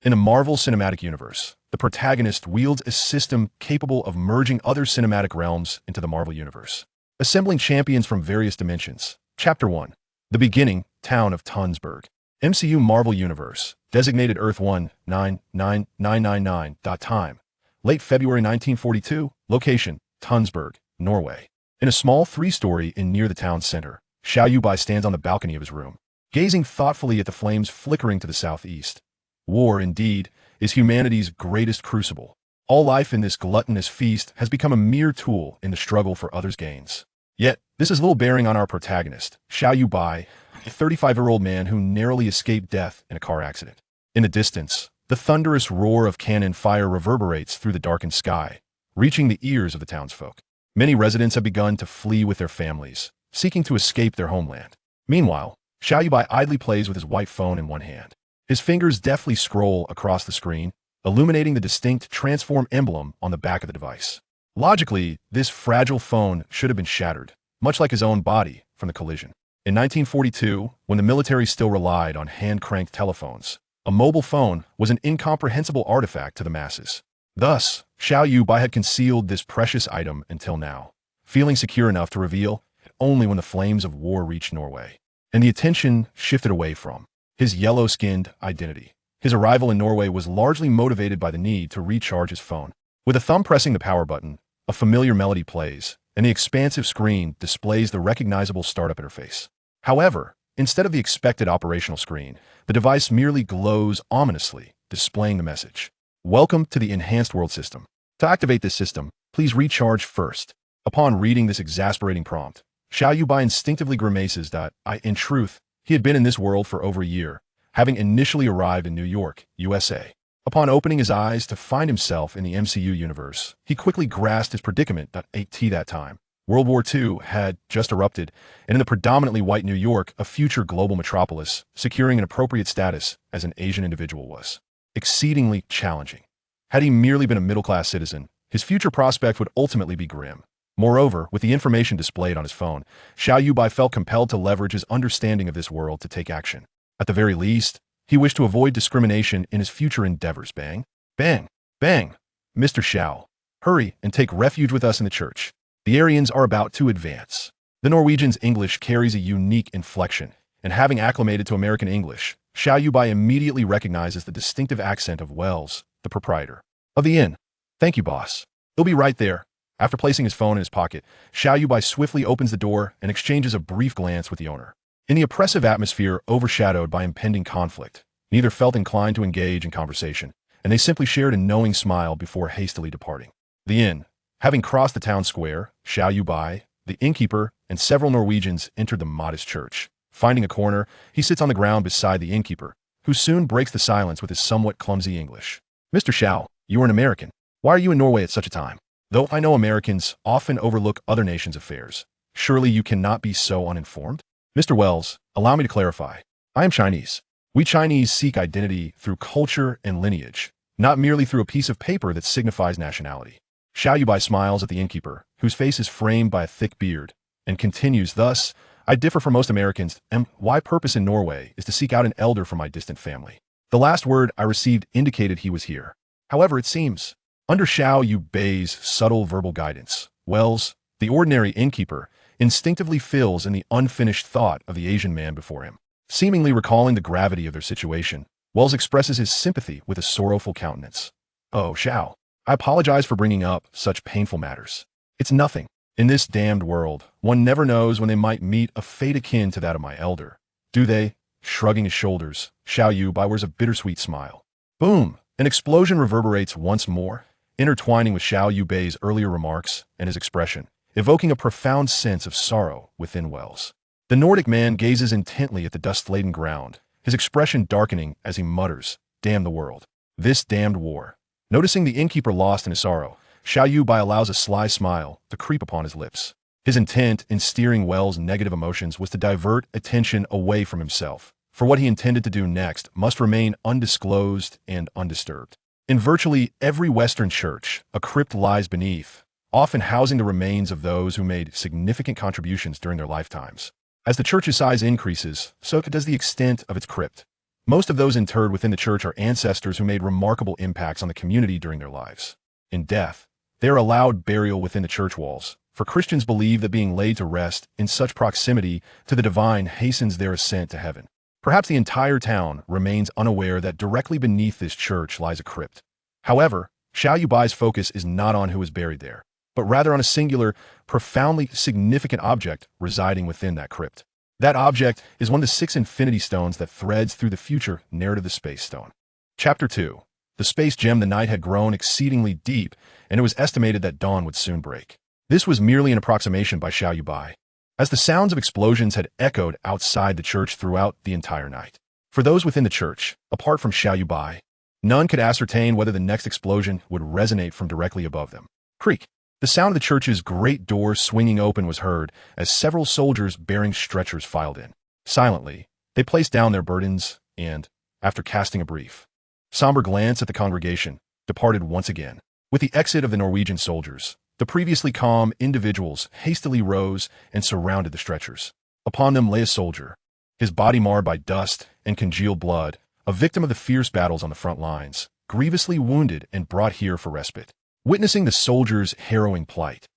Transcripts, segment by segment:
In the Marvel Cinematic Universe, the protagonist wields a system capable of merging other cinematic realms into the Marvel Universe, assembling champions from various dimensions. Chapter 1. The Beginning, Town of Tunsberg. MCU Marvel Universe, designated Earth 1-99999. Time. Late February 1942, location, Tunsberg, Norway. In a small three-story inn near the town's center, Xiao Yuebai stands on the balcony of his room, gazing thoughtfully at the flames flickering to the southeast. War, indeed, is humanity's greatest crucible. All life in this gluttonous feast has become a mere tool in the struggle for others' gains. Yet, this has little bearing on our protagonist, Xiao Yuebai, a 35-year-old man who narrowly escaped death in a car accident. In the distance, the thunderous roar of cannon fire reverberates through the darkened sky, reaching the ears of the townsfolk. Many residents have begun to flee with their families, seeking to escape their homeland. Meanwhile, Xiao Yuebai idly plays with his white phone in one hand. His fingers deftly scroll across the screen, illuminating the distinct transform emblem on the back of the device. Logically, this fragile phone should have been shattered, much like his own body, from the collision. In 1942, when the military still relied on hand-cranked telephones, a mobile phone was an incomprehensible artifact to the masses. Thus, Xiao Yuebai had concealed this precious item until now, feeling secure enough to reveal it only when the flames of war reached Norway, and the attention shifted away from his yellow-skinned identity. His arrival in Norway was largely motivated by the need to recharge his phone. With a thumb pressing the power button, a familiar melody plays, and the expansive screen displays the recognizable startup interface. However, instead of the expected operational screen, the device merely glows ominously, displaying the message: "Welcome to the Enhanced World System. To activate this system, please recharge first." Upon reading this exasperating prompt, Xiao Yuebai instinctively grimaces that, in truth, he had been in this world for over a year, having initially arrived in New York, USA. Upon opening his eyes to find himself in the MCU universe, he quickly grasped his predicament that that time. World War II had just erupted, and in the predominantly white New York, a future global metropolis, securing an appropriate status as an Asian individual was exceedingly challenging. Had he merely been a middle-class citizen, his future prospect would ultimately be grim. Moreover, with the information displayed on his phone, Xiao Yuebai felt compelled to leverage his understanding of this world to take action. At the very least, he wished to avoid discrimination in his future endeavors. Bang, bang, bang. Mr. Xiao, hurry and take refuge with us in the church. The Aryans are about to advance. The Norwegian's English carries a unique inflection, and having acclimated to American English, Xiao Yuebai immediately recognizes the distinctive accent of Wells, the proprietor of the inn. "Thank you, boss. He'll be right there." After placing his phone in his pocket, Xiao Yuebai swiftly opens the door and exchanges a brief glance with the owner. In the oppressive atmosphere overshadowed by impending conflict, neither felt inclined to engage in conversation, and they simply shared a knowing smile before hastily departing. The inn. Having crossed the town square, Xiao Yuebai, the innkeeper, and several Norwegians entered the modest church. Finding a corner, he sits on the ground beside the innkeeper, who soon breaks the silence with his somewhat clumsy English. "Mr. Xiao, you are an American. Why are you in Norway at such a time? Though I know Americans often overlook other nations' affairs, surely you cannot be so uninformed?" "Mr. Wells, allow me to clarify. I am Chinese. We Chinese seek identity through culture and lineage, not merely through a piece of paper that signifies nationality." Xiao Yuebai smiles at the innkeeper, whose face is framed by a thick beard, and continues, "Thus, I differ from most Americans, and my purpose in Norway is to seek out an elder from my distant family. The last word I received indicated he was here. However, it seems, under Xiao Yuebai's subtle verbal guidance, Wells, the ordinary innkeeper, instinctively fills in the unfinished thought of the Asian man before him. Seemingly recalling the gravity of their situation, Wells expresses his sympathy with a sorrowful countenance. "Oh, Xiao, I apologize for bringing up such painful matters. It's nothing. In this damned world, one never knows when they might meet a fate akin to that of my elder. Do they?" Shrugging his shoulders, Xiao Yuebai wears a bittersweet smile. Boom! An explosion reverberates once more, intertwining with Xiao Yuebai's earlier remarks and his expression, evoking a profound sense of sorrow within Wells. The Nordic man gazes intently at the dust-laden ground, his expression darkening as he mutters, "Damn the world. This damned war." Noticing the innkeeper lost in his sorrow, Xiao Yuebai allows a sly smile to creep upon his lips. His intent in steering Wells' negative emotions was to divert attention away from himself, for what he intended to do next must remain undisclosed and undisturbed. In virtually every Western church, a crypt lies beneath, often housing the remains of those who made significant contributions during their lifetimes. As the church's size increases, so does the extent of its crypt. Most of those interred within the church are ancestors who made remarkable impacts on the community during their lives. In death, they are allowed burial within the church walls, for Christians believe that being laid to rest in such proximity to the divine hastens their ascent to heaven. Perhaps the entire town remains unaware that directly beneath this church lies a crypt. However, Xiao Yuebai's focus is not on who is buried there, but rather on a singular, profoundly significant object residing within that crypt. That object is one of the 6 infinity stones that threads through the future narrative of the Space Stone. Chapter 2. The space gem. The night had grown exceedingly deep, and it was estimated that dawn would soon break. This was merely an approximation by Xiao Yuebai, as the sounds of explosions had echoed outside the church throughout the entire night. For those within the church, apart from Xiao Yuebai, none could ascertain whether the next explosion would resonate from directly above them. Creak. The sound of the church's great door swinging open was heard as several soldiers bearing stretchers filed in. Silently, they placed down their burdens and, after casting a brief, somber glance at the congregation, departed once again. With the exit of the Norwegian soldiers, the previously calm individuals hastily rose and surrounded the stretchers. Upon them lay a soldier, his body marred by dust and congealed blood, a victim of the fierce battles on the front lines, grievously wounded and brought here for respite. Witnessing the soldiers' harrowing plight,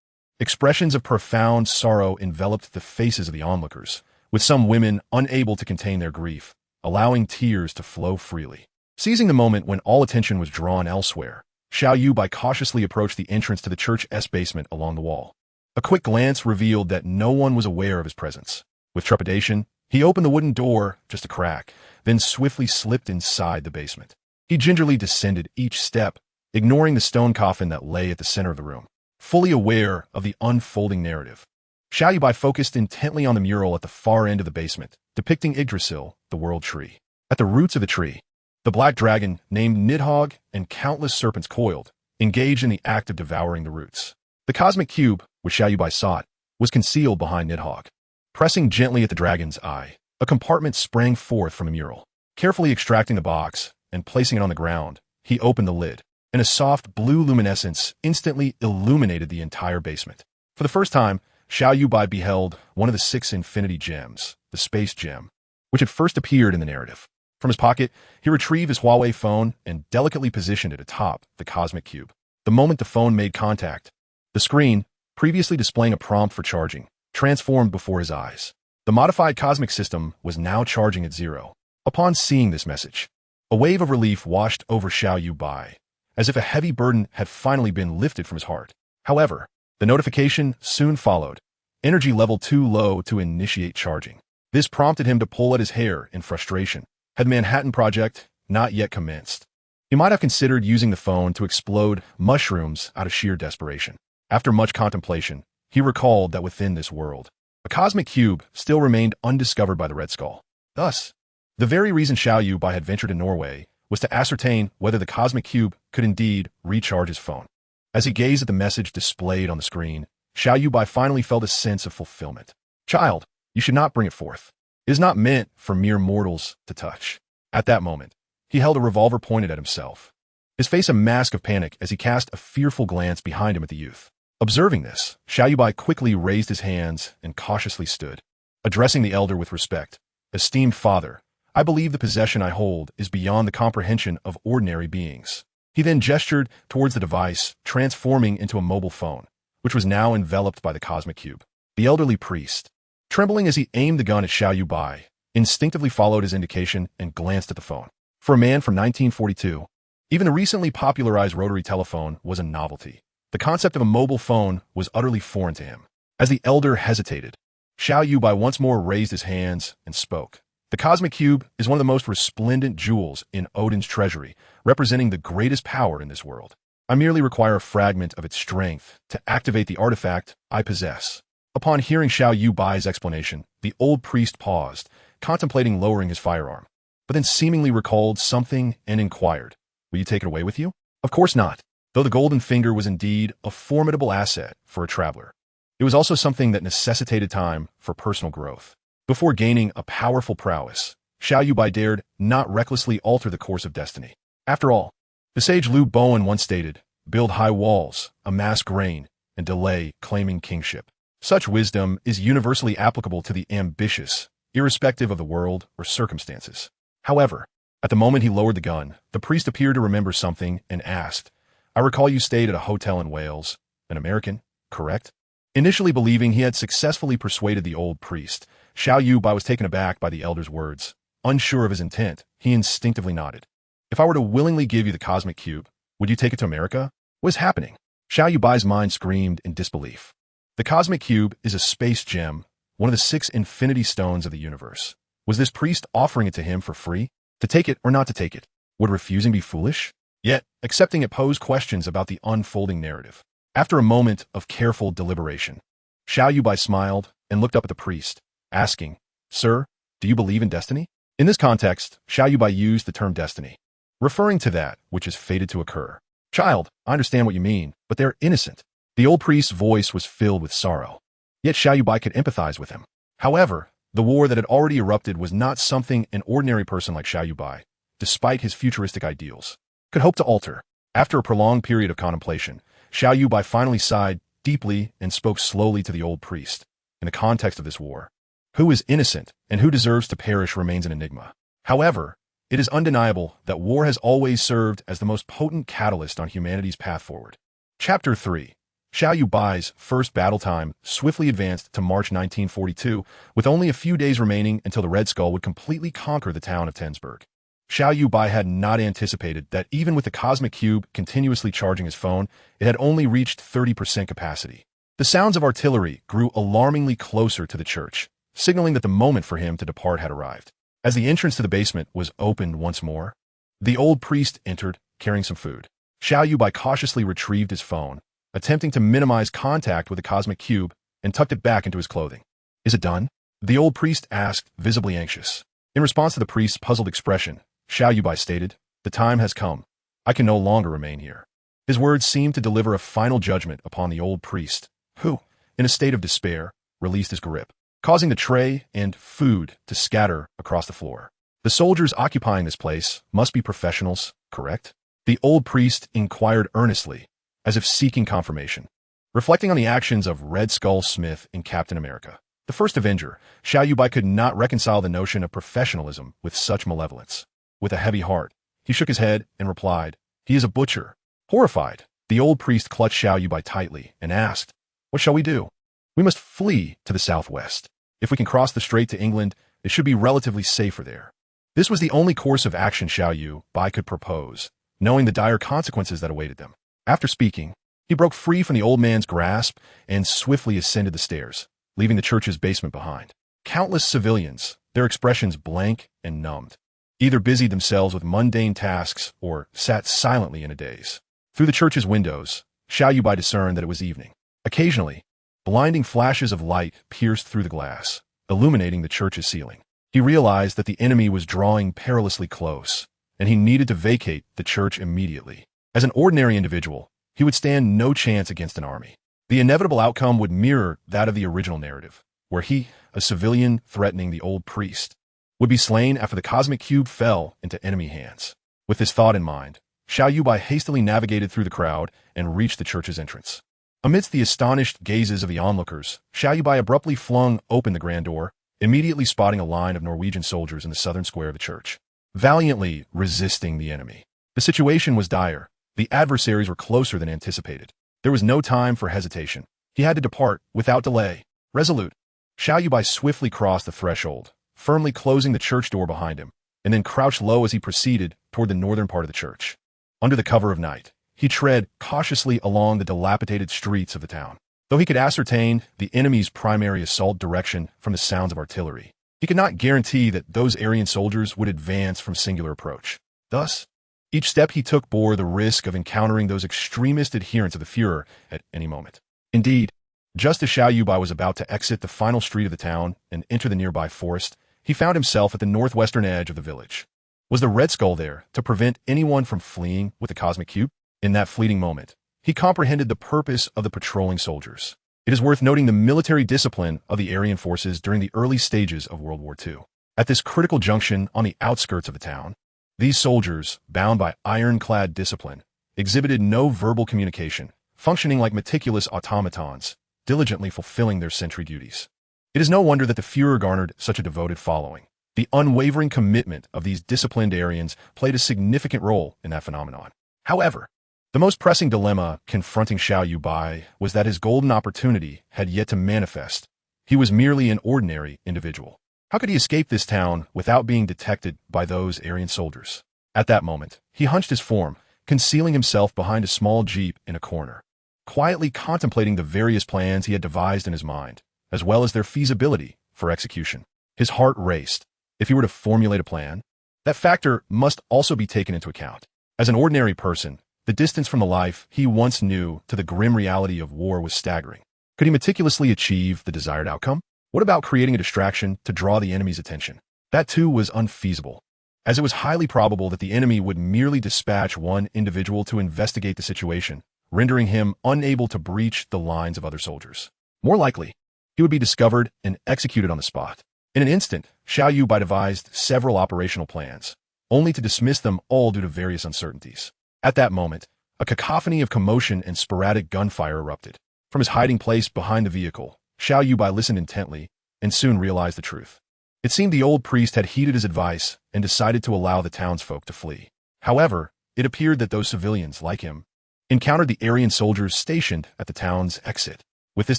expressions of profound sorrow enveloped the faces of the onlookers, with some women unable to contain their grief, allowing tears to flow freely. Seizing the moment when all attention was drawn elsewhere, Xiao Yuebai cautiously approached the entrance to the church's basement along the wall. A quick glance revealed that no one was aware of his presence. With trepidation, he opened the wooden door just a crack, then swiftly slipped inside the basement. He gingerly descended each step, ignoring the stone coffin that lay at the center of the room. Fully aware of the unfolding narrative, Xiao Yuebai focused intently on the mural at the far end of the basement, depicting Yggdrasil, the world tree. At the roots of the tree, the black dragon, named Nidhogg, and countless serpents coiled, engaged in the act of devouring the roots. The cosmic cube, which Xiao Yuebai sought, was concealed behind Nidhogg. Pressing gently at the dragon's eye, a compartment sprang forth from the mural. Carefully extracting the box and placing it on the ground, he opened the lid, and a soft blue luminescence instantly illuminated the entire basement. For the first time, Xiao Yuebai beheld one of the 6 infinity gems, the space gem, which had first appeared in the narrative. From his pocket, he retrieved his Huawei phone and delicately positioned it atop the cosmic cube. The moment the phone made contact, the screen, previously displaying a prompt for charging, transformed before his eyes. The modified cosmic system was now charging at 0. Upon seeing this message, a wave of relief washed over Xiao Yuebai, as if a heavy burden had finally been lifted from his heart. However, the notification soon followed, energy level too low to initiate charging. This prompted him to pull at his hair in frustration. Had the Manhattan Project not yet commenced, he might have considered using the phone to explode mushrooms out of sheer desperation. After much contemplation, he recalled that within this world, a cosmic cube still remained undiscovered by the Red Skull. Thus, the very reason Xiao Yuebai had ventured to Norway was to ascertain whether the cosmic cube could indeed recharge his phone. As he gazed at the message displayed on the screen, Xiao Yuebai finally felt a sense of fulfillment. Child, you should not bring it forth. It is not meant for mere mortals to touch. At that moment, he held a revolver pointed at himself, his face a mask of panic as he cast a fearful glance behind him at the youth. Observing this, Xiao Yuebai quickly raised his hands and cautiously stood, addressing the elder with respect. Esteemed father, I believe the possession I hold is beyond the comprehension of ordinary beings. He then gestured towards the device, transforming into a mobile phone, which was now enveloped by the cosmic cube. The elderly priest, trembling as he aimed the gun at Xiao Yuebai, instinctively followed his indication and glanced at the phone. For a man from 1942, even the recently popularized rotary telephone was a novelty. The concept of a mobile phone was utterly foreign to him. As the elder hesitated, Xiao Yuebai once more raised his hands and spoke. The cosmic cube is one of the most resplendent jewels in Odin's treasury, representing the greatest power in this world. I merely require a fragment of its strength to activate the artifact I possess. Upon hearing Xiao Yuebai's explanation, the old priest paused, contemplating lowering his firearm, but then seemingly recalled something and inquired, "Will you take it away with you?" Of course not. Though the golden finger was indeed a formidable asset for a traveler, it was also something that necessitated time for personal growth. Before gaining a powerful prowess, Xiao Yuebai dared not recklessly alter the course of destiny. After all, the sage Liu Bowen once stated, "Build high walls, amass grain, and delay claiming kingship." Such wisdom is universally applicable to the ambitious, irrespective of the world or circumstances. However, At the moment he lowered the gun, the priest appeared to remember something and asked, "I recall you stayed at a hotel in Wales. An American, correct?" Initially believing he had successfully persuaded the old priest, Xiao Yuebai was taken aback by the elder's words. Unsure of his intent, he instinctively nodded. "If I were to willingly give you the cosmic cube, would you take it to America? What is happening?" Xiao Yuebai's mind screamed in disbelief. The cosmic cube is a space gem, one of the 6 infinity stones of the universe. Was this priest offering it to him for free? To take it or not to take it? Would refusing be foolish? Yet, accepting it posed questions about the unfolding narrative. After a moment of careful deliberation, Xiao Yuebai smiled and looked up at the priest, asking, "Sir, do you believe in destiny?" In this context, Xiao Yuebai used the term destiny, referring to that which is fated to occur. "Child, I understand what you mean, but they're innocent." The old priest's voice was filled with sorrow. Yet Xiao Yuebai could empathize with him. However, the war that had already erupted was not something an ordinary person like Xiao Yuebai, despite his futuristic ideals, could hope to alter. After a prolonged period of contemplation, Xiao Yuebai finally sighed deeply and spoke slowly to the old priest. In the context of this war, who is innocent and who deserves to perish remains an enigma. However, it is undeniable that war has always served as the most potent catalyst on humanity's path forward. Chapter 3. Xiao Yuebai's first battle time swiftly advanced to March 1942, with only a few days remaining until the Red Skull would completely conquer the town of Tensberg. Xiao Yuebai had not anticipated that even with the cosmic cube continuously charging his phone, it had only reached 30% capacity. The sounds of artillery grew alarmingly closer to the church, signaling that the moment for him to depart had arrived. As the entrance to the basement was opened once more, the old priest entered, carrying some food. Xiao Yuebai cautiously retrieved his phone, attempting to minimize contact with the cosmic cube, and tucked it back into his clothing. "Is it done?" the old priest asked, visibly anxious. In response to the priest's puzzled expression, Xiao Yuebai stated, "The time has come. I can no longer remain here." His words seemed to deliver a final judgment upon the old priest, who, in a state of despair, released his grip, causing the tray and food to scatter across the floor. "The soldiers occupying this place must be professionals, correct?" the old priest inquired earnestly, as if seeking confirmation. Reflecting on the actions of Red Skull Smith in Captain America, the first Avenger, Xiao Yuebai could not reconcile the notion of professionalism with such malevolence. With a heavy heart, he shook his head and replied, "He is a butcher." Horrified, the old priest clutched Xiao Yuebai tightly and asked, "What shall we do?" "We must flee to the southwest. If we can cross the strait to England, it should be relatively safer there." This was the only course of action Xiao Yuebai could propose, knowing the dire consequences that awaited them. After speaking, he broke free from the old man's grasp and swiftly ascended the stairs, leaving the church's basement behind. Countless civilians, their expressions blank and numbed, either busied themselves with mundane tasks or sat silently in a daze. Through the church's windows, Xiao Yuebai discerned that it was evening. Occasionally, blinding flashes of light pierced through the glass, illuminating the church's ceiling. He realized that the enemy was drawing perilously close, and he needed to vacate the church immediately. As an ordinary individual, he would stand no chance against an army. The inevitable outcome would mirror that of the original narrative, where he, a civilian threatening the old priest, would be slain after the cosmic cube fell into enemy hands. With this thought in mind, Xiao Yuebai hastily navigated through the crowd and reached the church's entrance. Amidst the astonished gazes of the onlookers, Xiao Yuebai abruptly flung open the grand door, immediately spotting a line of Norwegian soldiers in the southern square of the church, valiantly resisting the enemy. The situation was dire. The adversaries were closer than anticipated. There was no time for hesitation. He had to depart without delay. Resolute, Xiao Yuebai swiftly crossed the threshold, firmly closing the church door behind him, and then crouched low as he proceeded toward the northern part of the church. Under the cover of night, he tread cautiously along the dilapidated streets of the town. Though he could ascertain the enemy's primary assault direction from the sounds of artillery, he could not guarantee that those Aryan soldiers would advance from singular approach. Thus, each step he took bore the risk of encountering those extremist adherents of the Führer at any moment. Indeed, just as Xiao Yuebai was about to exit the final street of the town and enter the nearby forest, he found himself at the northwestern edge of the village. Was the Red Skull there to prevent anyone from fleeing with the cosmic cube? In that fleeting moment, he comprehended the purpose of the patrolling soldiers. It is worth noting the military discipline of the Aryan forces during the early stages of World War II. At this critical junction on the outskirts of the town, these soldiers, bound by ironclad discipline, exhibited no verbal communication, functioning like meticulous automatons, diligently fulfilling their sentry duties. It is no wonder that the Führer garnered such a devoted following. The unwavering commitment of these disciplined Aryans played a significant role in that phenomenon. However, the most pressing dilemma confronting Xiao Yuebai was that his golden opportunity had yet to manifest. He was merely an ordinary individual. How could he escape this town without being detected by those Aryan soldiers? At that moment, he hunched his form, concealing himself behind a small jeep in a corner, quietly contemplating the various plans he had devised in his mind, as well as their feasibility for execution. His heart raced. If he were to formulate a plan, that factor must also be taken into account. As an ordinary person, the distance from the life he once knew to the grim reality of war was staggering. Could he meticulously achieve the desired outcome? What about creating a distraction to draw the enemy's attention? That too was unfeasible, as it was highly probable that the enemy would merely dispatch one individual to investigate the situation, rendering him unable to breach the lines of other soldiers. More likely, he would be discovered and executed on the spot. In an instant, Xiao Yuebai devised several operational plans, only to dismiss them all due to various uncertainties. At that moment, a cacophony of commotion and sporadic gunfire erupted. From his hiding place behind the vehicle, Xiao Yuebai listened intently and soon realized the truth. It seemed the old priest had heeded his advice and decided to allow the townsfolk to flee. However, it appeared that those civilians, like him, encountered the Aryan soldiers stationed at the town's exit. With this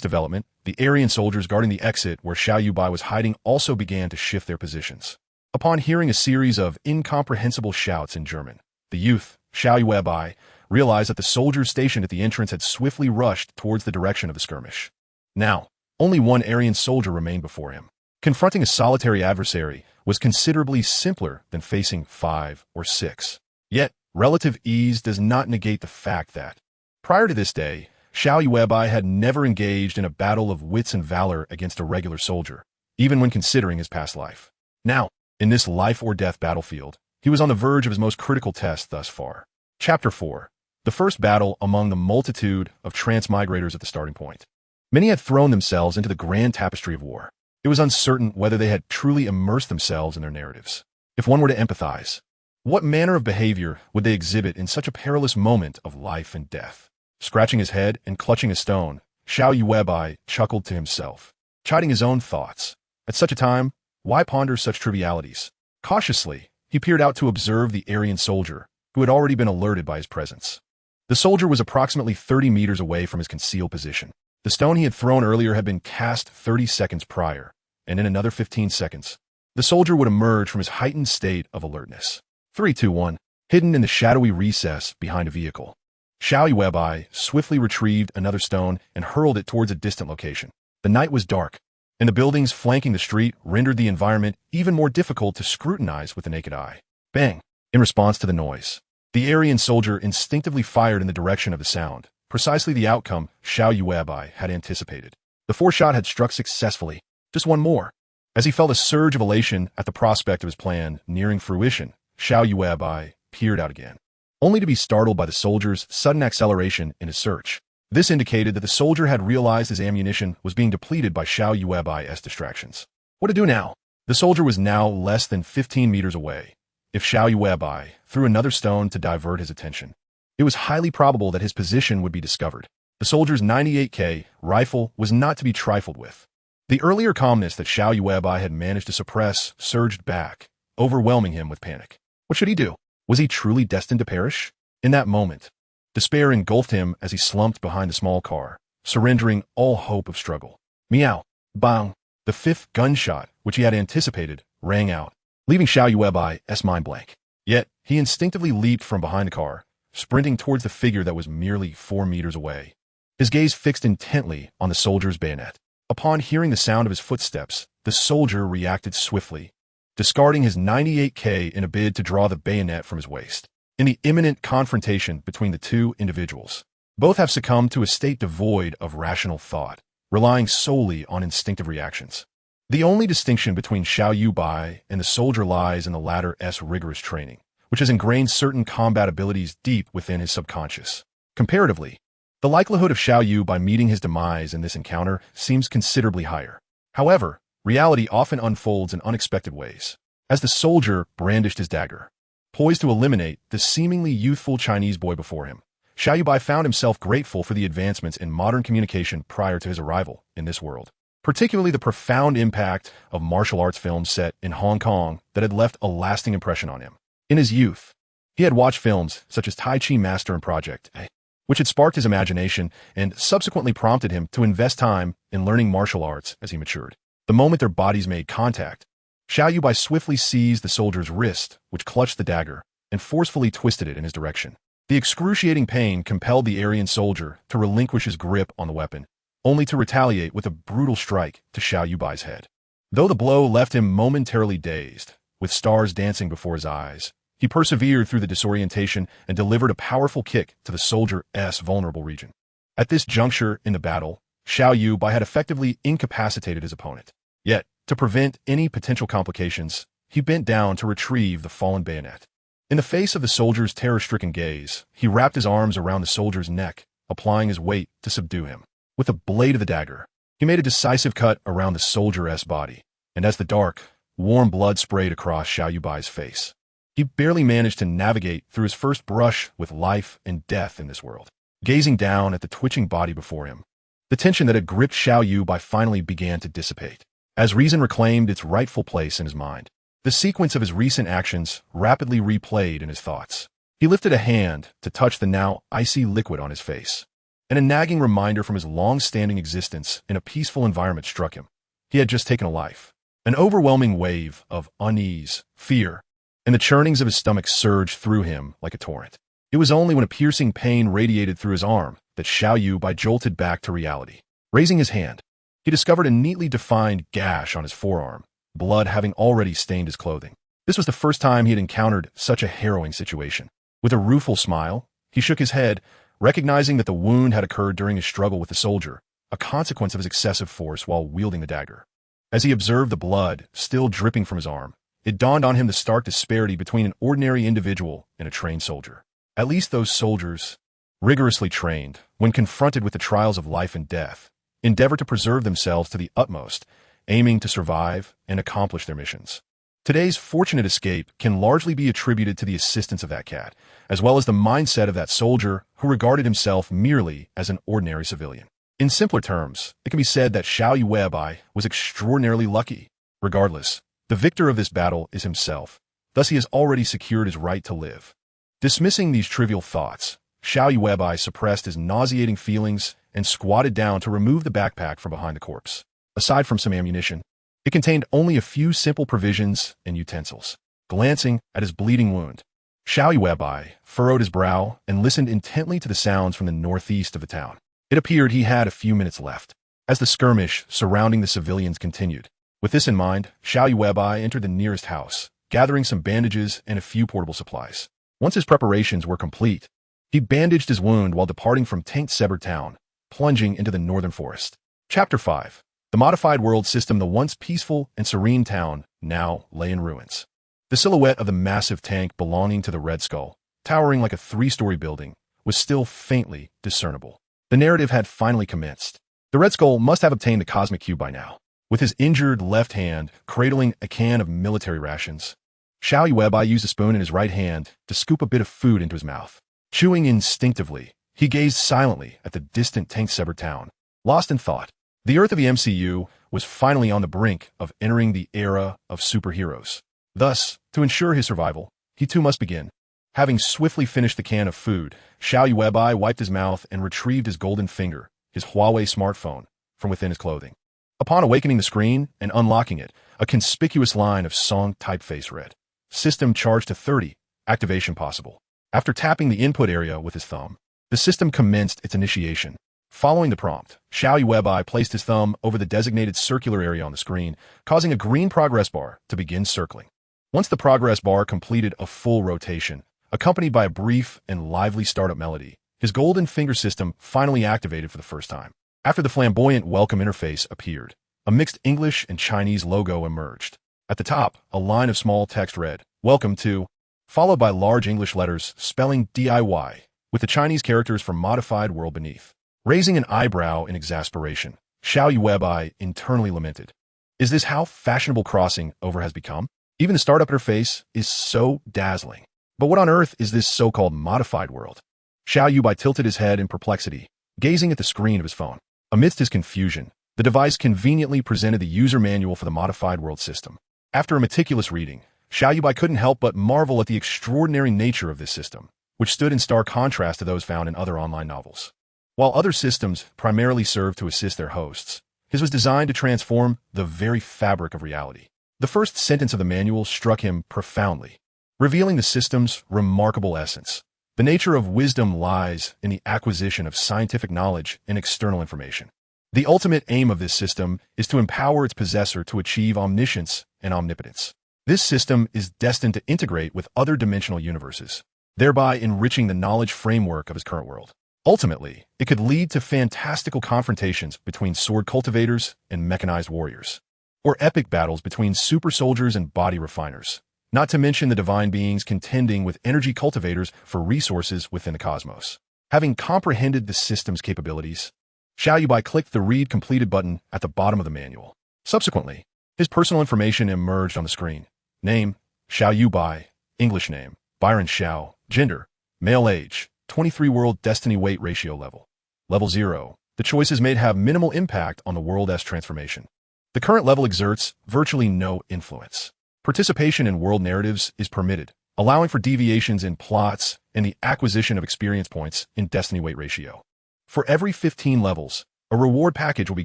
development, the Aryan soldiers guarding the exit where Xiao Yuebai was hiding also began to shift their positions. Upon hearing a series of incomprehensible shouts in German, the youth, Xiao Yuebai, realized that the soldiers stationed at the entrance had swiftly rushed towards the direction of the skirmish. Now, only one Aryan soldier remained before him. Confronting a solitary adversary was considerably simpler than facing 5 or 6. Yet, relative ease does not negate the fact that, prior to this day, Xiao Yuebai had never engaged in a battle of wits and valor against a regular soldier, even when considering his past life. Now, in this life-or-death battlefield, he was on the verge of his most critical test thus far. Chapter 4. The first battle among the multitude of transmigrators at the starting point. Many had thrown themselves into the grand tapestry of war. It was uncertain whether they had truly immersed themselves in their narratives. If one were to empathize, what manner of behavior would they exhibit in such a perilous moment of life and death? Scratching his head and clutching a stone, Xiao Yuebai chuckled to himself, chiding his own thoughts. At such a time, why ponder such trivialities? Cautiously, he peered out to observe the Aryan soldier, who had already been alerted by his presence. The soldier was approximately 30 meters away from his concealed position. The stone he had thrown earlier had been cast 30 seconds prior, and in another 15 seconds, the soldier would emerge from his heightened state of alertness. 3, 2, 1. Hidden in the shadowy recess behind a vehicle, Xiao Yuebai swiftly retrieved another stone and hurled it towards a distant location. The night was dark, and the buildings flanking the street rendered the environment even more difficult to scrutinize with the naked eye. Bang! In response to the noise, the Aryan soldier instinctively fired in the direction of the sound, precisely the outcome Xiao Yuebai had anticipated. The foreshot had struck successfully. Just one more. As he felt a surge of elation at the prospect of his plan nearing fruition, Xiao Yuebai peered out again, only to be startled by the soldier's sudden acceleration in his search. This indicated that the soldier had realized his ammunition was being depleted by Xiao Yuebai's distractions. What to do now? The soldier was now less than 15 meters away. If Xiao Yuebai threw another stone to divert his attention, it was highly probable that his position would be discovered. The soldier's 98K rifle was not to be trifled with. The earlier calmness that Xiao Yuebai had managed to suppress surged back, overwhelming him with panic. What should he do? Was he truly destined to perish? In that moment, despair engulfed him as he slumped behind the small car, surrendering all hope of struggle. Meow! Bang! The fifth gunshot, which he had anticipated, rang out, leaving Xiao Yuebai's mind blank. Yet, he instinctively leaped from behind the car, sprinting towards the figure that was merely 4 meters away, his gaze fixed intently on the soldier's bayonet. Upon hearing the sound of his footsteps, the soldier reacted swiftly, discarding his 98K in a bid to draw the bayonet from his waist. In the imminent confrontation between the two individuals, both have succumbed to a state devoid of rational thought, relying solely on instinctive reactions. The only distinction between Xiao Yuebai and the soldier lies in the latter's rigorous training, which has ingrained certain combat abilities deep within his subconscious. Comparatively, the likelihood of Xiao Yuebai meeting his demise in this encounter seems considerably higher. However, reality often unfolds in unexpected ways. As the soldier brandished his dagger, poised to eliminate the seemingly youthful Chinese boy before him, Xiao Yuebai found himself grateful for the advancements in modern communication prior to his arrival in this world. particularly the profound impact of martial arts films set in Hong Kong that had left a lasting impression on him. In his youth, he had watched films such as Tai Chi Master and Project A, which had sparked his imagination and subsequently prompted him to invest time in learning martial arts as he matured. The moment their bodies made contact, Xiao Yuebai swiftly seized the soldier's wrist, which clutched the dagger, and forcefully twisted it in his direction. The excruciating pain compelled the Aryan soldier to relinquish his grip on the weapon, only to retaliate with a brutal strike to Xiao Yuebai's head. Though the blow left him momentarily dazed, with stars dancing before his eyes, he persevered through the disorientation and delivered a powerful kick to the soldier's vulnerable region. At this juncture in the battle, Xiao Yuebai had effectively incapacitated his opponent. Yet, to prevent any potential complications, he bent down to retrieve the fallen bayonet. In the face of the soldier's terror-stricken gaze, he wrapped his arms around the soldier's neck, applying his weight to subdue him. With the blade of the dagger, he made a decisive cut around the soldier's body, and as the dark, warm blood sprayed across Xiao Yuebai's face, he barely managed to navigate through his first brush with life and death in this world. Gazing down at the twitching body before him, the tension that had gripped Xiao Yuebai finally began to dissipate, as reason reclaimed its rightful place in his mind. The sequence of his recent actions rapidly replayed in his thoughts. He lifted a hand to touch the now icy liquid on his face, and a nagging reminder from his long-standing existence in a peaceful environment struck him. He had just taken a life. An overwhelming wave of unease, fear, and the churnings of his stomach surged through him like a torrent. It was only when a piercing pain radiated through his arm that Xiao Yuebai jolted back to reality. Raising his hand, he discovered a neatly defined gash on his forearm, blood having already stained his clothing. This was the first time he had encountered such a harrowing situation. With a rueful smile, he shook his head, recognizing that the wound had occurred during his struggle with the soldier, a consequence of his excessive force while wielding the dagger. As he observed the blood still dripping from his arm, it dawned on him the stark disparity between an ordinary individual and a trained soldier. At least those soldiers, rigorously trained, when confronted with the trials of life and death, endeavor to preserve themselves to the utmost, aiming to survive and accomplish their missions. Today's fortunate escape can largely be attributed to the assistance of that cat, as well as the mindset of that soldier who regarded himself merely as an ordinary civilian. In simpler terms, it can be said that Xiao Yuebai was extraordinarily lucky. Regardless, the victor of this battle is himself. Thus he has already secured his right to live. Dismissing these trivial thoughts, Xiao Yuebai suppressed his nauseating feelings and squatted down to remove the backpack from behind the corpse. Aside from some ammunition, it contained only a few simple provisions and utensils. Glancing at his bleeding wound, Xiao Yuebai furrowed his brow and listened intently to the sounds from the northeast of the town. It appeared he had a few minutes left, as the skirmish surrounding the civilians continued. With this in mind, Xiao Yuebai entered the nearest house, gathering some bandages and a few portable supplies. Once his preparations were complete, he bandaged his wound while departing from Taint-Severed Town, plunging into the northern forest. Chapter 5. The modified world system. The once peaceful and serene town now lay in ruins. The silhouette of the massive tank belonging to the Red Skull, towering like a 3-story building, was still faintly discernible. The narrative had finally commenced. The Red Skull must have obtained the Cosmic Cube by now. With his injured left hand cradling a can of military rations, Xiao Yuebai used a spoon in his right hand to scoop a bit of food into his mouth. Chewing instinctively, he gazed silently at the distant Taint-Severed Town, lost in thought. The Earth of the MCU was finally on the brink of entering the era of superheroes. Thus, to ensure his survival, he too must begin. Having swiftly finished the can of food, Xiao Yuebai wiped his mouth and retrieved his golden finger, his Huawei smartphone, from within his clothing. Upon awakening the screen and unlocking it, a conspicuous line of Song typeface read, "System charged to 30, activation possible." After tapping the input area with his thumb, the system commenced its initiation. Following the prompt, Xiao Yuebai placed his thumb over the designated circular area on the screen, causing a green progress bar to begin circling. Once the progress bar completed a full rotation, accompanied by a brief and lively startup melody, his golden finger system finally activated for the first time. After the flamboyant welcome interface appeared, a mixed English and Chinese logo emerged. At the top, a line of small text read, "Welcome to," followed by large English letters spelling DIY, with the Chinese characters for modified world beneath. Raising an eyebrow in exasperation, Xiao Yuebai internally lamented. Is this how fashionable crossing over has become? Even the startup interface is so dazzling. But what on earth is this so-called modified world? Xiao Yuebai tilted his head in perplexity, gazing at the screen of his phone. Amidst his confusion, The device conveniently presented the user manual for the modified world system. After a meticulous reading, Xiao Yuebai couldn't help but marvel at the extraordinary nature of this system, which stood in stark contrast to those found in other online novels. While other systems primarily served to assist their hosts, his was designed to transform the very fabric of reality. The first sentence of the manual struck him profoundly, revealing the system's remarkable essence. The nature of wisdom lies in the acquisition of scientific knowledge and external information. The ultimate aim of this system is to empower its possessor to achieve omniscience and omnipotence. This system is destined to integrate with other dimensional universes, thereby enriching the knowledge framework of his current world. Ultimately, it could lead to fantastical confrontations between sword cultivators and mechanized warriors, or epic battles between super soldiers and body refiners, not to mention the divine beings contending with energy cultivators for resources within the cosmos. Having comprehended the system's capabilities, Xiao Yuebai clicked the Read Completed button at the bottom of the manual. Subsequently, his personal information emerged on the screen. Name, Xiao Yuebai. English name, Byron Xiao. Gender, male. Age, 23. World destiny weight ratio level, level 0. The choices made have minimal impact on the world's transformation. The current level exerts virtually no influence. Participation in world narratives is permitted, allowing for deviations in plots and the acquisition of experience points in destiny weight ratio. For every 15 levels, a reward package will be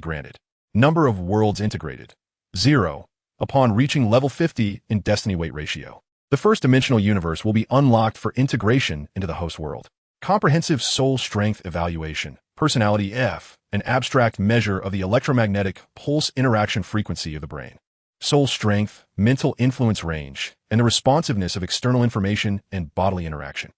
granted. Number of worlds integrated, 0, upon reaching level 50 in destiny weight ratio. The first dimensional universe will be unlocked for integration into the host world. Comprehensive soul strength evaluation, personality F, an abstract measure of the electromagnetic pulse interaction frequency of the brain. Soul strength, mental influence range, and the responsiveness of external information and bodily interaction.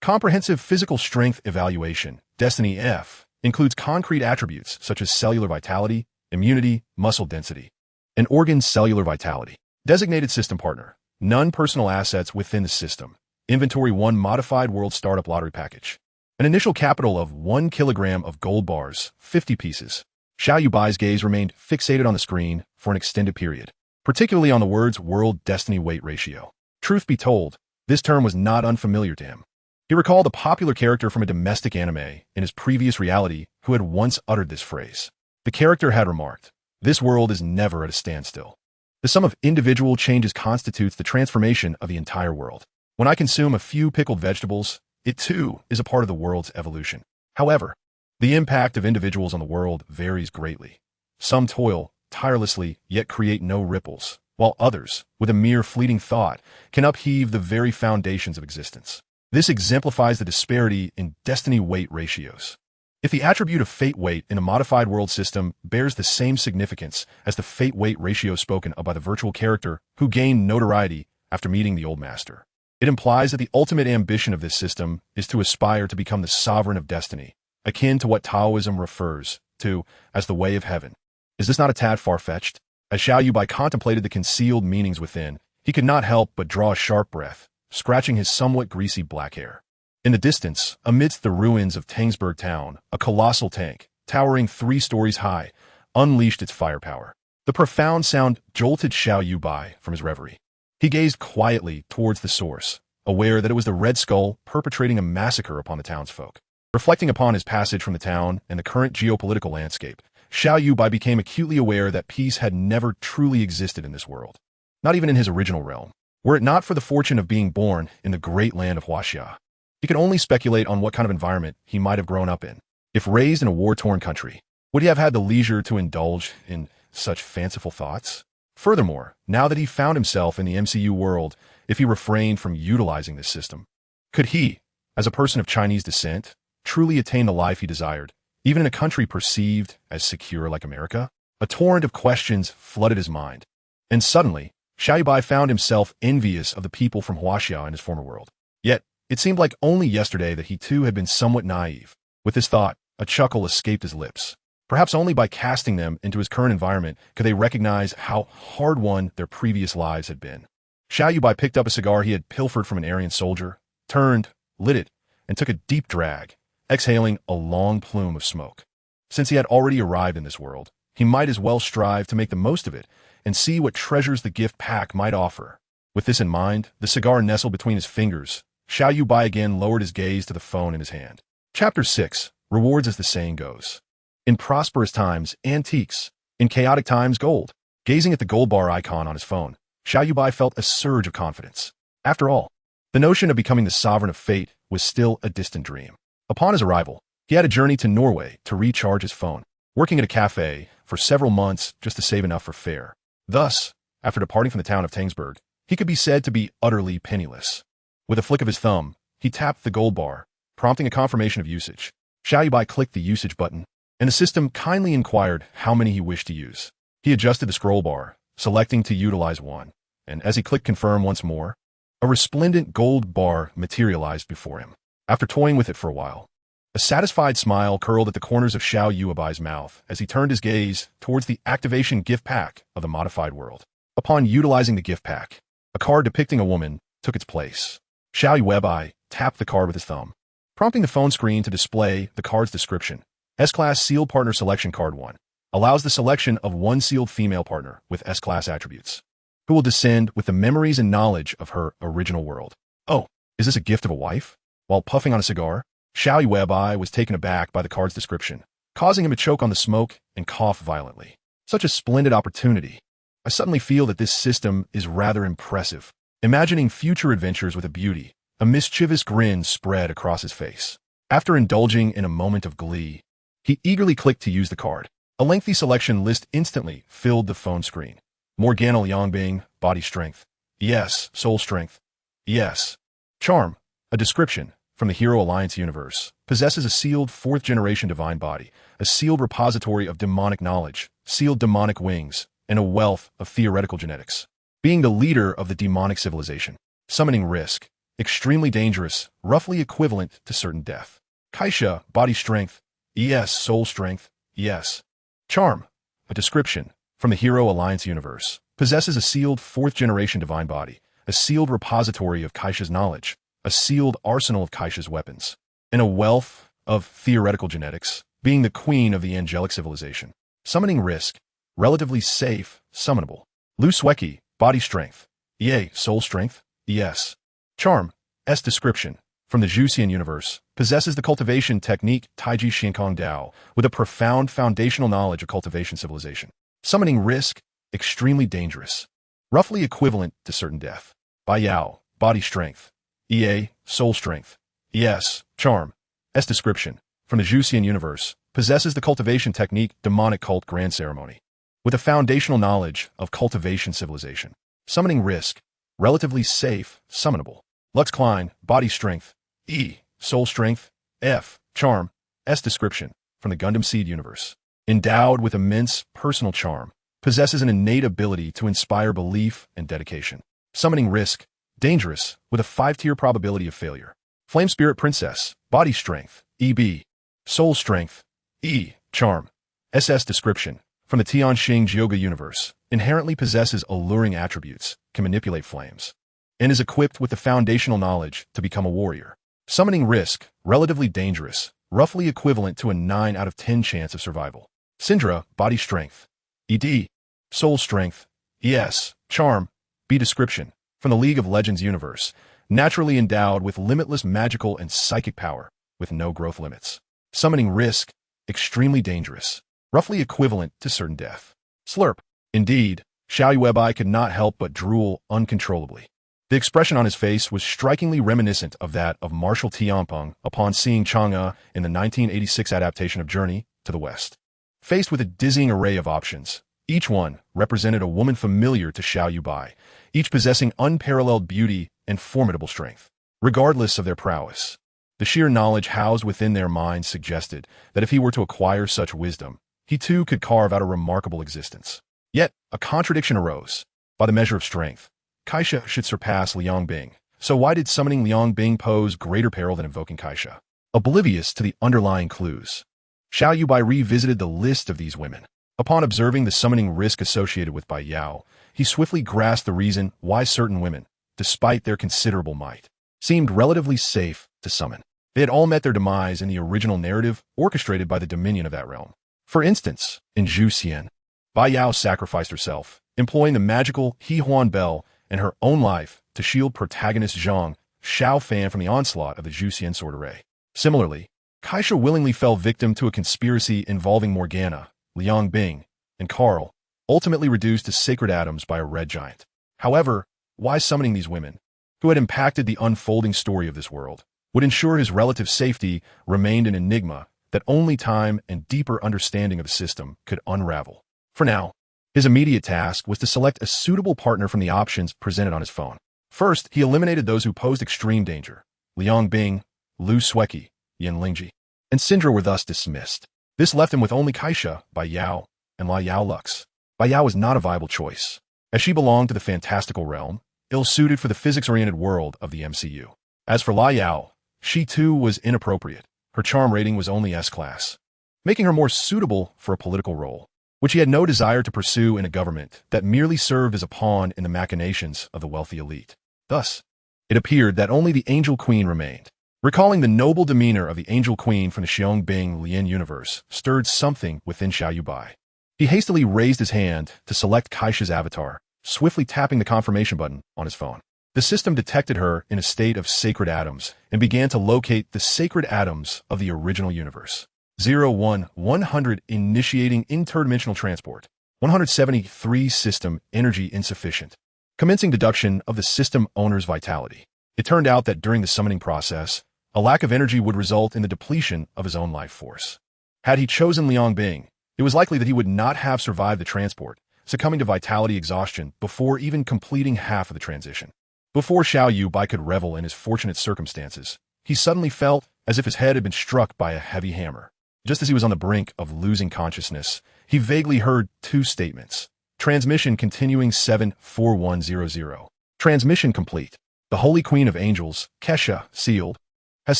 Comprehensive physical strength evaluation, Destiny F, includes concrete attributes such as cellular vitality, immunity, muscle density, and organ cellular vitality. Designated system partner, none personal assets within the system. Inventory 1 modified world startup lottery package. An initial capital of 1 kilogram of gold bars, 50 pieces. Xiao Yuebai's gaze remained fixated on the screen for an extended period, particularly on the words world destiny weight ratio. Truth be told, this term was not unfamiliar to him. He recalled a popular character from a domestic anime in his previous reality who had once uttered this phrase. The character had remarked, "This world is never at a standstill. The sum of individual changes constitutes the transformation of the entire world. When I consume a few pickled vegetables, it too is a part of the world's evolution." However, the impact of individuals on the world varies greatly. Some toil tirelessly yet create no ripples, while others, with a mere fleeting thought, can upheave the very foundations of existence. This exemplifies the disparity in destiny weight ratios. If the attribute of fate weight in a modified world system bears the same significance as the fate weight ratio spoken of by the virtual character who gained notoriety after meeting the old master, it implies that the ultimate ambition of this system is to aspire to become the sovereign of destiny, akin to what Taoism refers to as the way of heaven. Is this not a tad far-fetched? As Xiao Yuebai contemplated the concealed meanings within, he could not help but draw a sharp breath, scratching his somewhat greasy black hair. In the distance, amidst the ruins of Tangsburg town, a colossal tank, towering 3 stories high, unleashed its firepower. The profound sound jolted Xiao Yuebai from his reverie. He gazed quietly towards the source, aware that it was the Red Skull perpetrating a massacre upon the townsfolk. Reflecting upon his passage from the town and the current geopolitical landscape, Xiao Yuebai became acutely aware that peace had never truly existed in this world, not even in his original realm. Were it not for the fortune of being born in the great land of Huaxia, he could only speculate on what kind of environment he might have grown up in. If raised in a war-torn country, would he have had the leisure to indulge in such fanciful thoughts? Furthermore, now that he found himself in the MCU world, if he refrained from utilizing this system, could he, as a person of Chinese descent, truly attain the life he desired, even in a country perceived as secure like America? A torrent of questions flooded his mind, and suddenly, Xiao Yuebai found himself envious of the people from Huaxia in his former world. Yet, it seemed like only yesterday that he too had been somewhat naive. With this thought, a chuckle escaped his lips. Perhaps only by casting them into his current environment could they recognize how hard-won their previous lives had been. Xiao Yuebai picked up a cigar he had pilfered from an Aryan soldier, turned, lit it, and took a deep drag, exhaling a long plume of smoke. Since he had already arrived in this world, he might as well strive to make the most of it and see what treasures the gift pack might offer. With this in mind, the cigar nestled between his fingers. Xiao Yuebai again lowered his gaze to the phone in his hand. Chapter 6. Rewards as the saying goes. In prosperous times, antiques, In chaotic times, gold. Gazing at the gold bar icon on his phone, Xiao Yuebai felt a surge of confidence. After all, the notion of becoming the sovereign of fate was still a distant dream. Upon his arrival, he had a journey to Norway to recharge his phone, working at a cafe for several months just to save enough for fare. Thus, after departing from the town of Tangsburg, he could be said to be utterly penniless. With a flick of his thumb, he tapped the gold bar, prompting a confirmation of usage. Xiao Yuebai clicked the usage button, and the system kindly inquired how many he wished to use. He adjusted the scroll bar, selecting to utilize one, and as he clicked confirm once more, a resplendent gold bar materialized before him. After toying with it for a while, a satisfied smile curled at the corners of Xiao Yuebai's mouth as he turned his gaze towards the activation gift pack of the modified world. Upon utilizing the gift pack, a card depicting a woman took its place. Xiao Yuebai tapped the card with his thumb, prompting the phone screen to display the card's description. S-Class Sealed Partner Selection Card 1 allows the selection of one sealed female partner with S-Class attributes, who will descend with the memories and knowledge of her original world. Oh, is this a gift of a wife? While puffing on a cigar, Xiao Yuebai was taken aback by the card's description, causing him to choke on the smoke and cough violently. Such a splendid opportunity. I suddenly feel that this system is rather impressive. Imagining future adventures with a beauty, a mischievous grin spread across his face. After indulging in a moment of glee, he eagerly clicked to use the card. A lengthy selection list instantly filled the phone screen. Morgana Liangbing, body strength. Yes. Soul strength. Yes. Charm. A description from the Hero Alliance universe. Possesses a sealed 4th-generation divine body, a sealed repository of demonic knowledge, sealed demonic wings, and a wealth of theoretical genetics. Being the leader of the demonic civilization. Summoning risk. Extremely dangerous, roughly equivalent to certain death. Kaisha, body strength. Yes. Soul strength. Yes. Charm. A description from the Hero Alliance universe. Possesses a sealed 4th-generation divine body, a sealed repository of Kaisha's knowledge, a sealed arsenal of Kaisha's weapons, and a wealth of theoretical genetics, being the queen of the angelic civilization. Summoning risk. Relatively safe, summonable. Lusweki, body strength. Yay. Soul strength. Yes. Charm. S description from the Juxian universe. Possesses the cultivation technique Taiji Xinkong Dao with a profound foundational knowledge of cultivation civilization. Summoning risk. Extremely dangerous. Roughly equivalent to certain death. Bai Yao, body strength. EA, soul strength. Yes. Charm. S description from the Juxian universe. Possesses the cultivation technique demonic cult grand ceremony with a foundational knowledge of cultivation civilization. Summoning risk. Relatively safe, summonable. Lux Klein, body strength. E, soul strength. F, charm. S description from the Gundam Seed universe. Endowed with immense personal charm. Possesses an innate ability to inspire belief and dedication. Summoning risk. Dangerous, with a 5-tier probability of failure. Flame Spirit Princess, body strength. EB, soul strength. E, charm. SS description from the Tianxing Jyoga universe. Inherently possesses alluring attributes, can manipulate flames, and is equipped with the foundational knowledge to become a warrior. Summoning risk. Relatively dangerous, roughly equivalent to a 9 out of 10 chance of survival. Syndra, body strength. ED, soul strength. ES, charm. B description from the League of Legends universe. Naturally endowed with limitless magical and psychic power, with no growth limits. Summoning risk. Extremely dangerous, roughly equivalent to certain death. Slurp. Indeed, Xiao Yuebai could not help but drool uncontrollably. The expression on his face was strikingly reminiscent of that of Marshal Tianpeng upon seeing Chang'e in the 1986 adaptation of Journey to the West. Faced with a dizzying array of options, each one represented a woman familiar to Xiao Yuebai, each possessing unparalleled beauty and formidable strength. Regardless of their prowess, the sheer knowledge housed within their minds suggested that if he were to acquire such wisdom, he too could carve out a remarkable existence. Yet, a contradiction arose. By the measure of strength, Kaisha should surpass Liangbing. So why did summoning Liangbing pose greater peril than invoking Kaisha? Oblivious to the underlying clues, Xiao Yuebai revisited the list of these women. Upon observing the summoning risk associated with Bai Yao, he swiftly grasped the reason why certain women, despite their considerable might, seemed relatively safe to summon. They had all met their demise in the original narrative orchestrated by the dominion of that realm. For instance, in Juxian, Bai Yao sacrificed herself, employing the magical He Huan Bell and her own life to shield protagonist Zhang Xiao Fan from the onslaught of the Juxian sword array. Similarly, Kaisha willingly fell victim to a conspiracy involving Morgana, Liangbing, and Carl, ultimately reduced to sacred atoms by a red giant. However, why summoning these women, who had impacted the unfolding story of this world, would ensure his relative safety remained an enigma that only time and deeper understanding of the system could unravel. For now, his immediate task was to select a suitable partner from the options presented on his phone. First, he eliminated those who posed extreme danger. Liang Bing, Lu Sueki, Yin Lingji, and Syndra were thus dismissed. This left him with only Kaisha, Bai Yao, and La Yao Lux. Bai Yao was not a viable choice, as she belonged to the fantastical realm, ill-suited for the physics-oriented world of the MCU. As for La Yao, she too was inappropriate. Her charm rating was only S-class, making her more suitable for a political role, which he had no desire to pursue in a government that merely served as a pawn in the machinations of the wealthy elite. Thus, it appeared that only the Angel Queen remained. Recalling the noble demeanor of the Angel Queen from the Xiong Bing Lian universe stirred something within Xiao Yuebai. He hastily raised his hand to select Kaisha's avatar, swiftly tapping the confirmation button on his phone. The system detected her in a state of sacred atoms and began to locate the sacred atoms of the original universe. 100 initiating interdimensional transport. 173 system energy insufficient. Commencing deduction of the system owner's vitality. It turned out that during the summoning process, a lack of energy would result in the depletion of his own life force. Had he chosen Liang Bing, it was likely that he would not have survived the transport, succumbing to vitality exhaustion before even completing half of the transition. Before Xiao Yuebai could revel in his fortunate circumstances, he suddenly felt as if his head had been struck by a heavy hammer. Just as he was on the brink of losing consciousness, he vaguely heard two statements. Transmission continuing 74100. Transmission complete. The Holy Queen of Angels, Kesha, sealed, has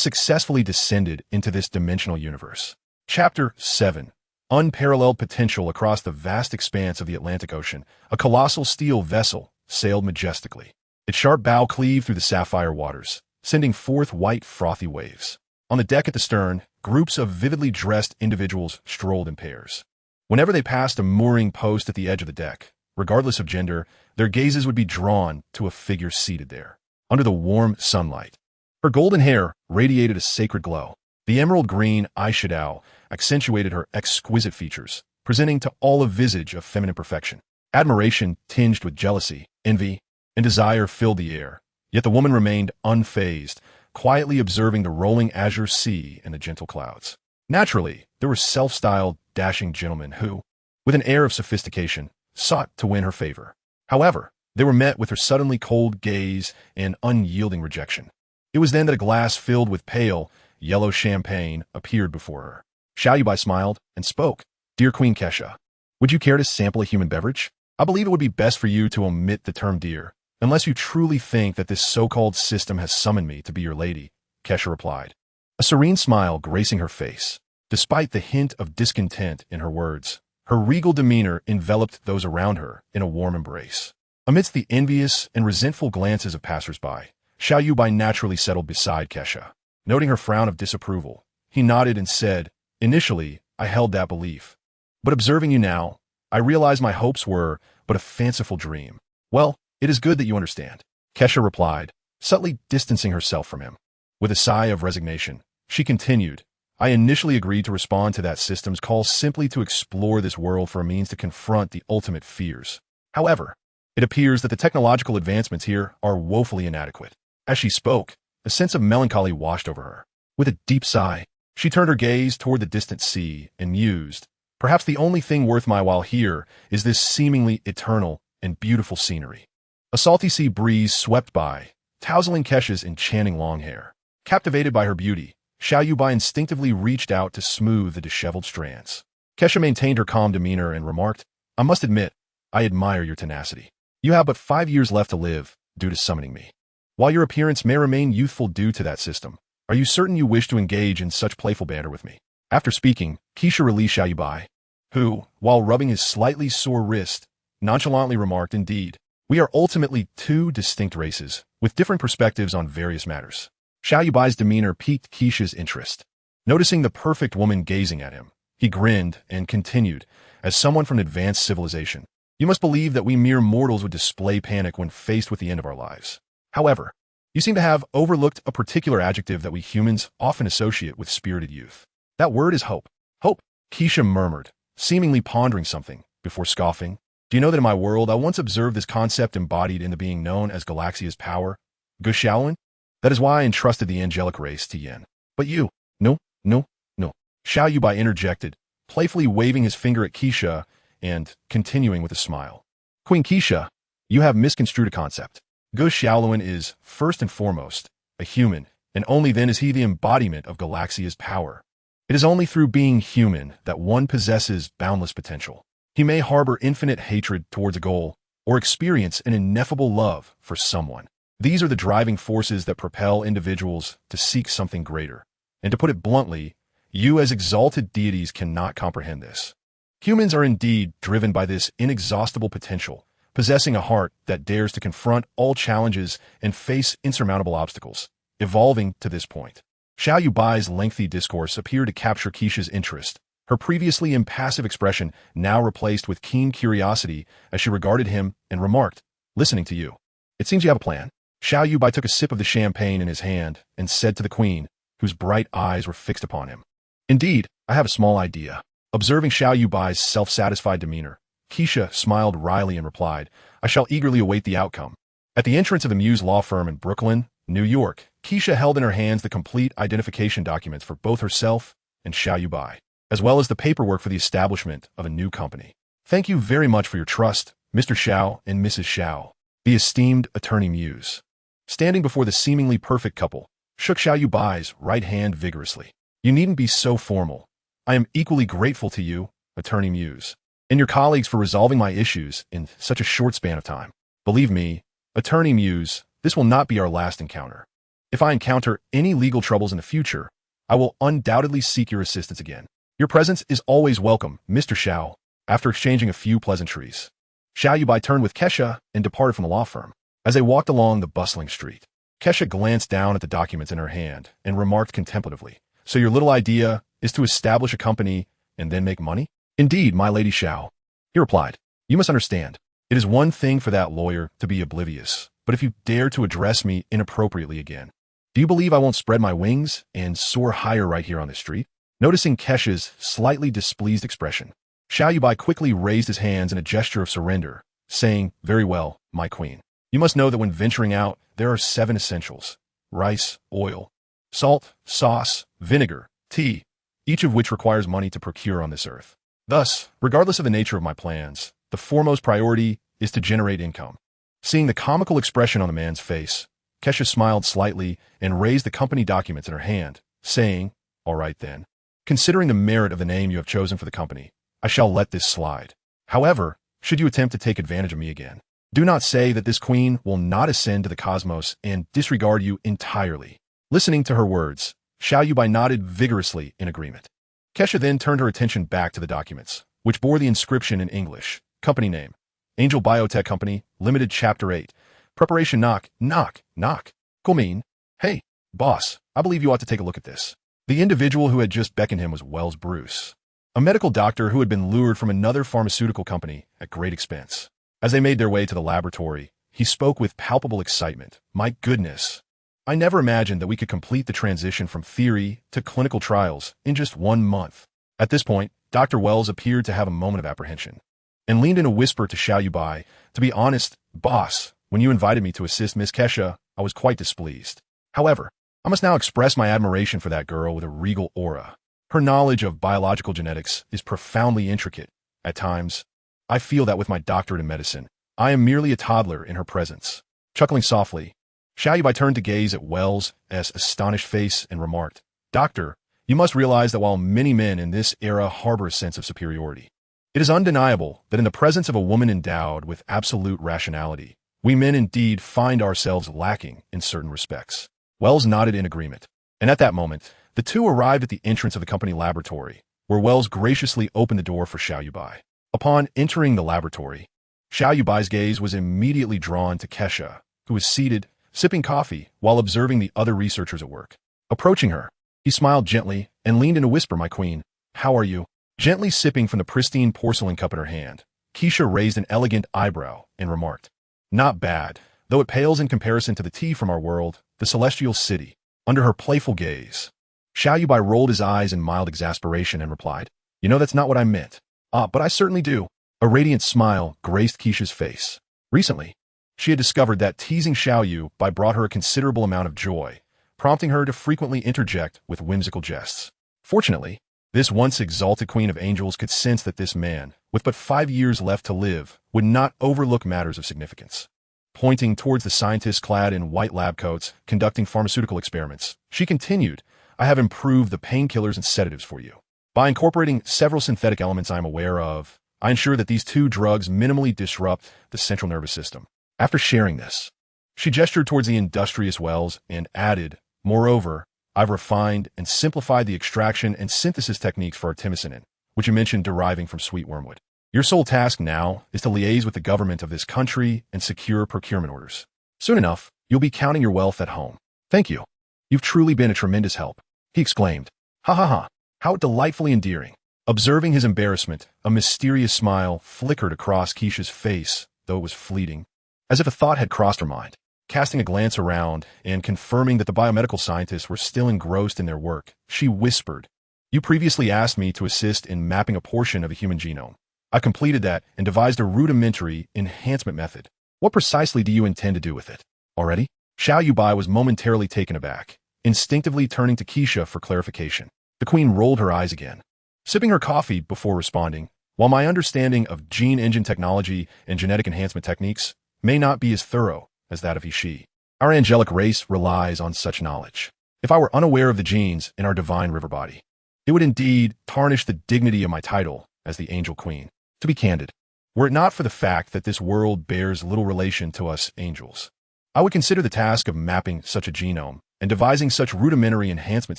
successfully descended into this dimensional universe. Chapter 7. Unparalleled potential across the vast expanse of the Atlantic Ocean, a colossal steel vessel sailed majestically. Its sharp bow cleaved through the sapphire waters, sending forth white, frothy waves. On the deck at the stern, groups of vividly dressed individuals strolled in pairs. Whenever they passed a mooring post at the edge of the deck, regardless of gender, their gazes would be drawn to a figure seated there, under the warm sunlight. Her golden hair radiated a sacred glow. The emerald green eyeshadow accentuated her exquisite features, presenting to all a visage of feminine perfection. Admiration tinged with jealousy, envy, and desire filled the air, yet the woman remained unfazed, quietly observing the rolling azure sea and the gentle clouds. Naturally, there were self-styled, dashing gentlemen who, with an air of sophistication, sought to win her favor. However, they were met with her suddenly cold gaze and unyielding rejection. It was then that a glass filled with pale, yellow champagne appeared before her. Xiao Yuebai smiled and spoke. "Dear Queen Kesha, would you care to sample a human beverage? I believe it would be best for you to omit the term dear, unless you truly think that this so-called system has summoned me to be your lady," Kesha replied, a serene smile gracing her face. Despite the hint of discontent in her words, her regal demeanor enveloped those around her in a warm embrace. Amidst the envious and resentful glances of passers-by, Xiao Yuebai naturally settled beside Kesha. Noting her frown of disapproval, he nodded and said, "Initially, I held that belief. But observing you now, I realize my hopes were but a fanciful dream." "Well, it is good that you understand," Kesha replied, subtly distancing herself from him. With a sigh of resignation, she continued, "I initially agreed to respond to that system's call simply to explore this world for a means to confront the ultimate fears. However, it appears that the technological advancements here are woefully inadequate." As she spoke, a sense of melancholy washed over her. With a deep sigh, she turned her gaze toward the distant sea and mused, "Perhaps the only thing worth my while here is this seemingly eternal and beautiful scenery." A salty sea breeze swept by, tousling Kesha's enchanting long hair. Captivated by her beauty, Xiao Yuebai instinctively reached out to smooth the disheveled strands. Kesha maintained her calm demeanor and remarked, "I must admit, I admire your tenacity. You have but 5 years left to live due to summoning me. While your appearance may remain youthful due to that system, are you certain you wish to engage in such playful banter with me?" After speaking, Kesha released Xiao Yuebai, who, while rubbing his slightly sore wrist, nonchalantly remarked, "Indeed, we are ultimately two distinct races, with different perspectives on various matters." Xiao Yuebai's demeanor piqued Kesha's interest. Noticing the perfect woman gazing at him, he grinned and continued, "As someone from advanced civilization, you must believe that we mere mortals would display panic when faced with the end of our lives. However, you seem to have overlooked a particular adjective that we humans often associate with spirited youth. That word is hope." "Hope," Kesha murmured, seemingly pondering something, before scoffing. Do you know that in my world, I once observed this concept embodied in the being known as Galaxia's power, Xiao? That is why I entrusted the angelic race to Yin. But you, no, no, no. Xiao Yuebai interjected, playfully waving his finger at Keisha and continuing with a smile. Queen Keisha, you have misconstrued a concept. Xiao is, first and foremost, a human, and only then is he the embodiment of Galaxia's power. It is only through being human that one possesses boundless potential. He may harbor infinite hatred towards a goal, or experience an ineffable love for someone. These are the driving forces that propel individuals to seek something greater. And to put it bluntly, you as exalted deities cannot comprehend this. Humans are indeed driven by this inexhaustible potential, possessing a heart that dares to confront all challenges and face insurmountable obstacles, evolving to this point. Xiao Yuebai's lengthy discourse appeared to capture Keisha's interest, her previously impassive expression now replaced with keen curiosity as she regarded him and remarked, "Listening to you. It seems you have a plan." Xiao Yuebai took a sip of the champagne in his hand and said to the queen, whose bright eyes were fixed upon him, "Indeed, I have a small idea." Observing Xiao Yuebai's self-satisfied demeanor, Keisha smiled wryly and replied, "I shall eagerly await the outcome." At the entrance of the Muse law firm in Brooklyn, New York, Keisha held in her hands the complete identification documents for both herself and Xiao Yuebai, as well as the paperwork for the establishment of a new company. "Thank you very much for your trust, Mr. Xiao and Mrs. Xiao," the esteemed attorney Muse, standing before the seemingly perfect couple, shook Xiao Yuebai's right hand vigorously. "You needn't be so formal. I am equally grateful to you, attorney Muse, and your colleagues for resolving my issues in such a short span of time. Believe me, attorney Muse, this will not be our last encounter. If I encounter any legal troubles in the future, I will undoubtedly seek your assistance again. Your presence is always welcome, Mr. Xiao." After exchanging a few pleasantries, Xiao Yuebai turned with Kesha and departed from the law firm. As they walked along the bustling street, Kesha glanced down at the documents in her hand and remarked contemplatively, "So your little idea is to establish a company and then make money?" "Indeed, my lady Xiao," he replied. "You must understand, it is one thing for that lawyer to be oblivious, but if you dare to address me inappropriately again, do you believe I won't spread my wings and soar higher right here on the street?" Noticing Kesha's slightly displeased expression, Xiao Yuebai quickly raised his hands in a gesture of surrender, saying, "Very well, my queen. You must know that when venturing out, there are 7 essentials: rice, oil, salt, sauce, vinegar, tea, each of which requires money to procure on this earth. Thus, regardless of the nature of my plans, the foremost priority is to generate income." Seeing the comical expression on the man's face, Kesha smiled slightly and raised the company documents in her hand, saying, "All right then. Considering the merit of the name you have chosen for the company, I shall let this slide. However, should you attempt to take advantage of me again, do not say that this queen will not ascend to the cosmos and disregard you entirely." Listening to her words, Xiao Yuebai nodded vigorously in agreement. Kesha then turned her attention back to the documents, which bore the inscription in English, "Company name, Angel Biotech Company, Limited Chapter 8, Preparation knock, knock, knock." Colmeen, "Hey, boss, I believe you ought to take a look at this." The individual who had just beckoned him was Wells Bruce, a medical doctor who had been lured from another pharmaceutical company at great expense. As they made their way to the laboratory, he spoke with palpable excitement. "My goodness, I never imagined that we could complete the transition from theory to clinical trials in just 1 month." At this point, Dr. Wells appeared to have a moment of apprehension and leaned in a whisper to Xiao Yuebai, "To be honest, boss, when you invited me to assist Miss Kesha, I was quite displeased. However, I must now express my admiration for that girl with a regal aura. Her knowledge of biological genetics is profoundly intricate. At times, I feel that with my doctorate in medicine, I am merely a toddler in her presence." Chuckling softly, Xiao Yuebai turned to gaze at Wells' astonished face and remarked, "Doctor, you must realize that while many men in this era harbor a sense of superiority, it is undeniable that in the presence of a woman endowed with absolute rationality, we men indeed find ourselves lacking in certain respects." Wells nodded in agreement, and at that moment, the two arrived at the entrance of the company laboratory, where Wells graciously opened the door for Xiao Yuebai. Upon entering the laboratory, Xiao Yuebai's gaze was immediately drawn to Kesha, who was seated, sipping coffee while observing the other researchers at work. Approaching her, he smiled gently and leaned in a whisper, "My queen, how are you?" Gently sipping from the pristine porcelain cup in her hand, Keisha raised an elegant eyebrow and remarked, "Not bad, though it pales in comparison to the tea from our world, the celestial city." Under her playful gaze, Xiao Yuebai rolled his eyes in mild exasperation and replied, "You know that's not what I meant." "Ah, but I certainly do." A radiant smile graced Keisha's face. Recently, she had discovered that teasing Xiao Yuebai brought her a considerable amount of joy, prompting her to frequently interject with whimsical jests. Fortunately, this once exalted queen of angels could sense that this man, with but 5 years left to live, would not overlook matters of significance. Pointing towards the scientists clad in white lab coats conducting pharmaceutical experiments, she continued, I have improved the painkillers and sedatives for you. By incorporating several synthetic elements I am aware of, I ensure that these 2 drugs minimally disrupt the central nervous system. After sharing this, she gestured towards the industrious wells and added, moreover, I've refined and simplified the extraction and synthesis techniques for artemisinin, which you mentioned deriving from sweet wormwood. Your sole task now is to liaise with the government of this country and secure procurement orders. Soon enough, you'll be counting your wealth at home. Thank you. You've truly been a tremendous help, he exclaimed. Ha ha ha, how delightfully endearing. Observing his embarrassment, a mysterious smile flickered across Keisha's face, though it was fleeting, as if a thought had crossed her mind. Casting a glance around and confirming that the biomedical scientists were still engrossed in their work, she whispered, You previously asked me to assist in mapping a portion of a human genome. I completed that and devised a rudimentary enhancement method. What precisely do you intend to do with it? Already? Xiao Yuebai was momentarily taken aback, instinctively turning to Keisha for clarification. The queen rolled her eyes again, sipping her coffee before responding, While my understanding of gene engine technology and genetic enhancement techniques may not be as thorough as that of she, our angelic race relies on such knowledge. If I were unaware of the genes in our divine river body, it would indeed tarnish the dignity of my title as the Angel Queen. To be candid, were it not for the fact that this world bears little relation to us angels, I would consider the task of mapping such a genome and devising such rudimentary enhancement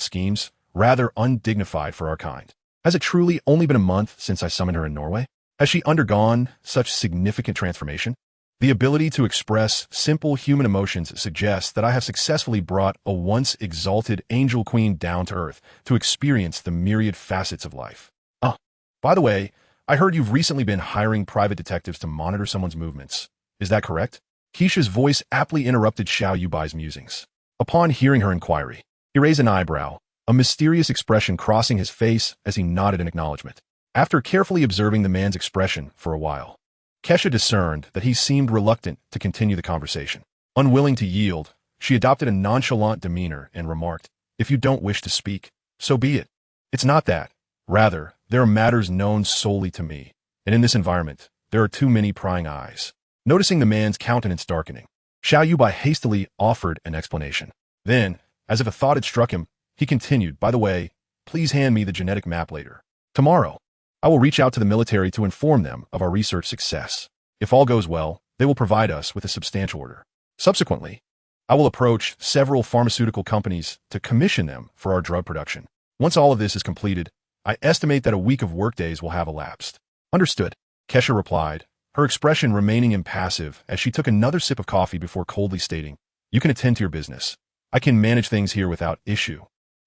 schemes rather undignified for our kind. Has it truly only been a month since I summoned her in Norway? Has she undergone such significant transformation? The ability to express simple human emotions suggests that I have successfully brought a once exalted angel queen down to earth to experience the myriad facets of life. By the way, I heard you've recently been hiring private detectives to monitor someone's movements. Is that correct? Keisha's voice aptly interrupted Xiao Yuebai's musings. Upon hearing her inquiry, he raised an eyebrow, a mysterious expression crossing his face as he nodded in acknowledgement. After carefully observing the man's expression for a while, Kesha discerned that he seemed reluctant to continue the conversation. Unwilling to yield, she adopted a nonchalant demeanor and remarked, If you don't wish to speak, so be it. It's not that. Rather, there are matters known solely to me, and in this environment, there are too many prying eyes. Noticing the man's countenance darkening, Xiao Yuebai hastily offered an explanation. Then, as if a thought had struck him, he continued, By the way, please hand me the genetic map later. Tomorrow, I will reach out to the military to inform them of our research success. If all goes well, they will provide us with a substantial order. Subsequently, I will approach several pharmaceutical companies to commission them for our drug production. Once all of this is completed, I estimate that a week of workdays will have elapsed. Understood, Kesha replied, her expression remaining impassive as she took another sip of coffee before coldly stating, You can attend to your business. I can manage things here without issue.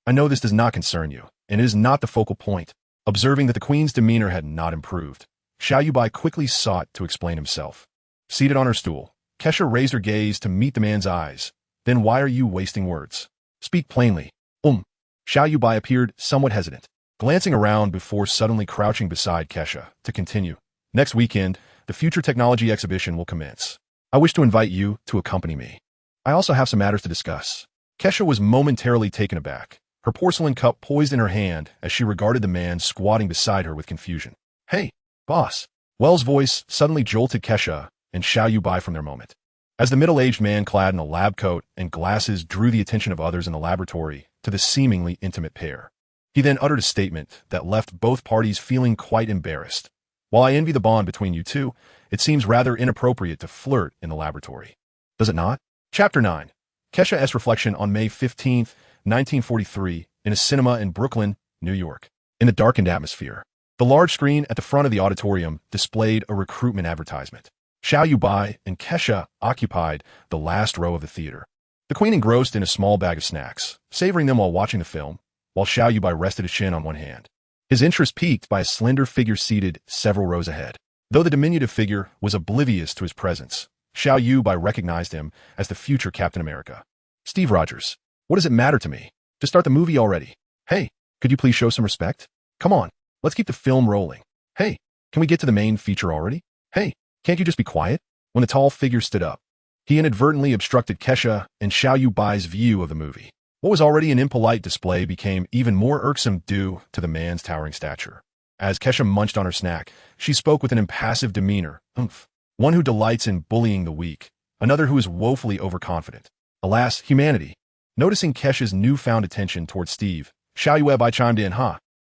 I know this does not concern you, and it is not the focal point. Observing that the queen's demeanor had not improved, Xiao Yuebai quickly sought to explain himself. Seated on her stool, Kesha raised her gaze to meet the man's eyes. Then why are you wasting words? Speak plainly. Xiao Yuebai appeared somewhat hesitant, glancing around before suddenly crouching beside Kesha to continue. Next weekend, the Future Technology Exhibition will commence. I wish to invite you to accompany me. I also have some matters to discuss. Kesha was momentarily taken aback, her porcelain cup poised in her hand as she regarded the man squatting beside her with confusion. Hey, boss. Wells' voice suddenly jolted Kesha and Xiao Yuebai from their moment. As the middle-aged man clad in a lab coat and glasses drew the attention of others in the laboratory to the seemingly intimate pair, he then uttered a statement that left both parties feeling quite embarrassed. While I envy the bond between you two, it seems rather inappropriate to flirt in the laboratory. Does it not? Chapter 9. Kesha S. Reflection on May 15, 1943, in a cinema in Brooklyn, New York. In the darkened atmosphere, the large screen at the front of the auditorium displayed a recruitment advertisement. Xiao Yuebai and Kesha occupied the last row of the theater. The queen engrossed in a small bag of snacks, savoring them while watching the film, while Xiao Yuebai rested his chin on one hand. His interest piqued by a slender figure seated several rows ahead. Though the diminutive figure was oblivious to his presence, Xiao Yuebai recognized him as the future Captain America. Steve Rogers. What does it matter to me? Just start the movie already. Hey, could you please show some respect? Come on, let's keep the film rolling. Hey, Can we get to the main feature already? Hey, can't you just be quiet? When the tall figure stood up, he inadvertently obstructed Kesha and Xiao Yuebai's view of the movie. What was already an impolite display became even more irksome due to the man's towering stature. As Kesha munched on her snack, she spoke with an impassive demeanor, one who delights in bullying the weak, another who is woefully overconfident. Alas, humanity. Noticing Kesha's newfound attention towards Steve, Xiao Yuebai chimed in,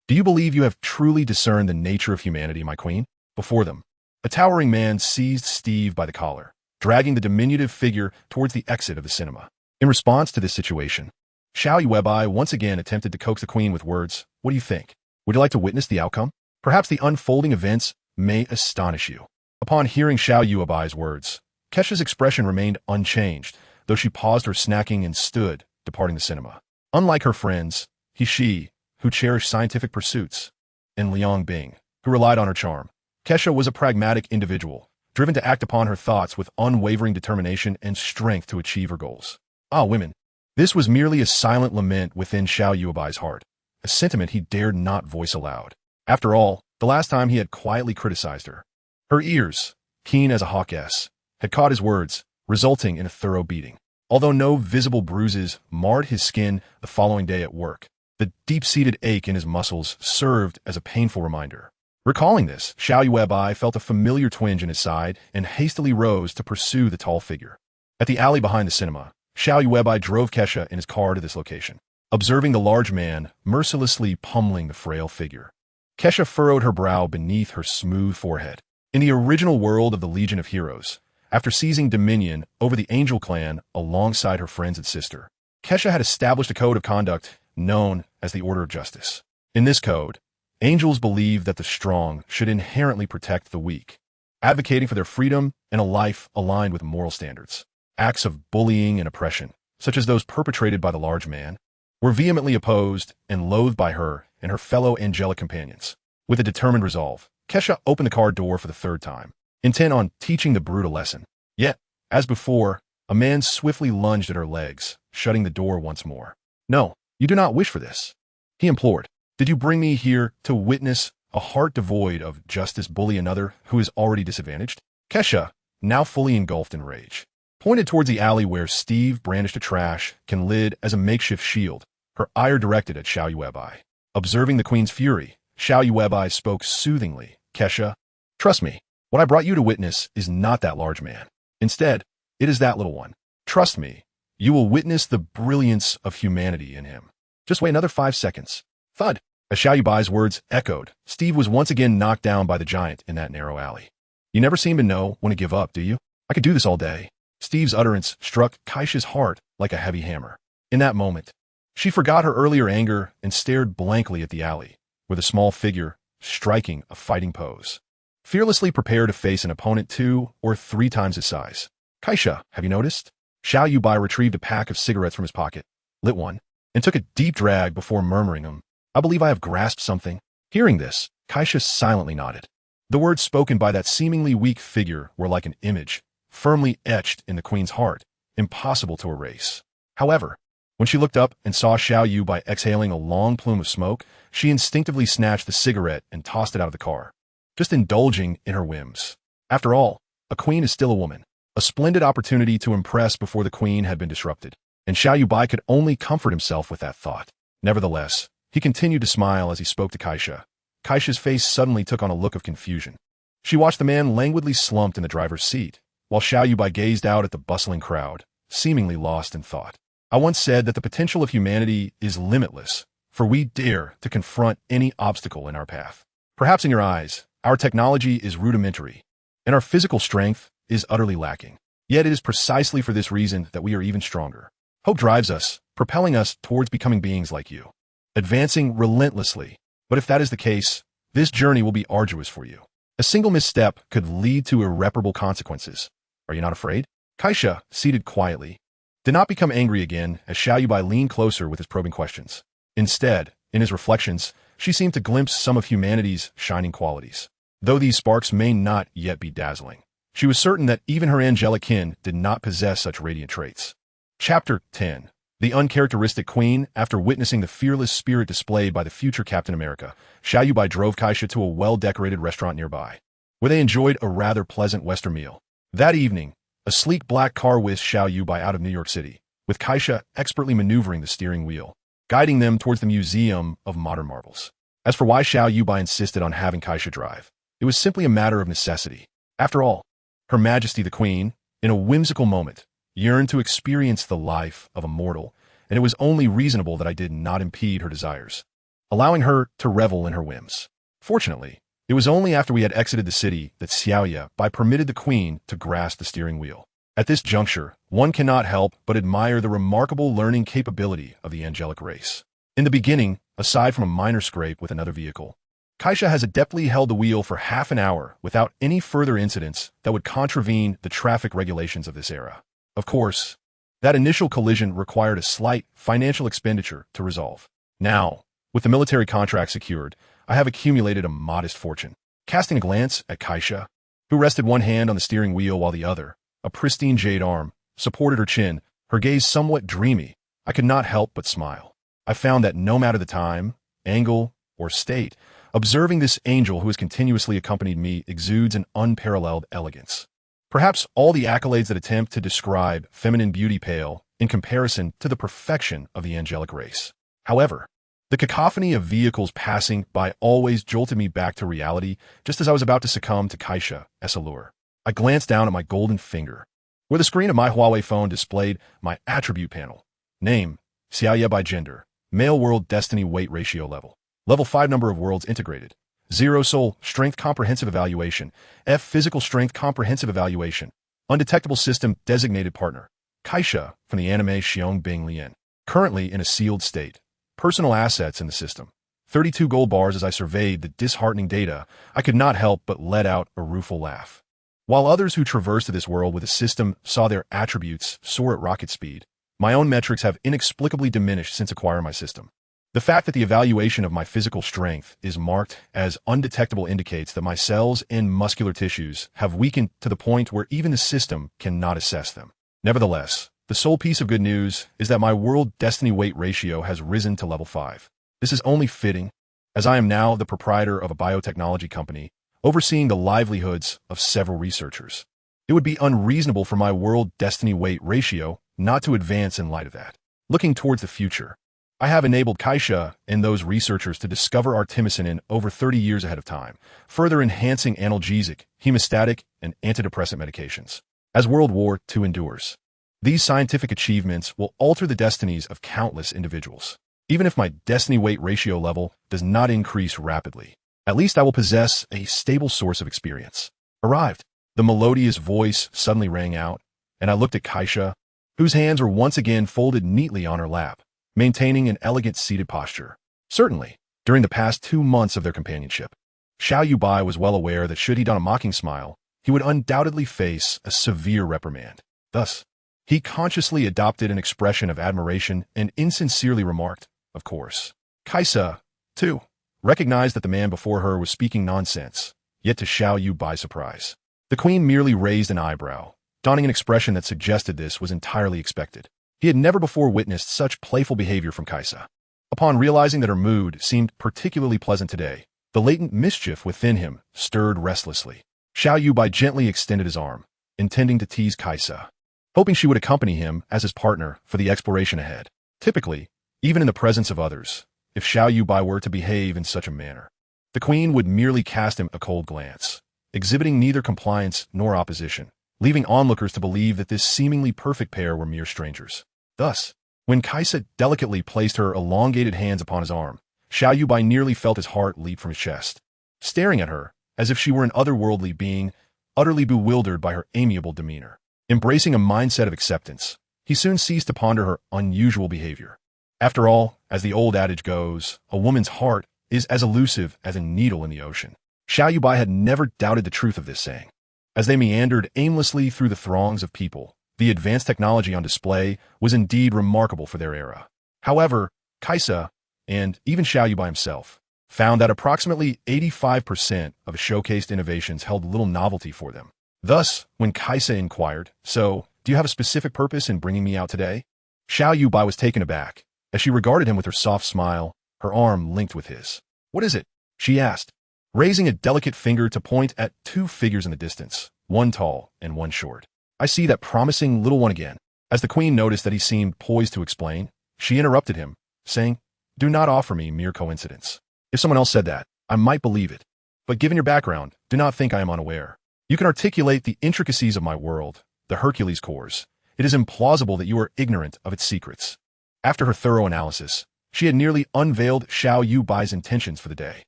Do you believe you have truly discerned the nature of humanity, my queen? Before them, a towering man seized Steve by the collar, dragging the diminutive figure towards the exit of the cinema. In response to this situation, Xiao Yuebai once again attempted to coax the queen with words, What do you think? Would you like to witness the outcome? Perhaps the unfolding events may astonish you. Upon hearing Xiao Yuebai's words, Kesha's expression remained unchanged, though she paused her snacking and stood, departing the cinema. Unlike her friends, she, who cherished scientific pursuits, and Liang Bing, who relied on her charm, Kesha was a pragmatic individual, driven to act upon her thoughts with unwavering determination and strength to achieve her goals. Women. This was merely a silent lament within Xiao Yuebai's heart, a sentiment he dared not voice aloud. After all, the last time he had quietly criticized her. Her ears, keen as a hawkess, had caught his words, resulting in a thorough beating. Although no visible bruises marred his skin the following day at work, the deep-seated ache in his muscles served as a painful reminder. Recalling this, Xiao Yuebai felt a familiar twinge in his side and hastily rose to pursue the tall figure. At the alley behind the cinema, Xiao Yuebai drove Kesha in his car to this location, observing the large man mercilessly pummeling the frail figure. Kesha furrowed her brow beneath her smooth forehead. In the original world of the Legion of Heroes, after seizing dominion over the Angel clan alongside her friends and sister, Kesha had established a code of conduct known as the Order of Justice. In this code, Angels believed that the strong should inherently protect the weak, advocating for their freedom and a life aligned with moral standards. Acts of bullying and oppression, such as those perpetrated by the large man, were vehemently opposed and loathed by her and her fellow angelic companions. With a determined resolve, Kesha opened the car door for the third time, intent on teaching the brute a lesson. Yet, as before, a man swiftly lunged at her legs, shutting the door once more. No, you do not wish for this, he implored. Did you bring me here to witness a heart devoid of justice bully another who is already disadvantaged? Kesha, now fully engulfed in rage, pointed towards the alley where Steve brandished a trash can lid as a makeshift shield, her ire directed at Xiao Yuebai. Observing the queen's fury, Xiao Yuebai spoke soothingly. Kesha, trust me, what I brought you to witness is not that large man. Instead, it is that little one. Trust me, you will witness the brilliance of humanity in him. Just wait another 5 seconds. Thud. As Xiao Yuebai's words echoed, Steve was once again knocked down by the giant in that narrow alley. You never seem to know when to give up, do you? I could do this all day. Steve's utterance struck Kaisha's heart like a heavy hammer. In that moment, she forgot her earlier anger and stared blankly at the alley, with a small figure striking a fighting pose, fearlessly prepared to face an opponent 2 or 3 times his size. Kaisha, have you noticed? Xiao Yuebai retrieved a pack of cigarettes from his pocket, lit one, and took a deep drag before murmuring, I believe I have grasped something. Hearing this, Kaisha silently nodded. The words spoken by that seemingly weak figure were like an image, firmly etched in the queen's heart, impossible to erase. However, when she looked up and saw Xiao Yuebai exhaling a long plume of smoke, she instinctively snatched the cigarette and tossed it out of the car, just indulging in her whims. After all, a queen is still a woman, a splendid opportunity to impress before the queen had been disrupted, and Xiao Yuebai could only comfort himself with that thought. Nevertheless, he continued to smile as he spoke to Kaisha. Kaisha's face suddenly took on a look of confusion. She watched the man languidly slumped in the driver's seat, while Xiao Yuebai gazed out at the bustling crowd, seemingly lost in thought. I once said that the potential of humanity is limitless, for we dare to confront any obstacle in our path. Perhaps in your eyes, our technology is rudimentary, and our physical strength is utterly lacking. Yet it is precisely for this reason that we are even stronger. Hope drives us, propelling us towards becoming beings like you, advancing relentlessly. But if that is the case, this journey will be arduous for you. A single misstep could lead to irreparable consequences. Are you not afraid? Kaisha, seated quietly, did not become angry again as Xiao Yuebai leaned closer with his probing questions. Instead, in his reflections, she seemed to glimpse some of humanity's shining qualities. Though these sparks may not yet be dazzling, she was certain that even her angelic kin did not possess such radiant traits. Chapter 10. The uncharacteristic queen, after witnessing the fearless spirit displayed by the future Captain America, Xiao Yuebai drove Kaisha to a well-decorated restaurant nearby, where they enjoyed a rather pleasant Western meal. That evening, a sleek black car whisked Xiao Yuebai out of New York City, with Kaisha expertly maneuvering the steering wheel, guiding them towards the Museum of Modern Marvels. As for why Xiao Yuebai insisted on having Kaisha drive, it was simply a matter of necessity. After all, Her Majesty the Queen, in a whimsical moment, yearned to experience the life of a mortal, and it was only reasonable that I did not impede her desires, allowing her to revel in her whims. Fortunately, it was only after we had exited the city that Xiao Yuebai permitted the queen to grasp the steering wheel. At this juncture, one cannot help but admire the remarkable learning capability of the angelic race. In the beginning, aside from a minor scrape with another vehicle, Kaisha has adeptly held the wheel for half an hour without any further incidents that would contravene the traffic regulations of this era. Of course, that initial collision required a slight financial expenditure to resolve. Now, with the military contract secured, I have accumulated a modest fortune. Casting a glance at Kaisha, who rested one hand on the steering wheel while the other, a pristine jade arm, supported her chin, her gaze somewhat dreamy, I could not help but smile. I found that no matter the time, angle, or state, observing this angel who has continuously accompanied me exudes an unparalleled elegance. Perhaps all the accolades that attempt to describe feminine beauty pale in comparison to the perfection of the angelic race. However, the cacophony of vehicles passing by always jolted me back to reality just as I was about to succumb to Kaisha's allure. I glanced down at my golden finger, where the screen of my Huawei phone displayed my attribute panel. Name, Xiao Yuebai. Gender, male. World destiny weight ratio level. Level 5 number of worlds integrated. 0 soul, strength comprehensive evaluation. F physical strength comprehensive evaluation. Undetectable system designated partner. Kaisha from the anime Xiong Bing Lian. Currently in a sealed state. Personal assets in the system. 32 gold bars. As I surveyed the disheartening data, I could not help but let out a rueful laugh. While others who traversed this world with a system saw their attributes soar at rocket speed, my own metrics have inexplicably diminished since acquiring my system. The fact that the evaluation of my physical strength is marked as undetectable indicates that my cells and muscular tissues have weakened to the point where even the system cannot assess them. Nevertheless, the sole piece of good news is that my world destiny weight ratio has risen to level 5. This is only fitting, as I am now the proprietor of a biotechnology company, overseeing the livelihoods of several researchers. It would be unreasonable for my world destiny weight ratio not to advance in light of that. Looking towards the future, I have enabled Kaisha and those researchers to discover artemisinin over 30 years ahead of time, further enhancing analgesic, hemostatic, and antidepressant medications. As World War II endures, these scientific achievements will alter the destinies of countless individuals. Even if my destiny weight ratio level does not increase rapidly, at least I will possess a stable source of experience. Arrived. The melodious voice suddenly rang out, and I looked at Kaisha, whose hands were once again folded neatly on her lap, maintaining an elegant seated posture. Certainly, during the past 2 months of their companionship, Xiao Yuebai was well aware that should he don a mocking smile, he would undoubtedly face a severe reprimand. Thus, he consciously adopted an expression of admiration and insincerely remarked, "Of course." Kaisha, too, recognized that the man before her was speaking nonsense, yet to Xiao Yuebai's surprise, the queen merely raised an eyebrow, donning an expression that suggested this was entirely expected. He had never before witnessed such playful behavior from Kaisha. Upon realizing that her mood seemed particularly pleasant today, the latent mischief within him stirred restlessly. Xiao Yuebai gently extended his arm, intending to tease Kaisha, hoping she would accompany him as his partner for the exploration ahead. Typically, even in the presence of others, if Xiao Yuebai were to behave in such a manner, the queen would merely cast him a cold glance, exhibiting neither compliance nor opposition, leaving onlookers to believe that this seemingly perfect pair were mere strangers. Thus, when Kaisha delicately placed her elongated hands upon his arm, Xiao Yuebai nearly felt his heart leap from his chest, staring at her as if she were an otherworldly being, utterly bewildered by her amiable demeanor. Embracing a mindset of acceptance, he soon ceased to ponder her unusual behavior. After all, as the old adage goes, a woman's heart is as elusive as a needle in the ocean. Xiao Yuebai had never doubted the truth of this saying. As they meandered aimlessly through the throngs of people, the advanced technology on display was indeed remarkable for their era. However, Kaisha, and even Xiao Yuebai himself, found that approximately 85% of showcased innovations held little novelty for them. Thus, when Kaisha inquired, "So, do you have a specific purpose in bringing me out today?" Xiao Yuebai was taken aback, as she regarded him with her soft smile, her arm linked with his. "What is it?" she asked, raising a delicate finger to point at two figures in the distance, one tall and one short. "I see that promising little one again." As the queen noticed that he seemed poised to explain, she interrupted him, saying, "Do not offer me mere coincidence. If someone else said that, I might believe it. But given your background, do not think I am unaware. You can articulate the intricacies of my world, the Hercules cores. It is implausible that you are ignorant of its secrets." After her thorough analysis, she had nearly unveiled Xiao Yuebai's intentions for the day.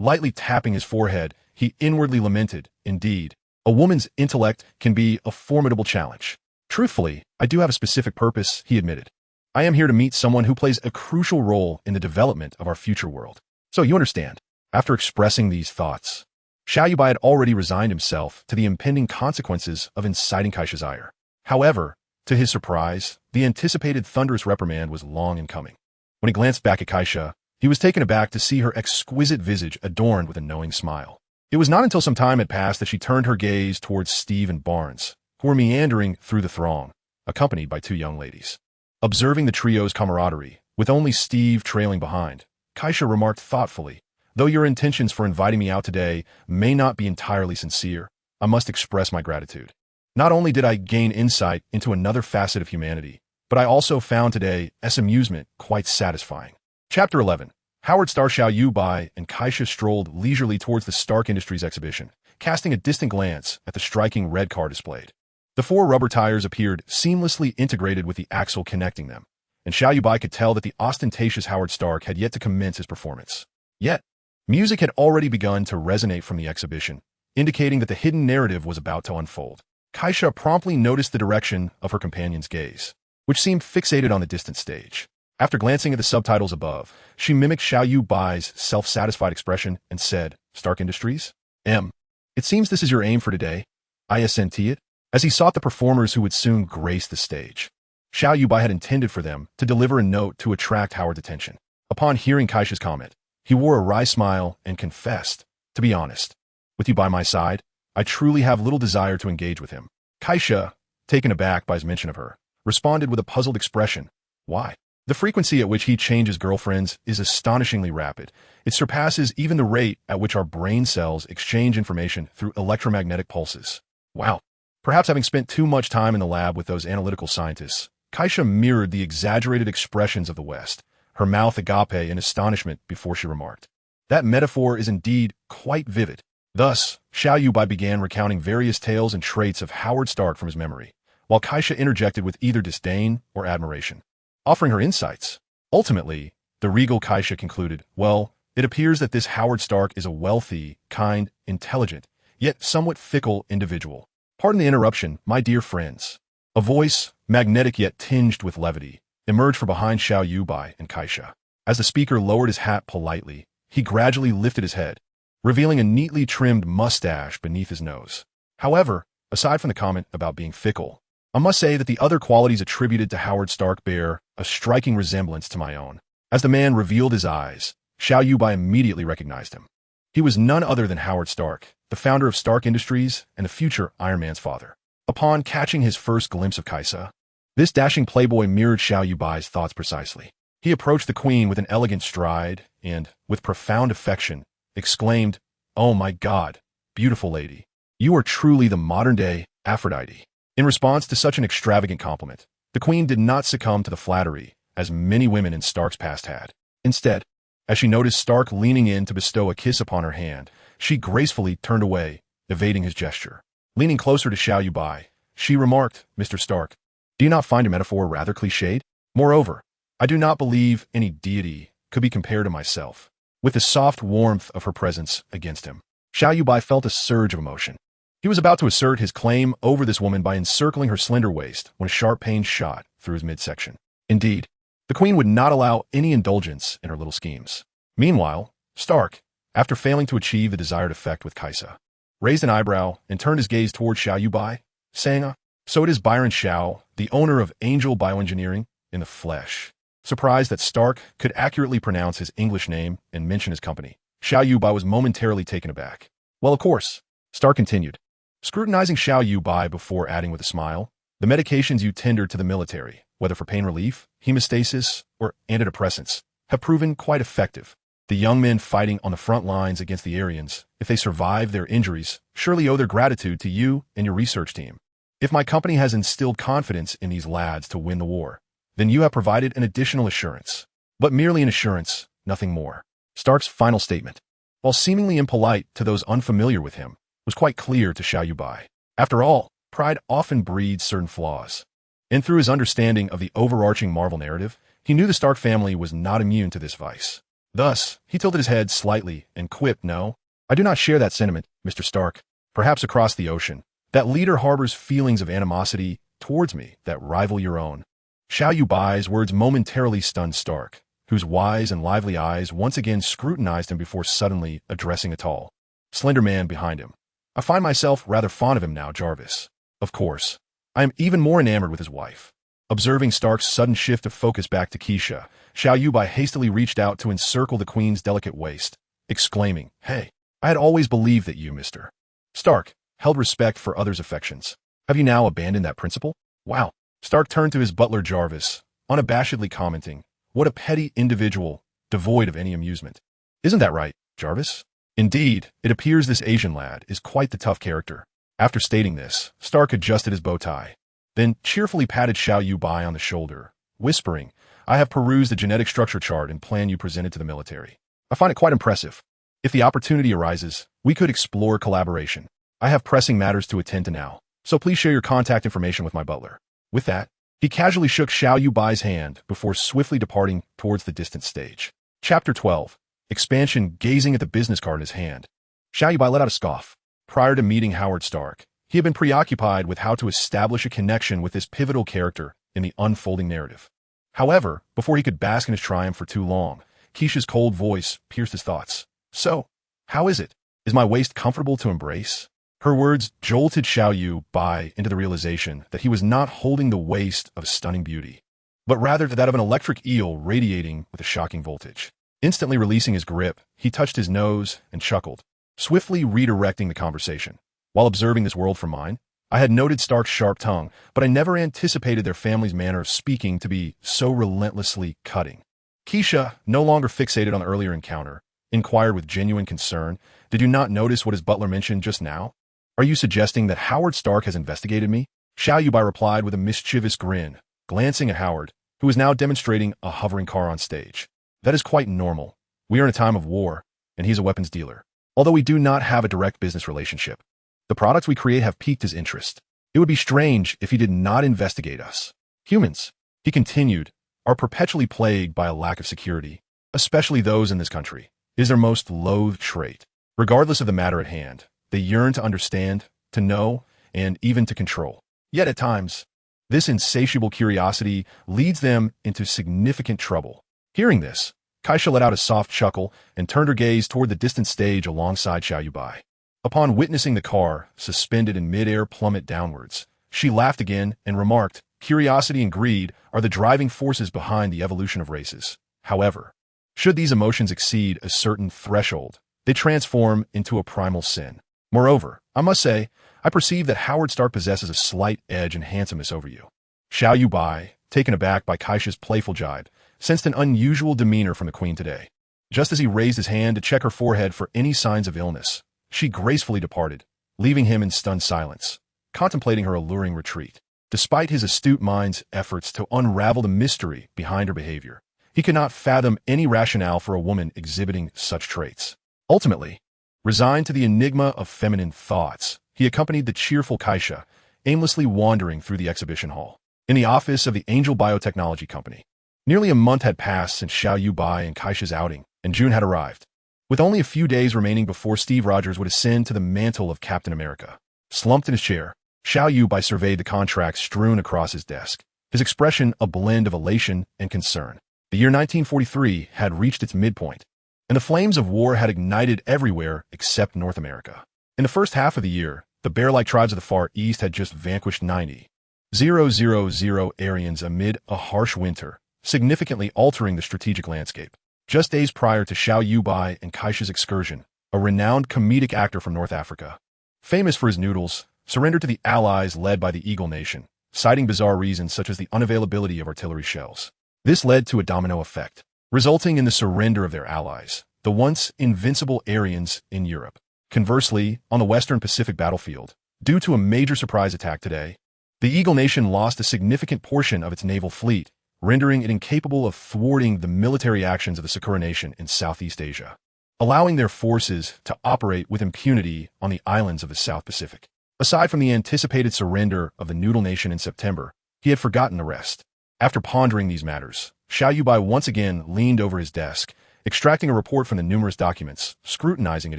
Lightly tapping his forehead, he inwardly lamented, "Indeed, a woman's intellect can be a formidable challenge." "Truthfully, I do have a specific purpose," he admitted. "I am here to meet someone who plays a crucial role in the development of our future world. So you understand." After expressing these thoughts, Xiao Yuebai had already resigned himself to the impending consequences of inciting Kaisha's ire. However, to his surprise, the anticipated thunderous reprimand was long in coming. When he glanced back at Kaisha, he was taken aback to see her exquisite visage adorned with a knowing smile. It was not until some time had passed that she turned her gaze towards Steve and Barnes, who were meandering through the throng, accompanied by two young ladies. Observing the trio's camaraderie, with only Steve trailing behind, Kaisha remarked thoughtfully, "Though your intentions for inviting me out today may not be entirely sincere, I must express my gratitude. Not only did I gain insight into another facet of humanity, but I also found today as amusement quite satisfying." Chapter 11. Howard Stark, Xiao Yuebai, and Kaisha strolled leisurely towards the Stark Industries exhibition, casting a distant glance at the striking red car displayed. The four rubber tires appeared seamlessly integrated with the axle connecting them, and Xiao Yuebai could tell that the ostentatious Howard Stark had yet to commence his performance. Yet, music had already begun to resonate from the exhibition, indicating that the hidden narrative was about to unfold. Kaisha promptly noticed the direction of her companion's gaze, which seemed fixated on the distant stage. After glancing at the subtitles above, she mimicked Xiao Yuebai's self-satisfied expression and said, "Stark Industries? It seems this is your aim for today. I assent it," as he sought the performers who would soon grace the stage. Xiao Yuebai had intended for them to deliver a note to attract Howard's attention. Upon hearing Kaisha's comment, he wore a wry smile and confessed, "To be honest, with you by my side, I truly have little desire to engage with him." Kaisha, taken aback by his mention of her, responded with a puzzled expression, "Why?" "The frequency at which he changes girlfriends is astonishingly rapid. It surpasses even the rate at which our brain cells exchange information through electromagnetic pulses." Wow. Perhaps having spent too much time in the lab with those analytical scientists, Kaisha mirrored the exaggerated expressions of the West, her mouth agape in astonishment before she remarked, "That metaphor is indeed quite vivid." Thus, Xiao Yuebai began recounting various tales and traits of Howard Stark from his memory, while Kaisha interjected with either disdain or admiration, offering her insights. Ultimately, the regal Kaisha concluded, "Well, it appears that this Howard Stark is a wealthy, kind, intelligent, yet somewhat fickle individual. Pardon the interruption, my dear friends." A voice, magnetic yet tinged with levity, emerged from behind Xiao Yuebai and Kaisha. As the speaker lowered his hat politely, he gradually lifted his head, revealing a neatly trimmed mustache beneath his nose. However, aside from the comment about being fickle, I must say that the other qualities attributed to Howard Stark bear a striking resemblance to my own. As the man revealed his eyes, Xiao Yuebai immediately recognized him. He was none other than Howard Stark, the founder of Stark Industries and the future Iron Man's father. Upon catching his first glimpse of Kaisha, this dashing playboy mirrored Xiao Yuebai's thoughts precisely. He approached the queen with an elegant stride and, with profound affection, exclaimed, "Oh my God, beautiful lady, you are truly the modern-day Aphrodite." In response to such an extravagant compliment, the queen did not succumb to the flattery, as many women in Stark's past had. Instead, as she noticed Stark leaning in to bestow a kiss upon her hand, she gracefully turned away, evading his gesture. Leaning closer to Xiao Yuebai, she remarked, "Mr. Stark, do you not find a metaphor rather cliched? Moreover, I do not believe any deity could be compared to myself." With the soft warmth of her presence against him, Xiao Yuebai felt a surge of emotion. He was about to assert his claim over this woman by encircling her slender waist when a sharp pain shot through his midsection. Indeed, the queen would not allow any indulgence in her little schemes. Meanwhile, Stark, after failing to achieve the desired effect with Kaisha, raised an eyebrow and turned his gaze toward Xiao Yuebai, saying, "So it is Byron Xiao, the owner of Angel Bioengineering, in the flesh." Surprised that Stark could accurately pronounce his English name and mention his company, Xiao Yuebai was momentarily taken aback. "Well, of course," Stark continued, scrutinizing Xiao Yuebai before adding with a smile, "the medications you tendered to the military, whether for pain relief, hemostasis, or antidepressants, have proven quite effective. The young men fighting on the front lines against the Aryans, if they survive their injuries, surely owe their gratitude to you and your research team. If my company has instilled confidence in these lads to win the war, then you have provided an additional assurance. But merely an assurance, nothing more. Stark's final statement, while seemingly impolite to those unfamiliar with him, was quite clear to Xiao Yuebai. After all, pride often breeds certain flaws. And through his understanding of the overarching Marvel narrative, he knew the Stark family was not immune to this vice. Thus, he tilted his head slightly and quipped, "No, I do not share that sentiment, Mr. Stark. Perhaps across the ocean, that leader harbors feelings of animosity towards me that rival your own." Xiao Yuebai's words momentarily stunned Stark, whose wise and lively eyes once again scrutinized him before suddenly addressing a tall, slender man behind him. "I find myself rather fond of him now, Jarvis. Of course, I am even more enamored with his wife." Observing Stark's sudden shift of focus back to Keisha, Xiao Yuebai hastily reached out to encircle the queen's delicate waist, exclaiming, "Hey, I had always believed that you, Mr. Stark, held respect for others' affections. Have you now abandoned that principle?" "Wow." Stark turned to his butler Jarvis, unabashedly commenting, "What a petty individual, devoid of any amusement. Isn't that right, Jarvis?" "Indeed, it appears this Asian lad is quite the tough character." After stating this, Stark adjusted his bow tie, then cheerfully patted Xiao Yuebai on the shoulder, whispering, "I have perused the genetic structure chart and plan you presented to the military. I find it quite impressive. If the opportunity arises, we could explore collaboration. I have pressing matters to attend to now, so please share your contact information with my butler." With that, he casually shook Xiao Yuebai's hand before swiftly departing towards the distant stage. Chapter 12. Expansion. Gazing at the business card in his hand, Xiao Yuebai let out a scoff. Prior to meeting Howard Stark, he had been preoccupied with how to establish a connection with this pivotal character in the unfolding narrative. However, before he could bask in his triumph for too long, Keisha's cold voice pierced his thoughts. "So, how is it? Is my waist comfortable to embrace?" Her words jolted Xiao Yuebai into the realization that he was not holding the waist of a stunning beauty, but rather that of an electric eel radiating with a shocking voltage. Instantly releasing his grip, he touched his nose and chuckled, swiftly redirecting the conversation. "While observing this world from mine, I had noted Stark's sharp tongue, but I never anticipated their family's manner of speaking to be so relentlessly cutting." Keisha, no longer fixated on the earlier encounter, inquired with genuine concern, "Did you not notice what his butler mentioned just now? Are you suggesting that Howard Stark has investigated me?" Xiao Yuebai replied with a mischievous grin, glancing at Howard, who was now demonstrating a hovering car on stage. "That is quite normal. We are in a time of war, and he's a weapons dealer. Although we do not have a direct business relationship, the products we create have piqued his interest. It would be strange if he did not investigate us. Humans," he continued, "are perpetually plagued by a lack of security, especially those in this country. It is their most loathed trait. Regardless of the matter at hand, they yearn to understand, to know, and even to control. Yet at times, this insatiable curiosity leads them into significant trouble." Hearing this, Keisha let out a soft chuckle and turned her gaze toward the distant stage alongside Xiao Yuebai. Upon witnessing the car, suspended in midair, plummet downwards, she laughed again and remarked, "Curiosity and greed are the driving forces behind the evolution of races. However, should these emotions exceed a certain threshold, they transform into a primal sin. Moreover, I must say, I perceive that Howard Stark possesses a slight edge and handsomeness over you." Xiao Yuebai, taken aback by Keisha's playful jibe, sensed an unusual demeanor from the queen today. Just as he raised his hand to check her forehead for any signs of illness, she gracefully departed, leaving him in stunned silence, contemplating her alluring retreat. Despite his astute mind's efforts to unravel the mystery behind her behavior, he could not fathom any rationale for a woman exhibiting such traits. Ultimately, resigned to the enigma of feminine thoughts, he accompanied the cheerful Keisha, aimlessly wandering through the exhibition hall. In the office of the Angel Biotechnology Company, nearly a month had passed since Xiao Yuebai and Keisha's outing, and June had arrived. With only a few days remaining before Steve Rogers would ascend to the mantle of Captain America. Slumped in his chair, Xiao Yuebai surveyed the contracts strewn across his desk, his expression a blend of elation and concern. The year 1943 had reached its midpoint, and the flames of war had ignited everywhere except North America. In the first half of the year, the bear-like tribes of the Far East had just vanquished 90,000 Aryans amid a harsh winter, significantly altering the strategic landscape. Just days prior to Xiao Yuebai and Keisha's excursion, a renowned comedic actor from North Africa, famous for his noodles, surrendered to the allies led by the Eagle Nation, citing bizarre reasons such as the unavailability of artillery shells. This led to a domino effect, resulting in the surrender of their allies, the once invincible Aryans in Europe. Conversely, on the Western Pacific battlefield, due to a major surprise attack today, the Eagle Nation lost a significant portion of its naval fleet, rendering it incapable of thwarting the military actions of the Sakura Nation in Southeast Asia, allowing their forces to operate with impunity on the islands of the South Pacific. Aside from the anticipated surrender of the Noodle Nation in September, he had forgotten the rest. After pondering these matters, Xiao Yuebai once again leaned over his desk, extracting a report from the numerous documents, scrutinizing it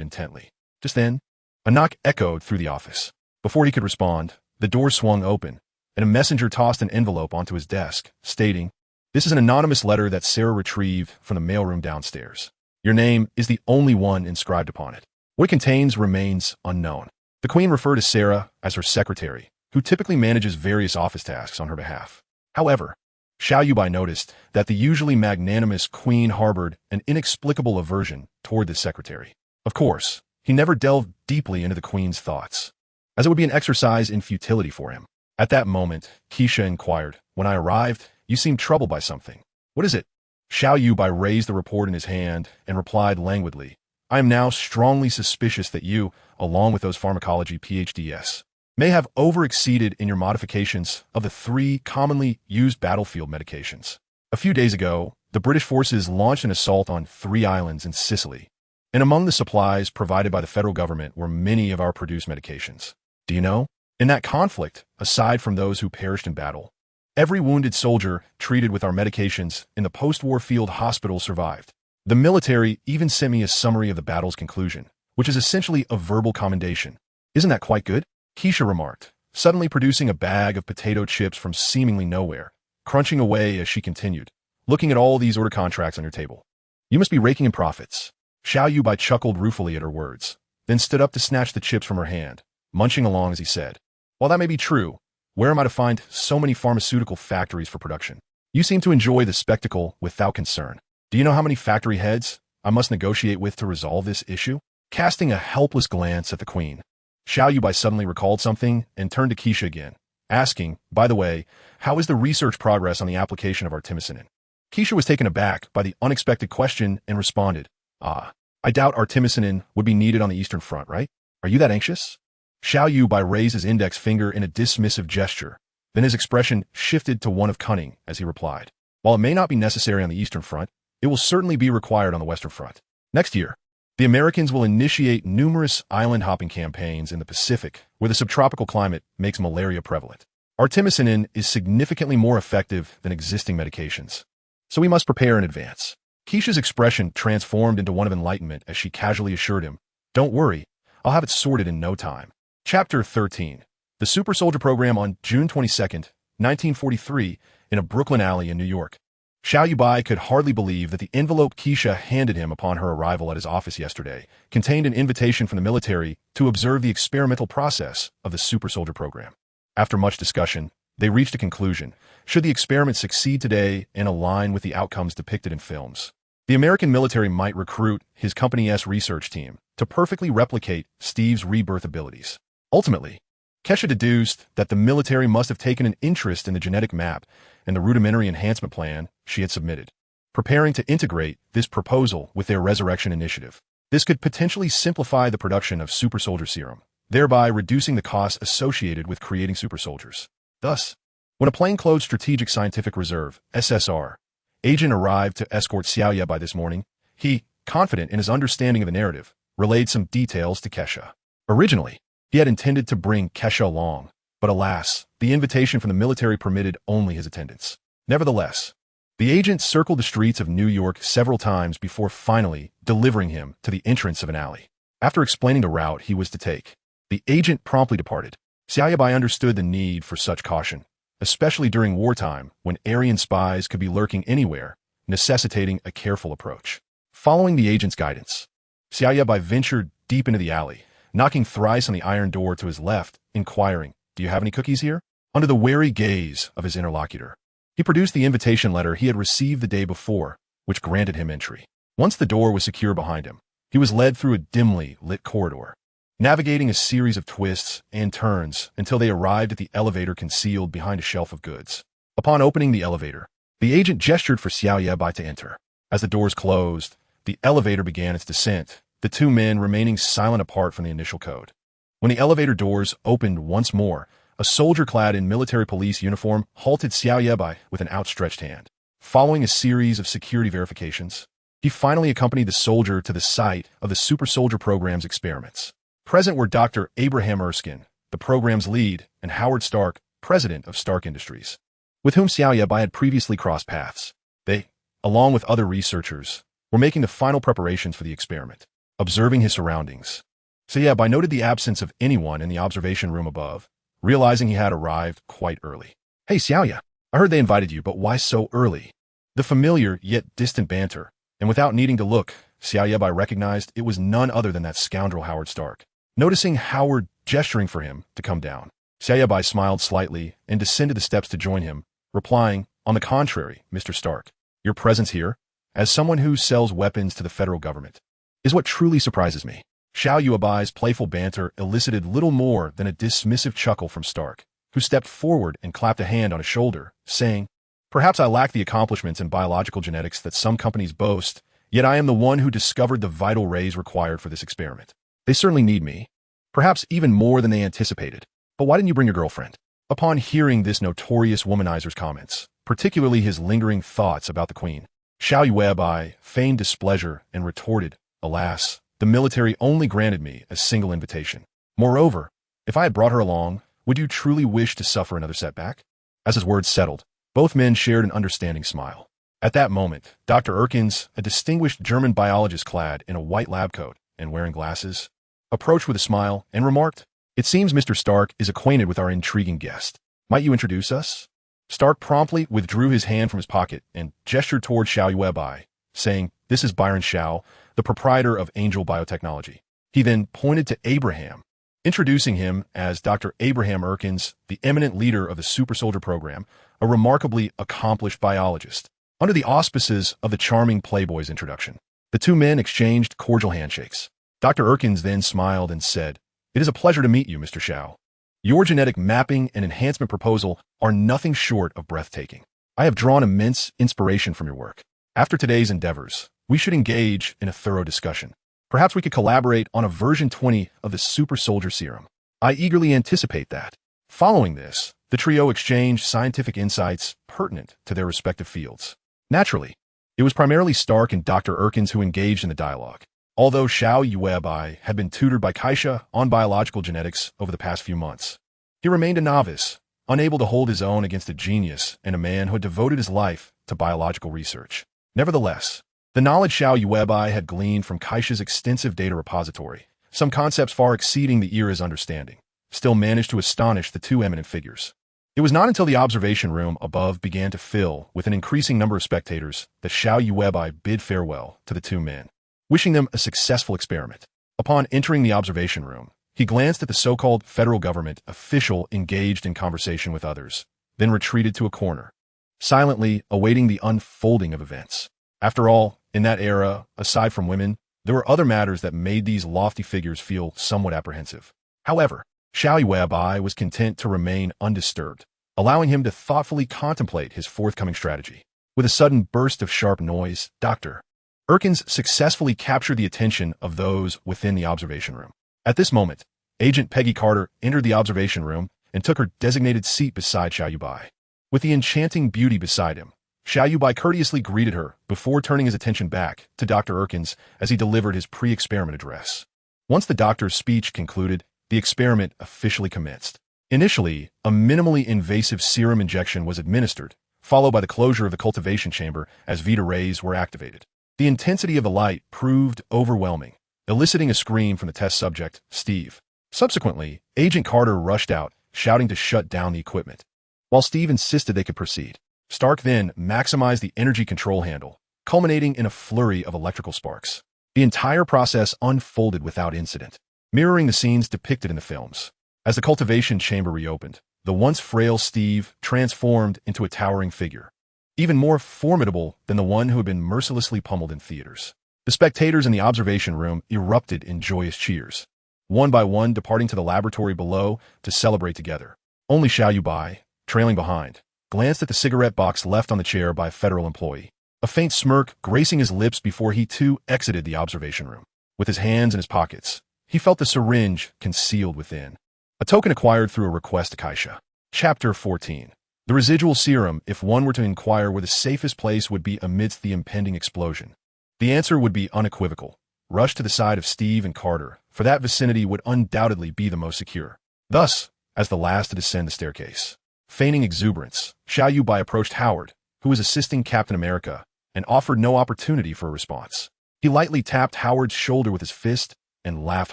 intently. Just then, a knock echoed through the office. Before he could respond, the door swung open, and a messenger tossed an envelope onto his desk, stating, "This is an anonymous letter that Sarah retrieved from the mailroom downstairs. Your name is the only one inscribed upon it. What it contains remains unknown." The Queen referred to Sarah as her secretary, who typically manages various office tasks on her behalf. However, Xiao Yuebai noticed that the usually magnanimous Queen harbored an inexplicable aversion toward this secretary. Of course, he never delved deeply into the Queen's thoughts, as it would be an exercise in futility for him. At that moment, Keisha inquired, "When I arrived, you seemed troubled by something. What is it?" Xiao Yuebai raised the report in his hand and replied languidly, "I am now strongly suspicious that you, along with those pharmacology PhDs, may have overexceeded in your modifications of the 3 commonly used battlefield medications. A few days ago, the British forces launched an assault on 3 islands in Sicily, and among the supplies provided by the federal government were many of our produced medications. Do you know, in that conflict, aside from those who perished in battle, every wounded soldier treated with our medications in the post-war field hospital survived. The military even sent me a summary of the battle's conclusion, which is essentially a verbal commendation. Isn't that quite good?" Keisha remarked, suddenly producing a bag of potato chips from seemingly nowhere, crunching away as she continued, "Looking at all these order contracts on your table. You must be raking in profits." Xiao Yuebai chuckled ruefully at her words, then stood up to snatch the chips from her hand, munching along as he said, "While that may be true, where am I to find so many pharmaceutical factories for production? You seem to enjoy the spectacle without concern. Do you know how many factory heads I must negotiate with to resolve this issue?" Casting a helpless glance at the Queen, Xiao Yuebai suddenly recalled something and turned to Keisha again, asking, "By the way, how is the research progress on the application of artemisinin?" Keisha was taken aback by the unexpected question and responded, I doubt artemisinin would be needed on the Eastern Front, right? Are you that anxious?" Xiao Yuebai raised his index finger in a dismissive gesture, then his expression shifted to one of cunning as he replied, "While it may not be necessary on the Eastern Front, it will certainly be required on the Western Front. Next year, the Americans will initiate numerous island-hopping campaigns in the Pacific where the subtropical climate makes malaria prevalent. Artemisinin is significantly more effective than existing medications, so we must prepare in advance." Keisha's expression transformed into one of enlightenment as she casually assured him, "Don't worry, I'll have it sorted in no time." Chapter 13. The Super Soldier Program on June 22, 1943, in a Brooklyn alley in New York. Xiao Yuebai could hardly believe that the envelope Keisha handed him upon her arrival at his office yesterday contained an invitation from the military to observe the experimental process of the Super Soldier Program. After much discussion, they reached a conclusion. Should the experiment succeed today and align with the outcomes depicted in films, the American military might recruit his company's research team to perfectly replicate Steve's rebirth abilities. Ultimately, Kesha deduced that the military must have taken an interest in the genetic map and the rudimentary enhancement plan she had submitted, preparing to integrate this proposal with their resurrection initiative. This could potentially simplify the production of super soldier serum, thereby reducing the costs associated with creating super soldiers. Thus, when a plainclothes Strategic Scientific Reserve, SSR, agent arrived to escort Xiao Yuebai this morning, he, confident in his understanding of the narrative, relayed some details to Kesha. Originally, he had intended to bring Kesha along, but alas, the invitation from the military permitted only his attendance. Nevertheless, the agent circled the streets of New York several times before finally delivering him to the entrance of an alley. After explaining the route he was to take, the agent promptly departed. Xiao Yuebai understood the need for such caution, especially during wartime when Aryan spies could be lurking anywhere, necessitating a careful approach. Following the agent's guidance, Xiao Yuebai ventured deep into the alley, knocking thrice on the iron door to his left, inquiring, "Do you have any cookies here?" Under the wary gaze of his interlocutor, he produced the invitation letter he had received the day before, which granted him entry. Once the door was secure behind him, he was led through a dimly lit corridor. navigating a series of twists and turns until they arrived at the elevator concealed behind a shelf of goods. Upon opening the elevator, the agent gestured for Xiao Yuebai to enter. As the doors closed, the elevator began its descent, the two men remaining silent apart from the initial code. When the elevator doors opened once more, a soldier clad in military police uniform halted Xiao Yuebai with an outstretched hand. Following a series of security verifications, he finally accompanied the soldier to the site of the Super Soldier Program's experiments. Present were Dr. Abraham Erskine, the program's lead, and Howard Stark, president of Stark Industries, with whom Xiao Yuebai had previously crossed paths. They, along with other researchers, were making the final preparations for the experiment. Observing his surroundings, Xiao Yuebai noted the absence of anyone in the observation room above, realizing he had arrived quite early. "Hey Xiao, I heard they invited you, but why so early?" The familiar yet distant banter, and without needing to look, Xiao Yuebai recognized it was none other than that scoundrel Howard Stark. Noticing Howard gesturing for him to come down, Xiao Yuebai smiled slightly and descended the steps to join him, replying, "On the contrary, Mr. Stark, your presence here, as someone who sells weapons to the federal government, is what truly surprises me." Xiao Yuebai's playful banter elicited little more than a dismissive chuckle from Stark, who stepped forward and clapped a hand on his shoulder, saying, "Perhaps I lack the accomplishments in biological genetics that some companies boast, yet I am the one who discovered the vital rays required for this experiment. They certainly need me, perhaps even more than they anticipated. But why didn't you bring your girlfriend?" Upon hearing this notorious womanizer's comments, particularly his lingering thoughts about the queen, Xiao Yuebai feigned displeasure and retorted, "Alas, the military only granted me a single invitation. Moreover, if I had brought her along, would you truly wish to suffer another setback?" As his words settled, both men shared an understanding smile. At that moment, Dr. Erkins, a distinguished German biologist clad in a white lab coat and wearing glasses, approached with a smile and remarked, "It seems Mr. Stark is acquainted with our intriguing guest. Might you introduce us?" Stark promptly withdrew his hand from his pocket and gestured toward Xiao Yuebai, saying, "This is Byron Xiao, the proprietor of Angel Biotechnology." He then pointed to Abraham, introducing him as Dr. Abraham Erkins, the eminent leader of the Super Soldier Program, a remarkably accomplished biologist. Under the auspices of the charming Playboy's introduction, the two men exchanged cordial handshakes. Dr. Erkins then smiled and said, "It is a pleasure to meet you, Mr. Xiao. Your genetic mapping and enhancement proposal are nothing short of breathtaking. I have drawn immense inspiration from your work. After today's endeavors, we should engage in a thorough discussion. Perhaps we could collaborate on a version 20 of the Super Soldier Serum. I eagerly anticipate that." Following this, the trio exchanged scientific insights pertinent to their respective fields. Naturally, it was primarily Stark and Dr. Erkins who engaged in the dialogue. Although Xiao Yuebai had been tutored by Kaisha on biological genetics over the past few months, he remained a novice, unable to hold his own against a genius and a man who had devoted his life to biological research. Nevertheless, the knowledge Xiao Yuebai had gleaned from Kaisha's extensive data repository, some concepts far exceeding the era's understanding, still managed to astonish the two eminent figures. It was not until the observation room above began to fill with an increasing number of spectators that Xiao Yuebai bid farewell to the two men, wishing them a successful experiment. Upon entering the observation room, he glanced at the so-called federal government official engaged in conversation with others, then retreated to a corner, silently awaiting the unfolding of events. After all, in that era, aside from women, there were other matters that made these lofty figures feel somewhat apprehensive. However, Xiao Yuebai was content to remain undisturbed, allowing him to thoughtfully contemplate his forthcoming strategy. With a sudden burst of sharp noise, Dr. Erkins successfully captured the attention of those within the observation room. At this moment, Agent Peggy Carter entered the observation room and took her designated seat beside Xiao Yuebai. With the enchanting beauty beside him, Xiao Yuebai courteously greeted her before turning his attention back to Dr. Erkins as he delivered his pre-experiment address. Once the doctor's speech concluded, the experiment officially commenced. Initially, a minimally invasive serum injection was administered, followed by the closure of the cultivation chamber as Vita rays were activated. The intensity of the light proved overwhelming, eliciting a scream from the test subject, Steve. Subsequently, Agent Carter rushed out, shouting to shut down the equipment, while Steve insisted they could proceed. Stark then maximized the energy control handle, culminating in a flurry of electrical sparks. The entire process unfolded without incident, mirroring the scenes depicted in the films. As the cultivation chamber reopened, the once frail Steve transformed into a towering figure, even more formidable than the one who had been mercilessly pummeled in theaters. The spectators in the observation room erupted in joyous cheers. one by one departing to the laboratory below to celebrate together. Only Xiao Yuebai, trailing behind, glanced at the cigarette box left on the chair by a federal employee, a faint smirk gracing his lips before he too exited the observation room. With his hands in his pockets, he felt the syringe concealed within. A token acquired through a request to Kaisha. Chapter 14. The residual serum, if one were to inquire where the safest place would be amidst the impending explosion. The answer would be unequivocal. Rush to the side of Steve and Carter, for that vicinity would undoubtedly be the most secure. Thus, as the last to descend the staircase, feigning exuberance, Xiao Yuebai approached Howard, who was assisting Captain America, and offered no opportunity for a response. He lightly tapped Howard's shoulder with his fist and laughed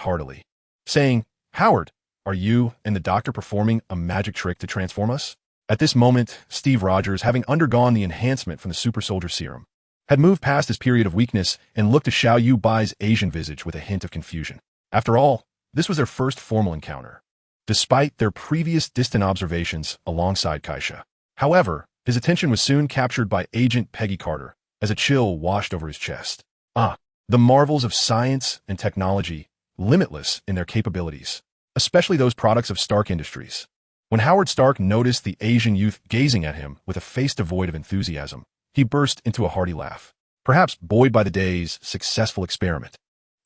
heartily, saying, "Howard, are you and the doctor performing a magic trick to transform us?" At this moment, Steve Rogers, having undergone the enhancement from the super soldier serum, had moved past his period of weakness and looked at Xiao Yuebai's Asian visage with a hint of confusion. After all, this was their first formal encounter, despite their previous distant observations alongside Kaisha. However, his attention was soon captured by Agent Peggy Carter, as a chill washed over his chest. The marvels of science and technology, limitless in their capabilities, especially those products of Stark Industries. When Howard Stark noticed the Asian youth gazing at him with a face devoid of enthusiasm, he burst into a hearty laugh, perhaps buoyed by the day's successful experiment.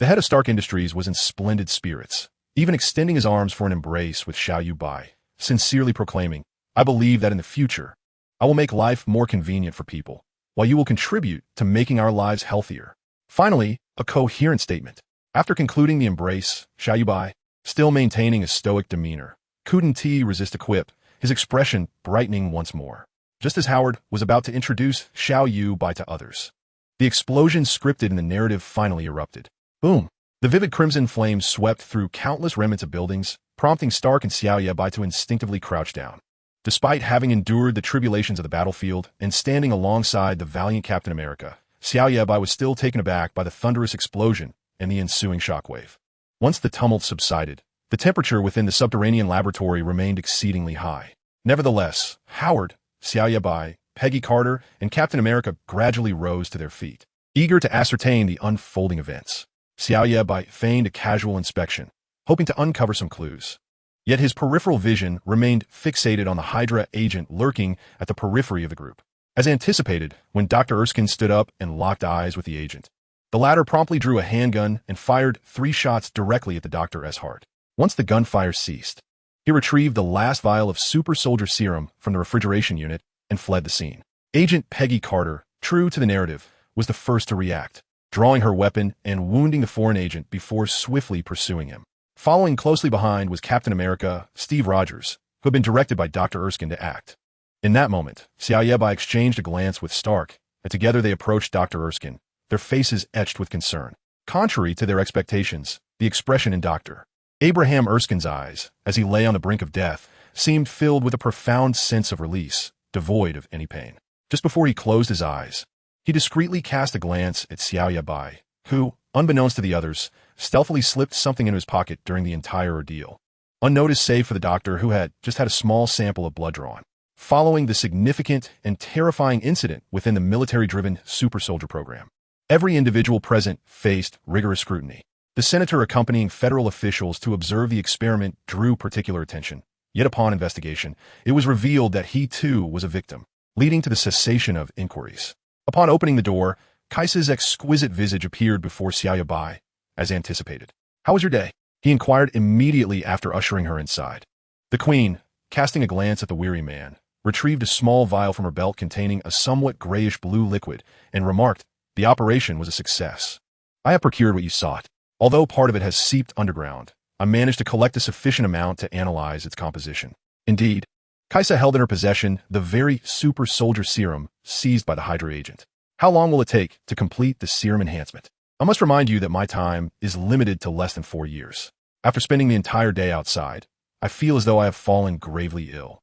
The head of Stark Industries was in splendid spirits, even extending his arms for an embrace with Xiao Yuebai, sincerely proclaiming, "I believe that in the future, I will make life more convenient for people, while you will contribute to making our lives healthier." Finally, a coherent statement. After concluding the embrace, Xiao Yuebai, still maintaining a stoic demeanor, couldn't resist a quip, his expression brightening once more. Just as Howard was about to introduce Xiao Yuebai to others, the explosion scripted in the narrative finally erupted. Boom! The vivid crimson flames swept through countless remnants of buildings, prompting Stark and Xiao Yuebai to instinctively crouch down. Despite having endured the tribulations of the battlefield and standing alongside the valiant Captain America, Xiao Yuebai was still taken aback by the thunderous explosion and the ensuing shockwave. Once the tumult subsided, the temperature within the subterranean laboratory remained exceedingly high. Nevertheless, Howard, Xiao Yuebai, Peggy Carter, and Captain America gradually rose to their feet, eager to ascertain the unfolding events. Xiao Yuebai feigned a casual inspection, hoping to uncover some clues. Yet his peripheral vision remained fixated on the Hydra agent lurking at the periphery of the group. As anticipated, when Dr. Erskine stood up and locked eyes with the agent, the latter promptly drew a handgun and fired 3 shots directly at the Dr.'s heart. Once the gunfire ceased, he retrieved the last vial of super soldier serum from the refrigeration unit and fled the scene. Agent Peggy Carter, true to the narrative, was the first to react, drawing her weapon and wounding the foreign agent before swiftly pursuing him. Following closely behind was Captain America, Steve Rogers, who had been directed by Dr. Erskine to act. In that moment, Xiao Yuebai exchanged a glance with Stark, and together they approached Dr. Erskine, their faces etched with concern. Contrary to their expectations, the expression in Dr. Abraham Erskine's eyes, as he lay on the brink of death, seemed filled with a profound sense of release, devoid of any pain. Just before he closed his eyes, he discreetly cast a glance at Xiao Yuebai, who, unbeknownst to the others, stealthily slipped something into his pocket during the entire ordeal. Unnoticed save for the doctor, who had just had a small sample of blood drawn. Following the significant and terrifying incident within the military-driven super soldier program, every individual present faced rigorous scrutiny. The senator accompanying federal officials to observe the experiment drew particular attention. Yet upon investigation, it was revealed that he too was a victim, leading to the cessation of inquiries. Upon opening the door, Kaisha's exquisite visage appeared before Xiao Yuebai, as anticipated. "How was your day?" he inquired immediately after ushering her inside. The queen, casting a glance at the weary man, retrieved a small vial from her belt containing a somewhat grayish-blue liquid and remarked, "The operation was a success. I have procured what you sought. Although part of it has seeped underground, I managed to collect a sufficient amount to analyze its composition." Indeed, Kaisha held in her possession the very super soldier serum seized by the Hydra agent. "How long will it take to complete the serum enhancement?" "I must remind you that my time is limited to less than 4 years. After spending the entire day outside, I feel as though I have fallen gravely ill."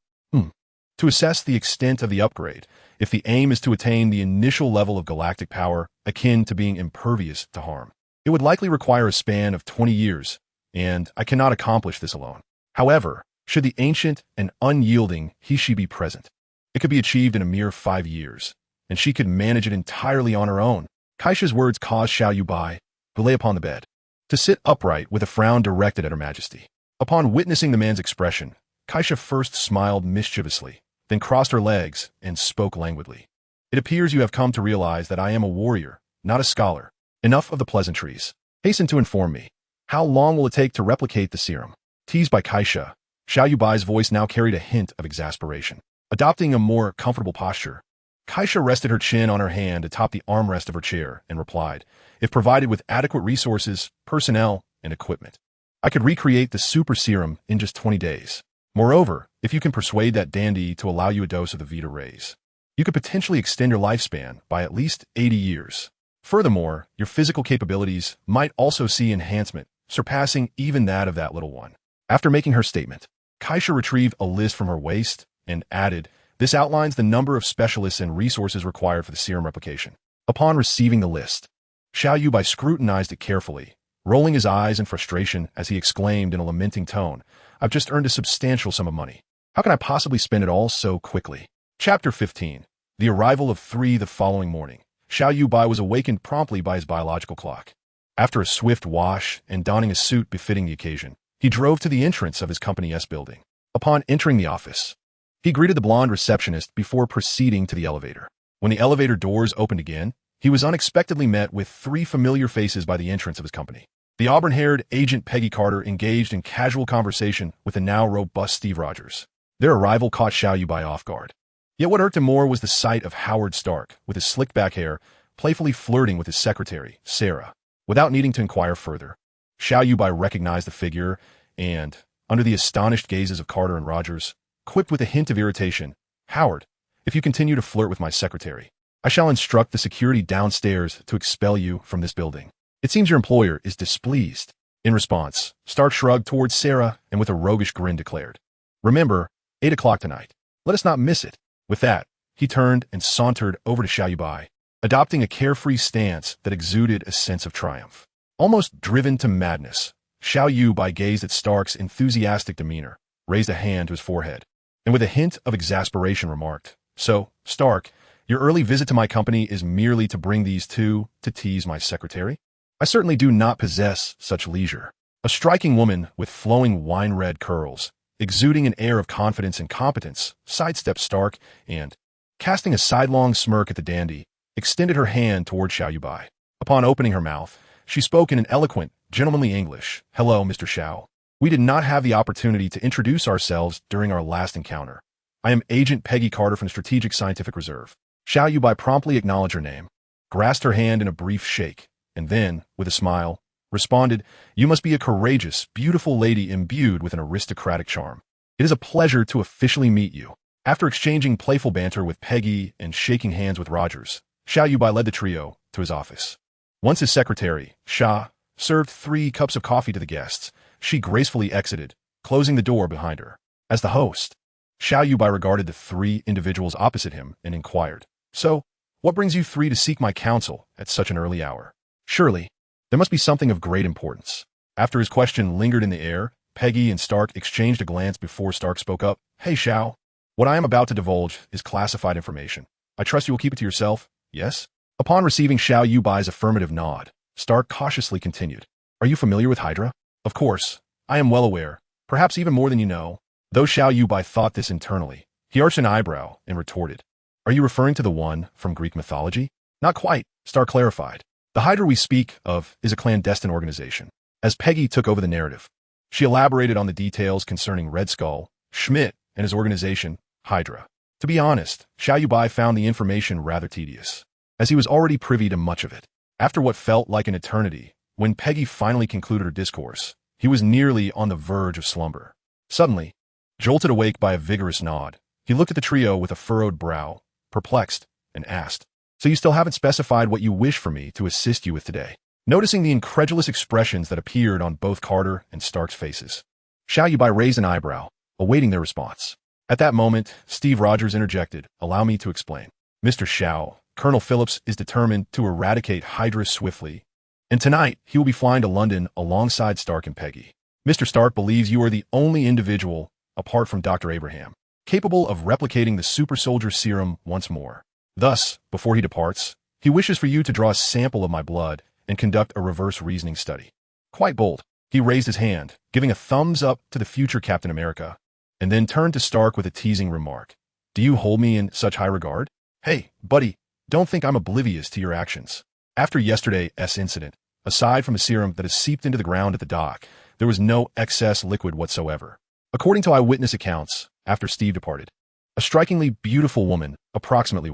To assess the extent of the upgrade, if the aim is to attain the initial level of galactic power akin to being impervious to harm, it would likely require a span of 20 years, and I cannot accomplish this alone. However, should the ancient and unyielding He-She be present, it could be achieved in a mere 5 years, and she could manage it entirely on her own. Kaisha's words caused Xiao Yuebai, who lay upon the bed, to sit upright with a frown directed at Her Majesty. Upon witnessing the man's expression, Kaisha first smiled mischievously, then crossed her legs and spoke languidly. It appears you have come to realize that I am a warrior, not a scholar. Enough of the pleasantries. Hasten to inform me. How long will it take to replicate the serum? Teased by Kaisha, Xiao Yuebai's voice now carried a hint of exasperation. Adopting a more comfortable posture, Kaisha rested her chin on her hand atop the armrest of her chair and replied, if provided with adequate resources, personnel, and equipment, I could recreate the super serum in just 20 days. Moreover, if you can persuade that dandy to allow you a dose of the Vita rays, you could potentially extend your lifespan by at least 80 years. Furthermore, your physical capabilities might also see enhancement, surpassing even that of that little one. After making her statement, Kaisha retrieved a list from her waist and added, this outlines the number of specialists and resources required for the serum replication. Upon receiving the list, Xiao Yuebai scrutinized it carefully, rolling his eyes in frustration as he exclaimed in a lamenting tone, I've just earned a substantial sum of money. How can I possibly spend it all so quickly? Chapter 15. The arrival of 3 the following morning. Xiao Yuebai was awakened promptly by his biological clock. After a swift wash and donning a suit befitting the occasion, he drove to the entrance of his company's building. Upon entering the office, he greeted the blonde receptionist before proceeding to the elevator. When the elevator doors opened again, he was unexpectedly met with 3 familiar faces by the entrance of his company. The auburn-haired agent Peggy Carter engaged in casual conversation with the now robust Steve Rogers. Their arrival caught Xiao Yuebai off guard. Yet what irked him more was the sight of Howard Stark, with his slick-back hair, playfully flirting with his secretary, Sarah. Without needing to inquire further, Xiao Yuebai recognized the figure and, under the astonished gazes of Carter and Rogers, quipped with a hint of irritation, Howard, if you continue to flirt with my secretary, I shall instruct the security downstairs to expel you from this building. It seems your employer is displeased. In response, Stark shrugged towards Sarah and with a roguish grin declared, remember, 8 o'clock tonight. Let us not miss it. With that, he turned and sauntered over to Xiao Yuebai, adopting a carefree stance that exuded a sense of triumph. Almost driven to madness, Xiao Yuebai gazed at Stark's enthusiastic demeanor, raised a hand to his forehead, and with a hint of exasperation remarked, so, Stark, your early visit to my company is merely to bring these 2 to tease my secretary? I certainly do not possess such leisure. A striking woman with flowing wine-red curls, exuding an air of confidence and competence, sidestepped Stark and, casting a sidelong smirk at the dandy, extended her hand toward Xiao Yuebai. Upon opening her mouth, she spoke in an eloquent, gentlemanly English. Hello, Mr. Xiao. We did not have the opportunity to introduce ourselves during our last encounter. I am Agent Peggy Carter from the Strategic Scientific Reserve. Xiao Yuebai promptly acknowledged her name, grasped her hand in a brief shake, and then, with a smile, responded, you must be a courageous, beautiful lady imbued with an aristocratic charm. It is a pleasure to officially meet you. After exchanging playful banter with Peggy and shaking hands with Rogers, Xiao Yuebai led the trio to his office. Once his secretary, Xia, served 3 cups of coffee to the guests, she gracefully exited, closing the door behind her. As the host, Xiao Yuebai regarded the 3 individuals opposite him and inquired, so, what brings you 3 to seek my counsel at such an early hour? Surely, there must be something of great importance. After his question lingered in the air, Peggy and Stark exchanged a glance before Stark spoke up. Hey, Xiao. What I am about to divulge is classified information. I trust you will keep it to yourself, yes? Upon receiving Xiao Yuebai's affirmative nod, Stark cautiously continued. Are you familiar with Hydra? Of course. I am well aware, perhaps even more than you know. Though Xiao Yuebai thought this internally, he arched an eyebrow and retorted. Are you referring to the one from Greek mythology? Not quite, Stark clarified. The Hydra we speak of is a clandestine organization. As Peggy took over the narrative, she elaborated on the details concerning Red Skull, Schmidt, and his organization, Hydra. To be honest, Xiao Yuebai found the information rather tedious, as he was already privy to much of it. After what felt like an eternity, when Peggy finally concluded her discourse, he was nearly on the verge of slumber. Suddenly, jolted awake by a vigorous nod, he looked at the trio with a furrowed brow, perplexed, and asked, so you still haven't specified what you wish for me to assist you with today? Noticing the incredulous expressions that appeared on both Carter and Stark's faces, Xiao Yuebai raised an eyebrow, awaiting their response. At that moment, Steve Rogers interjected, allow me to explain. Mr. Xiao, Colonel Phillips is determined to eradicate Hydra swiftly, and tonight he will be flying to London alongside Stark and Peggy. Mr. Stark believes you are the only individual, apart from Dr. Abraham, capable of replicating the super soldier serum once more. Thus, before he departs, he wishes for you to draw a sample of my blood and conduct a reverse reasoning study. Quite bold. He raised his hand, giving a thumbs up to the future Captain America, and then turned to Stark with a teasing remark. Do you hold me in such high regard? Hey, buddy, don't think I'm oblivious to your actions. After yesterday's incident, aside from a serum that has seeped into the ground at the dock, there was no excess liquid whatsoever. According to eyewitness accounts, after Steve departed, a strikingly beautiful woman, approximately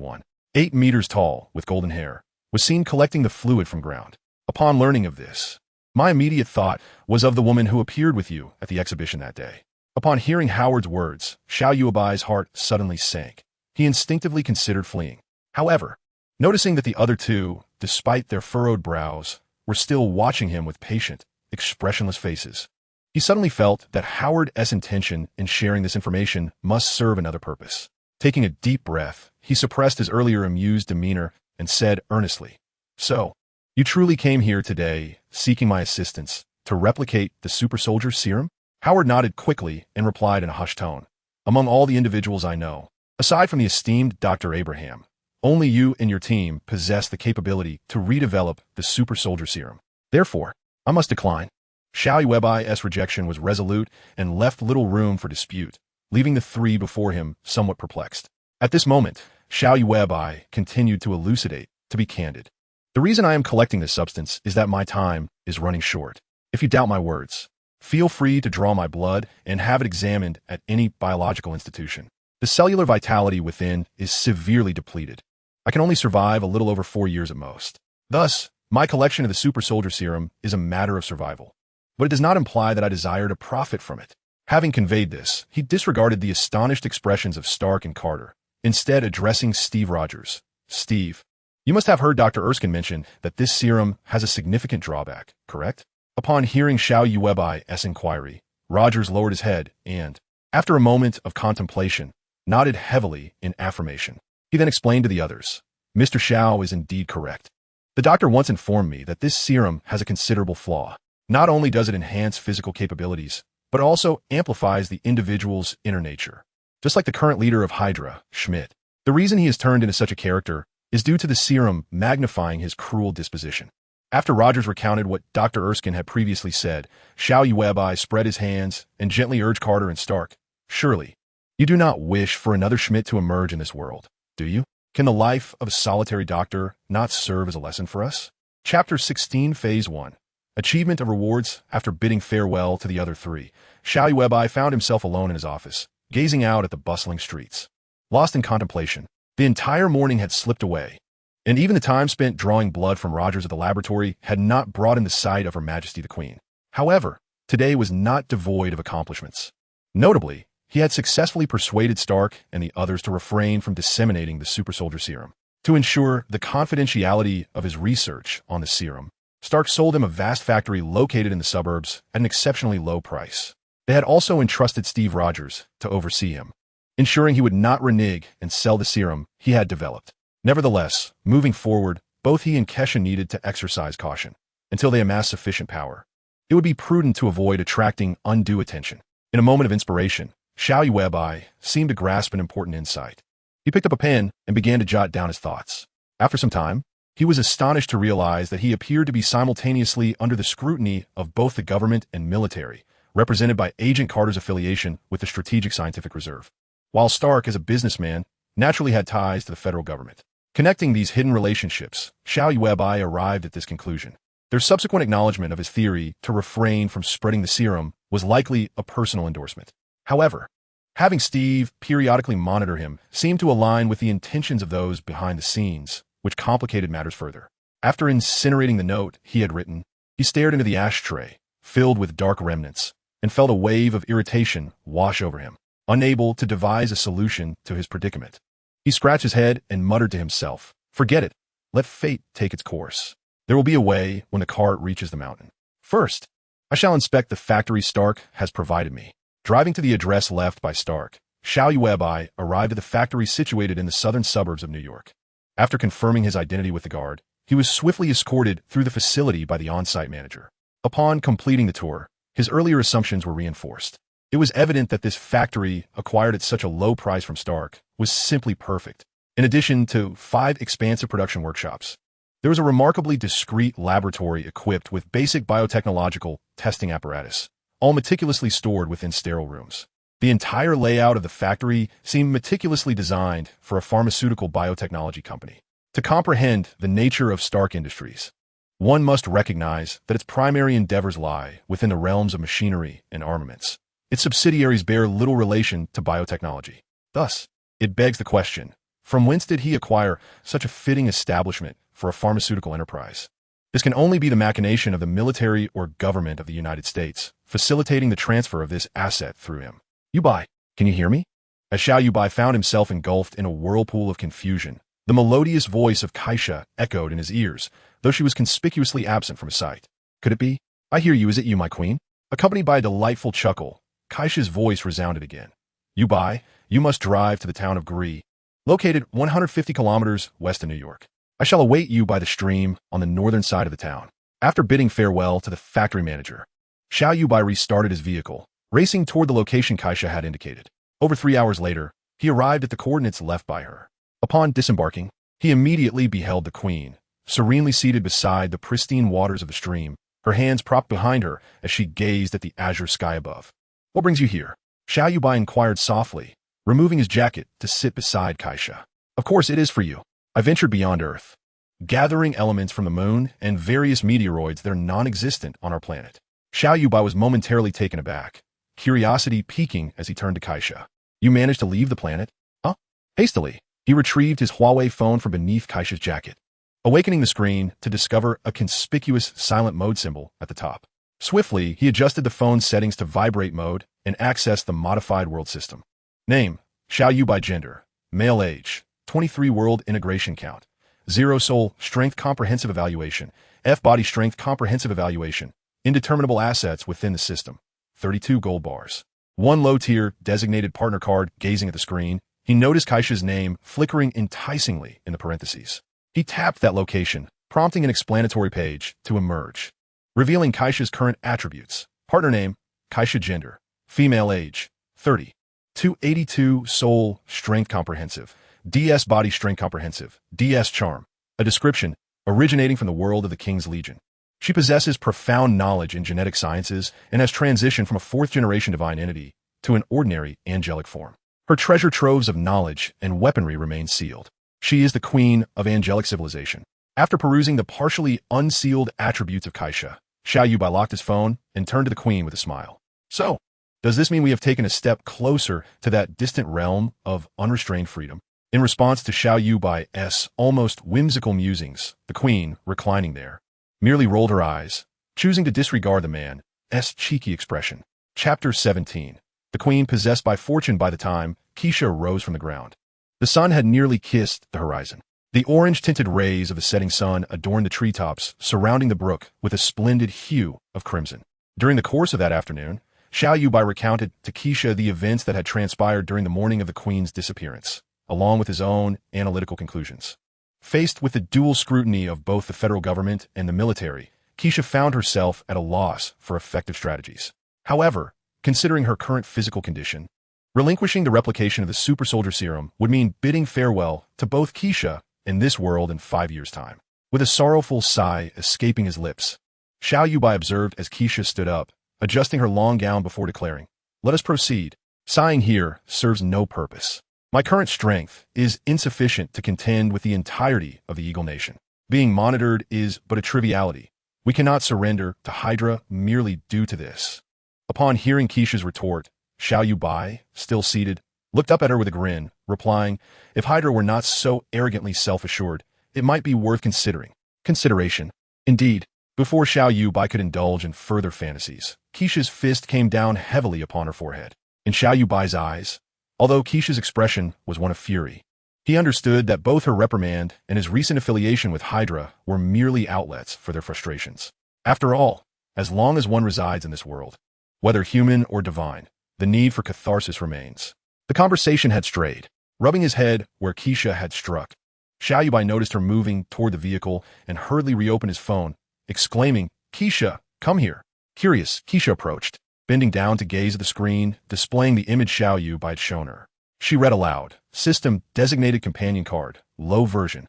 8 meters tall, with golden hair, was seen collecting the fluid from ground. Upon learning of this, my immediate thought was of the woman who appeared with you at the exhibition that day. Upon hearing Howard's words, Xiao Yuebai's heart suddenly sank. He instinctively considered fleeing. However, noticing that the other two, despite their furrowed brows, were still watching him with patient, expressionless faces, he suddenly felt that Howard's intention in sharing this information must serve another purpose. Taking a deep breath, he suppressed his earlier amused demeanor and said earnestly, So, you truly came here today, seeking my assistance, to replicate the super soldier serum? Howard nodded quickly and replied in a hushed tone. Among all the individuals I know, aside from the esteemed Dr. Abraham, only you and your team possess the capability to redevelop the super soldier serum. Therefore, I must decline. Xiao Yuebai's rejection was resolute and left little room for dispute, leaving the three before him somewhat perplexed. At this moment, Xiao Yuebai continued to elucidate, to be candid. The reason I am collecting this substance is that my time is running short. If you doubt my words, feel free to draw my blood and have it examined at any biological institution. The cellular vitality within is severely depleted. I can only survive a little over 4 years at most. Thus, my collection of the super soldier serum is a matter of survival. But it does not imply that I desire to profit from it. Having conveyed this, he disregarded the astonished expressions of Stark and Carter, instead addressing Steve Rogers. Steve, you must have heard Dr. Erskine mention that this serum has a significant drawback, correct? Upon hearing Xiao Yuebai's inquiry, Rogers lowered his head and, after a moment of contemplation, nodded heavily in affirmation. He then explained to the others, Mr. Xiao is indeed correct. The doctor once informed me that this serum has a considerable flaw. Not only does it enhance physical capabilities, but also amplifies the individual's inner nature. Just like the current leader of Hydra, Schmidt. The reason he is turned into such a character is due to the serum magnifying his cruel disposition. After Rogers recounted what Dr. Erskine had previously said, Xiao Yuebai spread his hands and gently urged Carter and Stark, Surely, you do not wish for another Schmidt to emerge in this world, do you? Can the life of a solitary doctor not serve as a lesson for us? Chapter 16, Phase 1. Achievement of rewards. After bidding farewell to the other three, Xiao Yuebai found himself alone in his office, gazing out at the bustling streets. Lost in contemplation, the entire morning had slipped away, and even the time spent drawing blood from Rogers at the laboratory had not brought in the sight of Her Majesty the Queen. However, today was not devoid of accomplishments. Notably, he had successfully persuaded Stark and the others to refrain from disseminating the super soldier serum. To ensure the confidentiality of his research on the serum, Stark sold him a vast factory located in the suburbs at an exceptionally low price. They had also entrusted Steve Rogers to oversee him, ensuring he would not renege and sell the serum he had developed. Nevertheless, moving forward, both he and Kesha needed to exercise caution until they amassed sufficient power. It would be prudent to avoid attracting undue attention. In a moment of inspiration, Xiao Yuebai seemed to grasp an important insight. He picked up a pen and began to jot down his thoughts. After some time, he was astonished to realize that he appeared to be simultaneously under the scrutiny of both the government and military, represented by Agent Carter's affiliation with the Strategic Scientific Reserve, while Stark, as a businessman, naturally had ties to the federal government. Connecting these hidden relationships, Xiao Yuebai arrived at this conclusion. Their subsequent acknowledgement of his theory to refrain from spreading the serum was likely a personal endorsement. However, having Steve periodically monitor him seemed to align with the intentions of those behind the scenes, which complicated matters further. After incinerating the note he had written, he stared into the ashtray, filled with dark remnants, and felt a wave of irritation wash over him, unable to devise a solution to his predicament. He scratched his head and muttered to himself, Forget it. Let fate take its course. There will be a way when the cart reaches the mountain. First, I shall inspect the factory Stark has provided me. Driving to the address left by Stark, Xiao Yuebai arrived at the factory situated in the southern suburbs of New York. After confirming his identity with the guard, he was swiftly escorted through the facility by the on-site manager. Upon completing the tour, his earlier assumptions were reinforced. It was evident that this factory, acquired at such a low price from Stark, was simply perfect. In addition to 5 expansive production workshops, There was a remarkably discreet laboratory equipped with basic biotechnological testing apparatus, all meticulously stored within sterile rooms. The entire layout of the factory seemed meticulously designed for a pharmaceutical biotechnology company. To comprehend the nature of Stark Industries, one must recognize that its primary endeavors lie within the realms of machinery and armaments. Its subsidiaries bear little relation to biotechnology. Thus, it begs the question, from whence did he acquire such a fitting establishment for a pharmaceutical enterprise? This can only be the machination of the military or government of the United States, facilitating the transfer of this asset through him. Yuebai, can you hear me? As Xiao Yuebai found himself engulfed in a whirlpool of confusion, the melodious voice of Kaisha echoed in his ears, though she was conspicuously absent from his sight. Could it be? I hear you, is it you, my queen? Accompanied by a delightful chuckle, Kaisha's voice resounded again. Yuebai, you must drive to the town of WWII, located 150 kilometers west of New York. I shall await you by the stream on the northern side of the town. After bidding farewell to the factory manager, Xiao Yuebai restarted his vehicle, racing toward the location Kaisha had indicated. Over 3 hours later, he arrived at the coordinates left by her. Upon disembarking, he immediately beheld the queen, serenely seated beside the pristine waters of the stream, her hands propped behind her as she gazed at the azure sky above. What brings you here? Xiao Yuebai inquired softly, removing his jacket to sit beside Kaisha. Of course it is for you. I ventured beyond Earth, gathering elements from the moon and various meteoroids that are non-existent on our planet. Xiao Yuebai was momentarily taken aback, curiosity piquing as he turned to Kaisha. You managed to leave the planet? Huh? Hastily, he retrieved his Huawei phone from beneath Kaisha's jacket, awakening the screen to discover a conspicuous silent mode symbol at the top. Swiftly, he adjusted the phone's settings to vibrate mode and accessed the modified world system. Name, Xiao Yuebai. Gender, male. Age, 23. World integration count, 0. Soul strength comprehensive evaluation, F. Body strength comprehensive evaluation, indeterminable assets within the system, 32 gold bars. 1 low-tier designated partner card. Gazing at the screen, he noticed Kaisha's name flickering enticingly in the parentheses. He tapped that location, prompting an explanatory page to emerge, revealing Kaisha's current attributes. Partner name, Kaisha. Gender, female. Age, 30. 282. Soul strength comprehensive, DS. Body strength comprehensive, DS. Charm. A description, originating from the world of the King's Legion. She possesses profound knowledge in genetic sciences and has transitioned from a 4th-generation divine entity to an ordinary angelic form. Her treasure troves of knowledge and weaponry remain sealed. She is the queen of angelic civilization. After perusing the partially unsealed attributes of Kaisha, Xiao Yuebai locked his phone and turned to the queen with a smile. So, does this mean we have taken a step closer to that distant realm of unrestrained freedom? In response to Xiao Yuebai's almost whimsical musings, the queen, reclining there, merely rolled her eyes, choosing to disregard the man's cheeky expression. Chapter 17. The queen possessed by fortune. By the time Kaisha rose from the ground, the sun had nearly kissed the horizon. The orange-tinted rays of the setting sun adorned the treetops surrounding the brook with a splendid hue of crimson. During the course of that afternoon, Xiao Yuebai recounted to Kaisha the events that had transpired during the morning of the queen's disappearance, along with his own analytical conclusions. Faced with the dual scrutiny of both the federal government and the military, Kaisha found herself at a loss for effective strategies. However, considering her current physical condition, relinquishing the replication of the super soldier serum would mean bidding farewell to both Kaisha in this world in 5 years' time. With a sorrowful sigh escaping his lips, Xiao Yuebai observed as Kaisha stood up, adjusting her long gown before declaring, "Let us proceed. Sighing here serves no purpose. My current strength is insufficient to contend with the entirety of the Eagle Nation. Being monitored is but a triviality. We cannot surrender to Hydra merely due to this." Upon hearing Kaisha's retort, Xiao Yuebai, still seated, looked up at her with a grin, replying, "If Hydra were not so arrogantly self-assured, it might be worth considering." Consideration. Indeed, before Xiao Yuebai could indulge in further fantasies, Kaisha's fist came down heavily upon her forehead. In Xiao Yuebai's eyes, although Kaisha's expression was one of fury, he understood that both her reprimand and his recent affiliation with Hydra were merely outlets for their frustrations. After all, as long as one resides in this world, whether human or divine, the need for catharsis remains. The conversation had strayed, rubbing his head where Kaisha had struck. Xiao Yuebai noticed her moving toward the vehicle and hurriedly reopened his phone, exclaiming, "Kaisha, come here." Curious, Kaisha approached, bending down to gaze at the screen, displaying the image Xiao Yuebai had shown her. She read aloud, "System designated companion card, low version.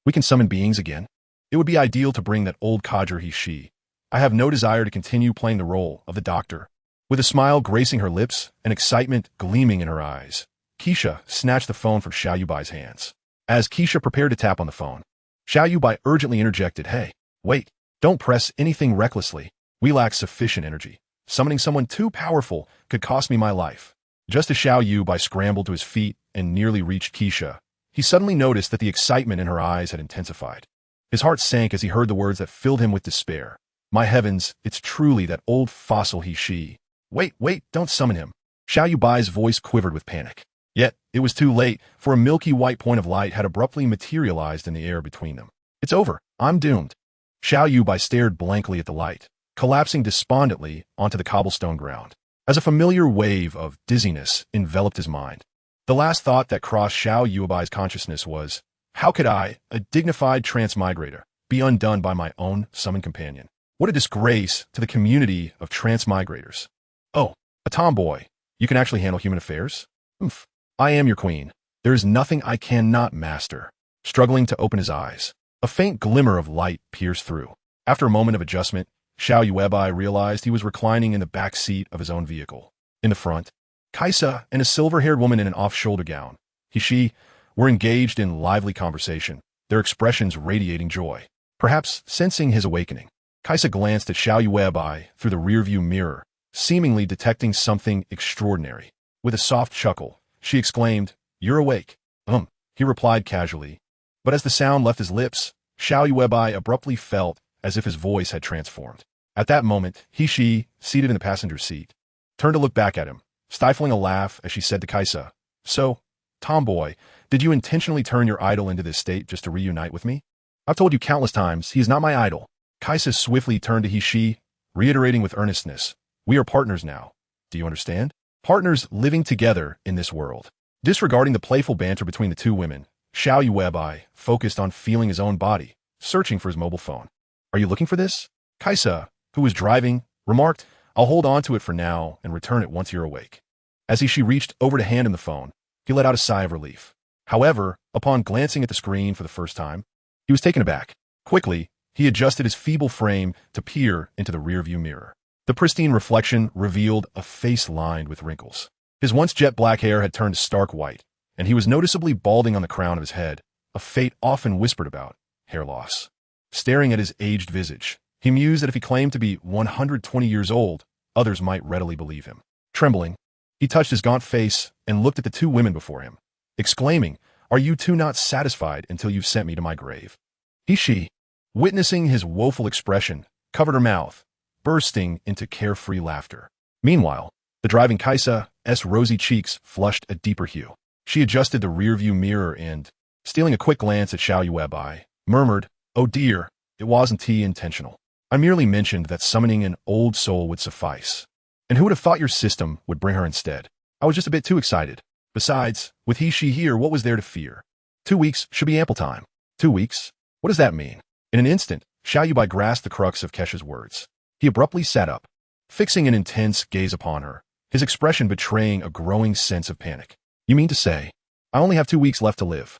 We can summon beings again." It would be ideal to bring that old codger he/she. I have no desire to continue playing the role of the doctor. With a smile gracing her lips and excitement gleaming in her eyes, Keisha snatched the phone from Xiao Yuebai's hands. As Keisha prepared to tap on the phone, Xiao Yuebai urgently interjected, "Hey, wait, don't press anything recklessly. We lack sufficient energy. Summoning someone too powerful could cost me my life." Just as Xiao Yuebai scrambled to his feet and nearly reached Keisha, he suddenly noticed that the excitement in her eyes had intensified. His heart sank as he heard the words that filled him with despair. "My heavens, it's truly that old fossil he/she. Wait, don't summon him." Xiao Yuebai's voice quivered with panic. Yet, it was too late, for a milky white point of light had abruptly materialized in the air between them. "It's over. I'm doomed." Xiao Yuebai stared blankly at the light, collapsing despondently onto the cobblestone ground, as a familiar wave of dizziness enveloped his mind. The last thought that crossed Xiao Yuebai's consciousness was, how could I, a dignified transmigrator, be undone by my own summoned companion? What a disgrace to the community of transmigrators. "Oh, a tomboy. You can actually handle human affairs? Oomph. I am your queen. There is nothing I cannot master." Struggling to open his eyes, a faint glimmer of light pierced through. After a moment of adjustment, Xiao Yuebai realized he was reclining in the back seat of his own vehicle. In the front, Kaisa and a silver-haired woman in an off-shoulder gown, he/she, were engaged in lively conversation, their expressions radiating joy. Perhaps sensing his awakening, Kaisa glanced at Xiao Yuebai through the rearview mirror, seemingly detecting something extraordinary. With a soft chuckle, she exclaimed, "You're awake." He replied casually. But as the sound left his lips, Xiao Yuebai abruptly felt as if his voice had transformed. At that moment, he/she, seated in the passenger seat, turned to look back at him, stifling a laugh as she said to Kaisa, "So, tomboy, did you intentionally turn your idol into this state just to reunite with me? I've told you countless times, he is not my idol." Kaisa swiftly turned to he/she, reiterating with earnestness, "We are partners now. Do you understand? Partners living together in this world." Disregarding the playful banter between the two women, Xiao Yuebai focused on feeling his own body, searching for his mobile phone. "Are you looking for this?" Kaisa, who was driving, remarked, "I'll hold on to it for now and return it once you're awake." As she reached over to hand him the phone, he let out a sigh of relief. However, upon glancing at the screen for the first time, he was taken aback. Quickly, he adjusted his feeble frame to peer into the rearview mirror. The pristine reflection revealed a face lined with wrinkles. His once jet black hair had turned stark white, and he was noticeably balding on the crown of his head, a fate often whispered about, hair loss. Staring at his aged visage, he mused that if he claimed to be 120 years old, others might readily believe him. Trembling, he touched his gaunt face and looked at the two women before him, exclaiming, "Are you two not satisfied until you've sent me to my grave?" He/she, witnessing his woeful expression, covered her mouth, bursting into carefree laughter. Meanwhile, the driving Kaisa's rosy cheeks flushed a deeper hue. She adjusted the rearview mirror and, stealing a quick glance at Xiao Yuebai, murmured, "Oh dear, it wasn't intentional. I merely mentioned that summoning an old soul would suffice. And who would have thought your system would bring her instead? I was just a bit too excited. Besides, with he/she here, what was there to fear? 2 weeks should be ample time." 2 weeks? What does that mean? In an instant, Xiao Yuebai grasped the crux of Kesha's words. He abruptly sat up, fixing an intense gaze upon her, his expression betraying a growing sense of panic. "You mean to say, I only have 2 weeks left to live?"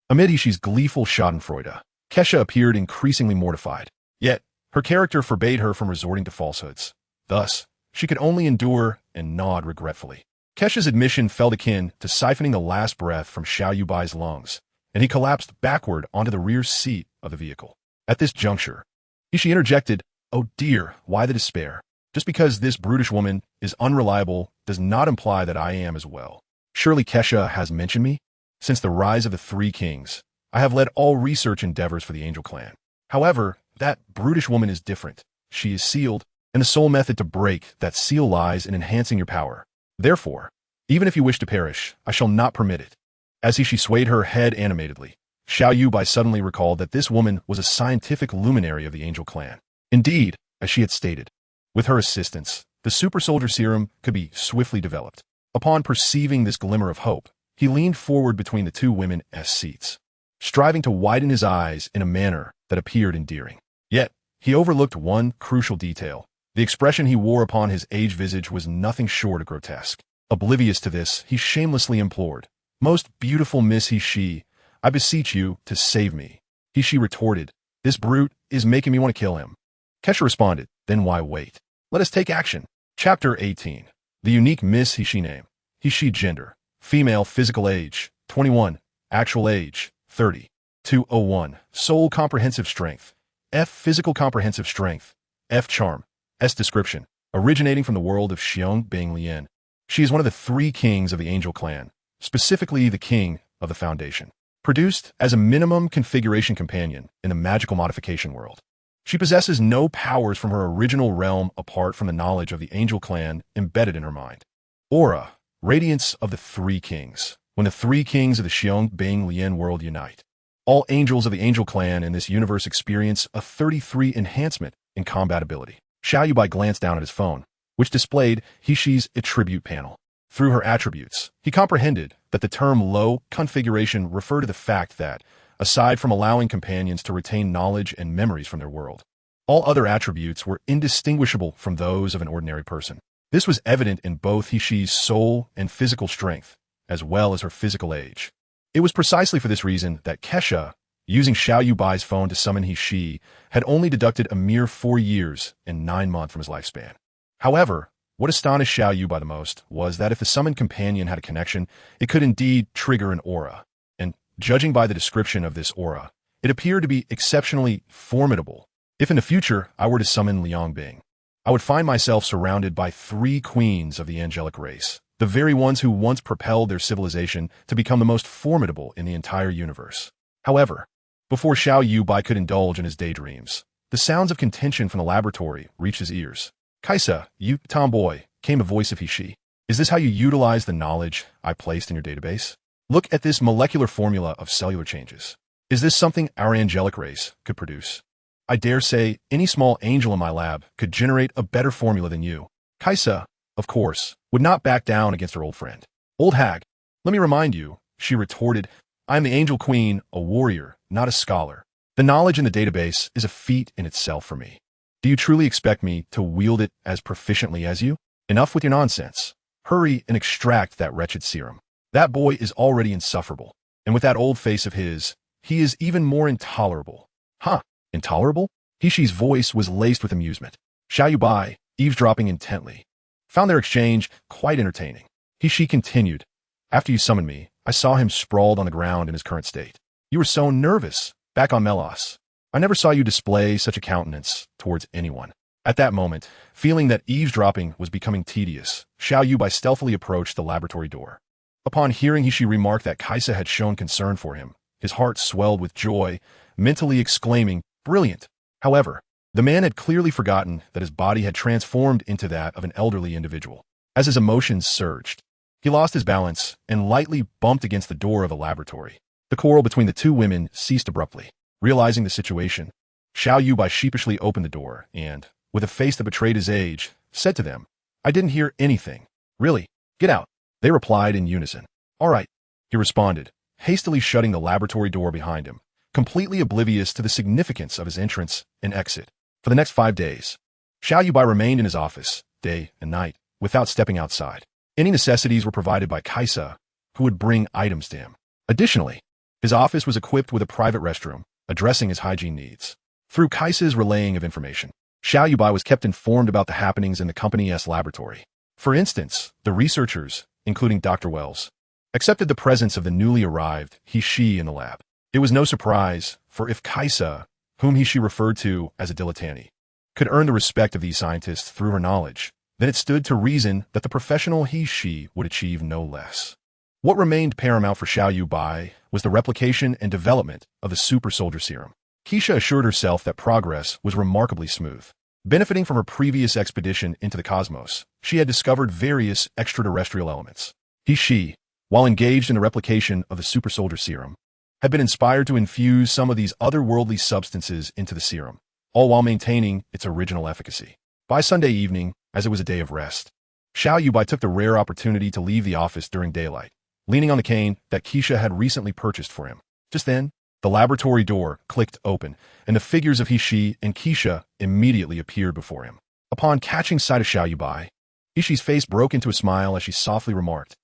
Amid Ishi's gleeful schadenfreude, Kesha appeared increasingly mortified. Yet, her character forbade her from resorting to falsehoods. Thus, she could only endure and nod regretfully. Kesha's admission felt akin to siphoning the last breath from Xiao Yuebai's lungs, and he collapsed backward onto the rear seat of the vehicle. At this juncture, Ishi interjected, "Oh dear, why the despair? Just because this brutish woman is unreliable does not imply that I am as well. Surely Kesha has mentioned me? Since the rise of the Three Kings, I have led all research endeavors for the Angel Clan. However, that brutish woman is different. She is sealed, and the sole method to break that seal lies in enhancing your power. Therefore, even if you wish to perish, I shall not permit it." As she swayed her head animatedly, Xiao Yuebai suddenly recalled that this woman was a scientific luminary of the Angel Clan. Indeed, as she had stated, with her assistance, the super soldier serum could be swiftly developed. Upon perceiving this glimmer of hope, he leaned forward between the two women's seats, striving to widen his eyes in a manner that appeared endearing. Yet, he overlooked one crucial detail. The expression he wore upon his aged visage was nothing short of grotesque. Oblivious to this, he shamelessly implored, "Most beautiful Miss he/she, I beseech you to save me." He/she retorted, This brute is making me want to kill him. Kesha responded, then why wait? Let us take action. Chapter 18. The unique Miss He/She name. He/She gender. Female physical age, 21. Actual age, 30. 201. Soul comprehensive strength. F physical comprehensive strength. F charm. S description. Originating from the world of Xiong Bing Lian. She is one of the 3 kings of the angel clan, specifically the king of the Foundation. Produced as a minimum configuration companion in the magical modification world. She possesses no powers from her original realm apart from the knowledge of the angel clan embedded in her mind. Aura. Radiance of the 3 kings. When the 3 kings of the Xiong Bing Lian world unite, all angels of the angel clan in this universe experience a 33 enhancement in combat ability. Xiao Yuebai glanced down at his phone, which displayed He/She's attribute panel. Through her attributes, he comprehended that the term low configuration referred to the fact that, aside from allowing companions to retain knowledge and memories from their world, all other attributes were indistinguishable from those of an ordinary person. This was evident in both He/She's soul and physical strength, as well as her physical age. It was precisely for this reason that Kesha, using Xiao Yuebai's phone to summon He/She, had only deducted a mere 4 years and 9 months from his lifespan. However, what astonished Xiao Yuebai the most was that if the summoned companion had a connection, it could indeed trigger an aura. And, judging by the description of this aura, it appeared to be exceptionally formidable. If in the future I were to summon Liang Bing, I would find myself surrounded by 3 queens of the angelic race, the very ones who once propelled their civilization to become the most formidable in the entire universe. However, before Xiao Yuebai could indulge in his daydreams, the sounds of contention from the laboratory reached his ears. Kaisa, you tomboy, came a voice of He/She. Is this how you utilize the knowledge I placed in your database? Look at this molecular formula of cellular changes. Is this something our angelic race could produce? I dare say any small angel in my lab could generate a better formula than you. Kaisa, of course, would not back down against her old friend. Old hag, let me remind you, she retorted, I am the angel queen, a warrior, not a scholar. The knowledge in the database is a feat in itself for me. Do you truly expect me to wield it as proficiently as you? Enough with your nonsense. Hurry and extract that wretched serum. That boy is already insufferable, and with that old face of his, he is even more intolerable. Huh, intolerable? He/She's voice was laced with amusement. Xiao Yuebai, eavesdropping intently, found their exchange quite entertaining. He/She continued, after you summoned me, I saw him sprawled on the ground in his current state. You were so nervous, back on Melos. I never saw you display such a countenance towards anyone. At that moment, feeling that eavesdropping was becoming tedious, Xiao Yuebai stealthily approached the laboratory door. Upon hearing He/She remark that Kaisa had shown concern for him, his heart swelled with joy, mentally exclaiming, brilliant. However, the man had clearly forgotten that his body had transformed into that of an elderly individual. As his emotions surged, he lost his balance and lightly bumped against the door of the laboratory. The quarrel between the 2 women ceased abruptly. Realizing the situation, Xiao Yuebai sheepishly opened the door and, with a face that betrayed his age, said to them, I didn't hear anything. Really? Get out. They replied in unison. All right, he responded, hastily shutting the laboratory door behind him, completely oblivious to the significance of his entrance and exit. For the next 5 days, Xiao Yuebai remained in his office, day and night, without stepping outside. Any necessities were provided by Kaisa, who would bring items to him. Additionally, his office was equipped with a private restroom, addressing his hygiene needs. Through Kaisa's relaying of information, Xiao Yuebai was kept informed about the happenings in the company's laboratory. For instance, the researchers, including Dr. Wells, accepted the presence of the newly arrived He/She in the lab. It was no surprise, for if Kaisa, whom He/She referred to as a dilettante, could earn the respect of these scientists through her knowledge, then it stood to reason that the professional He/She would achieve no less. What remained paramount for Xiao Yuebai was the replication and development of the super soldier serum. Keisha assured herself that progress was remarkably smooth. Benefiting from her previous expedition into the cosmos, she had discovered various extraterrestrial elements. He/She, while engaged in the replication of the super soldier serum, had been inspired to infuse some of these otherworldly substances into the serum, all while maintaining its original efficacy. By Sunday evening, as it was a day of rest, Xiao Yuebai took the rare opportunity to leave the office during daylight, leaning on the cane that Keisha had recently purchased for him. Just then, the laboratory door clicked open, and the figures of He/She and Keisha immediately appeared before him. Upon catching sight of Xiao Yuebai, He/She's face broke into a smile as she softly remarked,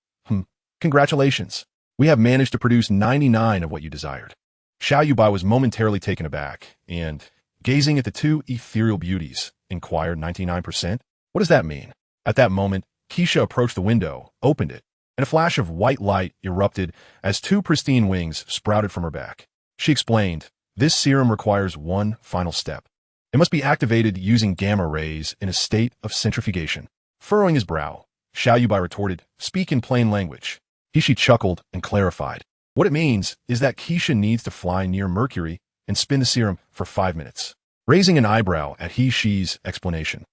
Congratulations. We have managed to produce 99 of what you desired. Xiao Yuebai was momentarily taken aback, and, gazing at the two ethereal beauties, inquired 99%. What does that mean? At that moment, Keisha approached the window, opened it, and a flash of white light erupted as two pristine wings sprouted from her back. She explained, this serum requires one final step. It must be activated using gamma rays in a state of centrifugation. Furrowing his brow, Xiao Yuebai retorted, speak in plain language. He chuckled and clarified. What it means is that Keisha needs to fly near Mercury and spin the serum for 5 minutes. Raising an eyebrow at she's explanation,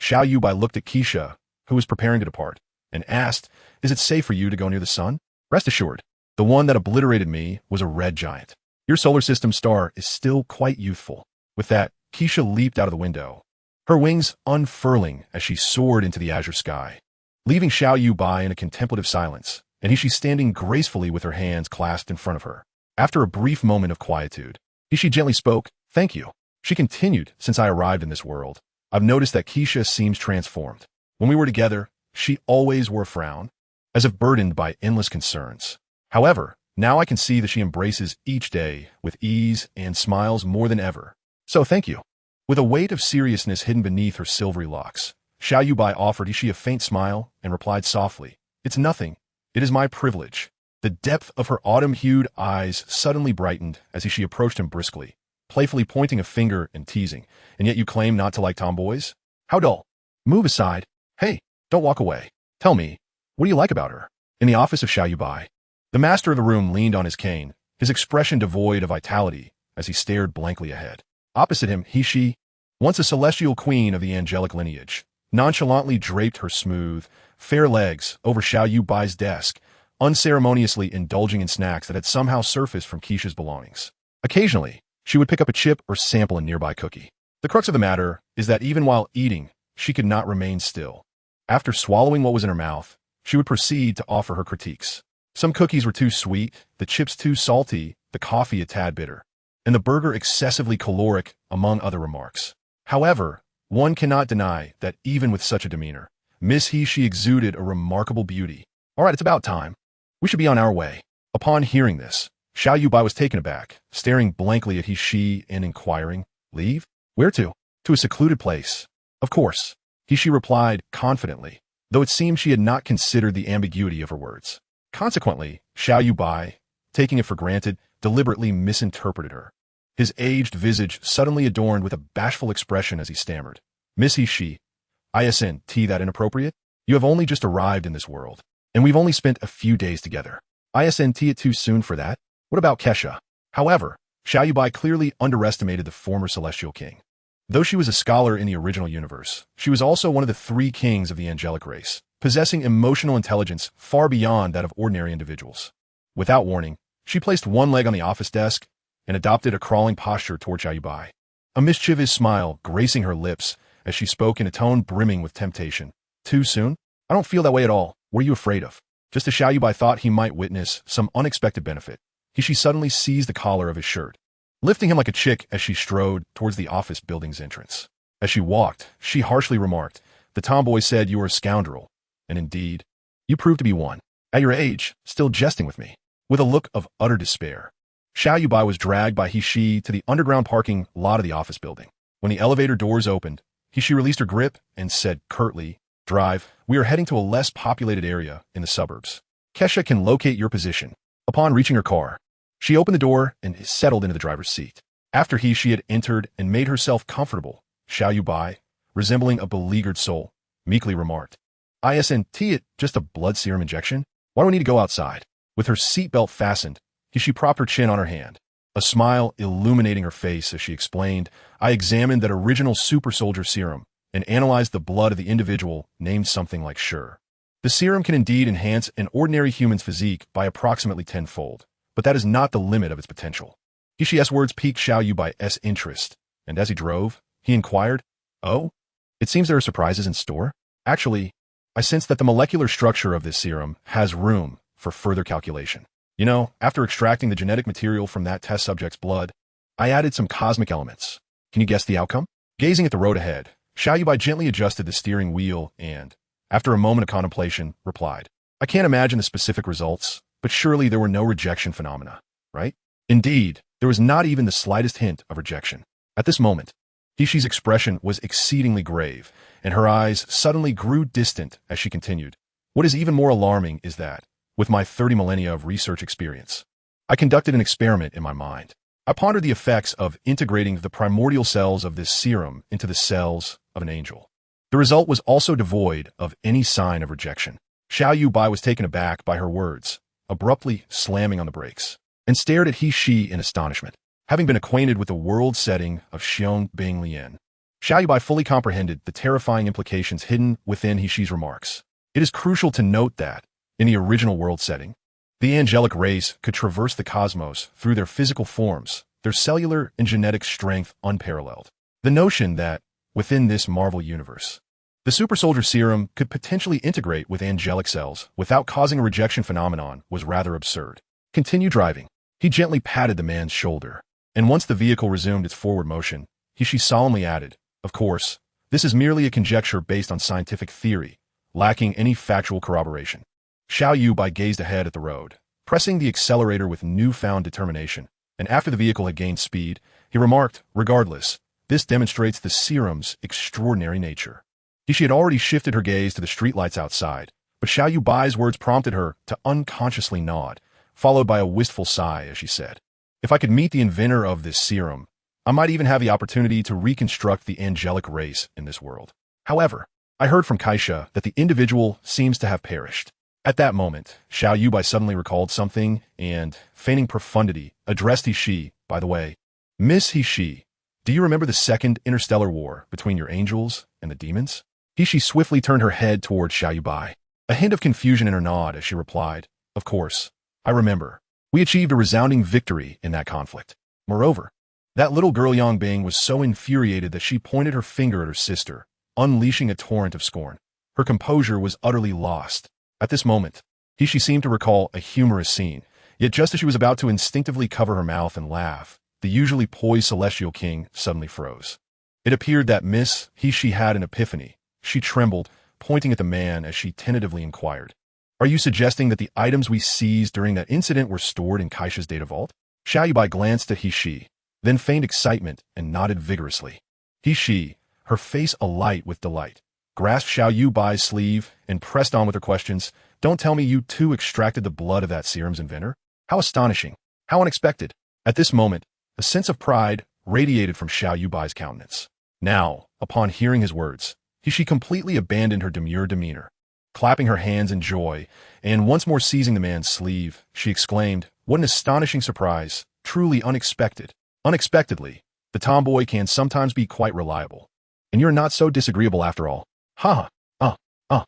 Xiao Yuebai looked at Keisha, who was preparing to depart, and asked, is it safe for you to go near the sun? Rest assured, the one that obliterated me was a red giant. Your solar system star is still quite youthful. With that, Keisha leaped out of the window, her wings unfurling as she soared into the azure sky, leaving Xiao Yuebai in a contemplative silence, and she standing gracefully with her hands clasped in front of her. After a brief moment of quietude, she gently spoke, thank you. She continued, since I arrived in this world, I've noticed that Keisha seems transformed. When we were together, she always wore a frown, as if burdened by endless concerns. However, now I can see that she embraces each day with ease and smiles more than ever. So thank you. With a weight of seriousness hidden beneath her silvery locks, Xiao Yuebai offered a faint smile and replied softly, it's nothing. It is my privilege. The depth of her autumn-hued eyes suddenly brightened as she approached him briskly, playfully pointing a finger and teasing, and yet you claim not to like tomboys? How dull. Move aside. Hey, don't walk away. Tell me, what do you like about her? In the office of Xiao Yuebai, the master of the room leaned on his cane, his expression devoid of vitality as he stared blankly ahead. Opposite him, she, once a celestial queen of the angelic lineage, nonchalantly draped her smooth, fair legs over Xiao Yuebai's desk, unceremoniously indulging in snacks that had somehow surfaced from Keisha's belongings. Occasionally, she would pick up a chip or sample a nearby cookie. The crux of the matter is that even while eating, she could not remain still. After swallowing what was in her mouth, she would proceed to offer her critiques. Some cookies were too sweet, the chips too salty, the coffee a tad bitter, and the burger excessively caloric, among other remarks. However, one cannot deny that even with such a demeanor, Miss she exuded a remarkable beauty. All right, it's about time. We should be on our way. Upon hearing this, Xiao Yuebai was taken aback, staring blankly at she and inquiring, leave? Where to? To a secluded place. Of course. She replied confidently, though it seemed she had not considered the ambiguity of her words. Consequently, Xiao Yuebai, taking it for granted, deliberately misinterpreted her. His aged visage suddenly adorned with a bashful expression as he stammered, Miss isn't that inappropriate? You have only just arrived in this world, and we've only spent a few days together. Isn't it too soon for that? What about Kesha? However, Xiao Yuebai clearly underestimated the former celestial king. Though she was a scholar in the original universe, she was also one of the 3 kings of the angelic race, possessing emotional intelligence far beyond that of ordinary individuals. Without warning, she placed one leg on the office desk and adopted a crawling posture toward Xiao Yuebai, a mischievous smile gracing her lips as she spoke in a tone brimming with temptation. Too soon? I don't feel that way at all. What are you afraid of? Just as Xiao Yuebai thought he might witness some unexpected benefit, she suddenly seized the collar of his shirt, lifting him like a chick as she strode towards the office building's entrance. As she walked, she harshly remarked, the tomboy said you were a scoundrel, and indeed, you proved to be one. At your age, still jesting with me. With a look of utter despair, Xiao Yuebai was dragged by she to the underground parking lot of the office building. When the elevator doors opened, she released her grip and said curtly, drive, we are heading to a less populated area in the suburbs. Kesha can locate your position. Upon reaching her car, she opened the door and settled into the driver's seat. After she had entered and made herself comfortable, Xiao Yuebai, resembling a beleaguered soul, meekly remarked, Isn't it just a blood serum injection? Why do we need to go outside? With her seatbelt fastened, she propped her chin on her hand, a smile illuminating her face as she explained, I examined that original super soldier serum and analyzed the blood of the individual named something like Sure. The serum can indeed enhance an ordinary human's physique by approximately 10-fold, but that is not the limit of its potential. Kishi's words piqued Xiao Yuebai's interest, and as he drove, he inquired, oh, it seems there are surprises in store? Actually, I sense that the molecular structure of this serum has room for further calculation. You know, after extracting the genetic material from that test subject's blood, I added some cosmic elements. Can you guess the outcome? Gazing at the road ahead, Xiao Yuebai gently adjusted the steering wheel and, after a moment of contemplation, replied, I can't imagine the specific results, but surely there were no rejection phenomena, right? Indeed, There was not even the slightest hint of rejection. At this moment, Hishi's expression was exceedingly grave, and her eyes suddenly grew distant as she continued. What is even more alarming is that, with my 30 millennia of research experience, I conducted an experiment in my mind. I pondered the effects of integrating the primordial cells of this serum into the cells of an angel. The result was also devoid of any sign of rejection. Xiao Yuebai was taken aback by her words, abruptly slamming on the brakes, and stared at Hishi in astonishment. Having been acquainted with the world setting of Xiong Bing Lian, Xiao Yuebai fully comprehended the terrifying implications hidden within Hishi's remarks. It is crucial to note that, in the original world setting, the angelic race could traverse the cosmos through their physical forms, their cellular and genetic strength unparalleled. The notion that, within this Marvel universe, the super soldier serum could potentially integrate with angelic cells without causing a rejection phenomenon was rather absurd. Continue driving. He gently patted the man's shoulder, and once the vehicle resumed its forward motion, Hishi solemnly added, "Of course, this is merely a conjecture based on scientific theory, lacking any factual corroboration." Xiao Yuebai gazed ahead at the road, pressing the accelerator with newfound determination, and after the vehicle had gained speed, he remarked, "Regardless, this demonstrates the serum's extraordinary nature." Hishi had already shifted her gaze to the streetlights outside, but Xiao Yuebai's words prompted her to unconsciously nod, followed by a wistful sigh as she said, "If I could meet the inventor of this serum, I might even have the opportunity to reconstruct the angelic race in this world. However, I heard from Kaisha that the individual seems to have perished." At that moment, Xiao Yuebai suddenly recalled something and, feigning profundity, addressed Hishi, "By the way, Miss Hishi, do you remember the second interstellar war between your angels and the demons?" Hishi swiftly turned her head toward Xiao Yuebai, a hint of confusion in her nod as she replied, "Of course, I remember. We achieved a resounding victory in that conflict. Moreover, that little girl Yang Bing was so infuriated that she pointed her finger at her sister, unleashing a torrent of scorn. Her composure was utterly lost." At this moment, Hishi seemed to recall a humorous scene, yet just as she was about to instinctively cover her mouth and laugh, the usually poised celestial king suddenly froze. It appeared that Miss Hishi had an epiphany. She trembled, pointing at the man as she tentatively inquired, "Are you suggesting that the items we seized during that incident were stored in Kaisha's data vault?" Xiao Yuebai glanced at Hishi, then feigned excitement and nodded vigorously. Hishi, her face alight with delight, grasped Xiao Yuebai's sleeve and pressed on with her questions. "Don't tell me you too extracted the blood of that serum's inventor? How astonishing! How unexpected!" At this moment, a sense of pride radiated from Xiao Yuebai's countenance. Now, upon hearing his words, Hishi completely abandoned her demure demeanor. Clapping her hands in joy, and once more seizing the man's sleeve, she exclaimed, "What an astonishing surprise! Truly unexpected. Unexpectedly, the tomboy can sometimes be quite reliable. And you're not so disagreeable after all. Ha ha,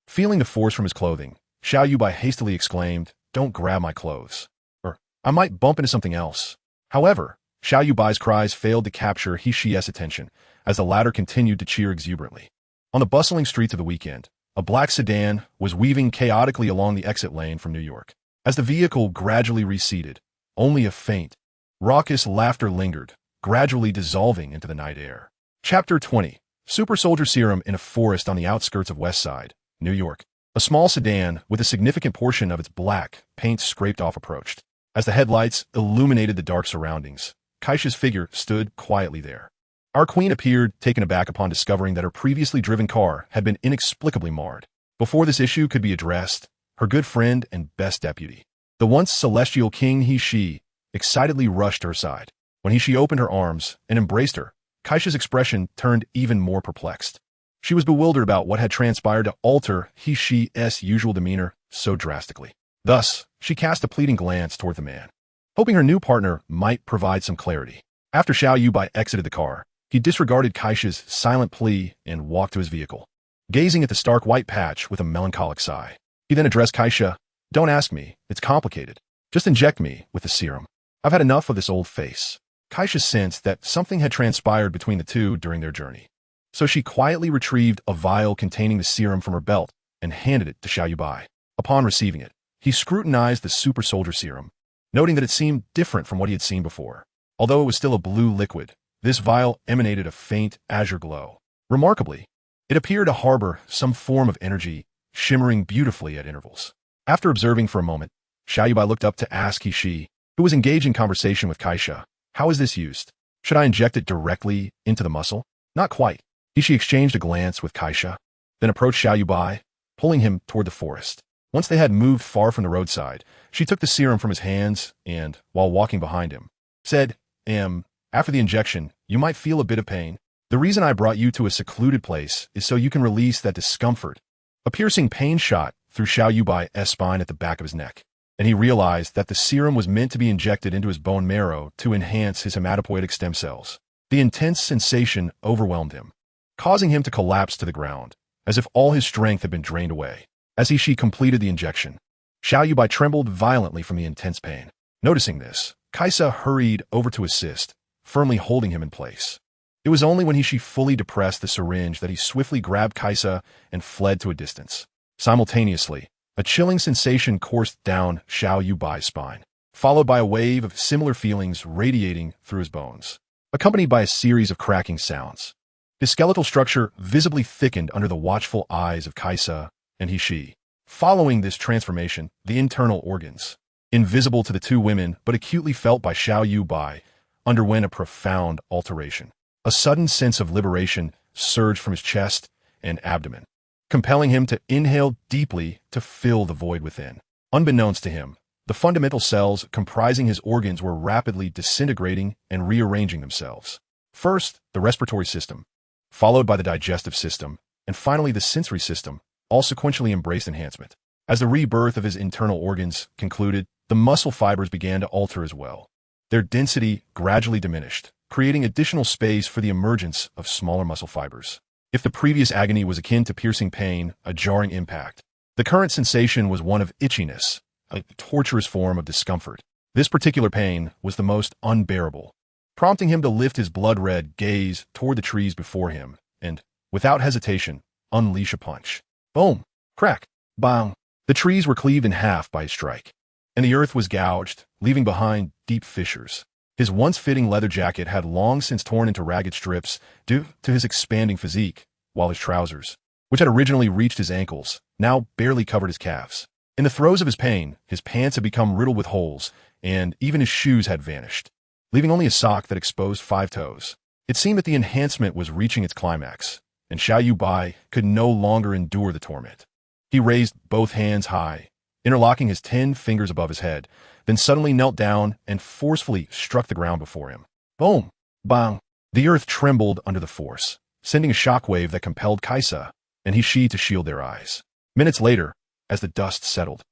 Feeling the force from his clothing, Xiao Yuebai hastily exclaimed, "Don't grab my clothes, or I might bump into something else." However, Xiao Yuebai's cries failed to capture Hishi's attention, as the latter continued to cheer exuberantly. On the bustling streets of the weekend, a black sedan was weaving chaotically along the exit lane from New York. As the vehicle gradually receded, only a faint, raucous laughter lingered, gradually dissolving into the night air. Chapter 20. Super Soldier Serum in a forest on the outskirts of West Side, New York. A small sedan with a significant portion of its black paint scraped off approached. As the headlights illuminated the dark surroundings, Kaisha's figure stood quietly there. Our queen appeared taken aback upon discovering that her previously driven car had been inexplicably marred. Before this issue could be addressed, her good friend and best deputy, the once celestial King Hishi, excitedly rushed to her side. When Hishi opened her arms and embraced her, Kaisha's expression turned even more perplexed. She was bewildered about what had transpired to alter Hishi's usual demeanor so drastically. Thus, she cast a pleading glance toward the man, hoping her new partner might provide some clarity. After Xiao Yuebai exited the car, he disregarded Kaisha's silent plea and walked to his vehicle, gazing at the stark white patch with a melancholic sigh. He then addressed Kaisha, "Don't ask me, it's complicated. Just inject me with the serum. I've had enough of this old face." Kaisha sensed that something had transpired between the two during their journey, so she quietly retrieved a vial containing the serum from her belt and handed it to Xiao Yuebai. Upon receiving it, he scrutinized the super soldier serum, noting that it seemed different from what he had seen before. Although it was still a blue liquid, this vial emanated a faint azure glow. Remarkably, it appeared to harbor some form of energy, shimmering beautifully at intervals. After observing for a moment, Xiao Yuebai looked up to ask Hishi, who was engaged in conversation with Kaisha. How is this used? Should I inject it directly into the muscle? Not quite. He exchanged a glance with Kaisha, then approached Xiao Yuebai, pulling him toward the forest. Once they had moved far from the roadside, she took the serum from his hands and, while walking behind him, said, after the injection, you might feel a bit of pain. The reason I brought you to a secluded place is so you can release that discomfort. A piercing pain shot through Xiao Yuebai's spine at the back of his neck, and he realized that the serum was meant to be injected into his bone marrow to enhance his hematopoietic stem cells. The intense sensation overwhelmed him, causing him to collapse to the ground, as if all his strength had been drained away. As she completed the injection, Xiao Yuebai trembled violently from the intense pain. Noticing this, Kaisa hurried over to assist, firmly holding him in place. It was only when she fully depressed the syringe that he swiftly grabbed Kaisa and fled to a distance. Simultaneously, a chilling sensation coursed down Xiao Yuebai's spine, followed by a wave of similar feelings radiating through his bones, accompanied by a series of cracking sounds. His skeletal structure visibly thickened under the watchful eyes of Kaisa and she. Following this transformation, the internal organs, invisible to the two women but acutely felt by Xiao Yuebai, underwent a profound alteration. A sudden sense of liberation surged from his chest and abdomen, compelling him to inhale deeply to fill the void within. Unbeknownst to him, the fundamental cells comprising his organs were rapidly disintegrating and rearranging themselves. First, the respiratory system, followed by the digestive system, and finally the sensory system, all sequentially embraced enhancement. As the rebirth of his internal organs concluded, the muscle fibers began to alter as well. Their density gradually diminished, creating additional space for the emergence of smaller muscle fibers. If the previous agony was akin to piercing pain, a jarring impact, the current sensation was one of itchiness, a torturous form of discomfort. This particular pain was the most unbearable, prompting him to lift his blood-red gaze toward the trees before him and, without hesitation, unleash a punch. Boom! Crack! Bang! The trees were cleaved in half by his strike, and the earth was gouged, leaving behind deep fissures. His once-fitting leather jacket had long since torn into ragged strips due to his expanding physique, while his trousers, which had originally reached his ankles, now barely covered his calves. In the throes of his pain, his pants had become riddled with holes, and even his shoes had vanished, leaving only a sock that exposed 5 toes. It seemed that the enhancement was reaching its climax, and Xiao Yuebai could no longer endure the torment. He raised both hands high, interlocking his 10 fingers above his head, then suddenly knelt down and forcefully struck the ground before him. Boom! Bang! The earth trembled under the force, sending a shockwave that compelled Kaisa and she to shield their eyes. Minutes later, as the dust settled,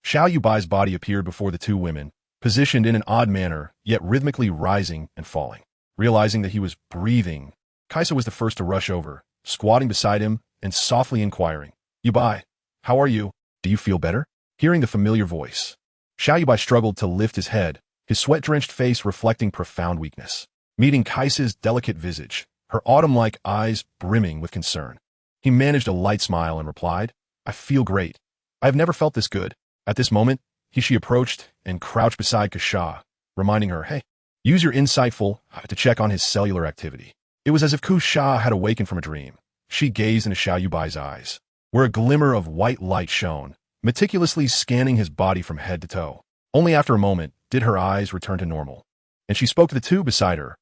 Xiao Yuebai's body appeared before the two women, positioned in an odd manner, yet rhythmically rising and falling. Realizing that he was breathing, Kaisa was the first to rush over, squatting beside him and softly inquiring, "Yuebai, how are you? Do you feel better?" Hearing the familiar voice, Xiao Yuebai struggled to lift his head, his sweat-drenched face reflecting profound weakness. Meeting Kaisa's delicate visage, her autumn-like eyes brimming with concern, he managed a light smile and replied, "I feel great. I have never felt this good." At this moment, she approached and crouched beside Kaisha, reminding her, "Hey, use your insightful to check on his cellular activity." It was as if Kaisha had awakened from a dream. She gazed into Xiao Yuebai's eyes, where a glimmer of white light shone, meticulously scanning his body from head to toe. Only after a moment did her eyes return to normal, and she spoke to the two beside her.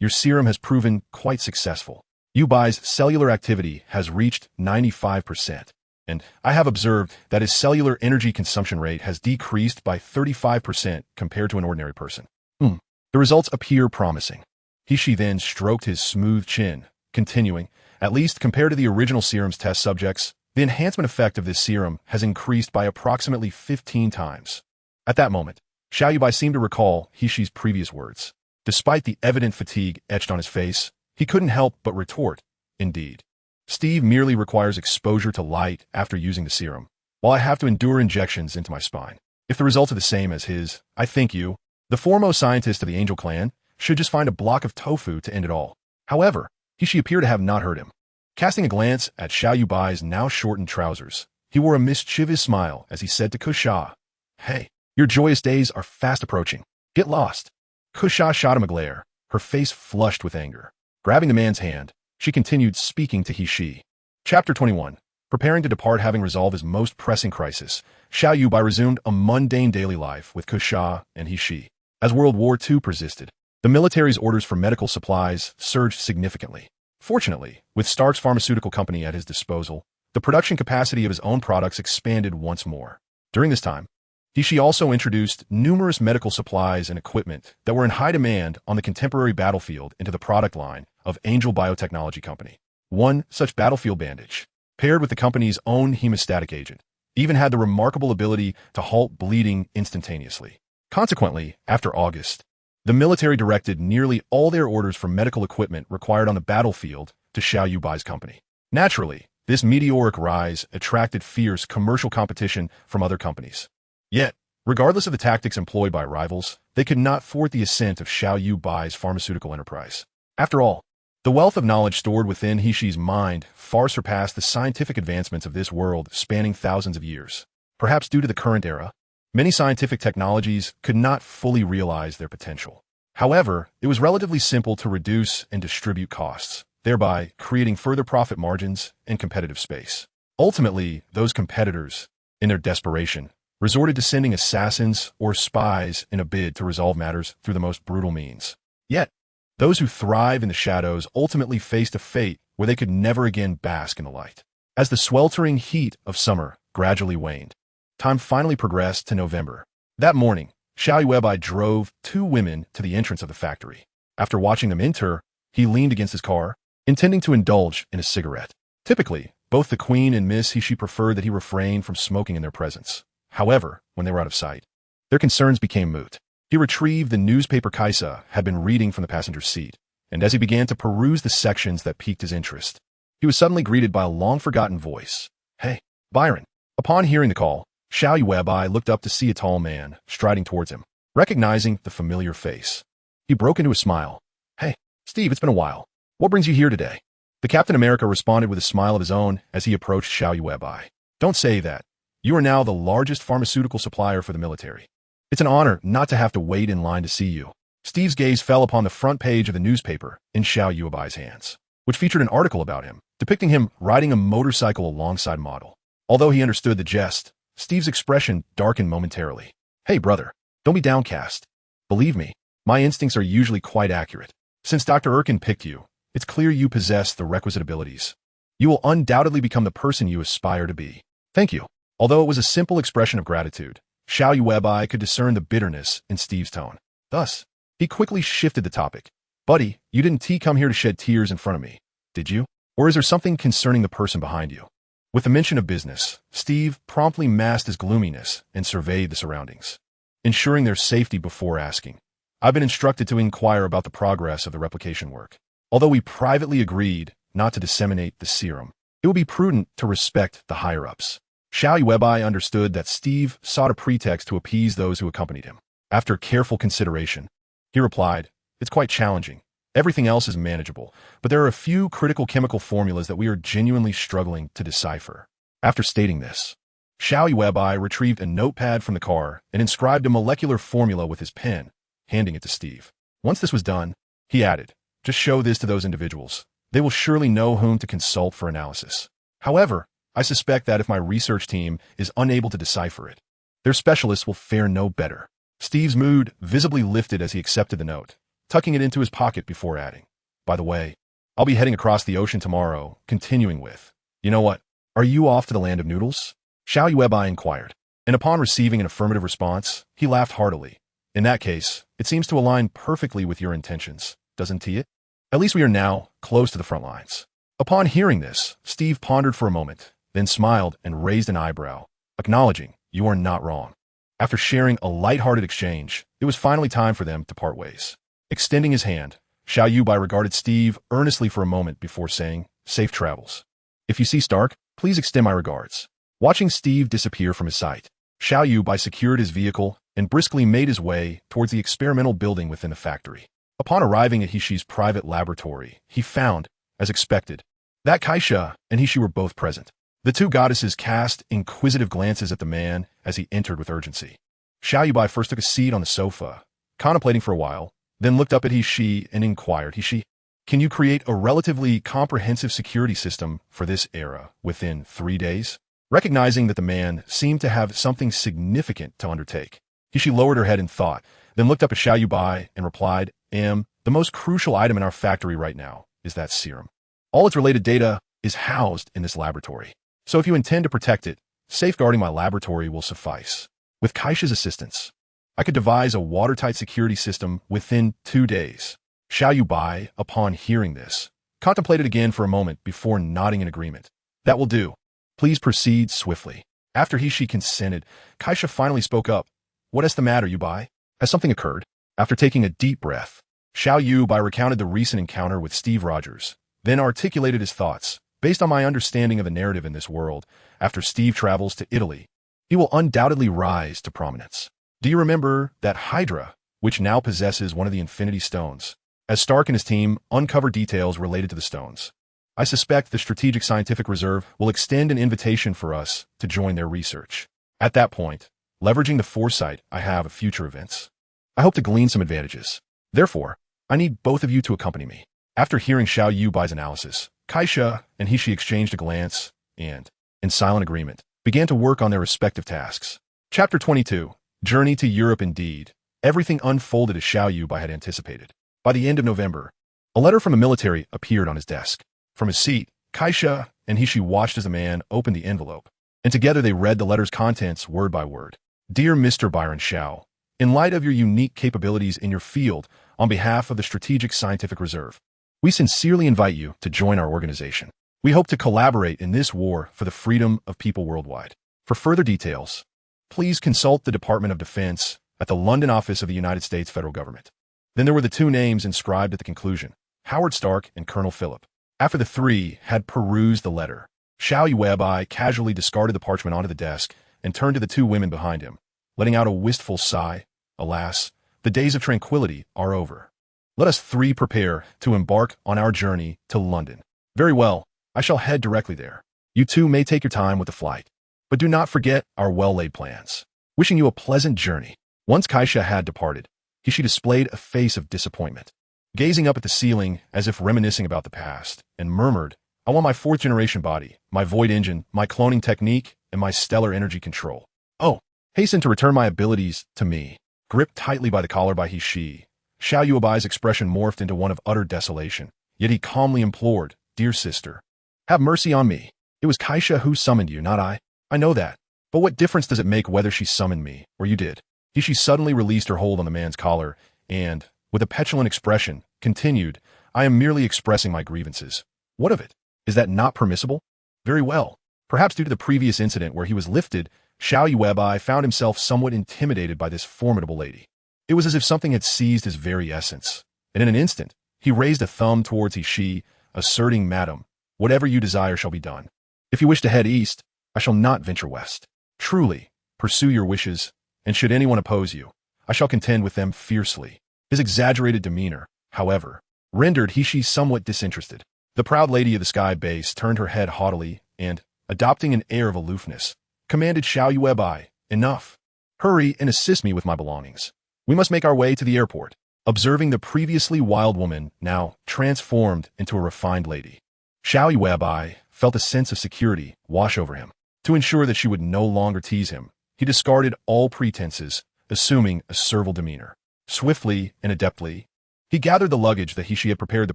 Your serum has proven quite successful. Yuebai's cellular activity has reached 95%, and I have observed that his cellular energy consumption rate has decreased by 35% compared to an ordinary person. The results appear promising. She then stroked his smooth chin, continuing, "At least compared to the original serum's test subjects, the enhancement effect of this serum has increased by approximately 15 times. At that moment, Xiao Yuebai seemed to recall she's previous words. Despite the evident fatigue etched on his face, he couldn't help but retort, "Indeed. Steve merely requires exposure to light after using the serum, while I have to endure injections into my spine. If the results are the same as his, I think you, the foremost scientist of the Angel Clan, should just find a block of tofu to end it all." However, she appeared to have not heard him. Casting a glance at Xiao Yuebai's now shortened trousers, he wore a mischievous smile as he said to Kaisha, "Hey, your joyous days are fast approaching. Get lost." Kaisha shot him a glare, her face flushed with anger. Grabbing the man's hand, she continued speaking to he. Chapter 21. Preparing to depart having resolved his most pressing crisis, Xiao Yuebai resumed a mundane daily life with Kusha and He-She. As World War II persisted, the military's orders for medical supplies surged significantly. Fortunately, with Stark's pharmaceutical company at his disposal, the production capacity of his own products expanded once more. During this time, He-She also introduced numerous medical supplies and equipment that were in high demand on the contemporary battlefield into the product line of Angel Biotechnology Company. One such battlefield bandage, paired with the company's own hemostatic agent, even had the remarkable ability to halt bleeding instantaneously. Consequently, after August, the military directed nearly all their orders for medical equipment required on the battlefield to Xiao Yuebai's company. Naturally, this meteoric rise attracted fierce commercial competition from other companies. Yet, regardless of the tactics employed by rivals, they could not thwart the ascent of Xiao Yuebai's pharmaceutical enterprise. After all, the wealth of knowledge stored within He-She's mind far surpassed the scientific advancements of this world spanning thousands of years. Perhaps due to the current era, many scientific technologies could not fully realize their potential. However, it was relatively simple to reduce and distribute costs, thereby creating further profit margins and competitive space. Ultimately, those competitors, in their desperation, resorted to sending assassins or spies in a bid to resolve matters through the most brutal means. Yet, those who thrive in the shadows ultimately faced a fate where they could never again bask in the light. As the sweltering heat of summer gradually waned, time finally progressed to November. That morning, Xiao Yuebai drove two women to the entrance of the factory. After watching them enter, he leaned against his car, intending to indulge in a cigarette. Typically, both the Queen and Miss He-She preferred that he refrain from smoking in their presence. However, when they were out of sight, their concerns became moot. He retrieved the newspaper Kaisa had been reading from the passenger's seat, and as he began to peruse the sections that piqued his interest, he was suddenly greeted by a long-forgotten voice. "Hey, Byron." Upon hearing the call, Xiao Yuebai looked up to see a tall man striding towards him. Recognizing the familiar face, he broke into a smile. "Hey, Steve, it's been a while. What brings you here today?" The Captain America responded with a smile of his own as he approached Xiao Yuebai. "Don't say that. You are now the largest pharmaceutical supplier for the military. It's an honor not to have to wait in line to see you." Steve's gaze fell upon the front page of the newspaper in Xiao Yuebai's hands, which featured an article about him, depicting him riding a motorcycle alongside a model. Although he understood the jest, Steve's expression darkened momentarily. "Hey, brother, don't be downcast. Believe me, my instincts are usually quite accurate. Since Dr. Erkin picked you, it's clear you possess the requisite abilities. You will undoubtedly become the person you aspire to be." "Thank you." Although it was a simple expression of gratitude, Xiao Yuebai could discern the bitterness in Steve's tone. Thus, he quickly shifted the topic. "Buddy, you didn't come here to shed tears in front of me, did you? Or is there something concerning the person behind you?" With the mention of business, Steve promptly masked his gloominess and surveyed the surroundings, ensuring their safety before asking. "I've been instructed to inquire about the progress of the replication work. Although we privately agreed not to disseminate the serum, it would be prudent to respect the higher-ups." Xiao Yuebai understood that Steve sought a pretext to appease those who accompanied him. After careful consideration, he replied, "It's quite challenging. Everything else is manageable, but there are a few critical chemical formulas that we are genuinely struggling to decipher." After stating this, Xiao Yuebai retrieved a notepad from the car and inscribed a molecular formula with his pen, handing it to Steve. Once this was done, he added, "Just show this to those individuals. They will surely know whom to consult for analysis. However, I suspect that if my research team is unable to decipher it, their specialists will fare no better." Steve's mood visibly lifted as he accepted the note, tucking it into his pocket before adding, "By the way, I'll be heading across the ocean tomorrow," continuing with, "You know what? Are you off to the land of noodles?" Xiao Yuebai inquired, and upon receiving an affirmative response, he laughed heartily. "In that case, it seems to align perfectly with your intentions, doesn't it? At least we are now close to the front lines." Upon hearing this, Steve pondered for a moment, then smiled and raised an eyebrow, acknowledging, "You are not wrong." After sharing a light-hearted exchange, it was finally time for them to part ways. Extending his hand, Xiao Yuebai regarded Steve earnestly for a moment before saying, "Safe travels. If you see Stark, please extend my regards." Watching Steve disappear from his sight, Xiao Yuebai secured his vehicle and briskly made his way towards the experimental building within the factory. Upon arriving at He-She's private laboratory, he found, as expected, that Kaisha and He-She were both present. The two goddesses cast inquisitive glances at the man as he entered with urgency. Xiao Yuebai first took a seat on the sofa, contemplating for a while, then looked up at He-She and inquired, "He-She, Can you create a relatively comprehensive security system for this era within 3 days? Recognizing that the man seemed to have something significant to undertake, she lowered her head in thought, then looked up at Xiao Yuebai and replied, the most crucial item in our factory right now is that serum. All its related data is housed in this laboratory. So if you intend to protect it, safeguarding my laboratory will suffice. With Kaisha's assistance, I could devise a watertight security system within 2 days. Xiao Yuebai, upon hearing this, contemplated again for a moment before nodding in agreement. That will do. Please proceed swiftly. After she consented, Kaisha finally spoke up. What is the matter, Yuebai? Has something occurred? After taking a deep breath, Xiao Yuebai recounted the recent encounter with Steve Rogers, then articulated his thoughts. Based on my understanding of the narrative in this world, after Steve travels to Italy, he will undoubtedly rise to prominence. Do you remember that Hydra, which now possesses one of the Infinity Stones? As Stark and his team uncover details related to the stones, I suspect the Strategic Scientific Reserve will extend an invitation for us to join their research. At that point, leveraging the foresight I have of future events, I hope to glean some advantages. Therefore, I need both of you to accompany me. After hearing Xiao Yuebai's analysis, Kaisha and he exchanged a glance and, in silent agreement, began to work on their respective tasks. Chapter 22, Journey to Europe. Indeed, everything unfolded as Xiao Yuebai had anticipated. By the end of November, a letter from the military appeared on his desk. From his seat, Kaisha and he watched as the man opened the envelope, and together they read the letter's contents word by word. Dear Mr. Byron Xiao, in light of your unique capabilities in your field, on behalf of the Strategic Scientific Reserve, we sincerely invite you to join our organization. We hope to collaborate in this war for the freedom of people worldwide. For further details, please consult the Department of Defense at the London office of the United States federal government. Then there were the 2 names inscribed at the conclusion, Howard Stark and Colonel Philip. After the 3 had perused the letter, Xiao Yuebai casually discarded the parchment onto the desk and turned to the 2 women behind him, letting out a wistful sigh. Alas, the days of tranquility are over. Let us 3 prepare to embark on our journey to London. Very well, I shall head directly there. You 2 may take your time with the flight, but do not forget our well-laid plans. Wishing you a pleasant journey. Once Kaisha had departed, she displayed a face of disappointment, gazing up at the ceiling as if reminiscing about the past, and murmured, I want my 4th-generation body, my void engine, my cloning technique, and my stellar energy control. Oh, hasten to return my abilities to me. Gripped tightly by the collar by Xiao Yuebai's expression morphed into one of utter desolation, yet he calmly implored, Dear sister, have mercy on me. It was Kaisha who summoned you, not I. I know that. But what difference does it make whether she summoned me, or you did? She suddenly released her hold on the man's collar, and, with a petulant expression, continued, I am merely expressing my grievances. What of it? Is that not permissible? Very well. Perhaps due to the previous incident where he was lifted, Xiao Yuebai found himself somewhat intimidated by this formidable lady. It was as if something had seized his very essence, and in an instant, he raised a thumb towards Xiao, asserting, Madam, whatever you desire shall be done. If you wish to head east, I shall not venture west. Truly, pursue your wishes, and should anyone oppose you, I shall contend with them fiercely. His exaggerated demeanor, however, rendered Xiao somewhat disinterested. The proud lady of the sky base turned her head haughtily and, adopting an air of aloofness, commanded Xiao Yuebai, Enough. Hurry and assist me with my belongings. We must make our way to the airport. Observing the previously wild woman now transformed into a refined lady, Xiao Yuebai felt a sense of security wash over him. To ensure that she would no longer tease him, he discarded all pretenses, assuming a servile demeanor. Swiftly and adeptly, he gathered the luggage that he had prepared the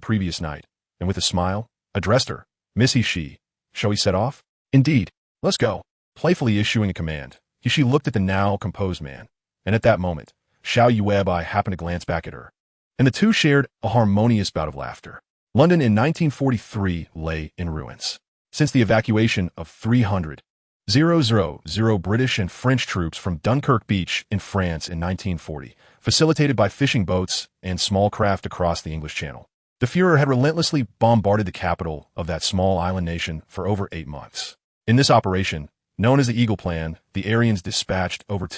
previous night, and with a smile, addressed her, Miss Xiao, shall we set off? Indeed, let's go. Playfully issuing a command, he looked at the now composed man, and at that moment, Xiao Yuebai happened to glance back at her, and the 2 shared a harmonious bout of laughter. London in 1943 lay in ruins. Since the evacuation of 300 British and French troops from Dunkirk Beach in France in 1940, facilitated by fishing boats and small craft across the English Channel, the Führer had relentlessly bombarded the capital of that small island nation for over 8 months. In this operation, known as the Eagle Plan, the Aryans dispatched over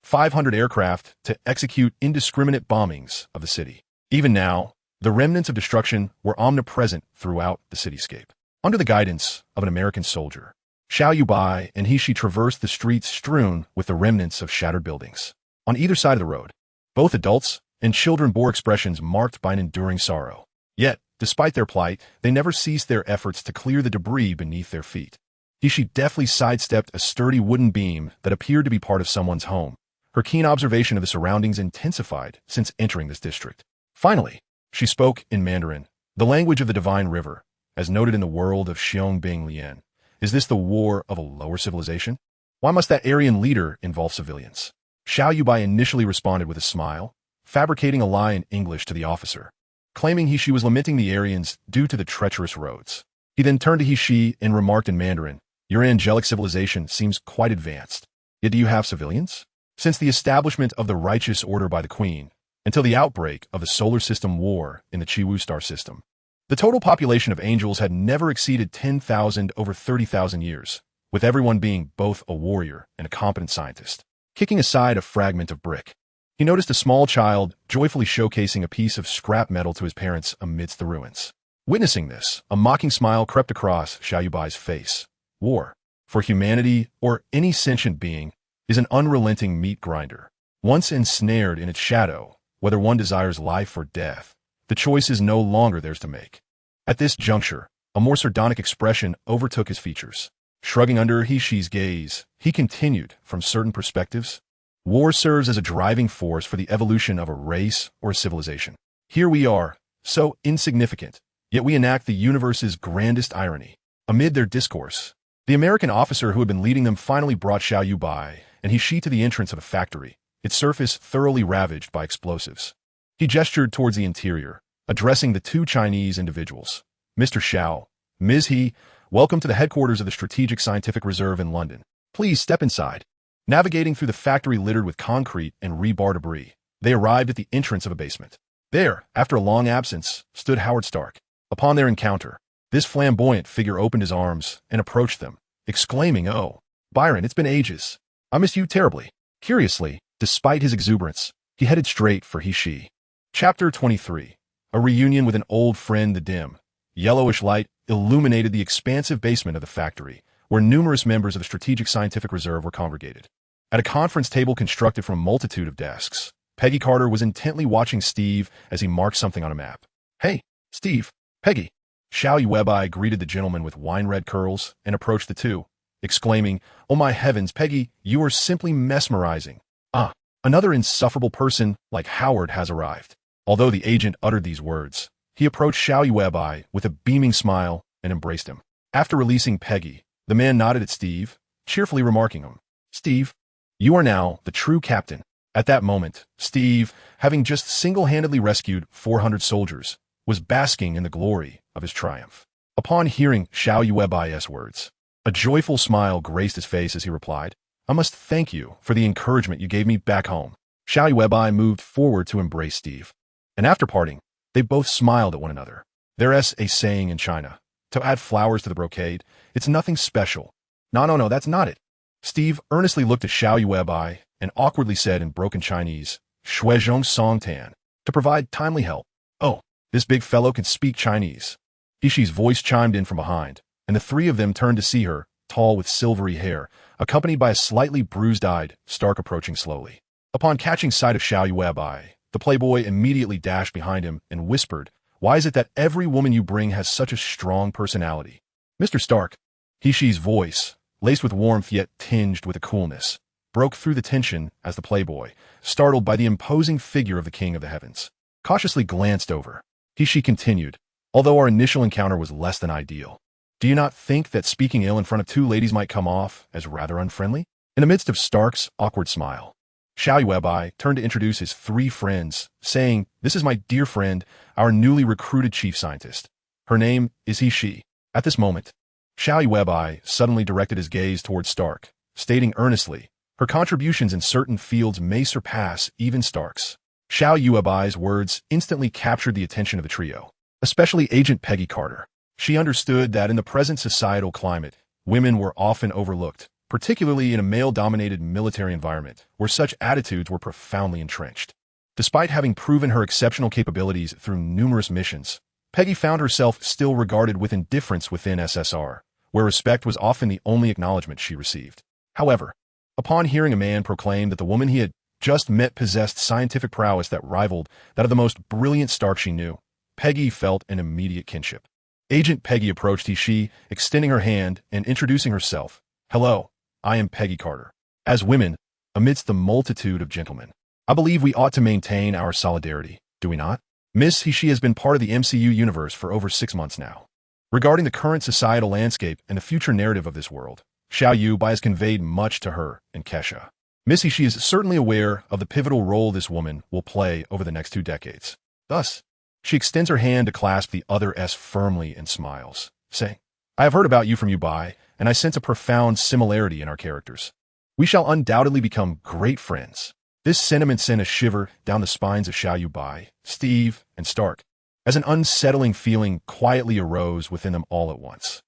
500 aircraft to execute indiscriminate bombings of the city. Even now, the remnants of destruction were omnipresent throughout the cityscape. Under the guidance of an American soldier, Xiao Yuebai and he traversed the streets strewn with the remnants of shattered buildings. On either side of the road, both adults and children bore expressions marked by an enduring sorrow. Yet, Despite their plight, they never ceased their efforts to clear the debris beneath their feet. She deftly sidestepped a sturdy wooden beam that appeared to be part of someone's home. Her keen observation of the surroundings intensified since entering this district. Finally, she spoke in Mandarin, the language of the Divine River, as noted in the world of Xiong Lian. Is this the war of a lower civilization? Why must that Aryan leader involve civilians? Xiao Yuebai initially responded with a smile, fabricating a lie in English to the officer, claiming she was lamenting the Aryans due to the treacherous roads. He then turned to He and remarked in Mandarin, "Your angelic civilization seems quite advanced. Yet do you have civilians? Since the establishment of the righteous order by the Queen, until the outbreak of the solar system war in the Chiwu star system, the total population of angels had never exceeded 10,000 over 30,000 years, with everyone being both a warrior and a competent scientist." Kicking aside a fragment of brick, he noticed a small child joyfully showcasing a piece of scrap metal to his parents amidst the ruins. Witnessing this, a mocking smile crept across Xiao Yuebai's face. War, for humanity or any sentient being, is an unrelenting meat grinder. Once ensnared in its shadow, whether one desires life or death, the choice is no longer theirs to make. At this juncture, a more sardonic expression overtook his features. Shrugging under He's gaze, he continued, from certain perspectives, war serves as a driving force for the evolution of a race or a civilization. Here we are, so insignificant, yet we enact the universe's grandest irony. Amid their discourse, the American officer who had been leading them finally brought Xiao Yuebai and He to the entrance of a factory, its surface thoroughly ravaged by explosives. He gestured towards the interior, addressing the two Chinese individuals. "Mr. Xiao, Ms. He, welcome to the headquarters of the Strategic Scientific Reserve in London. Please step inside." Navigating through the factory littered with concrete and rebar debris, they arrived at the entrance of a basement. There, after a long absence, stood Howard Stark. Upon their encounter, this flamboyant figure opened his arms and approached them, exclaiming, "Oh, Byron, it's been ages. I miss you terribly." Curiously, despite his exuberance, he headed straight for He. Chapter 23. A reunion with an old friend. The dim, yellowish light illuminated the expansive basement of the factory, where numerous members of the Strategic Scientific Reserve were congregated. At a conference table constructed from a multitude of desks, Peggy Carter was intently watching Steve as he marked something on a map. "Hey, Steve, Peggy." Xiao Yuebai greeted the gentleman with wine-red curls and approached the two, exclaiming, "Oh my heavens, Peggy, you are simply mesmerizing. Ah, another insufferable person like Howard has arrived." Although the agent uttered these words, he approached Xiao Yuebai with a beaming smile and embraced him. After releasing Peggy, the man nodded at Steve, cheerfully remarking, "Steve, you are now the true captain." At that moment, Steve, having just single-handedly rescued 400 soldiers, was basking in the glory of his triumph. Upon hearing Xiao Yuebai's words, a joyful smile graced his face as he replied, "I must thank you for the encouragement you gave me back home." Xiao Yuebai moved forward to embrace Steve, and after parting, they both smiled at one another. There's a saying in China, to add flowers to the brocade, it's nothing special. No, that's not it. Steve earnestly looked at Xiao Yuebai and awkwardly said in broken Chinese, "Shuizhong Song Tan," to provide timely help. "Oh, this big fellow can speak Chinese." Ishi's voice chimed in from behind, and the three of them turned to see her, tall with silvery hair, accompanied by a slightly bruised-eyed Stark approaching slowly. Upon catching sight of Xiao Yuebai, the playboy immediately dashed behind him and whispered, "Why is it that every woman you bring has such a strong personality?" "Mr. Stark." Ishi's voice, laced with warmth yet tinged with a coolness, broke through the tension as the playboy, startled by the imposing figure of the King of the Heavens, cautiously glanced over. Ishi continued, "Although our initial encounter was less than ideal, do you not think that speaking ill in front of two ladies might come off as rather unfriendly?" In the midst of Stark's awkward smile, Xiao Yuebai turned to introduce his three friends, saying, "This is my dear friend, our newly recruited chief scientist. Her name is He." At this moment, Xiao Yuebai suddenly directed his gaze towards Stark, stating earnestly, "Her contributions in certain fields may surpass even Stark's." Xiao Yuebai's words instantly captured the attention of the trio, especially Agent Peggy Carter. She understood that in the present societal climate, women were often overlooked, particularly in a male-dominated military environment where such attitudes were profoundly entrenched. Despite having proven her exceptional capabilities through numerous missions, Peggy found herself still regarded with indifference within SSR, where respect was often the only acknowledgement she received. However, upon hearing a man proclaim that the woman he had just met possessed scientific prowess that rivaled that of the most brilliant Stark she knew, Peggy felt an immediate kinship. Agent Peggy approached He, extending her hand and introducing herself. "Hello, I am Peggy Carter. As women, amidst the multitude of gentlemen, I believe we ought to maintain our solidarity, do we not? Miss He has been part of the MCU universe for over 6 months now. Regarding the current societal landscape and the future narrative of this world, Xiao Yuebai has conveyed much to her and Kesha. Miss He is certainly aware of the pivotal role this woman will play over the next 2 decades. Thus, she extends her hand to clasp the other S firmly and smiles, saying, I have heard about you from Yuebai, and I sense a profound similarity in our characters. We shall undoubtedly become great friends. This sentiment sent a shiver down the spines of Xiao Yuebai, Steve, and Stark, as an unsettling feeling quietly arose within them all at once.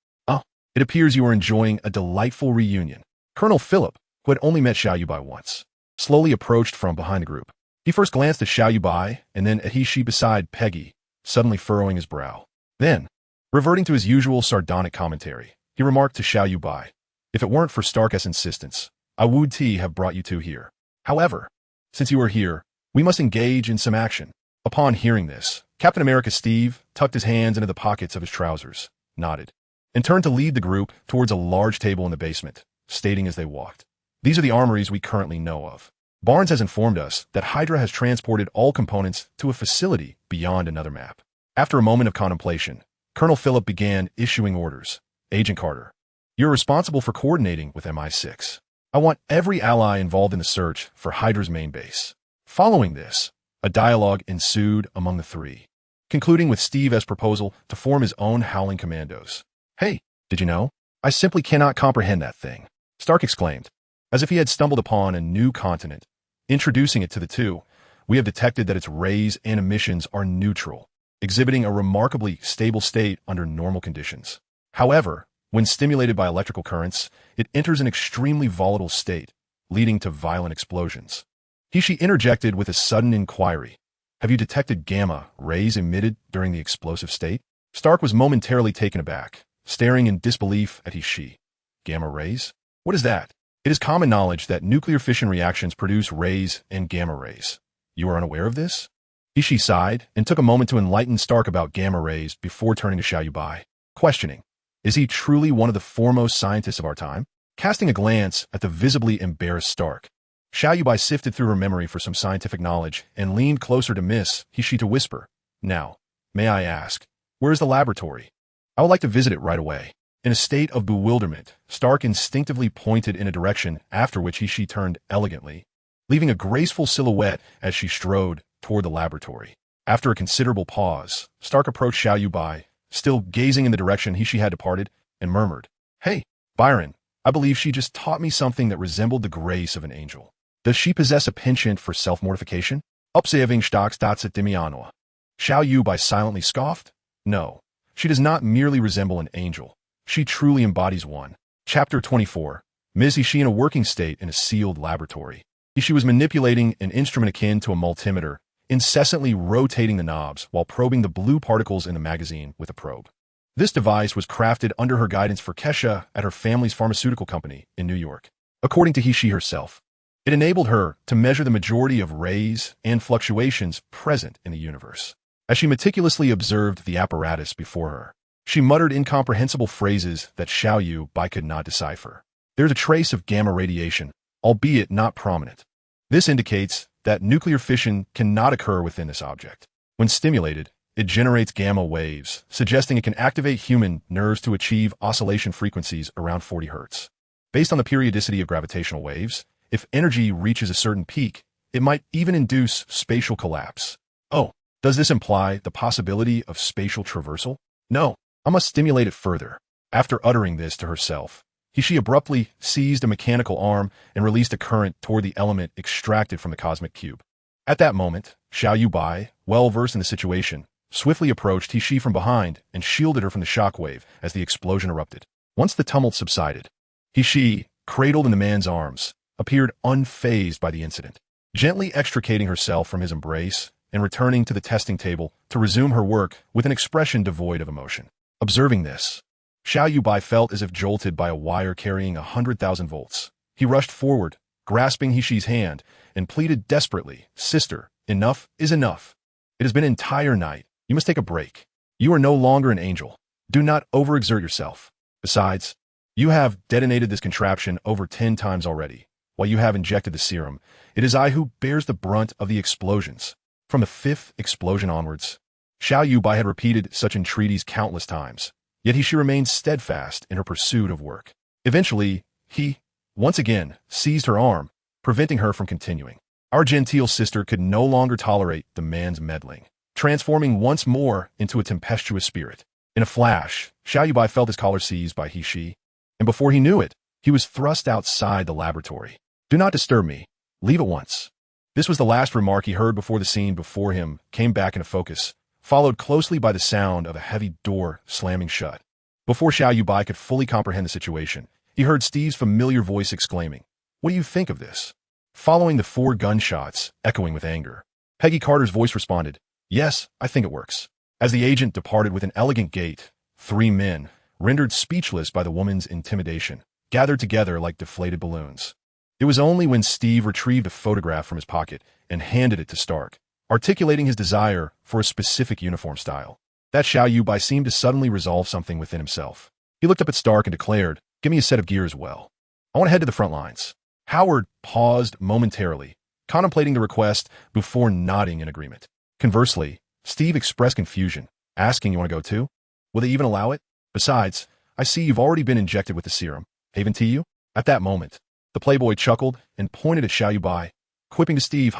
It appears you are enjoying a delightful reunion. Colonel Philip, who had only met Xiao Yuebai once, slowly approached from behind the group. He first glanced at Xiao Yuebai and then at He beside Peggy, suddenly furrowing his brow. Then, reverting to his usual sardonic commentary, he remarked to Xiao Yuebai, if it weren't for Stark's insistence, I would have brought you two here. However, since you are here, we must engage in some action. Upon hearing this, Captain America Steve tucked his hands into the pockets of his trousers, nodded, and turned to lead the group towards a large table in the basement, stating as they walked, These are the armories we currently know of. Barnes has informed us that Hydra has transported all components to a facility beyond another map. After a moment of contemplation, Colonel Philip began issuing orders. Agent Carter, you're responsible for coordinating with MI6. I want every ally involved in the search for Hydra's main base. Following this, a dialogue ensued among the three, concluding with Steve's proposal to form his own Howling Commandos. Hey, did you know? I simply cannot comprehend that thing, Stark exclaimed, as if he had stumbled upon a new continent. Introducing it to the two, we have detected that its rays and emissions are neutral, exhibiting a remarkably stable state under normal conditions. However, when stimulated by electrical currents, it enters an extremely volatile state, leading to violent explosions. He interjected with a sudden inquiry. Have you detected gamma rays emitted during the explosive state? Stark was momentarily taken aback, staring in disbelief at He. Gamma rays? What is that? It is common knowledge that nuclear fission reactions produce rays and gamma rays. You are unaware of this? He sighed and took a moment to enlighten Stark about gamma rays before turning to Xiao Yuebai, questioning, is he truly one of the foremost scientists of our time? Casting a glance at the visibly embarrassed Stark, Xiao Yuebai sifted through her memory for some scientific knowledge and leaned closer to Miss He to whisper, Now, may I ask, where is the laboratory? I would like to visit it right away. In a state of bewilderment, Stark instinctively pointed in a direction, after which He turned elegantly, leaving a graceful silhouette as she strode toward the laboratory. After a considerable pause, Stark approached Xiao Yuebai, still gazing in the direction He had departed, and murmured, Hey, Byron, I believe she just taught me something that resembled the grace of an angel. Does she possess a penchant for self-mortification? Upsaving stocks dots at Dimianoa. Xiao Yuebai silently scoffed. No, she does not merely resemble an angel. She truly embodies one. Chapter 24. Ms. He in a working state in a sealed laboratory. She was manipulating an instrument akin to a multimeter, incessantly rotating the knobs while probing the blue particles in the magazine with a probe. This device was crafted under her guidance for Kesha at her family's pharmaceutical company in New York. According to He herself, it enabled her to measure the majority of rays and fluctuations present in the universe. As she meticulously observed the apparatus before her, she muttered incomprehensible phrases that Xiao Yuebai could not decipher. There's a trace of gamma radiation, albeit not prominent. This indicates that nuclear fission cannot occur within this object. When stimulated, it generates gamma waves, suggesting it can activate human nerves to achieve oscillation frequencies around 40 Hz. Based on the periodicity of gravitational waves, if energy reaches a certain peak, it might even induce spatial collapse. Oh, does this imply the possibility of spatial traversal? No, I must stimulate it further. After uttering this to herself, He abruptly seized a mechanical arm and released a current toward the element extracted from the cosmic cube. At that moment, Xiao Yuebai, well versed in the situation, swiftly approached He from behind and shielded her from the shockwave as the explosion erupted. Once the tumult subsided, He, cradled in the man's arms, appeared unfazed by the incident, gently extricating herself from his embrace and returning to the testing table to resume her work with an expression devoid of emotion. Observing this, Xiao Yuebai felt as if jolted by a wire carrying 100,000 volts. He rushed forward, grasping He's hand, and pleaded desperately, Sister, enough is enough. It has been an entire night. You must take a break. You are no longer an angel. Do not overexert yourself. Besides, you have detonated this contraption over 10 times already. While you have injected the serum, it is I who bears the brunt of the explosions. From the 5th explosion onwards, Xiao Yuebai had repeated such entreaties countless times, yet she remained steadfast in her pursuit of work. Eventually, he, once again, seized her arm, preventing her from continuing. Our genteel sister could no longer tolerate the man's meddling, transforming once more into a tempestuous spirit. In a flash, Xiao Yuebai felt his collar seized by she, and before he knew it, he was thrust outside the laboratory. Do not disturb me. Leave at once. This was the last remark he heard before the scene before him came back into focus, followed closely by the sound of a heavy door slamming shut. Before Xiao Yuebai could fully comprehend the situation, he heard Steve's familiar voice exclaiming, "What do you think of this?" Following the 4 gunshots, echoing with anger, Peggy Carter's voice responded, "Yes, I think it works." As the agent departed with an elegant gait, 3 men, rendered speechless by the woman's intimidation, gathered together like deflated balloons. It was only when Steve retrieved a photograph from his pocket and handed it to Stark, articulating his desire for a specific uniform style, that Xiao Yuebai seemed to suddenly resolve something within himself. He looked up at Stark and declared, "Give me a set of gear as well. I want to head to the front lines." Howard paused momentarily, contemplating the request before nodding in agreement. Conversely, Steve expressed confusion, asking, "You want to go too? Will they even allow it? Besides, I see you've already been injected with the serum. Haven to you?" At that moment, the playboy chuckled and pointed at Xiao Yuebai, quipping to Steve,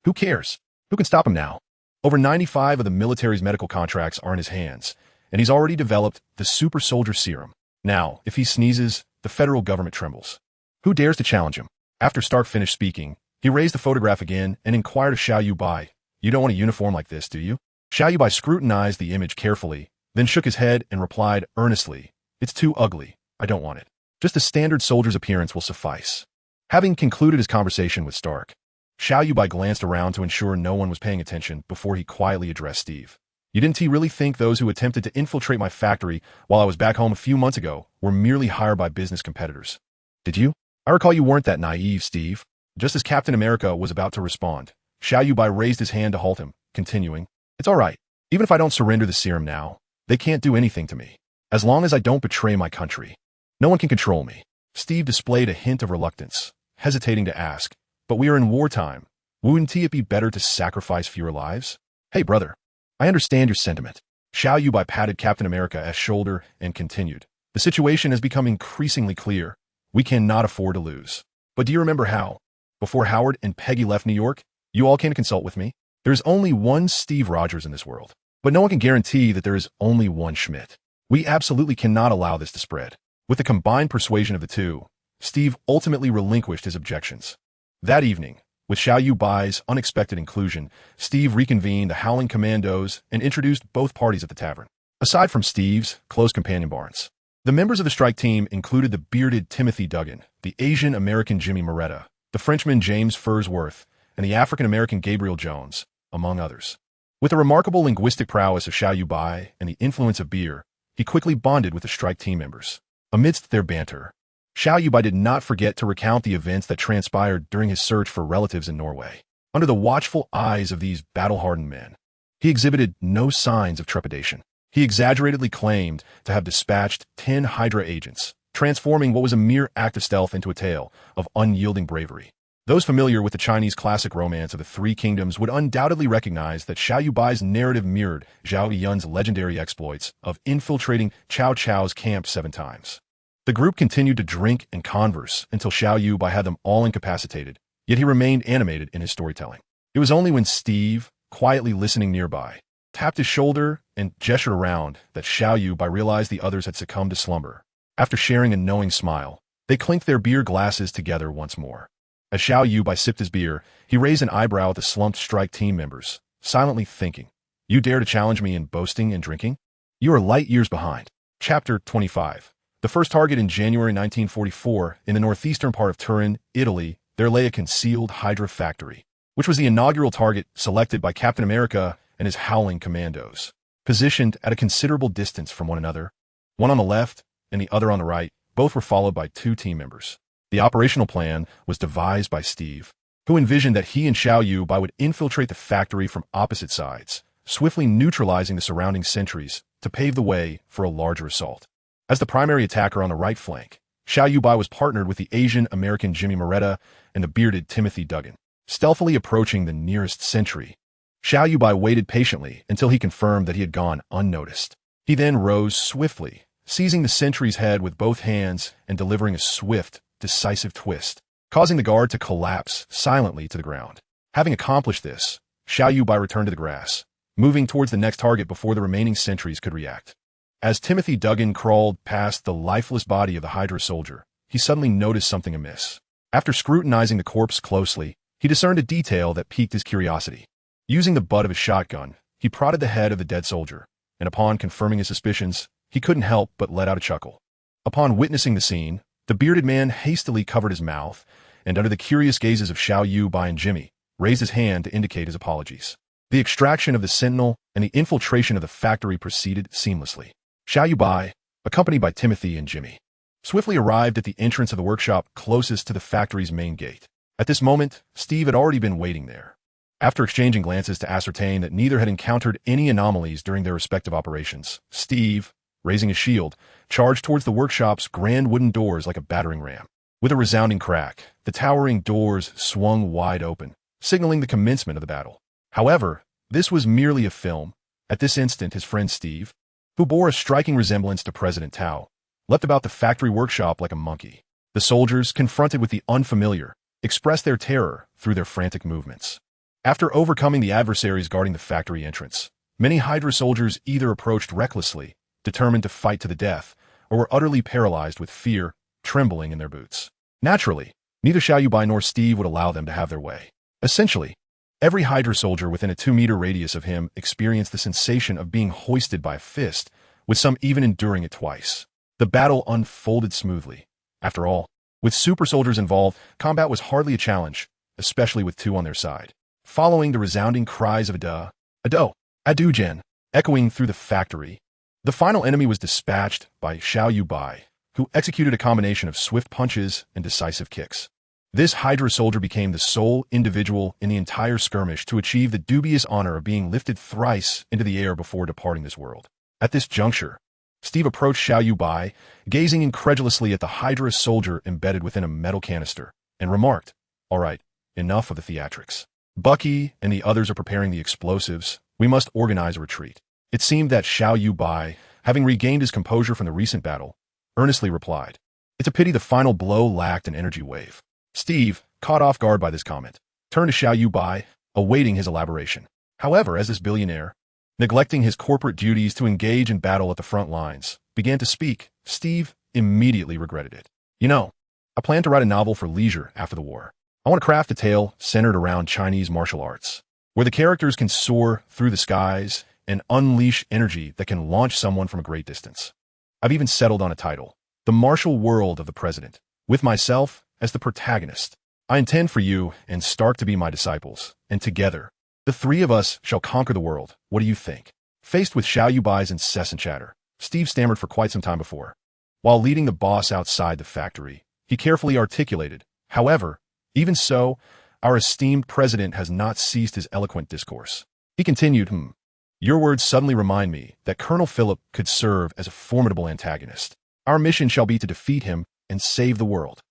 "Who cares? Who can stop him now? Over 95 of the military's medical contracts are in his hands, and he's already developed the super soldier serum. Now, if he sneezes, the federal government trembles. Who dares to challenge him?" After Stark finished speaking, he raised the photograph again and inquired of Xiao Yuebai, "You don't want a uniform like this, do you?" Xiao Yuebai scrutinized the image carefully, then shook his head and replied earnestly, "It's too ugly. I don't want it. Just a standard soldier's appearance will suffice." Having concluded his conversation with Stark, Xiao Yuebai glanced around to ensure no one was paying attention before he quietly addressed Steve. "Didn't he really think those who attempted to infiltrate my factory while I was back home a few months ago were merely hired by business competitors? Did you? I recall you weren't that naive, Steve." Just as Captain America was about to respond, Xiao Yuebai raised his hand to halt him, continuing, "It's all right. Even if I don't surrender the serum now, they can't do anything to me. As long as I don't betray my country, no one can control me." Steve displayed a hint of reluctance, hesitating to ask, "But we are in wartime. Wouldn't it be better to sacrifice fewer lives?" "Hey, brother, I understand your sentiment." Xiao Yuebai patted Captain America's shoulder and continued, "The situation has become increasingly clear. We cannot afford to lose. But do you remember how, before Howard and Peggy left New York, you all came to consult with me? There is only one Steve Rogers in this world, but no one can guarantee that there is only one Schmidt. We absolutely cannot allow this to spread." With the combined persuasion of the two, Steve ultimately relinquished his objections. That evening, with Xiao Yuebai's unexpected inclusion, Steve reconvened the Howling Commandos and introduced both parties at the tavern. Aside from Steve's close companion Barnes, the members of the strike team included the bearded Timothy Duggan, the Asian-American Jimmy Moretta, the Frenchman James Fursworth, and the African-American Gabriel Jones, among others. With the remarkable linguistic prowess of Xiao Yuebai and the influence of beer, he quickly bonded with the strike team members. Amidst their banter, Xiao Yuebai did not forget to recount the events that transpired during his search for relatives in Norway. Under the watchful eyes of these battle-hardened men, he exhibited no signs of trepidation. He exaggeratedly claimed to have dispatched 10 Hydra agents, transforming what was a mere act of stealth into a tale of unyielding bravery. Those familiar with the Chinese classic romance of the Three Kingdoms would undoubtedly recognize that Xiao Yuebai's narrative mirrored Zhao Yun's legendary exploits of infiltrating Cao Cao's camp 7 times. The group continued to drink and converse until Xiao Yuebai had them all incapacitated, yet he remained animated in his storytelling. It was only when Steve, quietly listening nearby, tapped his shoulder and gestured around that Xiao Yuebai realized the others had succumbed to slumber. After sharing a knowing smile, they clinked their beer glasses together once more. As Xiao Yuebai sipped his beer, he raised an eyebrow at the slumped strike team members, silently thinking, "You dare to challenge me in boasting and drinking? You are light years behind." Chapter 25. The first target in January 1944, in the northeastern part of Turin, Italy, there lay a concealed Hydra factory, which was the inaugural target selected by Captain America and his Howling Commandos. Positioned at a considerable distance from one another, one on the left and the other on the right, both were followed by 2 team members. The operational plan was devised by Steve, who envisioned that he and Xiao Yuebai would infiltrate the factory from opposite sides, swiftly neutralizing the surrounding sentries to pave the way for a larger assault. As the primary attacker on the right flank, Xiao Yuebai was partnered with the Asian-American Jimmy Moretta and the bearded Timothy Duggan. Stealthily approaching the nearest sentry, Xiao Yuebai waited patiently until he confirmed that he had gone unnoticed. He then rose swiftly, seizing the sentry's head with both hands and delivering a swift, decisive twist, causing the guard to collapse silently to the ground. Having accomplished this, Xiao Yuebai returned to the grass, moving towards the next target before the remaining sentries could react. As Timothy Duggan crawled past the lifeless body of the Hydra soldier, he suddenly noticed something amiss. After scrutinizing the corpse closely, he discerned a detail that piqued his curiosity. Using the butt of his shotgun, he prodded the head of the dead soldier, and upon confirming his suspicions, he couldn't help but let out a chuckle. Upon witnessing the scene, the bearded man hastily covered his mouth, and under the curious gazes of Xiao Yuebai and Jimmy, raised his hand to indicate his apologies. The extraction of the sentinel and the infiltration of the factory proceeded seamlessly. Xiao Yuebai, accompanied by Timothy and Jimmy, swiftly arrived at the entrance of the workshop closest to the factory's main gate. At this moment, Steve had already been waiting there. After exchanging glances to ascertain that neither had encountered any anomalies during their respective operations, Steve, raising his shield, charged towards the workshop's grand wooden doors like a battering ram. With a resounding crack, the towering doors swung wide open, signaling the commencement of the battle. However, this was merely a film. At this instant, his friend Steve, who bore a striking resemblance to President Tao, leapt about the factory workshop like a monkey. The soldiers, confronted with the unfamiliar, expressed their terror through their frantic movements. After overcoming the adversaries guarding the factory entrance, many Hydra soldiers either approached recklessly, determined to fight to the death, or were utterly paralyzed with fear, trembling in their boots. Naturally, neither Xiao Yuebai nor Steve would allow them to have their way. Essentially, every Hydra soldier within a 2-meter radius of him experienced the sensation of being hoisted by a fist, with some even enduring it twice. The battle unfolded smoothly. After all, with super soldiers involved, combat was hardly a challenge, especially with 2 on their side. Following the resounding cries of Ado, Jen, echoing through the factory, the final enemy was dispatched by Xiao Yuebai, who executed a combination of swift punches and decisive kicks. This Hydra soldier became the sole individual in the entire skirmish to achieve the dubious honor of being lifted thrice into the air before departing this world. At this juncture, Steve approached Xiao Yuebai, gazing incredulously at the Hydra soldier embedded within a metal canister, and remarked, "All right, enough of the theatrics. Bucky and the others are preparing the explosives. We must organize a retreat." It seemed that Xiao Yuebai, having regained his composure from the recent battle, earnestly replied, "It's a pity the final blow lacked an energy wave." Steve, caught off guard by this comment, turned to Xiao Yuebai, awaiting his elaboration. However, as this billionaire, neglecting his corporate duties to engage in battle at the front lines, began to speak, Steve immediately regretted it. "You know, I plan to write a novel for leisure after the war. I want to craft a tale centered around Chinese martial arts, where the characters can soar through the skies and unleash energy that can launch someone from a great distance. I've even settled on a title, The Martial World of the President, with myself as the protagonist. I intend for you and Stark to be my disciples, and together, the 3 of us shall conquer the world. What do you think?" Faced with Xiao Yuebai's incessant chatter, Steve stammered for quite some time before. While leading the boss outside the factory, he carefully articulated, "However, even so, our esteemed president has not ceased his eloquent discourse." He continued, "Your words suddenly remind me that Colonel Philip could serve as a formidable antagonist. Our mission shall be to defeat him and save the world."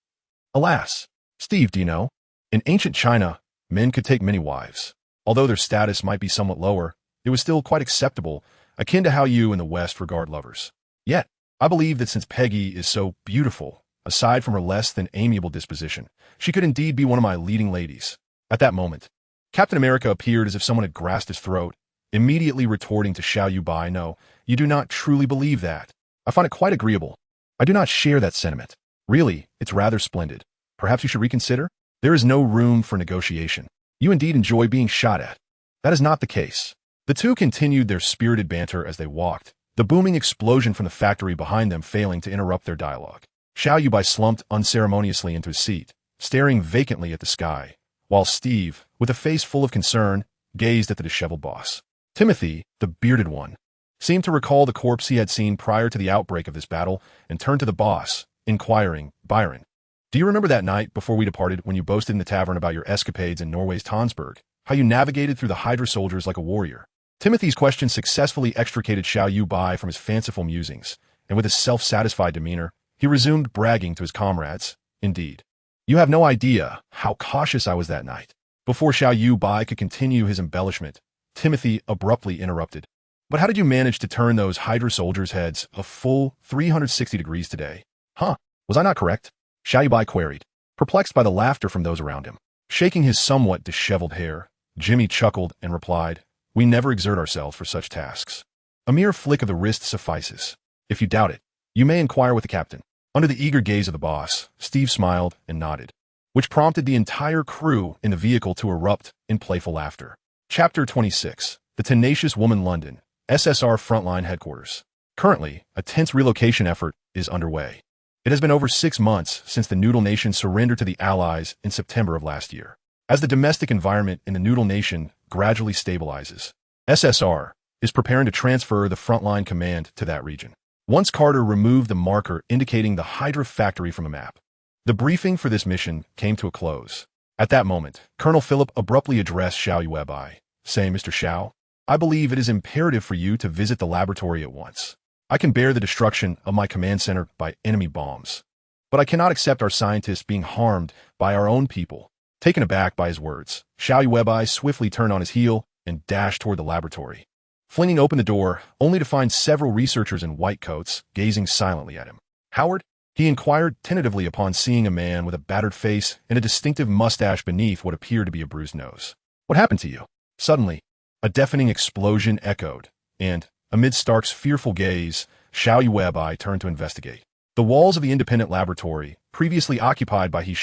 Alas, Steve, do you know, in ancient China, men could take many wives. Although their status might be somewhat lower, it was still quite acceptable, akin to how you in the West regard lovers. Yet, I believe that since Peggy is so beautiful, aside from her less than amiable disposition, she could indeed be one of my leading ladies. At that moment, Captain America appeared as if someone had grasped his throat, immediately retorting to Xiao Yuebai, "No, you do not truly believe that. I find it quite agreeable. I do not share that sentiment. Really, it's rather splendid. Perhaps you should reconsider? There is no room for negotiation. You indeed enjoy being shot at." That is not the case. The 2 continued their spirited banter as they walked, the booming explosion from the factory behind them failing to interrupt their dialogue. Xiao Yuebai slumped unceremoniously into his seat, staring vacantly at the sky, while Steve, with a face full of concern, gazed at the disheveled boss. Timothy, the bearded one, seemed to recall the corpse he had seen prior to the outbreak of this battle and turned to the boss, inquiring, "Byron, do you remember that night before we departed when you boasted in the tavern about your escapades in Norway's Tonsberg, how you navigated through the Hydra soldiers like a warrior?" Timothy's question successfully extricated Xiao Yuebai from his fanciful musings, and with a self-satisfied demeanor, he resumed bragging to his comrades. Indeed, you have no idea how cautious I was that night. Before Xiao Yuebai could continue his embellishment, Timothy abruptly interrupted. But how did you manage to turn those Hydra soldiers' heads a full 360 degrees today? Huh, was I not correct? Xiao Yuebai queried, perplexed by the laughter from those around him. Shaking his somewhat disheveled hair, Jimmy chuckled and replied, we never exert ourselves for such tasks. A mere flick of the wrist suffices. If you doubt it, you may inquire with the captain. Under the eager gaze of the boss, Steve smiled and nodded, which prompted the entire crew in the vehicle to erupt in playful laughter. Chapter 26. The Tenacious Woman London, SSR Frontline Headquarters. Currently, a tense relocation effort is underway. It has been over 6 months since the Noodle Nation surrendered to the Allies in September of last year. As the domestic environment in the Noodle Nation gradually stabilizes, SSR is preparing to transfer the frontline command to that region. Once Carter removed the marker indicating the Hydra factory from the map, the briefing for this mission came to a close. At that moment, Colonel Philip abruptly addressed Xiao Yuebai, saying, Mr. Xiao, I believe it is imperative for you to visit the laboratory at once. I can bear the destruction of my command center by enemy bombs, but I cannot accept our scientists being harmed by our own people. Taken aback by his words, Xiao Yuebai swiftly turned on his heel and dashed toward the laboratory, flinging open the door only to find several researchers in white coats gazing silently at him. Howard? He inquired tentatively upon seeing a man with a battered face and a distinctive mustache beneath what appeared to be a bruised nose. What happened to you? Suddenly, a deafening explosion echoed, and, amid Stark's fearful gaze, Xiao Yuebai turned to investigate. The walls of the independent laboratory, previously occupied by he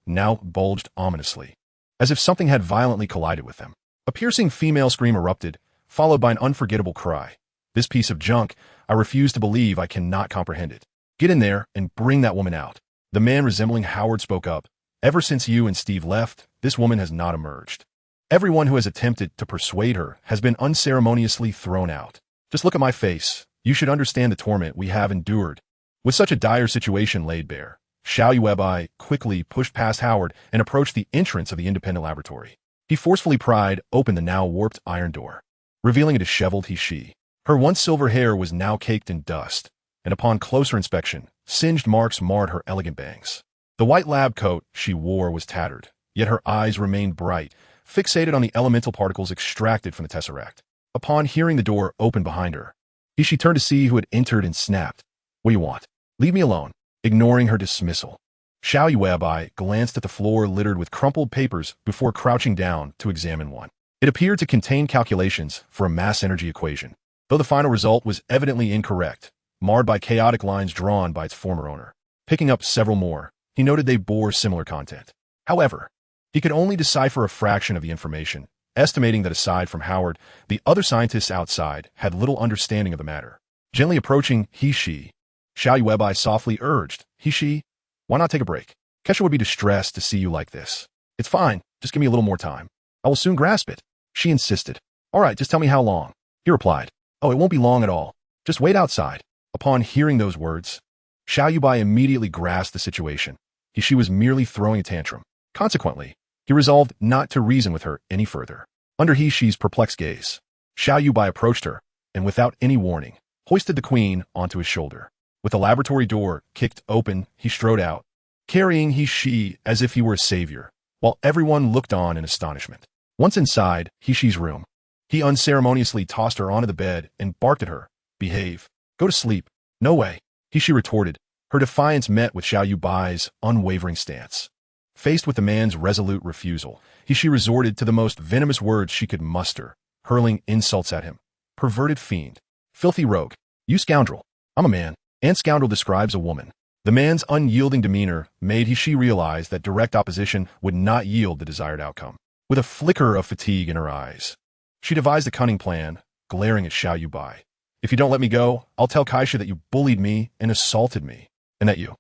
now bulged ominously, as if something had violently collided with them. A piercing female scream erupted, followed by an unforgettable cry. This piece of junk, I refuse to believe, I cannot comprehend it. Get in there and bring that woman out. The man resembling Howard spoke up. Ever since you and Steve left, this woman has not emerged. Everyone who has attempted to persuade her has been unceremoniously thrown out. Just look at my face. You should understand the torment we have endured. With such a dire situation laid bare, Xiao Yuebai quickly pushed past Howard and approached the entrance of the independent laboratory. He forcefully pried open the now warped iron door, revealing a disheveled he. Her once silver hair was now caked in dust, and upon closer inspection, singed marks marred her elegant bangs. The white lab coat she wore was tattered, yet her eyes remained bright, fixated on the elemental particles extracted from the tesseract. Upon hearing the door open behind her, she turned to see who had entered and snapped, What do you want? Leave me alone. Ignoring her dismissal, Xiao Yuebai glanced at the floor littered with crumpled papers before crouching down to examine one. It appeared to contain calculations for a mass energy equation, though the final result was evidently incorrect, marred by chaotic lines drawn by its former owner. Picking up several more, he noted they bore similar content. However, he could only decipher a fraction of the information, estimating that aside from Howard, the other scientists outside had little understanding of the matter. Gently approaching Xiao Yuebai softly urged, why not take a break? Kesha would be distressed to see you like this. It's fine, just give me a little more time. I will soon grasp it. She insisted. All right, just tell me how long. He replied, Oh, it won't be long at all. Just wait outside. Upon hearing those words, Xiao Yuebai immediately grasped the situation. She was merely throwing a tantrum. Consequently, he resolved not to reason with her any further. Under Xi's perplexed gaze, Xiao Yuebai approached her, and without any warning, hoisted the queen onto his shoulder. With the laboratory door kicked open, he strode out, carrying Xi as if he were a savior, while everyone looked on in astonishment. Once inside Xi's room, he unceremoniously tossed her onto the bed and barked at her. Behave. Go to sleep. No way. Xi retorted, her defiance met with Xiao Yuebai's unwavering stance. Faced with the man's resolute refusal, Xi resorted to the most venomous words she could muster, hurling insults at him. Perverted fiend. Filthy rogue. You scoundrel. I'm a man. And scoundrel describes a woman. The man's unyielding demeanor made Xi realize that direct opposition would not yield the desired outcome. With a flicker of fatigue in her eyes, she devised a cunning plan, glaring at Xiao Yuebai. If you don't let me go, I'll tell Kaisha that you bullied me and assaulted me, and that you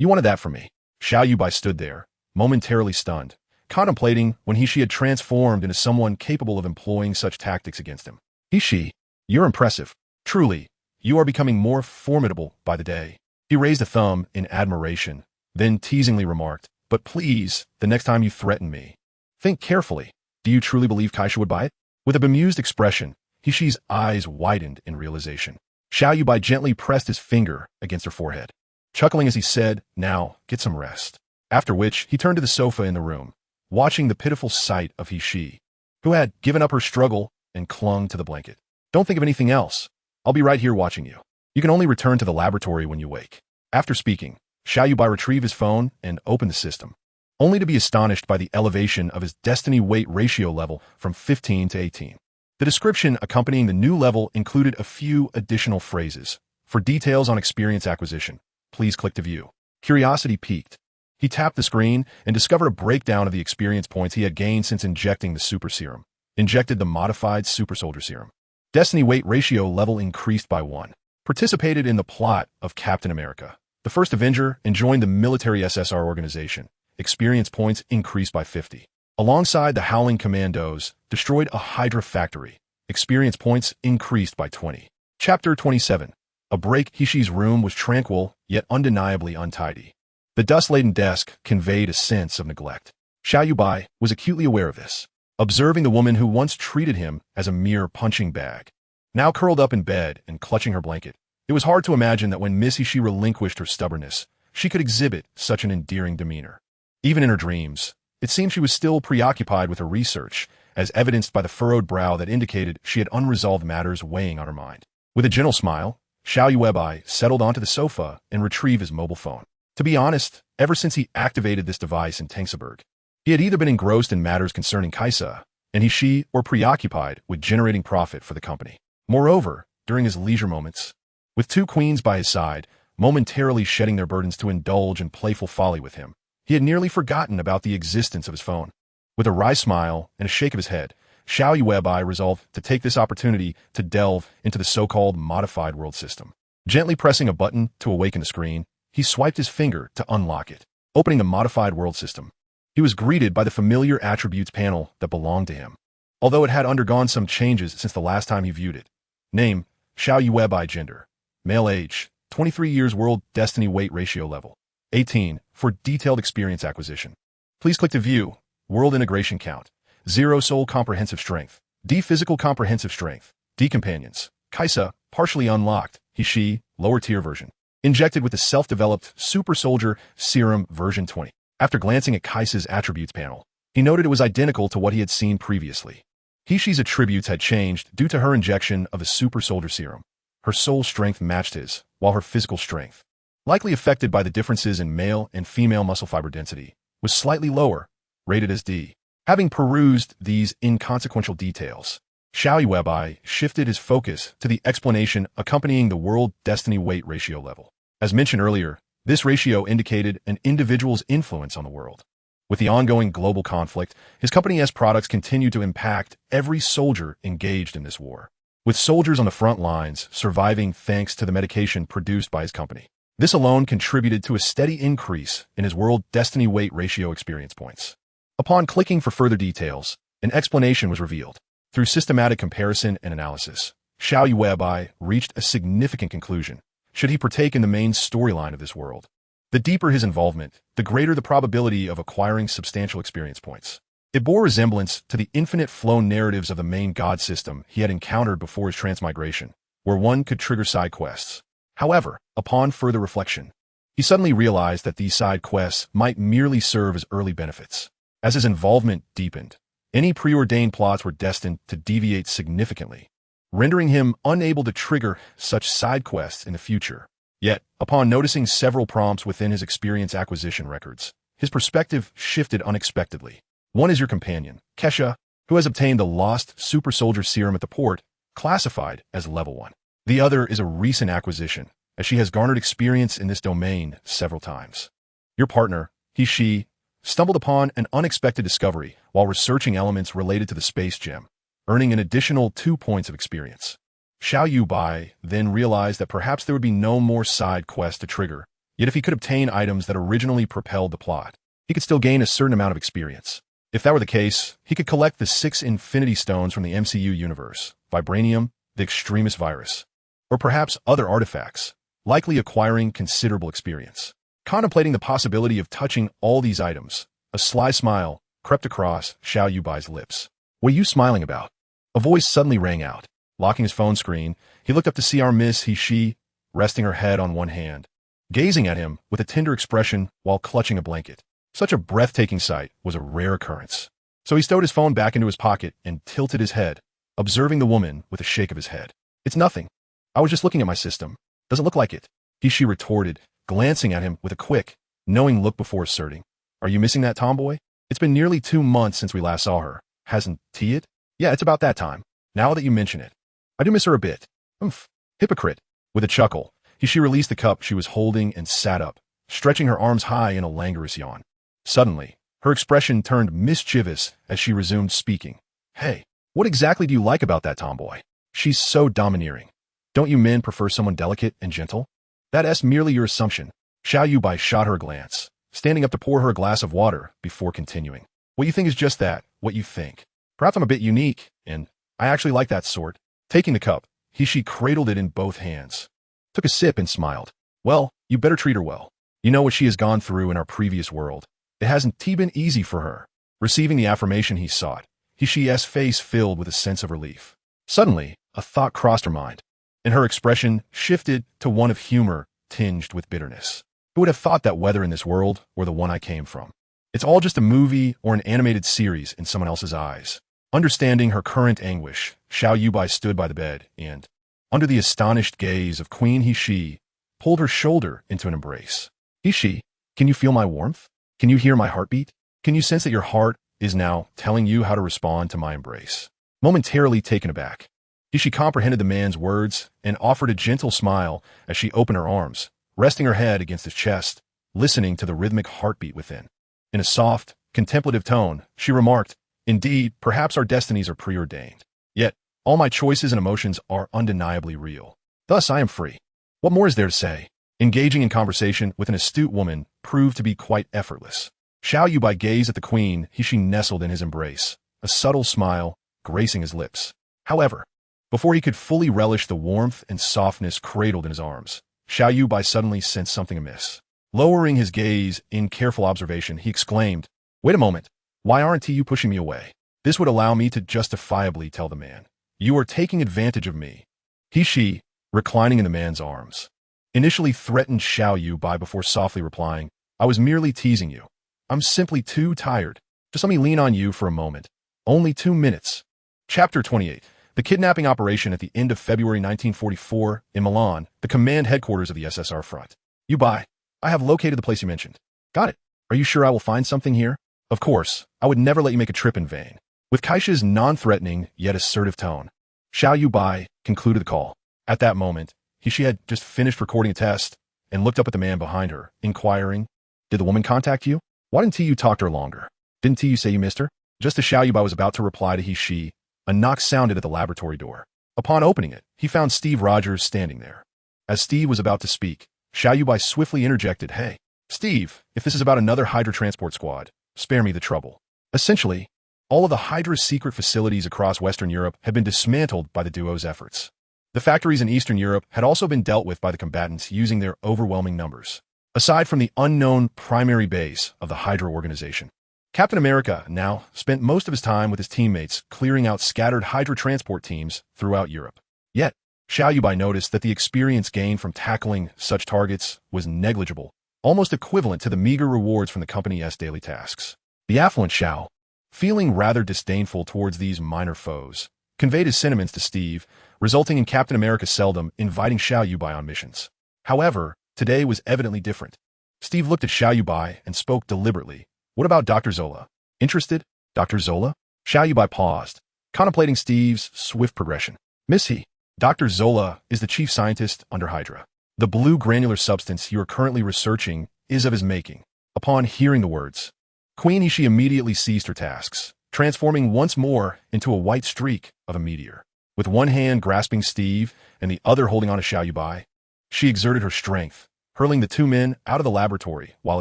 wanted that from me. Xiao Yuebai stood there, momentarily stunned, contemplating when Xi had transformed into someone capable of employing such tactics against him. Xi, you're impressive. Truly, you are becoming more formidable by the day. He raised a thumb in admiration, then teasingly remarked, But please, the next time you threaten me, think carefully. Do you truly believe Kaisha would buy it? With a bemused expression, Hishi's eyes widened in realization. Xiao Yuebai gently pressed his finger against her forehead, chuckling as he said, "Now, get some rest." After which, he turned to the sofa in the room, watching the pitiful sight of Hishi, who had given up her struggle and clung to the blanket. "Don't think of anything else. I'll be right here watching you. You can only return to the laboratory when you wake." After speaking, Xiao Yuebai retrieved his phone and opened the system, only to be astonished by the elevation of his destiny-weight ratio level from 15 to 18. The description accompanying the new level included a few additional phrases. For details on experience acquisition, please click to view. Curiosity piqued. He tapped the screen and discovered a breakdown of the experience points he had gained since injecting the super serum. Injected the modified super soldier serum. Destiny weight ratio level increased by 1. Participated in the plot of Captain America, the first Avenger, and joined the military SSR organization. Experience points increased by 50. Alongside the Howling Commandos, destroyed a Hydra factory. Experience points increased by 20. Chapter 27. A break. Hishi's room was tranquil, yet undeniably untidy. The dust-laden desk conveyed a sense of neglect. Xiao Yuebai was acutely aware of this, observing the woman who once treated him as a mere punching bag. Now curled up in bed and clutching her blanket, it was hard to imagine that when Miss Hishi relinquished her stubbornness, she could exhibit such an endearing demeanor. Even in her dreams, it seemed she was still preoccupied with her research, as evidenced by the furrowed brow that indicated she had unresolved matters weighing on her mind. With a gentle smile, Xiao Yuebai settled onto the sofa and retrieved his mobile phone. To be honest, ever since he activated this device in Tankseberg, he had either been engrossed in matters concerning Kaisa and Hishi or preoccupied with generating profit for the company. Moreover, during his leisure moments, with two queens by his side, momentarily shedding their burdens to indulge in playful folly with him, he had nearly forgotten about the existence of his phone. With a wry smile and a shake of his head, Xiao Yuebai resolved to take this opportunity to delve into the so-called modified world system. Gently pressing a button to awaken the screen, he swiped his finger to unlock it, opening the modified world system. He was greeted by the familiar attributes panel that belonged to him, although it had undergone some changes since the last time he viewed it. Name, Xiao Yuebai. Gender, male. Age, 23 years. World destiny weight ratio level, 18. For detailed experience acquisition, please click to view. World integration count, 0. Soul comprehensive strength, D. Physical comprehensive strength, D. Companions, Kaisa, partially unlocked, Hishi, lower tier version. Injected with the self-developed Super Soldier Serum version 20. After glancing at Kaisa's attributes panel, he noted it was identical to what he had seen previously. Hishi's attributes had changed due to her injection of the Super Soldier Serum. Her soul strength matched his, while her physical strength, likely affected by the differences in male and female muscle fiber density, was slightly lower, rated as D. Having perused these inconsequential details, Xiao Yuebai shifted his focus to the explanation accompanying the world destiny weight ratio level. As mentioned earlier, this ratio indicated an individual's influence on the world. With the ongoing global conflict, his company's products continue to impact every soldier engaged in this war, with soldiers on the front lines surviving thanks to the medication produced by his company. This alone contributed to a steady increase in his world destiny weight ratio experience points. Upon clicking for further details, an explanation was revealed. Through systematic comparison and analysis, Xiao Yuebai reached a significant conclusion. Should he partake in the main storyline of this world, the deeper his involvement, the greater the probability of acquiring substantial experience points. It bore resemblance to the infinite flow narratives of the main god system he had encountered before his transmigration, where one could trigger side quests. However, upon further reflection, he suddenly realized that these side quests might merely serve as early benefits. As his involvement deepened, any preordained plots were destined to deviate significantly, rendering him unable to trigger such side quests in the future. Yet, upon noticing several prompts within his experience acquisition records, his perspective shifted unexpectedly. One is your companion, Kesha, who has obtained the lost Super Soldier Serum at the port, classified as level 1. The other is a recent acquisition, as she has garnered experience in this domain several times. Your partner, Hishi, stumbled upon an unexpected discovery while researching elements related to the space gem, earning an additional 2 points of experience. Xiao Yuebai then realized that perhaps there would be no more side quests to trigger, yet if he could obtain items that originally propelled the plot, he could still gain a certain amount of experience. If that were the case, he could collect the 6 Infinity Stones from the MCU universe, Vibranium, the Extremis Virus, or perhaps other artifacts, likely acquiring considerable experience. Contemplating the possibility of touching all these items, a sly smile crept across Xiao Yuebai's lips. "What are you smiling about?" A voice suddenly rang out. Locking his phone screen, he looked up to see our Miss she, resting her head on one hand, gazing at him with a tender expression while clutching a blanket. Such a breathtaking sight was a rare occurrence. So he stowed his phone back into his pocket and tilted his head, observing the woman with a shake of his head. "It's nothing. I was just looking at my system. Doesn't look like it," she retorted, glancing at him with a quick, knowing look before asserting. "Are you missing that tomboy? It's been nearly 2 months since we last saw her. Hasn't it? Yeah, it's about that time. Now that you mention it. I do miss her a bit. Oomph. Hypocrite." With a chuckle, she released the cup she was holding and sat up, stretching her arms high in a languorous yawn. Suddenly, her expression turned mischievous as she resumed speaking. "Hey, what exactly do you like about that tomboy? She's so domineering. Don't you men prefer someone delicate and gentle?" "That's merely your assumption." Xiao Yuebai shot her a glance, standing up to pour her a glass of water before continuing. "What you think is just that, what you think. Perhaps I'm a bit unique, and I actually like that sort." Taking the cup, she cradled it in both hands, took a sip and smiled. "Well, you better treat her well. You know what she has gone through in our previous world. It hasn't been easy for her." Receiving the affirmation he sought, she's face filled with a sense of relief. Suddenly, a thought crossed her mind, and her expression shifted to one of humor tinged with bitterness. "Who would have thought that weather in this world were the one I came from? It's all just a movie or an animated series in someone else's eyes." Understanding her current anguish, Xiao Yuebai stood by the bed and, under the astonished gaze of Queen she, pulled her shoulder into an embrace. "She, can you feel my warmth? Can you hear my heartbeat? Can you sense that your heart is now telling you how to respond to my embrace?" Momentarily taken aback, she comprehended the man's words and offered a gentle smile as she opened her arms, resting her head against his chest, listening to the rhythmic heartbeat within. In a soft, contemplative tone, she remarked, "Indeed, perhaps our destinies are preordained. Yet, all my choices and emotions are undeniably real. Thus, I am free. What more is there to say?" Engaging in conversation with an astute woman proved to be quite effortless. Xiao Yuebai gazed at the queen she nestled in his embrace, a subtle smile gracing his lips. However, before he could fully relish the warmth and softness cradled in his arms, Xiao Yuebai suddenly sensed something amiss. Lowering his gaze in careful observation, he exclaimed, "Wait a moment. Why aren't you pushing me away? This would allow me to justifiably tell the man. You are taking advantage of me." She, reclining in the man's arms, initially threatened Xiao Yuebai before softly replying, "I was merely teasing you. I'm simply too tired. Just let me lean on you for a moment. Only 2 minutes." Chapter 28. The kidnapping operation at the end of February 1944 in Milan, the command headquarters of the SSR front. "Yuebai, I have located the place you mentioned." "Got it. Are you sure I will find something here?" "Of course, I would never let you make a trip in vain." With Kaisha's non-threatening yet assertive tone, Xiao Yuebai concluded the call. At that moment, she had just finished recording a test and looked up at the man behind her, inquiring, "Did the woman contact you? Why didn't you talk to her longer? Didn't you say you missed her?" Just as Xiao Yuebai was about to reply to she, a knock sounded at the laboratory door. Upon opening it, he found Steve Rogers standing there. As Steve was about to speak, Xiao Yuebai swiftly interjected, "Hey, Steve, if this is about another Hydra transport squad, spare me the trouble." Essentially, all of the Hydra's secret facilities across Western Europe had been dismantled by the duo's efforts. The factories in Eastern Europe had also been dealt with by the combatants using their overwhelming numbers. Aside from the unknown primary base of the Hydra organization, Captain America now spent most of his time with his teammates clearing out scattered Hydra transport teams throughout Europe. Yet, Xiao Yuebai noticed that the experience gained from tackling such targets was negligible, almost equivalent to the meager rewards from the company's daily tasks. The affluent Xiao, feeling rather disdainful towards these minor foes, conveyed his sentiments to Steve, resulting in Captain America seldom inviting Xiao Yuebai on missions. However, today was evidently different. Steve looked at Xiao Yuebai and spoke deliberately. "What about Dr. Zola? Interested?" "Dr. Zola?" Xiao Yuebai paused, contemplating Steve's swift progression. "Miss he, Dr. Zola is the chief scientist under Hydra. The blue granular substance you are currently researching is of his making." Upon hearing the words, Queen Ishii immediately ceased her tasks, transforming once more into a white streak of a meteor. With one hand grasping Steve and the other holding on to Xiao Yuebai, she exerted her strength, hurling the 2 men out of the laboratory while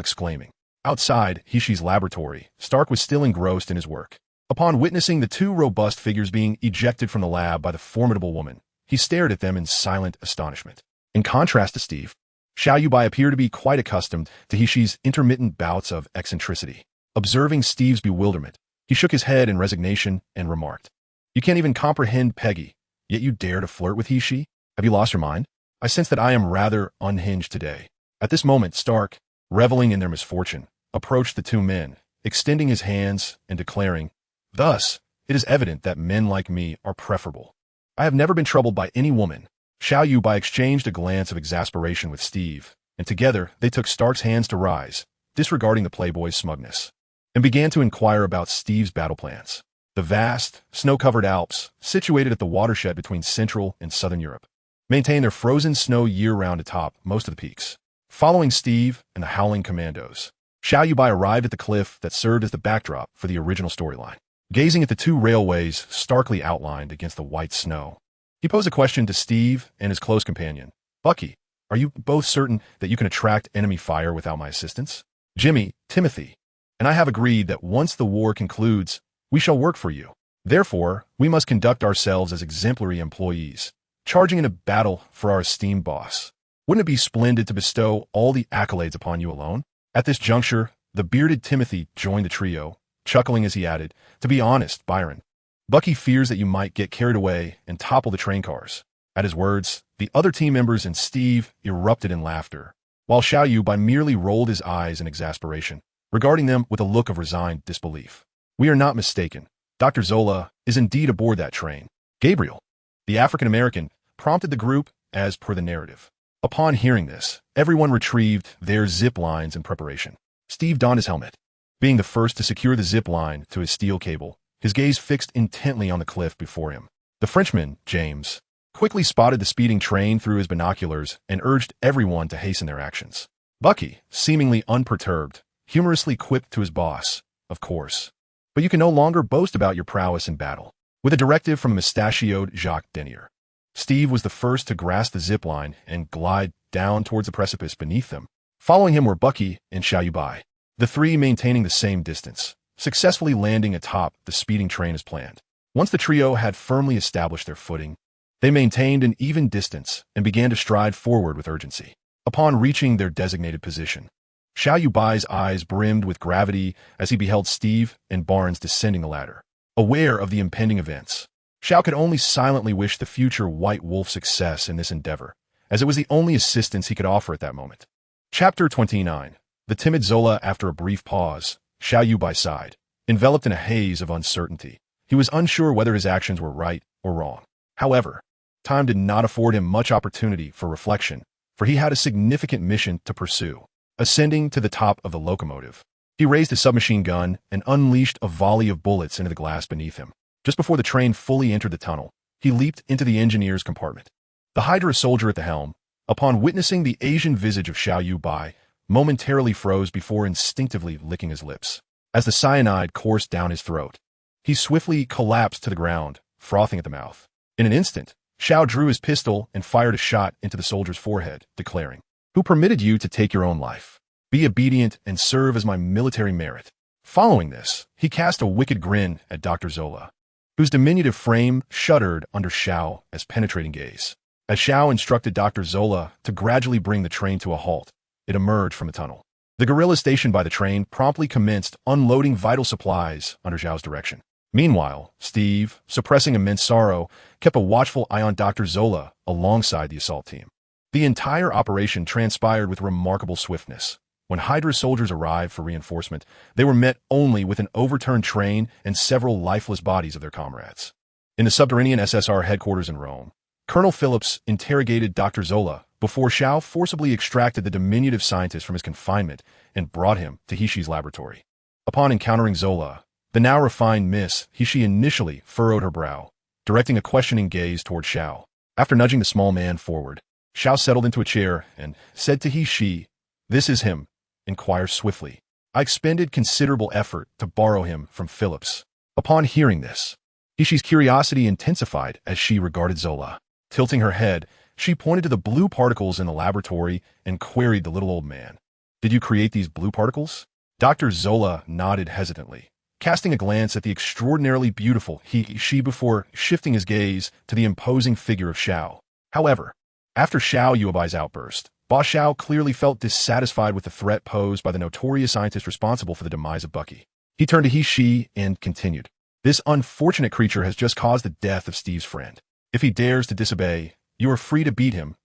exclaiming. Outside Hishi's laboratory, Stark was still engrossed in his work. Upon witnessing the 2 robust figures being ejected from the lab by the formidable woman, he stared at them in silent astonishment. In contrast to Steve, Xiao Yuebai appeared to be quite accustomed to Hishi's intermittent bouts of eccentricity. Observing Steve's bewilderment, he shook his head in resignation and remarked, You can't even comprehend Peggy, yet you dare to flirt with he/she? Have you lost your mind? I sense that I am rather unhinged today. At this moment, Stark, reveling in their misfortune, approached the two men, extending his hands and declaring, "Thus, it is evident that men like me are preferable. I have never been troubled by any woman." Xiao Yuebai exchanged a glance of exasperation with Steve, and together they took Stark's hands to rise, disregarding the playboy's smugness, and began to inquire about Steve's battle plans. The vast, snow-covered Alps, situated at the watershed between Central and Southern Europe, maintain their frozen snow year-round atop most of the peaks. Following Steve and the Howling Commandos, Xiao Yuebai arrived at the cliff that served as the backdrop for the original storyline. Gazing at the two railways starkly outlined against the white snow, he posed a question to Steve and his close companion. "Bucky, are you both certain that you can attract enemy fire without my assistance?" "Jimmy, Timothy, and I have agreed that once the war concludes, we shall work for you. Therefore, we must conduct ourselves as exemplary employees, charging in a battle for our esteemed boss. Wouldn't it be splendid to bestow all the accolades upon you alone?" At this juncture, the bearded Timothy joined the trio, chuckling as he added, "To be honest, Byron, Bucky fears that you might get carried away and topple the train cars." At his words, the other team members and Steve erupted in laughter, while Xiao Yuebai merely rolled his eyes in exasperation, regarding them with a look of resigned disbelief. "We are not mistaken. Dr. Zola is indeed aboard that train." Gabriel, the African-American, prompted the group as per the narrative. Upon hearing this, everyone retrieved their zip lines in preparation. Steve donned his helmet, being the first to secure the zip line to his steel cable, his gaze fixed intently on the cliff before him. The Frenchman, James, quickly spotted the speeding train through his binoculars and urged everyone to hasten their actions. Bucky, seemingly unperturbed, humorously quipped to his boss, "Of course. But you can no longer boast about your prowess in battle." With a directive from a mustachioed Jacques Denier, Steve was the first to grasp the zip line and glide down towards the precipice beneath them. Following him were Bucky and Xiao Yuebai, the three maintaining the same distance, successfully landing atop the speeding train as planned. Once the trio had firmly established their footing, they maintained an even distance and began to stride forward with urgency. Upon reaching their designated position, Xiao Yuebai's eyes brimmed with gravity as he beheld Steve and Barnes descending the ladder. Aware of the impending events, Xiao could only silently wish the future White Wolf success in this endeavor, as it was the only assistance he could offer at that moment. Chapter 29. The timid Zola. After a brief pause, Xiao Yuebai sighed, enveloped in a haze of uncertainty. He was unsure whether his actions were right or wrong. However, time did not afford him much opportunity for reflection, for he had a significant mission to pursue. Ascending to the top of the locomotive, he raised his submachine gun and unleashed a volley of bullets into the glass beneath him. Just before the train fully entered the tunnel, he leaped into the engineer's compartment. The Hydra soldier at the helm, upon witnessing the Asian visage of Xiao Yuebai, momentarily froze before instinctively licking his lips. As the cyanide coursed down his throat, he swiftly collapsed to the ground, frothing at the mouth. In an instant, Xiao drew his pistol and fired a shot into the soldier's forehead, declaring, "Who permitted you to take your own life? Be obedient and serve as my military merit." Following this, he cast a wicked grin at Dr. Zola, whose diminutive frame shuddered under Xiao's penetrating gaze. As Xiao instructed Dr. Zola to gradually bring the train to a halt, it emerged from the tunnel. The guerrillas stationed by the train promptly commenced unloading vital supplies under Xiao's direction. Meanwhile, Steve, suppressing immense sorrow, kept a watchful eye on Dr. Zola alongside the assault team. The entire operation transpired with remarkable swiftness. When Hydra soldiers arrived for reinforcement, they were met only with an overturned train and several lifeless bodies of their comrades. In the subterranean SSR headquarters in Rome, Colonel Phillips interrogated Dr. Zola before Xiao forcibly extracted the diminutive scientist from his confinement and brought him to He/she's laboratory. Upon encountering Zola, the now refined Miss He/she initially furrowed her brow, directing a questioning gaze toward Xiao. After nudging the small man forward, Xiao settled into a chair and said to He/she, "This is him. Inquire swiftly. I expended considerable effort to borrow him from Phillips." Upon hearing this, He/she's curiosity intensified as she regarded Zola. Tilting her head, she pointed to the blue particles in the laboratory and queried the little old man. "Did you create these blue particles?" Dr. Zola nodded hesitantly, casting a glance at the extraordinarily beautiful He/she before shifting his gaze to the imposing figure of Xiao. However, after Xiao Yuebai's outburst, Boss Xiao clearly felt dissatisfied with the threat posed by the notorious scientist responsible for the demise of Bucky. He turned to He/she and continued, This unfortunate creature has just caused the death of Steve's friend. If he dares to disobey, you are free to beat him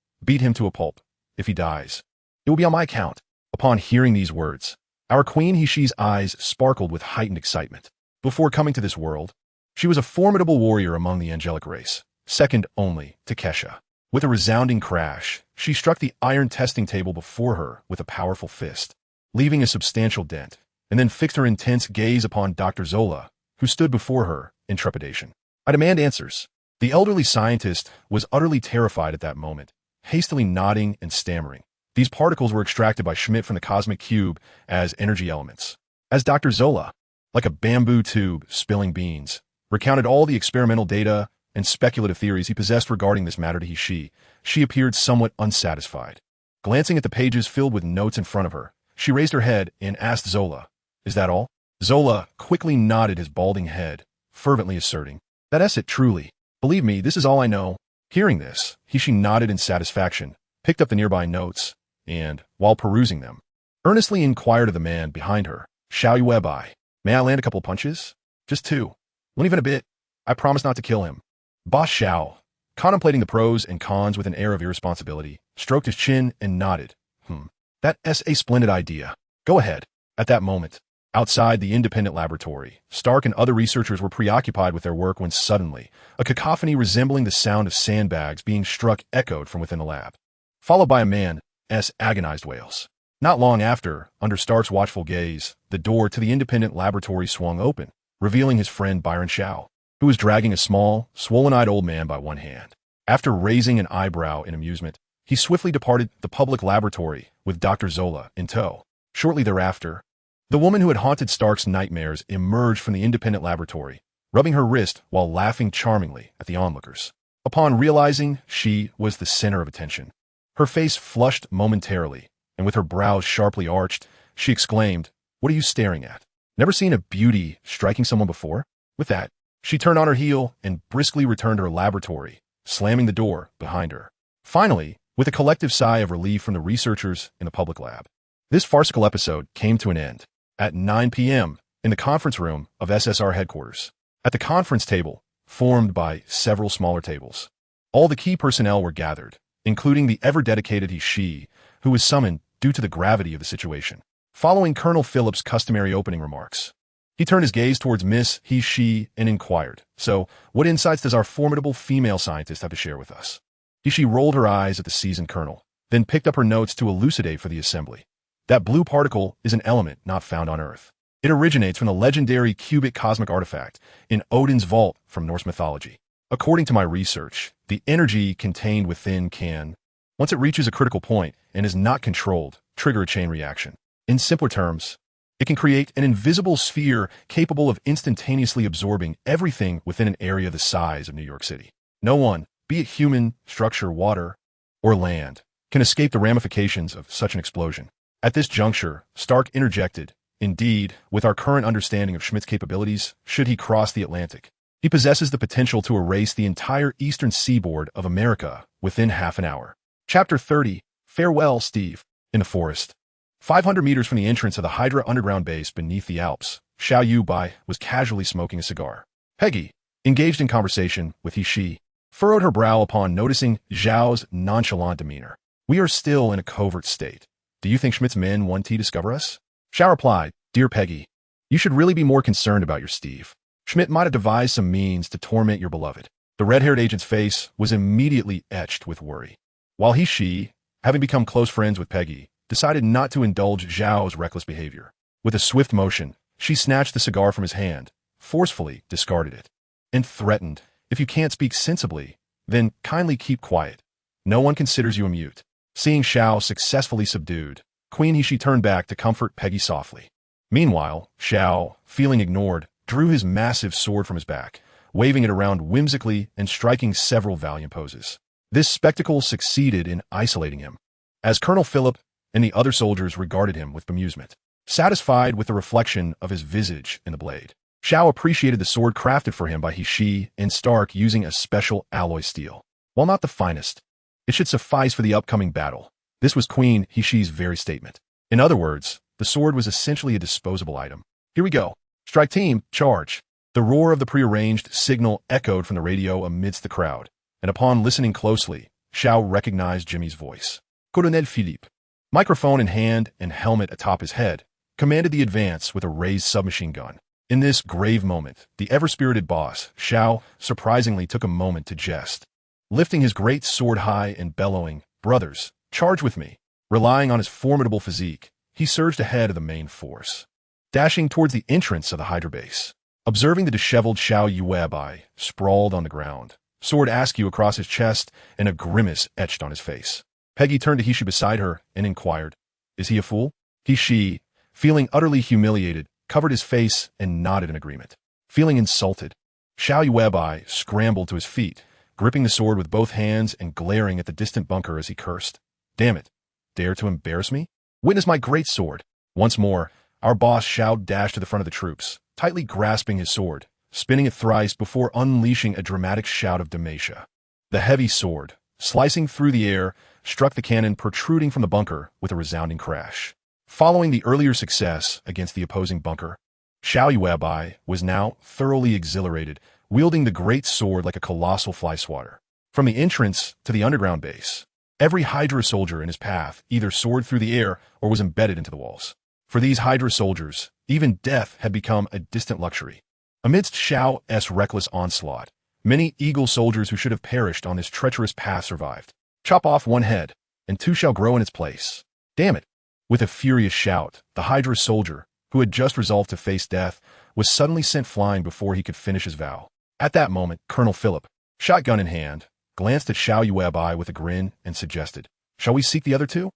to a pulp. If he dies, it will be on my account." Upon hearing these words, our Queen Hishi's eyes sparkled with heightened excitement. Before coming to this world, she was a formidable warrior among the angelic race, second only to Kesha. With a resounding crash, she struck the iron testing table before her with a powerful fist, leaving a substantial dent, and then fixed her intense gaze upon Dr. Zola, who stood before her in trepidation. "I demand answers." The elderly scientist was utterly terrified at that moment, hastily nodding and stammering. These particles were extracted by Schmidt from the cosmic cube as energy elements. As Dr. Zola, like a bamboo tube spilling beans, recounted all the experimental data and speculative theories he possessed regarding this matter to Hishi, she appeared somewhat unsatisfied. Glancing at the pages filled with notes in front of her, she raised her head and asked Zola, "Is that all?" Zola quickly nodded his balding head, fervently asserting, "That's it truly. Believe me, this is all I know." Hearing this, Hishi nodded in satisfaction, picked up the nearby notes, and, while perusing them, earnestly inquired of the man behind her, "Xiao Yuebai, may I land a couple of punches? Just two. Won't even a bit. I promise not to kill him." Boss Xiao, contemplating the pros and cons with an air of irresponsibility, stroked his chin and nodded. That's a splendid idea. Go ahead." At that moment, outside the independent laboratory, Stark and other researchers were preoccupied with their work when suddenly, a cacophony resembling the sound of sandbags being struck echoed from within the lab, followed by a man's agonized wails. Not long after, under Stark's watchful gaze, the door to the independent laboratory swung open, revealing his friend Byron Xiao, who was dragging a small, swollen-eyed old man by one hand. After raising an eyebrow in amusement, he swiftly departed the public laboratory with Dr. Zola in tow. Shortly thereafter, the woman who had haunted Stark's nightmares emerged from the independent laboratory, rubbing her wrist while laughing charmingly at the onlookers. Upon realizing she was the center of attention, her face flushed momentarily, and with her brows sharply arched, she exclaimed, "What are you staring at? Never seen a beauty striking someone before?" With that, she turned on her heel and briskly returned to her laboratory, slamming the door behind her. Finally, with a collective sigh of relief from the researchers in the public lab, this farcical episode came to an end. At 9 p.m., in the conference room of SSR headquarters, at the conference table, formed by several smaller tables, all the key personnel were gathered, including the ever-dedicated Hishi, who was summoned due to the gravity of the situation. Following Colonel Phillips' customary opening remarks, he turned his gaze towards Miss Hishi and inquired, "So, what insights does our formidable female scientist have to share with us?" Hishi rolled her eyes at the seasoned colonel, then picked up her notes to elucidate for the assembly. "That blue particle is an element not found on Earth. It originates from the legendary cubic cosmic artifact in Odin's vault from Norse mythology. According to my research, the energy contained within can, once it reaches a critical point and is not controlled, trigger a chain reaction. In simpler terms, it can create an invisible sphere capable of instantaneously absorbing everything within an area the size of New York City. No one, be it human, structure, water, or land, can escape the ramifications of such an explosion." At this juncture, Stark interjected, "Indeed, with our current understanding of Schmidt's capabilities, should he cross the Atlantic, he possesses the potential to erase the entire eastern seaboard of America within half an hour." Chapter 30, Farewell, Steve. In the forest, 500 meters from the entrance of the Hydra underground base beneath the Alps, Xiao Yuebai was casually smoking a cigar. Peggy, engaged in conversation with Hishi, furrowed her brow upon noticing Zhao's nonchalant demeanor. "We are still in a covert state. Do you think Schmidt's men want to discover us?" Xiao replied, "Dear Peggy, you should really be more concerned about your Steve. Schmidt might have devised some means to torment your beloved." The red-haired agent's face was immediately etched with worry, while Hishi, having become close friends with Peggy, decided not to indulge Zhao's reckless behavior. With a swift motion, she snatched the cigar from his hand, forcefully discarded it, and threatened, "If you can't speak sensibly, then kindly keep quiet. No one considers you a mute." Seeing Xiao successfully subdued, Queen Hishi turned back to comfort Peggy softly. Meanwhile, Xiao, feeling ignored, drew his massive sword from his back, waving it around whimsically and striking several valiant poses. This spectacle succeeded in isolating him, as Colonel Phillip and the other soldiers regarded him with bemusement, satisfied with the reflection of his visage in the blade. Xiao appreciated the sword crafted for him by Hishi and Stark using a special alloy steel. While not the finest, it should suffice for the upcoming battle. This was Queen Hishi's very statement. In other words, the sword was essentially a disposable item. "Here we go. Strike team, charge." The roar of the prearranged signal echoed from the radio amidst the crowd, and upon listening closely, Xiao recognized Jimmy's voice. Colonel Philippe, microphone in hand and helmet atop his head, commanded the advance with a raised submachine gun. In this grave moment, the ever-spirited boss, Xiao, surprisingly took a moment to jest. Lifting his great sword high and bellowing, "Brothers, charge with me!" Relying on his formidable physique, he surged ahead of the main force, dashing towards the entrance of the Hydra base. Observing the disheveled Xiao Yuebai sprawled on the ground, sword askew across his chest and a grimace etched on his face, Peggy turned to He beside her and inquired, "Is he a fool?" She, feeling utterly humiliated, covered his face and nodded in agreement. Feeling insulted, Xiao Yuebai scrambled to his feet, gripping the sword with both hands and glaring at the distant bunker as he cursed. "Damn it! Dare to embarrass me? Witness my great sword!" Once more, our boss Xiao dashed to the front of the troops, tightly grasping his sword, spinning it thrice before unleashing a dramatic shout of Dalmatia. The heavy sword, slicing through the air, struck the cannon protruding from the bunker with a resounding crash. Following the earlier success against the opposing bunker, Xiao Yuebai was now thoroughly exhilarated, wielding the great sword like a colossal fly swatter. From the entrance to the underground base, every Hydra soldier in his path either soared through the air or was embedded into the walls. For these Hydra soldiers, even death had become a distant luxury. Amidst Xiao's reckless onslaught, many Eagle soldiers who should have perished on this treacherous path survived. Chop off one head, and two shall grow in its place. Damn it! With a furious shout, the Hydra soldier, who had just resolved to face death, was suddenly sent flying before he could finish his vow. At that moment, Colonel Philip, shotgun in hand, glanced at Xiao Yuebai with a grin and suggested, "Shall we seek the other two?"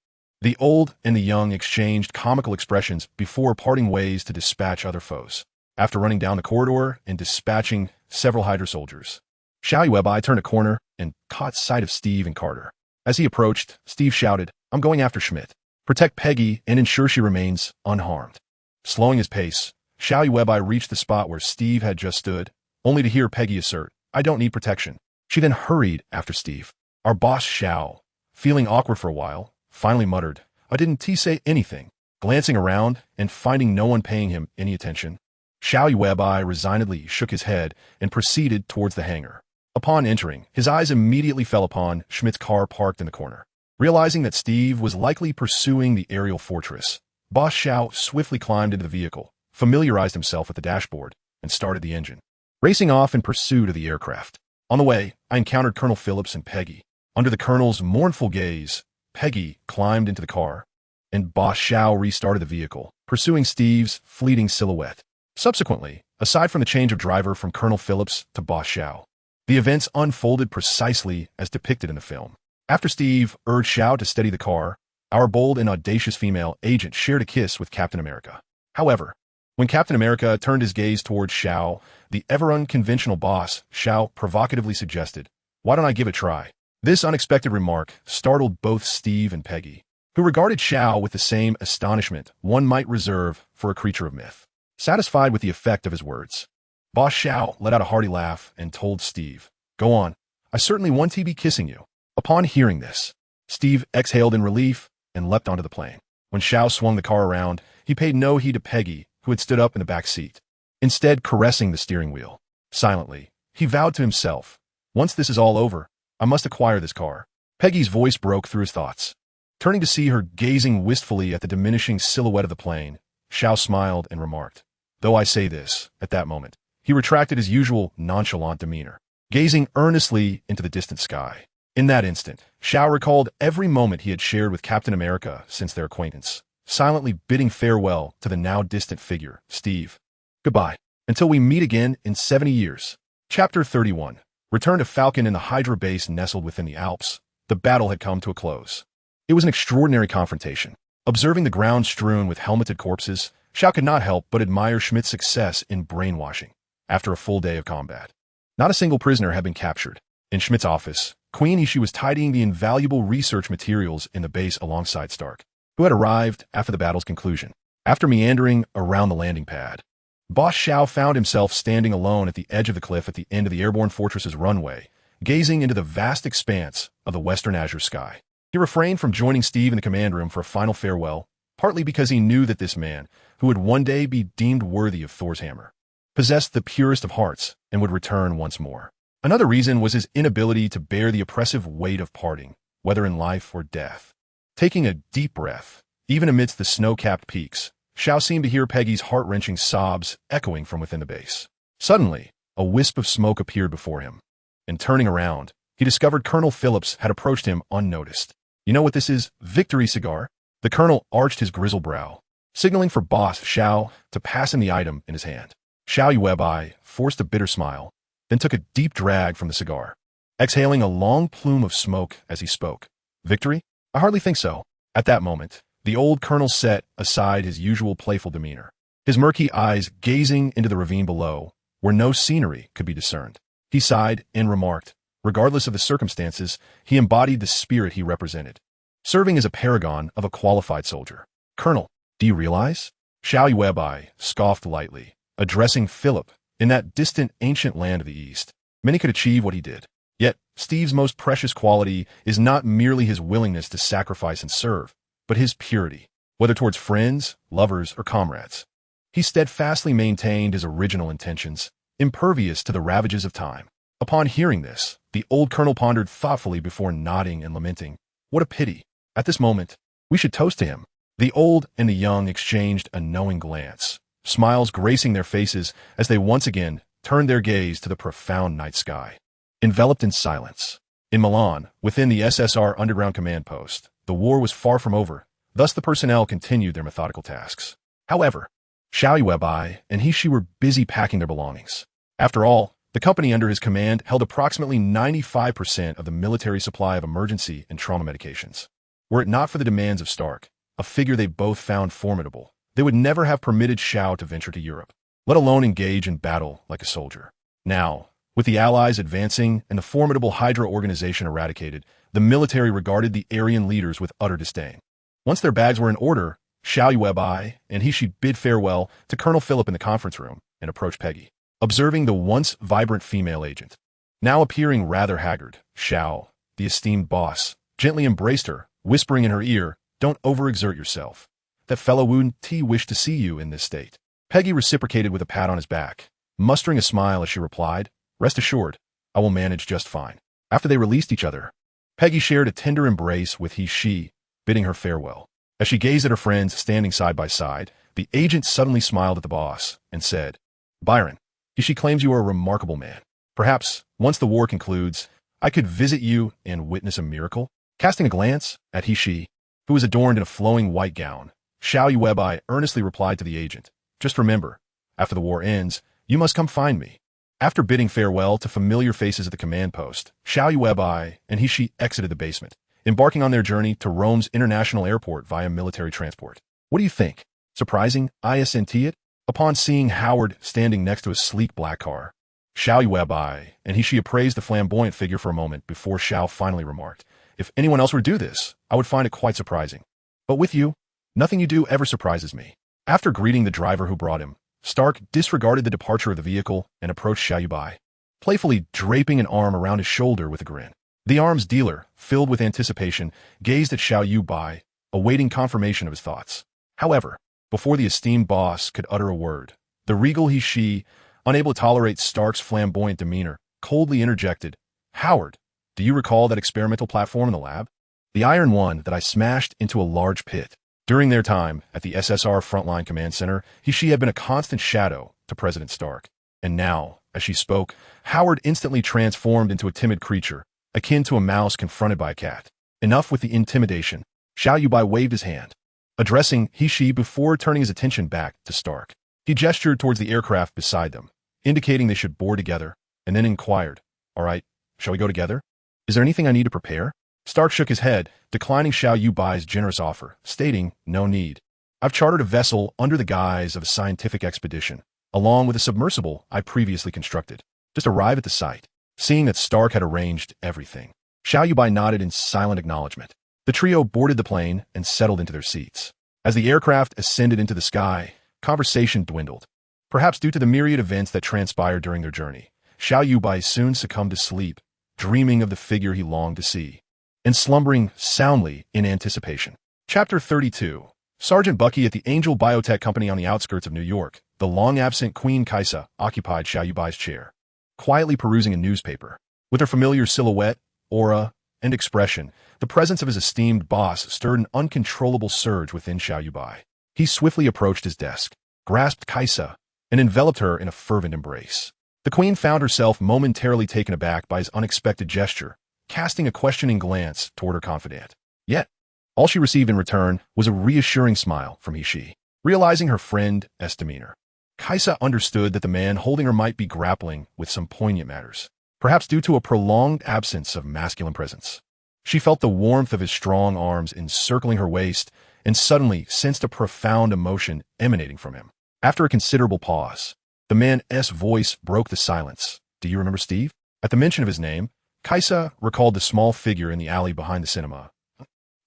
The old and the young exchanged comical expressions before parting ways to dispatch other foes. After running down the corridor and dispatching several Hydra soldiers, Xiao Yuebai turned a corner and caught sight of Steve and Carter. As he approached, Steve shouted, "I'm going after Schmidt. Protect Peggy and ensure she remains unharmed." Slowing his pace, Xiao Yuebai reached the spot where Steve had just stood, only to hear Peggy assert, "I don't need protection." She then hurried after Steve. Our boss Xiao, feeling awkward for a while, finally muttered, "I didn't say anything." Glancing around and finding no one paying him any attention, Xiao Yuebai resignedly shook his head and proceeded towards the hangar. Upon entering, his eyes immediately fell upon Schmidt's car parked in the corner. Realizing that Steve was likely pursuing the aerial fortress, Boss Xiao swiftly climbed into the vehicle, familiarized himself with the dashboard, and started the engine, racing off in pursuit of the aircraft. On the way, I encountered Colonel Phillips and Peggy. Under the colonel's mournful gaze, Peggy climbed into the car, and Boss Xiao restarted the vehicle, pursuing Steve's fleeting silhouette. Subsequently, aside from the change of driver from Colonel Phillips to Boss Xiao, the events unfolded precisely as depicted in the film. After Steve urged Xiao to steady the car, our bold and audacious female agent shared a kiss with Captain America. However, when Captain America turned his gaze towards Xiao, the ever-unconventional boss, Xiao, provocatively suggested, "Why don't I give it a try?" This unexpected remark startled both Steve and Peggy, who regarded Xiao with the same astonishment one might reserve for a creature of myth. Satisfied with the effect of his words, Boss Xiao let out a hearty laugh and told Steve, "Go on, I certainly want to be kissing you." Upon hearing this, Steve exhaled in relief and leapt onto the plane. When Xiao swung the car around, he paid no heed to Peggy, who had stood up in the back seat, instead caressing the steering wheel. Silently, he vowed to himself, "Once this is all over, I must acquire this car." Peggy's voice broke through his thoughts. Turning to see her gazing wistfully at the diminishing silhouette of the plane, Xiao smiled and remarked, "Though I say this," at that moment, he retracted his usual nonchalant demeanor, gazing earnestly into the distant sky. In that instant, Xiao recalled every moment he had shared with Captain America since their acquaintance, silently bidding farewell to the now distant figure, Steve. "Goodbye, until we meet again in 70 years. Chapter 31. Return to Falcon in the Hydra base nestled within the Alps. The battle had come to a close. It was an extraordinary confrontation. Observing the ground strewn with helmeted corpses, Xiao could not help but admire Schmidt's success in brainwashing after a full day of combat. Not a single prisoner had been captured. In Schmidt's office, Queen Ishi was tidying the invaluable research materials in the base alongside Stark, who had arrived after the battle's conclusion. After meandering around the landing pad, Boss Xiao found himself standing alone at the edge of the cliff at the end of the airborne fortress's runway, gazing into the vast expanse of the western azure sky. He refrained from joining Steve in the command room for a final farewell, partly because he knew that this man, who would one day be deemed worthy of Thor's hammer, possessed the purest of hearts, and would return once more. Another reason was his inability to bear the oppressive weight of parting, whether in life or death. Taking a deep breath, even amidst the snow-capped peaks, Xiao seemed to hear Peggy's heart-wrenching sobs echoing from within the base. Suddenly, a wisp of smoke appeared before him, and turning around, he discovered Colonel Phillips had approached him unnoticed. "You know what this is? Victory cigar?" The colonel arched his grizzled brow, signaling for boss Xiao to pass him the item in his hand. Xiao Yuebai forced a bitter smile, then took a deep drag from the cigar, exhaling a long plume of smoke as he spoke. "Victory? I hardly think so." At that moment, the old colonel set aside his usual playful demeanor, his murky eyes gazing into the ravine below, where no scenery could be discerned. He sighed and remarked, regardless of the circumstances, he embodied the spirit he represented, serving as a paragon of a qualified soldier. "Colonel, do you realize?" Xiao Yuebai scoffed lightly, addressing Philip. In that distant ancient land of the East, many could achieve what he did. Yet, Steve's most precious quality is not merely his willingness to sacrifice and serve, but his purity, whether towards friends, lovers, or comrades. He steadfastly maintained his original intentions, impervious to the ravages of time. Upon hearing this, the old colonel pondered thoughtfully before nodding and lamenting. "What a pity. At this moment, we should toast to him." The old and the young exchanged a knowing glance, smiles gracing their faces as they once again turned their gaze to the profound night sky. Enveloped in silence. In Milan, within the SSR underground command post, the war was far from over, thus the personnel continued their methodical tasks. However, Xiao Yuebai and he-she were busy packing their belongings. After all, the company under his command held approximately 95% of the military supply of emergency and trauma medications. Were it not for the demands of Stark, a figure they both found formidable, they would never have permitted Xiao to venture to Europe, let alone engage in battle like a soldier. Now, with the Allies advancing and the formidable Hydra organization eradicated, the military regarded the Aryan leaders with utter disdain. Once their bags were in order, Xiao Yuebai and he-she bid farewell to Colonel Philip in the conference room and approached Peggy. Observing the once vibrant female agent, now appearing rather haggard, Xiao, the esteemed boss, gently embraced her, whispering in her ear, "Don't overexert yourself. That fellow wouldn't wish to see you in this state." Peggy reciprocated with a pat on his back, mustering a smile as she replied, "Rest assured, I will manage just fine." After they released each other, Peggy shared a tender embrace with he-she, bidding her farewell. As she gazed at her friends standing side by side, the agent suddenly smiled at the boss and said, "Byron, he-she claims you are a remarkable man. Perhaps, once the war concludes, I could visit you and witness a miracle." Casting a glance at he-she, who was adorned in a flowing white gown, Xiao Yuebai earnestly replied to the agent, "Just remember, after the war ends, you must come find me." After bidding farewell to familiar faces at the command post, Xiao Yuebai and he-she exited the basement, embarking on their journey to Rome's international airport via military transport. What do you think? Surprising, isn't it? Upon seeing Howard standing next to a sleek black car, Xiao Yuebai and he-she appraised the flamboyant figure for a moment before Xiao finally remarked, "If anyone else were to do this, I would find it quite surprising. But with you, nothing you do ever surprises me." After greeting the driver who brought him, Stark disregarded the departure of the vehicle and approached Xiao Yuebai, playfully draping an arm around his shoulder with a grin. The arms dealer, filled with anticipation, gazed at Xiao Yuebai, awaiting confirmation of his thoughts. However, before the esteemed boss could utter a word, the regal he-she, unable to tolerate Stark's flamboyant demeanor, coldly interjected, "Howard, do you recall that experimental platform in the lab? The iron one that I smashed into a large pit?" During their time at the SSR Frontline Command Center, he-she had been a constant shadow to President Stark. And now, as she spoke, Howard instantly transformed into a timid creature, akin to a mouse confronted by a cat. Enough with the intimidation. Xiao Yuebai waved his hand, addressing he-she before turning his attention back to Stark. He gestured towards the aircraft beside them, indicating they should board together, and then inquired, "All right, shall we go together? Is there anything I need to prepare?" Stark shook his head, declining Xiao Yuebai's generous offer, stating, "No need. I've chartered a vessel under the guise of a scientific expedition, along with a submersible I previously constructed. Just arrive at the site." Seeing that Stark had arranged everything, Xiao Yuebai nodded in silent acknowledgement. The trio boarded the plane and settled into their seats. As the aircraft ascended into the sky, conversation dwindled. Perhaps due to the myriad events that transpired during their journey, Xiao Yuebai soon succumbed to sleep, dreaming of the figure he longed to see, and slumbering soundly in anticipation. Chapter 32. Sergeant Bucky at the Angel Biotech Company on the outskirts of New York, the long-absent Queen Kaisa occupied Xiao Yuebai's chair, quietly perusing a newspaper. With her familiar silhouette, aura, and expression, the presence of his esteemed boss stirred an uncontrollable surge within Xiao Yuebai. He swiftly approached his desk, grasped Kaisa, and enveloped her in a fervent embrace. The queen found herself momentarily taken aback by his unexpected gesture, casting a questioning glance toward her confidant. Yet, all she received in return was a reassuring smile from He. Realizing her friend's demeanor, Kaisa understood that the man holding her might be grappling with some poignant matters, perhaps due to a prolonged absence of masculine presence. She felt the warmth of his strong arms encircling her waist and suddenly sensed a profound emotion emanating from him. After a considerable pause, the man's voice broke the silence. "Do you remember Steve?" At the mention of his name, Kaisa recalled the small figure in the alley behind the cinema.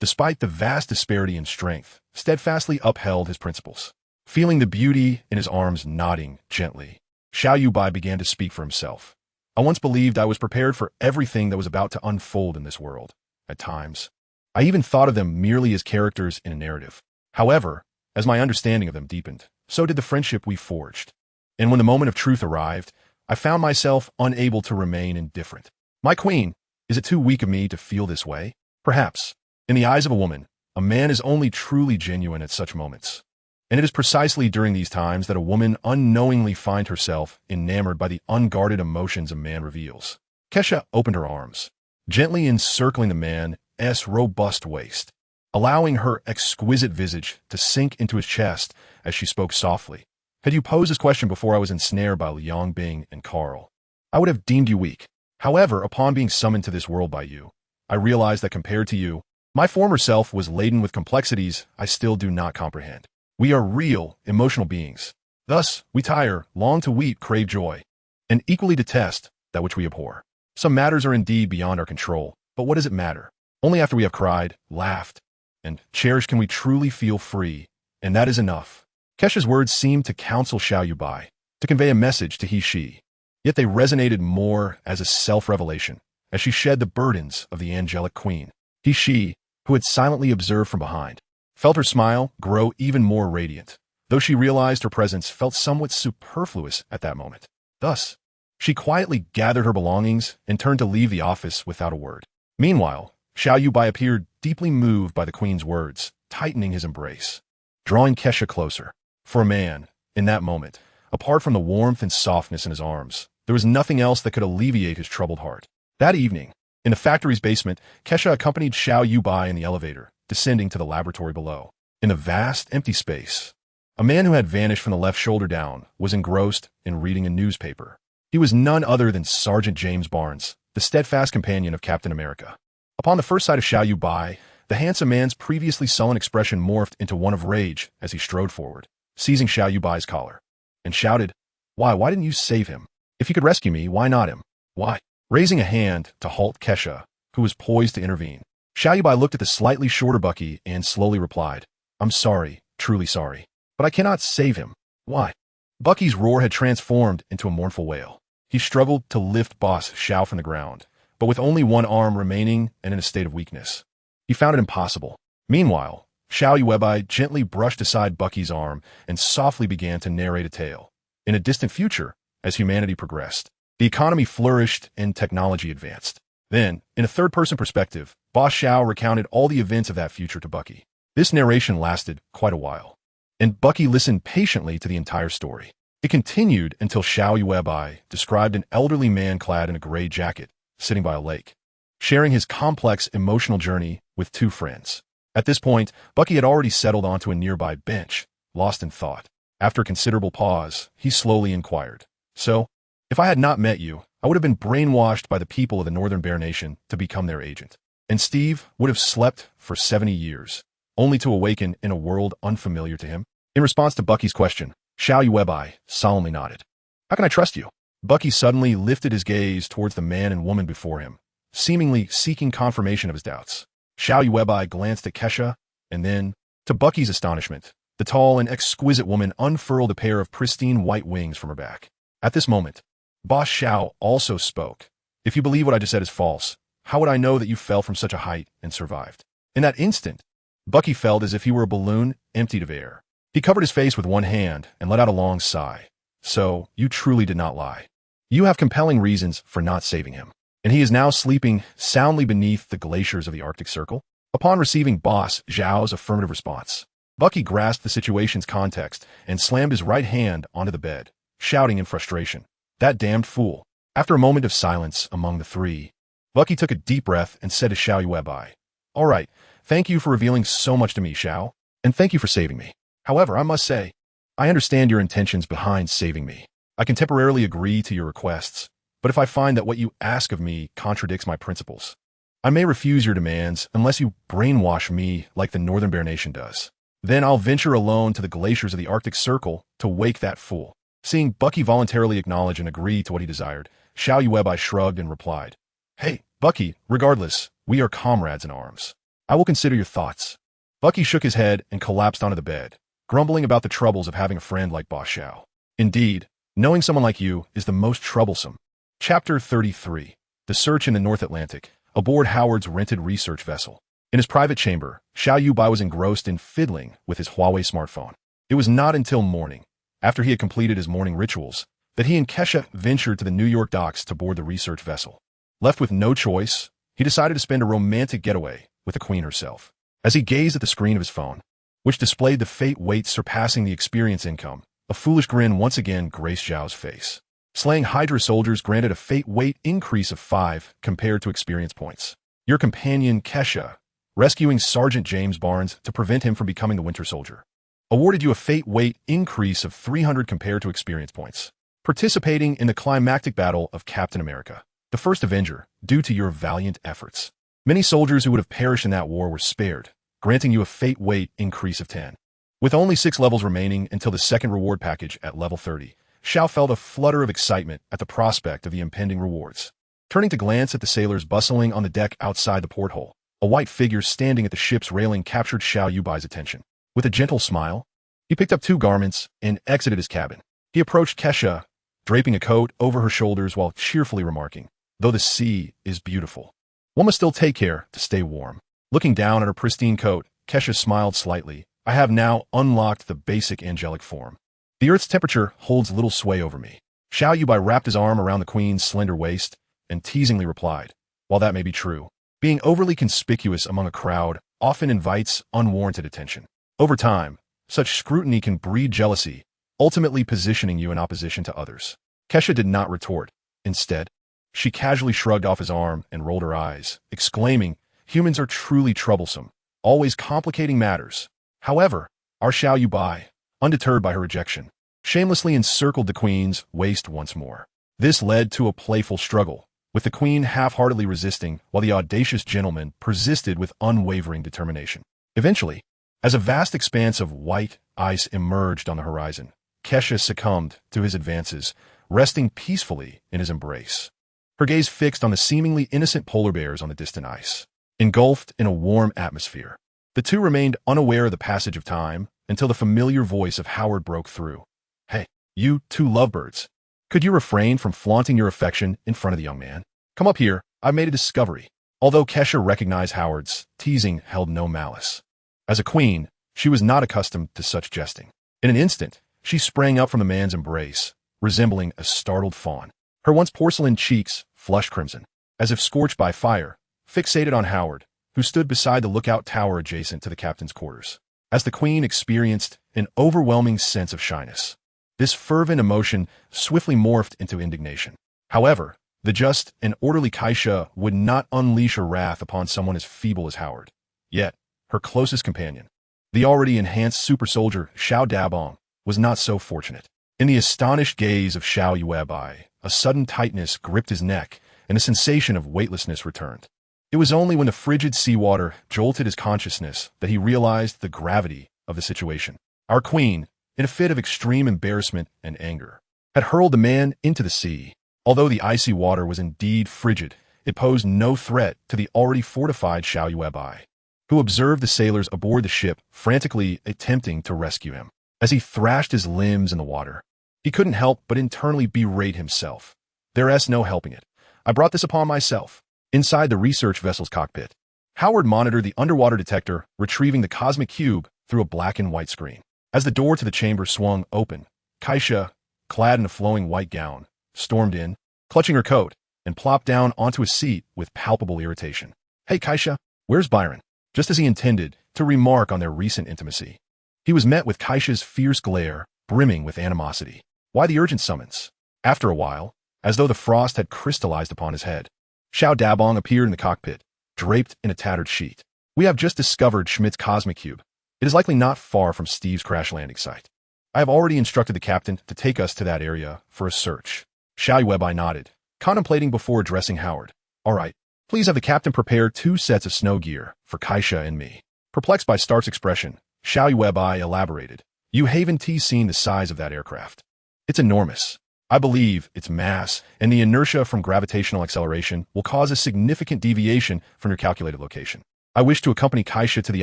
Despite the vast disparity in strength, steadfastly upheld his principles. Feeling the beauty in his arms nodding gently, Xiao Yuebai began to speak for himself. "I once believed I was prepared for everything that was about to unfold in this world. At times, I even thought of them merely as characters in a narrative. However, as my understanding of them deepened, so did the friendship we forged. And when the moment of truth arrived, I found myself unable to remain indifferent. My queen, is it too weak of me to feel this way? Perhaps. In the eyes of a woman, a man is only truly genuine at such moments. And it is precisely during these times that a woman unknowingly finds herself enamored by the unguarded emotions a man reveals." Kesha opened her arms, gently encircling the man's robust waist, allowing her exquisite visage to sink into his chest as she spoke softly. "Had you posed this question before I was ensnared by Liang Bing and Carl, I would have deemed you weak. However, upon being summoned to this world by you, I realized that compared to you, my former self was laden with complexities I still do not comprehend. We are real, emotional beings. Thus, we tire, long to weep, crave joy, and equally detest that which we abhor. Some matters are indeed beyond our control, but what does it matter? Only after we have cried, laughed, and cherished can we truly feel free, and that is enough." Kesha's words seemed to counsel Xiao Yuebai, to convey a message to He. Yet they resonated more as a self-revelation, as she shed the burdens of the angelic queen. He, who had silently observed from behind, felt her smile grow even more radiant, though she realized her presence felt somewhat superfluous at that moment. Thus, she quietly gathered her belongings and turned to leave the office without a word. Meanwhile, Xiao Yuebai appeared deeply moved by the queen's words, tightening his embrace, drawing Kesha closer. For a man, in that moment, apart from the warmth and softness in his arms, there was nothing else that could alleviate his troubled heart. That evening, in the factory's basement, Kesha accompanied Xiao Yuebai in the elevator, descending to the laboratory below. In the vast, empty space, a man who had vanished from the left shoulder down was engrossed in reading a newspaper. He was none other than Sergeant James Barnes, the steadfast companion of Captain America. Upon the first sight of Xiao Yuebai, the handsome man's previously sullen expression morphed into one of rage as he strode forward, seizing Xiao Yuebai's collar, and shouted, Why didn't you save him? If you could rescue me, why not him? Why?" Raising a hand to halt Kesha, who was poised to intervene, Xiao Yuebai looked at the slightly shorter Bucky and slowly replied, "I'm sorry, truly sorry, but I cannot save him." "Why?" Bucky's roar had transformed into a mournful wail. He struggled to lift Boss Xiao from the ground, but with only one arm remaining and in a state of weakness, he found it impossible. Meanwhile, Xiao Yuebai gently brushed aside Bucky's arm and softly began to narrate a tale. In a distant future, as humanity progressed, the economy flourished and technology advanced. Then, in a third-person perspective, Boss Xiao recounted all the events of that future to Bucky. This narration lasted quite a while, and Bucky listened patiently to the entire story. It continued until Xiao Yuebai described an elderly man clad in a gray jacket, sitting by a lake, sharing his complex emotional journey with two friends. At this point, Bucky had already settled onto a nearby bench, lost in thought. After a considerable pause, he slowly inquired, "So, if I had not met you, I would have been brainwashed by the people of the Northern Bear Nation to become their agent. And Steve would have slept for 70 years, only to awaken in a world unfamiliar to him?" In response to Bucky's question, Xiao Yuebai solemnly nodded. "How can I trust you?" Bucky suddenly lifted his gaze towards the man and woman before him, seemingly seeking confirmation of his doubts. Xiao Yuebai glanced at Kesha, and then, to Bucky's astonishment, the tall and exquisite woman unfurled a pair of pristine white wings from her back. At this moment, Boss Xiao also spoke. "If you believe what I just said is false, how would I know that you fell from such a height and survived?" In that instant, Bucky felt as if he were a balloon emptied of air. He covered his face with one hand and let out a long sigh. So, you truly did not lie. You have compelling reasons for not saving him. And he is now sleeping soundly beneath the glaciers of the Arctic Circle? Upon receiving Boss Zhao's affirmative response, Bucky grasped the situation's context and slammed his right hand onto the bed, shouting in frustration, "That damned fool." After a moment of silence among the three, Bucky took a deep breath and said to Xiao Yuebai, "All right, thank you for revealing so much to me, Xiao, and thank you for saving me. However, I must say, I understand your intentions behind saving me. I can temporarily agree to your requests, but if I find that what you ask of me contradicts my principles, I may refuse your demands unless you brainwash me like the Northern Bear Nation does. Then I'll venture alone to the glaciers of the Arctic Circle to wake that fool." Seeing Bucky voluntarily acknowledge and agree to what he desired, Xiao Yuebai shrugged and replied, "Hey, Bucky, regardless, we are comrades in arms. I will consider your thoughts." Bucky shook his head and collapsed onto the bed, grumbling about the troubles of having a friend like Boss Xiao. Indeed, knowing someone like you is the most troublesome. Chapter 33. The Search in the North Atlantic, aboard Howard's rented research vessel. In his private chamber, Xiao Yuebai was engrossed in fiddling with his Huawei smartphone. It was not until morning, after he had completed his morning rituals, that he and Kesha ventured to the New York docks to board the research vessel. Left with no choice, he decided to spend a romantic getaway with the Queen herself. As he gazed at the screen of his phone, which displayed the fate weight surpassing the experience income, a foolish grin once again graced Zhao's face. Slaying Hydra soldiers granted a fate weight increase of 5 compared to experience points. Your companion, Kesha, rescuing Sergeant James Barnes to prevent him from becoming the Winter Soldier, awarded you a fate weight increase of 300 compared to experience points. Participating in the climactic battle of Captain America, the first Avenger, due to your valiant efforts. Many soldiers who would have perished in that war were spared, granting you a fate weight increase of 10. With only 6 levels remaining until the second reward package at level 30, Xiao felt a flutter of excitement at the prospect of the impending rewards. Turning to glance at the sailors bustling on the deck outside the porthole, a white figure standing at the ship's railing captured Xiao Yuebai's attention. With a gentle smile, he picked up 2 garments and exited his cabin. He approached Kesha, draping a coat over her shoulders while cheerfully remarking, "Though the sea is beautiful, one must still take care to stay warm." Looking down at her pristine coat, Kesha smiled slightly. "I have now unlocked the basic angelic form. The Earth's temperature holds little sway over me." Xiao Yuebai wrapped his arm around the Queen's slender waist and teasingly replied, "While that may be true, being overly conspicuous among a crowd often invites unwarranted attention. Over time, such scrutiny can breed jealousy, ultimately positioning you in opposition to others." Kesha did not retort. Instead, she casually shrugged off his arm and rolled her eyes, exclaiming, "Humans are truly troublesome, always complicating matters." However, our Xiao Yuebai, undeterred by her rejection, shamelessly encircled the Queen's waist once more. This led to a playful struggle, with the Queen half-heartedly resisting while the audacious gentleman persisted with unwavering determination. Eventually, as a vast expanse of white ice emerged on the horizon, Kesha succumbed to his advances, resting peacefully in his embrace. Her gaze fixed on the seemingly innocent polar bears on the distant ice. Engulfed in a warm atmosphere, the two remained unaware of the passage of time until the familiar voice of Howard broke through. "Hey, you 2 lovebirds. Could you refrain from flaunting your affection in front of the young man? Come up here, I've made a discovery." Although Kesha recognized Howard's teasing held no malice. As a queen, she was not accustomed to such jesting. In an instant, she sprang up from the man's embrace, resembling a startled fawn. Her once porcelain cheeks flushed crimson, as if scorched by fire, fixated on Howard, who stood beside the lookout tower adjacent to the captain's quarters. As the Queen experienced an overwhelming sense of shyness, this fervent emotion swiftly morphed into indignation. However, the just and orderly Kaisha would not unleash her wrath upon someone as feeble as Howard. Yet, her closest companion, the already enhanced super soldier Xiao Dabong, was not so fortunate. In the astonished gaze of Xiao Yuebai, a sudden tightness gripped his neck, and a sensation of weightlessness returned. It was only when the frigid seawater jolted his consciousness that he realized the gravity of the situation. Our Queen, in a fit of extreme embarrassment and anger, had hurled the man into the sea. Although the icy water was indeed frigid, it posed no threat to the already fortified Xiao Yuebai, who observed the sailors aboard the ship frantically attempting to rescue him. As he thrashed his limbs in the water, he couldn't help but internally berate himself. "There's no helping it. I brought this upon myself." Inside the research vessel's cockpit, Howard monitored the underwater detector, retrieving the cosmic cube through a black and white screen. As the door to the chamber swung open, Kaisha, clad in a flowing white gown, stormed in, clutching her coat, and plopped down onto a seat with palpable irritation. "Hey, Kaisha, where's Byron?" Just as he intended to remark on their recent intimacy. He was met with Kaisha's fierce glare, brimming with animosity. Why the urgent summons? After a while, as though the frost had crystallized upon his head, Xiao Dabong appeared in the cockpit, draped in a tattered sheet. "We have just discovered Schmidt's cosmic cube. It is likely not far from Steve's crash landing site. I have already instructed the captain to take us to that area for a search." Xiao Yuebai nodded, contemplating before addressing Howard. "All right, please have the captain prepare 2 sets of snow gear for Kaisha and me." Perplexed by Stark's expression, Xiao Yuebai elaborated. "You haven't seen the size of that aircraft. It's enormous. I believe its mass and the inertia from gravitational acceleration will cause a significant deviation from your calculated location. I wish to accompany Kaisha to the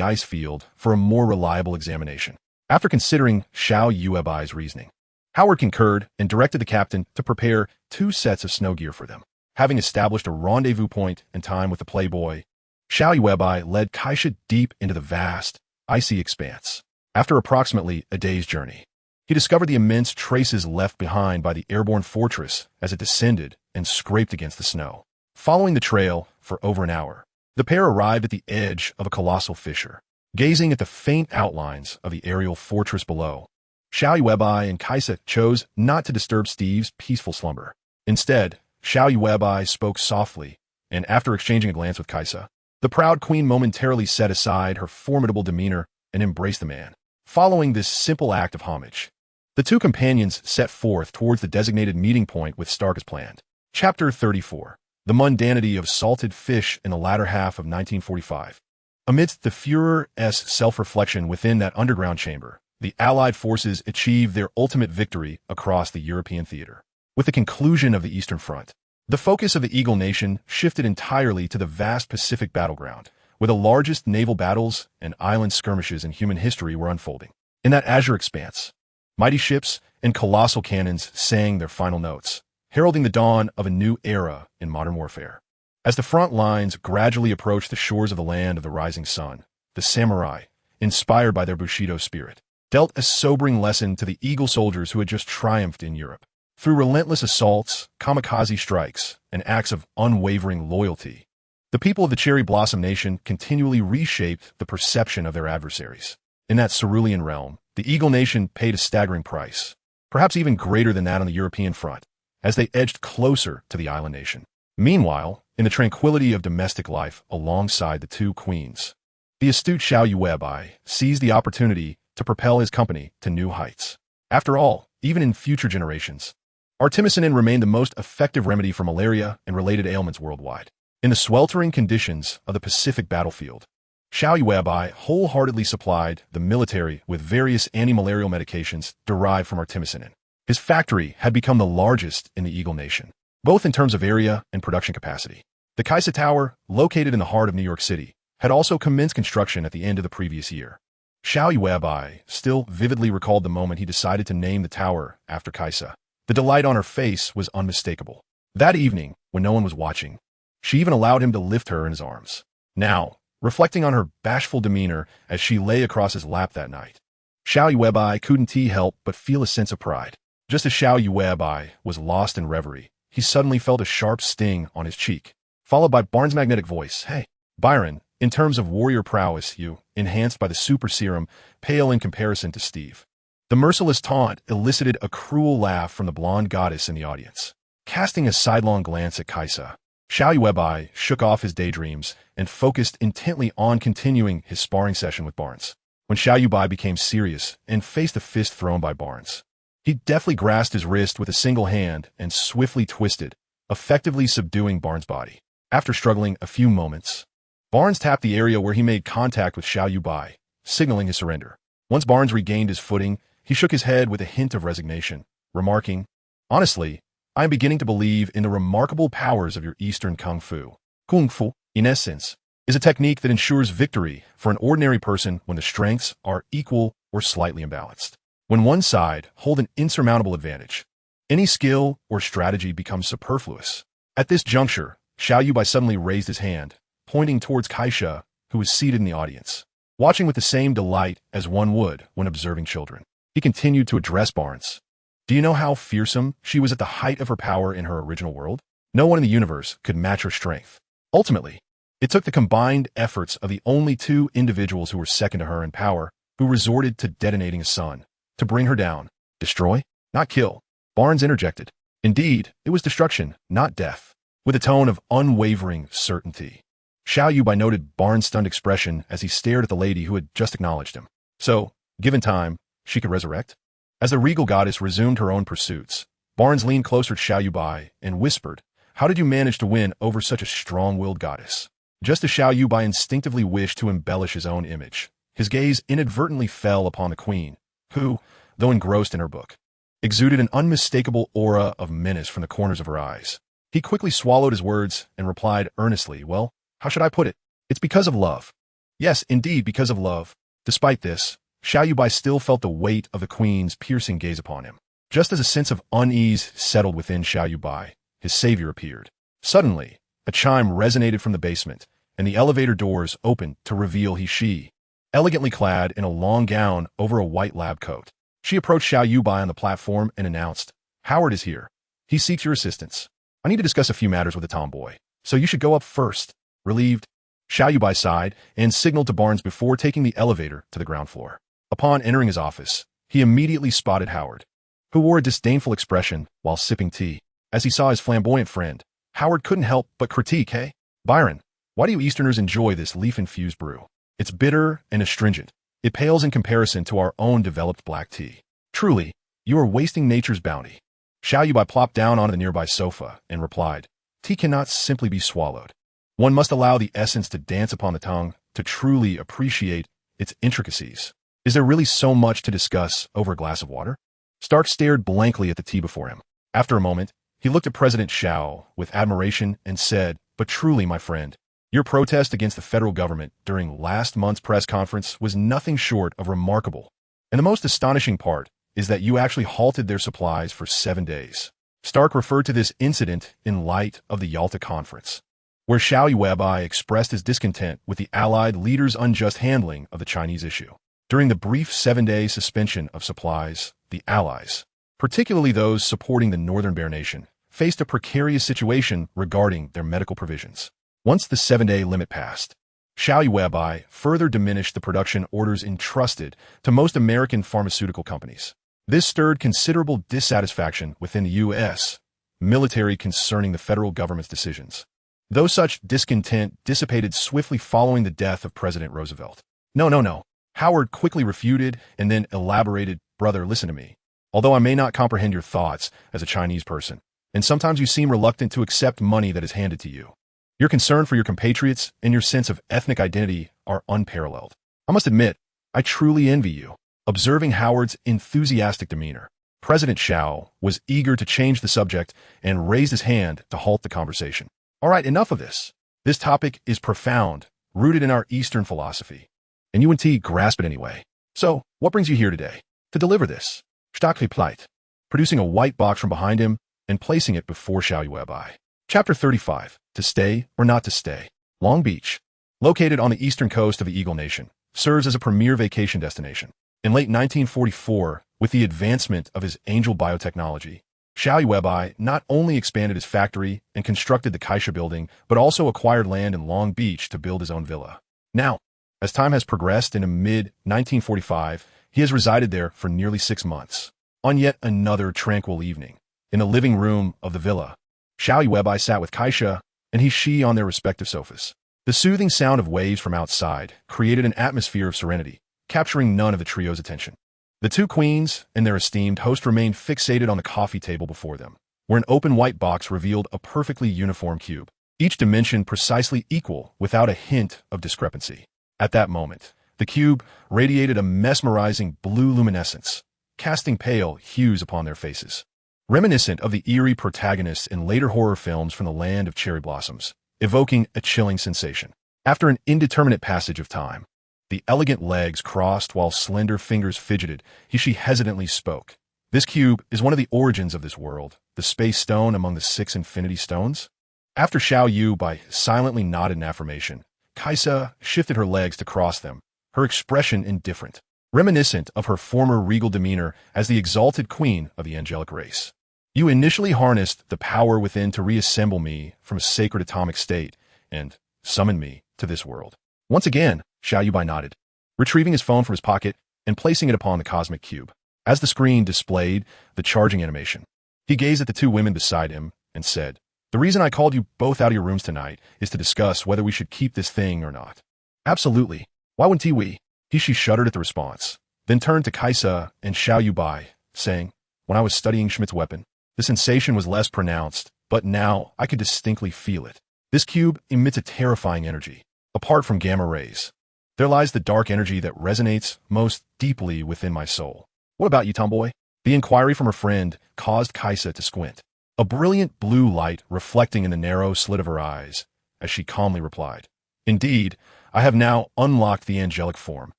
ice field for a more reliable examination." After considering Xiao Yuebai's reasoning, Howard concurred and directed the captain to prepare 2 sets of snow gear for them. Having established a rendezvous point and time with the Playboy, Xiao Yuebai led Kaisha deep into the vast, icy expanse. After approximately a day's journey, he discovered the immense traces left behind by the airborne fortress as it descended and scraped against the snow. Following the trail for over an hour, the pair arrived at the edge of a colossal fissure. Gazing at the faint outlines of the aerial fortress below, Xiao Yuebai and Kaisha chose not to disturb Steve's peaceful slumber. Instead, Xiao Yuebai spoke softly, and after exchanging a glance with Kaisha, the proud queen momentarily set aside her formidable demeanor and embraced the man. Following this simple act of homage, the 2 companions set forth towards the designated meeting point with Stark as planned. Chapter 34. The mundanity of salted fish in the latter half of 1945. Amidst the Führer's self-reflection within that underground chamber, the Allied forces achieved their ultimate victory across the European theater. With the conclusion of the Eastern Front, the focus of the Eagle Nation shifted entirely to the vast Pacific battleground, where the largest naval battles and island skirmishes in human history were unfolding. In that azure expanse, mighty ships and colossal cannons sang their final notes, heralding the dawn of a new era in modern warfare. As the front lines gradually approached the shores of the land of the rising sun, the samurai, inspired by their Bushido spirit, dealt a sobering lesson to the Eagle soldiers who had just triumphed in Europe. Through relentless assaults, kamikaze strikes, and acts of unwavering loyalty, the people of the Cherry Blossom Nation continually reshaped the perception of their adversaries. In that cerulean realm, the Eagle Nation paid a staggering price, perhaps even greater than that on the European front, as they edged closer to the island nation. Meanwhile, in the tranquility of domestic life alongside the 2 queens, the astute Xiao Yuebai seized the opportunity to propel his company to new heights. After all, even in future generations, artemisinin remained the most effective remedy for malaria and related ailments worldwide. In the sweltering conditions of the Pacific battlefield, Xiao Yuebai wholeheartedly supplied the military with various anti-malarial medications derived from artemisinin. His factory had become the largest in the Eagle Nation, both in terms of area and production capacity. The Kaisha Tower, located in the heart of New York City, had also commenced construction at the end of the previous year. Xiao Yuebai still vividly recalled the moment he decided to name the tower after Kaisha. The delight on her face was unmistakable. That evening, when no one was watching, she even allowed him to lift her in his arms. Now, reflecting on her bashful demeanor as she lay across his lap that night, Xiao Yuebai couldn't help but feel a sense of pride. Just as Xiao Yuebai was lost in reverie, he suddenly felt a sharp sting on his cheek, followed by Barnes' magnetic voice. "Hey, Byron, in terms of warrior prowess, you, enhanced by the super serum, pale in comparison to Steve." The merciless taunt elicited a cruel laugh from the blonde goddess in the audience. Casting a sidelong glance at Kaisha, Xiao Yuebai shook off his daydreams and focused intently on continuing his sparring session with Barnes. When Xiao Yuebai became serious and faced a fist thrown by Barnes, he deftly grasped his wrist with a single hand and swiftly twisted, effectively subduing Barnes' body. After struggling a few moments, Barnes tapped the area where he made contact with Xiao Yuebai, signaling his surrender. Once Barnes regained his footing, he shook his head with a hint of resignation, remarking, "Honestly, I am beginning to believe in the remarkable powers of your Eastern Kung Fu. Kung Fu, in essence, is a technique that ensures victory for an ordinary person when the strengths are equal or slightly imbalanced. When one side hold an insurmountable advantage, any skill or strategy becomes superfluous." At this juncture, Xiao Yuebai suddenly raised his hand, pointing towards Kaisha, who was seated in the audience. watching with the same delight as one would when observing children. He continued to address Barnes. Do you know how fearsome she was at the height of her power in her original world? No one in the universe could match her strength. Ultimately, it took the combined efforts of the only two individuals who were second to her in power, who resorted to detonating a sun, to bring her down. Destroy, not kill, Barnes interjected. Indeed, it was destruction, not death, with a tone of unwavering certainty. Xiao Yuebai noted Barnes' stunned expression as he stared at the lady who had just acknowledged him. So, given time, she could resurrect? As the regal goddess resumed her own pursuits, Barnes leaned closer to Xiao Yuebai and whispered, how did you manage to win over such a strong-willed goddess? Just as Xiao Yuebai instinctively wished to embellish his own image, his gaze inadvertently fell upon the queen, who, though engrossed in her book, exuded an unmistakable aura of menace from the corners of her eyes. He quickly swallowed his words and replied earnestly, well, how should I put it? It's because of love. Yes, indeed, because of love. Despite this, Xiao Yuebai still felt the weight of the queen's piercing gaze upon him. Just as a sense of unease settled within Xiao Yuebai, his savior appeared. Suddenly, a chime resonated from the basement, and the elevator doors opened to reveal she, elegantly clad in a long gown over a white lab coat. She approached Xiao Yuebai on the platform and announced, Howard is here. He seeks your assistance. I need to discuss a few matters with the tomboy, so you should go up first. Relieved, Xiao Yuebai sighed and signaled to Barnes before taking the elevator to the ground floor. Upon entering his office, he immediately spotted Howard, who wore a disdainful expression while sipping tea. As he saw his flamboyant friend, Howard couldn't help but critique, hey, Byron, why do you Easterners enjoy this leaf-infused brew? It's bitter and astringent. It pales in comparison to our own developed black tea. Truly, you are wasting nature's bounty. Xiao Yuebai plopped down onto the nearby sofa and replied, tea cannot simply be swallowed. One must allow the essence to dance upon the tongue to truly appreciate its intricacies. Is there really so much to discuss over a glass of water? Stark stared blankly at the tea before him. After a moment, he looked at President Xiao with admiration and said, but truly, my friend, your protest against the federal government during last month's press conference was nothing short of remarkable. And the most astonishing part is that you actually halted their supplies for 7 days. Stark referred to this incident in light of the Yalta Conference, where Xiao Yuebai expressed his discontent with the Allied leaders' unjust handling of the Chinese issue. During the brief 7-day suspension of supplies, the Allies, particularly those supporting the Northern Bear Nation, faced a precarious situation regarding their medical provisions. Once the 7-day limit passed, Xiao Yuebai further diminished the production orders entrusted to most American pharmaceutical companies. This stirred considerable dissatisfaction within the U.S. military concerning the federal government's decisions, though such discontent dissipated swiftly following the death of President Roosevelt. No. Howard quickly refuted and then elaborated, brother, listen to me. Although I may not comprehend your thoughts as a Chinese person, and sometimes you seem reluctant to accept money that is handed to you, your concern for your compatriots and your sense of ethnic identity are unparalleled. I must admit, I truly envy you. Observing Howard's enthusiastic demeanor, President Xiao was eager to change the subject and raised his hand to halt the conversation. All right, enough of this. This topic is profound, rooted in our Eastern philosophy. And you and T grasp it anyway. So, what brings you here today? To deliver this. Stark replied, producing a white box from behind him and placing it before Xiao Yuebai. Chapter 35. To stay or not to stay. Long Beach, located on the eastern coast of the Eagle Nation, serves as a premier vacation destination. In late 1944, with the advancement of his angel biotechnology, Xiao Yuebai not only expanded his factory and constructed the Kaisha building, but also acquired land in Long Beach to build his own villa. Now, as time has progressed, in mid-1945, he has resided there for nearly 6 months. On yet another tranquil evening, in the living room of the villa, Xiao Yuebai sat with Kaisha and she on their respective sofas. The soothing sound of waves from outside created an atmosphere of serenity, capturing none of the trio's attention. The two queens and their esteemed host remained fixated on the coffee table before them, where an open white box revealed a perfectly uniform cube, each dimension precisely equal without a hint of discrepancy. At that moment, the cube radiated a mesmerizing blue luminescence, casting pale hues upon their faces, reminiscent of the eerie protagonists in later horror films from the land of cherry blossoms, evoking a chilling sensation. After an indeterminate passage of time, the elegant legs crossed while slender fingers fidgeted, she hesitantly spoke. This cube is one of the origins of this world, the space stone among the 6 infinity stones. After Xiao Yuebai silently nodded in affirmation, Kaisa shifted her legs to cross them, her expression indifferent, reminiscent of her former regal demeanor as the exalted queen of the angelic race. You initially harnessed the power within to reassemble me from a sacred atomic state and summon me to this world. Once again, Xiao Yuebai nodded, retrieving his phone from his pocket and placing it upon the cosmic cube. As the screen displayed the charging animation, he gazed at the two women beside him and said, "The reason I called you both out of your rooms tonight is to discuss whether we should keep this thing or not." "Absolutely. Why wouldn't we?" She shuddered at the response, then turned to Kaisa and Xiao Yuebai, saying, "When I was studying Schmidt's weapon, the sensation was less pronounced, but now I could distinctly feel it. This cube emits a terrifying energy. Apart from gamma rays, there lies the dark energy that resonates most deeply within my soul." "What about you, tomboy?" The inquiry from her friend caused Kaisa to squint, a brilliant blue light reflecting in the narrow slit of her eyes, as she calmly replied, "Indeed, I have now unlocked the angelic form,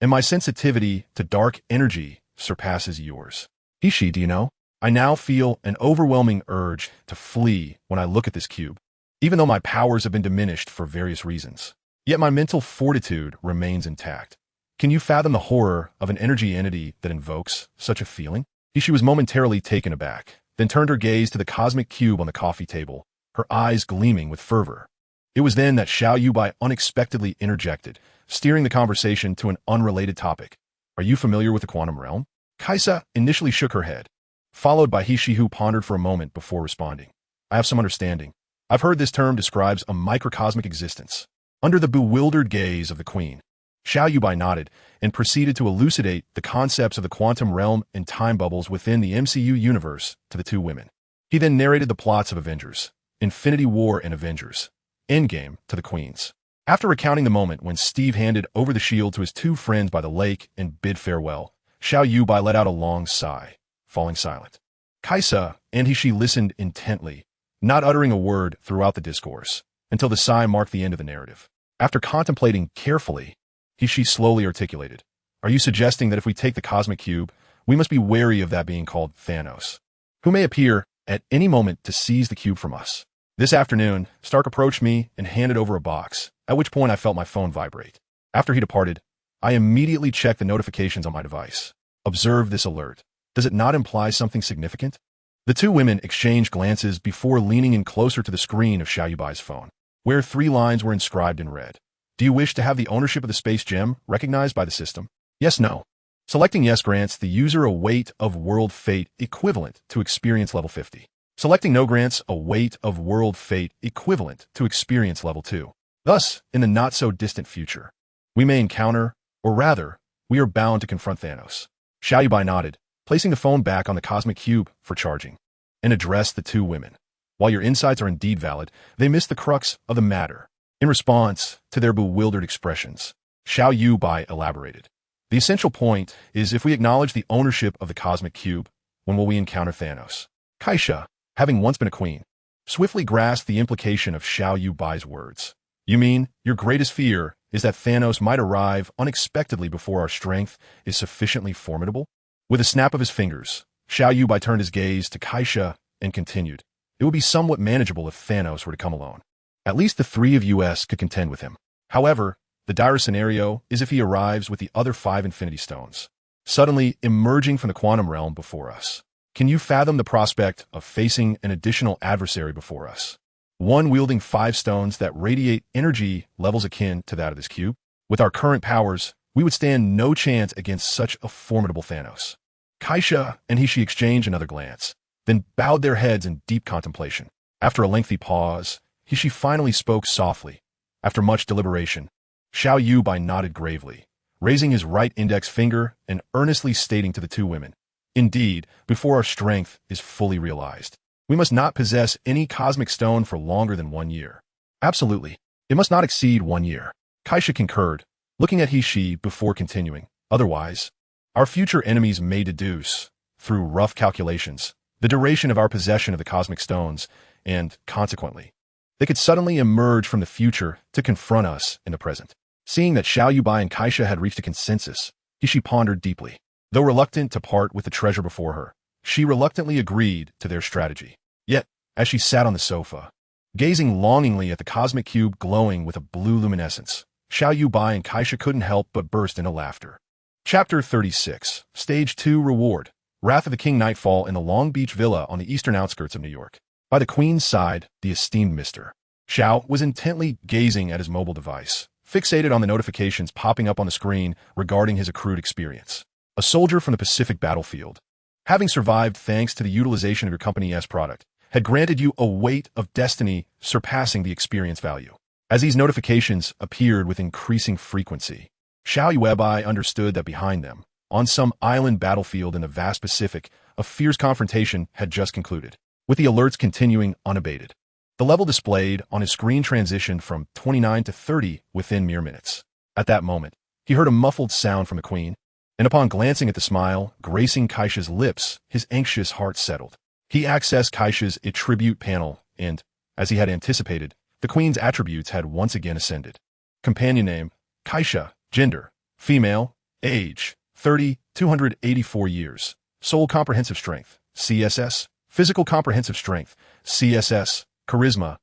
and my sensitivity to dark energy surpasses yours. Hishi, do you know? I now feel an overwhelming urge to flee when I look at this cube, even though my powers have been diminished for various reasons. Yet my mental fortitude remains intact. Can you fathom the horror of an energy entity that invokes such a feeling?" She was momentarily taken aback, then turned her gaze to the cosmic cube on the coffee table, her eyes gleaming with fervor. It was then that Xiao Yuebai unexpectedly interjected, steering the conversation to an unrelated topic. "Are you familiar with the quantum realm?" Kaisa initially shook her head, followed by Hishi, who pondered for a moment before responding. "I have some understanding. I've heard this term describes a microcosmic existence." Under the bewildered gaze of the queen, Xiao Yuebai nodded and proceeded to elucidate the concepts of the quantum realm and time bubbles within the MCU universe to the two women. He then narrated the plots of Avengers, Infinity War and Avengers, Endgame to the queens. After recounting the moment when Steve handed over the shield to his two friends by the lake and bid farewell, Xiao Yuebai let out a long sigh, falling silent. Kaisa and Hishi listened intently, not uttering a word throughout the discourse, until the sigh marked the end of the narrative. After contemplating carefully, Hishi slowly articulated, "Are you suggesting that if we take the cosmic cube, we must be wary of that being called Thanos, who may appear at any moment to seize the cube from us? This afternoon, Stark approached me and handed over a box, at which point I felt my phone vibrate. After he departed, I immediately checked the notifications on my device. Observe this alert. Does it not imply something significant?" The two women exchanged glances before leaning in closer to the screen of Xiao Yuebai's phone, where 3 lines were inscribed in red. "Do you wish to have the ownership of the space gem recognized by the system? Yes, no." Selecting yes grants the user a weight of world fate equivalent to experience level 50. Selecting no grants a weight of world fate equivalent to experience level 2. Thus, in the not-so-distant future, we may encounter, or rather, we are bound to confront Thanos. Xiao Yuebai nodded, placing the phone back on the cosmic cube for charging, and addressed the two women. "While your insights are indeed valid, they miss the crux of the matter." In response to their bewildered expressions, Xiao Yuebai elaborated, "The essential point is, if we acknowledge the ownership of the cosmic cube, when will we encounter Thanos?" Kaisa, having once been a queen, swiftly grasped the implication of Xiao Yuebai's words. "You mean, your greatest fear is that Thanos might arrive unexpectedly before our strength is sufficiently formidable?" With a snap of his fingers, Xiao Yuebai turned his gaze to Kaisa and continued, "It would be somewhat manageable if Thanos were to come alone. At least the 3 of us could contend with him. However, the dire scenario is if he arrives with the other 5 Infinity Stones, suddenly emerging from the quantum realm before us. Can you fathom the prospect of facing an additional adversary before us? One wielding 5 stones that radiate energy levels akin to that of this cube? With our current powers, we would stand no chance against such a formidable Thanos." Kaisa and Hishi exchanged another glance, then bowed their heads in deep contemplation. After a lengthy pause, Hishi finally spoke softly. After much deliberation, Xiao Yuebai nodded gravely, raising his right index finger and earnestly stating to the two women, "Indeed, before our strength is fully realized, we must not possess any cosmic stone for longer than 1 year. Absolutely. It must not exceed 1 year." Kaisa concurred, looking at Hishi before continuing. "Otherwise, our future enemies may deduce, through rough calculations, the duration of our possession of the cosmic stones, and, consequently, they could suddenly emerge from the future to confront us in the present." Seeing that Xiao Yuebai and Kaisa had reached a consensus, Hishi pondered deeply. Though reluctant to part with the treasure before her, she reluctantly agreed to their strategy. Yet, as she sat on the sofa, gazing longingly at the cosmic cube glowing with a blue luminescence, Xiao Yuebai and Kaisha couldn't help but burst into laughter. Chapter 36. Stage 2 Reward. Wrath of the King. Nightfall in the Long Beach Villa on the eastern outskirts of New York. By the Queen's side, the esteemed Mr. Xiao was intently gazing at his mobile device, fixated on the notifications popping up on the screen regarding his accrued experience. A soldier from the Pacific battlefield, having survived thanks to the utilization of your company's product, had granted you a weight of destiny surpassing the experience value. As these notifications appeared with increasing frequency, Xiao Yuebai understood that behind them, on some island battlefield in the vast Pacific, a fierce confrontation had just concluded, with the alerts continuing unabated. The level displayed on his screen transitioned from 29 to 30 within mere minutes. At that moment, he heard a muffled sound from the Queen, and upon glancing at the smile gracing Kaisha's lips, his anxious heart settled. He accessed Kaisha's attribute panel, and, as he had anticipated, the Queen's attributes had once again ascended. Companion name, Kaisha. Gender, female. Age, 30, 284 years. Soul comprehensive strength, CSS. Physical comprehensive strength, CSS. Charisma,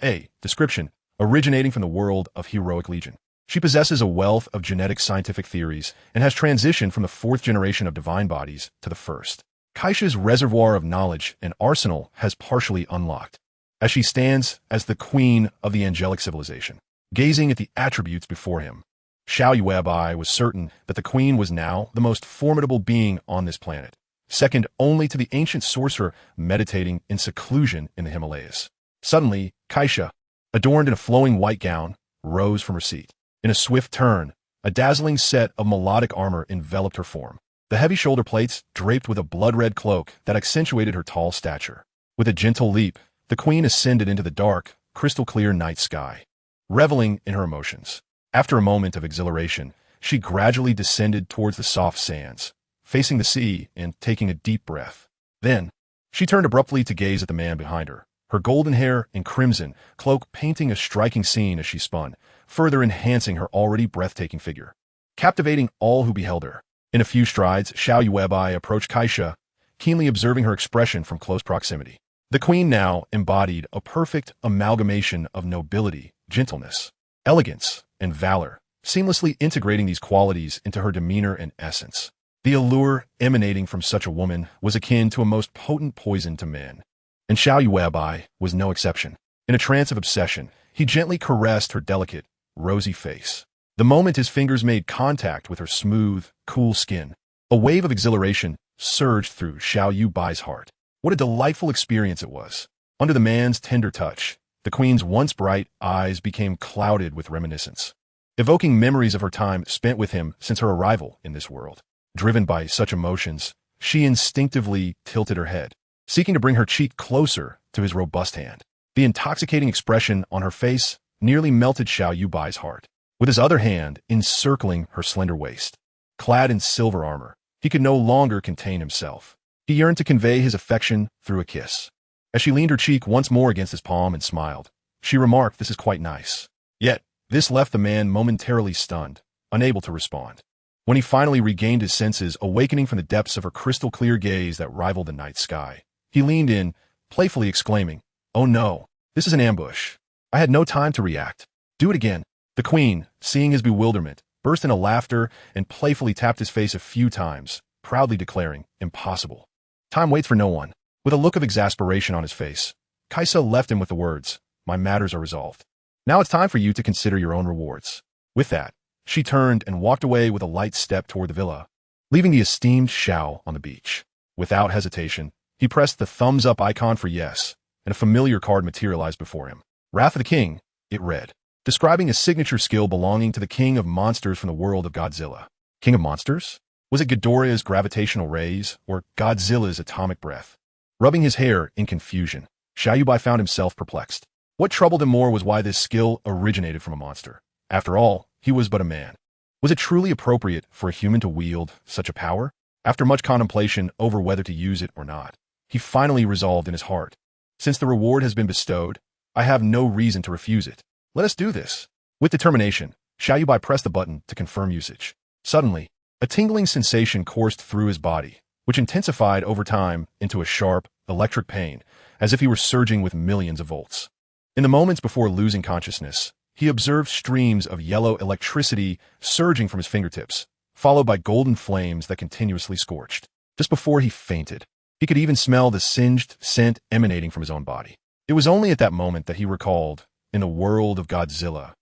A. Description, originating from the world of Heroic Legion. She possesses a wealth of genetic scientific theories and has transitioned from the fourth generation of divine bodies to the first. Kaisha's reservoir of knowledge and arsenal has partially unlocked, as she stands as the queen of the angelic civilization, gazing at the attributes before him. Xiao Yuebai was certain that the Queen was now the most formidable being on this planet, second only to the ancient sorcerer meditating in seclusion in the Himalayas. Suddenly, Kaisha, adorned in a flowing white gown, rose from her seat. In a swift turn, a dazzling set of melodic armor enveloped her form, the heavy shoulder plates draped with a blood-red cloak that accentuated her tall stature. With a gentle leap, the Queen ascended into the dark, crystal-clear night sky, reveling in her emotions. After a moment of exhilaration, she gradually descended towards the soft sands, facing the sea and taking a deep breath. Then, she turned abruptly to gaze at the man behind her, her golden hair and crimson cloak painting a striking scene as she spun, further enhancing her already breathtaking figure, captivating all who beheld her. In a few strides, Xiao Yuebai approached Kaisha, keenly observing her expression from close proximity. The Queen now embodied a perfect amalgamation of nobility, gentleness, elegance, and valor, seamlessly integrating these qualities into her demeanor and essence. The allure emanating from such a woman was akin to a most potent poison to men, and Xiao Yuebai was no exception. In a trance of obsession, he gently caressed her delicate, rosy face. The moment his fingers made contact with her smooth, cool skin, a wave of exhilaration surged through Xiao Yuebai's heart. What a delightful experience it was. Under the man's tender touch, the Queen's once bright eyes became clouded with reminiscence, evoking memories of her time spent with him since her arrival in this world. Driven by such emotions, she instinctively tilted her head, seeking to bring her cheek closer to his robust hand. The intoxicating expression on her face nearly melted Xiao Yuebai's heart. With his other hand encircling her slender waist, clad in silver armor, he could no longer contain himself. He yearned to convey his affection through a kiss. As she leaned her cheek once more against his palm and smiled, she remarked, "This is quite nice." Yet, this left the man momentarily stunned, unable to respond. When he finally regained his senses, awakening from the depths of her crystal-clear gaze that rivaled the night sky, he leaned in, playfully exclaiming, "Oh no, this is an ambush. I had no time to react. Do it again." The Queen, seeing his bewilderment, burst into laughter and playfully tapped his face a few times, proudly declaring, "Impossible. Time waits for no one." With a look of exasperation on his face, Kaisha left him with the words, "My matters are resolved. Now it's time for you to consider your own rewards." With that, she turned and walked away with a light step toward the villa, leaving the esteemed Xiao on the beach. Without hesitation, he pressed the thumbs-up icon for yes, and a familiar card materialized before him. Wrath of the King, it read, describing a signature skill belonging to the king of monsters from the world of Godzilla. King of monsters? Was it Ghidorah's gravitational rays, or Godzilla's atomic breath? Rubbing his hair in confusion, Xiao Yuebai found himself perplexed. What troubled him more was why this skill originated from a monster. After all, he was but a man. Was it truly appropriate for a human to wield such a power? After much contemplation over whether to use it or not, he finally resolved in his heart, "Since the reward has been bestowed, I have no reason to refuse it. Let us do this." With determination, Xiao Yuebai pressed the button to confirm usage. Suddenly, a tingling sensation coursed through his body, which intensified over time into a sharp, electric pain, as if he were surging with millions of volts. In the moments before losing consciousness, he observed streams of yellow electricity surging from his fingertips, followed by golden flames that continuously scorched. Just before he fainted, he could even smell the singed scent emanating from his own body. It was only at that moment that he recalled, in the world of Godzilla,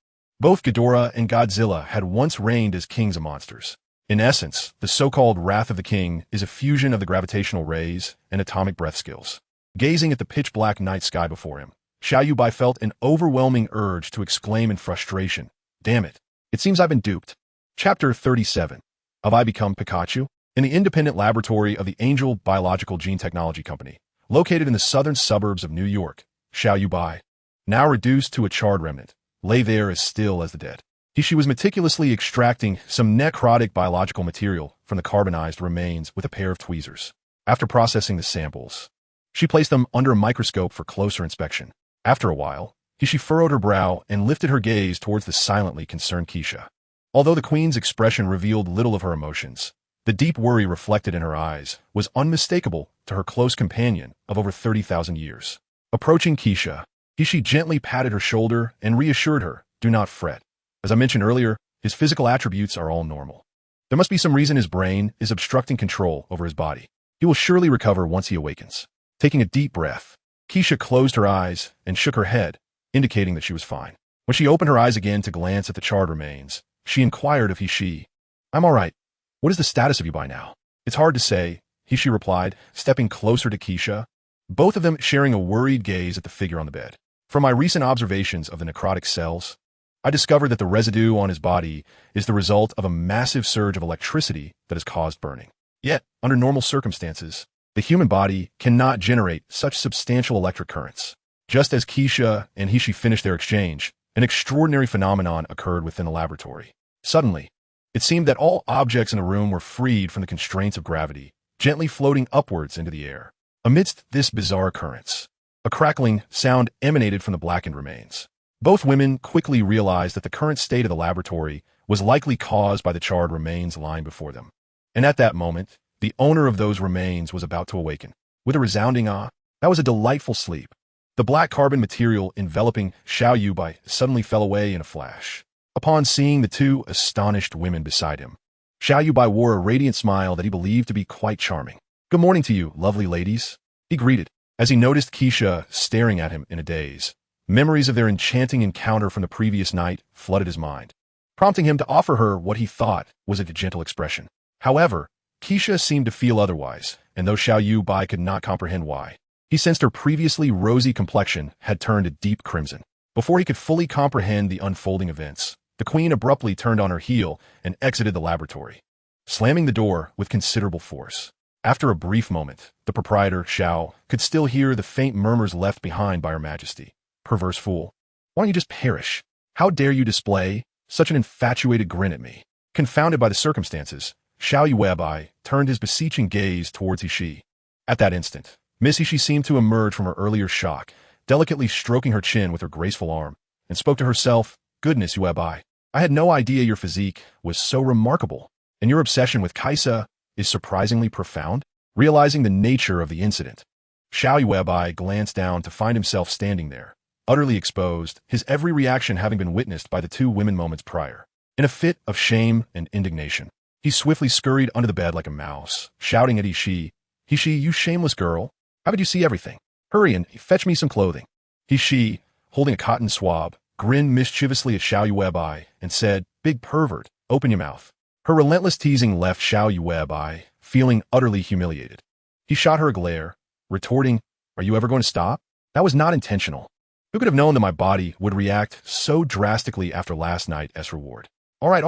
both Ghidorah and Godzilla had once reigned as kings of monsters. In essence, the so-called Wrath of the King is a fusion of the gravitational rays and atomic breath skills. Gazing at the pitch-black night sky before him, Xiao Yuebai felt an overwhelming urge to exclaim in frustration, "Damn it, it seems I've been duped." Chapter 37. Have I Become Pikachu? In the independent laboratory of the Angel Biological Gene Technology Company, located in the southern suburbs of New York, Xiao Yuebai, now reduced to a charred remnant, lay there as still as the dead. She was meticulously extracting some necrotic biological material from the carbonized remains with a pair of tweezers. After processing the samples, she placed them under a microscope for closer inspection. After a while, she furrowed her brow and lifted her gaze towards the silently concerned Keisha. Although the queen's expression revealed little of her emotions, the deep worry reflected in her eyes was unmistakable to her close companion of over 30,000 years. Approaching Keisha, she gently patted her shoulder and reassured her, "Do not fret. As I mentioned earlier, his physical attributes are all normal. There must be some reason his brain is obstructing control over his body. He will surely recover once he awakens." Taking a deep breath, Keisha closed her eyes and shook her head, indicating that she was fine. When she opened her eyes again to glance at the charred remains, she inquired of He. "I'm all right. What is the status of you by now?" "It's hard to say," He replied, stepping closer to Keisha, both of them sharing a worried gaze at the figure on the bed. "From my recent observations of the necrotic cells, I discovered that the residue on his body is the result of a massive surge of electricity that has caused burning. Yet, under normal circumstances, the human body cannot generate such substantial electric currents." Just as Keisha and He finished their exchange, an extraordinary phenomenon occurred within the laboratory. Suddenly, it seemed that all objects in the room were freed from the constraints of gravity, gently floating upwards into the air. Amidst this bizarre occurrence, a crackling sound emanated from the blackened remains. Both women quickly realized that the current state of the laboratory was likely caused by the charred remains lying before them. And at that moment, the owner of those remains was about to awaken. With a resounding "ah," that was a delightful sleep. The black carbon material enveloping Xiao Yuebai suddenly fell away in a flash. Upon seeing the two astonished women beside him, Xiao Yuebai wore a radiant smile that he believed to be quite charming. "Good morning to you, lovely ladies," he greeted, as he noticed Keisha staring at him in a daze. Memories of their enchanting encounter from the previous night flooded his mind, prompting him to offer her what he thought was a gentle expression. However, Keisha seemed to feel otherwise, and though Xiao Yuebai could not comprehend why, he sensed her previously rosy complexion had turned a deep crimson. Before he could fully comprehend the unfolding events, the queen abruptly turned on her heel and exited the laboratory, slamming the door with considerable force. After a brief moment, the proprietor, Xiao, could still hear the faint murmurs left behind by Her Majesty. "Perverse fool. Why don't you just perish? How dare you display such an infatuated grin at me?" Confounded by the circumstances, Xiao Yuebai turned his beseeching gaze towards He. At that instant, Miss He seemed to emerge from her earlier shock, delicately stroking her chin with her graceful arm, and spoke to herself, "Goodness, Yuebai, I had no idea your physique was so remarkable, and your obsession with Kaisa is surprisingly profound." Realizing the nature of the incident, Xiao Yuebai glanced down to find himself standing there, utterly exposed, his every reaction having been witnessed by the two women moments prior. In a fit of shame and indignation, he swiftly scurried under the bed like a mouse, shouting at He, "You shameless girl, how did you see everything? Hurry and fetch me some clothing." He, holding a cotton swab, grinned mischievously at Xiao Yuebai and said, "Big pervert, open your mouth." Her relentless teasing left Xiao Yuebai feeling utterly humiliated. He shot her a glare, retorting, "Are you ever going to stop? That was not intentional. Who could have known that my body would react so drastically after last night as reward?" All right,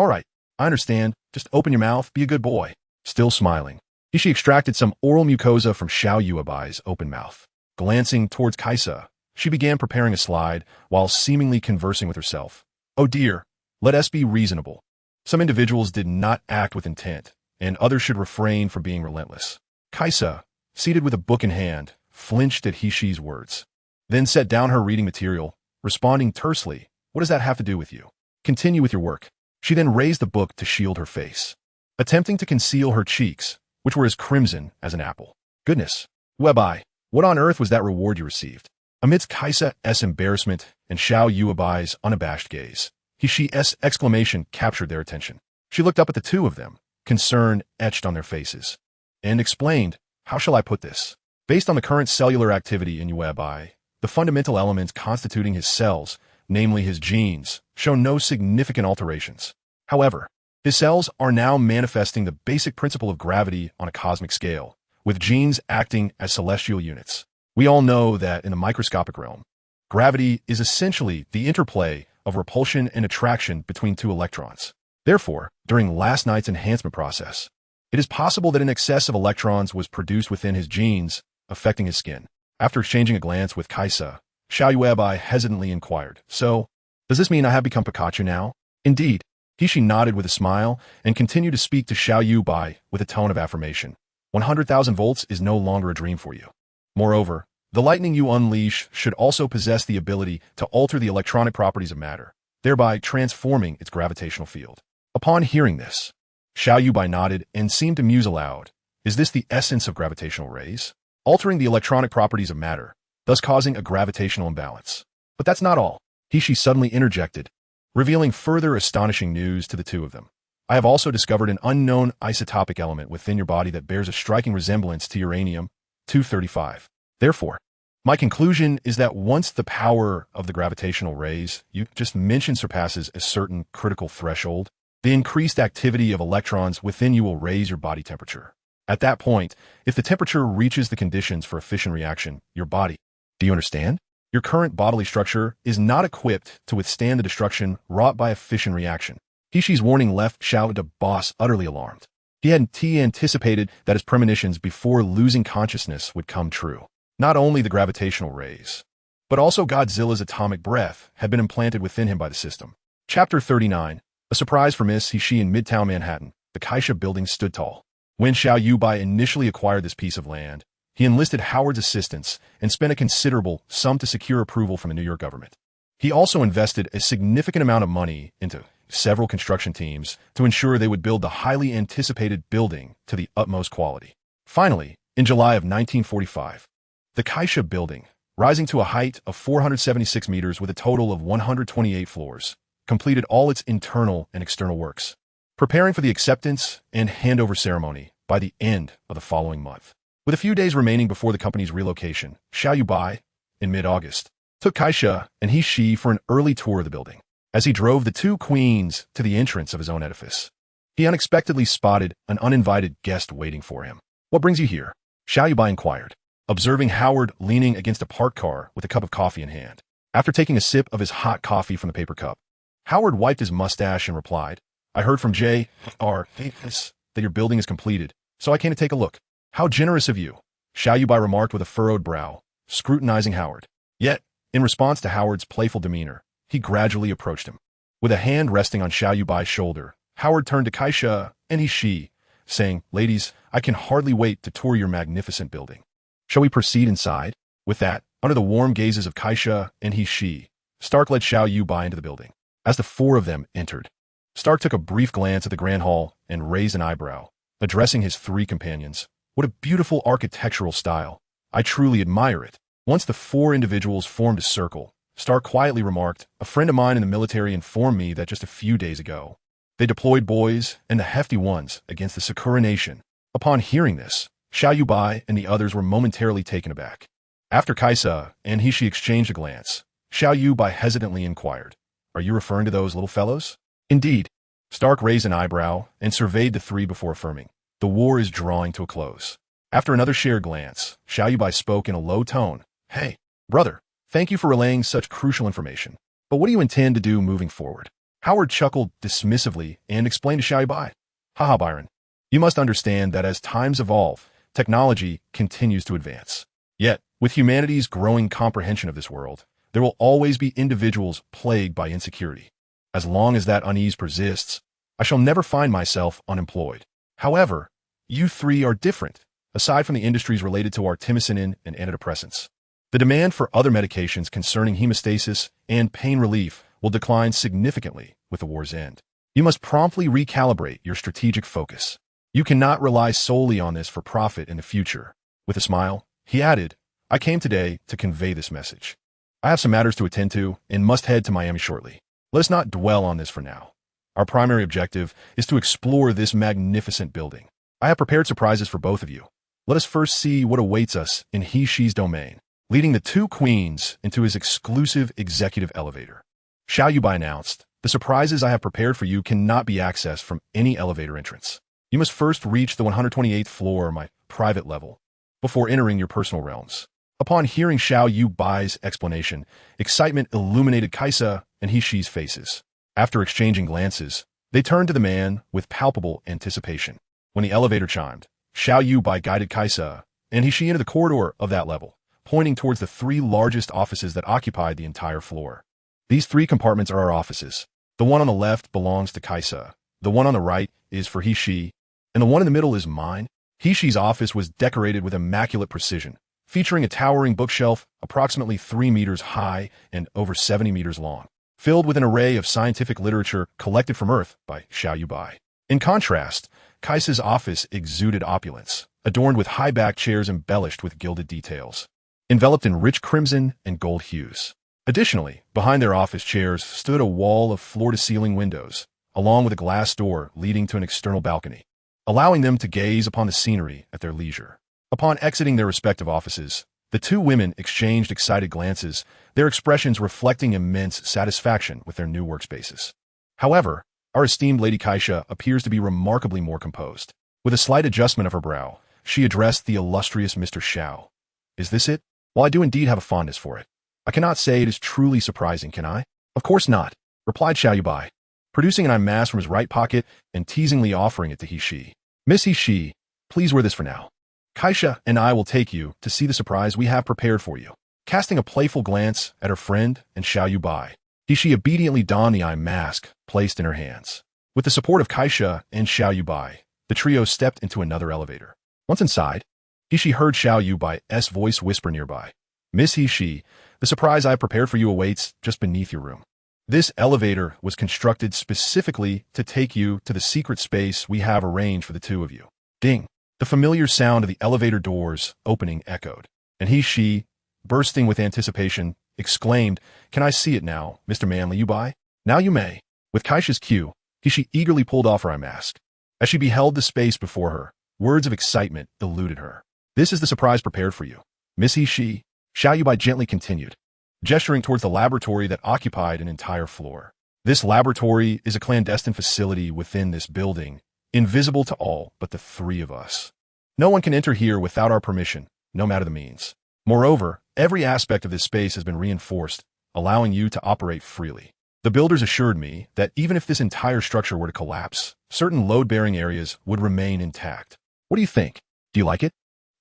I understand. Just open your mouth, be a good boy." Still smiling, she extracted some oral mucosa from Xiao Yuebai's open mouth. Glancing towards Kaisa, she began preparing a slide while seemingly conversing with herself. "Oh dear, let us be reasonable. Some individuals did not act with intent, and others should refrain from being relentless." Kaisa, seated with a book in hand, flinched at Hishi's words, then set down her reading material, responding tersely, "What does that have to do with you? Continue with your work." She then raised the book to shield her face, attempting to conceal her cheeks, which were as crimson as an apple. "Goodness, Yuebai, what on earth was that reward you received?" Amidst Kaisa's embarrassment and Xiao Yuebai's unabashed gaze, He-She's exclamation captured their attention. She looked up at the two of them, concern etched on their faces, and explained, "How shall I put this? Based on the current cellular activity in Yuebai, the fundamental elements constituting his cells, namely his genes, show no significant alterations. However, his cells are now manifesting the basic principle of gravity on a cosmic scale, with genes acting as celestial units. We all know that in the microscopic realm, gravity is essentially the interplay of repulsion and attraction between two electrons. Therefore, during last night's enhancement process, it is possible that an excess of electrons was produced within his genes, affecting his skin." After exchanging a glance with Xiao Yuebai hesitantly inquired, "So, does this mean I have become Pikachu now?" "Indeed." He nodded with a smile and continued to speak to Xiao Yuebai with a tone of affirmation. 100,000 volts is no longer a dream for you. Moreover, the lightning you unleash should also possess the ability to alter the electronic properties of matter, thereby transforming its gravitational field. Upon hearing this, Xiao Yuebai nodded and seemed to muse aloud. Is this the essence of gravitational rays? Altering the electronic properties of matter, thus causing a gravitational imbalance. But that's not all. He suddenly interjected, revealing further astonishing news to the two of them. I have also discovered an unknown isotopic element within your body that bears a striking resemblance to uranium-235. Therefore, my conclusion is that once the power of the gravitational rays you just mentioned surpasses a certain critical threshold, the increased activity of electrons within you will raise your body temperature. At that point, if the temperature reaches the conditions for a fission reaction, your body, do you understand? Your current bodily structure is not equipped to withstand the destruction wrought by a fission reaction. He-She's warning left Xiao de Boss utterly alarmed. He had anticipated that his premonitions before losing consciousness would come true. Not only the gravitational rays, but also Godzilla's atomic breath had been implanted within him by the system. Chapter 39. A surprise for Miss He in Midtown Manhattan. The Kaisha building stood tall. When Xiao Yuebai initially acquired this piece of land, he enlisted Howard's assistance and spent a considerable sum to secure approval from the New York government. He also invested a significant amount of money into several construction teams to ensure they would build the highly anticipated building to the utmost quality. Finally, in July of 1945, the Kaisha building, rising to a height of 476 meters with a total of 128 floors, completed all its internal and external works, preparing for the acceptance and handover ceremony by the end of the following month. With a few days remaining before the company's relocation, Xiao Yuebai, in mid-August, took Kaisha and He for an early tour of the building. As he drove the two queens to the entrance of his own edifice, he unexpectedly spotted an uninvited guest waiting for him. "What brings you here?" Xiao Yuebai inquired, observing Howard leaning against a parked car with a cup of coffee in hand. After taking a sip of his hot coffee from the paper cup, Howard wiped his mustache and replied, "I heard from J.R. that your building is completed, so I came to take a look." "How generous of you," Xiao Yuebai remarked with a furrowed brow, scrutinizing Howard. Yet, in response to Howard's playful demeanor, he gradually approached him. With a hand resting on Xiao Yuebai's shoulder, Howard turned to Kaisha and He, saying, "Ladies, I can hardly wait to tour your magnificent building. Shall we proceed inside?" With that, under the warm gazes of Kaisha and He, Stark led Xiao Yuebai into the building. As the four of them entered, Stark took a brief glance at the grand hall and raised an eyebrow, addressing his three companions. "What a beautiful architectural style. I truly admire it." Once the four individuals formed a circle, Stark quietly remarked, "A friend of mine in the military informed me that just a few days ago, they deployed boys and the hefty ones against the Sakura Nation." Upon hearing this, Xiao Yuebai and the others were momentarily taken aback. After Kaisa and He exchanged a glance, Xiao Yuebai hesitantly inquired, "Are you referring to those little fellows?" "Indeed." Stark raised an eyebrow and surveyed the three before affirming, "The war is drawing to a close." After another shared glance, Xiao Yuebai spoke in a low tone, "Hey, brother, thank you for relaying such crucial information. But what do you intend to do moving forward?" Howard chuckled dismissively and explained to Xiao Yuebai, "Haha, Byron, you must understand that as times evolve, technology continues to advance. Yet, with humanity's growing comprehension of this world, there will always be individuals plagued by insecurity. As long as that unease persists, I shall never find myself unemployed. However, you three are different, aside from the industries related to artemisinin and antidepressants. The demand for other medications concerning hemostasis and pain relief will decline significantly with the war's end. You must promptly recalibrate your strategic focus. You cannot rely solely on this for profit in the future." With a smile, he added, I came today to convey this message. I have some matters to attend to and must head to Miami shortly. Let us not dwell on this for now. Our primary objective is to explore this magnificent building. I have prepared surprises for both of you. Let us first see what awaits us in he/she's domain, leading the two queens into his exclusive executive elevator. Xiao Yuebai announced, "The surprises I have prepared for you cannot be accessed from any elevator entrance. You must first reach the 128th floor, my private level, before entering your personal realms." Upon hearing Xiao Yuebai's explanation, excitement illuminated Kaisa and he/she's faces. After exchanging glances, they turned to the man with palpable anticipation. When the elevator chimed, Xiao Yuebai guided Kaisa and he/she into the corridor of that level, pointing towards the three largest offices that occupied the entire floor. These three compartments are our offices. The one on the left belongs to Kaisa, the one on the right is for he/she, and the one in the middle is mine. He/she's office was decorated with immaculate precision, featuring a towering bookshelf approximately 3 meters high and over 70 meters long, filled with an array of scientific literature collected from Earth by Xiao Yuebai. In contrast, Kaisa's office exuded opulence, adorned with high-backed chairs embellished with gilded details, enveloped in rich crimson and gold hues. Additionally, behind their office chairs stood a wall of floor-to-ceiling windows, along with a glass door leading to an external balcony, allowing them to gaze upon the scenery at their leisure. Upon exiting their respective offices, the two women exchanged excited glances, their expressions reflecting immense satisfaction with their new workspaces. However, our esteemed Lady Kaisha appears to be remarkably more composed. With a slight adjustment of her brow, she addressed the illustrious Mr. Xiao. "Is this it? Well, I do indeed have a fondness for it. I cannot say it is truly surprising, can I?" "Of course not," replied Xiao Yuebai, producing an imasse from his right pocket and teasingly offering it to he/she. "Miss he/she, please wear this for now. Kaisha and I will take you to see the surprise we have prepared for you." Casting a playful glance at her friend and Xiao Yuebai, he/she obediently donned the eye mask placed in her hands. With the support of Kaisha and Xiao Yuebai, the trio stepped into another elevator. Once inside, he/she heard Xiao Yuebai's voice whisper nearby, "Miss he/she, the surprise I have prepared for you awaits just beneath your room. This elevator was constructed specifically to take you to the secret space we have arranged for the two of you." Ding! The familiar sound of the elevator doors opening echoed, and he/she, bursting with anticipation, exclaimed, "Can I see it now, Mr. Manly Yuebai?" "Now you may." With Kaisha's cue, he/she eagerly pulled off her eye mask. As she beheld the space before her, words of excitement eluded her. "This is the surprise prepared for you, Miss he/she," Xiao Yuebai gently continued, gesturing towards the laboratory that occupied an entire floor. "This laboratory is a clandestine facility within this building, invisible to all but the three of us. No one can enter here without our permission, no matter the means. Moreover, every aspect of this space has been reinforced, allowing you to operate freely. The builders assured me that even if this entire structure were to collapse, certain load-bearing areas would remain intact. What do you think? Do you like it?"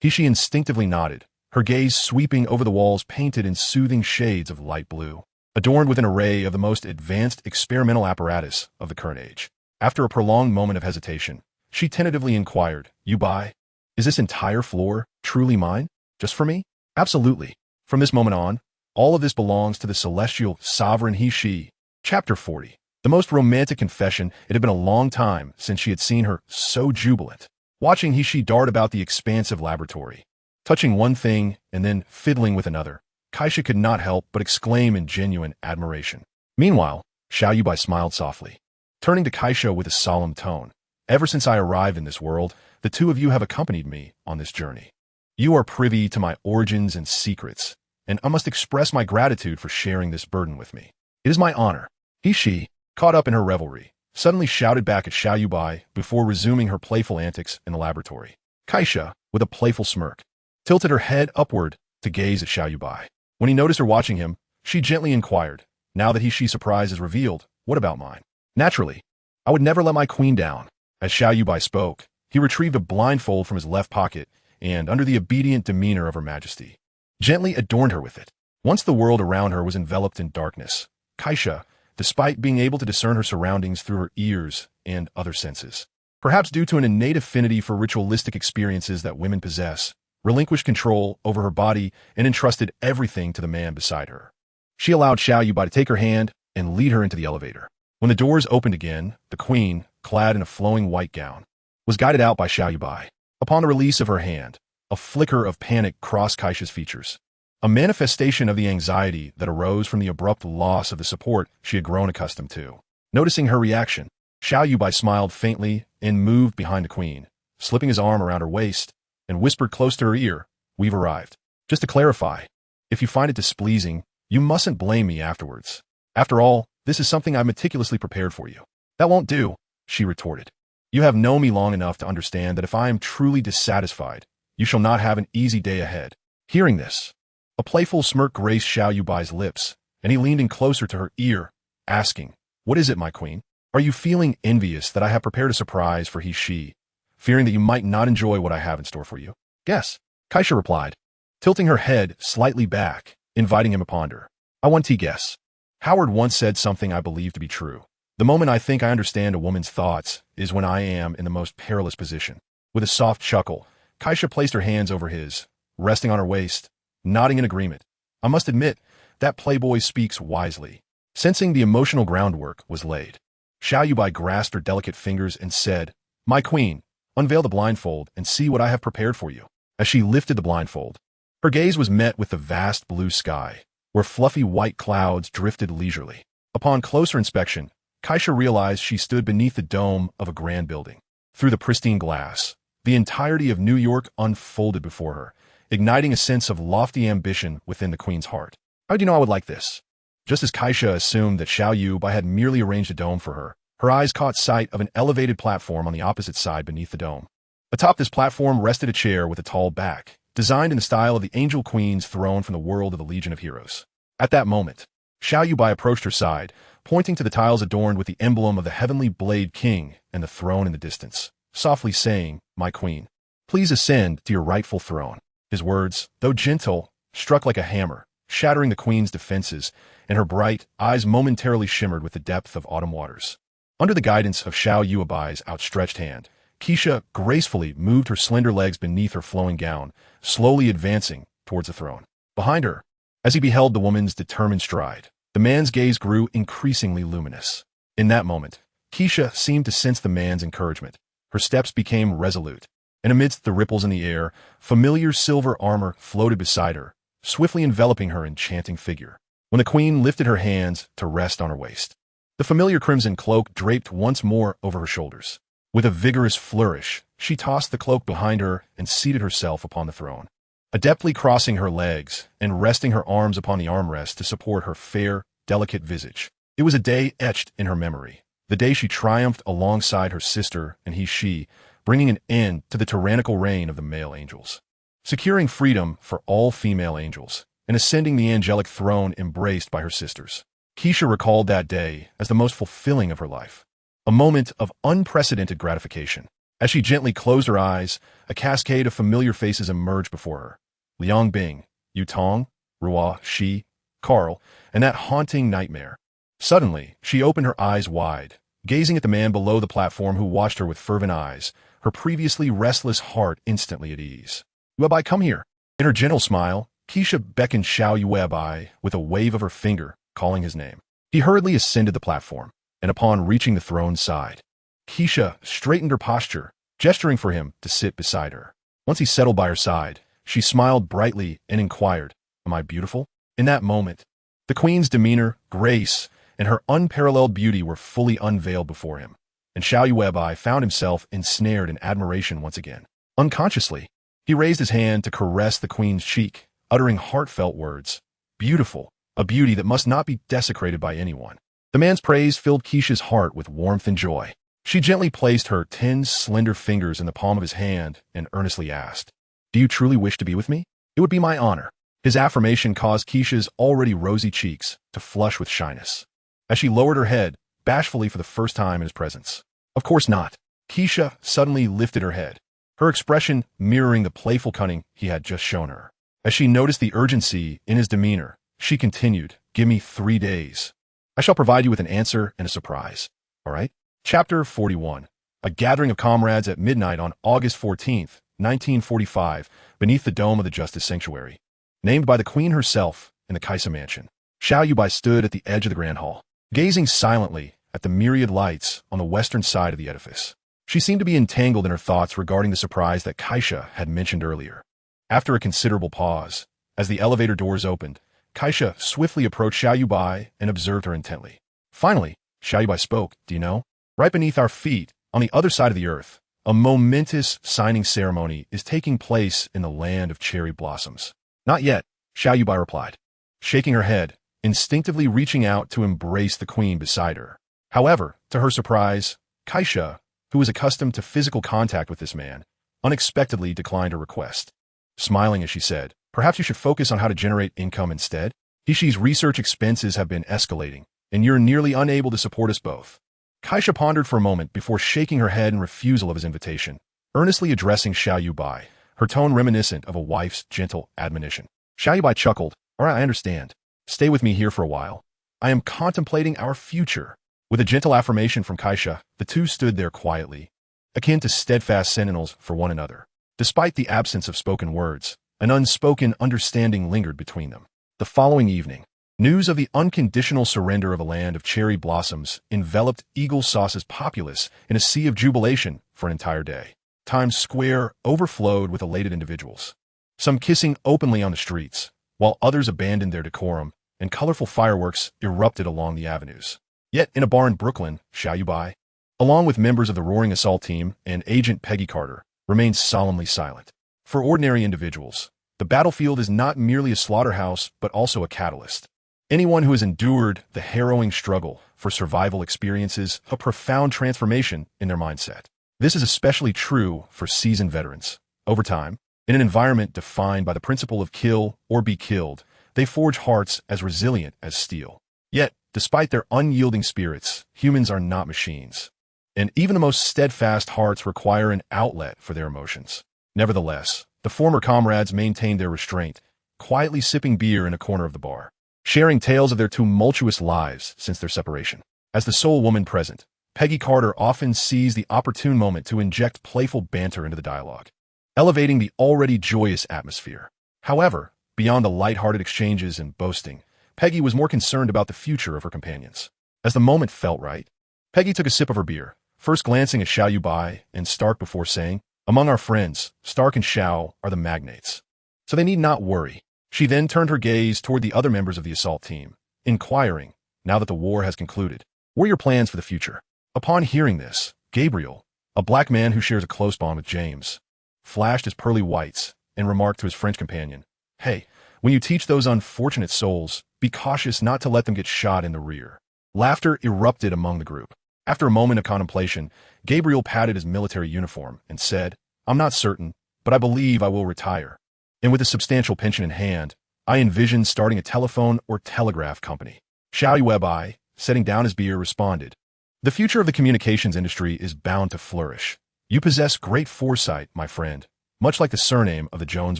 He/she instinctively nodded, her gaze sweeping over the walls painted in soothing shades of light blue, adorned with an array of the most advanced experimental apparatus of the current age. After a prolonged moment of hesitation, she tentatively inquired, "Yuebai, is this entire floor truly mine? Just for me?" "Absolutely. From this moment on, all of this belongs to the celestial sovereign he/she." Chapter 40. The most romantic confession. It had been a long time since she had seen her so jubilant. Watching he/she dart about the expansive laboratory, touching one thing and then fiddling with another, Kaisha could not help but exclaim in genuine admiration. Meanwhile, Xiao Yuebai smiled softly, turning to Kaisha with a solemn tone. "Ever since I arrived in this world, the two of you have accompanied me on this journey. You are privy to my origins and secrets, and I must express my gratitude for sharing this burden with me. It is my honor." He/she, caught up in her revelry, suddenly shouted back at Xiao Yuebai before resuming her playful antics in the laboratory. Kaisha, with a playful smirk, tilted her head upward to gaze at Xiao Yuebai. When he noticed her watching him, she gently inquired, "Now that he/she surprise is revealed, what about mine?" "Naturally, I would never let my queen down." As Xiao Yuebai spoke, he retrieved a blindfold from his left pocket and, under the obedient demeanor of her majesty, gently adorned her with it. Once the world around her was enveloped in darkness, Kaisha, despite being able to discern her surroundings through her ears and other senses, perhaps due to an innate affinity for ritualistic experiences that women possess, relinquished control over her body and entrusted everything to the man beside her. She allowed Xiao Yuebai to take her hand and lead her into the elevator. When the doors opened again, the queen, clad in a flowing white gown, was guided out by Xiao Yuebai. Upon the release of her hand, A flicker of panic crossed Kaisha's features, a manifestation of the anxiety that arose from the abrupt loss of the support she had grown accustomed to. Noticing her reaction, Xiao Yuebai smiled faintly and moved behind the queen, slipping his arm around her waist, and whispered close to her ear, "We've arrived. Just to clarify, if you find it displeasing, you mustn't blame me afterwards. After all, this is something I've meticulously prepared for you." "That won't do," she retorted. "You have known me long enough to understand that if I am truly dissatisfied, you shall not have an easy day ahead." Hearing this, a playful smirk graced Xiao Yuebai's lips, and he leaned in closer to her ear, asking, "What is it, my queen? Are you feeling envious that I have prepared a surprise for she, fearing that you might not enjoy what I have in store for you?" "Yes," Kaisha replied, tilting her head slightly back, inviting him to ponder. "I want to guess. Howard once said something I believe to be true. The moment I think I understand a woman's thoughts is when I am in the most perilous position." With a soft chuckle, Kaisha placed her hands over his, resting on her waist, nodding in agreement. "I must admit, that playboy speaks wisely." Sensing the emotional groundwork was laid, Xiao Yuebai grasped her delicate fingers and said, "My queen, unveil the blindfold and see what I have prepared for you." As she lifted the blindfold, her gaze was met with the vast blue sky, where fluffy white clouds drifted leisurely. Upon closer inspection, Kaisha realized she stood beneath the dome of a grand building. Through the pristine glass, the entirety of New York unfolded before her, igniting a sense of lofty ambition within the queen's heart. "How do you know I would like this?" Just as Kaisha assumed that Xiao Yuebai had merely arranged a dome for her, her eyes caught sight of an elevated platform on the opposite side beneath the dome. Atop this platform rested a chair with a tall back, designed in the style of the Angel Queen's throne from the world of the Legion of Heroes. At that moment, Xiao Yuebai approached her side, pointing to the tiles adorned with the emblem of the Heavenly Blade King and the throne in the distance, softly saying, "My queen, please ascend to your rightful throne." His words, though gentle, struck like a hammer, shattering the queen's defenses, and her bright eyes momentarily shimmered with the depth of autumn waters. Under the guidance of Xiao Yuebai's outstretched hand, Kaisha gracefully moved her slender legs beneath her flowing gown, slowly advancing towards the throne. Behind her, as he beheld the woman's determined stride, the man's gaze grew increasingly luminous. In that moment, Kaisha seemed to sense the man's encouragement. Her steps became resolute, and amidst the ripples in the air, familiar silver armor floated beside her, swiftly enveloping her enchanting figure. When the queen lifted her hands to rest on her waist, the familiar crimson cloak draped once more over her shoulders. With a vigorous flourish, she tossed the cloak behind her and seated herself upon the throne, adeptly crossing her legs and resting her arms upon the armrest to support her fair, delicate visage. It was a day etched in her memory, the day she triumphed alongside her sister and she, bringing an end to the tyrannical reign of the male angels, securing freedom for all female angels, and ascending the angelic throne embraced by her sisters. Kaisha recalled that day as the most fulfilling of her life, a moment of unprecedented gratification. As she gently closed her eyes, a cascade of familiar faces emerged before her. Liang Bing, Yu Tong, Ruo Shi, Carl, and that haunting nightmare. Suddenly, she opened her eyes wide, gazing at the man below the platform who watched her with fervent eyes, her previously restless heart instantly at ease. "Yuebai, come here." In her gentle smile, Kaisha beckoned Xiao Yuebai with a wave of her finger, calling his name. He hurriedly ascended the platform, and upon reaching the throne's side, Kaisha straightened her posture, gesturing for him to sit beside her. Once he settled by her side, she smiled brightly and inquired, "Am I beautiful?" In that moment, the queen's demeanor, grace, and her unparalleled beauty were fully unveiled before him, and Xiao Yuebai found himself ensnared in admiration once again. Unconsciously, he raised his hand to caress the queen's cheek, uttering heartfelt words. Beautiful, a beauty that must not be desecrated by anyone. The man's praise filled Kaisha's heart with warmth and joy. She gently placed her 10 slender fingers in the palm of his hand and earnestly asked, "Do you truly wish to be with me?" "It would be my honor." His affirmation caused Kaisha's already rosy cheeks to flush with shyness, as she lowered her head, bashfully for the first time in his presence. "Of course not." Kaisha suddenly lifted her head, her expression mirroring the playful cunning he had just shown her. As she noticed the urgency in his demeanor, she continued, "Give me 3 days. I shall provide you with an answer and a surprise. All right?" Chapter 41. A gathering of comrades at midnight on August 14th, 1945, beneath the dome of the Justice Sanctuary. Named by the Queen herself in the Kaisa Mansion, Xiao Yuebai stood at the edge of the Grand Hall, gazing silently at the myriad lights on the western side of the edifice. She seemed to be entangled in her thoughts regarding the surprise that Kaisha had mentioned earlier. After a considerable pause, as the elevator doors opened, Kaisha swiftly approached Xiao Yuebai and observed her intently. Finally, Xiao Yuebai spoke, "Do you know? Right beneath our feet, on the other side of the earth, a momentous signing ceremony is taking place in the land of cherry blossoms." "Not yet," Xiao Yuebai replied, shaking her head, instinctively reaching out to embrace the queen beside her. However, to her surprise, Kaisha, who was accustomed to physical contact with this man, unexpectedly declined her request. Smiling as she said, "Perhaps you should focus on how to generate income instead? Hishi's research expenses have been escalating, and you're nearly unable to support us both." Kaisha pondered for a moment before shaking her head in refusal of his invitation, earnestly addressing Xiao Yuebai, her tone reminiscent of a wife's gentle admonition. Xiao Yuebai chuckled, "All right, I understand. Stay with me here for a while. I am contemplating our future." With a gentle affirmation from Kaisha, the two stood there quietly, akin to steadfast sentinels for one another. Despite the absence of spoken words, an unspoken understanding lingered between them. The following evening, news of the unconditional surrender of a land of cherry blossoms enveloped Eagle Sauce's populace in a sea of jubilation for an entire day. Times Square overflowed with elated individuals, some kissing openly on the streets, while others abandoned their decorum, and colorful fireworks erupted along the avenues. Yet in a bar in Brooklyn, Xiao Yuebai, along with members of the Roaring Assault Team and Agent Peggy Carter, remained solemnly silent. For ordinary individuals, the battlefield is not merely a slaughterhouse, but also a catalyst. Anyone who has endured the harrowing struggle for survival experiences a profound transformation in their mindset. This is especially true for seasoned veterans. Over time, in an environment defined by the principle of kill or be killed, they forge hearts as resilient as steel. Yet, despite their unyielding spirits, humans are not machines, and even the most steadfast hearts require an outlet for their emotions. Nevertheless, the former comrades maintained their restraint, quietly sipping beer in a corner of the bar, sharing tales of their tumultuous lives since their separation. As the sole woman present, Peggy Carter often seized the opportune moment to inject playful banter into the dialogue, elevating the already joyous atmosphere. However, beyond the light-hearted exchanges and boasting, Peggy was more concerned about the future of her companions. As the moment felt right, Peggy took a sip of her beer, first glancing at Xiao Yuebai and Stark before saying, "Among our friends, Stark and Xiao are the magnates, so they need not worry." She then turned her gaze toward the other members of the assault team, inquiring, "Now that the war has concluded, what are your plans for the future?" Upon hearing this, Gabriel, a black man who shares a close bond with James, flashed his pearly whites and remarked to his French companion, "Hey, when you teach those unfortunate souls, be cautious not to let them get shot in the rear." Laughter erupted among the group. After a moment of contemplation, Gabriel patted his military uniform and said, "I'm not certain, but I believe I will retire. And with a substantial pension in hand, I envision starting a telephone or telegraph company." Xiao Yuebai, setting down his beer, responded, "The future of the communications industry is bound to flourish. You possess great foresight, my friend, much like the surname of the Jones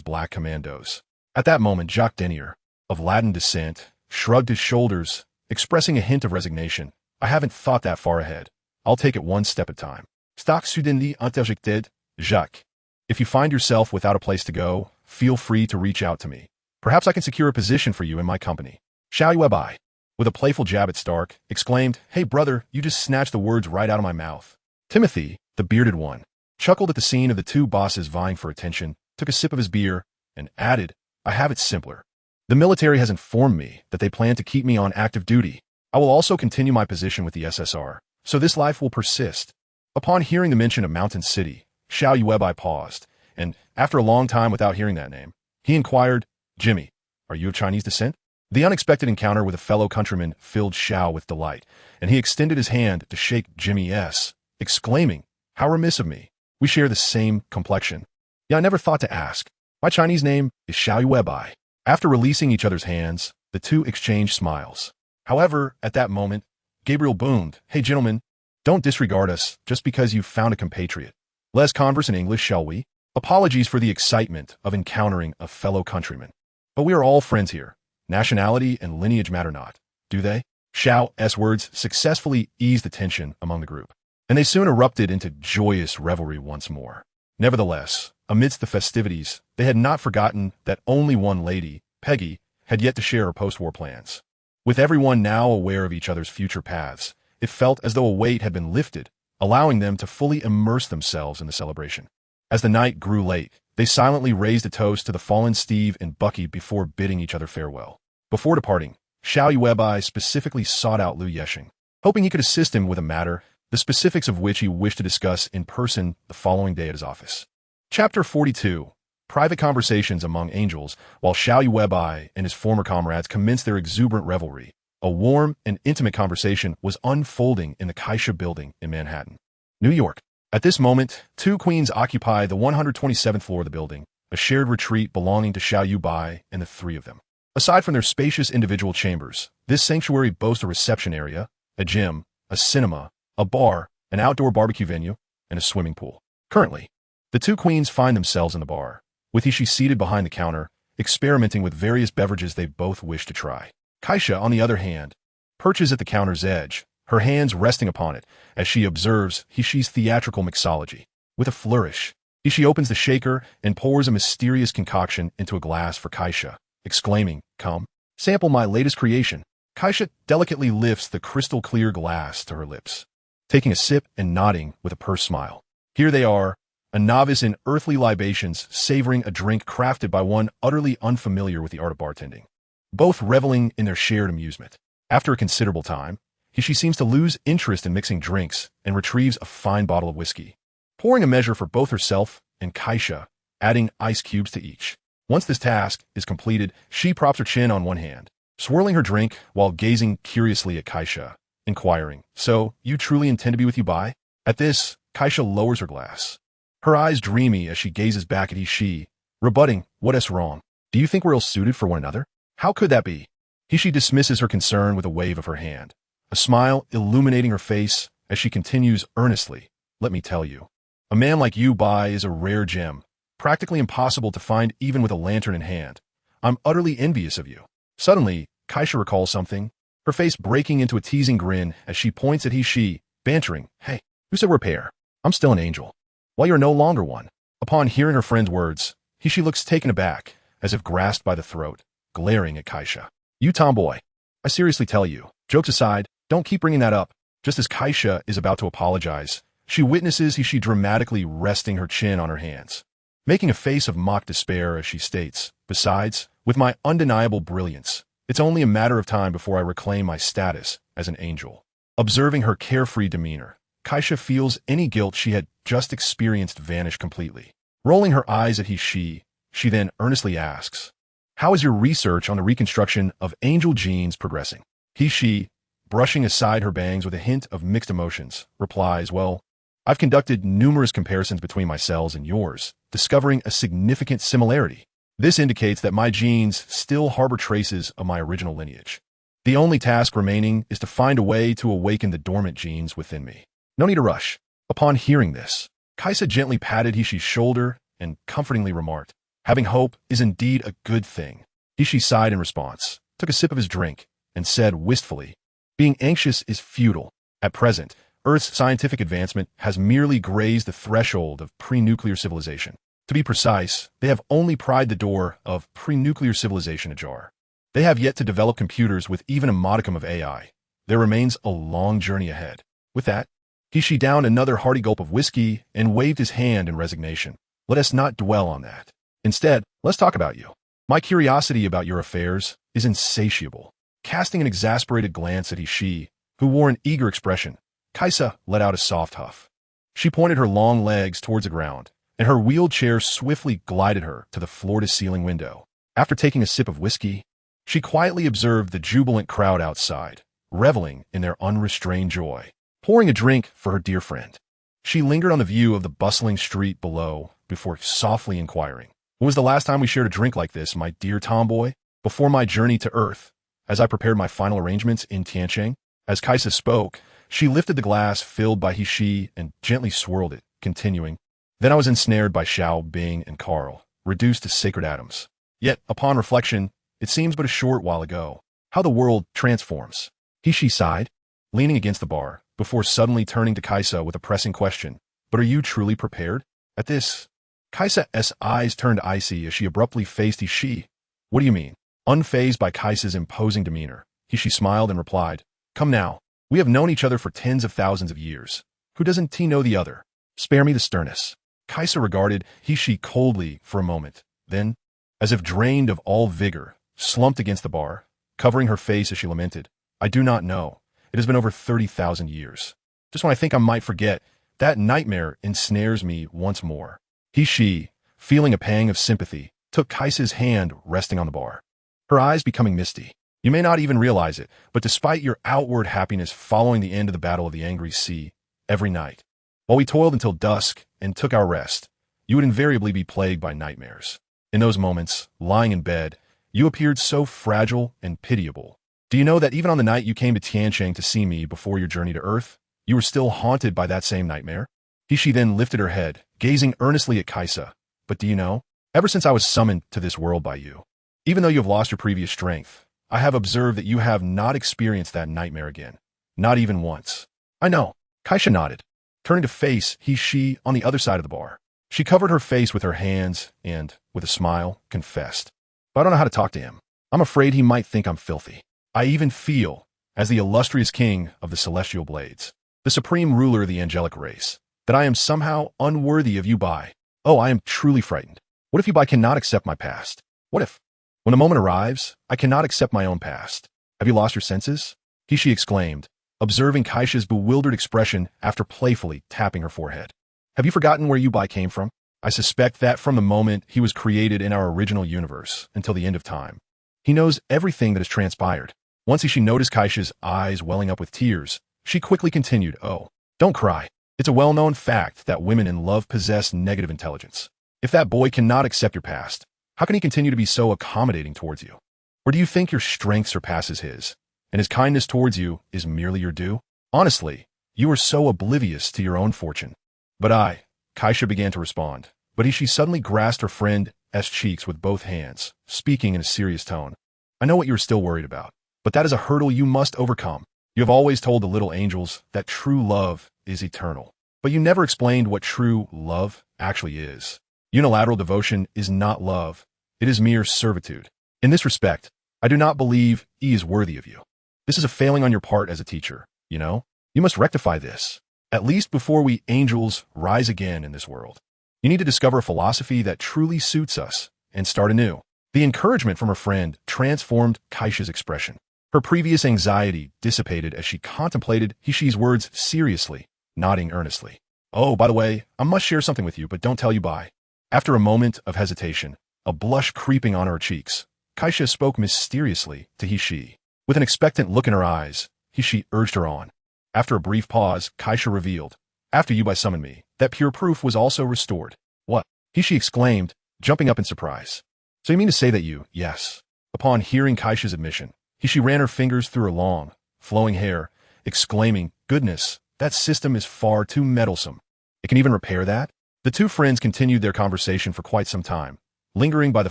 Black Commandos." At that moment, Jacques Denier, of Latin descent, shrugged his shoulders, expressing a hint of resignation. "I haven't thought that far ahead. I'll take it one step at a time." Stock soudainement interjected, "Jacques, if you find yourself without a place to go, feel free to reach out to me. Perhaps I can secure a position for you in my company." Xiao Yuebai, with a playful jab at Stark, exclaimed, "Hey brother, you just snatched the words right out of my mouth." Timothy, the bearded one, chuckled at the scene of the two bosses vying for attention, took a sip of his beer, and added, "I have it simpler. The military has informed me that they plan to keep me on active duty. I will also continue my position with the SSR, so this life will persist." Upon hearing the mention of Mountain City, Xiao Yuebai paused, and, after a long time without hearing that name, he inquired, "Jimmy, are you of Chinese descent?" The unexpected encounter with a fellow countryman filled Xiao with delight, and he extended his hand to shake Jimmy's, exclaiming, "How remiss of me. We share the same complexion. Yeah, I never thought to ask. My Chinese name is Xiao Yuebai." After releasing each other's hands, the two exchanged smiles. However, at that moment, Gabriel boomed, "Hey gentlemen, don't disregard us just because you've found a compatriot. Let's converse in English, shall we?" Apologies for the excitement of encountering a fellow countryman. But we are all friends here. Nationality and lineage matter not, do they? Xiao's words successfully eased the tension among the group, and they soon erupted into joyous revelry once more. Nevertheless, amidst the festivities, they had not forgotten that only one lady, Peggy, had yet to share her post-war plans. With everyone now aware of each other's future paths, it felt as though a weight had been lifted, allowing them to fully immerse themselves in the celebration. As the night grew late, They silently raised a toast to the fallen Steve and Bucky before bidding each other farewell. Before departing, Xiao Yuebai specifically sought out Liu Yexing, hoping he could assist him with a matter, the specifics of which he wished to discuss in person the following day at his office. Chapter 42. Private conversations among angels. While Xiao Yuebai and his former comrades commenced their exuberant revelry, a warm and intimate conversation was unfolding in the Kaisha building in Manhattan, New York. At this moment, two queens occupy the 127th floor of the building, a shared retreat belonging to Xiao Yuebai and the three of them. Aside from their spacious individual chambers, this sanctuary boasts a reception area, a gym, a cinema, a bar, an outdoor barbecue venue, and a swimming pool. Currently, the two queens find themselves in the bar, with Ishi seated behind the counter, experimenting with various beverages they both wish to try. Kaisha, on the other hand, perches at the counter's edge, her hands resting upon it, as she observes Ishi's theatrical mixology. With a flourish, Ishi opens the shaker and pours a mysterious concoction into a glass for Kaisha, exclaiming, "Come, sample my latest creation." Kaisha delicately lifts the crystal-clear glass to her lips, taking a sip and nodding with a pursed smile. Here they are, a novice in earthly libations, savoring a drink crafted by one utterly unfamiliar with the art of bartending, both reveling in their shared amusement. After a considerable time, Ishi seems to lose interest in mixing drinks and retrieves a fine bottle of whiskey, pouring a measure for both herself and Kaisha, adding ice cubes to each. Once this task is completed, she props her chin on one hand, swirling her drink while gazing curiously at Kaisha, inquiring, "So, you truly intend to be with Yuebai?" At this, Kaisha lowers her glass, her eyes dreamy as she gazes back at Ishi, rebutting, "What is wrong? Do you think we're ill-suited for one another? How could that be?" Ishi dismisses her concern with a wave of her hand, a smile illuminating her face as she continues earnestly, "Let me tell you, a man like Yuebai is a rare gem, practically impossible to find even with a lantern in hand. I'm utterly envious of you." Suddenly, Kaisha recalls something, her face breaking into a teasing grin as she points at Ishi, bantering, "Hey, who said we're a pair? I'm still an angel, while you're no longer one." Upon hearing her friend's words, Ishi looks taken aback, as if grasped by the throat, glaring at Kaisha. "You tomboy, I seriously tell you, jokes aside, don't keep bringing that up." Just as Kaisha is about to apologize, she witnesses Ishi dramatically resting her chin on her hands, making a face of mock despair as she states, "Besides, with my undeniable brilliance, it's only a matter of time before I reclaim my status as an angel." Observing her carefree demeanor, Kaisha feels any guilt she had just experienced vanish completely. Rolling her eyes at Ishi, she then earnestly asks, "How is your research on the reconstruction of angel genes progressing?" Ishi, brushing aside her bangs with a hint of mixed emotions, replies, "Well, I've conducted numerous comparisons between my cells and yours, discovering a significant similarity. This indicates that my genes still harbor traces of my original lineage. The only task remaining is to find a way to awaken the dormant genes within me. No need to rush." Upon hearing this, Kaisa gently patted Ishi's shoulder and comfortingly remarked, "Having hope is indeed a good thing." Ishi sighed in response, took a sip of his drink, and said wistfully, "Being anxious is futile. At present, Earth's scientific advancement has merely grazed the threshold of pre-nuclear civilization. To be precise, they have only pried the door of pre-nuclear civilization ajar. They have yet to develop computers with even a modicum of AI. There remains a long journey ahead." With that, Ishi downed another hearty gulp of whiskey and waved his hand in resignation. "Let us not dwell on that. Instead, let's talk about you. My curiosity about your affairs is insatiable." Casting an exasperated glance at Ishi, who wore an eager expression, Kaisa let out a soft huff. She pointed her long legs towards the ground, and her wheeled chair swiftly glided her to the floor-to-ceiling window. After taking a sip of whiskey, she quietly observed the jubilant crowd outside, reveling in their unrestrained joy, pouring a drink for her dear friend. She lingered on the view of the bustling street below before softly inquiring, "When was the last time we shared a drink like this, my dear tomboy?" "Before my journey to Earth, as I prepared my final arrangements in Tiancheng." As Kaisa spoke, she lifted the glass filled by Ishi and gently swirled it, continuing, "Then I was ensnared by Xiao, Bing, and Carl, reduced to sacred atoms. Yet, upon reflection, it seems but a short while ago. How the world transforms." Ishi sighed, leaning against the bar, before suddenly turning to Kaisa with a pressing question, "But are you truly prepared?" At this, Kaisa's eyes turned icy as she abruptly faced Ishi. "What do you mean?" Unfazed by Kaisa's imposing demeanor, Ishi smiled and replied, "Come now, we have known each other for tens of thousands of years. Who doesn't know the other? Spare me the sternness." Kaisa regarded he-she coldly for a moment, then, as if drained of all vigor, slumped against the bar, covering her face as she lamented, "I do not know. It has been over 30,000 years. Just when I think I might forget, that nightmare ensnares me once more." He-she, feeling a pang of sympathy, took Kaisa's hand resting on the bar, her eyes becoming misty. "You may not even realize it, but despite your outward happiness following the end of the Battle of the Angry Sea, every night, while we toiled until dusk and took our rest, you would invariably be plagued by nightmares. In those moments, lying in bed, you appeared so fragile and pitiable. Do you know that even on the night you came to Tiansheng to see me before your journey to Earth, you were still haunted by that same nightmare?" He-she then lifted her head, gazing earnestly at Kaisa. "But do you know, ever since I was summoned to this world by you, even though you have lost your previous strength, I have observed that you have not experienced that nightmare again. Not even once." "I know." Kaisa nodded, turning to face he-she on the other side of the bar. She covered her face with her hands and, with a smile, confessed, "But I don't know how to talk to him. I'm afraid he might think I'm filthy. I even feel, as the illustrious king of the celestial blades, the supreme ruler of the angelic race, that I am somehow unworthy of Yuebai. Oh, I am truly frightened. What if Yuebai cannot accept my past? What if, when the moment arrives, I cannot accept my own past? Have you lost your senses?" He-she exclaimed, observing Kaisa's bewildered expression after playfully tapping her forehead. "Have you forgotten where Yuebai came from? I suspect that from the moment he was created in our original universe until the end of time, he knows everything that has transpired." Once she noticed Kaisa's eyes welling up with tears, she quickly continued, "Oh, don't cry. It's a well-known fact that women in love possess negative intelligence. If that boy cannot accept your past, how can he continue to be so accommodating towards you? Or do you think your strength surpasses his, and his kindness towards you is merely your due? Honestly, you are so oblivious to your own fortune." "But Kaisa began to respond, but she suddenly grasped her friend's cheeks with both hands, speaking in a serious tone. "I know what you are still worried about, but that is a hurdle you must overcome. You have always told the little angels that true love is eternal, but you never explained what true love actually is. Unilateral devotion is not love. It is mere servitude. In this respect, I do not believe he is worthy of you. This is a failing on your part as a teacher, you know? You must rectify this, at least before we angels rise again in this world. You need to discover a philosophy that truly suits us and start anew." The encouragement from her friend transformed Kaisa's expression. Her previous anxiety dissipated as she contemplated he-she's words seriously, nodding earnestly. "Oh, by the way, I must share something with you, but don't tell Yuebai." After a moment of hesitation, a blush creeping on her cheeks, Kaisa spoke mysteriously to he-she. With an expectant look in her eyes, he-she urged her on. After a brief pause, Kaisa revealed, "After Yuebai summoned me, that pure proof was also restored." "What?" he-she exclaimed, jumping up in surprise. "So you mean to say that you—" "Yes." Upon hearing Kaisa's admission, he-she ran her fingers through her long, flowing hair, exclaiming, "Goodness, that system is far too meddlesome. It can even repair that?" The two friends continued their conversation for quite some time, lingering by the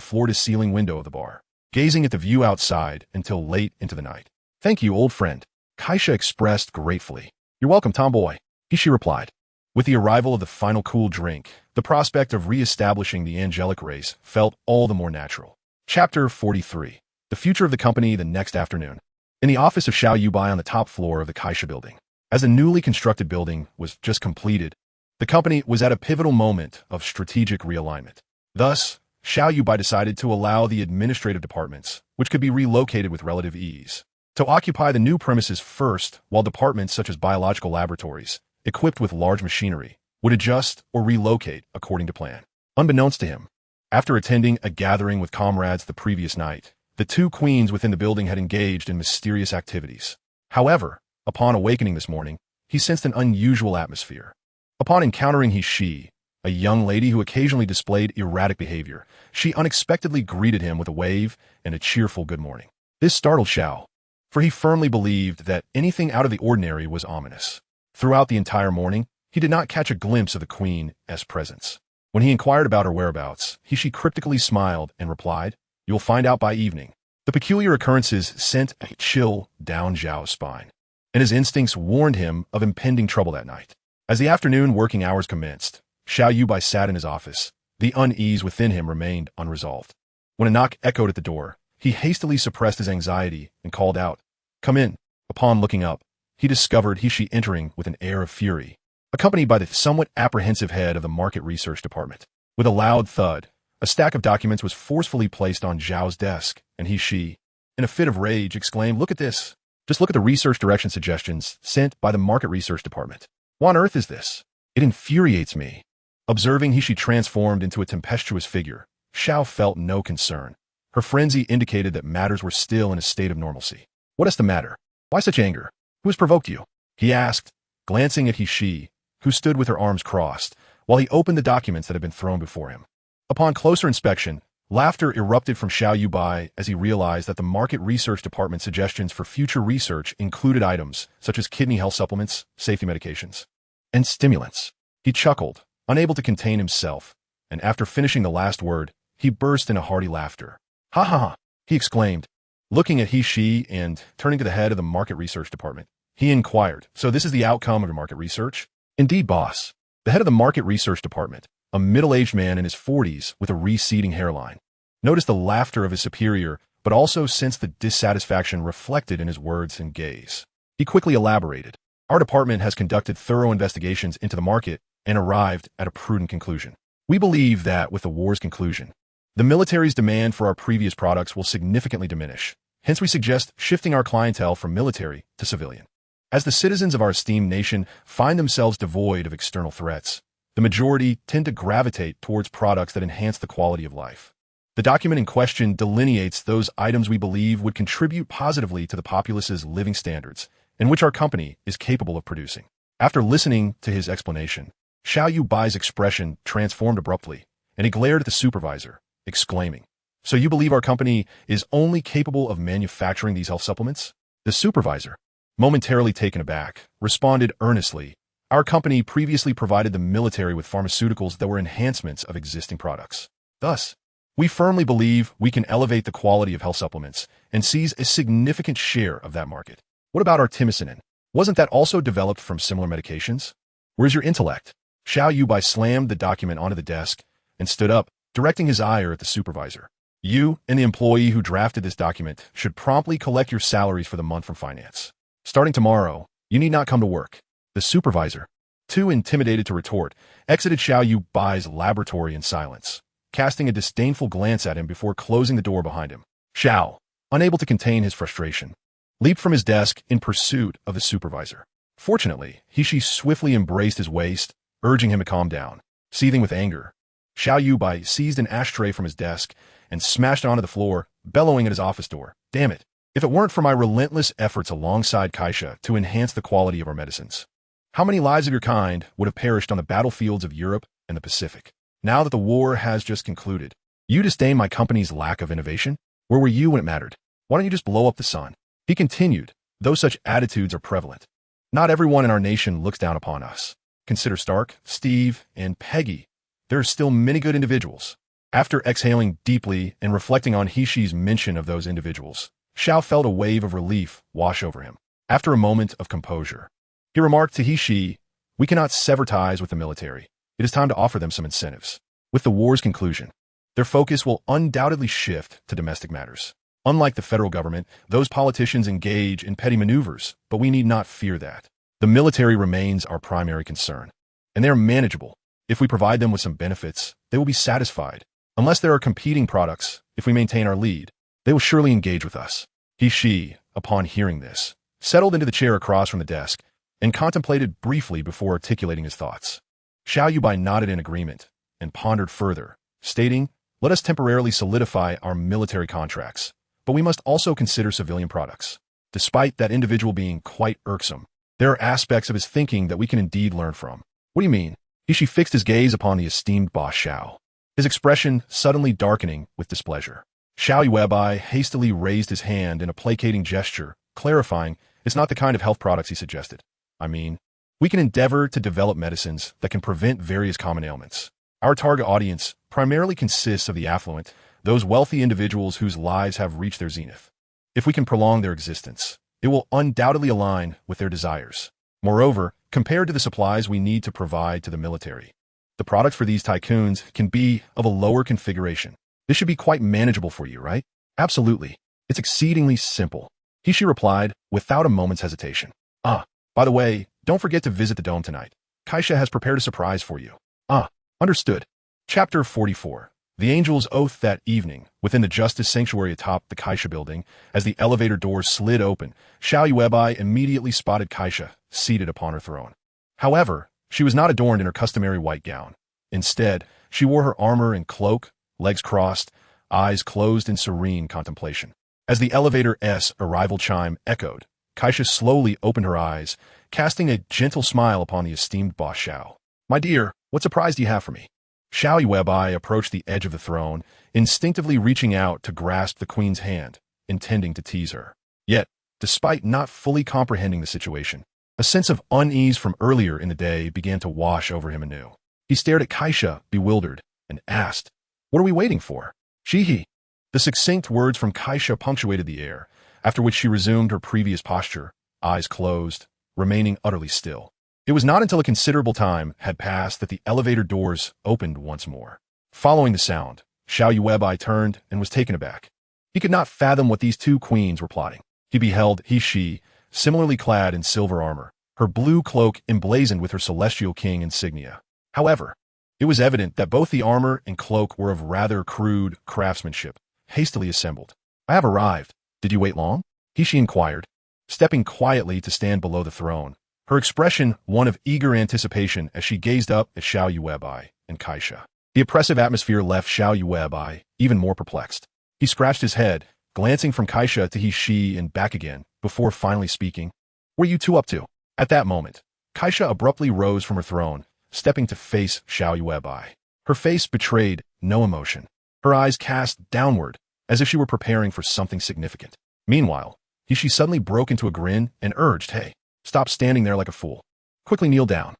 floor-to-ceiling window of the bar, gazing at the view outside until late into the night. "Thank you, old friend," Kaisa expressed gratefully. "You're welcome, tomboy," he-she replied. With the arrival of the final cool drink, the prospect of re-establishing the angelic race felt all the more natural. Chapter 43. The future of the company the next afternoon. In the office of Xiao Yuebai on the top floor of the Kaisa building. As the newly constructed building was just completed, the company was at a pivotal moment of strategic realignment. Thus, Xiao Yuebai decided to allow the administrative departments, which could be relocated with relative ease, to occupy the new premises first, while departments such as biological laboratories, equipped with large machinery, would adjust or relocate according to plan. Unbeknownst to him, after attending a gathering with comrades the previous night, the two queens within the building had engaged in mysterious activities. However, upon awakening this morning, he sensed an unusual atmosphere. Upon encountering he-she, a young lady who occasionally displayed erratic behavior, she unexpectedly greeted him with a wave and a cheerful good morning. This startled Xiao, for he firmly believed that anything out of the ordinary was ominous. Throughout the entire morning, he did not catch a glimpse of the queen's presence. When he inquired about her whereabouts, she cryptically smiled and replied, "You'll find out by evening." The peculiar occurrences sent a chill down Xiao's spine, and his instincts warned him of impending trouble that night. As the afternoon working hours commenced, Xiao Yuebai sat in his office. The unease within him remained unresolved. When a knock echoed at the door, he hastily suppressed his anxiety and called out, "Come in." Upon looking up, he discovered he-she entering with an air of fury. accompanied by the somewhat apprehensive head of the market research department. With a loud thud, a stack of documents was forcefully placed on Zhao's desk, and she, in a fit of rage, exclaimed, "Look at this. Just look at the research direction suggestions sent by the market research department. What on earth is this? It infuriates me." Observing she transformed into a tempestuous figure, Xiao felt no concern. Her frenzy indicated that matters were still in a state of normalcy. "What is the matter? Why such anger? Who has provoked you?" he asked, glancing at she, who stood with her arms crossed, while he opened the documents that had been thrown before him. Upon closer inspection, laughter erupted from Xiao Yuebai as he realized that the market research department's suggestions for future research included items such as kidney health supplements, safety medications, and stimulants. He chuckled, unable to contain himself, and after finishing the last word, he burst into hearty laughter. "Ha ha ha," he exclaimed, looking at she and turning to the head of the market research department. He inquired, "So this is the outcome of your market research?" "Indeed, boss." The head of the market research department, a middle-aged man in his 40s with a receding hairline, noticed the laughter of his superior, but also sensed the dissatisfaction reflected in his words and gaze. He quickly elaborated, "Our department has conducted thorough investigations into the market and arrived at a prudent conclusion. We believe that with the war's conclusion, the military's demand for our previous products will significantly diminish. Hence, we suggest shifting our clientele from military to civilian. As the citizens of our esteemed nation find themselves devoid of external threats, the majority tend to gravitate towards products that enhance the quality of life. The document in question delineates those items we believe would contribute positively to the populace's living standards, and which our company is capable of producing." After listening to his explanation, Xiao Yuebai's expression transformed abruptly, and he glared at the supervisor, exclaiming, "So you believe our company is only capable of manufacturing these health supplements?" The supervisor, momentarily taken aback, responded earnestly, "Our company previously provided the military with pharmaceuticals that were enhancements of existing products. Thus, we firmly believe we can elevate the quality of health supplements and seize a significant share of that market. What about artemisinin? Wasn't that also developed from similar medications? Where's your intellect?" Xiao Yuebai slammed the document onto the desk and stood up, directing his ire at the supervisor. "You and the employee who drafted this document should promptly collect your salaries for the month from finance. Starting tomorrow, you need not come to work." The supervisor, too intimidated to retort, exited Xiao Yuebai's laboratory in silence, casting a disdainful glance at him before closing the door behind him. Xiao, unable to contain his frustration, leaped from his desk in pursuit of the supervisor. Fortunately, she swiftly embraced his waist, urging him to calm down. Seething with anger, Xiao Yuebai seized an ashtray from his desk and smashed it onto the floor, bellowing at his office door. "Damn it. If it weren't for my relentless efforts alongside Kaisha to enhance the quality of our medicines, how many lives of your kind would have perished on the battlefields of Europe and the Pacific? Now that the war has just concluded, you disdain my company's lack of innovation? Where were you when it mattered? Why don't you just blow up the sun?" He continued, "Though such attitudes are prevalent, not everyone in our nation looks down upon us. Consider Stark, Steve, and Peggy. There are still many good individuals." After exhaling deeply and reflecting on Hishi's mention of those individuals, Xiao felt a wave of relief wash over him. After a moment of composure, he remarked to Hishi, "We cannot sever ties with the military. It is time to offer them some incentives. With the war's conclusion, their focus will undoubtedly shift to domestic matters. Unlike the federal government, those politicians engage in petty maneuvers, but we need not fear that. The military remains our primary concern, and they are manageable. If we provide them with some benefits, they will be satisfied. Unless there are competing products, if we maintain our lead, they will surely engage with us." She, upon hearing this, settled into the chair across from the desk and contemplated briefly before articulating his thoughts. Xiao Yuebai nodded in agreement and pondered further, stating, "Let us temporarily solidify our military contracts, but we must also consider civilian products. Despite that individual being quite irksome, there are aspects of his thinking that we can indeed learn from." "What do you mean?" He fixed his gaze upon the esteemed boss Xiao, his expression suddenly darkening with displeasure. Xiao Yuebai hastily raised his hand in a placating gesture, clarifying, "It's not the kind of health products he suggested. I mean, we can endeavor to develop medicines that can prevent various common ailments. Our target audience primarily consists of the affluent, those wealthy individuals whose lives have reached their zenith. If we can prolong their existence, it will undoubtedly align with their desires. Moreover, compared to the supplies we need to provide to the military, the products for these tycoons can be of a lower configuration. This should be quite manageable for you, right?" "Absolutely. It's exceedingly simple," Hishi replied without a moment's hesitation. "By the way, don't forget to visit the dome tonight. Kaisha has prepared a surprise for you. Ah, understood. Chapter 44. The Angel's Oath. That evening, within the Justice Sanctuary atop the Kaisha building, as the elevator doors slid open, Xiao Yuebai immediately spotted Kaisha, seated upon her throne. However, she was not adorned in her customary white gown. Instead, she wore her armor and cloak, legs crossed, eyes closed in serene contemplation. As the elevator's arrival chime echoed, Kaisha slowly opened her eyes, casting a gentle smile upon the esteemed boss Xiao. "My dear, what surprise do you have for me?" Xiao Yuebai approached the edge of the throne, instinctively reaching out to grasp the queen's hand, intending to tease her. Yet, despite not fully comprehending the situation, a sense of unease from earlier in the day began to wash over him anew. He stared at Kaisha, bewildered, and asked, "What are we waiting for?" "Shihi." The succinct words from Kaisha punctuated the air, after which she resumed her previous posture, eyes closed, remaining utterly still. It was not until a considerable time had passed that the elevator doors opened once more. Following the sound, Xiao Yuebai turned and was taken aback. He could not fathom what these two queens were plotting. He beheld she, similarly clad in silver armor, her blue cloak emblazoned with her celestial king insignia. However, it was evident that both the armor and cloak were of rather crude craftsmanship, hastily assembled. "I have arrived. Did you wait long?" she inquired, stepping quietly to stand below the throne, her expression one of eager anticipation as she gazed up at Xiao Yuebai and Kaisha. The oppressive atmosphere left Xiao Yuebai even more perplexed. He scratched his head, glancing from Kaisha to she and back again, before finally speaking. "What are you two up to?" At that moment, Kaisha abruptly rose from her throne, stepping to face Xiao Yuebai. Her face betrayed no emotion, her eyes cast downward, as if she were preparing for something significant. Meanwhile, she suddenly broke into a grin and urged, "Hey, stop standing there like a fool. Quickly kneel down."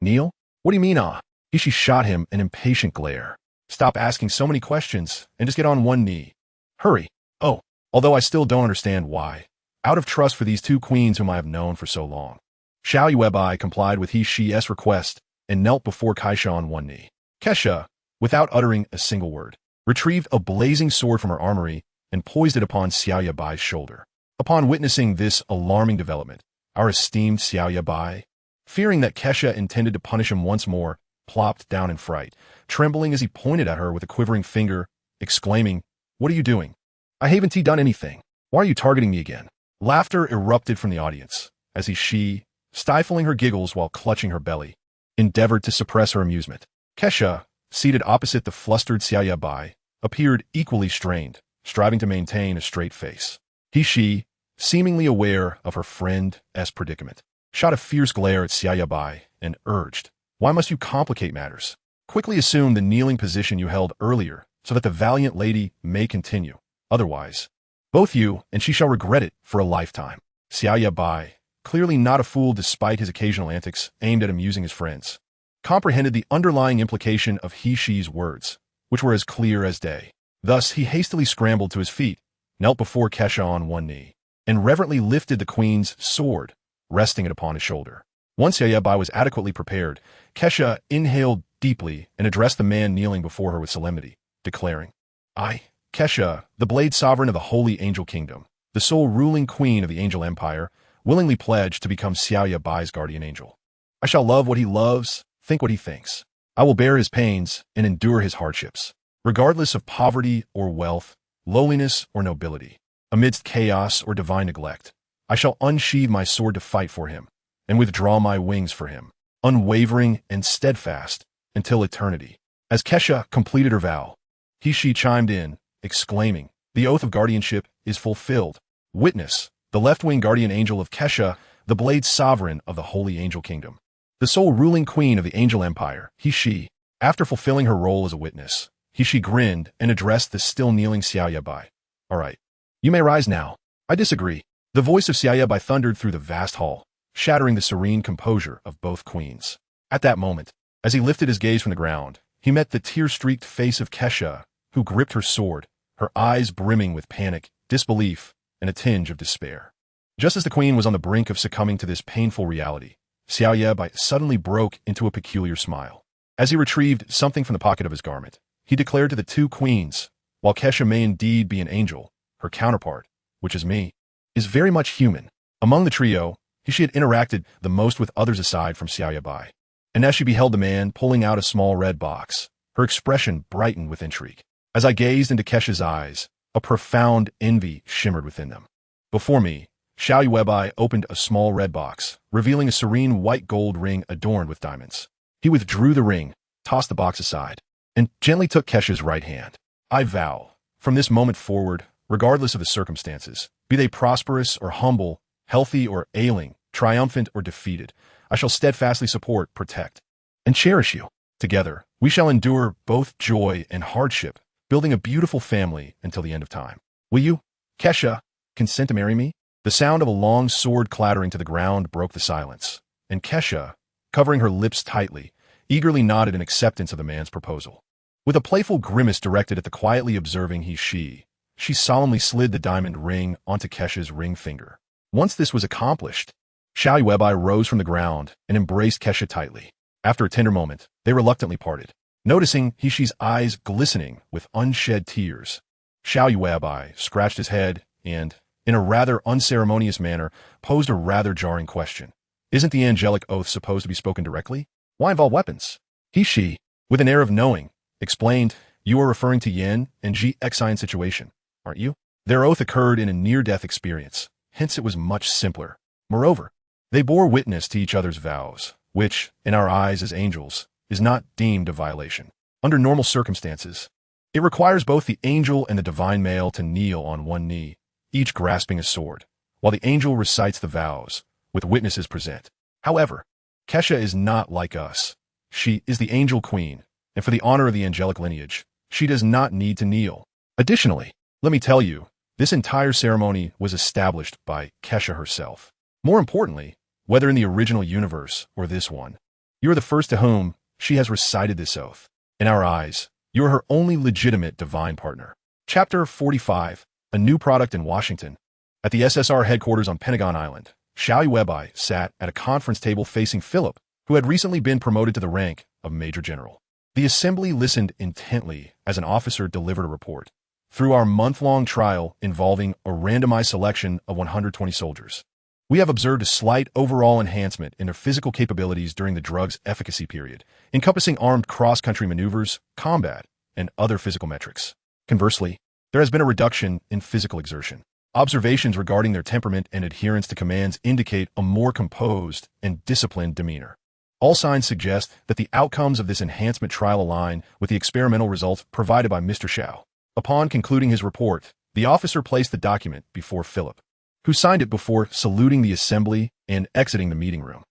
Kneel? What do you mean, ah? She shot him an impatient glare. "Stop asking so many questions and just get on one knee. Hurry." "Oh, although I still don't understand why. Out of trust for these two queens whom I have known for so long." Xiao Yuebai complied with she's request and knelt before Kaisha on one knee. Kaisha, without uttering a single word, retrieved a blazing sword from her armory and poised it upon Xiao Yuebai's shoulder. Upon witnessing this alarming development, our esteemed Xiao Yuebai, fearing that Kaisha intended to punish him once more, plopped down in fright, trembling as he pointed at her with a quivering finger, exclaiming, "What are you doing? I haven't done anything. Why are you targeting me again?" Laughter erupted from the audience, as she, stifling her giggles while clutching her belly, endeavored to suppress her amusement. Kaisha, seated opposite the flustered Xiao Yuebai, appeared equally strained, striving to maintain a straight face. She, seemingly aware of her friend's predicament, shot a fierce glare at Xiao Yuebai and urged, "Why must you complicate matters? Quickly assume the kneeling position you held earlier so that the valiant lady may continue. Otherwise, both you and she shall regret it for a lifetime." Xiao Yuebai, clearly not a fool despite his occasional antics aimed at amusing his friends, comprehended the underlying implication of she's words, which were as clear as day. Thus he hastily scrambled to his feet, knelt before Kaisha on one knee, and reverently lifted the queen's sword, resting it upon his shoulder. Once Xiao Yuebai was adequately prepared, Kaisha inhaled deeply and addressed the man kneeling before her with solemnity, declaring, "I, Kaisha, the Blade Sovereign of the Holy Angel Kingdom, the sole ruling queen of the Angel Empire, willingly pledge to become Xiao Yuebai's guardian angel. I shall love what he loves, think what he thinks. I will bear his pains and endure his hardships, regardless of poverty or wealth, lowliness or nobility. Amidst chaos or divine neglect, I shall unsheathe my sword to fight for him, and withdraw my wings for him, unwavering and steadfast, until eternity." As Kaisha completed her vow, she chimed in, exclaiming, "The oath of guardianship is fulfilled. Witness, the left-wing guardian angel of Kaisha, the Blade Sovereign of the Holy Angel Kingdom, the sole ruling queen of the Angel Empire." She, after fulfilling her role as a witness, she grinned and addressed the still kneeling Xiao Yuebai. "All right, you may rise now." "I disagree." The voice of Xiao Yuebai thundered through the vast hall, shattering the serene composure of both queens. At that moment, as he lifted his gaze from the ground, he met the tear-streaked face of Kaisha, who gripped her sword, her eyes brimming with panic, disbelief, and a tinge of despair. Just as the queen was on the brink of succumbing to this painful reality, Xiao Yuebai suddenly broke into a peculiar smile. As he retrieved something from the pocket of his garment, he declared to the two queens, "While Kaisha may indeed be an angel, her counterpart, which is me, is very much human." Among the trio, She had interacted the most with others aside from Xiao Yuebai. And as she beheld the man pulling out a small red box, her expression brightened with intrigue. As I gazed into Kesha's eyes, a profound envy shimmered within them. Before me, Xiao Yuebai opened a small red box, revealing a serene white gold ring adorned with diamonds. He withdrew the ring, tossed the box aside, and gently took Kesha's right hand. I vow, from this moment forward, regardless of the circumstances, be they prosperous or humble, healthy or ailing, triumphant or defeated, I shall steadfastly support, protect, and cherish you. Together, we shall endure both joy and hardship, building a beautiful family until the end of time. Will you, Kesha, consent to marry me? The sound of a long sword clattering to the ground broke the silence, and Kesha, covering her lips tightly, eagerly nodded in acceptance of the man's proposal. With a playful grimace directed at the quietly observing she solemnly slid the diamond ring onto Kesha's ring finger. Once this was accomplished, Xiao Yuebai rose from the ground and embraced Kesha tightly. After a tender moment, they reluctantly parted. Noticing she's eyes glistening with unshed tears, Xiao Yuebai scratched his head and, in a rather unceremonious manner, posed a rather jarring question. Isn't the angelic oath supposed to be spoken directly? Why involve weapons? She, with an air of knowing, explained, you are referring to Yin and Ji Xian situation, aren't you? Their oath occurred in a near-death experience, hence it was much simpler. Moreover, they bore witness to each other's vows, which, in our eyes as angels, is not deemed a violation. Under normal circumstances, it requires both the angel and the divine male to kneel on one knee, each grasping a sword, while the angel recites the vows, with witnesses present. However, Kesha is not like us. She is the angel queen, and for the honor of the angelic lineage, she does not need to kneel. Additionally, let me tell you, this entire ceremony was established by Kesha herself. More importantly, whether in the original universe or this one, you are the first to whom she has recited this oath. In our eyes, you are her only legitimate divine partner. Chapter 45, A New Product in Washington. At the SSR headquarters on Pentagon Island, Xiao Yuebai sat at a conference table facing Philip, who had recently been promoted to the rank of Major General. The assembly listened intently as an officer delivered a report. Through our month-long trial involving a randomized selection of 120 soldiers, we have observed a slight overall enhancement in their physical capabilities during the drug's efficacy period, encompassing armed cross-country maneuvers, combat, and other physical metrics. Conversely, there has been a reduction in physical exertion. Observations regarding their temperament and adherence to commands indicate a more composed and disciplined demeanor. All signs suggest that the outcomes of this enhancement trial align with the experimental results provided by Mr. Xiao. Upon concluding his report, the officer placed the document before Philip, who signed it before saluting the assembly and exiting the meeting room.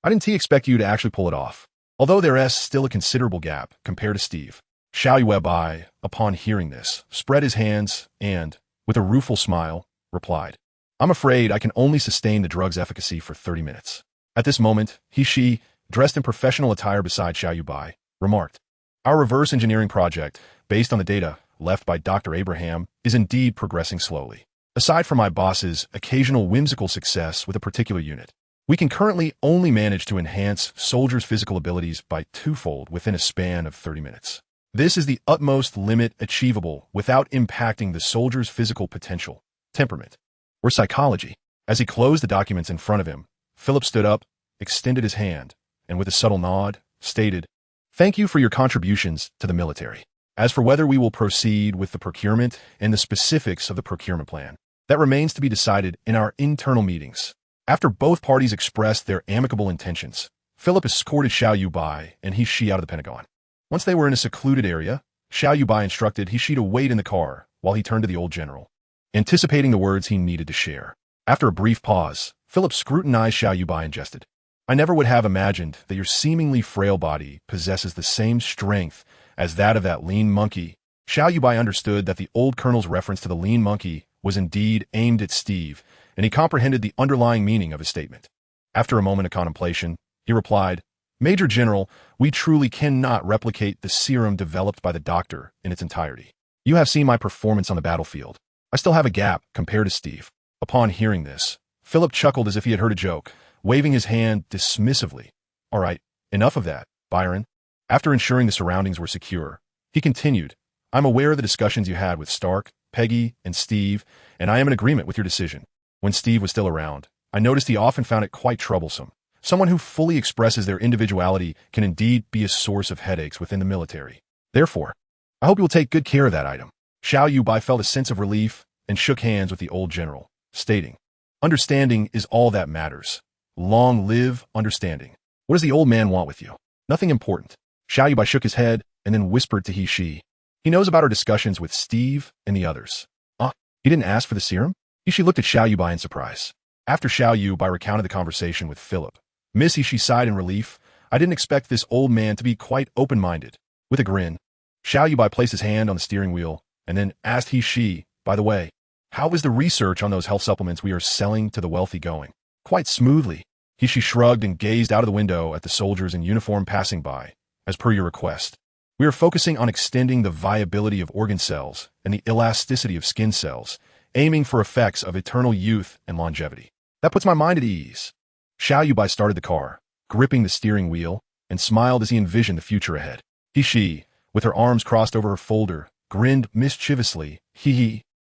I didn't expect you to actually pull it off. Although there is still a considerable gap compared to Steve. Xiao Yuebai, upon hearing this, spread his hands and, with a rueful smile, replied, I'm afraid I can only sustain the drug's efficacy for 30 minutes. At this moment, she, dressed in professional attire beside Xiao Yuebai, remarked, Our reverse engineering project, based on the data left by Dr. Abraham, is indeed progressing slowly. Aside from my boss's occasional whimsical success with a particular unit, we can currently only manage to enhance soldiers' physical abilities by twofold within a span of 30 minutes. This is the utmost limit achievable without impacting the soldier's physical potential, temperament, or psychology. As he closed the documents in front of him, Philip stood up, extended his hand, and with a subtle nod, stated, Thank you for your contributions to the military. As for whether we will proceed with the procurement and the specifics of the procurement plan, that remains to be decided in our internal meetings. After both parties expressed their amicable intentions, Philip escorted Xiao Yuebai and she out of the Pentagon. Once they were in a secluded area, Xiao Yuebai instructed she to wait in the car while he turned to the old general, anticipating the words he needed to share. After a brief pause, Philip scrutinized Xiao Yuebai and jested, I never would have imagined that your seemingly frail body possesses the same strength as that of that lean monkey. Xiao Yuebai understood that the old colonel's reference to the lean monkey was indeed aimed at Steve, and he comprehended the underlying meaning of his statement. After a moment of contemplation, he replied, Major General, we truly cannot replicate the serum developed by the doctor in its entirety. You have seen my performance on the battlefield. I still have a gap compared to Steve. Upon hearing this, Philip chuckled as if he had heard a joke, waving his hand dismissively. All right, enough of that, Byron. After ensuring the surroundings were secure, he continued, I'm aware of the discussions you had with Stark, Peggy, and Steve, and I am in agreement with your decision. When Steve was still around, I noticed he often found it quite troublesome. Someone who fully expresses their individuality can indeed be a source of headaches within the military. Therefore, I hope you will take good care of that item. Xiao Yuebai felt a sense of relief and shook hands with the old general, stating, "Understanding is all that matters. Long live understanding." What does the old man want with you? Nothing important. Xiao Yuebai shook his head and then whispered to He knows about our discussions with Steve and the others. He didn't ask for the serum? He looked at Xiao Yuebai in surprise. After Xiao Yuebai recounted the conversation with Philip, Miss He sighed in relief. I didn't expect this old man to be quite open-minded. With a grin, Xiao Yuebai placed his hand on the steering wheel and then asked by the way, how is the research on those health supplements we are selling to the wealthy going? Quite smoothly. He shrugged and gazed out of the window at the soldiers in uniform passing by. As per your request, we are focusing on extending the viability of organ cells and the elasticity of skin cells, aiming for effects of eternal youth and longevity. That puts my mind at ease. Xiao Yuebai started the car, gripping the steering wheel, and smiled as he envisioned the future ahead. She, with her arms crossed over her folder, grinned mischievously.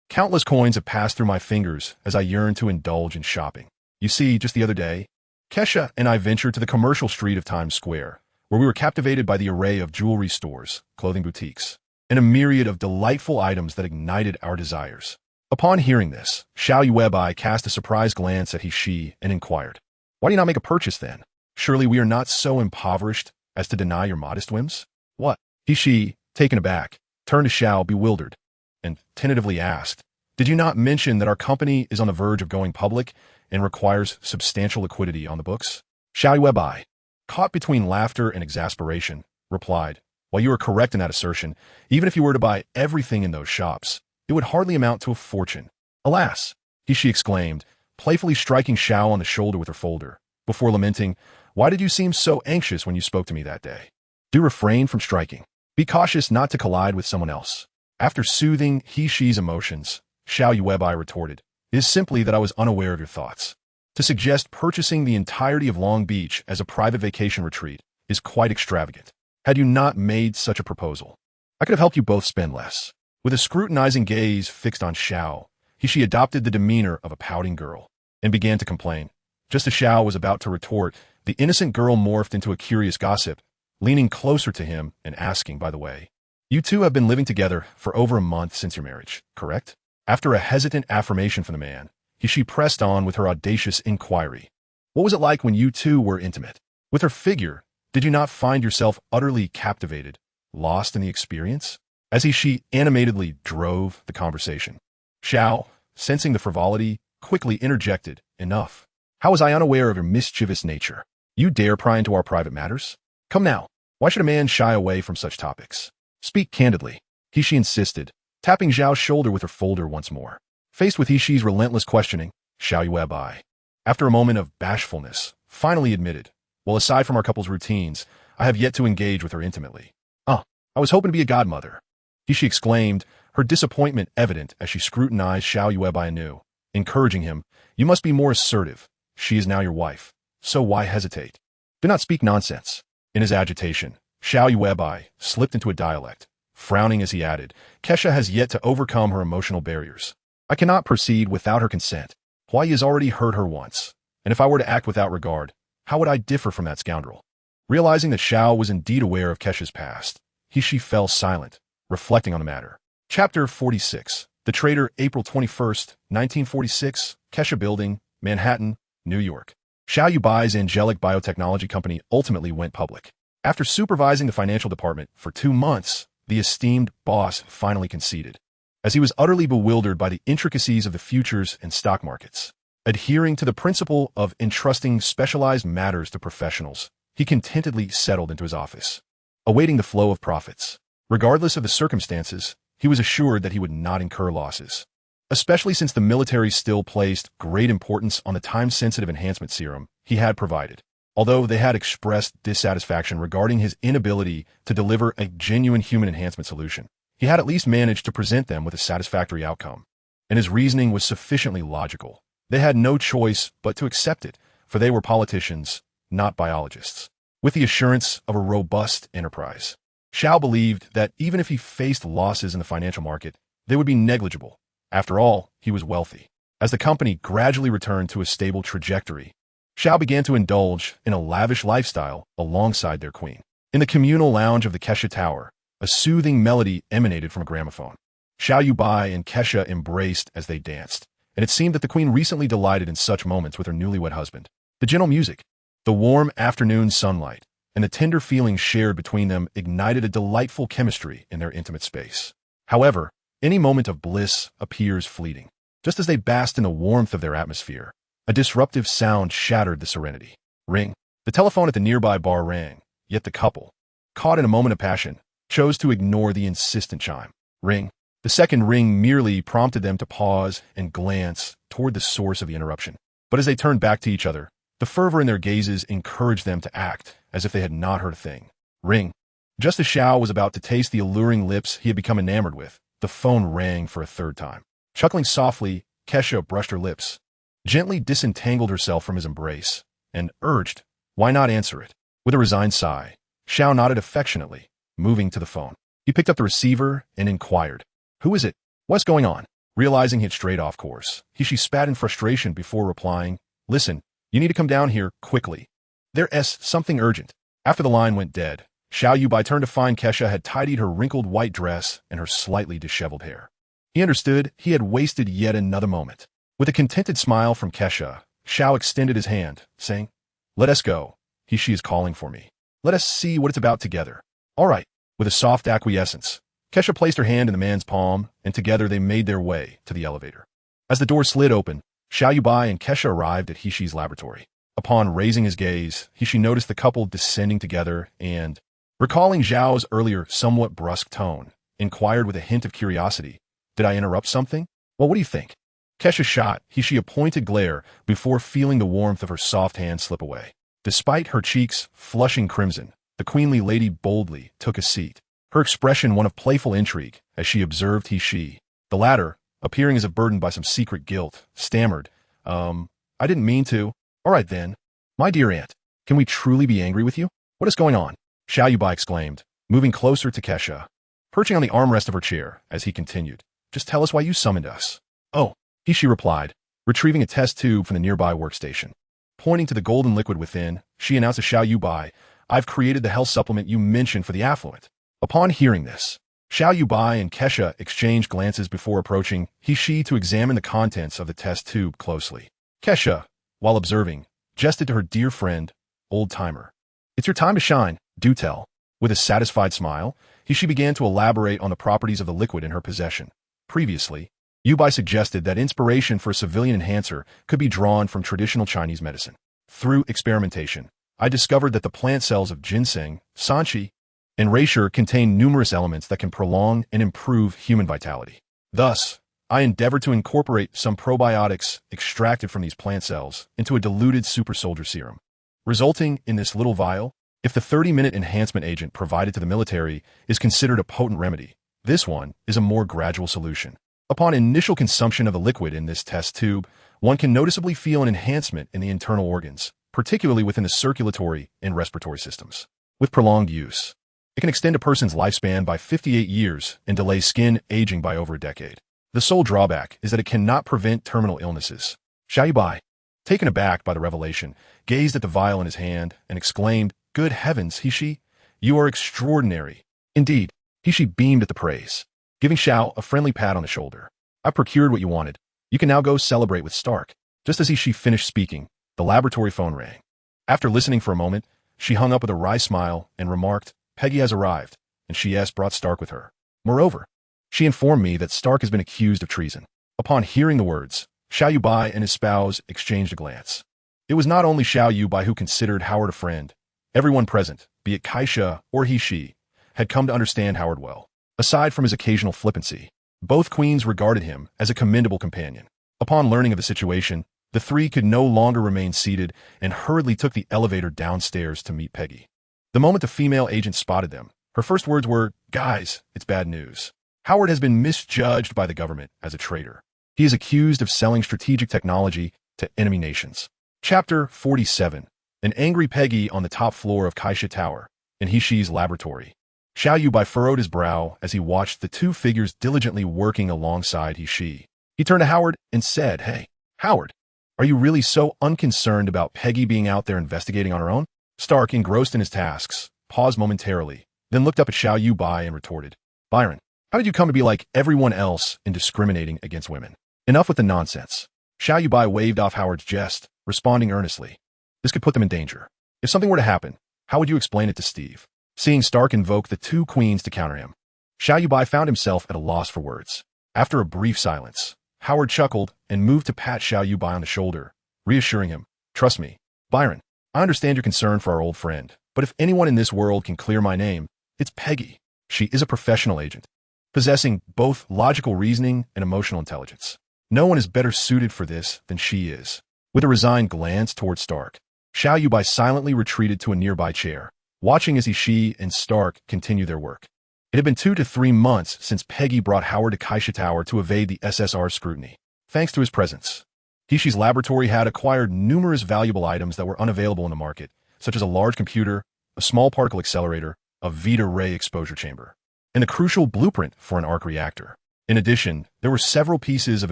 Countless coins have passed through my fingers as I yearn to indulge in shopping. You see, just the other day, Kesha and I ventured to the commercial street of Times Square, where we were captivated by the array of jewelry stores, clothing boutiques, and a myriad of delightful items that ignited our desires. Upon hearing this, Xiao Yuebai cast a surprised glance at He and inquired, "Why do you not make a purchase then? Surely we are not so impoverished as to deny your modest whims?" "What?" He, taken aback, turned to Xiao bewildered, and tentatively asked, "Did you not mention that our company is on the verge of going public and requires substantial liquidity on the books?" Xiao Yuebai, caught between laughter and exasperation, replied, "While you are correct in that assertion, even if you were to buy everything in those shops, it would hardly amount to a fortune." "Alas!" He exclaimed, playfully striking Xiao on the shoulder with her folder, before lamenting, "Why did you seem so anxious when you spoke to me that day?" "Do refrain from striking. Be cautious not to collide with someone else." After soothing He's emotions, Xiao Yuebai retorted, "It is simply that I was unaware of your thoughts. To suggest purchasing the entirety of Long Beach as a private vacation retreat is quite extravagant. Had you not made such a proposal, I could have helped you both spend less." With a scrutinizing gaze fixed on Xiao, He adopted the demeanor of a pouting girl and began to complain. Just as Xiao was about to retort, the innocent girl morphed into a curious gossip, leaning closer to him and asking, "By the way, you two have been living together for over a month since your marriage, correct?" After a hesitant affirmation from the man, He pressed on with her audacious inquiry. "What was it like when you two were intimate? With her figure, did you not find yourself utterly captivated, lost in the experience?" As she animatedly drove the conversation, Xiao, sensing the frivolity, quickly interjected, "Enough. How was I unaware of your mischievous nature? You dare pry into our private matters? Come now, why should a man shy away from such topics? Speak candidly." He insisted, tapping Xiao's shoulder with her folder once more. Faced with He's relentless questioning, Xiao Yuebai, after a moment of bashfulness, finally admitted, "Well, aside from our couple's routines, I have yet to engage with her intimately." I was hoping to be a godmother." He exclaimed, her disappointment evident as she scrutinized Xiao Yuebai anew, encouraging him, "You must be more assertive. She is now your wife, so why hesitate? Do not speak nonsense." In his agitation, Xiao Yuebai slipped into a dialect, frowning as he added, "Kesha has yet to overcome her emotional barriers. I cannot proceed without her consent. Why, he has already hurt her once, and if I were to act without regard, how would I differ from that scoundrel?" Realizing that Xiao was indeed aware of Kesha's past, she fell silent, reflecting on the matter. Chapter 46. The Trader, April 21st, 1946, Kesha Building, Manhattan, New York. Xiao Yuebai's angelic biotechnology company ultimately went public. After supervising the financial department for 2 months, the esteemed boss finally conceded, as he was utterly bewildered by the intricacies of the futures and stock markets. Adhering to the principle of entrusting specialized matters to professionals, he contentedly settled into his office, awaiting the flow of profits. Regardless of the circumstances, he was assured that he would not incur losses, especially since the military still placed great importance on the time-sensitive enhancement serum he had provided. Although they had expressed dissatisfaction regarding his inability to deliver a genuine human enhancement solution, he had at least managed to present them with a satisfactory outcome, and his reasoning was sufficiently logical. They had no choice but to accept it, for they were politicians, not biologists, with the assurance of a robust enterprise. Xiao believed that even if he faced losses in the financial market, they would be negligible. After all, he was wealthy. as the company gradually returned to a stable trajectory. Xiao began to indulge in a lavish lifestyle alongside their queen. In the communal lounge of the Kesha Tower, a soothing melody emanated from a gramophone. Xiao Yuebai and Kesha embraced as they danced, and it seemed that the queen recently delighted in such moments with her newlywed husband. The gentle music, the warm afternoon sunlight, and the tender feelings shared between them ignited a delightful chemistry in their intimate space. However, any moment of bliss appears fleeting. Just as they basked in the warmth of their atmosphere, a disruptive sound shattered the serenity. Ring. The telephone at the nearby bar rang, yet the couple, caught in a moment of passion, chose to ignore the insistent chime. Ring. The second ring merely prompted them to pause and glance toward the source of the interruption. But as they turned back to each other, the fervor in their gazes encouraged them to act as if they had not heard a thing. Ring. Just as Xiao was about to taste the alluring lips he had become enamored with, the phone rang for a third time. Chuckling softly, Kesha brushed her lips, gently disentangled herself from his embrace, and urged, "Why not answer it?" With a resigned sigh, Xiao nodded affectionately, moving to the phone. He picked up the receiver and inquired, "Who is it? What's going on?" Realizing he had strayed off course, she spat in frustration before replying, "Listen, you need to come down here quickly. There's something urgent." After the line went dead, Xiao Yuebai turned to find Kesha had tidied her wrinkled white dress and her slightly disheveled hair. He understood he had wasted yet another moment. With a contented smile from Kesha, Xiao extended his hand, saying, "Let us go. She is calling for me. Let us see what it's about together." "All right." With a soft acquiescence, Kesha placed her hand in the man's palm, and together they made their way to the elevator. As the door slid open, Xiao Yuebai and Kesha arrived at Hishi's laboratory. Upon raising his gaze, Hishi noticed the couple descending together and, recalling Zhao's earlier somewhat brusque tone, inquired with a hint of curiosity, "Did I interrupt something? Well, what do you think?" Kesha shot Hishi a pointed glare before feeling the warmth of her soft hand slip away. Despite her cheeks flushing crimson, the queenly lady boldly took a seat, her expression one of playful intrigue as she observed Hishi. The latter, appearing as if burdened by some secret guilt, stammered, I didn't mean to." "All right then. My dear aunt, can we truly be angry with you? What is going on?" Xiao Yuebai exclaimed, moving closer to Kesha, perching on the armrest of her chair as he continued, "Just tell us why you summoned us." "Oh," Hishi replied, retrieving a test tube from the nearby workstation. Pointing to the golden liquid within, she announced to Xiao Yuebai, "I've created the health supplement you mentioned for the affluent." Upon hearing this, Xiao Yuebai and Kesha exchanged glances before approaching Hishi to examine the contents of the test tube closely. Kesha, while observing, gestured to her dear friend, old-timer. "It's your time to shine, do tell." With a satisfied smile, Hishi began to elaborate on the properties of the liquid in her possession. Previously, Yuebai suggested that inspiration for a civilian enhancer could be drawn from traditional Chinese medicine. Through experimentation, I discovered that the plant cells of ginseng, sanqi, and reishi contain numerous elements that can prolong and improve human vitality. Thus, I endeavored to incorporate some probiotics extracted from these plant cells into a diluted super soldier serum, resulting in this little vial. If the 30-minute enhancement agent provided to the military is considered a potent remedy, this one is a more gradual solution. Upon initial consumption of the liquid in this test tube, one can noticeably feel an enhancement in the internal organs, particularly within the circulatory and respiratory systems. With prolonged use, it can extend a person's lifespan by 58 years and delay skin aging by over a decade. The sole drawback is that it cannot prevent terminal illnesses. Xiao Yuebai, taken aback by the revelation, gazed at the vial in his hand and exclaimed, "Good heavens, Hishi, you are extraordinary." Indeed, Hishi beamed at the praise, giving Xiao a friendly pat on the shoulder. "I procured what you wanted. You can now go celebrate with Stark." Just as Hishi finished speaking, the laboratory phone rang. After listening for a moment, she hung up with a wry smile and remarked, "Peggy has arrived, and she has brought Stark with her. Moreover, she informed me that Stark has been accused of treason." Upon hearing the words, Xiao Yuebai and his spouse exchanged a glance. It was not only Xiao Yuebai who considered Howard a friend. Everyone present, be it Kaisha or Hishi, had come to understand Howard well. Aside from his occasional flippancy, both queens regarded him as a commendable companion. Upon learning of the situation, the three could no longer remain seated and hurriedly took the elevator downstairs to meet Peggy. The moment the female agent spotted them, her first words were, "Guys, it's bad news. Howard has been misjudged by the government as a traitor. He is accused of selling strategic technology to enemy nations." Chapter 47. An angry Peggy on the top floor of Kaisha Tower, in Hishi's laboratory. Xiao Yuebai furrowed his brow as he watched the two figures diligently working alongside Hishi. He turned to Howard and said, "Hey, Howard, are you really so unconcerned about Peggy being out there investigating on her own? Stark, engrossed in his tasks, paused momentarily, then looked up at Xiao Yuebai and retorted, Byron, how did you come to be like everyone else in discriminating against women? Enough with the nonsense. Xiao Yuebai waved off Howard's jest, responding earnestly. This could put them in danger. If something were to happen, how would you explain it to Steve? Seeing Stark invoke the two queens to counter him, Xiao Yuebai found himself at a loss for words. After a brief silence, Howard chuckled and moved to pat Xiao Yuebai on the shoulder, reassuring him, Trust me, Byron, I understand your concern for our old friend, but if anyone in this world can clear my name, it's Peggy. She is a professional agent, possessing both logical reasoning and emotional intelligence. No one is better suited for this than she is. With a resigned glance toward Stark, Xiao Yuebai silently retreated to a nearby chair, watching as she and Stark continue their work. It had been 2 to 3 months since Peggy brought Howard to Kaisha Tower to evade the SSR's scrutiny. Thanks to his presence, Hishi's laboratory had acquired numerous valuable items that were unavailable in the market, such as a large computer, a small particle accelerator, a Vita ray exposure chamber, and a crucial blueprint for an arc reactor. In addition, there were several pieces of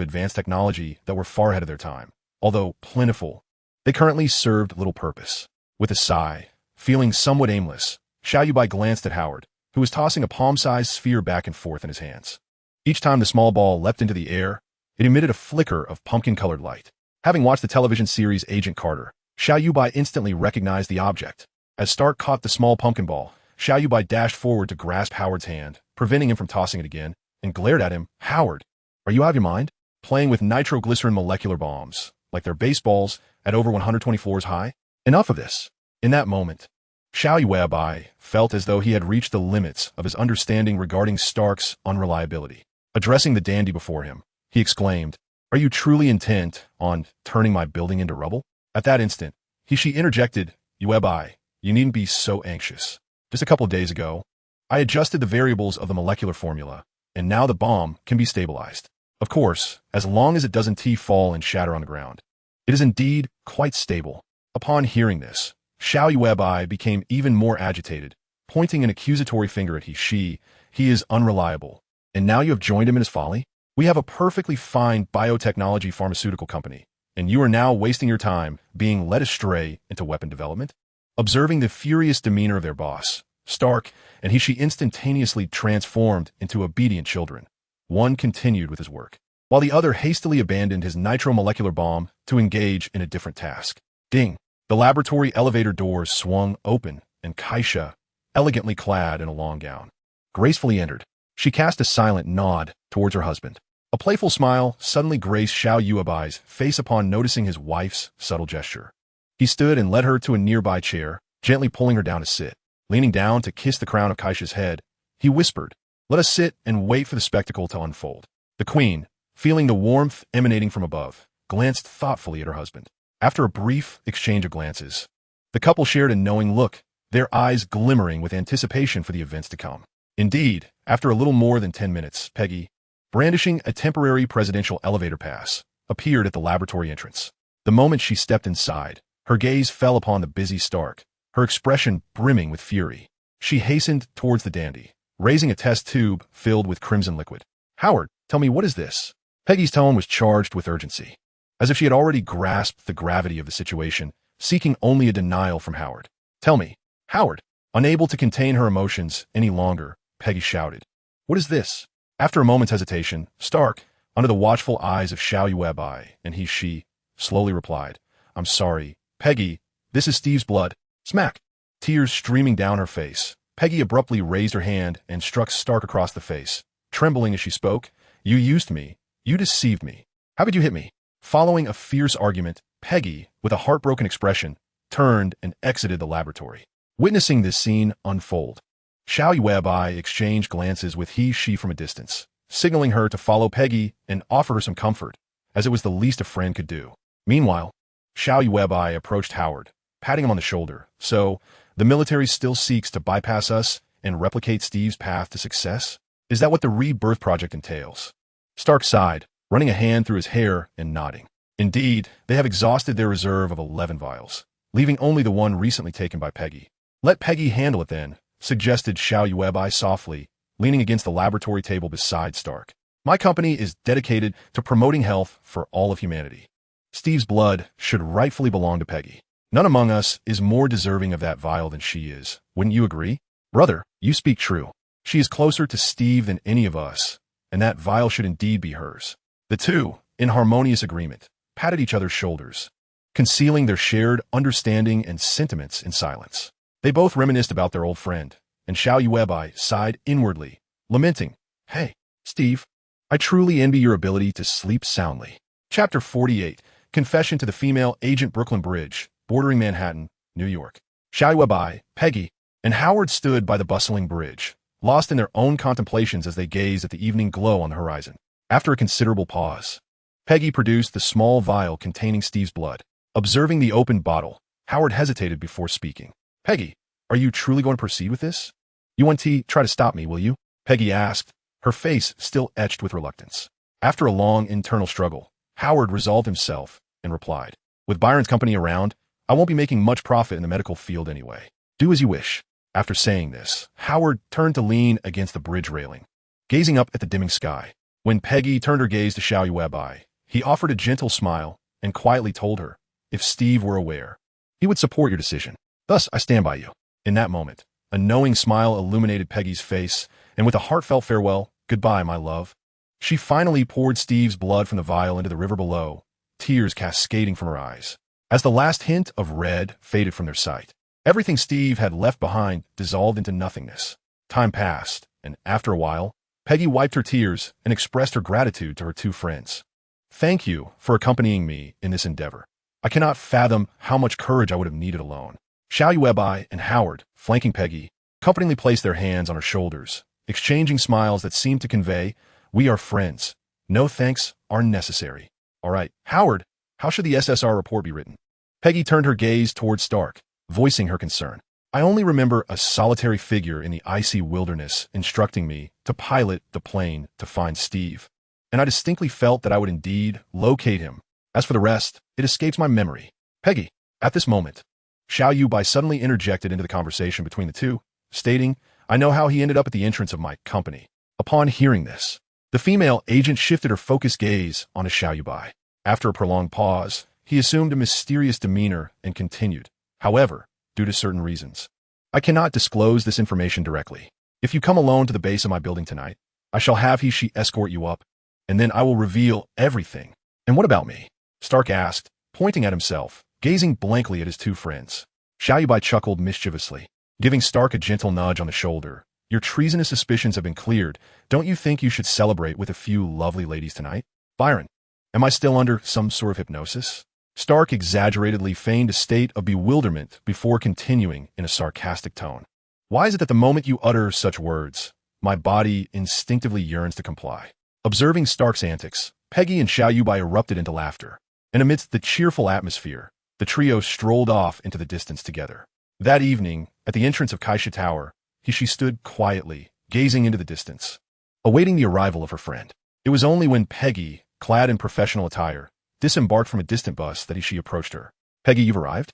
advanced technology that were far ahead of their time. Although plentiful, they currently served little purpose. With a sigh, feeling somewhat aimless, Xiao Yuebai glanced at Howard, who was tossing a palm-sized sphere back and forth in his hands. Each time the small ball leapt into the air, it emitted a flicker of pumpkin-colored light. Having watched the television series Agent Carter, Xiao Yuebai instantly recognized the object. As Stark caught the small pumpkin ball, Xiao Yuebai dashed forward to grasp Howard's hand, preventing him from tossing it again, and glared at him, Howard, are you out of your mind? Playing with nitroglycerin molecular bombs, like they're baseballs, at over 120 floors high? Enough of this. In that moment, Xiao Yuebai felt as though he had reached the limits of his understanding regarding Stark's unreliability. Addressing the dandy before him, he exclaimed, Are you truly intent on turning my building into rubble? At that instant, Hishi interjected, Yuebai, you needn't be so anxious. Just a couple of days ago, I adjusted the variables of the molecular formula, and now the bomb can be stabilized. Of course, as long as it doesn't fall and shatter on the ground. It is indeed quite stable. Upon hearing this, Xiao Yuebai became even more agitated, pointing an accusatory finger at Hishi. He is unreliable. And now you have joined him in his folly? We have a perfectly fine biotechnology pharmaceutical company, and you are now wasting your time being led astray into weapon development? Observing the furious demeanor of their boss, Stark and Hishi instantaneously transformed into obedient children. One continued with his work, while the other hastily abandoned his nitromolecular bomb to engage in a different task. Ding! The laboratory elevator doors swung open, and Kaisha, elegantly clad in a long gown, gracefully entered. She cast a silent nod towards her husband. A playful smile suddenly graced Xiao Yuebai's face upon noticing his wife's subtle gesture. He stood and led her to a nearby chair, gently pulling her down to sit. Leaning down to kiss the crown of Kaisha's head, he whispered, Let us sit and wait for the spectacle to unfold. The queen, feeling the warmth emanating from above, glanced thoughtfully at her husband. After a brief exchange of glances, the couple shared a knowing look, their eyes glimmering with anticipation for the events to come. Indeed, after a little more than 10 minutes, Peggy, brandishing a temporary presidential elevator pass, appeared at the laboratory entrance. The moment she stepped inside, her gaze fell upon the busy Stark, her expression brimming with fury. She hastened towards the dandy, raising a test tube filled with crimson liquid. Howard, tell me, what is this? Peggy's tone was charged with urgency, as if she had already grasped the gravity of the situation, seeking only a denial from Howard. Tell me, Howard. Unable to contain her emotions any longer, Peggy shouted. What is this? After a moment's hesitation, Stark, under the watchful eyes of Xiao Yuebai and she, slowly replied, I'm sorry, Peggy, this is Steve's blood. Smack! Tears streaming down her face, Peggy abruptly raised her hand and struck Stark across the face. Trembling as she spoke, You used me. You deceived me. How could you hit me? Following a fierce argument, Peggy, with a heartbroken expression, turned and exited the laboratory. Witnessing this scene unfold, Xiao Yuebai exchanged glances with she from a distance, signaling her to follow Peggy and offer her some comfort, as it was the least a friend could do. Meanwhile, Xiao Yuebai approached Howard, patting him on the shoulder. So, the military still seeks to bypass us and replicate Steve's path to success? Is that what the Rebirth project entails? Stark sighed, running a hand through his hair and nodding. Indeed, they have exhausted their reserve of 11 vials, leaving only the one recently taken by Peggy. Let Peggy handle it then, suggested Xiao Yuebai softly, leaning against the laboratory table beside Stark. My company is dedicated to promoting health for all of humanity. Steve's blood should rightfully belong to Peggy. None among us is more deserving of that vial than she is. Wouldn't you agree? Brother, you speak true. She is closer to Steve than any of us, and that vial should indeed be hers. The two, in harmonious agreement, patted each other's shoulders, concealing their shared understanding and sentiments in silence. They both reminisced about their old friend, and Xiao Yuebai sighed inwardly, lamenting, "Hey, Steve, I truly envy your ability to sleep soundly." Chapter 48, Confession to the Female Agent. Brooklyn Bridge, bordering Manhattan, New York. Xiao Yuebai, Peggy, and Howard stood by the bustling bridge, lost in their own contemplations as they gazed at the evening glow on the horizon. After a considerable pause, Peggy produced the small vial containing Steve's blood. Observing the open bottle, Howard hesitated before speaking. "Peggy, are you truly going to proceed with this? You won't try to stop me, will you?" Peggy asked, her face still etched with reluctance. After a long internal struggle, Howard resolved himself and replied, "With Byron's company around, I won't be making much profit in the medical field anyway. Do as you wish." After saying this, Howard turned to lean against the bridge railing, gazing up at the dimming sky. When Peggy turned her gaze to Xiao Yuebai, he offered a gentle smile and quietly told her, if Steve were aware, he would support your decision. Thus, I stand by you. In that moment, a knowing smile illuminated Peggy's face, and with a heartfelt farewell, "Goodbye, my love," she finally poured Steve's blood from the vial into the river below, tears cascading from her eyes. As the last hint of red faded from their sight, everything Steve had left behind dissolved into nothingness. Time passed, and after a while, Peggy wiped her tears and expressed her gratitude to her two friends. "Thank you for accompanying me in this endeavor. I cannot fathom how much courage I would have needed alone." Xiao Yuebai and Howard, flanking Peggy, comfortingly placed their hands on her shoulders, exchanging smiles that seemed to convey, "We are friends. No thanks are necessary." "All right, Howard, how should the SSR report be written?" Peggy turned her gaze toward Stark, voicing her concern. "I only remember a solitary figure in the icy wilderness instructing me to pilot the plane to find Steve, and I distinctly felt that I would indeed locate him. As for the rest, it escapes my memory." "Peggy," at this moment, Xiao Yuebai suddenly interjected into the conversation between the two, stating, "I know how he ended up at the entrance of my company." Upon hearing this, the female agent shifted her focused gaze onto Xiao Yuebai. After a prolonged pause, he assumed a mysterious demeanor and continued, "However, due to certain reasons, I cannot disclose this information directly. If you come alone to the base of my building tonight, I shall have she escort you up, and then I will reveal everything." "And what about me?" Stark asked, pointing at himself, gazing blankly at his two friends. Xiao Yuebai chuckled mischievously, giving Stark a gentle nudge on the shoulder. "Your treasonous suspicions have been cleared. Don't you think you should celebrate with a few lovely ladies tonight?" "Byron, am I still under some sort of hypnosis?" Stark exaggeratedly feigned a state of bewilderment before continuing in a sarcastic tone. "Why is it that the moment you utter such words, my body instinctively yearns to comply?" Observing Stark's antics, Peggy and Xiao Yuebai erupted into laughter, and amidst the cheerful atmosphere, the trio strolled off into the distance together. That evening, at the entrance of Kaisha Tower, she stood quietly, gazing into the distance, awaiting the arrival of her friend. It was only when Peggy, clad in professional attire, disembarked from a distant bus that she approached her. "Peggy, you've arrived?"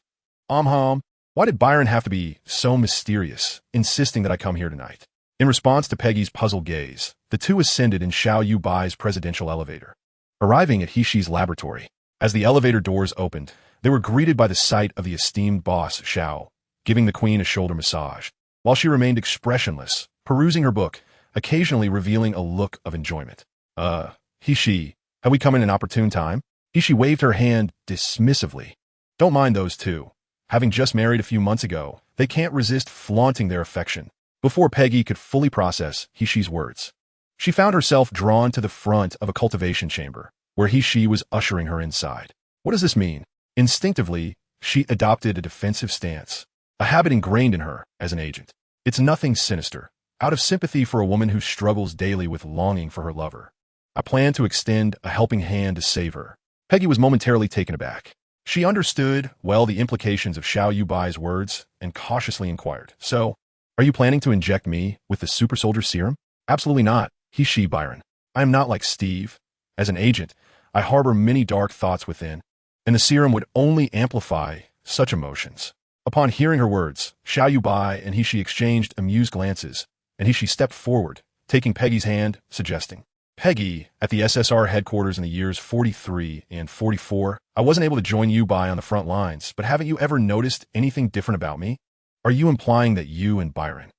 Why did Byron have to be so mysterious, insisting that I come here tonight?" In response to Peggy's puzzled gaze, the two ascended in Xiao Yuebai's presidential elevator. Arriving at Hishi's laboratory, as the elevator doors opened, they were greeted by the sight of the esteemed boss, Xiao, giving the queen a shoulder massage, while she remained expressionless, perusing her book, occasionally revealing a look of enjoyment. Hishi, have we come in an opportune time?" Hishi waved her hand dismissively. "Don't mind those two. Having just married a few months ago, they can't resist flaunting their affection." Before Peggy could fully process Hishi's words, she found herself drawn to the front of a cultivation chamber, where Hishi was ushering her inside. What does this mean? Instinctively, she adopted a defensive stance, a habit ingrained in her as an agent. It's nothing sinister. Out of sympathy for a woman who struggles daily with longing for her lover, I plan to extend a helping hand to save her. Peggy was momentarily taken aback. She understood well the implications of Xiao Yuebai's words and cautiously inquired, "So, are you planning to inject me with the super soldier serum?" "Absolutely not, Hishi Byron. I am not like Steve. As an agent, I harbor many dark thoughts within, and the serum would only amplify such emotions." Upon hearing her words, Xiao Yuebai and Hishi exchanged amused glances, and Hishi stepped forward, taking Peggy's hand, suggesting, Peggy, at the SSR headquarters in the years 43 and 44, I wasn't able to join Yuebai on the front lines, but haven't you ever noticed anything different about me? Are you implying that you and Byron?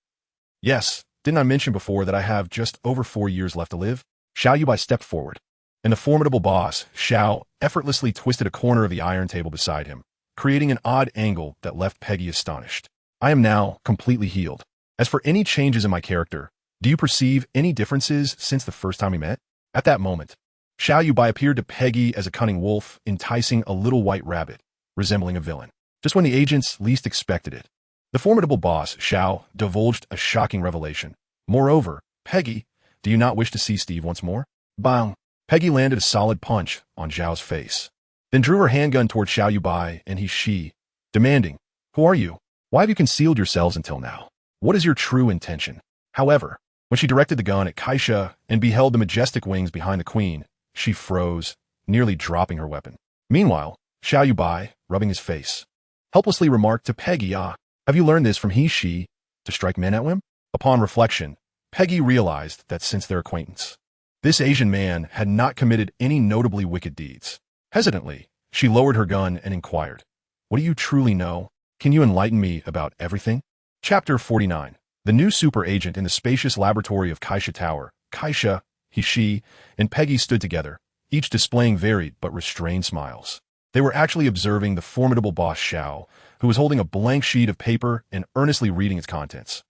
Yes, didn't I mention before that I have just over 4 years left to live? Xiao Yuebai stepped forward, and the formidable boss, Xiao, effortlessly twisted a corner of the iron table beside him, creating an odd angle that left Peggy astonished. I am now completely healed. As for any changes in my character, do you perceive any differences since the first time we met? At that moment, Xiao Yuebai appeared to Peggy as a cunning wolf, enticing a little white rabbit, resembling a villain, just when the agents least expected it. The formidable boss, Xiao, divulged a shocking revelation. Moreover, Peggy, do you not wish to see Steve once more? Bang! Peggy landed a solid punch on Xiao's face, then drew her handgun toward Xiao Yuebai and she, demanding, "Who are you? Why have you concealed yourselves until now? What is your true intention?" However, when she directed the gun at Kaisha and beheld the majestic wings behind the queen, she froze, nearly dropping her weapon. Meanwhile, Xiao Yuebai, rubbing his face, helplessly remarked to Peggy, "Have you learned this from she, to strike men at whim?" Upon reflection, Peggy realized that since their acquaintance, this Asian man had not committed any notably wicked deeds. Hesitantly, she lowered her gun and inquired, "What do you truly know? Can you enlighten me about everything?" Chapter 49. The new super agent in the spacious laboratory of Kaisha Tower. Kaisha, she, and Peggy stood together, each displaying varied but restrained smiles. They were actually observing the formidable boss Xiao, who was holding a blank sheet of paper and earnestly reading its contents.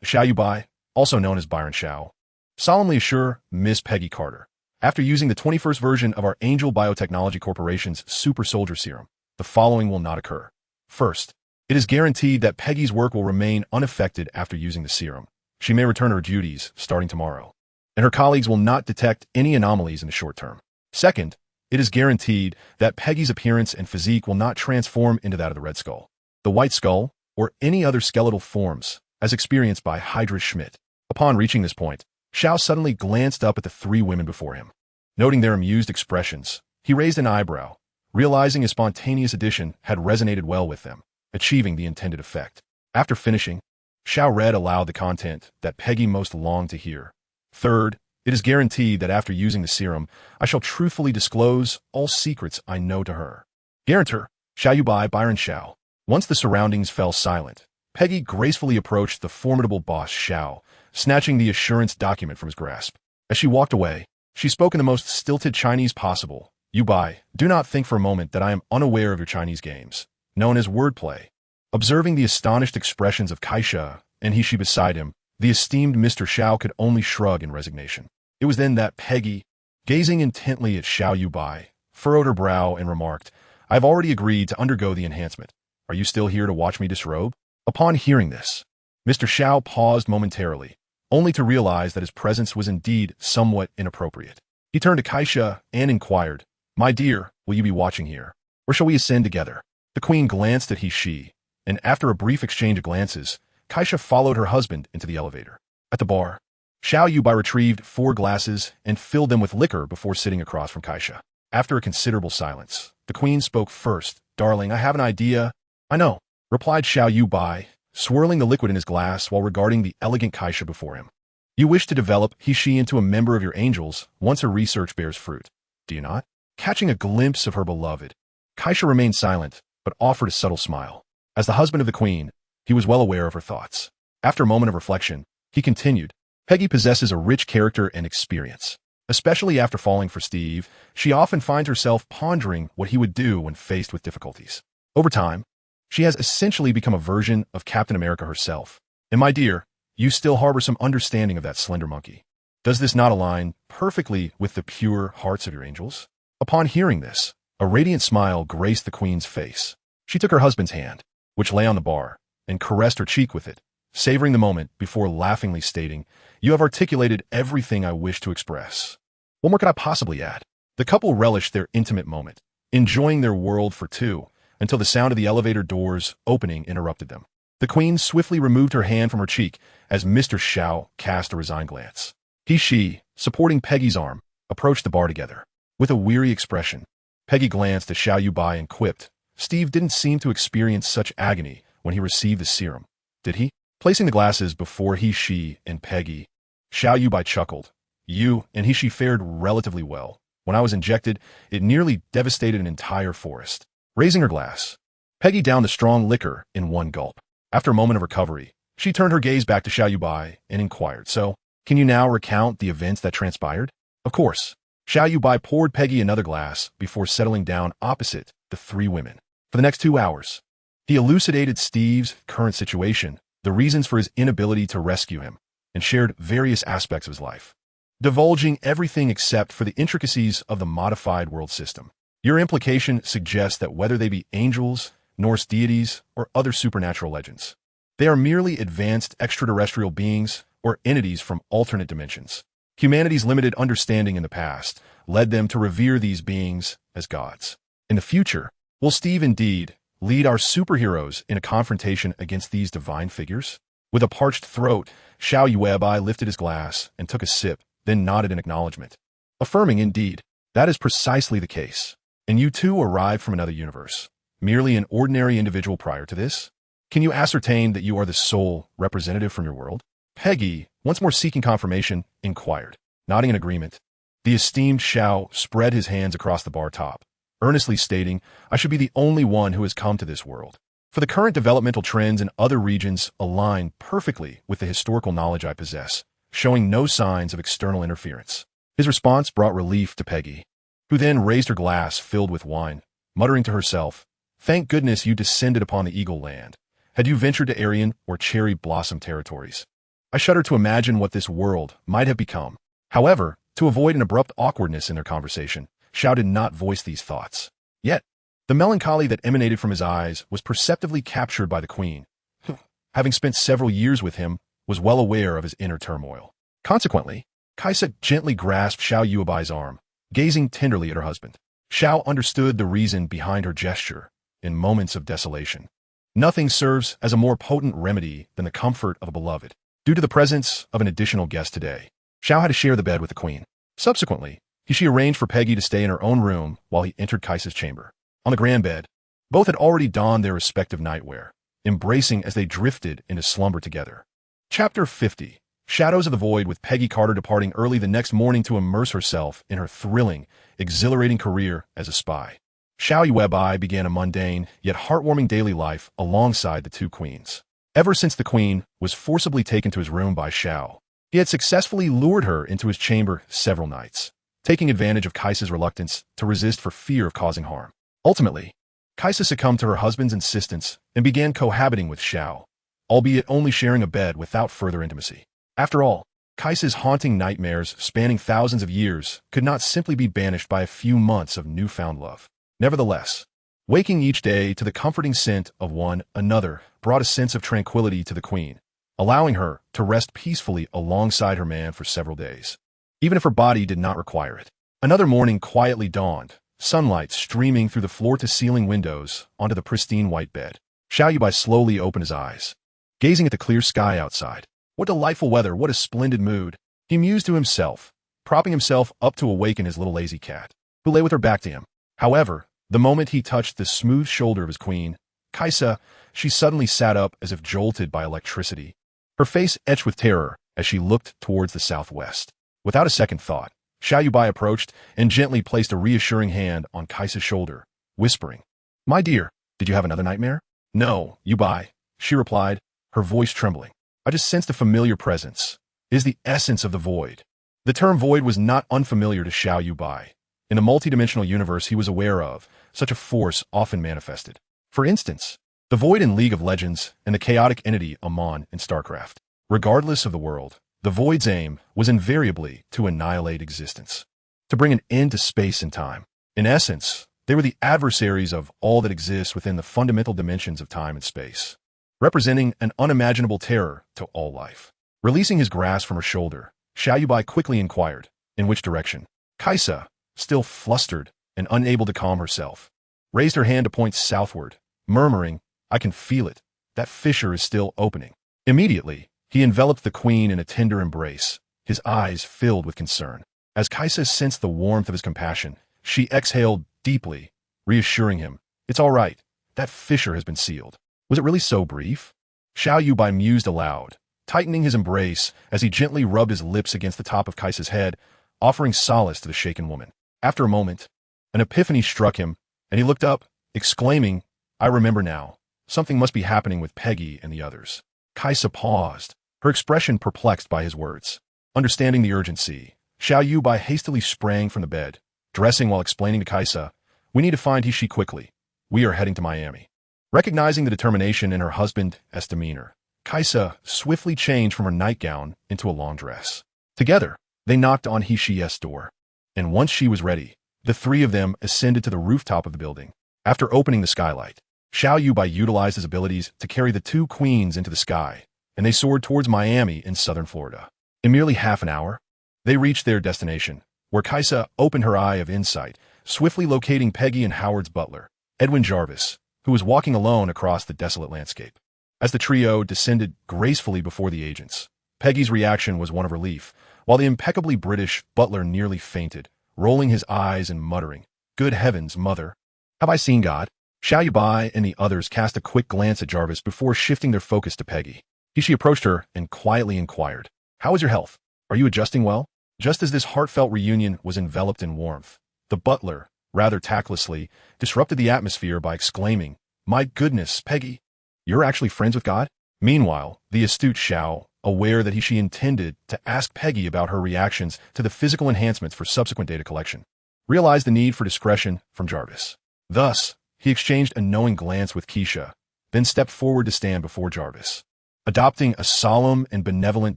Xiao Yuebai, also known as Byron Xiao, solemnly assure Miss Peggy Carter, after using the 21st version of our Angel Biotechnology Corporation's Super Soldier Serum, the following will not occur. First, it is guaranteed that Peggy's work will remain unaffected after using the serum. She may return to her duties starting tomorrow, and her colleagues will not detect any anomalies in the short term. Second, it is guaranteed that Peggy's appearance and physique will not transform into that of the Red Skull, the White Skull, or any other skeletal forms, as experienced by Hydra Schmidt. Upon reaching this point, Xiao suddenly glanced up at the three women before him. Noting their amused expressions, he raised an eyebrow, realizing his spontaneous addition had resonated well with them, achieving the intended effect. After finishing, Xiao read aloud the content that Peggy most longed to hear. Third, it is guaranteed that after using the serum, I shall truthfully disclose all secrets I know to her. Guarantor, Xiao Yuebai, Byron Xiao. Once the surroundings fell silent, Peggy gracefully approached the formidable boss Xiao, snatching the assurance document from his grasp. As she walked away, she spoke in the most stilted Chinese possible. "Yuebai, do not think for a moment that I am unaware of your Chinese games, known as wordplay." Observing the astonished expressions of Kaisha and she beside him, the esteemed Mr. Xiao could only shrug in resignation. It was then that Peggy, gazing intently at Xiao Yuebai, furrowed her brow and remarked, "I have already agreed to undergo the enhancement. Are you still here to watch me disrobe?" Upon hearing this, Mr. Xiao paused momentarily, only to realize that his presence was indeed somewhat inappropriate. He turned to Kaisha and inquired, "My dear, will you be watching here, or shall we ascend together?" The queen glanced at she, and after a brief exchange of glances, Kaisha followed her husband into the elevator. At the bar, Xiao Yuebai retrieved 4 glasses and filled them with liquor before sitting across from Kaisha. After a considerable silence, the queen spoke first. "Darling, I have an idea." "I know," replied Xiao Yuebai, swirling the liquid in his glass while regarding the elegant Kaisha before him. "You wish to develop she into a member of your angels once her research bears fruit, do you not?" Catching a glimpse of her beloved, Kaisha remained silent, but offered a subtle smile. As the husband of the queen, he was well aware of her thoughts. After a moment of reflection, he continued, "Peggy possesses a rich character and experience. Especially after falling for Steve, she often finds herself pondering what he would do when faced with difficulties. Over time, she has essentially become a version of Captain America herself. And my dear, you still harbor some understanding of that slender monkey. Does this not align perfectly with the pure hearts of your angels?" Upon hearing this, a radiant smile graced the queen's face. She took her husband's hand, which lay on the bar, and caressed her cheek with it, savoring the moment before laughingly stating, "You have articulated everything I wish to express. What more could I possibly add?" The couple relished their intimate moment, enjoying their world for two, until the sound of the elevator doors opening interrupted them. The queen swiftly removed her hand from her cheek as Mr. Xiao cast a resigned glance. She, supporting Peggy's arm, approached the bar together. With a weary expression, Peggy glanced at Xiao Yuebai and quipped, "Steve didn't seem to experience such agony when he received the serum, did he?" Placing the glasses before she, and Peggy, Xiao Yuebai chuckled, And she fared relatively well. When I was injected, it nearly devastated an entire forest. Raising her glass, Peggy downed the strong liquor in one gulp. After a moment of recovery, she turned her gaze back to Xiao Yuebai and inquired, "So, can you now recount the events that transpired?" "Of course." Xiao Yuebai poured Peggy another glass before settling down opposite the three women. For the next 2 hours, he elucidated Steve's current situation, the reasons for his inability to rescue him, and shared various aspects of his life, divulging everything except for the intricacies of the modified world system. Your implication suggests that whether they be angels, Norse deities, or other supernatural legends, they are merely advanced extraterrestrial beings or entities from alternate dimensions. Humanity's limited understanding in the past led them to revere these beings as gods. In the future, will Steve indeed lead our superheroes in a confrontation against these divine figures? With a parched throat, Xiao Yuebai lifted his glass and took a sip, then nodded in acknowledgement, affirming, "Indeed, that is precisely the case. And you too arrived from another universe, merely an ordinary individual prior to this? Can you ascertain that you are the sole representative from your world?" Peggy, once more seeking confirmation, inquired. Nodding in agreement, the esteemed Xiao spread his hands across the bar top, earnestly stating, "I should be the only one who has come to this world. For the current developmental trends in other regions align perfectly with the historical knowledge I possess, showing no signs of external interference." His response brought relief to Peggy, who then raised her glass filled with wine, muttering to herself, "Thank goodness you descended upon the Eagle Land. Had you ventured to Aryan or Cherry Blossom territories, I shudder to imagine what this world might have become." However, to avoid an abrupt awkwardness in their conversation, Xiao did not voice these thoughts. Yet, the melancholy that emanated from his eyes was perceptibly captured by the queen, who, having spent several years with him, was well aware of his inner turmoil. Consequently, Kaisa gently grasped Xiao Yuebai's arm, gazing tenderly at her husband. Xiao understood the reason behind her gesture in moments of desolation. Nothing serves as a more potent remedy than the comfort of a beloved. Due to the presence of an additional guest today, Xiao had to share the bed with the queen. Subsequently, she arranged for Peggy to stay in her own room while he entered Kaisa's chamber. On the grand bed, both had already donned their respective nightwear, embracing as they drifted into slumber together. Chapter 50. Shadows of the Void, with Peggy Carter departing early the next morning to immerse herself in her thrilling, exhilarating career as a spy. Xiao Yuebai began a mundane, yet heartwarming daily life alongside the two queens. Ever since the queen was forcibly taken to his room by Xiao, he had successfully lured her into his chamber several nights, taking advantage of Kaisa's reluctance to resist for fear of causing harm. Ultimately, Kaisa succumbed to her husband's insistence and began cohabiting with Xiao, albeit only sharing a bed without further intimacy. After all, Kaisa's haunting nightmares spanning thousands of years could not simply be banished by a few months of newfound love. Nevertheless, waking each day to the comforting scent of one another brought a sense of tranquility to the queen, allowing her to rest peacefully alongside her man for several days, even if her body did not require it. Another morning quietly dawned, sunlight streaming through the floor-to-ceiling windows onto the pristine white bed. Xiao Yuebai slowly opened his eyes, gazing at the clear sky outside. What delightful weather, what a splendid mood, he mused to himself, propping himself up to awaken his little lazy cat, who lay with her back to him. However, the moment he touched the smooth shoulder of his queen, Kaisa, she suddenly sat up as if jolted by electricity, her face etched with terror as she looked towards the southwest. Without a second thought, Xiao Yuebai approached and gently placed a reassuring hand on Kaisa's shoulder, whispering, "My dear, did you have another nightmare?" "No, Yuebai," she replied, her voice trembling. "I just sensed a familiar presence. It is the essence of the void." The term void was not unfamiliar to Xiao Yuebai. In the multidimensional universe he was aware of, such a force often manifested. For instance, the void in League of Legends and the chaotic entity Amon in StarCraft. Regardless of the world, the void's aim was invariably to annihilate existence, to bring an end to space and time. In essence, they were the adversaries of all that exists within the fundamental dimensions of time and space, representing an unimaginable terror to all life. Releasing his grasp from her shoulder, Xiao Yuebai quickly inquired, "In which direction?" Kaisa, still flustered and unable to calm herself, raised her hand to point southward, murmuring, "I can feel it. That fissure is still opening." Immediately, he enveloped the queen in a tender embrace, his eyes filled with concern. As Kaisa sensed the warmth of his compassion, she exhaled deeply, reassuring him, "It's all right. That fissure has been sealed." Was it really so brief? Xiao Yuebai mused aloud, tightening his embrace as he gently rubbed his lips against the top of Kaisa's head, offering solace to the shaken woman. After a moment, an epiphany struck him, and he looked up, exclaiming, "I remember now. Something must be happening with Peggy and the others." Kaisa paused, her expression perplexed by his words. Understanding the urgency, Xiao Yuebai hastily sprang from the bed, dressing while explaining to Kaisa, "We need to find He quickly. We are heading to Miami." Recognizing the determination in her husband's demeanor, Kaisa swiftly changed from her nightgown into a long dress. Together, they knocked on He-Shi's door, and once she was ready, the three of them ascended to the rooftop of the building. After opening the skylight, Xiao Yuebai utilized his abilities to carry the two queens into the sky, and they soared towards Miami in southern Florida. In merely half an hour, they reached their destination, where Kaisa opened her eye of insight, swiftly locating Peggy and Howard's butler, Edwin Jarvis, who was walking alone across the desolate landscape. As the trio descended gracefully before the agents, Peggy's reaction was one of relief, while the impeccably British butler nearly fainted, rolling his eyes and muttering, "Good heavens, mother! Have I seen God?" Xiao Yuebai and the others cast a quick glance at Jarvis before shifting their focus to Peggy. She approached her and quietly inquired, "How is your health? Are you adjusting well?" Just as this heartfelt reunion was enveloped in warmth, the butler, rather tactlessly, disrupted the atmosphere by exclaiming, "My goodness, Peggy, you're actually friends with God?" Meanwhile, the astute Xiao, aware that she intended to ask Peggy about her reactions to the physical enhancements for subsequent data collection, realized the need for discretion from Jarvis. Thus, he exchanged a knowing glance with Keisha, then stepped forward to stand before Jarvis, adopting a solemn and benevolent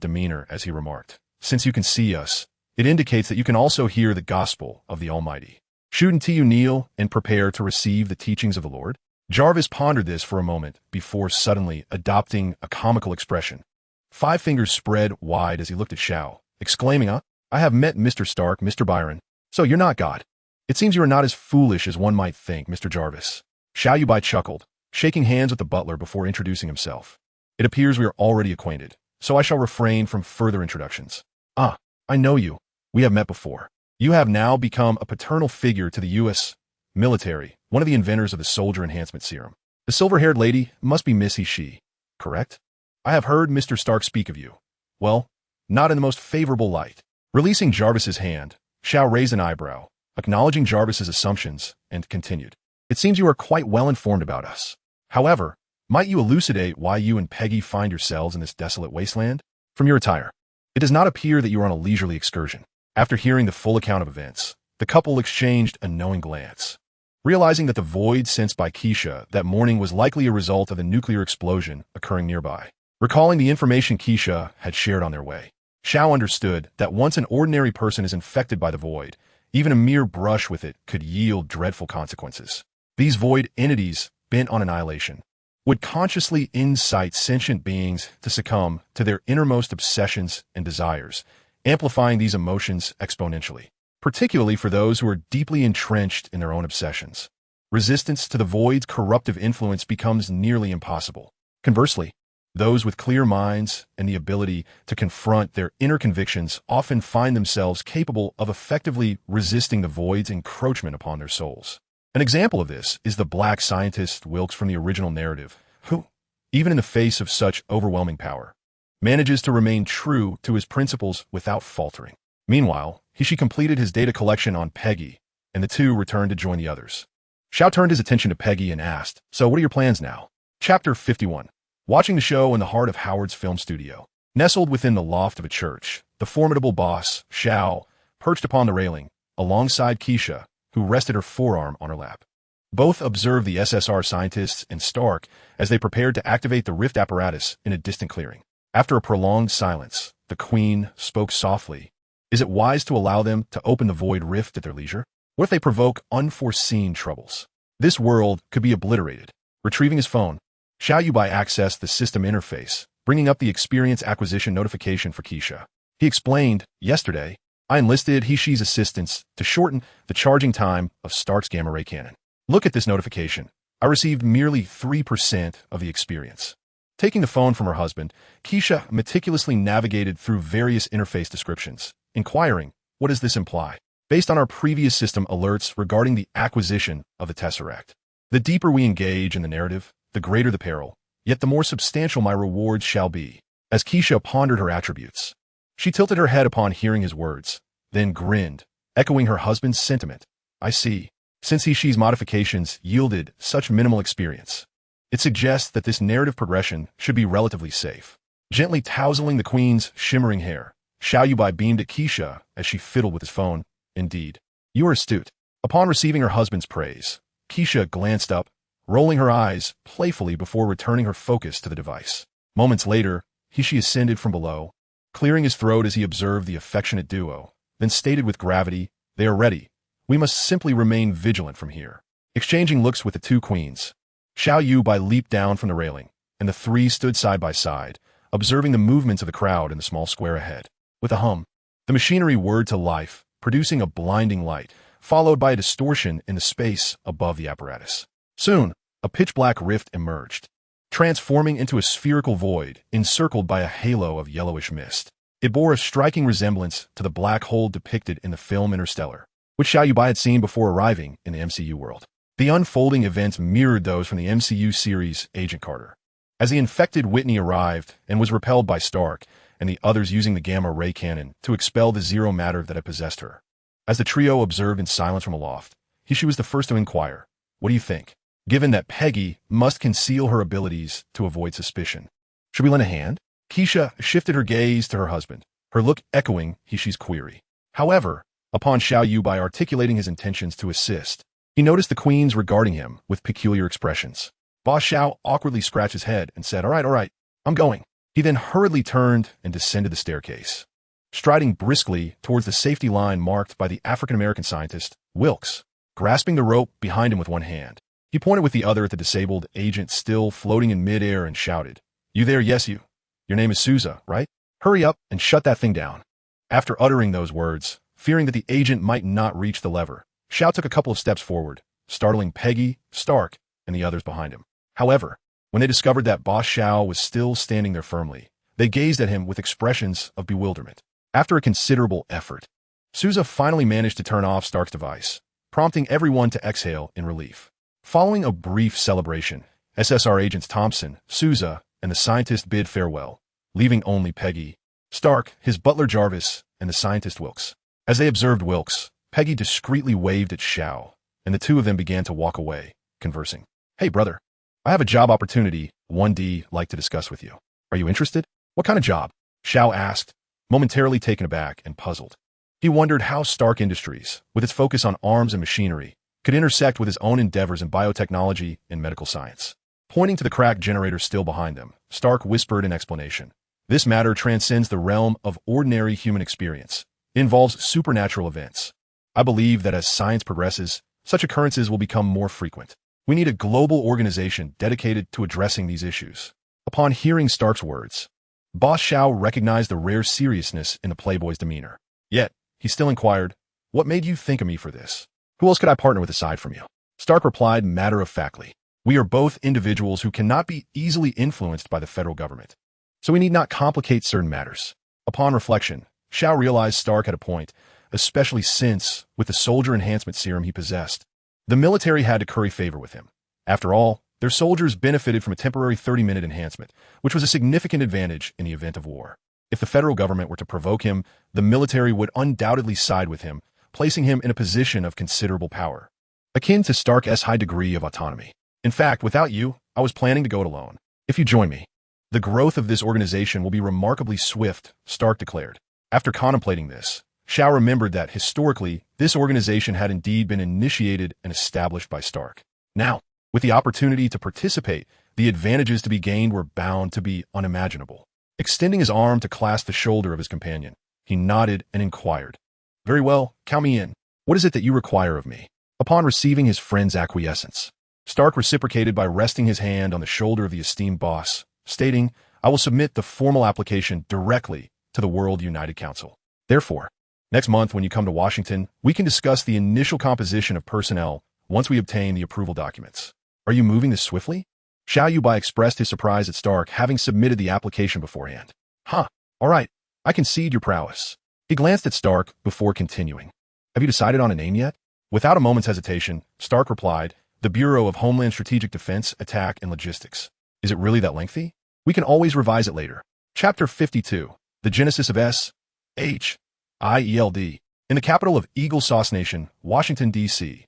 demeanor as he remarked, "Since you can see us, it indicates that you can also hear the gospel of the Almighty. Shouldn't you kneel and prepare to receive the teachings of the Lord?" Jarvis pondered this for a moment before suddenly adopting a comical expression. 5 fingers spread wide as he looked at Xiao, exclaiming, "I have met Mr. Stark, Mr. Byron. So you're not God. It seems you are not as foolish as one might think, Mr. Jarvis." Xiao Yuebai chuckled, shaking hands with the butler before introducing himself. "It appears we are already acquainted, so I shall refrain from further introductions. I know you. We have met before. You have now become a paternal figure to the U.S. military, one of the inventors of the soldier enhancement serum. The silver-haired lady must be Miss He, correct? I have heard Mr. Stark speak of you. Well, not in the most favorable light." Releasing Jarvis's hand, Xiao raised an eyebrow, acknowledging Jarvis's assumptions, and continued, "It seems you are quite well informed about us. However, might you elucidate why you and Peggy find yourselves in this desolate wasteland? From your attire, it does not appear that you are on a leisurely excursion." After hearing the full account of events, the couple exchanged a knowing glance. Realizing that the void sensed by Keisha that morning was likely a result of the nuclear explosion occurring nearby. Recalling the information Keisha had shared on their way, Xiao understood that once an ordinary person is infected by the void, even a mere brush with it could yield dreadful consequences. These void entities, bent on annihilation, would consciously incite sentient beings to succumb to their innermost obsessions and desires, amplifying these emotions exponentially, particularly for those who are deeply entrenched in their own obsessions. Resistance to the void's corruptive influence becomes nearly impossible. Conversely, those with clear minds and the ability to confront their inner convictions often find themselves capable of effectively resisting the void's encroachment upon their souls. An example of this is the black scientist Wilkes from the original narrative, who, even in the face of such overwhelming power, manages to remain true to his principles without faltering. Meanwhile, He completed his data collection on Peggy, and the two returned to join the others. Xiao turned his attention to Peggy and asked, "So what are your plans now?" Chapter 51. Watching the show in the heart of Howard's film studio. Nestled within the loft of a church, the formidable boss, Xiao, perched upon the railing, alongside Keisha, who rested her forearm on her lap. Both observed the SSR scientists and Stark as they prepared to activate the rift apparatus in a distant clearing. After a prolonged silence, the Queen spoke softly. "Is it wise to allow them to open the void rift at their leisure? What if they provoke unforeseen troubles? This world could be obliterated." Retrieving his phone, Xiao Yuebai accessed the system interface, bringing up the experience acquisition notification for Keisha. He explained, "Yesterday, I enlisted He-Shi's assistance to shorten the charging time of Stark's gamma-ray cannon. Look at this notification. I received merely 3% of the experience." Taking the phone from her husband, Keisha meticulously navigated through various interface descriptions, inquiring, "What does this imply?" Based on our previous system alerts regarding the acquisition of the Tesseract. The deeper we engage in the narrative, the greater the peril, yet the more substantial my rewards shall be. as Keisha pondered her attributes. She tilted her head upon hearing his words, then grinned, echoing her husband's sentiment. I see. Since she's modifications yielded such minimal experience, it suggests that this narrative progression should be relatively safe. Gently tousling the queen's shimmering hair, Xiao Yuebai beamed at Keisha as she fiddled with his phone. Indeed. You are astute. Upon receiving her husband's praise, Keisha glanced up, rolling her eyes playfully before returning her focus to the device. Moments later, she ascended from below, clearing his throat as he observed the affectionate duo, then stated with gravity, They are ready. We must simply remain vigilant from here. Exchanging looks with the two queens, Xiao Yuebai leaped down from the railing, and the three stood side by side, observing the movements of the crowd in the small square ahead. With a hum, the machinery whirred to life, producing a blinding light, followed by a distortion in the space above the apparatus. Soon, a pitch-black rift emerged, transforming into a spherical void encircled by a halo of yellowish mist. It bore a striking resemblance to the black hole depicted in the film Interstellar, which Xiao Yuebai had seen before arriving in the MCU world. The unfolding events mirrored those from the MCU series Agent Carter. As the infected Whitney arrived and was repelled by Stark and the others using the gamma ray cannon to expel the zero matter that had possessed her. As the trio observed in silence from aloft, she was the first to inquire, What do you think? Given that Peggy must conceal her abilities to avoid suspicion. Should we lend a hand? Keisha shifted her gaze to her husband, her look echoing Hishi's query. However, upon Xiao Yuebai articulating his intentions to assist, he noticed the queens regarding him with peculiar expressions. Boss Xiao awkwardly scratched his head and said, All right, I'm going. He then hurriedly turned and descended the staircase, striding briskly towards the safety line marked by the African-American scientist, Wilkes. Grasping the rope behind him with one hand, he pointed with the other at the disabled agent still floating in midair and shouted, You there, yes you. Your name is Souza, right? Hurry up and shut that thing down. After uttering those words, fearing that the agent might not reach the lever, Xiao took a couple of steps forward, startling Peggy, Stark, and the others behind him. However, when they discovered that Boss Xiao was still standing there firmly, they gazed at him with expressions of bewilderment. After a considerable effort, Souza finally managed to turn off Stark's device, prompting everyone to exhale in relief. Following a brief celebration, SSR agents Thompson, Souza, and the scientist bid farewell, leaving only Peggy, Stark, his butler Jarvis, and the scientist Wilkes. As they observed Wilkes, Peggy discreetly waved at Xiao, and the two of them began to walk away, conversing. Hey, brother. I have a job opportunity 1D like to discuss with you. Are you interested? What kind of job? Xiao asked, momentarily taken aback and puzzled. He wondered how Stark Industries, with its focus on arms and machinery, could intersect with his own endeavors in biotechnology and medical science. Pointing to the cracked generator still behind them, Stark whispered in explanation. This matter transcends the realm of ordinary human experience. It involves supernatural events. I believe that as science progresses, such occurrences will become more frequent. We need a global organization dedicated to addressing these issues. Upon hearing Stark's words, Boss Xiao recognized the rare seriousness in the playboy's demeanor. Yet, he still inquired, What made you think of me for this? Who else could I partner with aside from you? Stark replied matter-of-factly, We are both individuals who cannot be easily influenced by the federal government, so we need not complicate certain matters. Upon reflection, Xiao realized Stark had a point, especially since, with the soldier enhancement serum he possessed, the military had to curry favor with him. After all, their soldiers benefited from a temporary 30-minute enhancement, which was a significant advantage in the event of war. If the federal government were to provoke him, the military would undoubtedly side with him, placing him in a position of considerable power, akin to Stark's high degree of autonomy. In fact, without you, I was planning to go it alone. If you join me, the growth of this organization will be remarkably swift, Stark declared. After contemplating this, Xiao remembered that, historically, this organization had indeed been initiated and established by Stark. Now, with the opportunity to participate, the advantages to be gained were bound to be unimaginable. Extending his arm to clasp the shoulder of his companion, he nodded and inquired, Very well, count me in. What is it that you require of me? Upon receiving his friend's acquiescence, Stark reciprocated by resting his hand on the shoulder of the esteemed boss, stating, I will submit the formal application directly to the World United Council. Therefore, next month when you come to Washington, we can discuss the initial composition of personnel once we obtain the approval documents. Are you moving this swiftly? Xiao Yuebai expressed his surprise at Stark having submitted the application beforehand. All right, I concede your prowess. He glanced at Stark before continuing. Have you decided on a name yet? Without a moment's hesitation, Stark replied, The Bureau of Homeland Strategic Defense, Attack, and Logistics. Is it really that lengthy? We can always revise it later. Chapter 52. The Genesis of S.H.I.E.L.D. In the capital of Eagle Sauce Nation, Washington, D.C.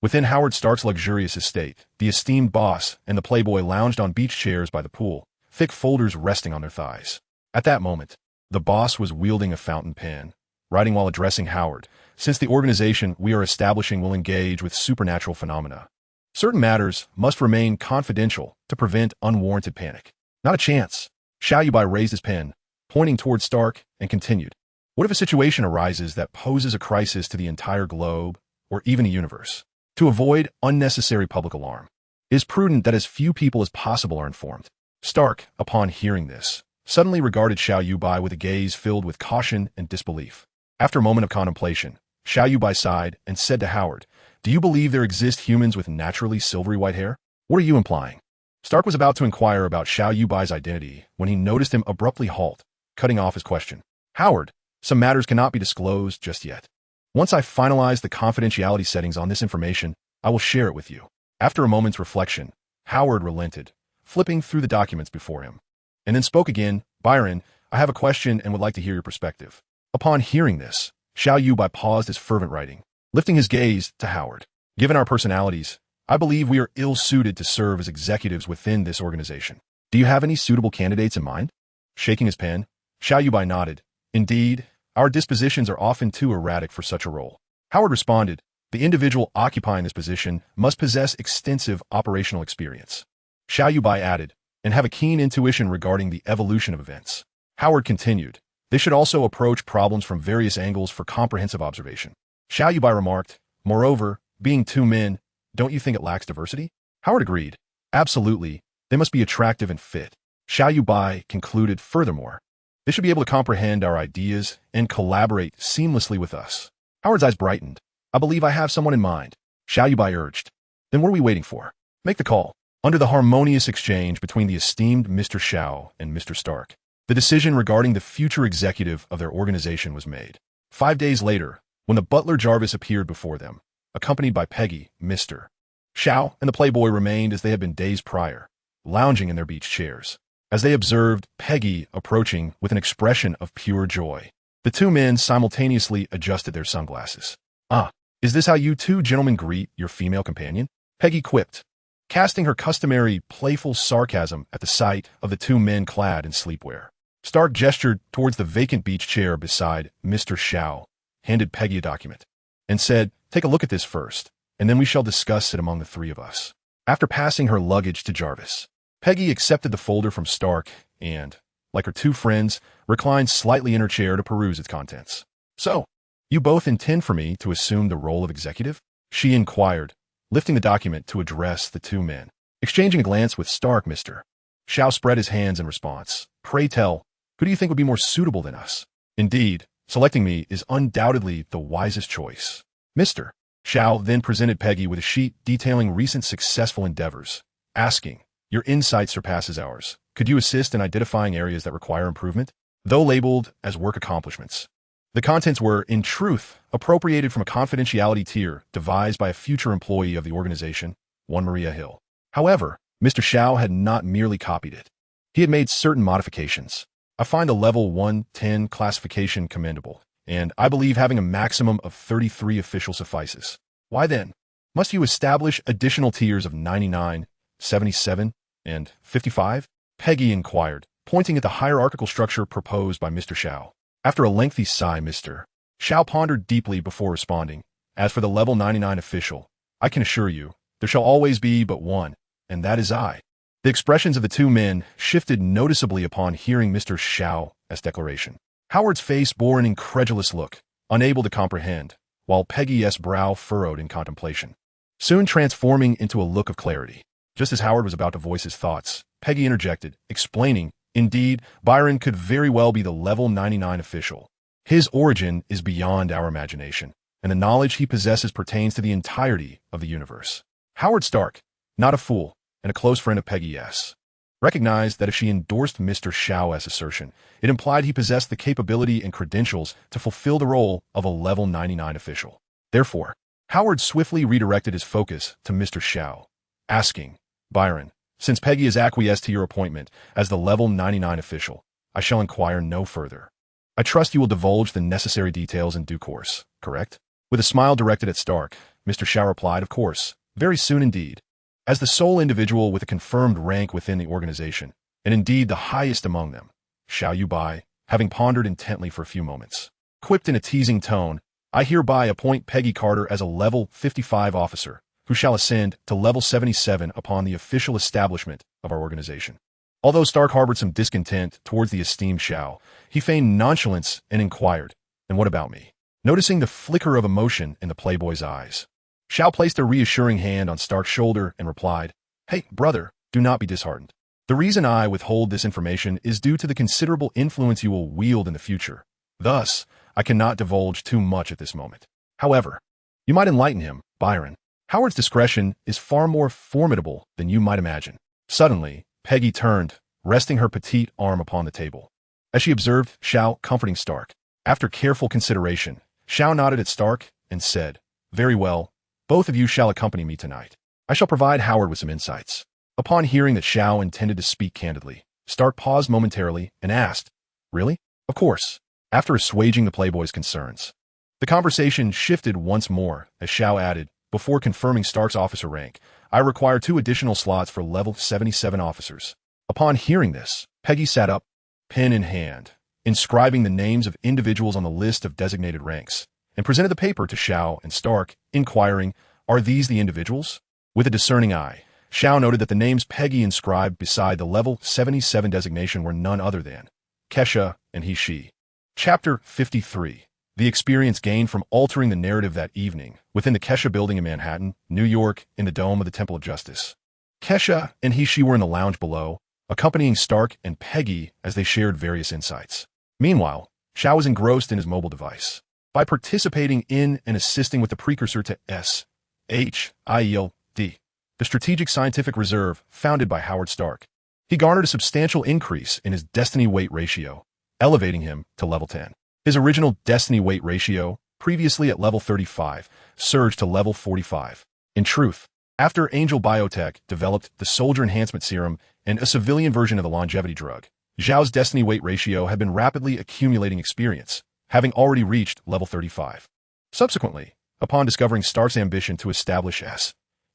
Within Howard Stark's luxurious estate, the esteemed boss and the playboy lounged on beach chairs by the pool, thick folders resting on their thighs. At that moment, the boss was wielding a fountain pen, writing while addressing Howard. Since the organization we are establishing will engage with supernatural phenomena, certain matters must remain confidential to prevent unwarranted panic. Not a chance. Xiao Yuebai raised his pen, pointing toward Stark, and continued. What if a situation arises that poses a crisis to the entire globe, or even a universe? To avoid unnecessary public alarm, it is prudent that as few people as possible are informed. Stark, upon hearing this, suddenly regarded Xiao Yuebai with a gaze filled with caution and disbelief. After a moment of contemplation, Xiao Yuebai sighed and said to Howard, "Do you believe there exist humans with naturally silvery white hair? What are you implying?" Stark was about to inquire about Xiao Yuebai's identity when he noticed him abruptly halt, cutting off his question. "Howard, some matters cannot be disclosed just yet. Once I finalize the confidentiality settings on this information, I will share it with you." After a moment's reflection, Howard relented, flipping through the documents before him, and then spoke again. "Byron, I have a question and would like to hear your perspective." Upon hearing this, Xiao Yuebai paused his fervent writing, lifting his gaze to Howard. "Given our personalities, I believe we are ill-suited to serve as executives within this organization. Do you have any suitable candidates in mind?" Shaking his pen, Xiao Yuebai nodded. "Indeed, our dispositions are often too erratic for such a role." Howard responded, "The individual occupying this position must possess extensive operational experience." Xiao Yuebai added, "and have a keen intuition regarding the evolution of events." Howard continued, "They should also approach problems from various angles for comprehensive observation." Xiao Yuebai remarked, "Moreover, being two men, don't you think it lacks diversity?" Howard agreed, "Absolutely, they must be attractive and fit." Xiao Yuebai concluded, "Furthermore, they should be able to comprehend our ideas and collaborate seamlessly with us." Howard's eyes brightened. "I believe I have someone in mind," Xiao Yuebai urged. "Then what are we waiting for? Make the call." Under the harmonious exchange between the esteemed Mr. Xiao and Mr. Stark, the decision regarding the future executive of their organization was made. 5 days later, when the butler Jarvis appeared before them, accompanied by Peggy, Mr. Xiao and the playboy remained as they had been days prior, lounging in their beach chairs. As they observed Peggy approaching with an expression of pure joy, the two men simultaneously adjusted their sunglasses. "Ah, is this how you two gentlemen greet your female companion?" Peggy quipped, casting her customary playful sarcasm at the sight of the two men clad in sleepwear. Stark gestured towards the vacant beach chair beside Mr. Xiao, handed Peggy a document, and said, "Take a look at this first, and then we shall discuss it among the three of us." After passing her luggage to Jarvis, Peggy accepted the folder from Stark and, like her two friends, reclined slightly in her chair to peruse its contents. "So, you both intend for me to assume the role of executive?" she inquired, lifting the document to address the two men. Exchanging a glance with Stark, Mr. Xiao spread his hands in response. "Pray tell, who do you think would be more suitable than us? Indeed, selecting me is undoubtedly the wisest choice." Mr. Xiao then presented Peggy with a sheet detailing recent successful endeavors, asking, "Your insight surpasses ours. Could you assist in identifying areas that require improvement?" Though labeled as work accomplishments, the contents were, in truth, appropriated from a confidentiality tier devised by a future employee of the organization, one Maria Hill. However, Mr. Xiao had not merely copied it. He had made certain modifications. "I find the level 110 classification commendable, and I believe having a maximum of 33 official suffices. Why then, must you establish additional tiers of 99, 77, and 55? Peggy inquired, pointing at the hierarchical structure proposed by Mr. Xiao. After a lengthy sigh, Mr. Xiao pondered deeply before responding. "As for the level 99 official, I can assure you, there shall always be but one, and that is I." The expressions of the two men shifted noticeably upon hearing Mr. Xiao's declaration. Howard's face bore an incredulous look, unable to comprehend, while Peggy's brow furrowed in contemplation, soon transforming into a look of clarity. Just as Howard was about to voice his thoughts, Peggy interjected, explaining, "Indeed, Byron could very well be the level 99 official. His origin is beyond our imagination, and the knowledge he possesses pertains to the entirety of the universe." Howard Stark, not a fool, and a close friend of Peggy's, recognized that if she endorsed Mr. Xiao's assertion, it implied he possessed the capability and credentials to fulfill the role of a level 99 official. Therefore, Howard swiftly redirected his focus to Mr. Xiao, asking, "Byron, since Peggy has acquiesced to your appointment as the level 99 official, I shall inquire no further. I trust you will divulge the necessary details in due course, correct? With a smile directed at Stark, Mr. Xiao replied, of course, very soon indeed. As the sole individual with a confirmed rank within the organization, and indeed the highest among them, Xiao Yuebai, having pondered intently for a few moments, quipped in a teasing tone, I hereby appoint Peggy Carter as a level 55 officer, who shall ascend to level 77 upon the official establishment of our organization. Although Stark harbored some discontent towards the esteemed Xiao, he feigned nonchalance and inquired, and what about me? Noticing the flicker of emotion in the playboy's eyes, Xiao placed a reassuring hand on Stark's shoulder and replied, Hey, brother, do not be disheartened. The reason I withhold this information is due to the considerable influence you will wield in the future. Thus, I cannot divulge too much at this moment. However, you might enlighten him, Byron. Howard's discretion is far more formidable than you might imagine. Suddenly, Peggy turned, resting her petite arm upon the table. As she observed Xiao comforting Stark, after careful consideration, Xiao nodded at Stark and said, Very well, both of you shall accompany me tonight. I shall provide Howard with some insights. Upon hearing that Xiao intended to speak candidly, Stark paused momentarily and asked, Really? Of course. After assuaging the playboy's concerns, the conversation shifted once more as Xiao added, Before confirming Stark's officer rank, I require 2 additional slots for level 77 officers. Upon hearing this, Peggy sat up, pen in hand, inscribing the names of individuals on the list of designated ranks, and presented the paper to Xiao and Stark, inquiring, Are these the individuals? With a discerning eye, Xiao noted that the names Peggy inscribed beside the level 77 designation were none other than Kesha and he/she. Chapter 53. The experience gained from altering the narrative that evening within the Kesha building in Manhattan, New York, in the dome of the Temple of Justice. Kesha and he/she were in the lounge below, accompanying Stark and Peggy as they shared various insights. Meanwhile, Xiao was engrossed in his mobile device. By participating in and assisting with the precursor to SHIELD, the Strategic Scientific Reserve founded by Howard Stark, he garnered a substantial increase in his destiny weight ratio, elevating him to level 10. His original destiny weight ratio, previously at level 35, surged to level 45. In truth, after Angel Biotech developed the Soldier Enhancement Serum and a civilian version of the longevity drug, Zhao's destiny weight ratio had been rapidly accumulating experience, having already reached level 35. Subsequently, upon discovering Stark's ambition to establish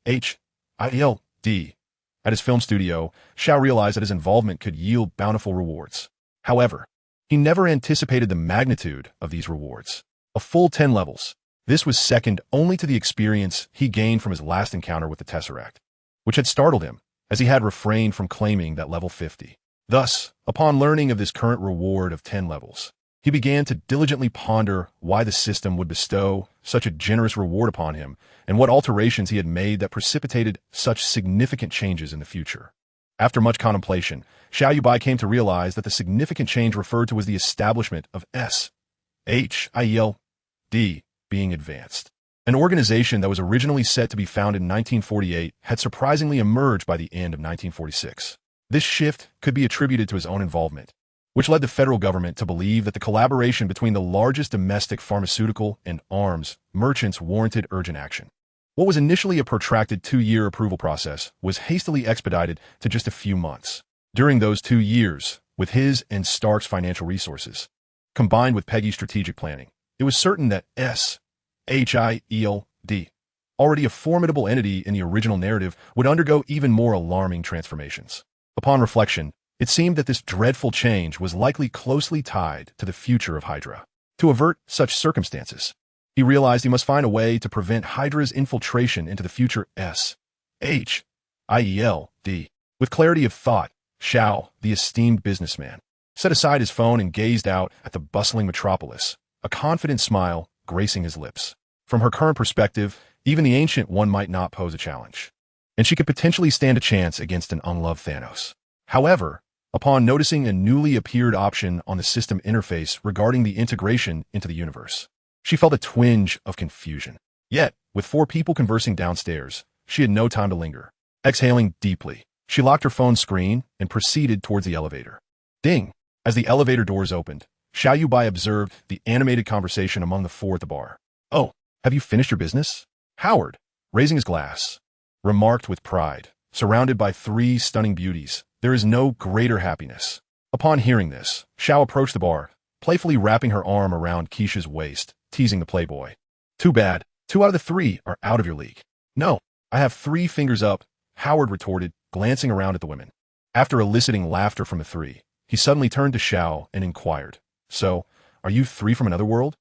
SHIELD at his film studio, Xiao realized that his involvement could yield bountiful rewards. However, he never anticipated the magnitude of these rewards. A full 10 levels. This was second only to the experience he gained from his last encounter with the Tesseract, which had startled him, as he had refrained from claiming that level 50. Thus, upon learning of this current reward of 10 levels, he began to diligently ponder why the system would bestow such a generous reward upon him and what alterations he had made that precipitated such significant changes in the future. After much contemplation, Xiao Yuebai came to realize that the significant change referred to was the establishment of SHIELD being advanced. An organization that was originally set to be founded in 1948 had surprisingly emerged by the end of 1946. This shift could be attributed to his own involvement, which led the federal government to believe that the collaboration between the largest domestic pharmaceutical and arms merchants warranted urgent action. What was initially a protracted 2-year approval process was hastily expedited to just a few months. During those 2 years, with his and Stark's financial resources, combined with Peggy's strategic planning, it was certain that SHIELD, already a formidable entity in the original narrative, would undergo even more alarming transformations. Upon reflection, it seemed that this dreadful change was likely closely tied to the future of Hydra. To avert such circumstances, he realized he must find a way to prevent Hydra's infiltration into the future SHIELD. With clarity of thought, Xiao, the esteemed businessman, set aside his phone and gazed out at the bustling metropolis, a confident smile gracing his lips. From her current perspective, even the Ancient One might not pose a challenge, and she could potentially stand a chance against an unloved Thanos. However, upon noticing a newly appeared option on the system interface regarding the integration into the universe, she felt a twinge of confusion. Yet, with 4 people conversing downstairs, she had no time to linger. Exhaling deeply, she locked her phone screen and proceeded towards the elevator. Ding! As the elevator doors opened, Xiao Yuebai observed the animated conversation among the 4 at the bar. Oh, have you finished your business? Howard, raising his glass, remarked with pride. Surrounded by 3 stunning beauties, there is no greater happiness. Upon hearing this, Xiao approached the bar, playfully wrapping her arm around Keisha's waist, teasing the playboy. Too bad. 2 out of the 3 are out of your league. No, I have 3 fingers up, Howard retorted, glancing around at the women. After eliciting laughter from the 3, he suddenly turned to Xiao and inquired, "So, are you 3 from another world?"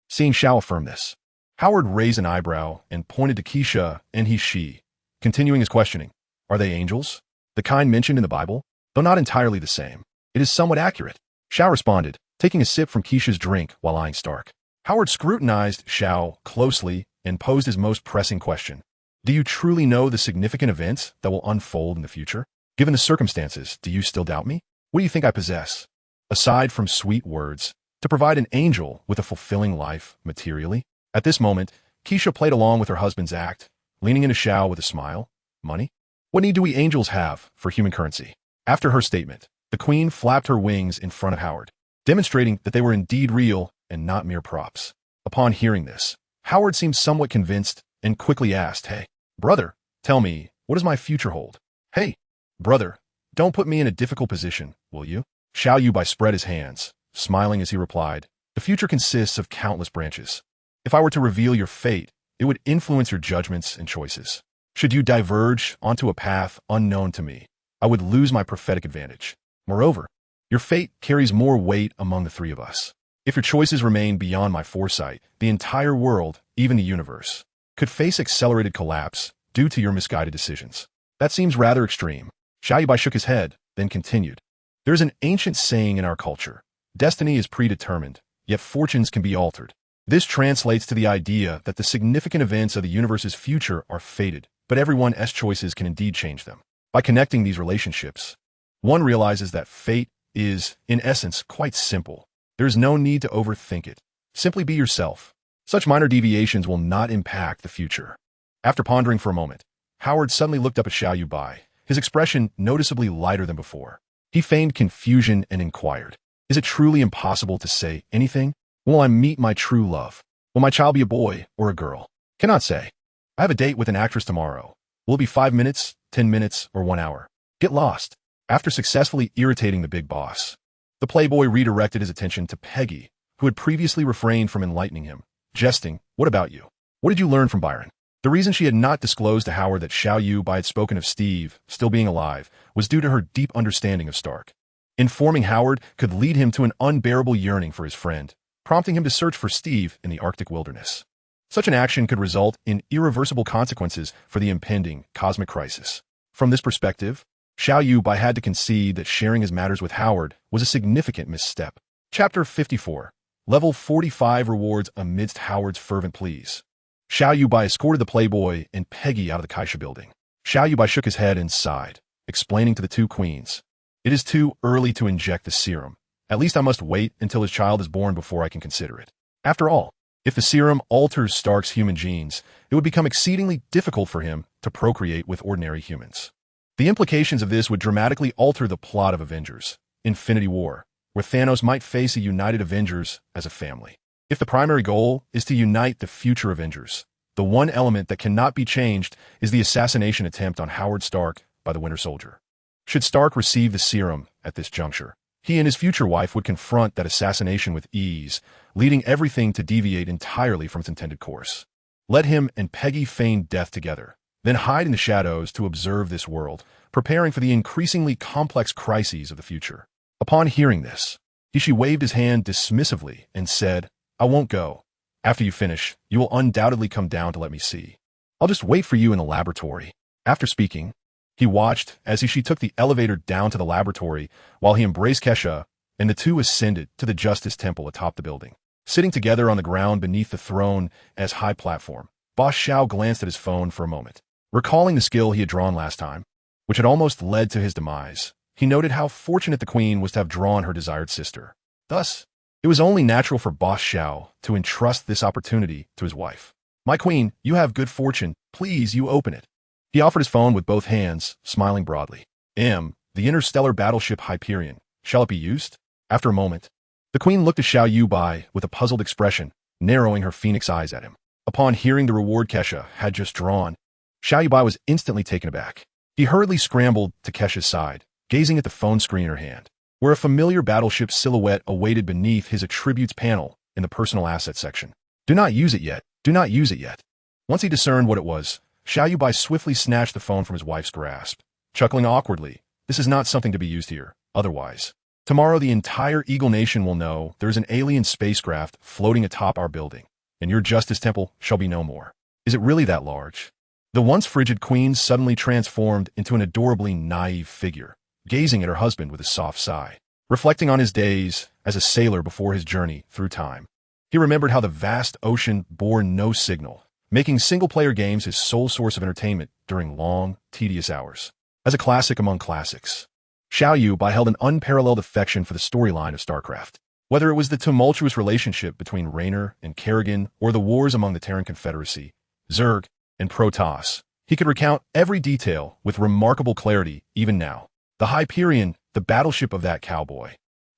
Seeing Xiao affirm this, Howard raised an eyebrow and pointed to Keisha and she, continuing his questioning. "Are they angels? The kind mentioned in the Bible? Though not entirely the same, it is somewhat accurate." Xiao responded, taking a sip from Keisha's drink while eyeing Stark. Howard scrutinized Xiao closely and posed his most pressing question. "Do you truly know the significant events that will unfold in the future? Given the circumstances, do you still doubt me? What do you think I possess, aside from sweet words, to provide an angel with a fulfilling life materially?" At this moment, Keisha played along with her husband's act, leaning into Xiao with a smile. "Money? What need do we angels have for human currency?" After her statement, the queen flapped her wings in front of Howard, demonstrating that they were indeed real and not mere props. Upon hearing this, Howard seemed somewhat convinced and quickly asked, "Hey, brother, tell me, what does my future hold?" "Hey, brother, don't put me in a difficult position, will you?" Xiao Yuebai spread his hands, smiling as he replied, "The future consists of countless branches. If I were to reveal your fate, it would influence your judgments and choices. Should you diverge onto a path unknown to me, I would lose my prophetic advantage. Moreover, your fate carries more weight among the 3 of us. If your choices remain beyond my foresight, the entire world, even the universe, could face accelerated collapse due to your misguided decisions. That seems rather extreme." Xiao Yuebai shook his head, then continued. "There is an ancient saying in our culture, destiny is predetermined, yet fortunes can be altered. This translates to the idea that the significant events of the universe's future are fated, but everyone's choices can indeed change them. By connecting these relationships, one realizes that fate is, in essence, quite simple. There is no need to overthink it. Simply be yourself. Such minor deviations will not impact the future." After pondering for a moment, Howard suddenly looked up at Xiao Yuebai, his expression noticeably lighter than before. He feigned confusion and inquired, "Is it truly impossible to say anything? Will I meet my true love? Will my child be a boy or a girl? Cannot say. I have a date with an actress tomorrow. Will it be 5 minutes, 10 minutes, or 1 hour? Get lost." After successfully irritating the big boss, the playboy redirected his attention to Peggy, who had previously refrained from enlightening him, jesting, "What about you? What did you learn from Byron?" The reason she had not disclosed to Howard that Xiao Yuebai had spoken of Steve still being alive was due to her deep understanding of Stark. Informing Howard could lead him to an unbearable yearning for his friend, prompting him to search for Steve in the Arctic wilderness. Such an action could result in irreversible consequences for the impending cosmic crisis. From this perspective, Xiao Yuebai had to concede that sharing his matters with Howard was a significant misstep. Chapter 54. Level 45 rewards amidst Howard's fervent pleas. Xiao Yuebai escorted the playboy and Peggy out of the Kaisha building. Xiao Yuebai shook his head and sighed, explaining to the 2 queens, "It is too early to inject the serum. At least I must wait until his child is born before I can consider it. After all, if the serum alters Stark's human genes, it would become exceedingly difficult for him to procreate with ordinary humans. The implications of this would dramatically alter the plot of Avengers: Infinity War, where Thanos might face a united Avengers as a family. If the primary goal is to unite the future Avengers, the one element that cannot be changed is the assassination attempt on Howard Stark by the Winter Soldier. Should Stark receive the serum at this juncture, he and his future wife would confront that assassination with ease, leading everything to deviate entirely from its intended course. Let him and Peggy feign death together, then hide in the shadows to observe this world, preparing for the increasingly complex crises of the future. Upon hearing this, he waved his hand dismissively and said, "I won't go. After you finish, you will undoubtedly come down to let me see. I'll just wait for you in the laboratory." After speaking, he watched as she took the elevator down to the laboratory while he embraced Kesha, and the two ascended to the Justice Temple atop the building. Sitting together on the ground beneath the throne as high platform, Boss Xiao glanced at his phone for a moment. Recalling the skill he had drawn last time, which had almost led to his demise, he noted how fortunate the queen was to have drawn her desired sister. Thus, it was only natural for Boss Xiao to entrust this opportunity to his wife. "My queen, you have good fortune. Please, you open it." He offered his phone with both hands, smiling broadly. The interstellar battleship Hyperion. Shall it be used?" After a moment, the queen looked at Xiao Yuebai with a puzzled expression, narrowing her phoenix eyes at him. Upon hearing the reward Kesha had just drawn, Xiao Yuebai was instantly taken aback. He hurriedly scrambled to Kesha's side, gazing at the phone screen in her hand. where a familiar battleship silhouette awaited beneath his attributes panel in the personal assets section. Do not use it yet. Do not use it yet. Once he discerned what it was, Xiao Yuebai swiftly snatched the phone from his wife's grasp, chuckling awkwardly. This is not something to be used here, otherwise. Tomorrow the entire Eagle Nation will know there is an alien spacecraft floating atop our building, and your Justice Temple shall be no more. Is it really that large? The once frigid queen suddenly transformed into an adorably naive figure, gazing at her husband with a soft sigh, reflecting on his days as a sailor before his journey through time. He remembered how the vast ocean bore no signal, making single-player games his sole source of entertainment during long, tedious hours. As a classic among classics, Xiao Yuebai held an unparalleled affection for the storyline of StarCraft. Whether it was the tumultuous relationship between Raynor and Kerrigan or the wars among the Terran Confederacy, Zerg, and Protoss, he could recount every detail with remarkable clarity even now. The Hyperion, the battleship of that cowboy,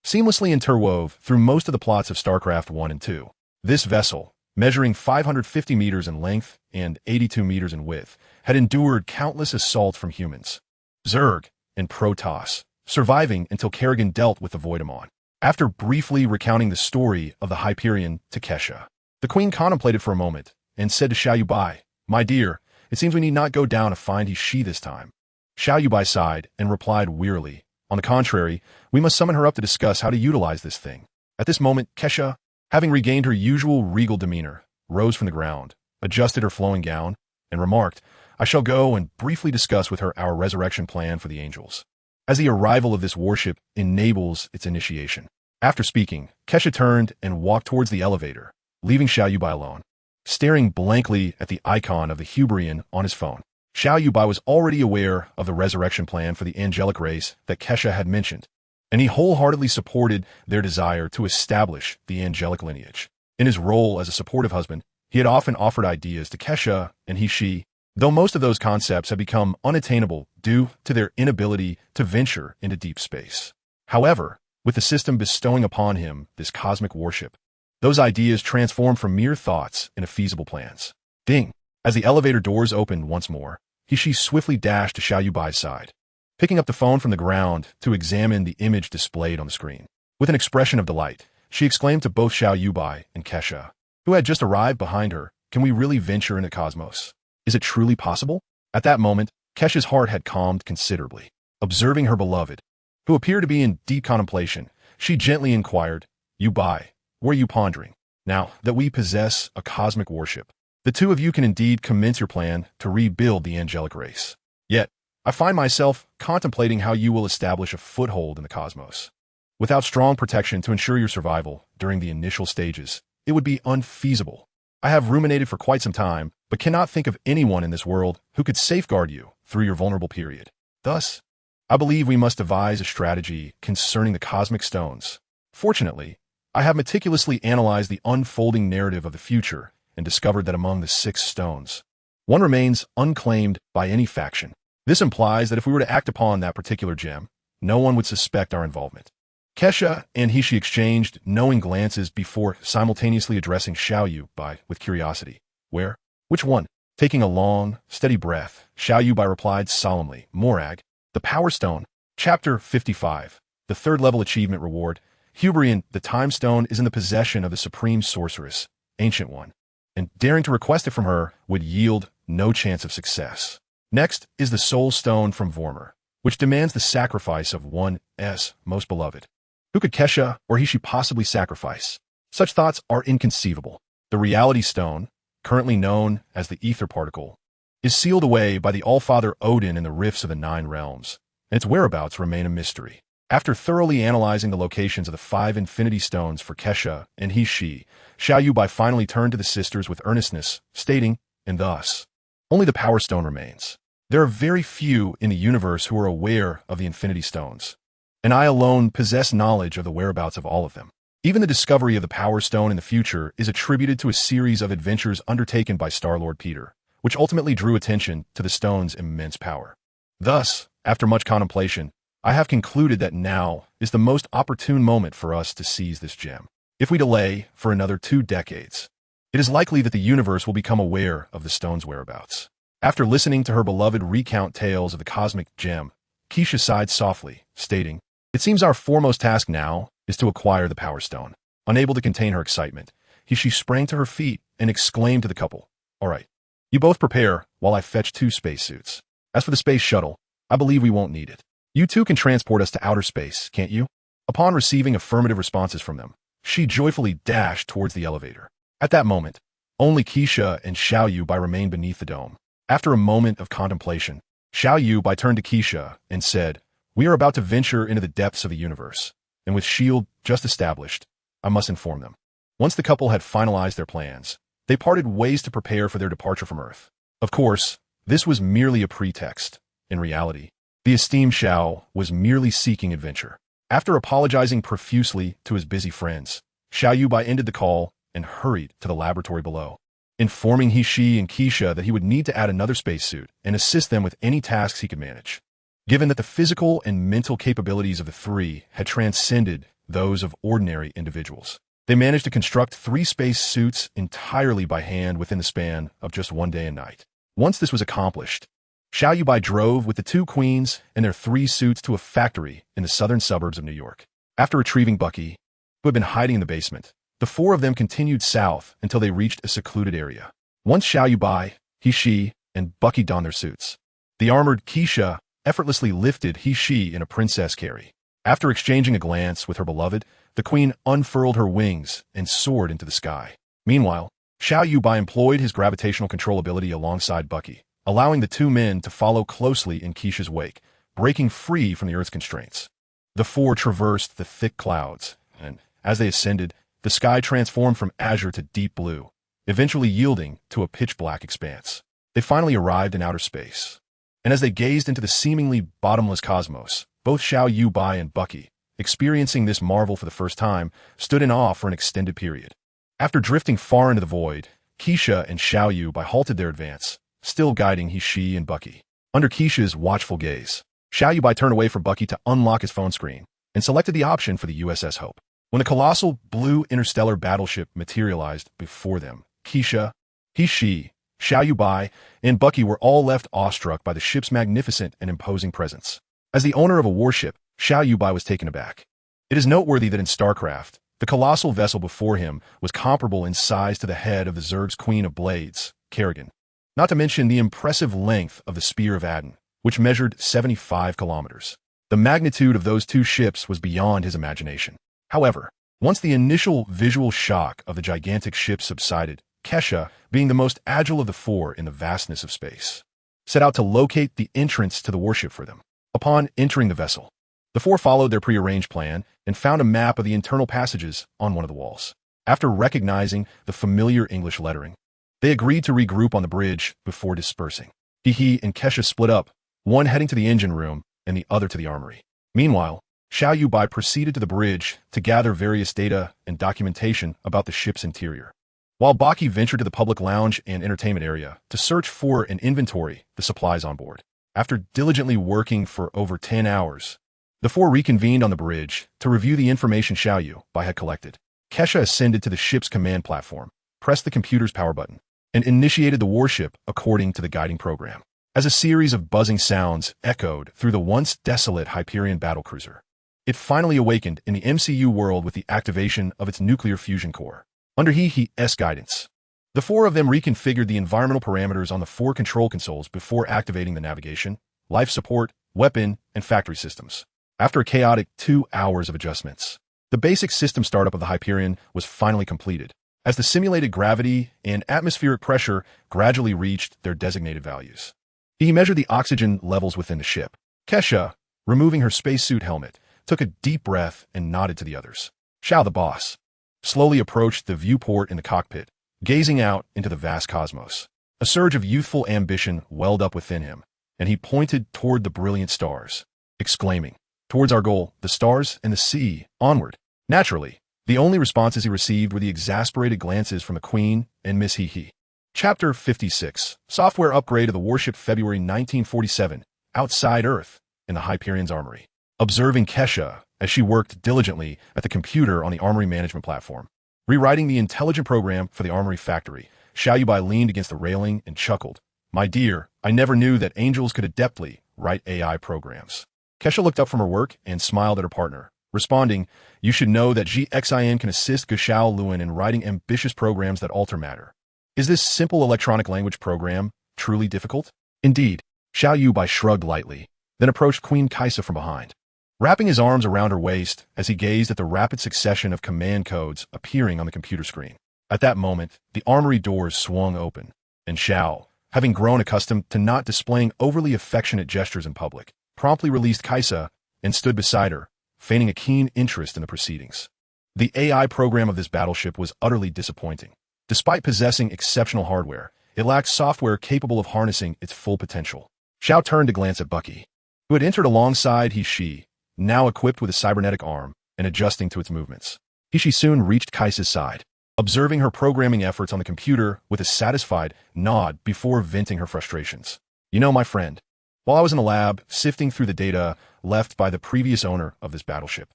seamlessly interwove through most of the plots of StarCraft 1 and 2. This vessel, measuring 550 meters in length and 82 meters in width, had endured countless assaults from humans, Zerg, and Protoss, surviving until Kerrigan dealt with the Voidamon. After briefly recounting the story of the Hyperion to Kesha, the queen contemplated for a moment and said to Xiao Yuebai, "My dear, it seems we need not go down to find he/she this time." Xiao Yuebai sighed and replied wearily, "On the contrary, we must summon her up to discuss how to utilize this thing." At this moment, Kesha, having regained her usual regal demeanor, rose from the ground, adjusted her flowing gown, and remarked, "I shall go and briefly discuss with her our resurrection plan for the angels, as the arrival of this warship enables its initiation." After speaking, Kesha turned and walked towards the elevator, leaving Xiao Yuebai alone, staring blankly at the icon of the Hyperion on his phone. Xiao Yuebai was already aware of the resurrection plan for the angelic race that Kesha had mentioned, and he wholeheartedly supported their desire to establish the angelic lineage. In his role as a supportive husband, he had often offered ideas to Kesha and he/she, though most of those concepts had become unattainable due to their inability to venture into deep space. However, with the system bestowing upon him this cosmic warship, those ideas transformed from mere thoughts into feasible plans. Ding! As the elevator doors opened once more, he/she swiftly dashed to Xiao Yuebai's side, picking up the phone from the ground to examine the image displayed on the screen. With an expression of delight, she exclaimed to both Xiao Yuebai and Kesha, who had just arrived behind her, "Can we really venture into cosmos? Is it truly possible?" At that moment, Kesha's heart had calmed considerably. Observing her beloved, who appeared to be in deep contemplation, she gently inquired, "Yuebai, what are you pondering? Now that we possess a cosmic warship, the two of you can indeed commence your plan to rebuild the angelic race. Yet, I find myself contemplating how you will establish a foothold in the cosmos. Without strong protection to ensure your survival during the initial stages, it would be unfeasible. I have ruminated for quite some time, but cannot think of anyone in this world who could safeguard you through your vulnerable period. Thus, I believe we must devise a strategy concerning the cosmic stones. Fortunately, I have meticulously analyzed the unfolding narrative of the future and discovered that among the 6 stones, one remains unclaimed by any faction. This implies that if we were to act upon that particular gem, no one would suspect our involvement." Kesha and he/she exchanged knowing glances before simultaneously addressing Xiao Yuebai with curiosity. "Where? Which one?" Taking a long, steady breath, Xiao Yuebai replied solemnly, "Morag, the Power Stone." Chapter 55. The third level achievement reward. Hyperion, the Time Stone, is in the possession of the Supreme Sorceress, Ancient One, and daring to request it from her would yield no chance of success. Next is the Soul Stone from Vormir, which demands the sacrifice of one's most beloved. Who could Kesha or he/she possibly sacrifice? Such thoughts are inconceivable. The Reality Stone, currently known as the Ether Particle, is sealed away by the Allfather Odin in the rifts of the 9 realms, and its whereabouts remain a mystery. After thoroughly analyzing the locations of the 5 Infinity Stones for Kesha and he/she, Xiao Yuebai finally turned to the sisters with earnestness, stating, "And thus, only the Power Stone remains. There are very few in the universe who are aware of the Infinity Stones, and I alone possess knowledge of the whereabouts of all of them." Even the discovery of the Power Stone in the future is attributed to a series of adventures undertaken by Star-Lord Peter, which ultimately drew attention to the stone's immense power. Thus, after much contemplation, I have concluded that now is the most opportune moment for us to seize this gem. If we delay for another 2 decades, it is likely that the universe will become aware of the stone's whereabouts. After listening to her beloved recount tales of the cosmic gem, Kesha sighed softly, stating, It seems our foremost task now is to acquire the Power Stone. Unable to contain her excitement, she sprang to her feet and exclaimed to the couple, "All right, you both prepare while I fetch 2 spacesuits. As for the space shuttle, I believe we won't need it. You two can transport us to outer space, can't you?" Upon receiving affirmative responses from them, she joyfully dashed towards the elevator. At that moment, only Xiao and Xiao Yuebai remained beneath the dome. After a moment of contemplation, Xiao Yuebai turned to Xiao and said, "We are about to venture into the depths of the universe, and with S.H.I.E.L.D. just established, I must inform them." Once the couple had finalized their plans, they parted ways to prepare for their departure from Earth. Of course, this was merely a pretext. In reality, the esteemed Xiao was merely seeking adventure. After apologizing profusely to his busy friends, Xiao Yuebai ended the call and hurried to the laboratory below, informing He and Xiao that he would need to add another spacesuit and assist them with any tasks he could manage. Given that the physical and mental capabilities of the three had transcended those of ordinary individuals, they managed to construct 3 spacesuits entirely by hand within the span of just 1 day and night. Once this was accomplished, Xiao Yuebai drove with the 2 queens and their 3 suits to a factory in the southern suburbs of New York. After retrieving Bucky, who had been hiding in the basement, the 4 of them continued south until they reached a secluded area. Once Xiao Yuebai, He, and Bucky donned their suits, the armored Xiao effortlessly lifted He in a princess carry. After exchanging a glance with her beloved, the queen unfurled her wings and soared into the sky. Meanwhile, Xiao Yuebai employed his gravitational control ability alongside Bucky, allowing the 2 men to follow closely in Xiao's wake, breaking free from the Earth's constraints. The 4 traversed the thick clouds, and as they ascended, the sky transformed from azure to deep blue, eventually yielding to a pitch-black expanse. They finally arrived in outer space, and as they gazed into the seemingly bottomless cosmos, both Xiao Yuebai and Bucky, experiencing this marvel for the first time, stood in awe for an extended period. After drifting far into the void, Xiao and Xiao Yuebai halted their advance, still guiding He and Bucky. Under Xiao's watchful gaze, Xiao Yuebai turned away from Bucky to unlock his phone screen and selected the option for the USS Hope. When a colossal blue interstellar battleship materialized before them, Xiao, Xiao Yuebai, and Bucky were all left awestruck by the ship's magnificent and imposing presence. As the owner of a warship, Xiao Yuebai was taken aback. It is noteworthy that in StarCraft, the colossal vessel before him was comparable in size to the head of the Zerg's Queen of Blades, Kerrigan. Not to mention the impressive length of the Spear of Adin, which measured 75 kilometers. The magnitude of those 2 ships was beyond his imagination. However, once the initial visual shock of the gigantic ship subsided, Xiao, being the most agile of the 4 in the vastness of space, set out to locate the entrance to the warship for them. Upon entering the vessel, the 4 followed their prearranged plan and found a map of the internal passages on one of the walls. After recognizing the familiar English lettering, they agreed to regroup on the bridge before dispersing. He and Xiao split up, one heading to the engine room and the other to the armory. Meanwhile, Xiao Yuebai proceeded to the bridge to gather various data and documentation about the ship's interior, while Bucky ventured to the public lounge and entertainment area to search for and inventory the supplies on board. After diligently working for over 10 hours, the 4 reconvened on the bridge to review the information Xiao Yuebai had collected. Xiao ascended to the ship's command platform, pressed the computer's power button, and initiated the warship according to the guiding program. As a series of buzzing sounds echoed through the once desolate Hyperion battlecruiser, it finally awakened in the MCU world with the activation of its nuclear fusion core. Under He's guidance, the 4 of them reconfigured the environmental parameters on the 4 control consoles before activating the navigation, life support, weapon, and factory systems. After a chaotic 2 hours of adjustments, the basic system startup of the Hyperion was finally completed, as the simulated gravity and atmospheric pressure gradually reached their designated values. He measured the oxygen levels within the ship. Xiao, removing her spacesuit helmet, took a deep breath and nodded to the others. Xiao, the boss, slowly approached the viewport in the cockpit, gazing out into the vast cosmos. A surge of youthful ambition welled up within him, and he pointed toward the brilliant stars, exclaiming, "Towards our goal, the stars and the sea, onward." Naturally, the only responses he received were the exasperated glances from the Queen and Miss He. Chapter 56, Software Upgrade of the Warship, February 1947, Outside Earth, in the Hyperion's armory. Observing Xiao as she worked diligently at the computer on the armory management platform, rewriting the intelligent program for the armory factory, Xiao Yuebai leaned against the railing and chuckled. "My dear, I never knew that angels could adeptly write AI programs." Kesha looked up from her work and smiled at her partner, responding, "You should know that GXIN can assist Xiao Yuebai in writing ambitious programs that alter matter. Is this simple electronic language program truly difficult?" "Indeed." Xiao Yuebai shrugged lightly, then approached Queen Kaisa from behind, wrapping his arms around her waist as he gazed at the rapid succession of command codes appearing on the computer screen. At that moment, the armory doors swung open, and Xiao, having grown accustomed to not displaying overly affectionate gestures in public, promptly released Kaisa and stood beside her, feigning a keen interest in the proceedings. The AI program of this battleship was utterly disappointing. Despite possessing exceptional hardware, it lacked software capable of harnessing its full potential. Xiao turned to glance at Bucky, who had entered alongside He-Shi, now equipped with a cybernetic arm and adjusting to its movements. He-Shi soon reached Kaisa's side, observing her programming efforts on the computer with a satisfied nod before venting her frustrations. "You know, my friend, while I was in the lab sifting through the data left by the previous owner of this battleship,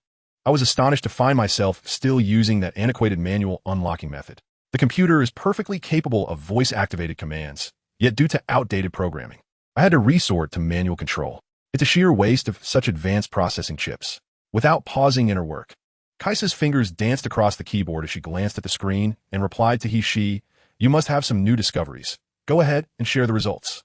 I was astonished to find myself still using that antiquated manual unlocking method. The computer is perfectly capable of voice-activated commands, yet due to outdated programming, I had to resort to manual control. It's a sheer waste of such advanced processing chips." Without pausing in her work, Kaisa's fingers danced across the keyboard as she glanced at the screen and replied to He-Shi, "You must have some new discoveries. Go ahead and share the results."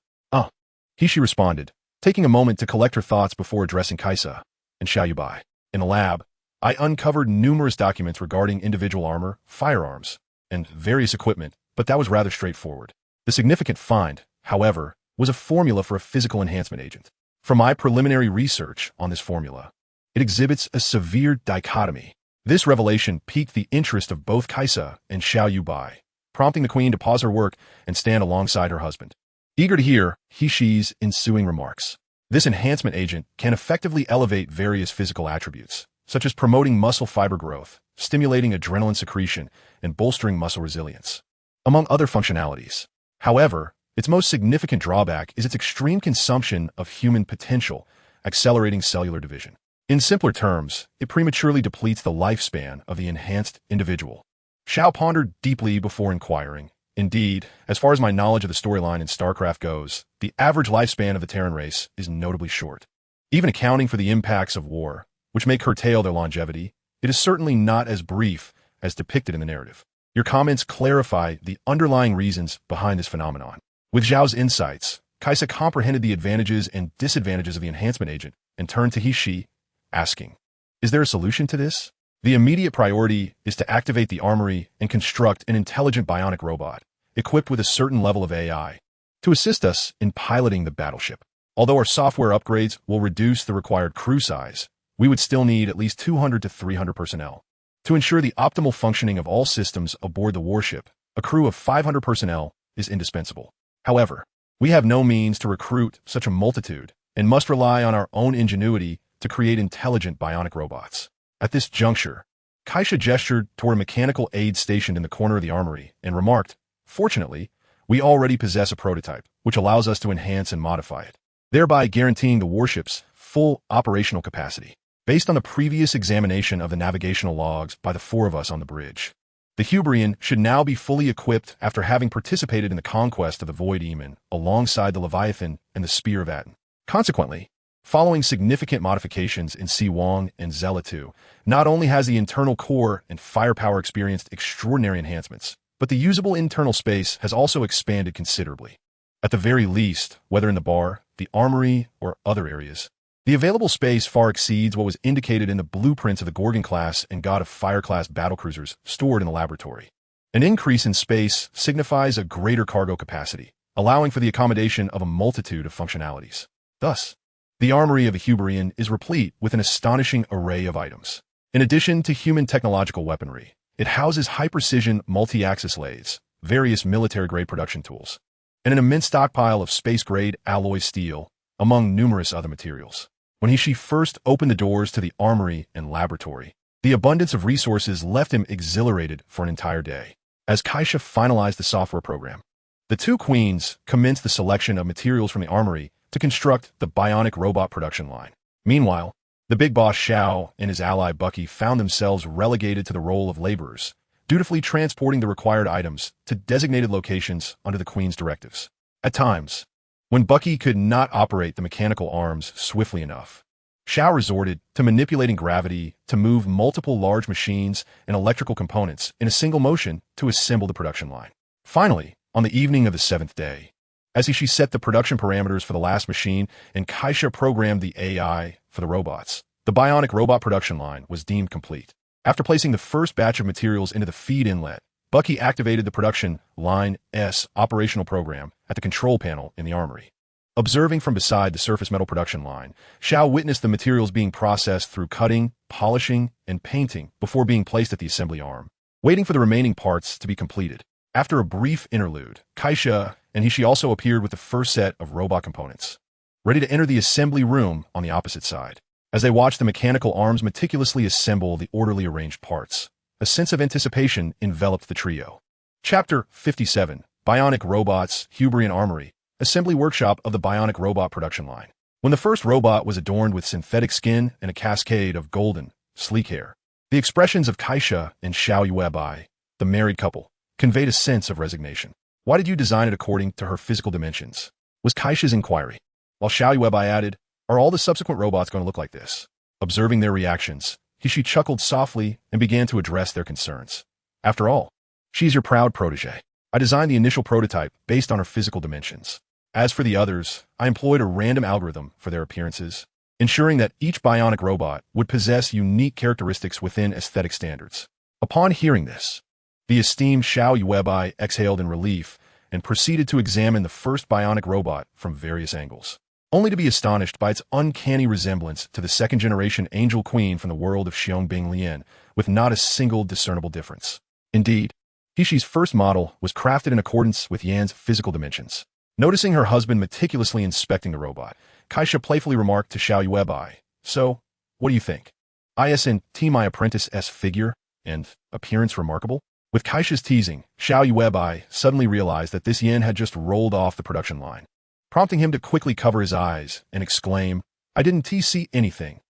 He-Shi responded, taking a moment to collect her thoughts before addressing Kaisa and Xiao Yuebai. "In the lab, I uncovered numerous documents regarding individual armor, firearms, and various equipment, but that was rather straightforward. The significant find, however, was a formula for a physical enhancement agent. From my preliminary research on this formula, it exhibits a severe dichotomy. This revelation piqued the interest of both Kaisa and Xiao Yuebai, prompting the queen to pause her work and stand alongside her husband. Eager to hear He-Shi's ensuing remarks, this enhancement agent can effectively elevate various physical attributes, such as promoting muscle fiber growth, stimulating adrenaline secretion, and bolstering muscle resilience, among other functionalities. However, its most significant drawback is its extreme consumption of human potential, accelerating cellular division. In simpler terms, it prematurely depletes the lifespan of the enhanced individual. Xiao pondered deeply before inquiring. "Indeed, as far as my knowledge of the storyline in StarCraft goes, the average lifespan of the Terran race is notably short. Even accounting for the impacts of war, which may curtail their longevity, it is certainly not as brief as depicted in the narrative. Your comments clarify the underlying reasons behind this phenomenon." With Zhao's insights, Kaisa comprehended the advantages and disadvantages of the enhancement agent and turned to He-Shi, asking, "Is there a solution to this?" "The immediate priority is to activate the armory and construct an intelligent bionic robot, equipped with a certain level of AI, to assist us in piloting the battleship. Although our software upgrades will reduce the required crew size, we would still need at least 200 to 300 personnel. To ensure the optimal functioning of all systems aboard the warship, a crew of 500 personnel is indispensable. However, we have no means to recruit such a multitude and must rely on our own ingenuity to create intelligent bionic robots." At this juncture, Kaisa gestured toward a mechanical aid stationed in the corner of the armory and remarked, "Fortunately, we already possess a prototype, which allows us to enhance and modify it, thereby guaranteeing the warship's full operational capacity. Based on the previous examination of the navigational logs by the four of us on the bridge, the Hubrian should now be fully equipped after having participated in the conquest of the WWII alongside the Leviathan and the Spear of Aten. Consequently, following significant modifications in C1 and Zela-2, not only has the internal core and firepower experienced extraordinary enhancements, but the usable internal space has also expanded considerably. At the very least, whether in the bar, the armory, or other areas, the available space far exceeds what was indicated in the blueprints of the Gorgon-class and God of Fire-class battlecruisers stored in the laboratory. An increase in space signifies a greater cargo capacity, allowing for the accommodation of a multitude of functionalities. Thus, the armory of the Hubrian is replete with an astonishing array of items. In addition to human technological weaponry, it houses high-precision multi-axis lathes, various military-grade production tools, and an immense stockpile of space-grade alloy steel, among numerous other materials. When He-Shi first opened the doors to the armory and laboratory, the abundance of resources left him exhilarated for an entire day. As Kaisa finalized the software program, the two queens commenced the selection of materials from the armory to construct the bionic robot production line. Meanwhile, the big boss Xiao and his ally Bucky found themselves relegated to the role of laborers, dutifully transporting the required items to designated locations under the queen's directives. At times, when Bucky could not operate the mechanical arms swiftly enough, Xiao resorted to manipulating gravity to move multiple large machines and electrical components in a single motion to assemble the production line. Finally, on the evening of the 7th day, as she set the production parameters for the last machine and Kaisha programmed the AI for the robots, the bionic robot production line was deemed complete. After placing the first batch of materials into the feed inlet, Bucky activated the production line S operational program at the control panel in the armory. Observing from beside the surface metal production line, Xiao witnessed the materials being processed through cutting, polishing, and painting before being placed at the assembly arm, waiting for the remaining parts to be completed. After a brief interlude, Kaisha and Hishi also appeared with the first set of robot components, ready to enter the assembly room on the opposite side. As they watched the mechanical arms meticulously assemble the orderly arranged parts, a sense of anticipation enveloped the trio. Chapter 57, Bionic Robots, Hubrian Armory, Assembly Workshop of the Bionic Robot Production Line. When the first robot was adorned with synthetic skin and a cascade of golden, sleek hair, the expressions of Kaisha and Xiao Yuebai, the married couple, conveyed a sense of resignation. Why did you design it according to her physical dimensions? Was Kaisha's inquiry. While Xiao Yuebai added, are all the subsequent robots going to look like this? Observing their reactions, Hishi chuckled softly and began to address their concerns. After all, she's your proud protege. I designed the initial prototype based on her physical dimensions. As for the others, I employed a random algorithm for their appearances, ensuring that each bionic robot would possess unique characteristics within aesthetic standards. Upon hearing this, the esteemed Xiao Yuebai exhaled in relief and proceeded to examine the first bionic robot from various angles, only to be astonished by its uncanny resemblance to the second-generation Angel Queen from the world of Xiangbing Lian, with not a single discernible difference. Indeed, Hishi's first model was crafted in accordance with Yan's physical dimensions. Noticing her husband meticulously inspecting the robot, Kaisha playfully remarked to Xiao Yuebai, so, what do you think? Isn't my apprentice's figure and appearance remarkable? With Kaisha's teasing, Xiao Yuebai suddenly realized that this Yan had just rolled off the production line, prompting him to quickly cover his eyes and exclaim, I didn't see anything.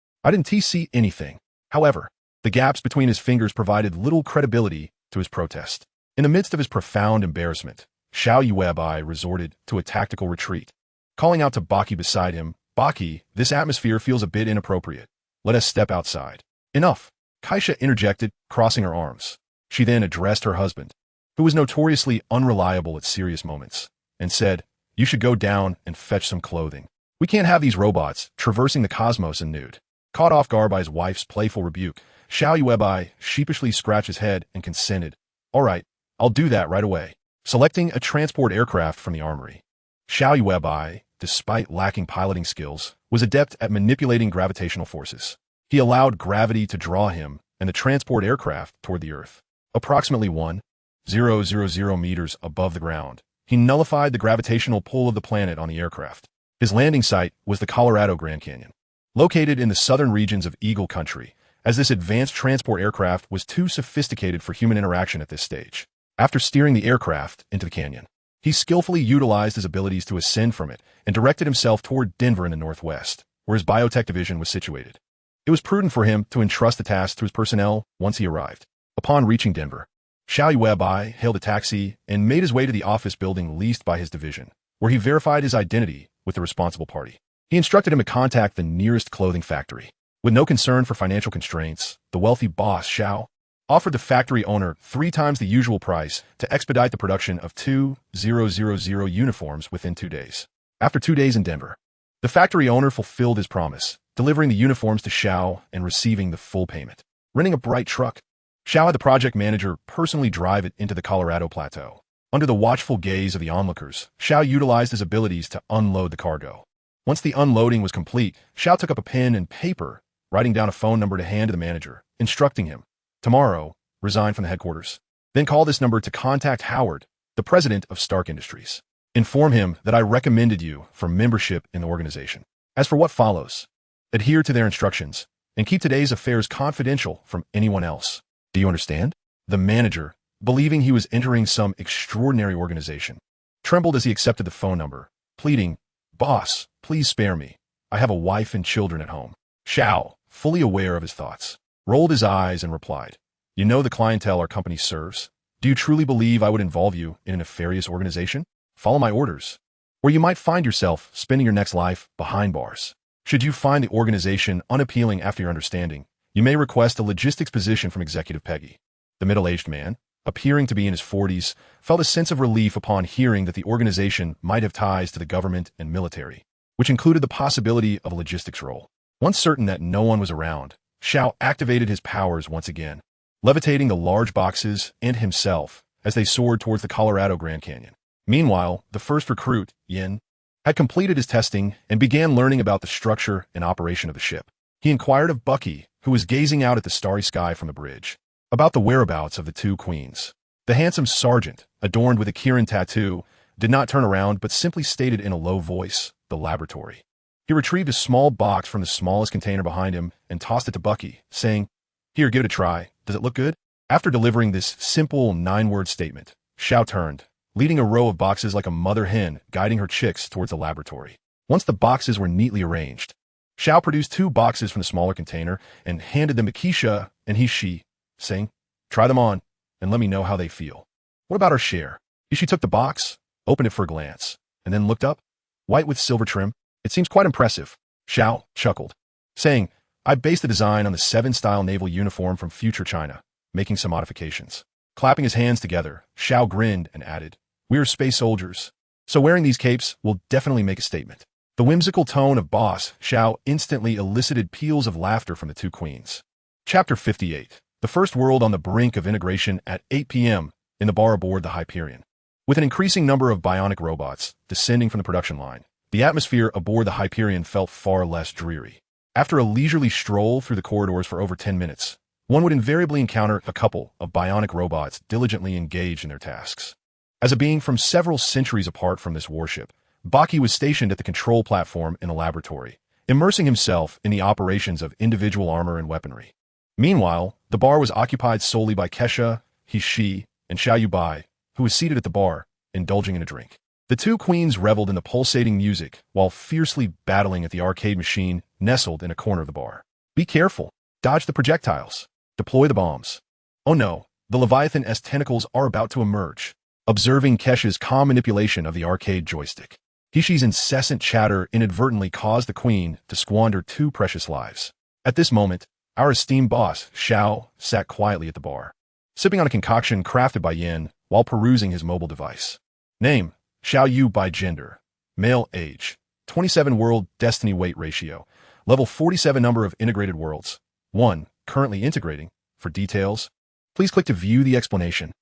However, the gaps between his fingers provided little credibility to his protest. In the midst of his profound embarrassment, Xiao Yuebai resorted to a tactical retreat, calling out to Baki beside him, Baki, this atmosphere feels a bit inappropriate. Let us step outside. Enough, Kaisha interjected, crossing her arms. She then addressed her husband, who was notoriously unreliable at serious moments, and said, you should go down and fetch some clothing. We can't have these robots traversing the cosmos in nude. Caught off guard by his wife's playful rebuke, Xiao Yuebai sheepishly scratched his head and consented. All right, I'll do that right away. Selecting a transport aircraft from the armory, Xiao Yuebai, despite lacking piloting skills, was adept at manipulating gravitational forces. He allowed gravity to draw him and the transport aircraft toward the Earth. Approximately 1,000 meters above the ground, he nullified the gravitational pull of the planet on the aircraft. His landing site was the Colorado Grand Canyon, located in the southern regions of Eagle Country, as this advanced transport aircraft was too sophisticated for human interaction at this stage. After steering the aircraft into the canyon, he skillfully utilized his abilities to ascend from it and directed himself toward Denver in the northwest, where his biotech division was situated. It was prudent for him to entrust the task to his personnel once he arrived. Upon reaching Denver, Xiao Yuebai hailed a taxi and made his way to the office building leased by his division, where he verified his identity with the responsible party. He instructed him to contact the nearest clothing factory. With no concern for financial constraints, the wealthy boss, Xiao, offered the factory owner 3 times the usual price to expedite the production of 2,000 uniforms within 2 days. After 2 days in Denver, the factory owner fulfilled his promise, delivering the uniforms to Xiao and receiving the full payment. Renting a bright truck, Xiao had the project manager personally drive it into the Colorado Plateau. Under the watchful gaze of the onlookers, Xiao utilized his abilities to unload the cargo. Once the unloading was complete, Xiao took up a pen and paper, writing down a phone number to hand to the manager, instructing him, tomorrow, resign from the headquarters. Then call this number to contact Howard, the president of Stark Industries. Inform him that I recommended you for membership in the organization. As for what follows, adhere to their instructions and keep today's affairs confidential from anyone else. Do you understand? The manager, believing he was entering some extraordinary organization, trembled as he accepted the phone number, pleading, Boss, please spare me. I have a wife and children at home. Xiao, fully aware of his thoughts, rolled his eyes and replied, you know the clientele our company serves. Do you truly believe I would involve you in a nefarious organization? Follow my orders, or you might find yourself spending your next life behind bars. Should you find the organization unappealing after your understanding, you may request a logistics position from Executive Peggy. The middle-aged man, appearing to be in his 40s, felt a sense of relief upon hearing that the organization might have ties to the government and military, which included the possibility of a logistics role. Once certain that no one was around, Xiao activated his powers once again, levitating the large boxes and himself as they soared towards the Colorado Grand Canyon. Meanwhile, the first recruit, Yin, had completed his testing and began learning about the structure and operation of the ship. He inquired of Bucky, who was gazing out at the starry sky from the bridge, about the whereabouts of the two queens. The handsome sergeant, adorned with a Kirin tattoo, did not turn around but simply stated in a low voice, "The laboratory." He retrieved a small box from the smallest container behind him and tossed it to Bucky, saying, "Here, give it a try. Does it look good?" After delivering this simple 9-word statement, Xiao turned, leading a row of boxes like a mother hen guiding her chicks towards the laboratory. Once the boxes were neatly arranged, Xiao produced 2 boxes from the smaller container and handed them to Keisha and she, saying, "Try them on and let me know how they feel." "What about our share?" She took the box, opened it for a glance, and then looked up. "White with silver trim. It seems quite impressive." Xiao chuckled, saying, "I based the design on the 7-style naval uniform from future China, making some modifications." Clapping his hands together, Xiao grinned and added, "We're space soldiers, so wearing these capes will definitely make a statement." The whimsical tone of Boss Xiao instantly elicited peals of laughter from the 2 queens. Chapter 58. The first world on the brink of integration at 8 p.m. in the bar aboard the Hyperion. With an increasing number of bionic robots descending from the production line, the atmosphere aboard the Hyperion felt far less dreary. After a leisurely stroll through the corridors for over 10 minutes, one would invariably encounter a couple of bionic robots diligently engaged in their tasks. As a being from several centuries apart from this warship, Baki was stationed at the control platform in the laboratory, immersing himself in the operations of individual armor and weaponry. Meanwhile, the bar was occupied solely by Kesha, Shi, and Xiao Yuebai, who was seated at the bar, indulging in a drink. The 2 queens reveled in the pulsating music while fiercely battling at the arcade machine nestled in a corner of the bar. "Be careful. Dodge the projectiles. Deploy the bombs. Oh no, the Leviathan-esque tentacles are about to emerge." Observing Kesha's calm manipulation of the arcade joystick, Hishi's incessant chatter inadvertently caused the queen to squander 2 precious lives. At this moment, our esteemed boss, Xiao, sat quietly at the bar, sipping on a concoction crafted by Yin while perusing his mobile device. Name, Xiao Yuebai. Gender, male. Age, 27. World destiny weight ratio, level 47. Number of integrated worlds, 1. Currently integrating. For details, please click to view the explanation.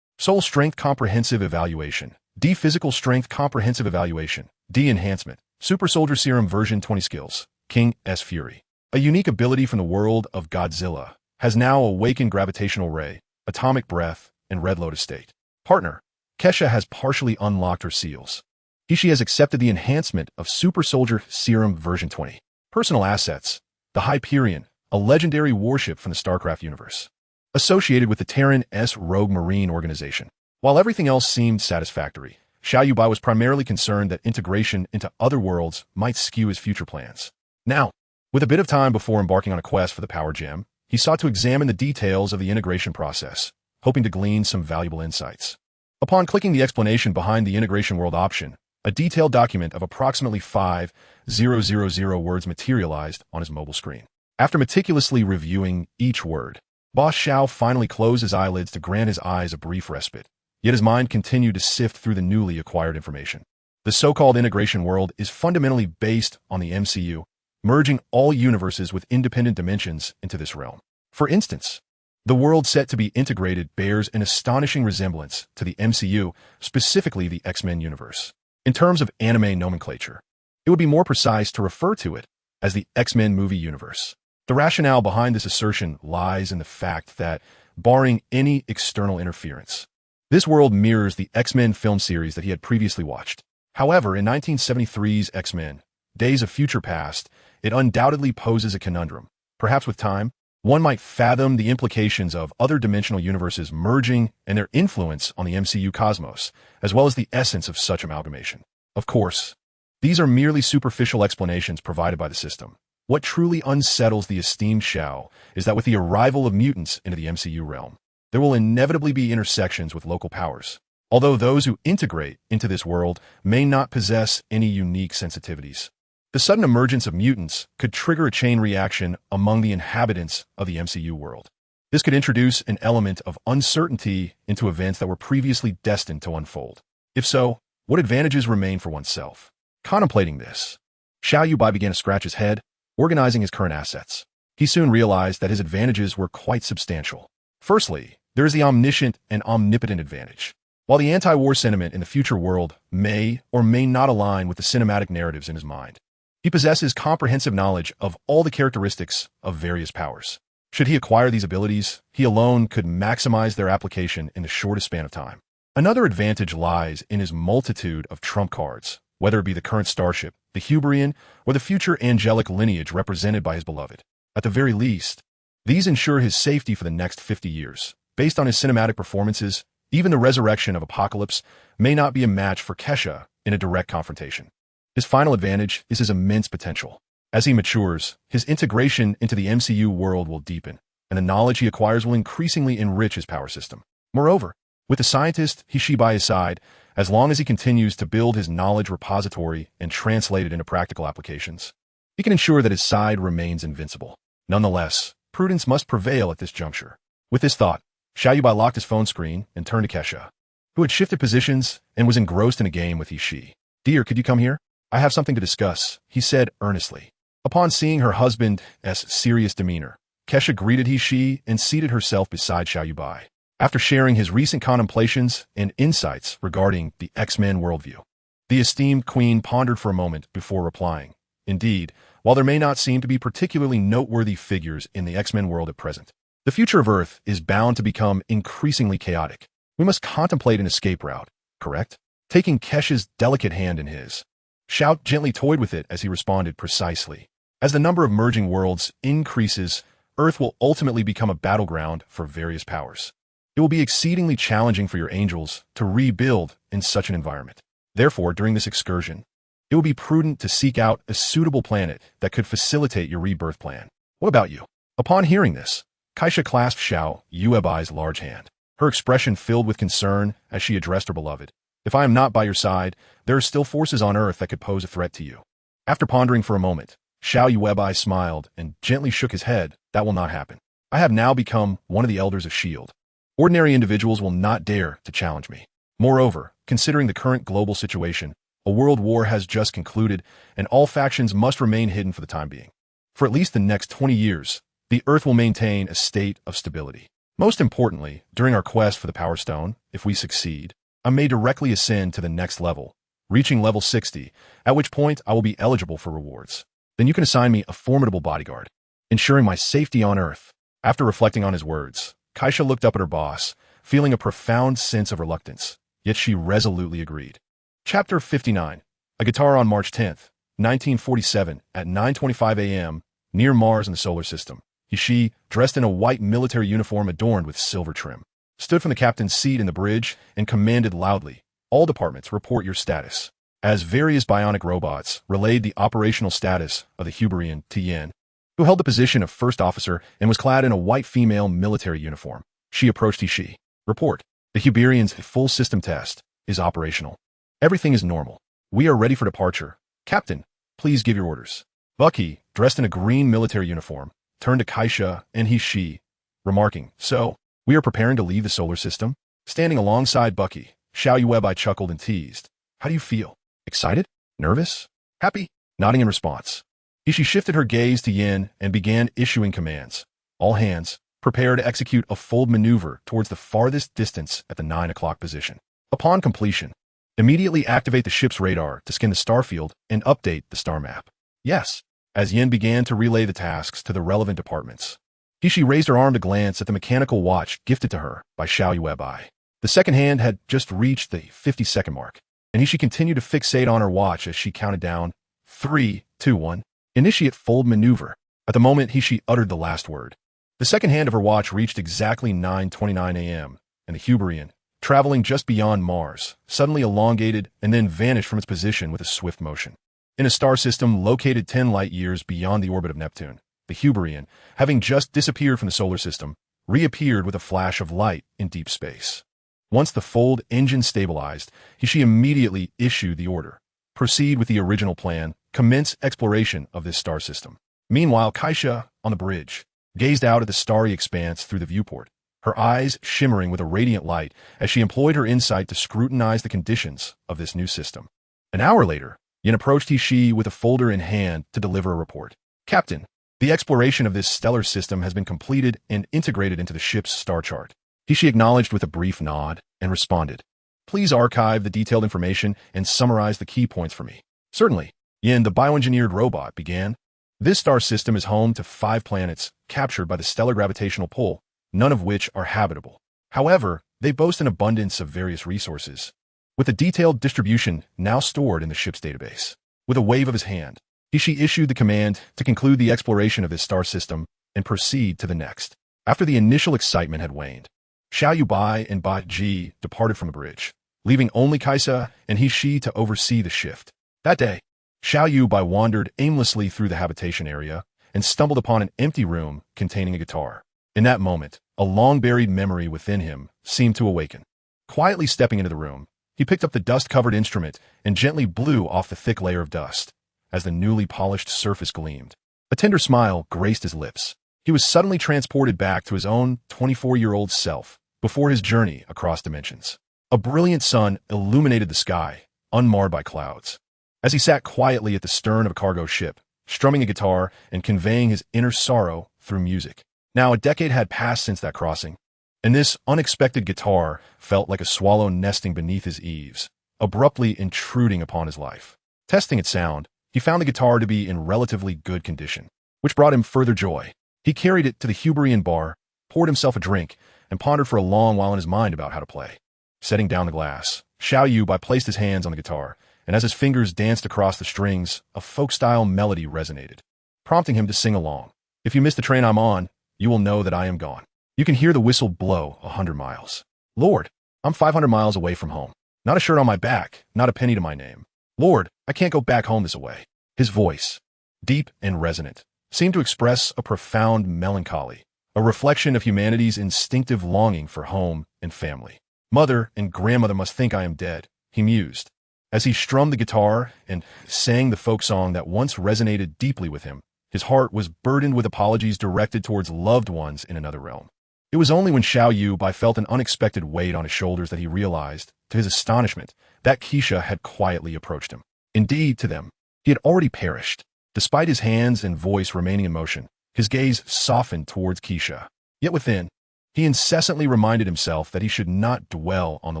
Soul Strength Comprehensive Evaluation. D. Physical Strength Comprehensive Evaluation. D. Enhancement. Super Soldier Serum version 20 skills. King S. Fury. A unique ability from the world of Godzilla. Has now awakened Gravitational Ray, Atomic Breath, and Red Lotus State. Partner. Kesha has partially unlocked her seals. Hishi has accepted the enhancement of Super Soldier Serum version 20. Personal assets. The Hyperion, a legendary warship from the StarCraft universe, associated with the Terran S Rogue Marine organization. While everything else seemed satisfactory, Xiao Yuebai was primarily concerned that integration into other worlds might skew his future plans. Now, with a bit of time before embarking on a quest for the Power Gem, he sought to examine the details of the integration process, hoping to glean some valuable insights. Upon clicking the explanation behind the integration world option, a detailed document of approximately 5,000 words materialized on his mobile screen. After meticulously reviewing each word, Boss Xiao finally closed his eyelids to grant his eyes a brief respite, yet his mind continued to sift through the newly acquired information. The so-called integration world is fundamentally based on the MCU, merging all universes with independent dimensions into this realm. For instance, the world set to be integrated bears an astonishing resemblance to the MCU, specifically the X-Men universe. In terms of anime nomenclature, it would be more precise to refer to it as the X-Men movie universe. The rationale behind this assertion lies in the fact that, barring any external interference, this world mirrors the X-Men film series that he had previously watched. However, in 1973's X-Men, Days of Future Past, it undoubtedly poses a conundrum. Perhaps with time, one might fathom the implications of other dimensional universes merging and their influence on the MCU cosmos, as well as the essence of such amalgamation. Of course, these are merely superficial explanations provided by the system. What truly unsettles the esteemed Xiao is that with the arrival of mutants into the MCU realm, there will inevitably be intersections with local powers, although those who integrate into this world may not possess any unique sensitivities. The sudden emergence of mutants could trigger a chain reaction among the inhabitants of the MCU world. This could introduce an element of uncertainty into events that were previously destined to unfold. If so, what advantages remain for oneself? Contemplating this, Xiao Yuebai began to scratch his head, organizing his current assets. He soon realized that his advantages were quite substantial. Firstly, there is the omniscient and omnipotent advantage. While the anti-war sentiment in the future world may or may not align with the cinematic narratives in his mind, he possesses comprehensive knowledge of all the characteristics of various powers. Should he acquire these abilities, he alone could maximize their application in the shortest span of time. Another advantage lies in his multitude of trump cards, whether it be the current starship, the Reborn, or the future angelic lineage represented by his beloved. At the very least, these ensure his safety for the next 50 years. Based on his cinematic performances, even the resurrection of Apocalypse may not be a match for Kesha in a direct confrontation. His final advantage is his immense potential. As he matures, his integration into the MCU world will deepen, and the knowledge he acquires will increasingly enrich his power system. Moreover, with the scientist Hishi by his side, as long as he continues to build his knowledge repository and translate it into practical applications, he can ensure that his side remains invincible. Nonetheless, prudence must prevail at this juncture. With this thought, Xiao Yuebai locked his phone screen and turned to Kesha, who had shifted positions and was engrossed in a game with Hishi. "Dear, could you come here? I have something to discuss," he said earnestly. Upon seeing her husband's serious demeanor, Kesha greeted Hishi and seated herself beside Xiao Yuebai. After sharing his recent contemplations and insights regarding the X-Men worldview, the esteemed queen pondered for a moment before replying. Indeed, while there may not seem to be particularly noteworthy figures in the X-Men world at present, the future of Earth is bound to become increasingly chaotic. We must contemplate an escape route, correct? Taking Kesha's delicate hand in his, Xiao gently toyed with it as he responded precisely. As the number of merging worlds increases, Earth will ultimately become a battleground for various powers. It will be exceedingly challenging for your angels to rebuild in such an environment. Therefore, during this excursion, it will be prudent to seek out a suitable planet that could facilitate your rebirth plan. What about you? Upon hearing this, Kesha clasped Xiao Yuebai's large hand, her expression filled with concern as she addressed her beloved. "If I am not by your side, there are still forces on Earth that could pose a threat to you." After pondering for a moment, Xiao Yuebai smiled and gently shook his head. "That will not happen. I have now become one of the elders of S.H.I.E.L.D. Ordinary individuals will not dare to challenge me. Moreover, considering the current global situation, a world war has just concluded, and all factions must remain hidden for the time being. For at least the next 20 years, the Earth will maintain a state of stability. Most importantly, during our quest for the Power Stone, if we succeed, I may directly ascend to the next level, reaching level 60, at which point I will be eligible for rewards. Then you can assign me a formidable bodyguard, ensuring my safety on Earth." After reflecting on his words, Kesha looked up at her boss, feeling a profound sense of reluctance, yet she resolutely agreed. Chapter 59. A guitar on March 10th, 1947, at 9:25 a.m., near Mars in the solar system. Hishi, dressed in a white military uniform adorned with silver trim, stood from the captain's seat in the bridge and commanded loudly, "All departments report your status." As various bionic robots relayed the operational status of the Reborn to Yin, who held the position of first officer and was clad in a white female military uniform. She approached Hishi. "Report. The Reborn's full system test is operational. Everything is normal. We are ready for departure. Captain, please give your orders." Bucky, dressed in a green military uniform, turned to Kesha and Hishi, remarking, "So, we are preparing to leave the solar system?" Standing alongside Bucky, Xiao Yuebai chuckled and teased. "How do you feel? Excited? Nervous? Happy?" Nodding in response, Hishi shifted her gaze to Yin and began issuing commands. "All hands, prepare to execute a fold maneuver towards the farthest distance at the 9 o'clock position. Upon completion, immediately activate the ship's radar to scan the starfield and update the star map." "Yes." As Yin began to relay the tasks to the relevant departments, Hishi raised her arm to glance at the mechanical watch gifted to her by Xiao Yuebai. The second hand had just reached the 50-second mark, and Hishi continued to fixate on her watch as she counted down, 3, 2, 1. Initiate fold maneuver. At the moment Hishi uttered the last word, the second hand of her watch reached exactly 9:29 a.m., and the Reborn, traveling just beyond Mars, suddenly elongated and then vanished from its position with a swift motion. In a star system located 10 light-years beyond the orbit of Neptune, the Reborn, having just disappeared from the solar system, reappeared with a flash of light in deep space. Once the fold engine stabilized, Hishi immediately issued the order. "Proceed with the original plan, commence exploration of this star system. Meanwhile, Kaisha, on the bridge, gazed out at the starry expanse through the viewport, her eyes shimmering with a radiant light as she employed her insight to scrutinize the conditions of this new system. An hour later, Yin approached He with a folder in hand to deliver a report. Captain, the exploration of this stellar system has been completed and integrated into the ship's star chart. He acknowledged with a brief nod and responded, "Please archive the detailed information and summarize the key points for me." Certainly, Yin, the bioengineered robot, began. This star system is home to 5 planets captured by the stellar gravitational pull, none of which are habitable. However, they boast an abundance of various resources, with a detailed distribution now stored in the ship's database. With a wave of his hand, He issued the command to conclude the exploration of this star system and proceed to the next. After the initial excitement had waned, Xiao Yuebai and Bai Ji departed from the bridge, leaving only Kaisa and He to oversee the shift. That day, Xiao Yuebai wandered aimlessly through the habitation area and stumbled upon an empty room containing a guitar. In that moment, a long-buried memory within him seemed to awaken. Quietly stepping into the room, he picked up the dust-covered instrument and gently blew off the thick layer of dust as the newly polished surface gleamed. A tender smile graced his lips. He was suddenly transported back to his own 24-year-old self before his journey across dimensions. A brilliant sun illuminated the sky, unmarred by clouds. As he sat quietly at the stern of a cargo ship, strumming a guitar and conveying his inner sorrow through music. Now a decade had passed since that crossing, and this unexpected guitar felt like a swallow nesting beneath his eaves, abruptly intruding upon his life. Testing its sound, he found the guitar to be in relatively good condition, which brought him further joy. He carried it to the Huberian bar, poured himself a drink, and pondered for a long while in his mind about how to play. Setting down the glass, Xiao Yuebai placed his hands on the guitar, and as his fingers danced across the strings, a folk-style melody resonated, prompting him to sing along. "If you miss the train I'm on, you will know that I am gone. You can hear the whistle blow 100 miles. Lord, I'm 500 miles away from home. Not a shirt on my back, not a penny to my name. Lord, I can't go back home this way." His voice, deep and resonant, seemed to express a profound melancholy, a reflection of humanity's instinctive longing for home and family. "Mother and grandmother must think I am dead," he mused, as he strummed the guitar and sang the folk song that once resonated deeply with him. His heart was burdened with apologies directed towards loved ones in another realm. It was only when Xiao Yuebai felt an unexpected weight on his shoulders that he realized, to his astonishment, that Keisha had quietly approached him. Indeed, to them, he had already perished. Despite his hands and voice remaining in motion, his gaze softened towards Keisha. Yet within, he incessantly reminded himself that he should not dwell on the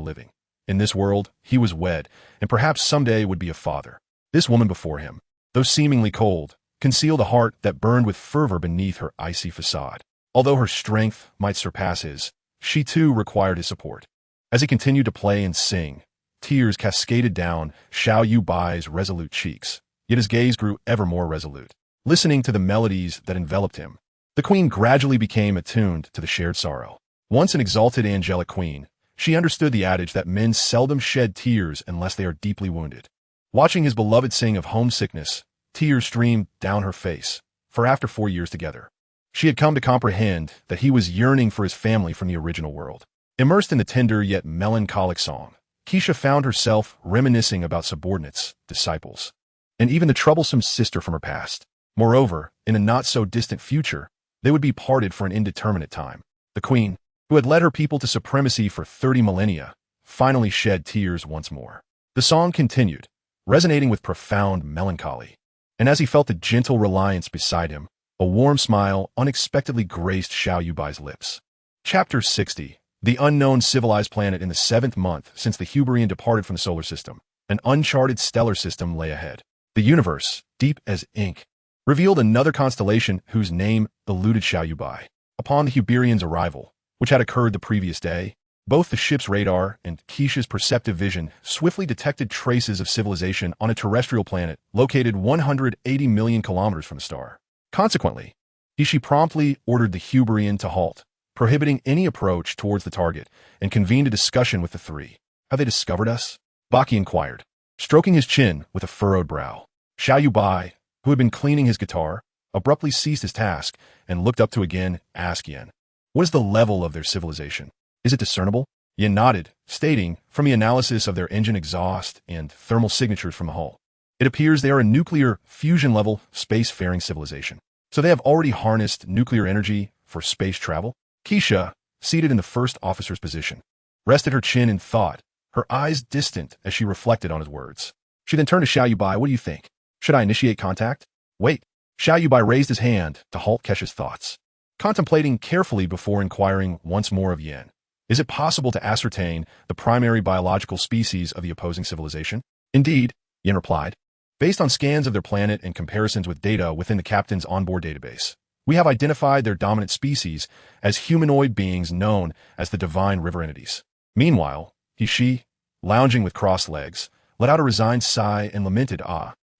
living. In this world, he was wed, and perhaps someday would be a father. This woman before him, though seemingly cold, concealed a heart that burned with fervor beneath her icy facade. Although her strength might surpass his, she too required his support. As he continued to play and sing, tears cascaded down Xiao Yuebai's resolute cheeks, yet his gaze grew ever more resolute. Listening to the melodies that enveloped him, the queen gradually became attuned to the shared sorrow. Once an exalted angelic queen, she understood the adage that men seldom shed tears unless they are deeply wounded. Watching his beloved sing of homesickness, tears streamed down her face, for after 4 years together, she had come to comprehend that he was yearning for his family from the original world. Immersed in the tender yet melancholic song, Keisha found herself reminiscing about subordinates, disciples, and even the troublesome sister from her past. Moreover, in a not-so-distant future, they would be parted for an indeterminate time. The queen, who had led her people to supremacy for 30 millennia, finally shed tears once more. The song continued, resonating with profound melancholy, and as he felt the gentle reliance beside him, a warm smile unexpectedly graced Xiao Yuebai's lips. Chapter 60. The unknown civilized planet in the 7th month since the Huberian departed from the solar system. An uncharted stellar system lay ahead. The universe, deep as ink, revealed another constellation whose name eluded Xiao Yuebai. Upon the Huberian's arrival, which had occurred the previous day, both the ship's radar and Keisha's perceptive vision swiftly detected traces of civilization on a terrestrial planet located 180 million kilometers from the star. Consequently, Keisha promptly ordered the Huberian to halt, prohibiting any approach towards the target, and convened a discussion with the three. "Have they discovered us?" Baki inquired, stroking his chin with a furrowed brow. Xiao Yuebai, who had been cleaning his guitar, abruptly ceased his task and looked up to again ask Yen, "What is the level of their civilization? Is it discernible?" Yen nodded, stating, from the analysis of their engine exhaust and thermal signatures from the hull, It appears they are a nuclear fusion-level space-faring civilization. So they have already harnessed nuclear energy for space travel? Keisha, seated in the first officer's position, rested her chin in thought, her eyes distant as she reflected on his words. She then turned to Xiao Yuebai. What do you think? Should I initiate contact? Wait. Xiao Yuebai raised his hand to halt Kesha's thoughts, contemplating carefully before inquiring once more of Yen. Is it possible to ascertain the primary biological species of the opposing civilization? Indeed, Yen replied. Based on scans of their planet and comparisons with data within the captain's onboard database, we have identified their dominant species as humanoid beings known as the divine river entities. Meanwhile, she, lounging with crossed legs, let out a resigned sigh and lamented,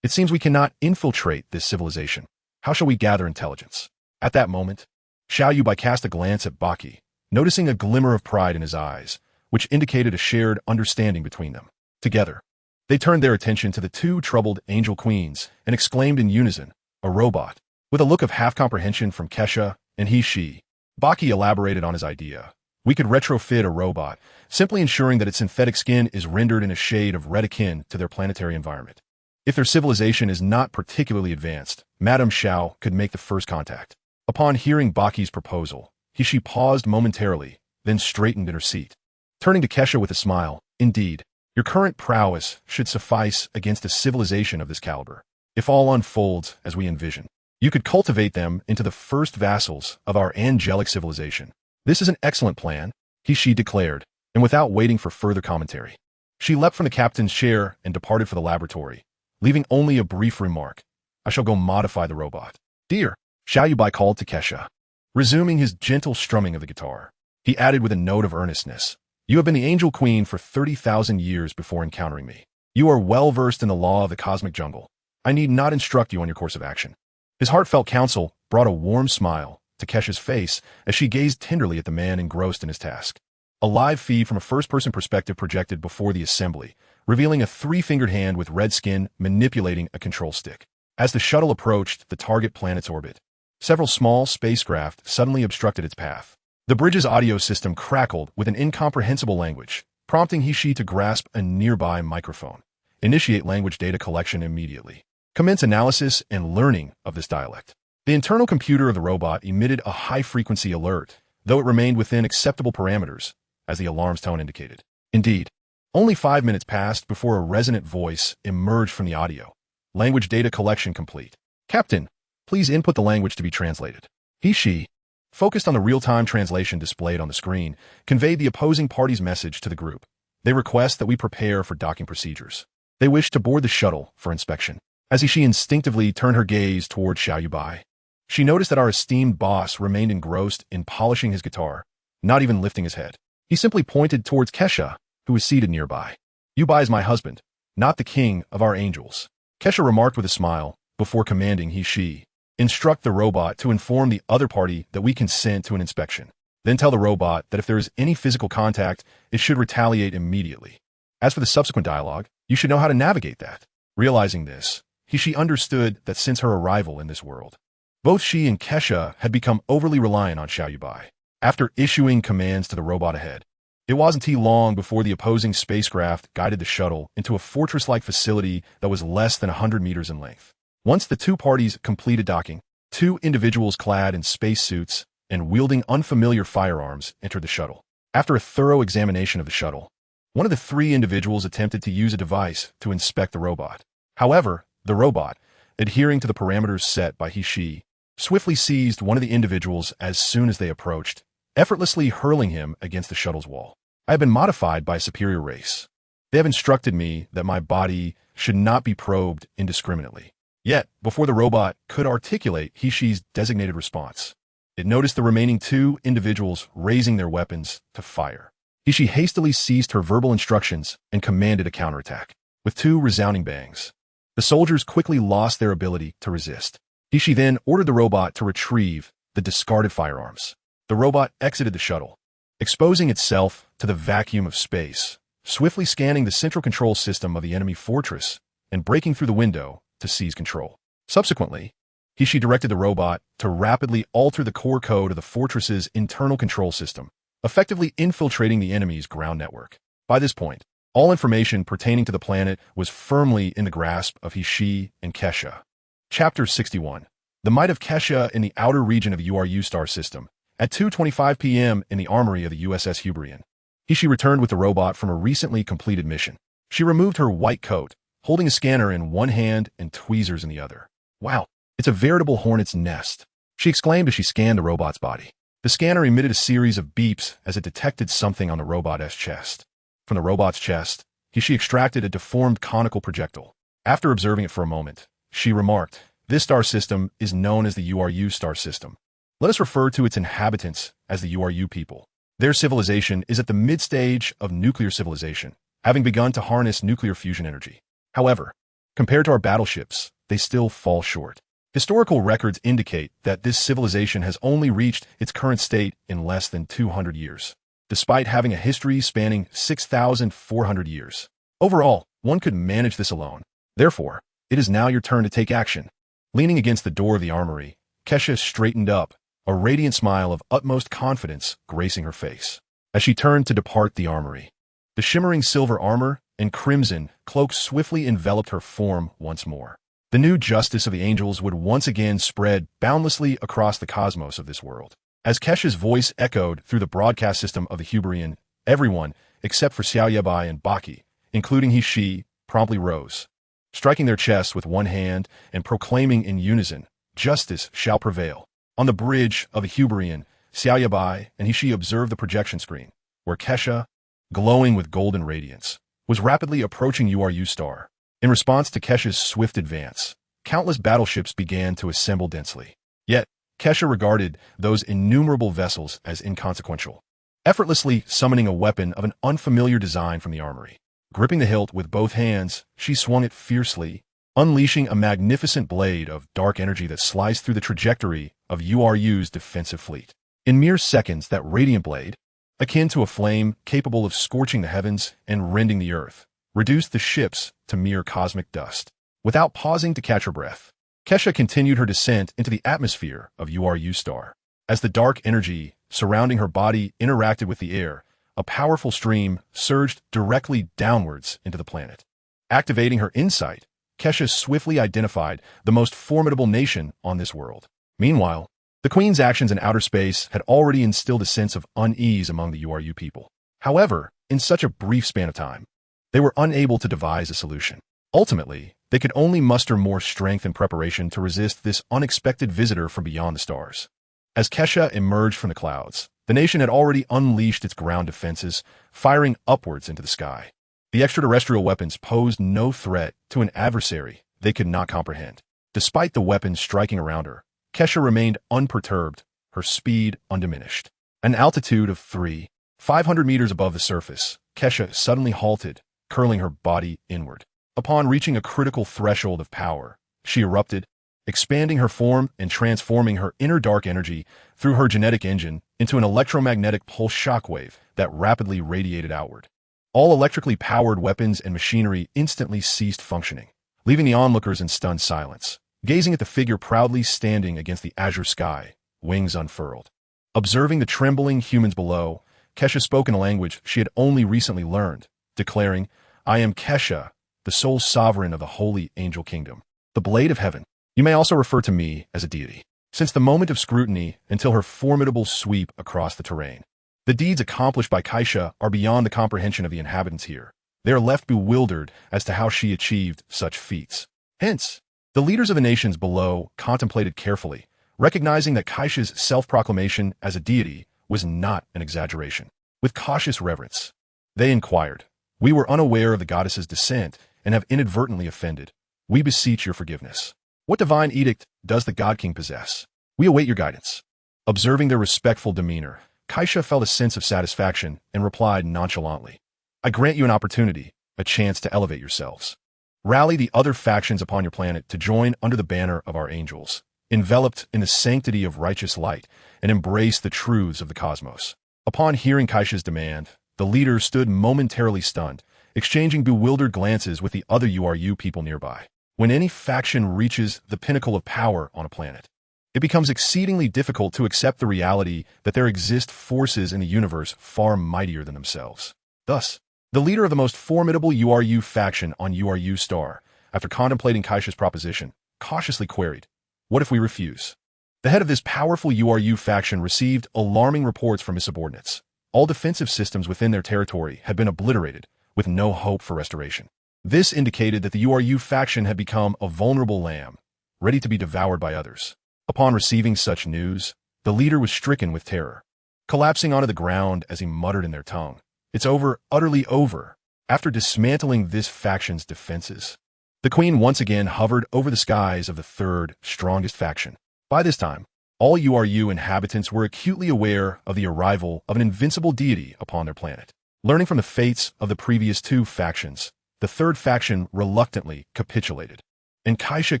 it seems we cannot infiltrate this civilization. How shall we gather intelligence? At that moment, Xiao Yuebai cast a glance at Baki, noticing a glimmer of pride in his eyes, which indicated a shared understanding between them. Together, they turned their attention to the two troubled angel queens and exclaimed in unison, a robot. With a look of half-comprehension from Kesha and she, Baki elaborated on his idea. We could retrofit a robot, simply ensuring that its synthetic skin is rendered in a shade of red akin to their planetary environment. If their civilization is not particularly advanced, Madame Xiao could make the first contact. Upon hearing Baki's proposal, she paused momentarily, then straightened in her seat. Turning to Kesha with a smile, indeed, your current prowess should suffice against a civilization of this caliber. If all unfolds as we envision, you could cultivate them into the first vassals of our angelic civilization. This is an excellent plan, she declared, and without waiting for further commentary, she leapt from the captain's chair and departed for the laboratory, leaving only a brief remark. I shall go modify the robot. Dear, Xiao Yuebai called to Kesha, resuming his gentle strumming of the guitar. He added with a note of earnestness, you have been the angel queen for 30,000 years before encountering me. You are well versed in the law of the cosmic jungle. I need not instruct you on your course of action. His heartfelt counsel brought a warm smile to Kesha's face as she gazed tenderly at the man engrossed in his task. A live feed from a first-person perspective projected before the assembly, revealing a three-fingered hand with red skin manipulating a control stick. As the shuttle approached the target planet's orbit, several small spacecraft suddenly obstructed its path. The bridge's audio system crackled with an incomprehensible language, prompting she to grasp a nearby microphone. Initiate language data collection immediately. Commence analysis and learning of this dialect. The internal computer of the robot emitted a high-frequency alert, though it remained within acceptable parameters, as the alarm's tone indicated. Indeed, only 5 minutes passed before a resonant voice emerged from the audio. Language data collection complete. Captain, please input the language to be translated. She, focused on the real-time translation displayed on the screen, conveyed the opposing party's message to the group. They request that we prepare for docking procedures. They wish to board the shuttle for inspection. As she instinctively turned her gaze toward Xiao Yuebai, she noticed that our esteemed boss remained engrossed in polishing his guitar, not even lifting his head. He simply pointed towards Kesha, who was seated nearby. Yuebai is my husband, not the king of our angels. Kesha remarked with a smile, before commanding she, instruct the robot to inform the other party that we consent to an inspection. Then tell the robot that if there is any physical contact, it should retaliate immediately. As for the subsequent dialogue, you should know how to navigate that. Realizing this, she understood that since her arrival in this world, both she and Kesha had become overly reliant on Xiao Yuebai. After issuing commands to the robot ahead, it wasn't long before the opposing spacecraft guided the shuttle into a fortress-like facility that was less than 100 meters in length. Once the two parties completed docking, two individuals clad in spacesuits and wielding unfamiliar firearms entered the shuttle. After a thorough examination of the shuttle, one of the three individuals attempted to use a device to inspect the robot. However, the robot, adhering to the parameters set by she, swiftly seized one of the individuals as soon as they approached, effortlessly hurling him against the shuttle's wall. I have been modified by a superior race. They have instructed me that my body should not be probed indiscriminately. Yet, before the robot could articulate she's designated response, it noticed the remaining two individuals raising their weapons to fire. She hastily ceased her verbal instructions and commanded a counterattack. With two resounding bangs, the soldiers quickly lost their ability to resist. She then ordered the robot to retrieve the discarded firearms. The robot exited the shuttle, exposing itself to the vacuum of space, swiftly scanning the central control system of the enemy fortress and breaking through the window to seize control. Subsequently, she directed the robot to rapidly alter the core code of the fortress's internal control system, effectively infiltrating the enemy's ground network. By this point, All information pertaining to the planet was firmly in the grasp of He and Kesha. Chapter 61. The Might of Kesha in the Outer Region of URU Star System. At 2:25 p.m. in the armory of the USS Reborn, He returned with the robot from a recently completed mission. She removed her white coat, holding a scanner in one hand and tweezers in the other. "Wow, it's a veritable hornet's nest," she exclaimed as she scanned the robot's body. The scanner emitted a series of beeps as it detected something on the robot's chest. From the robot's chest, she extracted a deformed conical projectile. After observing it for a moment, she remarked, "This star system is known as the URU star system. Let us refer to its inhabitants as the URU people. Their civilization is at the mid-stage of nuclear civilization, having begun to harness nuclear fusion energy. However, compared to our battleships, they still fall short. Historical records indicate that this civilization has only reached its current state in less than 200 years, despite having a history spanning 6,400 years. Overall, one could manage this alone. Therefore, it is now your turn to take action." Leaning against the door of the armory, Kesha straightened up, a radiant smile of utmost confidence gracing her face. As she turned to depart the armory, the shimmering silver armor and crimson cloak swiftly enveloped her form once more. The new justice of the angels would once again spread boundlessly across the cosmos of this world. As Kesha's voice echoed through the broadcast system of the Reborn, everyone, except for Xiao Yuebai and Baki, including He, promptly rose, striking their chests with one hand and proclaiming in unison, "Justice shall prevail." On the bridge of the Reborn, Xiao Yuebai and He observed the projection screen, where Kesha, glowing with golden radiance, was rapidly approaching URU Star. In response to Kesha's swift advance, countless battleships began to assemble densely. Yet, Kesha regarded those innumerable vessels as inconsequential, effortlessly summoning a weapon of an unfamiliar design from the armory. Gripping the hilt with both hands, she swung it fiercely, unleashing a magnificent blade of dark energy that sliced through the trajectory of URU's defensive fleet. In mere seconds, that radiant blade, akin to a flame capable of scorching the heavens and rending the earth, reduced the ships to mere cosmic dust. Without pausing to catch her breath, Kesha continued her descent into the atmosphere of URU Star. As the dark energy surrounding her body interacted with the air, a powerful stream surged directly downwards into the planet. Activating her insight, Kesha swiftly identified the most formidable nation on this world. Meanwhile, the Queen's actions in outer space had already instilled a sense of unease among the URU people. However, in such a brief span of time, they were unable to devise a solution. Ultimately, they could only muster more strength and preparation to resist this unexpected visitor from beyond the stars. As Kesha emerged from the clouds, the nation had already unleashed its ground defenses, firing upwards into the sky. The extraterrestrial weapons posed no threat to an adversary they could not comprehend. Despite the weapons striking around her, Kesha remained unperturbed, her speed undiminished. At an altitude of 500 meters above the surface, Kesha suddenly halted, curling her body inward. Upon reaching a critical threshold of power, she erupted, expanding her form and transforming her inner dark energy through her genetic engine into an electromagnetic pulse shockwave that rapidly radiated outward. All electrically powered weapons and machinery instantly ceased functioning, leaving the onlookers in stunned silence, gazing at the figure proudly standing against the azure sky, wings unfurled. Observing the trembling humans below, Kesha spoke in a language she had only recently learned, declaring, "I am Kesha, the sole sovereign of the holy angel kingdom, the blade of heaven. You may also refer to me as a deity." Since the moment of scrutiny until her formidable sweep across the terrain, the deeds accomplished by Kesha are beyond the comprehension of the inhabitants here. They are left bewildered as to how she achieved such feats. Hence, the leaders of the nations below contemplated carefully, recognizing that Kesha's self-proclamation as a deity was not an exaggeration. With cautious reverence, they inquired, "We were unaware of the goddess's descent and have inadvertently offended. We beseech your forgiveness. What divine edict does the God King possess? We await your guidance." Observing their respectful demeanor, Kesha felt a sense of satisfaction and replied nonchalantly, "I grant you an opportunity, a chance to elevate yourselves. Rally the other factions upon your planet to join under the banner of our angels, enveloped in the sanctity of righteous light, and embrace the truths of the cosmos." Upon hearing Kesha's demand, the leaders stood momentarily stunned, exchanging bewildered glances with the other URU people nearby. When any faction reaches the pinnacle of power on a planet, it becomes exceedingly difficult to accept the reality that there exist forces in the universe far mightier than themselves. Thus, The leader of the most formidable URU faction on URU Star, after contemplating Kaisha's proposition, cautiously queried, "What if we refuse?" The head of this powerful URU faction received alarming reports from his subordinates. All defensive systems within their territory had been obliterated, with no hope for restoration. This indicated that the URU faction had become a vulnerable lamb, ready to be devoured by others. Upon receiving such news, the leader was stricken with terror. Collapsing onto the ground as he muttered in their tongue, "It's over, utterly over." After dismantling this faction's defenses, the queen once again hovered over the skies of the third, strongest faction. By this time, all URU inhabitants were acutely aware of the arrival of an invincible deity upon their planet. Learning from the fates of the previous two factions, the third faction reluctantly capitulated, and Kaisha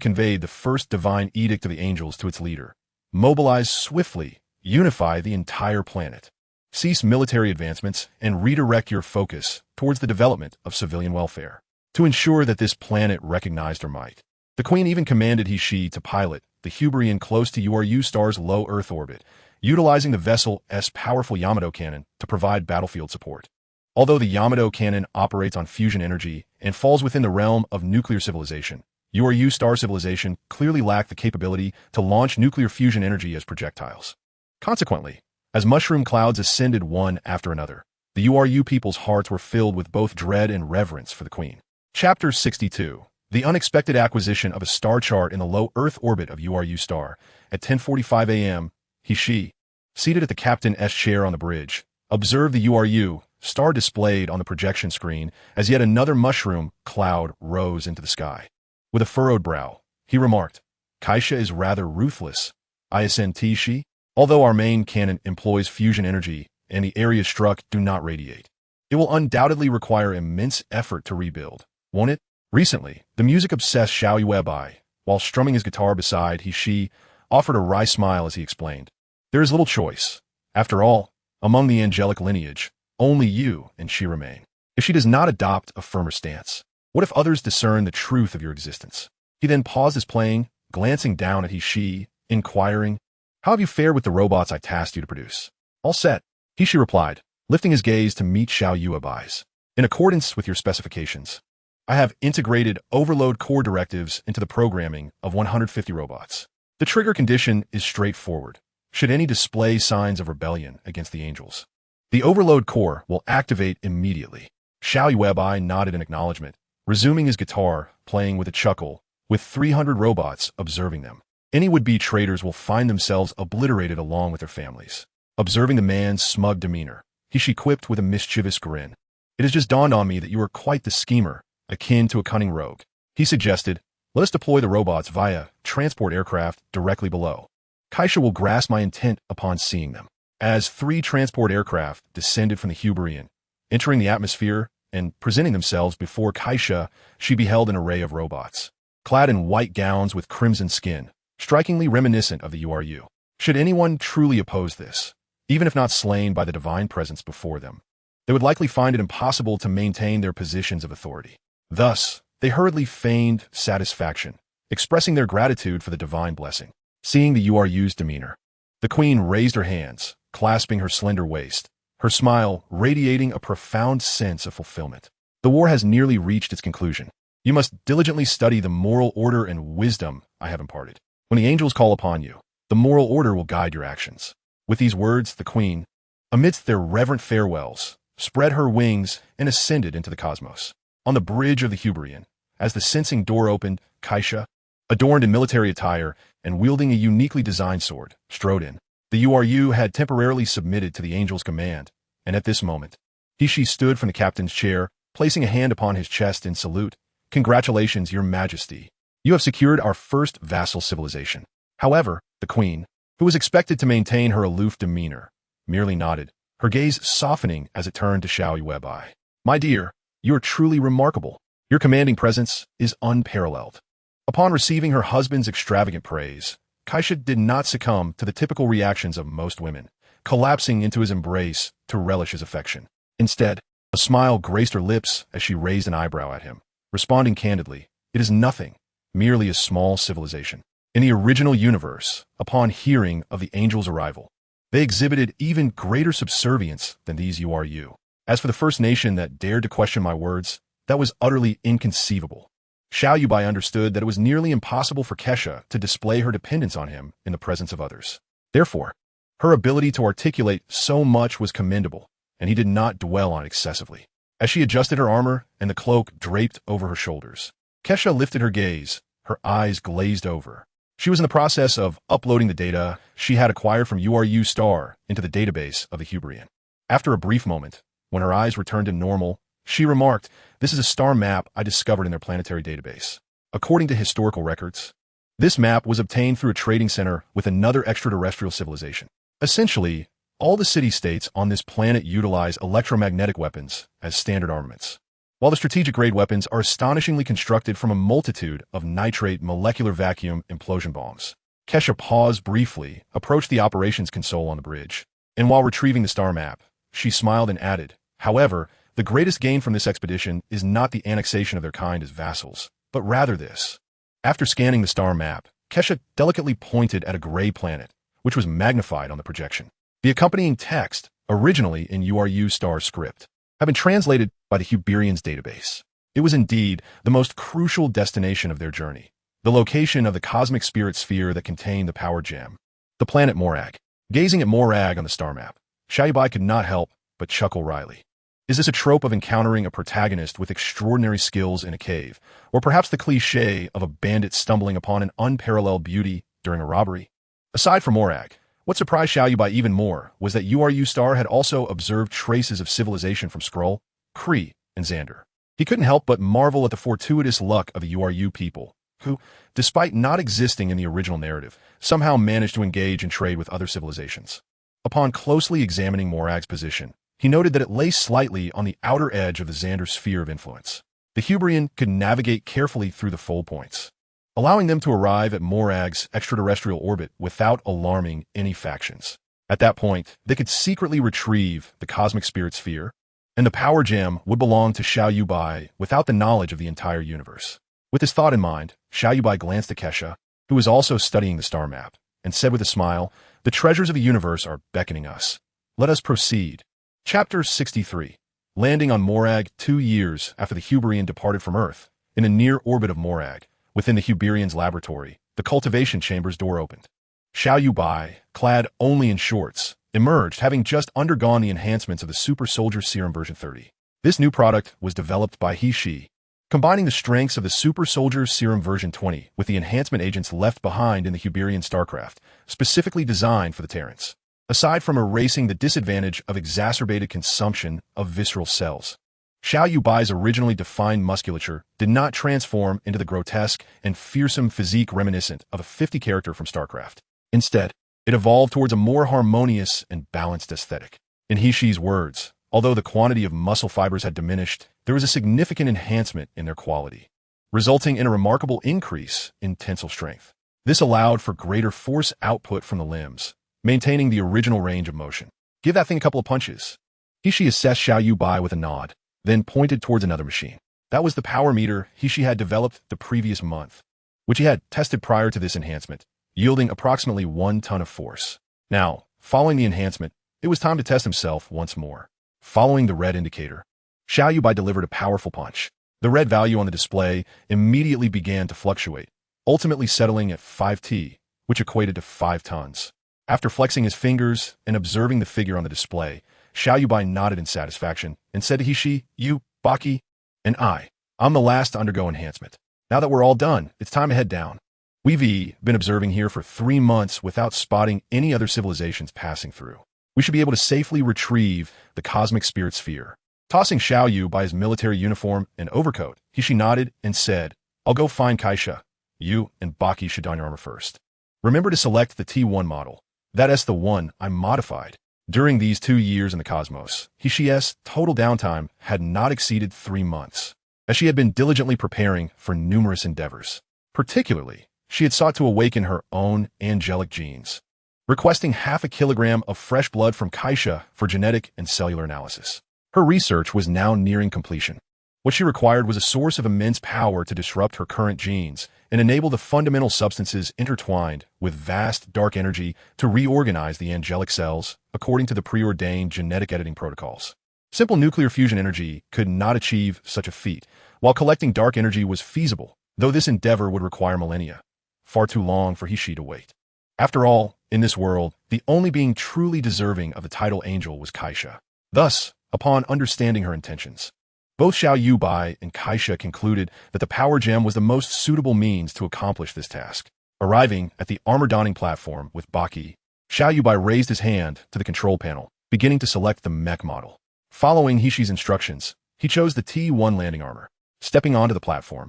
conveyed the first divine edict of the angels to its leader: "Mobilize swiftly, unify the entire planet. Cease military advancements and redirect your focus towards the development of civilian welfare, to ensure that this planet recognized her might." The queen even commanded He to pilot the Reborn close to URU Star's low Earth orbit, utilizing the vessel's powerful Yamato cannon to provide battlefield support. Although the Yamato cannon operates on fusion energy and falls within the realm of nuclear civilization, URU Star civilization clearly lacked the capability to launch nuclear fusion energy as projectiles. Consequently, as mushroom clouds ascended one after another, the URU people's hearts were filled with both dread and reverence for the queen. Chapter 62. The unexpected acquisition of a star chart in the low Earth orbit of URU Star. At 10:45 a.m., he, seated at the captain's chair on the bridge, observed the URU Star displayed on the projection screen as yet another mushroom cloud rose into the sky. With a furrowed brow, he remarked, "Kaisha is rather ruthless, isn't she? Although our main cannon employs fusion energy and the areas struck do not radiate, it will undoubtedly require immense effort to rebuild, won't it?" Recently, the music-obsessed Xiao Yuebai, while strumming his guitar beside he, offered a wry smile as he explained, "There is little choice. After all, among the angelic lineage, only you and she remain. If she does not adopt a firmer stance, what if others discern the truth of your existence?" He then paused his playing, glancing down at he, inquiring, "How have you fared with the robots I tasked you to produce?" "All set," he replied, lifting his gaze to meet Xiao Yuebai's. "In accordance with your specifications, I have integrated overload core directives into the programming of 150 robots. The trigger condition is straightforward. Should any display signs of rebellion against the angels, the overload core will activate immediately." Xiao Yuebai nodded in acknowledgement, resuming his guitar, playing with a chuckle, with 300 robots observing them. Any would-be traitors will find themselves obliterated along with their families. Observing the man's smug demeanor, he quipped with a mischievous grin, "It has just dawned on me that you are quite the schemer, akin to a cunning rogue." He suggested, "Let us deploy the robots via transport aircraft directly below. Kaisha will grasp my intent upon seeing them." As 3 transport aircraft descended from the Reborn, entering the atmosphere and presenting themselves before Kaisha, she beheld an array of robots, clad in white gowns with crimson skin, strikingly reminiscent of the URU. Should anyone truly oppose this, even if not slain by the divine presence before them, they would likely find it impossible to maintain their positions of authority. Thus, they hurriedly feigned satisfaction, expressing their gratitude for the divine blessing. Seeing the URU's demeanor, the queen raised her hands, clasping her slender waist, her smile radiating a profound sense of fulfillment. "The war has nearly reached its conclusion. You must diligently study the moral order and wisdom I have imparted. When the angels call upon you, the moral order will guide your actions." With these words, the queen, amidst their reverent farewells, spread her wings and ascended into the cosmos. On the bridge of the Reborn, as the sensing door opened, Kaisha, adorned in military attire and wielding a uniquely designed sword, strode in. The URU had temporarily submitted to the angel's command, and at this moment, she stood from the captain's chair, placing a hand upon his chest in salute. "Congratulations, your majesty. You have secured our first vassal civilization." However, the queen, who was expected to maintain her aloof demeanor, merely nodded, her gaze softening as it turned to Xiao Yuebai. "My dear, you are truly remarkable. Your commanding presence is unparalleled." Upon receiving her husband's extravagant praise, Kaisha did not succumb to the typical reactions of most women, collapsing into his embrace to relish his affection. Instead, a smile graced her lips as she raised an eyebrow at him, responding candidly, "It is nothing, merely a small civilization." In the original universe, upon hearing of the angels' arrival, they exhibited even greater subservience than these URU. As for the First Nation that dared to question my words, that was utterly inconceivable. Xiao Yuebai understood that it was nearly impossible for Kesha to display her dependence on him in the presence of others. Therefore, her ability to articulate so much was commendable, and he did not dwell on it excessively. As she adjusted her armor and the cloak draped over her shoulders, Kesha lifted her gaze, her eyes glazed over. She was in the process of uploading the data she had acquired from URU Star into the database of the Hebrian. After a brief moment, when her eyes returned to normal, she remarked, "This is a star map I discovered in their planetary database. According to historical records, this map was obtained through a trading center with another extraterrestrial civilization. Essentially, all the city-states on this planet utilize electromagnetic weapons as standard armaments, while the strategic-grade weapons are astonishingly constructed from a multitude of nitrate molecular vacuum implosion bombs." Kesha paused briefly, approached the operations console on the bridge, and while retrieving the star map, she smiled and added, "However, the greatest gain from this expedition is not the annexation of their kind as vassals, but rather this." After scanning the star map, Kesha delicately pointed at a gray planet, which was magnified on the projection. The accompanying text, originally in URU Star script, had been translated by the Huberians database. It was indeed the most crucial destination of their journey, the location of the cosmic spirit sphere that contained the power gem, the planet Morag. Gazing at Morag on the star map, Xiao Yuebai could not help but chuckle wryly. Is this a trope of encountering a protagonist with extraordinary skills in a cave, or perhaps the cliché of a bandit stumbling upon an unparalleled beauty during a robbery? Aside from Morag, what surprised Xiao Yuebai even more was that URU Star had also observed traces of civilization from Skrull, Kree, and Xander. He couldn't help but marvel at the fortuitous luck of the URU people, who, despite not existing in the original narrative, somehow managed to engage and trade with other civilizations. Upon closely examining Morag's position, he noted that it lay slightly on the outer edge of the Xander sphere of influence. The Huberian could navigate carefully through the fold points, allowing them to arrive at Morag's extraterrestrial orbit without alarming any factions. At that point, they could secretly retrieve the cosmic spirit sphere, and the power gem would belong to Xiao Yuebai without the knowledge of the entire universe. With this thought in mind, Xiao Yuebai glanced at Kesha, who was also studying the star map, and said with a smile, "The treasures of the universe are beckoning us. Let us proceed." Chapter 63. Landing on Morag 2 years after the Huberian departed from Earth, in the near orbit of Morag, within the Huberian's laboratory, the cultivation chamber's door opened. Xiao Yuebai, clad only in shorts, emerged, having just undergone the enhancements of the Super Soldier Serum version 30. This new product was developed by He, combining the strengths of the Super Soldier Serum version 20 with the enhancement agents left behind in the Huberian Starcraft, specifically designed for the Terrans. Aside from erasing the disadvantage of exacerbated consumption of visceral cells, Xiao Yuebai's originally defined musculature did not transform into the grotesque and fearsome physique reminiscent of a 50 character from StarCraft. Instead, it evolved towards a more harmonious and balanced aesthetic. In He-Shi's words, although the quantity of muscle fibers had diminished, there was a significant enhancement in their quality, resulting in a remarkable increase in tensile strength. This allowed for greater force output from the limbs, maintaining the original range of motion. "Give that thing a couple of punches." He assessed Xiao Yuebai with a nod, then pointed towards another machine. That was the power meter He had developed the previous month, which he had tested prior to this enhancement, yielding approximately 1 ton of force. Now, following the enhancement, it was time to test himself once more. Following the red indicator, Xiao Yuebai delivered a powerful punch. The red value on the display immediately began to fluctuate, ultimately settling at 5T, which equated to 5 tons. After flexing his fingers and observing the figure on the display, Xiao Yuebai nodded in satisfaction and said to He, "You, Baki, and I'm the last to undergo enhancement. Now that we're all done, it's time to head down. We've been observing here for 3 months without spotting any other civilizations passing through. We should be able to safely retrieve the cosmic spirit sphere." Tossing Xiao Yu by his military uniform and overcoat, He nodded and said, "I'll go find Kaisha. You and Baki should don your armor first. Remember to select the T1 model. That's the one I modified." During these 2 years in the cosmos, Hishi's total downtime had not exceeded 3 months, as she had been diligently preparing for numerous endeavors. Particularly, she had sought to awaken her own angelic genes, requesting 0.5 kilogram of fresh blood from Kaisha for genetic and cellular analysis. Her research was now nearing completion. What she required was a source of immense power to disrupt her current genes and enable the fundamental substances intertwined with vast dark energy to reorganize the angelic cells according to the preordained genetic editing protocols. Simple nuclear fusion energy could not achieve such a feat, while collecting dark energy was feasible, though this endeavor would require millennia. Far too long for He to wait. After all, in this world, the only being truly deserving of the title angel was Kaisha. Thus, upon understanding her intentions, both Xiao Yuebai and Kaisha concluded that the power gem was the most suitable means to accomplish this task. Arriving at the armor-donning platform with Baki, Xiao Yuebai raised his hand to the control panel, beginning to select the mech model. Following Hishi's instructions, he chose the T1 landing armor. Stepping onto the platform,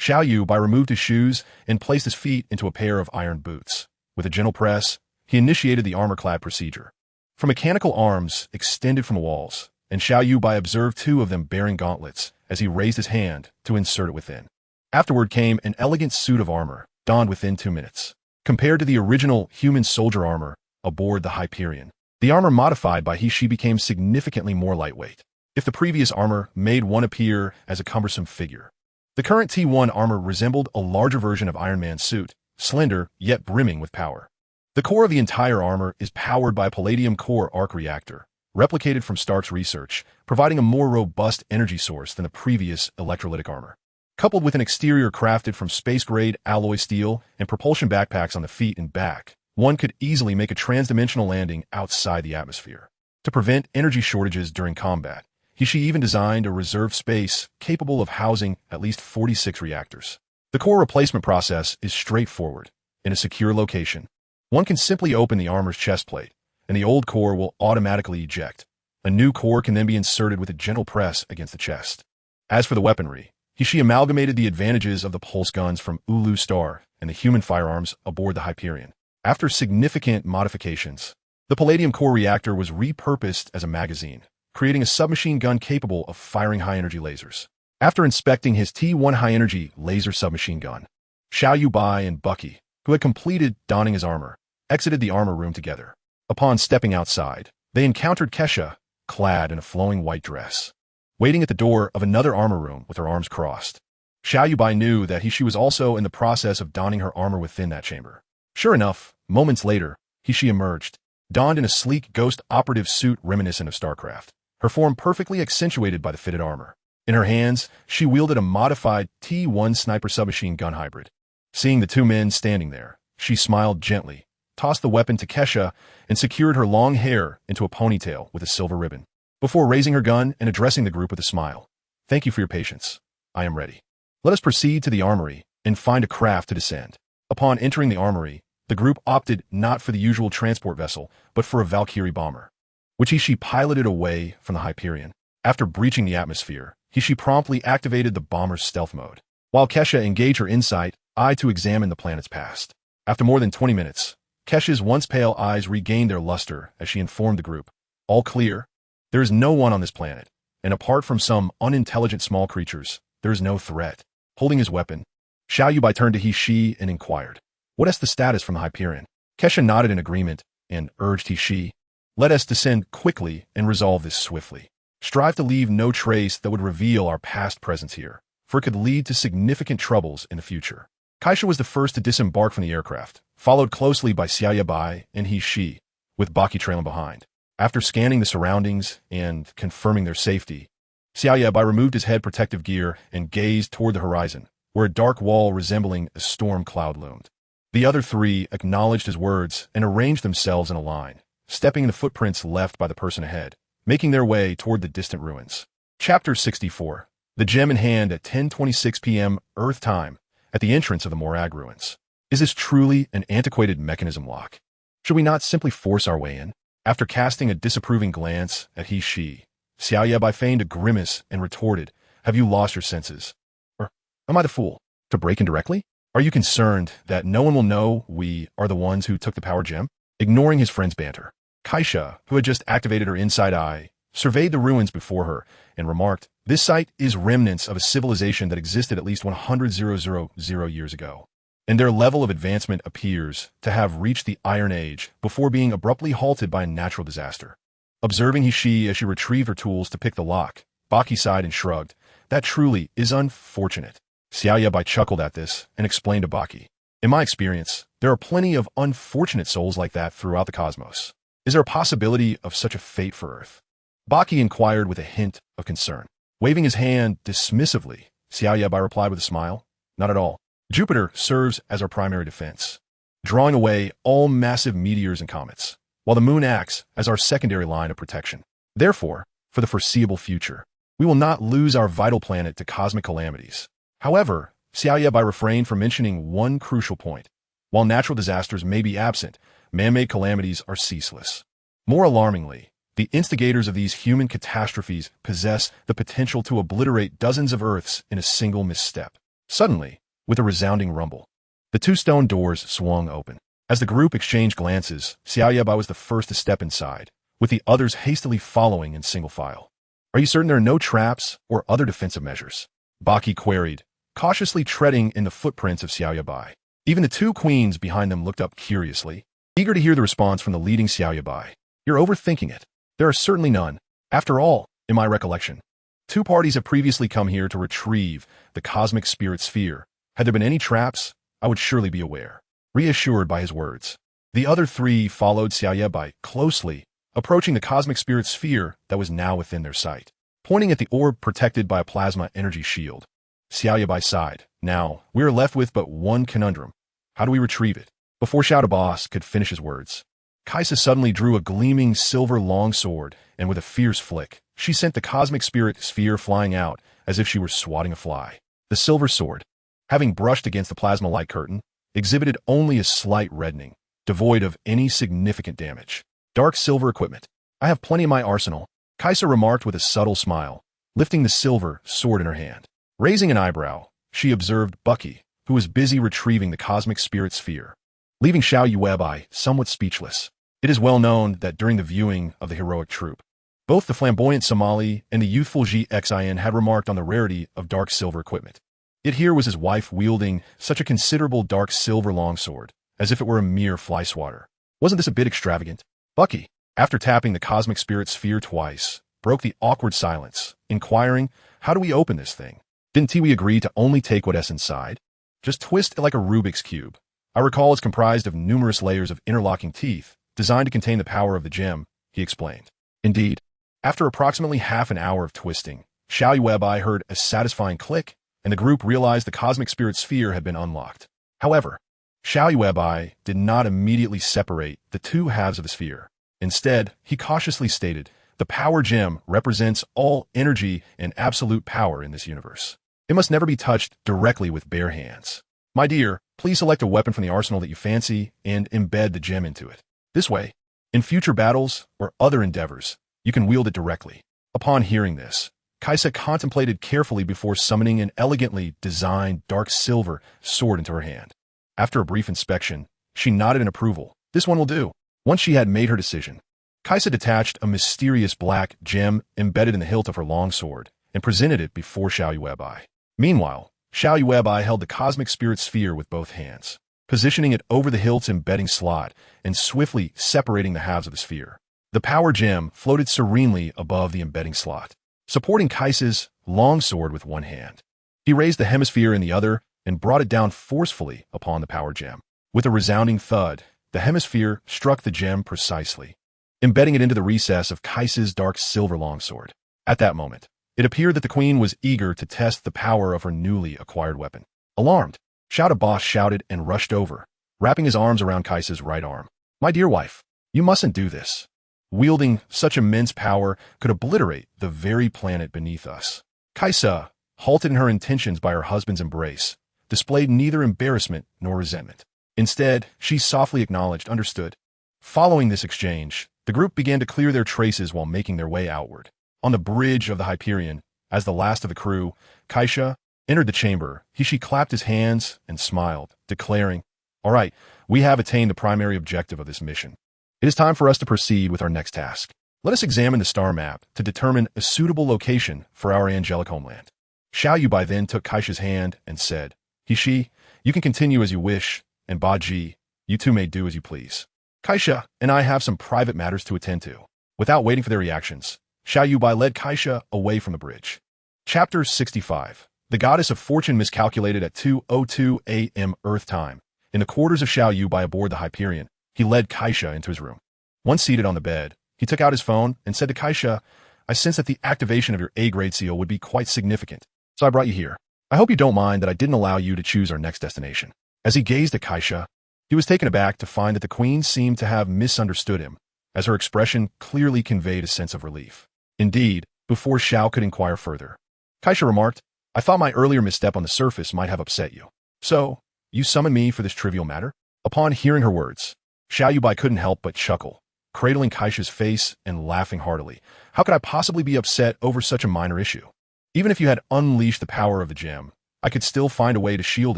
Xiao Yuebai removed his shoes and placed his feet into a pair of iron boots. With a gentle press, he initiated the armor-clad procedure. From mechanical arms extended from the walls, and Xiao Yuebai observed two of them bearing gauntlets as he raised his hand to insert it within. Afterward came an elegant suit of armor, donned within 2 minutes. Compared to the original human soldier armor aboard the Hyperion, the armor modified by Hishi became significantly more lightweight. If the previous armor made one appear as a cumbersome figure, the current T1 armor resembled a larger version of Iron Man's suit, slender yet brimming with power. The core of the entire armor is powered by a palladium core arc reactor, replicated from Stark's research, providing a more robust energy source than the previous electrolytic armor. Coupled with an exterior crafted from space-grade alloy steel and propulsion backpacks on the feet and back, one could easily make a transdimensional landing outside the atmosphere. To prevent energy shortages during combat, Hishi even designed a reserve space capable of housing at least 46 reactors. The core replacement process is straightforward. In a secure location, one can simply open the armor's chest plate, and the old core will automatically eject. A new core can then be inserted with a gentle press against the chest. As for the weaponry, Hishi amalgamated the advantages of the pulse guns from Ulu Star and the human firearms aboard the Hyperion. After significant modifications, the palladium core reactor was repurposed as a magazine, creating a submachine gun capable of firing high-energy lasers. After inspecting his T1 high-energy laser submachine gun, Xiao Yuebai and Bucky, who had completed donning his armor, exited the armor room together. Upon stepping outside, they encountered Kesha, clad in a flowing white dress, waiting at the door of another armor room with her arms crossed. Xiao Yuebai knew that she was also in the process of donning her armor within that chamber. Sure enough, moments later, Hishi emerged, donned in a sleek ghost operative suit reminiscent of StarCraft, her form perfectly accentuated by the fitted armor. In her hands, she wielded a modified T1 sniper submachine gun hybrid. Seeing the two men standing there, she smiled gently, tossed the weapon to Kesha, and secured her long hair into a ponytail with a silver ribbon. Before raising her gun and addressing the group with a smile, "Thank you for your patience. I am ready. Let us proceed to the armory and find a craft to descend." Upon entering the armory, the group opted not for the usual transport vessel, but for a Valkyrie bomber, which Hishi piloted away from the Hyperion. After breaching the atmosphere, Hishi promptly activated the bomber's stealth mode, while Kesha engaged her insight eye to examine the planet's past. After more than 20 minutes, Kesha's once pale eyes regained their luster as she informed the group, "All clear. There is no one on this planet, and apart from some unintelligent small creatures, there is no threat." Holding his weapon, Xiao Yuebai turned to Hishi and inquired, "What is the status from the Hyperion?" Kesha nodded in agreement and urged Hishi, "Let us descend quickly and resolve this swiftly. Strive to leave no trace that would reveal our past presence here, for it could lead to significant troubles in the future." Kaisha was the first to disembark from the aircraft, followed closely by Xiao Yuebai and Hishi, with Baki trailing behind. After scanning the surroundings and confirming their safety, Xiao Yuebai removed his head protective gear and gazed toward the horizon, where a dark wall resembling a storm cloud loomed. The other three acknowledged his words and arranged themselves in a line, stepping in the footprints left by the person ahead, making their way toward the distant ruins. Chapter 64. The gem in hand at 10:26 p.m. Earth time, at the entrance of the Morag ruins. Is this truly an antiquated mechanism lock? Should we not simply force our way in? After casting a disapproving glance at Hishi, Xiao Yuebai feigned a grimace and retorted, "Have you lost your senses? Or am I the fool to break in directly? Are you concerned that no one will know we are the ones who took the power gem?" Ignoring his friend's banter, Kaisha, who had just activated her inside eye, surveyed the ruins before her and remarked, "This site is remnants of a civilization that existed at least 100,000 years ago, and their level of advancement appears to have reached the Iron Age before being abruptly halted by a natural disaster." Observing Hishi as she retrieved her tools to pick the lock, Baki sighed and shrugged. "That truly is unfortunate." Xiao Yuebai chuckled at this and explained to Baki, "In my experience, there are plenty of unfortunate souls like that throughout the cosmos. Is there a possibility of such a fate for Earth?" Baki inquired with a hint of concern. Waving his hand dismissively, Xiao Yuebai replied with a smile. Not at all. Jupiter serves as our primary defense, drawing away all massive meteors and comets, while the moon acts as our secondary line of protection. Therefore, for the foreseeable future, we will not lose our vital planet to cosmic calamities. However, Xiao Yuebai refrained from mentioning one crucial point. While natural disasters may be absent, man-made calamities are ceaseless. More alarmingly, the instigators of these human catastrophes possess the potential to obliterate dozens of Earths in a single misstep. Suddenly, with a resounding rumble, the two stone doors swung open. As the group exchanged glances, Xiao Yuebai was the first to step inside, with the others hastily following in single file. Are you certain there are no traps or other defensive measures? Baki queried, cautiously treading in the footprints of Xiao Yuebai. Even the two queens behind them looked up curiously, eager to hear the response from the leading Xiao Yuebai. You're overthinking it. There are certainly none. After all, in my recollection, two parties have previously come here to retrieve the cosmic spirit sphere. Had there been any traps, I would surely be aware. Reassured by his words, the other three followed Xiao Yuebai closely, approaching the cosmic spirit sphere that was now within their sight. Pointing at the orb protected by a plasma energy shield, Xiao Yuebai sighed. Now, we are left with but one conundrum. How do we retrieve it? Before Xiao Boss could finish his words, Kaisa suddenly drew a gleaming silver longsword, and with a fierce flick, she sent the cosmic spirit sphere flying out as if she were swatting a fly. The silver sword, having brushed against the plasma light curtain, exhibited only a slight reddening, devoid of any significant damage. Dark silver equipment. I have plenty in my arsenal, Kaisa remarked with a subtle smile, lifting the silver sword in her hand. Raising an eyebrow, she observed Baki, who was busy retrieving the cosmic spirit sphere, leaving Xiao Yuebai somewhat speechless. It is well known that during the viewing of the heroic troop, both the flamboyant Somali and the youthful Xin had remarked on the rarity of dark silver equipment. Yet here was his wife wielding such a considerable dark silver longsword, as if it were a mere fly swatter. Wasn't this a bit extravagant? Baki, after tapping the cosmic spirit sphere twice, broke the awkward silence, inquiring, how do we open this thing? Didn't we agree to only take what's inside? Just twist it like a Rubik's Cube. I recall it's comprised of numerous layers of interlocking teeth, designed to contain the power of the gem, he explained. Indeed, after approximately half an hour of twisting, Xiao Yuebai heard a satisfying click, and the group realized the cosmic spirit sphere had been unlocked. However, Xiao Yuebai did not immediately separate the two halves of the sphere. Instead, he cautiously stated, the power gem represents all energy and absolute power in this universe. It must never be touched directly with bare hands. My dear, please select a weapon from the arsenal that you fancy and embed the gem into it. This way, in future battles or other endeavors, you can wield it directly. Upon hearing this, Kaisa contemplated carefully before summoning an elegantly designed dark silver sword into her hand. After a brief inspection, she nodded in approval. This one will do. Once she had made her decision, Kaisa detached a mysterious black gem embedded in the hilt of her longsword and presented it before Xiao Yuebai. Meanwhile, Xiao Yuebai held the cosmic spirit sphere with both hands, positioning it over the hilt's embedding slot and swiftly separating the halves of the sphere. The power gem floated serenely above the embedding slot, supporting Kaisa's longsword with one hand. He raised the hemisphere in the other and brought it down forcefully upon the power gem. With a resounding thud, the hemisphere struck the gem precisely, embedding it into the recess of Kaisa's dark silver longsword. At that moment, it appeared that the queen was eager to test the power of her newly acquired weapon. Alarmed, Xiao Boss shouted and rushed over, wrapping his arms around Kaisa's right arm. My dear wife, you mustn't do this. Wielding such immense power could obliterate the very planet beneath us. Kaisa, halted in her intentions by her husband's embrace, displayed neither embarrassment nor resentment. Instead, she softly acknowledged, understood. Following this exchange, the group began to clear their traces while making their way outward. On the bridge of the Hyperion, as the last of the crew, Kaisa entered the chamber. She clapped his hands and smiled, declaring, all right, we have attained the primary objective of this mission. It is time for us to proceed with our next task. Let us examine the star map to determine a suitable location for our angelic homeland. Xiao Yuebai then took Kaisa's hand and said, He, you can continue as you wish, and Baji, you two may do as you please. Kaisa and I have some private matters to attend to. Without waiting for their reactions, Xiao Yuebai led Kaisa away from the bridge. Chapter 65. The goddess of fortune miscalculated at 2:02 a.m. Earth time. In the quarters of Xiao Yuebai aboard the Hyperion, he led Kaisa into his room. Once seated on the bed, he took out his phone and said to Kaisa, I sense that the activation of your A-grade seal would be quite significant, so I brought you here. I hope you don't mind that I didn't allow you to choose our next destination." As he gazed at Kaisha, he was taken aback to find that the queen seemed to have misunderstood him, as her expression clearly conveyed a sense of relief. Indeed, before Xiao could inquire further, Kaisha remarked, "I thought my earlier misstep on the surface might have upset you. So, you summoned me for this trivial matter?" Upon hearing her words, Xiao Yuebai couldn't help but chuckle, cradling Kaisha's face and laughing heartily. "How could I possibly be upset over such a minor issue? Even if you had unleashed the power of the gem, I could still find a way to shield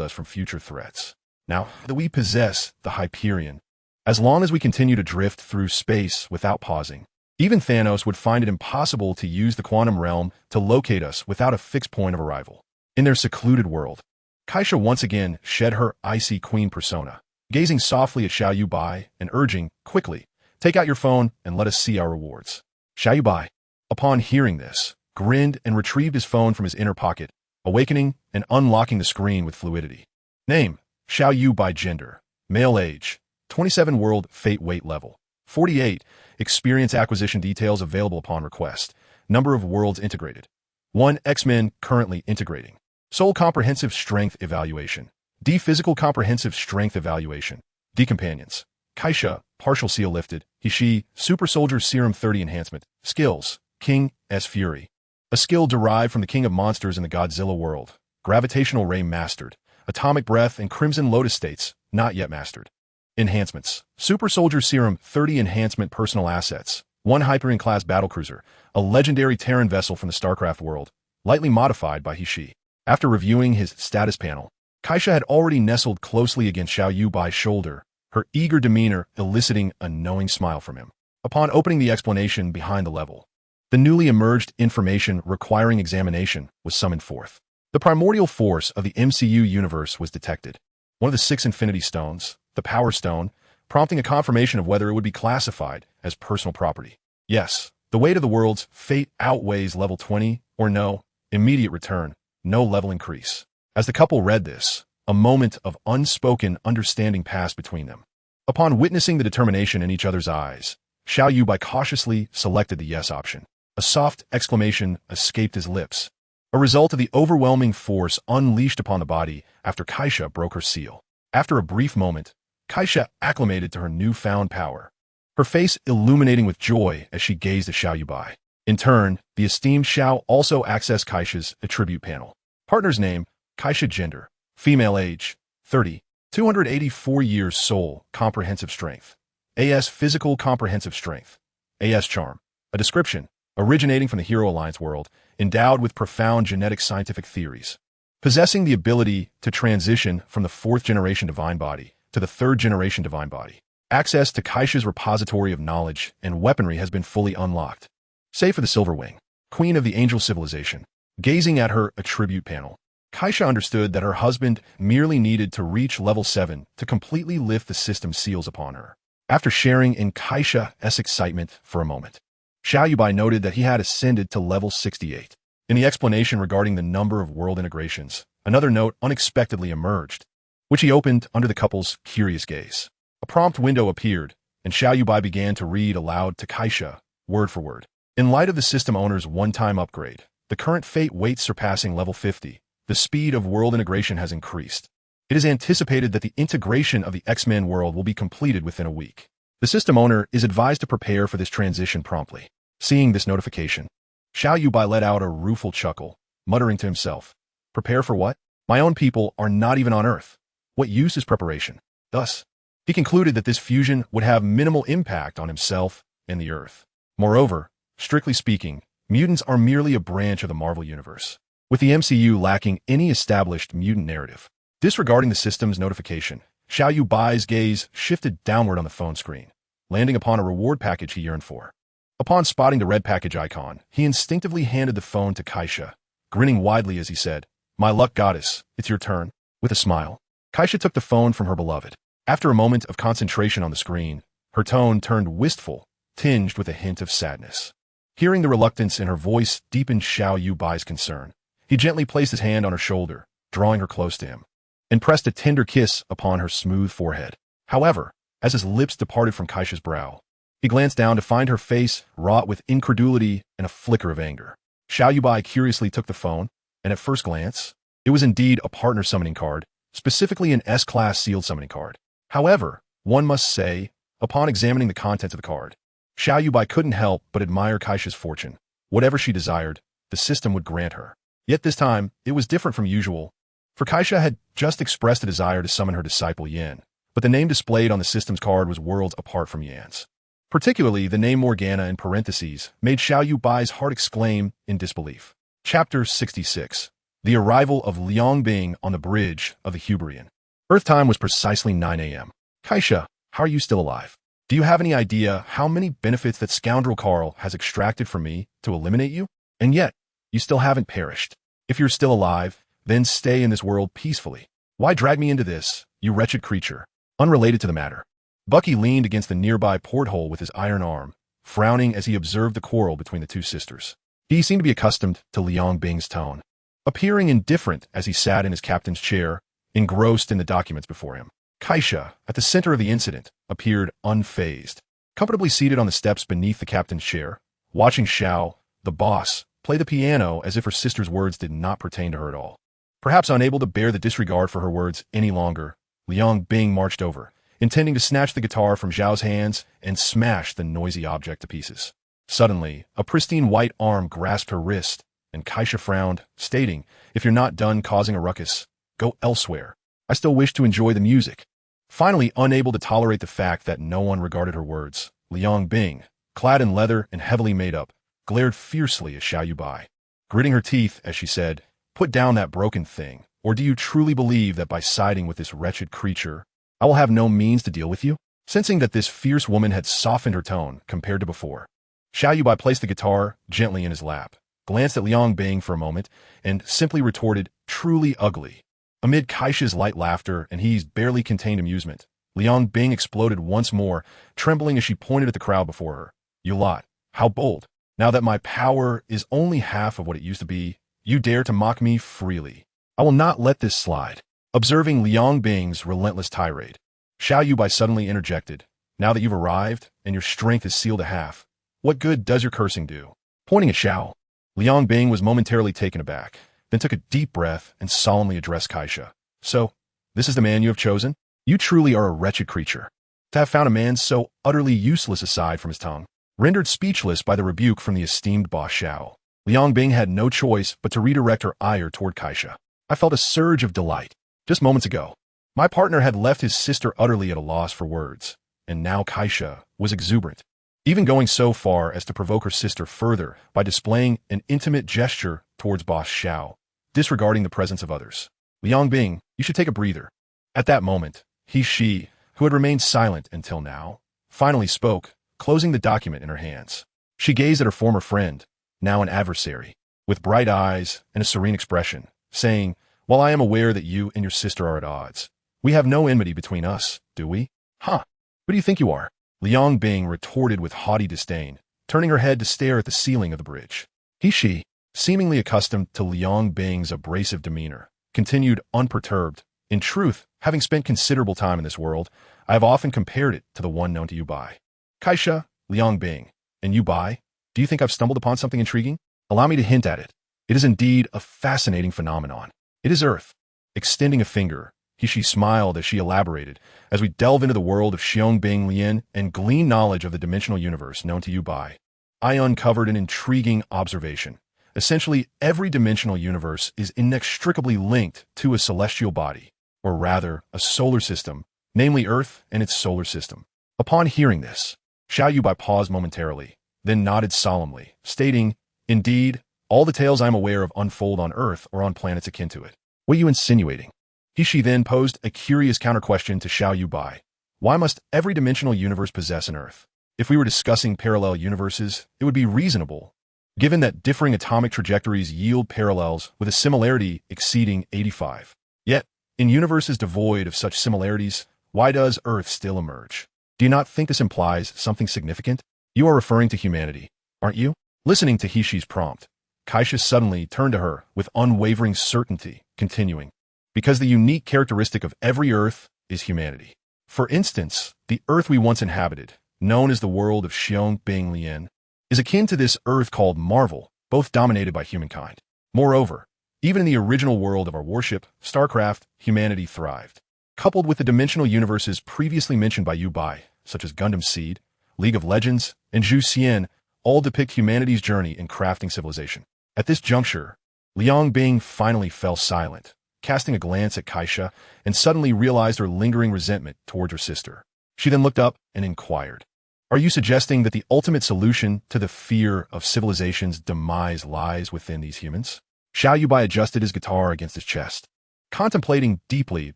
us from future threats. Now that we possess the Hyperion, as long as we continue to drift through space without pausing, even Thanos would find it impossible to use the quantum realm to locate us without a fixed point of arrival." In their secluded world, Kaisha once again shed her icy queen persona, gazing softly at Xiao Yuebai and urging, "Quickly, take out your phone and let us see our rewards." Xiao Yuebai, upon hearing this, grinned and retrieved his phone from his inner pocket, awakening and unlocking the screen with fluidity. Name, Xiao Yuebai. Gender, male. Age, 27. World, fate, weight level, 48. Experience acquisition details available upon request. Number of worlds integrated, 1. X-Men currently integrating. Soul comprehensive strength evaluation. D. Physical comprehensive strength evaluation. D. Companions. Kaisha, partial seal lifted. He/she, super soldier serum 30 enhancement. Skills, King S. Fury. A skill derived from the King of Monsters in the Godzilla world. Gravitational ray mastered. Atomic breath and Crimson Lotus states, not yet mastered. Enhancements. Super soldier serum 30 enhancement. Personal assets. 1 Hyperion class battlecruiser, a legendary Terran vessel from the StarCraft world, lightly modified by he/she. After reviewing his status panel, Kaisha had already nestled closely against Xiao Yuebai's shoulder, her eager demeanor eliciting a knowing smile from him. Upon opening the explanation behind the level, the newly emerged information requiring examination was summoned forth. The primordial force of the MCU universe was detected. One of the 6 Infinity Stones, the Power Stone, prompting a confirmation of whether it would be classified as personal property. Yes, the weight of the world's fate outweighs level 20, or no, immediate return, no level increase. As the couple read this, a moment of unspoken understanding passed between them. Upon witnessing the determination in each other's eyes, Xiao Yuebai cautiously selected the yes option. A soft exclamation escaped his lips, a result of the overwhelming force unleashed upon the body after Kaisha broke her seal. After a brief moment, Kaisha acclimated to her newfound power, her face illuminating with joy as she gazed at Xiao Yuebai. In turn, the esteemed Xiao also accessed Kaisha's attribute panel. Partner's name, Kaisha. Gender, female. Age, 30. 284 years. Soul comprehensive strength. AS physical comprehensive strength. AS charm. A description, originating from the Hero Alliance world, endowed with profound genetic scientific theories. Possessing the ability to transition from the 4th generation divine body to the 3rd generation divine body. Access to Kaisha's repository of knowledge and weaponry has been fully unlocked. Save for the Silver Wing, Queen of the Angel Civilization. Gazing at her attribute panel, Kaisha understood that her husband merely needed to reach level 7 to completely lift the system seals upon her. After sharing in Kaisha's excitement for a moment, Xiao Yuebai noted that he had ascended to level 68. In the explanation regarding the number of world integrations, another note unexpectedly emerged, which he opened under the couple's curious gaze. A prompt window appeared, and Xiao Yuebai began to read aloud to Kaisha, word for word. In light of the system owner's one-time upgrade, the current fate weight surpassing level 50, the speed of world integration has increased. It is anticipated that the integration of the X-Men world will be completed within a week. The system owner is advised to prepare for this transition promptly. Seeing this notification, Xiao Yuebai let out a rueful chuckle, muttering to himself, "Prepare for what? My own people are not even on Earth. What use is preparation?" Thus, he concluded that this fusion would have minimal impact on himself and the Earth. Moreover, strictly speaking, mutants are merely a branch of the Marvel Universe, with the MCU lacking any established mutant narrative. Disregarding the system's notification, Xiao Yuebai's gaze shifted downward on the phone screen, landing upon a reward package he yearned for. Upon spotting the red package icon, he instinctively handed the phone to Kaisha, grinning widely as he said, "My luck goddess, it's your turn." With a smile, Kaisha took the phone from her beloved. After a moment of concentration on the screen, her tone turned wistful, tinged with a hint of sadness. Hearing the reluctance in her voice deepened Xiao Yuebai's concern. He gently placed his hand on her shoulder, drawing her close to him, and pressed a tender kiss upon her smooth forehead. However, as his lips departed from Kaisha's brow, He glanced down to find her face wrought with incredulity and a flicker of anger. Xiao Yuebai curiously took the phone, and at first glance, it was indeed a partner summoning card, specifically an S-class sealed summoning card. However, one must say, upon examining the contents of the card, Xiao Yuebai couldn't help but admire Kaisha's fortune. Whatever she desired, the system would grant her. Yet this time, it was different from usual, for Kaisha had just expressed a desire to summon her disciple Yan, but the name displayed on the system's card was worlds apart from Yan's. Particularly, the name Morgana in parentheses made Xiao Yuebai's heart exclaim in disbelief. Chapter 66. The arrival of Liang Bing on the bridge of the Huberian. Earth time was precisely 9 a.m. Kaisha, how are you still alive? Do you have any idea how many benefits that scoundrel Carl has extracted from me to eliminate you? And yet, you still haven't perished. If you're still alive, then stay in this world peacefully. Why drag me into this, you wretched creature? Unrelated to the matter. Bucky leaned against the nearby porthole with his iron arm, frowning as he observed the quarrel between the two sisters. He seemed to be accustomed to Liang Bing's tone, appearing indifferent as he sat in his captain's chair, engrossed in the documents before him. Kaisha, at the center of the incident, appeared unfazed, comfortably seated on the steps beneath the captain's chair, watching Xiao, the boss, play the piano as if her sister's words did not pertain to her at all. Perhaps unable to bear the disregard for her words any longer, Liang Bing marched over, intending to snatch the guitar from Xiao's hands and smash the noisy object to pieces. Suddenly, a pristine white arm grasped her wrist, and Kaisha frowned, stating, "If you're not done causing a ruckus, go elsewhere. I still wish to enjoy the music." Finally, unable to tolerate the fact that no one regarded her words, Liang Bing, clad in leather and heavily made up, glared fiercely at Xiao Yuebai, gritting her teeth as she said, "Put down that broken thing, or do you truly believe that by siding with this wretched creature, I will have no means to deal with you?" Sensing that this fierce woman had softened her tone compared to before, Xiao Yuebai placed the guitar gently in his lap, glanced at Liang Bing for a moment, and simply retorted, "Truly ugly." Amid Kaisha's light laughter and he's barely contained amusement, Liang Bing exploded once more, trembling as she pointed at the crowd before her. "You lot, how bold. Now that my power is only half of what it used to be, you dare to mock me freely. I will not let this slide." Observing Liang Bing's relentless tirade, Xiao Yuebai suddenly interjected, "Now that you've arrived and your strength is sealed to half, what good does your cursing do?" Pointing at Xiao, Liang Bing was momentarily taken aback, then took a deep breath and solemnly addressed Kaisha. "So, this is the man you have chosen? You truly are a wretched creature. To have found a man so utterly useless aside from his tongue." Rendered speechless by the rebuke from the esteemed boss Xiao, Liang Bing had no choice but to redirect her ire toward Kaisha. "I felt a surge of delight. Just moments ago, my partner had left his sister utterly at a loss for words, and now Kaisha was exuberant, even going so far as to provoke her sister further by displaying an intimate gesture towards boss Xiao, disregarding the presence of others. "Liang Bing, you should take a breather." At that moment, she, who had remained silent until now, finally spoke, closing the document in her hands. She gazed at her former friend, now an adversary, with bright eyes and a serene expression, saying, "While I am aware that you and your sister are at odds, we have no enmity between us, do we?" "Huh? Who do you think you are?" Liang Bing retorted with haughty disdain, turning her head to stare at the ceiling of the bridge. She, seemingly accustomed to Liang Bing's abrasive demeanor, continued unperturbed. "In truth, having spent considerable time in this world, I have often compared it to the one known to Yuebai. Kaisha, Liang Bing, and Yuebai, do you think I've stumbled upon something intriguing? Allow me to hint at it. It is indeed a fascinating phenomenon. It is Earth." Extending a finger, she smiled as she elaborated, "As we delve into the world of Xiong Bing Lian and glean knowledge of the dimensional universe known to Yuebai, I uncovered an intriguing observation. Essentially, every dimensional universe is inextricably linked to a celestial body, or rather, a solar system, namely Earth and its solar system." Upon hearing this, Xiao Yuebai paused momentarily, then nodded solemnly, stating, "Indeed, all the tales I am aware of unfold on Earth or on planets akin to it." "What are you insinuating?" She then posed a curious counter-question to Xiao Yuebai. "Why must every dimensional universe possess an Earth? If we were discussing parallel universes, it would be reasonable, given that differing atomic trajectories yield parallels with a similarity exceeding 85. Yet, in universes devoid of such similarities, why does Earth still emerge? Do you not think this implies something significant? You are referring to humanity, aren't you?" Listening to Hishi's prompt, Kaisha suddenly turned to her with unwavering certainty, continuing, "Because the unique characteristic of every Earth is humanity. For instance, the Earth we once inhabited, known as the world of Xiong is akin to this Earth called Marvel, both dominated by humankind. Moreover, even in the original world of our warship, StarCraft, humanity thrived. Coupled with the dimensional universes previously mentioned by Yuebai, such as Gundam Seed, League of Legends, and Zhu Xian, all depict humanity's journey in crafting civilization. At this juncture, Liang Bing finally fell silent, casting a glance at Kaisha, and suddenly realized her lingering resentment towards her sister. She then looked up and inquired, "Are you suggesting that the ultimate solution to the fear of civilization's demise lies within these humans?" Xiao Yuebai adjusted his guitar against his chest, contemplating deeply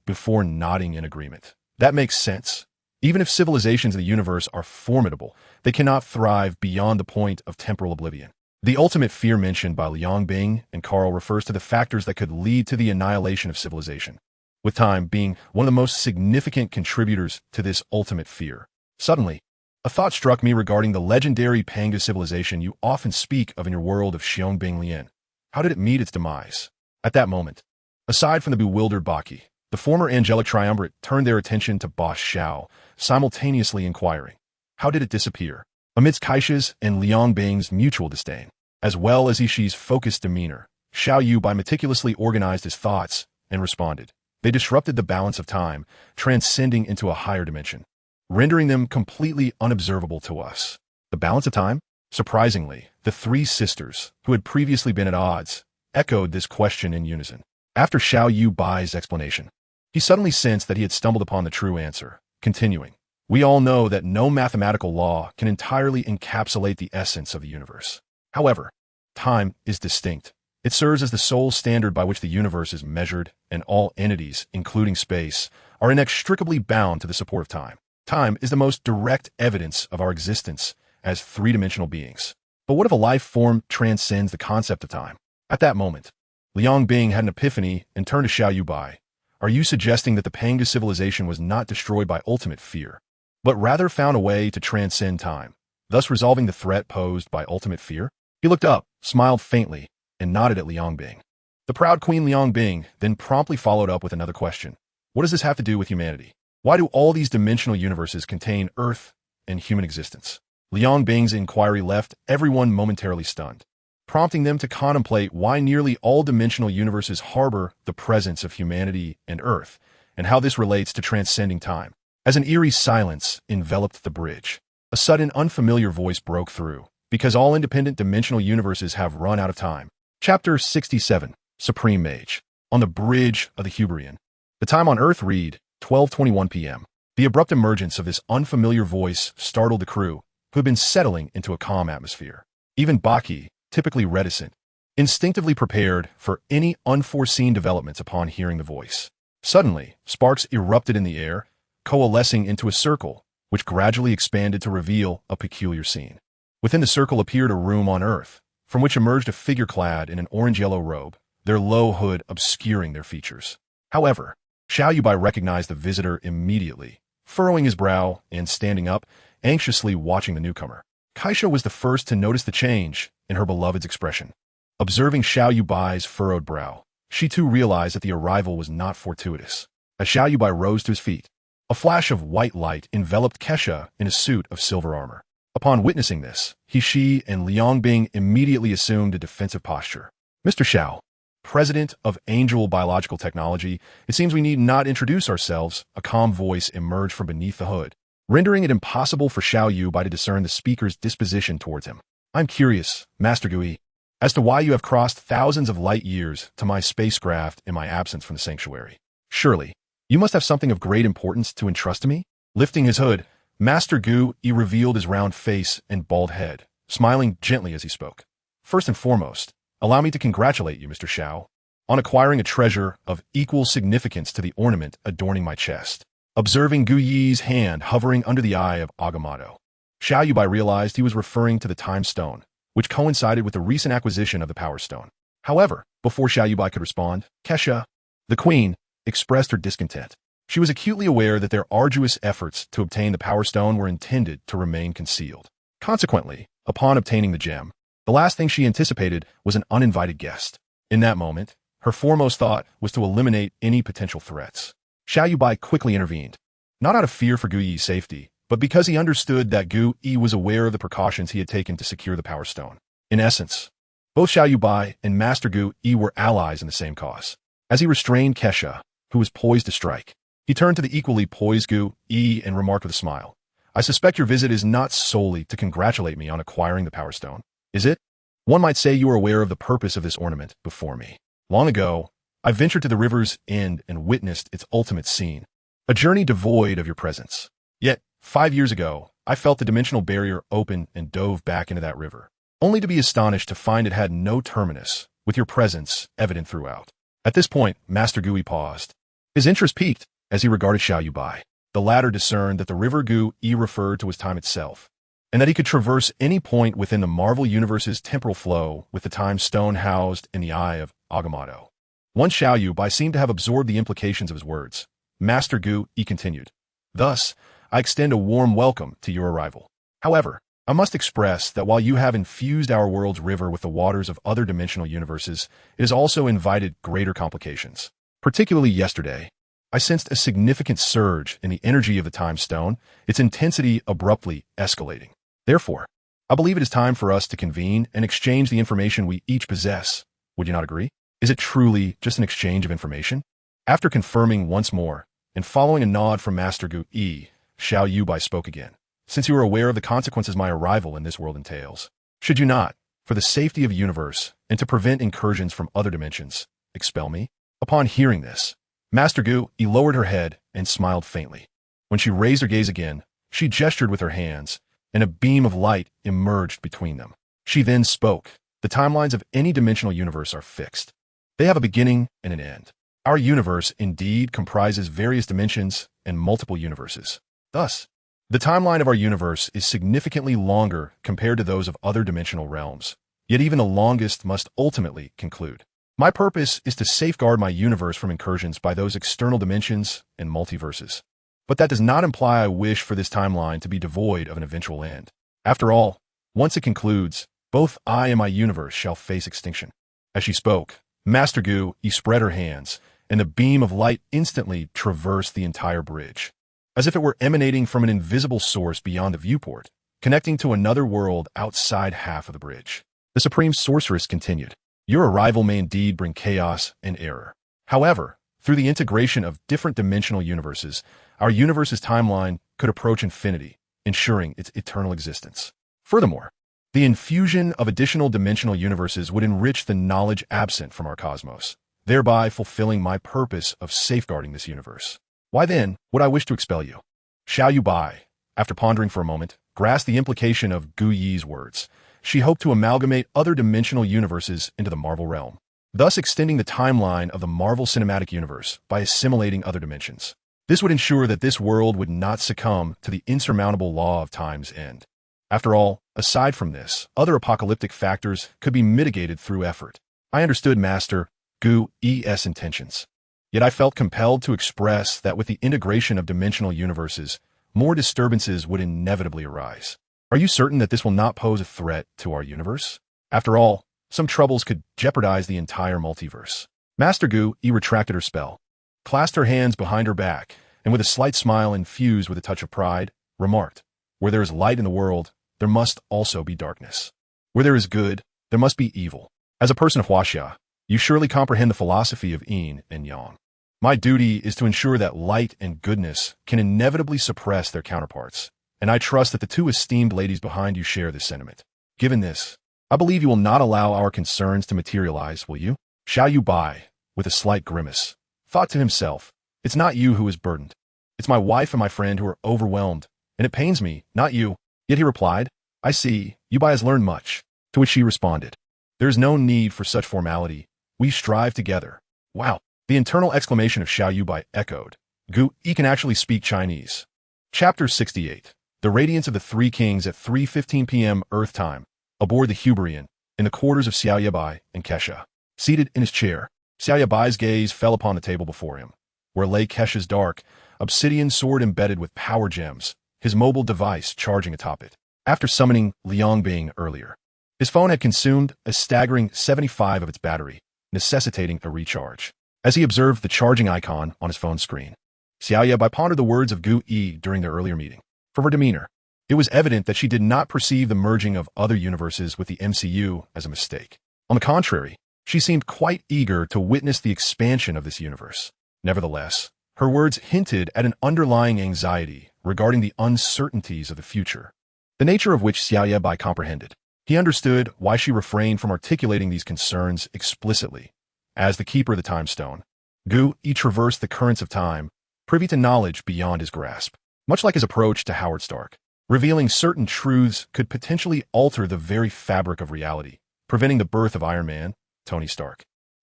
before nodding in agreement. That makes sense. Even if civilizations of the universe are formidable, they cannot thrive beyond the point of temporal oblivion. The ultimate fear mentioned by Liang Bing and Carl refers to the factors that could lead to the annihilation of civilization, with time being one of the most significant contributors to this ultimate fear. Suddenly, a thought struck me regarding the legendary Panga civilization you often speak of in your world of Xiong. How did it meet its demise? At that moment, aside from the bewildered Baki, the former angelic triumvirate turned their attention to boss Xiao, simultaneously inquiring, how did it disappear? Amidst Kaisha's and Liang Bing's mutual disdain, as well as Ishi's focused demeanor, Xiao Yuebai meticulously organized his thoughts and responded. They disrupted the balance of time, transcending into a higher dimension, rendering them completely unobservable to us. The balance of time? Surprisingly, the three sisters, who had previously been at odds, echoed this question in unison. After Xiao Yuebai's explanation, he suddenly sensed that he had stumbled upon the true answer, continuing, "We all know that no mathematical law can entirely encapsulate the essence of the universe. However, time is distinct. It serves as the sole standard by which the universe is measured, and all entities, including space, are inextricably bound to the support of time. Time is the most direct evidence of our existence as three-dimensional beings. But what if a life form transcends the concept of time?" At that moment, Liang Bing had an epiphany and turned to Xiao Yuebai. "Are you suggesting that the Panga civilization was not destroyed by ultimate fear, but rather found a way to transcend time, thus resolving the threat posed by ultimate fear?" He looked up, smiled faintly, and nodded at Liang Bing. The proud Queen Liang Bing then promptly followed up with another question. "What does this have to do with humanity? Why do all these dimensional universes contain Earth and human existence?" Liang Bing's inquiry left everyone momentarily stunned, prompting them to contemplate why nearly all dimensional universes harbor the presence of humanity and Earth, and how this relates to transcending time. As an eerie silence enveloped the bridge, a sudden unfamiliar voice broke through. "Because all independent dimensional universes have run out of time." Chapter 67, Supreme Mage. On the bridge of the Huberian. The time on Earth read 12:21 p.m. The abrupt emergence of this unfamiliar voice startled the crew, who had been settling into a calm atmosphere. Even Baki, typically reticent, instinctively prepared for any unforeseen developments upon hearing the voice. Suddenly, sparks erupted in the air, coalescing into a circle, which gradually expanded to reveal a peculiar scene. Within the circle appeared a room on Earth, from which emerged a figure clad in an orange-yellow robe, their low hood obscuring their features. However, Xiao Yuebai recognized the visitor immediately, furrowing his brow and standing up, anxiously watching the newcomer. Kaisha was the first to notice the change in her beloved's expression. Observing Xiao Yuebai's furrowed brow, she too realized that the arrival was not fortuitous. As Xiao Yuebai rose to his feet, a flash of white light enveloped Kesha in a suit of silver armor. Upon witnessing this, she and Liang Bing immediately assumed a defensive posture. "Mr. Xiao, President of Angel Biological Technology, it seems we need not introduce ourselves," a calm voice emerged from beneath the hood, rendering it impossible for Xiao Yuebai to discern the speaker's disposition towards him. "I'm curious, Master WWII, as to why you have crossed thousands of light years to my spacecraft in my absence from the sanctuary. Surely, you must have something of great importance to entrust to me?" Lifting his hood, Master WWII revealed his round face and bald head, smiling gently as he spoke. "First and foremost, allow me to congratulate you, Mr. Xiao, on acquiring a treasure of equal significance to the ornament adorning my chest." Observing WWII's hand hovering under the eye of Agamotto, Xiao Yuebai realized he was referring to the Time Stone, which coincided with the recent acquisition of the Power Stone. However, before Xiao Yuebai could respond, Kesha, the Queen, expressed her discontent. She was acutely aware that their arduous efforts to obtain the Power Stone were intended to remain concealed. Consequently, upon obtaining the gem, the last thing she anticipated was an uninvited guest. In that moment, her foremost thought was to eliminate any potential threats. Xiao Yuebai quickly intervened. Not out of fear for WWII's safety, but because he understood that Gu Yi was aware of the precautions he had taken to secure the Power Stone. In essence, both Xiao Yuebai and Master Gu Yi were allies in the same cause. As he restrained Kesha, who was poised to strike, he turned to the equally poised Gu Yi and remarked with a smile, "I suspect your visit is not solely to congratulate me on acquiring the Power Stone, is it? One might say you are aware of the purpose of this ornament before me. Long ago, I ventured to the river's end and witnessed its ultimate scene, a journey devoid of your presence. Yet, 5 years ago, I felt the dimensional barrier open and dove back into that river, only to be astonished to find it had no terminus, with your presence evident throughout." At this point, Master Gu Yi paused. His interest peaked as he regarded Xiao Yuebai. The latter discerned that the river Gu Yi referred to as time itself, and that he could traverse any point within the Marvel Universe's temporal flow with the time stone housed in the eye of Agamotto. Once Xiao Yuebai seemed to have absorbed the implications of his words, Master Gu Yi continued, "Thus, I extend a warm welcome to your arrival. However, I must express that while you have infused our world's river with the waters of other dimensional universes, it has also invited greater complications. Particularly yesterday, I sensed a significant surge in the energy of the time stone, its intensity abruptly escalating. Therefore, I believe it is time for us to convene and exchange the information we each possess. Would you not agree? Is it truly just an exchange of information?" After confirming once more, and following a nod from Master Gu Yi, Xiao Yuebai spoke again. "Since you are aware of the consequences my arrival in this world entails, should you not, for the safety of the universe and to prevent incursions from other dimensions, expel me?" Upon hearing this, Master Gu Yi lowered her head and smiled faintly. When she raised her gaze again, she gestured with her hands, and a beam of light emerged between them. She then spoke, "The timelines of any dimensional universe are fixed. They have a beginning and an end. Our universe indeed comprises various dimensions and multiple universes. Thus, the timeline of our universe is significantly longer compared to those of other dimensional realms, yet even the longest must ultimately conclude. My purpose is to safeguard my universe from incursions by those external dimensions and multiverses. But that does not imply I wish for this timeline to be devoid of an eventual end. After all, once it concludes, both I and my universe shall face extinction." As she spoke, Master Gu Yi spread her hands, and the beam of light instantly traversed the entire bridge, as if it were emanating from an invisible source beyond the viewport, connecting to another world outside half of the bridge. The Supreme Sorceress continued, "Your arrival may indeed bring chaos and error. However, through the integration of different dimensional universes, our universe's timeline could approach infinity, ensuring its eternal existence. Furthermore, the infusion of additional dimensional universes would enrich the knowledge absent from our cosmos, thereby fulfilling my purpose of safeguarding this universe. Why then would I wish to expel you?" Xiao Yuebai, after pondering for a moment, grasped the implication of Gu Yi's words. She hoped to amalgamate other dimensional universes into the Marvel realm, thus extending the timeline of the Marvel Cinematic Universe by assimilating other dimensions. This would ensure that this world would not succumb to the insurmountable law of time's end. After all, aside from this, other apocalyptic factors could be mitigated through effort. I understood Master Gu Yi's intentions, yet I felt compelled to express that with the integration of dimensional universes, more disturbances would inevitably arise. Are you certain that this will not pose a threat to our universe? After all, some troubles could jeopardize the entire multiverse. Master Gu Yi retracted her spell, clasped her hands behind her back, and with a slight smile infused with a touch of pride, remarked, "Where there is light in the world, there must also be darkness. Where there is good, there must be evil. As a person of Huaxia, you surely comprehend the philosophy of yin and yang. My duty is to ensure that light and goodness can inevitably suppress their counterparts, and I trust that the two esteemed ladies behind you share this sentiment. Given this, I believe you will not allow our concerns to materialize, will you?" Xiao Yuebai, with a slight grimace, thought to himself, "It's not you who is burdened. It's my wife and my friend who are overwhelmed, and it pains me, not you." Yet he replied, "I see, Yuebai has learned much." To which she responded, "There is no need for such formality. We strive together." Wow! The internal exclamation of Xiao Yuebai echoed. Gu Yi can actually speak Chinese. Chapter 68. The Radiance of the Three Kings at 3:15 p.m. Earth Time, aboard the Huberian, in the quarters of Xiao Yuebai and Kesha. Seated in his chair, Xiao Yuebai's gaze fell upon the table before him, where lay Kesha's dark, obsidian sword embedded with power gems, his mobile device charging atop it. After summoning Liang Bing earlier, his phone had consumed a staggering 75 of its battery, necessitating a recharge. As he observed the charging icon on his phone screen, Xiao Yuebai pondered the words of Gu Yi during their earlier meeting. From her demeanor, it was evident that she did not perceive the merging of other universes with the MCU as a mistake. On the contrary, she seemed quite eager to witness the expansion of this universe. Nevertheless, her words hinted at an underlying anxiety regarding the uncertainties of the future, the nature of which Xiao Yuebai comprehended. He understood why she refrained from articulating these concerns explicitly. As the keeper of the time stone, WWII traversed the currents of time, privy to knowledge beyond his grasp. Much like his approach to Howard Stark, revealing certain truths could potentially alter the very fabric of reality, preventing the birth of Iron Man, Tony Stark.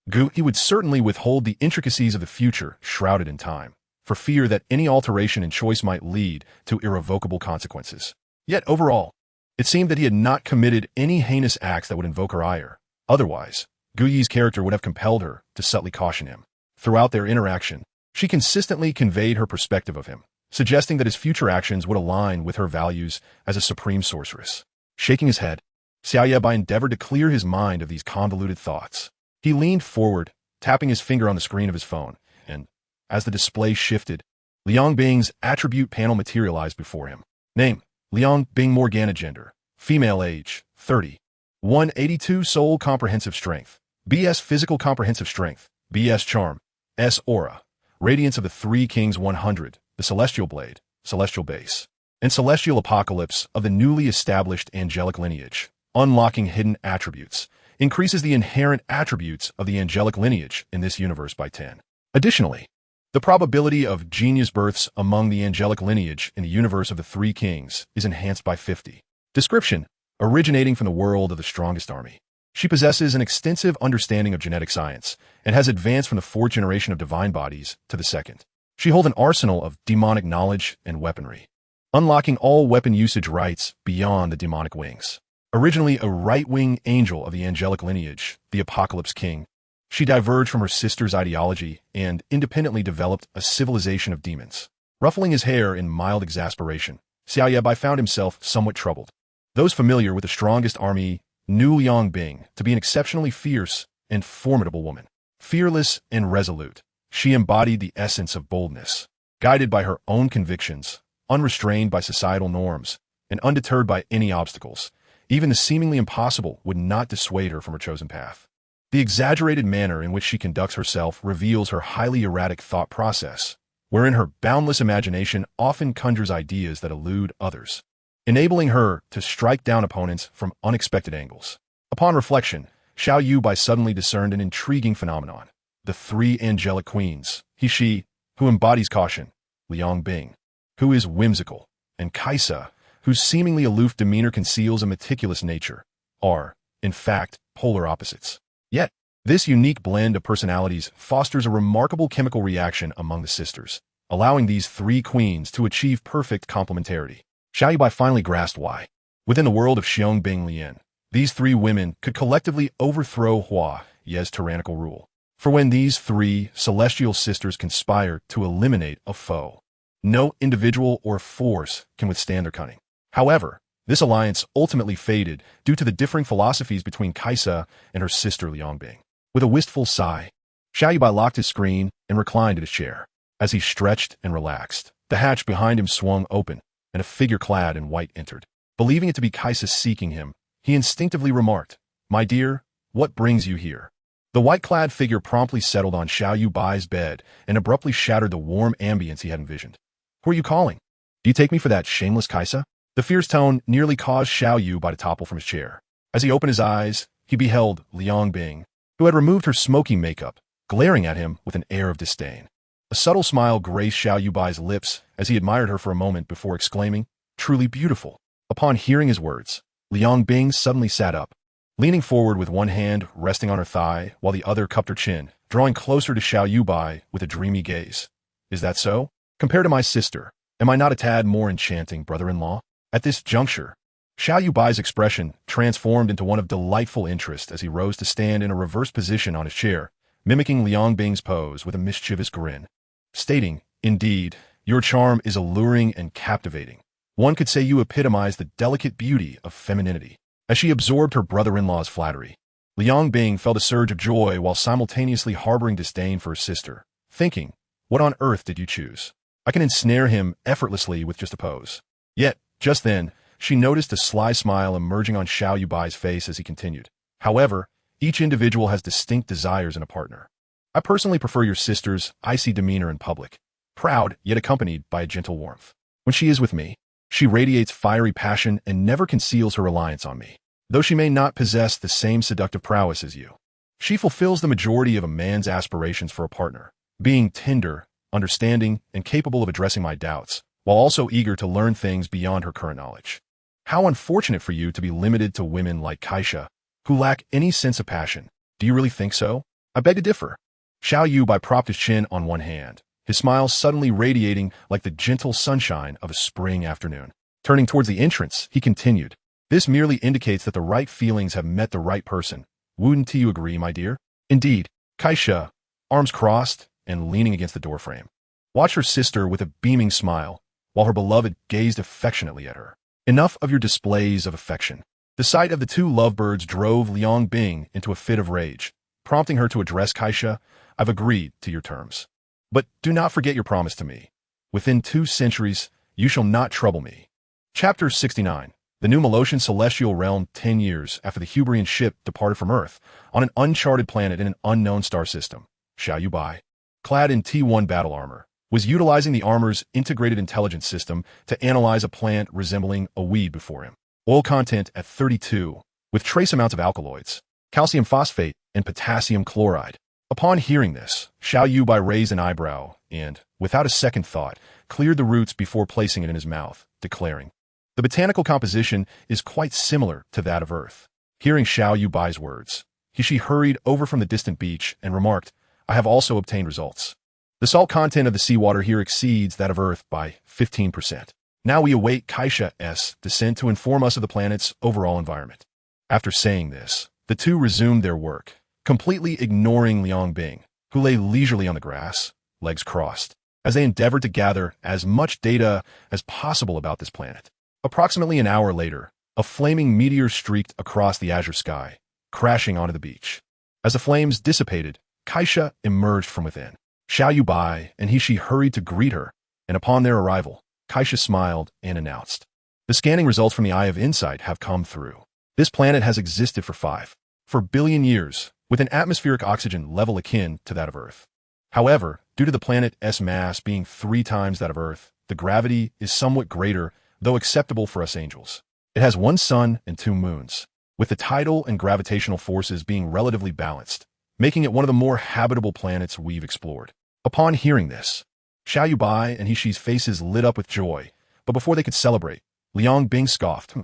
WWII would certainly withhold the intricacies of the future shrouded in time, for fear that any alteration in choice might lead to irrevocable consequences. Yet overall, it seemed that he had not committed any heinous acts that would invoke her ire. Otherwise, WWII's character would have compelled her to subtly caution him. Throughout their interaction, she consistently conveyed her perspective of him, suggesting that his future actions would align with her values as a supreme sorceress. Shaking his head, Xiao Yuebai endeavored to clear his mind of these convoluted thoughts. He leaned forward, tapping his finger on the screen of his phone, and, as the display shifted, Liang Bing's attribute panel materialized before him. Name: Liang Bing Morgana. Gender: female. Age: 30. 182 Soul Comprehensive Strength, BS Physical Comprehensive Strength, BS Charm, S Aura, Radiance of the Three Kings 100, the Celestial Blade, Celestial Base, and Celestial Apocalypse of the newly established angelic lineage. Unlocking hidden attributes increases the inherent attributes of the angelic lineage in this universe by 10. Additionally, the probability of genius births among the angelic lineage in the universe of the Three Kings is enhanced by 50. Description: originating from the world of the strongest army. She possesses an extensive understanding of genetic science and has advanced from the fourth generation of divine bodies to the second. She holds an arsenal of demonic knowledge and weaponry, unlocking all weapon usage rights beyond the demonic wings. Originally a right-wing angel of the angelic lineage, the Apocalypse King, she diverged from her sister's ideology and independently developed a civilization of demons. Ruffling his hair in mild exasperation, Xiao Yuebai found himself somewhat troubled. Those familiar with the strongest army knew Liang Bing to be an exceptionally fierce and formidable woman. Fearless and resolute, she embodied the essence of boldness, guided by her own convictions, unrestrained by societal norms, and undeterred by any obstacles. Even the seemingly impossible would not dissuade her from her chosen path. The exaggerated manner in which she conducts herself reveals her highly erratic thought process, wherein her boundless imagination often conjures ideas that elude others, enabling her to strike down opponents from unexpected angles. Upon reflection, Xiao Yuebai suddenly discerned an intriguing phenomenon. The three angelic queens, she who embodies caution, Liang Bing, who is whimsical, and Kaisa, whose seemingly aloof demeanor conceals a meticulous nature, are, in fact, polar opposites. Yet, this unique blend of personalities fosters a remarkable chemical reaction among the sisters, allowing these three queens to achieve perfect complementarity. Xiao Yuebai finally grasped why. Within the world of Xiong Bing Lian, these three women could collectively overthrow Hua Ye's tyrannical rule. For when these three celestial sisters conspire to eliminate a foe, no individual or force can withstand their cunning. However, this alliance ultimately faded due to the differing philosophies between Kaisa and her sister Liang Bing. With a wistful sigh, Xiao Yuebai locked his screen and reclined in his chair. As he stretched and relaxed, the hatch behind him swung open, and a figure clad in white entered. Believing it to be Kaisa seeking him, he instinctively remarked, "My dear, what brings you here?" The white-clad figure promptly settled on Xiao Yuebai's bed and abruptly shattered the warm ambience he had envisioned. "Who are you calling? Do you take me for that shameless Kaisa?" The fierce tone nearly caused Xiao Yuebai to topple from his chair. As he opened his eyes, he beheld Liang Bing, who had removed her smoky makeup, glaring at him with an air of disdain. A subtle smile graced Xiao Yuebai's lips as he admired her for a moment before exclaiming, "Truly beautiful." Upon hearing his words, Liang Bing suddenly sat up, leaning forward with one hand resting on her thigh while the other cupped her chin, drawing closer to Xiao Yuebai with a dreamy gaze. "Is that so? Compared to my sister, am I not a tad more enchanting, brother-in-law?" At this juncture, Xiao Yuebai's expression transformed into one of delightful interest as he rose to stand in a reverse position on his chair, mimicking Liang Bing's pose with a mischievous grin, stating, "Indeed, your charm is alluring and captivating. One could say you epitomize the delicate beauty of femininity." As she absorbed her brother-in-law's flattery, Liang Bing felt a surge of joy while simultaneously harboring disdain for her sister, thinking, "What on earth did you choose? I can ensnare him effortlessly with just a pose." Yet, just then, she noticed a sly smile emerging on Xiao Yuebai's face as he continued. However, each individual has distinct desires in a partner. I personally prefer your sister's icy demeanor in public, proud yet accompanied by a gentle warmth. When she is with me, she radiates fiery passion and never conceals her reliance on me. Though she may not possess the same seductive prowess as you, she fulfills the majority of a man's aspirations for a partner, being tender, understanding, and capable of addressing my doubts, while also eager to learn things beyond her current knowledge. How unfortunate for you to be limited to women like Kaisha, who lack any sense of passion. Do you really think so? I beg to differ. Xiao Yuebai propped his chin on one hand, his smile suddenly radiating like the gentle sunshine of a spring afternoon. Turning towards the entrance, he continued, "This merely indicates that the right feelings have met the right person. Wouldn't you agree, my dear?" Indeed, Kaisha, arms crossed and leaning against the doorframe, watched her sister with a beaming smile, while her beloved gazed affectionately at her. Enough of your displays of affection. The sight of the two lovebirds drove Liang Bing into a fit of rage, prompting her to address Kaisha. "I've agreed to your terms. But do not forget your promise to me. Within 2 centuries, you shall not trouble me." Chapter 69. The New Melosian Celestial Realm. 10 years after the Hubrian ship departed from Earth, on an uncharted planet in an unknown star system, Xiao Yuebai, clad in T1 battle armor, was utilizing the armor's integrated intelligence system to analyze a plant resembling a weed before him. Oil content at 32, with trace amounts of alkaloids, calcium phosphate, and potassium chloride. Upon hearing this, Xiao Yuebai raised an eyebrow and, without a second thought, cleared the roots before placing it in his mouth, declaring, "The botanical composition is quite similar to that of Earth." Hearing Xiao Yuebai's words, she hurried over from the distant beach and remarked, "I have also obtained results. The salt content of the seawater here exceeds that of Earth by 15%. Now we await Kaisha's descent to inform us of the planet's overall environment." After saying this, the two resumed their work, completely ignoring Liang Bing, who lay leisurely on the grass, legs crossed, as they endeavored to gather as much data as possible about this planet. Approximately an hour later, a flaming meteor streaked across the azure sky, crashing onto the beach. As the flames dissipated, Kaisha emerged from within. Xiao Yuebai and she hurried to greet her, and upon their arrival, Kaisha smiled and announced, "The scanning results from the Eye of Insight have come through. This planet has existed for 4 billion years, with an atmospheric oxygen level akin to that of Earth. However, due to the planet's mass being 3 times that of Earth, the gravity is somewhat greater, though acceptable for us angels. It has 1 sun and 2 moons, with the tidal and gravitational forces being relatively balanced, making it one of the more habitable planets we've explored." Upon hearing this, Xiao Yuebai and she's faces lit up with joy, but before they could celebrate, Liang Bing scoffed,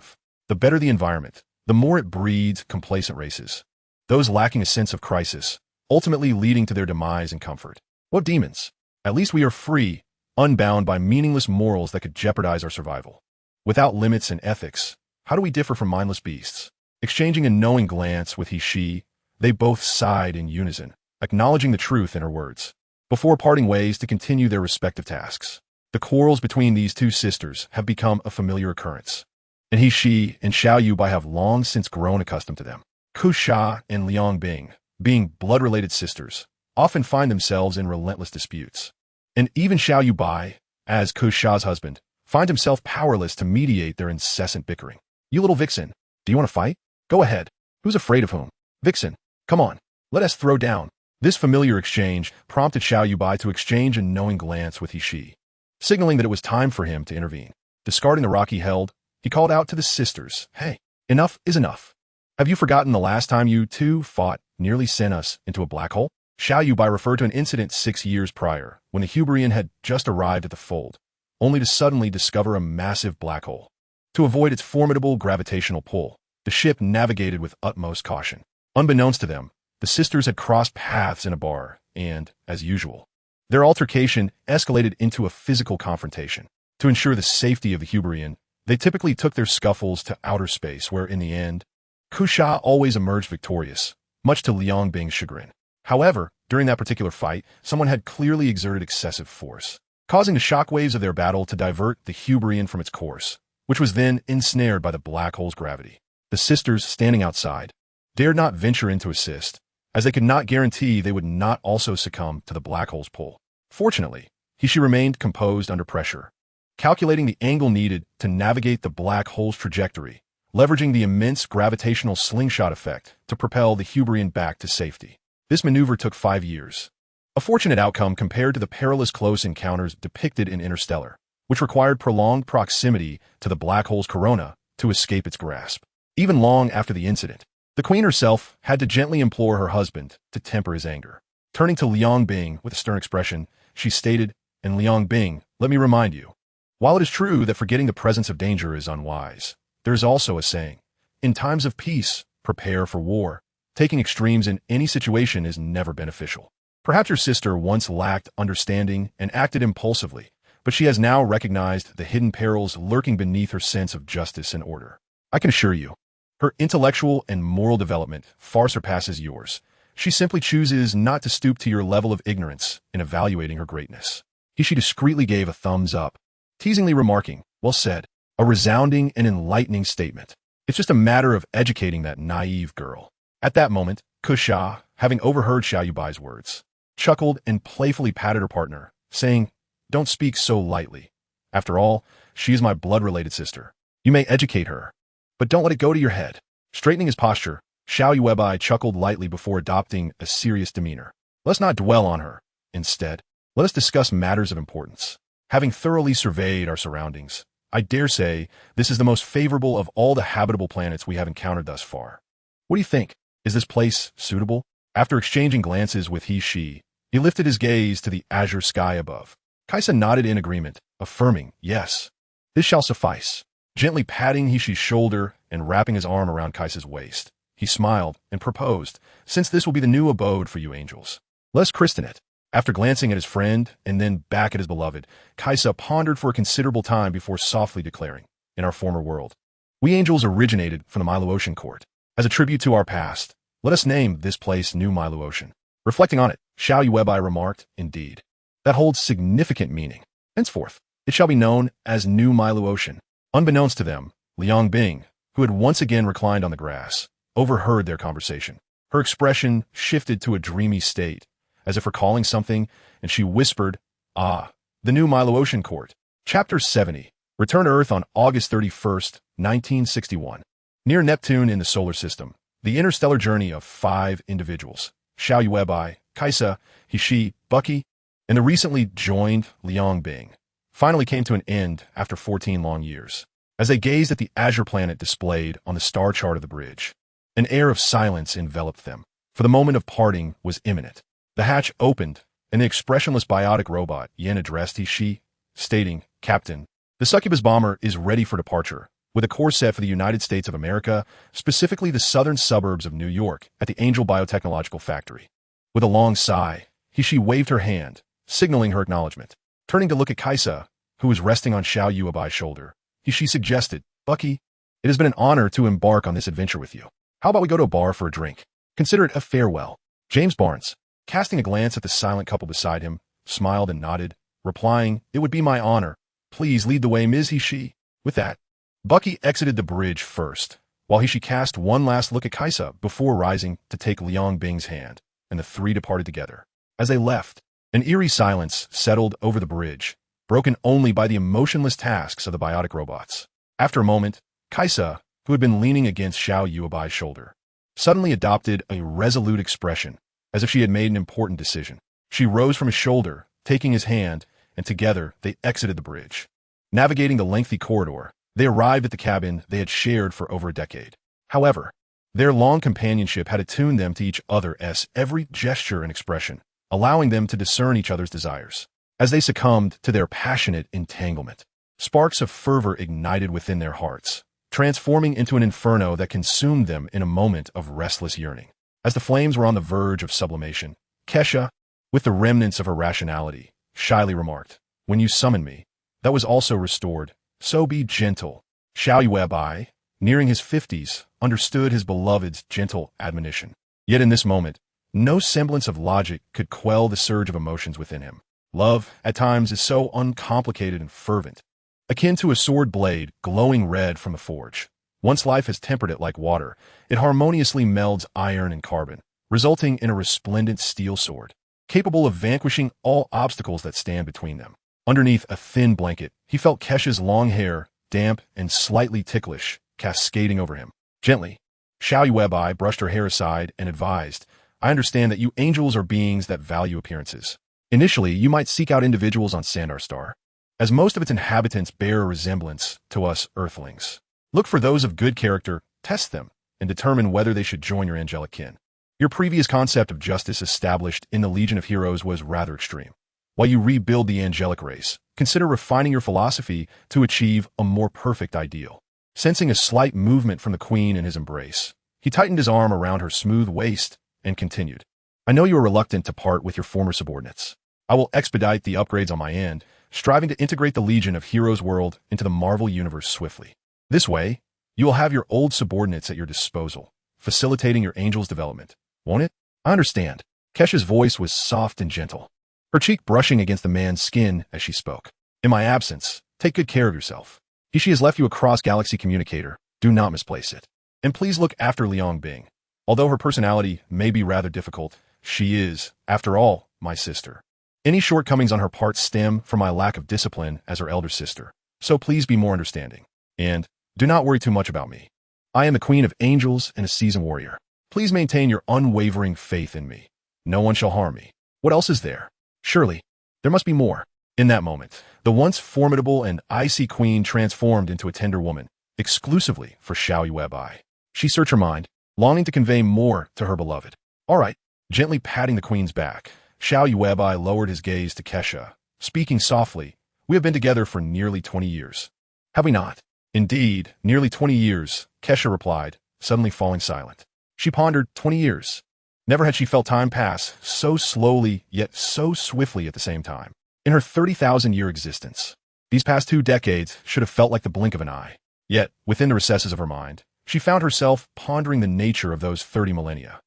"The better the environment, the more it breeds complacent races, those lacking a sense of crisis, ultimately leading to their demise and comfort. What demons? At least we are free, unbound by meaningless morals that could jeopardize our survival. Without limits and ethics, how do we differ from mindless beasts?" Exchanging a knowing glance with she, they both sighed in unison, acknowledging the truth in her words, before parting ways to continue their respective tasks. The quarrels between these two sisters have become a familiar occurrence, and she and Xiao Yuebai have long since grown accustomed to them. Kusha and Liang Bing, being blood-related sisters, often find themselves in relentless disputes. And even Xiao Yuebai, as Kusha's husband, finds himself powerless to mediate their incessant bickering. "You little vixen, do you want to fight? Go ahead. Who's afraid of whom? Vixen, come on, let us throw down." This familiar exchange prompted Xiao Yuebai to exchange a knowing glance with she, signaling that it was time for him to intervene. Discarding the rock he held, he called out to the sisters, "Hey, enough is enough. Have you forgotten the last time you two fought nearly sent us into a black hole?" Xiao Yuebai referred to an incident 6 years prior, when the Hubrian had just arrived at the fold, only to suddenly discover a massive black hole. To avoid its formidable gravitational pull, the ship navigated with utmost caution. Unbeknownst to them, the sisters had crossed paths in a bar, and, as usual, their altercation escalated into a physical confrontation. To ensure the safety of the Hubrian, they typically took their scuffles to outer space, where, in the end, Kusha always emerged victorious, much to Liang Bing's chagrin. However, during that particular fight, someone had clearly exerted excessive force, causing the shockwaves of their battle to divert the Hubrian from its course, which was then ensnared by the black hole's gravity. The sisters, standing outside, dared not venture in to assist, as they could not guarantee they would not also succumb to the black hole's pull. Fortunately, she remained composed under pressure, calculating the angle needed to navigate the black hole's trajectory, leveraging the immense gravitational slingshot effect to propel the Hubrian back to safety. This maneuver took 5 years. A fortunate outcome compared to the perilous close encounters depicted in Interstellar, which required prolonged proximity to the black hole's corona to escape its grasp. Even long after the incident, the queen herself had to gently implore her husband to temper his anger. Turning to Liang Bing with a stern expression, she stated, "And Liang Bing, let me remind you, while it is true that forgetting the presence of danger is unwise, there is also a saying, in times of peace, prepare for war. Taking extremes in any situation is never beneficial. Perhaps your sister once lacked understanding and acted impulsively, but she has now recognized the hidden perils lurking beneath her sense of justice and order. I can assure you, her intellectual and moral development far surpasses yours. She simply chooses not to stoop to your level of ignorance in evaluating her greatness." She discreetly gave a thumbs up, teasingly remarking, "Well said. A resounding and enlightening statement. It's just a matter of educating that naive girl." At that moment, Kusha, having overheard Xiao Yuebai's words, chuckled and playfully patted her partner, saying, "Don't speak so lightly. After all, she is my blood-related sister. You may educate her, but don't let it go to your head." Straightening his posture, Xiao Yuebai chuckled lightly before adopting a serious demeanor. "Let's not dwell on her. Instead, let us discuss matters of importance. Having thoroughly surveyed our surroundings, I dare say this is the most favorable of all the habitable planets we have encountered thus far. What do you think? Is this place suitable?" After exchanging glances with he lifted his gaze to the azure sky above. Kaisa nodded in agreement, affirming, "Yes, this shall suffice." Gently patting Hishi's shoulder and wrapping his arm around Kaisa's waist, he smiled and proposed, "Since this will be the new abode for you angels, let us christen it." After glancing at his friend and then back at his beloved, Kaisa pondered for a considerable time before softly declaring, "In our former world, we angels originated from the Mylo-Ocean court. As a tribute to our past, let us name this place New Mylo-Ocean." Reflecting on it, Xiao Yuebai remarked, "Indeed, that holds significant meaning. Henceforth, it shall be known as New Mylo-Ocean." Unbeknownst to them, Liang Bing, who had once again reclined on the grass, overheard their conversation. Her expression shifted to a dreamy state, as if recalling something, and she whispered, "Ah, the New Mylo-Ocean court." Chapter 70. Return to Earth on August 31st, 1961. Near Neptune in the solar system, the interstellar journey of 5 individuals, Xiao Yuebai, Kaisa, Hishi, Bucky, and the recently joined Liang Bing, finally came to an end after 14 long years. As they gazed at the azure planet displayed on the star chart of the bridge, an air of silence enveloped them, for the moment of parting was imminent. The hatch opened, and the expressionless biotic robot Yen addressed Hishi, stating, "Captain, the succubus bomber is ready for departure, with a course set for the United States of America, specifically the southern suburbs of New York at the Angel Biotechnological Factory." With a long sigh, Hishi waved her hand, signaling her acknowledgement. Turning to look at Kaisa, who was resting on Xiao Yuebai's shoulder, Hishi suggested, "Bucky, it has been an honor to embark on this adventure with you. How about we go to a bar for a drink? Consider it a farewell." James Barnes, casting a glance at the silent couple beside him, smiled and nodded, replying, "It would be my honor. Please lead the way, Ms. Hishi." With that, Bucky exited the bridge first, while Hishi cast one last look at Kaisa before rising to take Liang Bing's hand, and the 3 departed together. As they left, an eerie silence settled over the bridge, broken only by the emotionless tasks of the biotic robots. After a moment, Kaisa, who had been leaning against Xiao Yuebai's shoulder, suddenly adopted a resolute expression, as if she had made an important decision. She rose from his shoulder, taking his hand, and together they exited the bridge. Navigating the lengthy corridor, they arrived at the cabin they had shared for over a decade. However, their long companionship had attuned them to each other's every gesture and expression, allowing them to discern each other's desires. As they succumbed to their passionate entanglement, sparks of fervor ignited within their hearts, transforming into an inferno that consumed them in a moment of restless yearning. As the flames were on the verge of sublimation, Kesha, with the remnants of her rationality, shyly remarked, "When you summon me, that was also restored, so be gentle." Xiao Yuebai, nearing his 50s, understood his beloved's gentle admonition. Yet in this moment, no semblance of logic could quell the surge of emotions within him. Love, at times, is so uncomplicated and fervent, akin to a sword blade glowing red from a forge. Once life has tempered it like water, it harmoniously melds iron and carbon, resulting in a resplendent steel sword, capable of vanquishing all obstacles that stand between them. Underneath a thin blanket, he felt Kesha's long hair, damp and slightly ticklish, cascading over him. Gently, Xiao Yuebai brushed her hair aside and advised, I understand that you angels are beings that value appearances. Initially, you might seek out individuals on Sandar Star, as most of its inhabitants bear a resemblance to us earthlings. Look for those of good character, test them, and determine whether they should join your angelic kin. Your previous concept of justice established in the Legion of Heroes was rather extreme. While you rebuild the angelic race, consider refining your philosophy to achieve a more perfect ideal. Sensing a slight movement from the queen in his embrace, he tightened his arm around her smooth waist and continued. I know you are reluctant to part with your former subordinates. I will expedite the upgrades on my end, striving to integrate the Legion of Heroes world into the Marvel Universe swiftly. This way, you will have your old subordinates at your disposal, facilitating your angel's development. Won't it? I understand. Kesha's voice was soft and gentle, her cheek brushing against the man's skin as she spoke. In my absence, take good care of yourself. She has left you a cross-galaxy communicator. Do not misplace it. And please look after Liang Bing. Although her personality may be rather difficult, she is, after all, my sister. Any shortcomings on her part stem from my lack of discipline as her elder sister. So please be more understanding. And do not worry too much about me. I am the queen of angels and a seasoned warrior. Please maintain your unwavering faith in me. No one shall harm me. What else is there? Surely, there must be more. In that moment, the once formidable and icy queen transformed into a tender woman, exclusively for Xiao Yuebai. She searched her mind, longing to convey more to her beloved. All right, gently patting the queen's back, Xiao Yuebai lowered his gaze to Kesha, speaking softly, we have been together for nearly 20 years. Have we not? Indeed, nearly 20 years, Kesha replied, suddenly falling silent. She pondered 20 years. Never had she felt time pass so slowly yet so swiftly at the same time. In her 30,000-year existence, these past 2 decades should have felt like the blink of an eye. Yet, within the recesses of her mind, she found herself pondering the nature of those 30 millennia.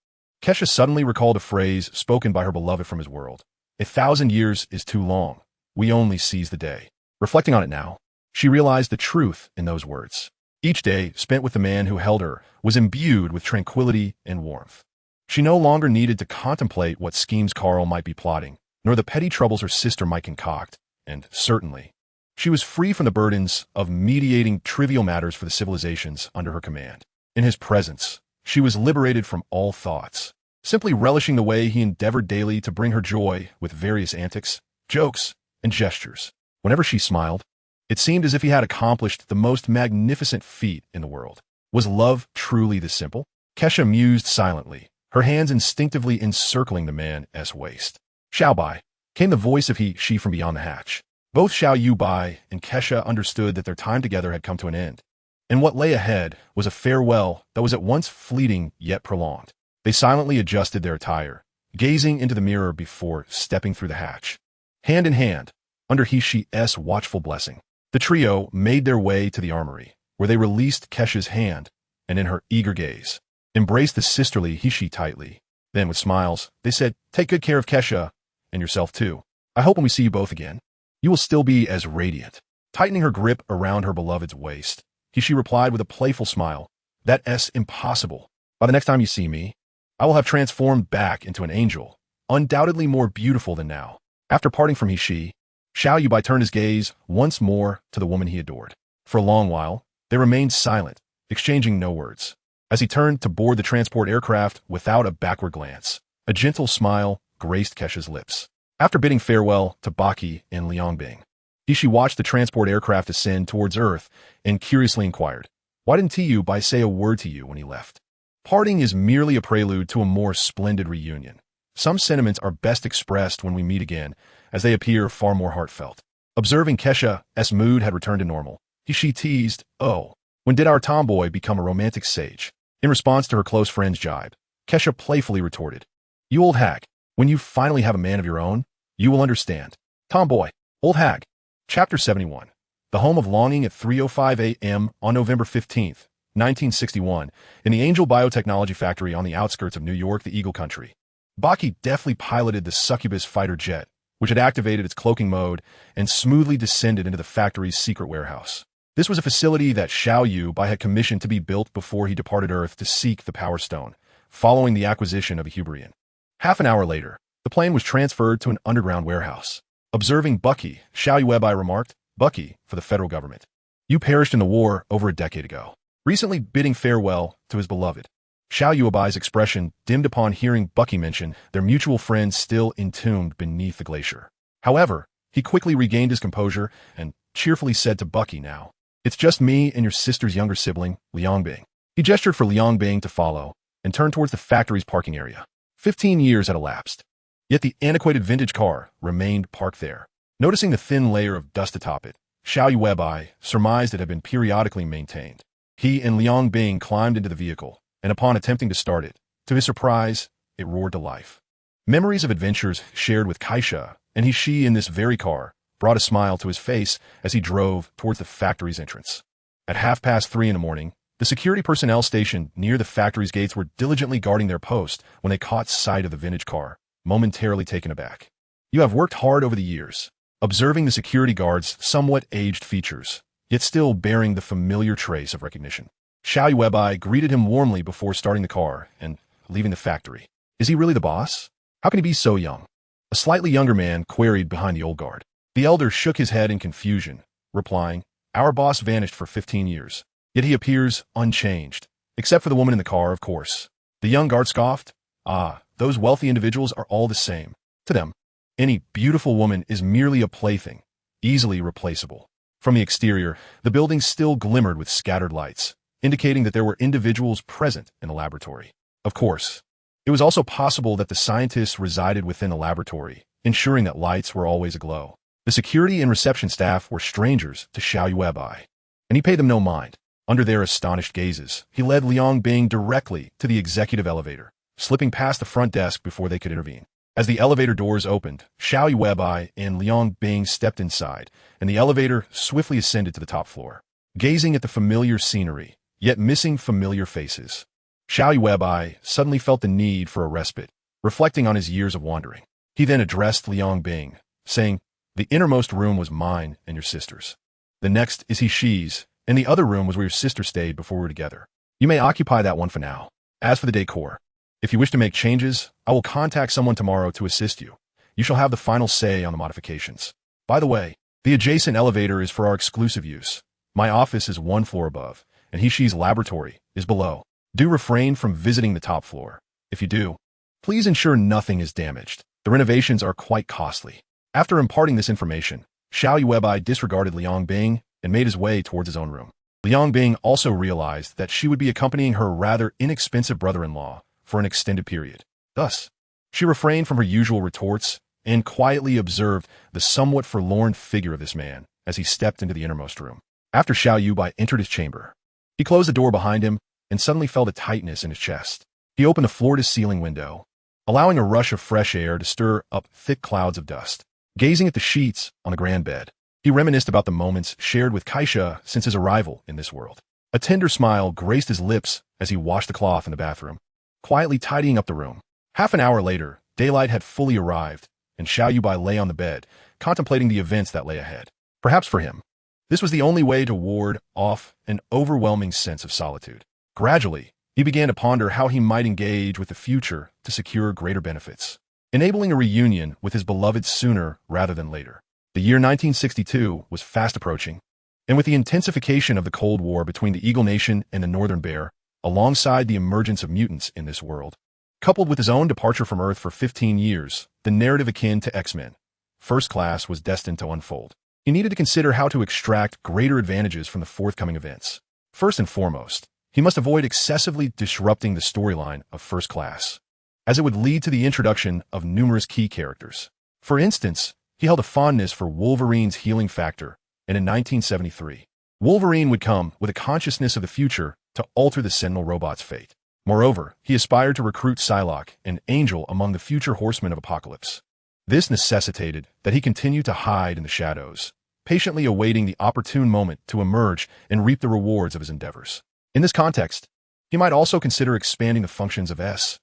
Kesha suddenly recalled a phrase spoken by her beloved from his world. 1,000 years is too long. We only seize the day. Reflecting on it now, she realized the truth in those words. Each day spent with the man who held her was imbued with tranquility and warmth. She no longer needed to contemplate what schemes Carl might be plotting, nor the petty troubles her sister might concoct, and certainly, she was free from the burdens of mediating trivial matters for the civilizations under her command. In his presence, she was liberated from all thoughts, simply relishing the way he endeavored daily to bring her joy with various antics, jokes, and gestures. Whenever she smiled, it seemed as if he had accomplished the most magnificent feat in the world. Was love truly this simple? Kesha mused silently, her hands instinctively encircling the man's waist. Xiao Bai, came the voice of she from beyond the hatch. Both Xiao Yuebai and Kesha understood that their time together had come to an end, and what lay ahead was a farewell that was at once fleeting yet prolonged. They silently adjusted their attire, gazing into the mirror before stepping through the hatch. Hand in hand, under she's watchful blessing, the trio made their way to the armory, where they released Kesha's hand, and in her eager gaze, embraced the sisterly she tightly. Then, with smiles, they said, take good care of Kesha, and yourself too. I hope when we see you both again, you will still be as radiant. Tightening her grip around her beloved's waist, she replied with a playful smile, that's impossible. By the next time you see me, I will have transformed back into an angel, undoubtedly more beautiful than now. After parting from Xiao Yuebai turned his gaze once more to the woman he adored. For a long while, they remained silent, exchanging no words. As he turned to board the transport aircraft without a backward glance, a gentle smile graced Kesha's lips. After bidding farewell to Baki and Liang Bing, she watched the transport aircraft ascend towards Earth and curiously inquired, why didn't Yuebai say a word to you when he left? Parting is merely a prelude to a more splendid reunion. Some sentiments are best expressed when we meet again, as they appear far more heartfelt. Observing Kesha's mood had returned to normal, she teased, oh, when did our tomboy become a romantic sage? In response to her close friend's jibe, Kesha playfully retorted, you old hag, when you finally have a man of your own, you will understand. Tomboy, old hag. Chapter 71. The Home of Longing at 3:05 a.m. on November 15th, 1961, in the Angel Biotechnology Factory on the outskirts of New York, the Eagle Country. Baki deftly piloted the succubus fighter jet, which had activated its cloaking mode and smoothly descended into the factory's secret warehouse. This was a facility that Xiao Yuebai had commissioned to be built before he departed Earth to seek the Power Stone, following the acquisition of a Hubrian. Half an hour later, the plane was transferred to an underground warehouse. Observing Bucky, Xiao Yuebai remarked, "Bucky, for the federal government. You perished in the war over a decade ago." Recently bidding farewell to his beloved. Xiao Yuebai's expression dimmed upon hearing Bucky mention their mutual friend still entombed beneath the glacier. However, he quickly regained his composure and cheerfully said to Bucky now, "It's just me and your sister's younger sibling, Liangbing." He gestured for Liangbing to follow and turned towards the factory's parking area. 15 years had elapsed. Yet the antiquated vintage car remained parked there. Noticing the thin layer of dust atop it, Xiao Yuebai surmised it had been periodically maintained. He and Liang Bing climbed into the vehicle, and upon attempting to start it, to his surprise, it roared to life. Memories of adventures shared with Kaisha and she in this very car brought a smile to his face as he drove towards the factory's entrance. At 3:30 in the morning, the security personnel stationed near the factory's gates were diligently guarding their post when they caught sight of the vintage car, momentarily taken aback. "You have worked hard over the years." Observing the security guard's somewhat aged features, yet still bearing the familiar trace of recognition, Xiao Yuebai greeted him warmly before starting the car and leaving the factory. "Is he really the boss? How can he be so young?" A slightly younger man queried behind the old guard. The elder shook his head in confusion, replying, "Our boss vanished for 15 years, yet he appears unchanged, except for the woman in the car, of course." The young guard scoffed, "Ah, those wealthy individuals are all the same. To them, any beautiful woman is merely a plaything, easily replaceable." From the exterior, the building still glimmered with scattered lights, indicating that there were individuals present in the laboratory. Of course, it was also possible that the scientists resided within the laboratory, ensuring that lights were always aglow. The security and reception staff were strangers to Xiao Yuebai, and he paid them no mind. Under their astonished gazes, he led Liang Bing directly to the executive elevator, slipping past the front desk before they could intervene. As the elevator doors opened, Xiao Yuebai and Liang Bing stepped inside, and the elevator swiftly ascended to the top floor. Gazing at the familiar scenery, yet missing familiar faces, Xiao Yuebai suddenly felt the need for a respite, reflecting on his years of wandering. He then addressed Liang Bing, saying, "The innermost room was mine and your sister's. The next is she's, and the other room was where your sister stayed before we were together. You may occupy that one for now. As for the decor, if you wish to make changes, I will contact someone tomorrow to assist you. You shall have the final say on the modifications. By the way, the adjacent elevator is for our exclusive use. My office is one floor above, and she's laboratory is below. Do refrain from visiting the top floor. If you do, please ensure nothing is damaged. The renovations are quite costly." After imparting this information, Xiao Yuebai disregarded Liang Bing and made his way towards his own room. Liang Bing also realized that she would be accompanying her rather inexpensive brother-in-law for an extended period. Thus, she refrained from her usual retorts and quietly observed the somewhat forlorn figure of this man as he stepped into the innermost room. After Xiao Yuebai entered his chamber, he closed the door behind him and suddenly felt a tightness in his chest. He opened the floor-to-ceiling window, allowing a rush of fresh air to stir up thick clouds of dust. Gazing at the sheets on the grand bed, he reminisced about the moments shared with Kaisha since his arrival in this world. A tender smile graced his lips as he washed the cloth in the bathroom, quietly tidying up the room. Half an hour later, daylight had fully arrived, and Xiao Yuebai lay on the bed, contemplating the events that lay ahead. Perhaps for him, this was the only way to ward off an overwhelming sense of solitude. Gradually, he began to ponder how he might engage with the future to secure greater benefits, enabling a reunion with his beloved sooner rather than later. The year 1962 was fast approaching, and with the intensification of the Cold War between the Eagle Nation and the Northern Bear, alongside the emergence of mutants in this world, coupled with his own departure from Earth for 15 years, the narrative akin to X-Men, First Class was destined to unfold. He needed to consider how to extract greater advantages from the forthcoming events. First and foremost, he must avoid excessively disrupting the storyline of First Class, as it would lead to the introduction of numerous key characters. For instance, he held a fondness for Wolverine's healing factor, and in 1973, Wolverine would come with a consciousness of the future to alter the Sentinel robot's fate. Moreover, he aspired to recruit Psylocke and Angel among the future horsemen of Apocalypse. This necessitated that he continue to hide in the shadows, patiently awaiting the opportune moment to emerge and reap the rewards of his endeavors. In this context, he might also consider expanding the functions of S.H.I.E.L.D.,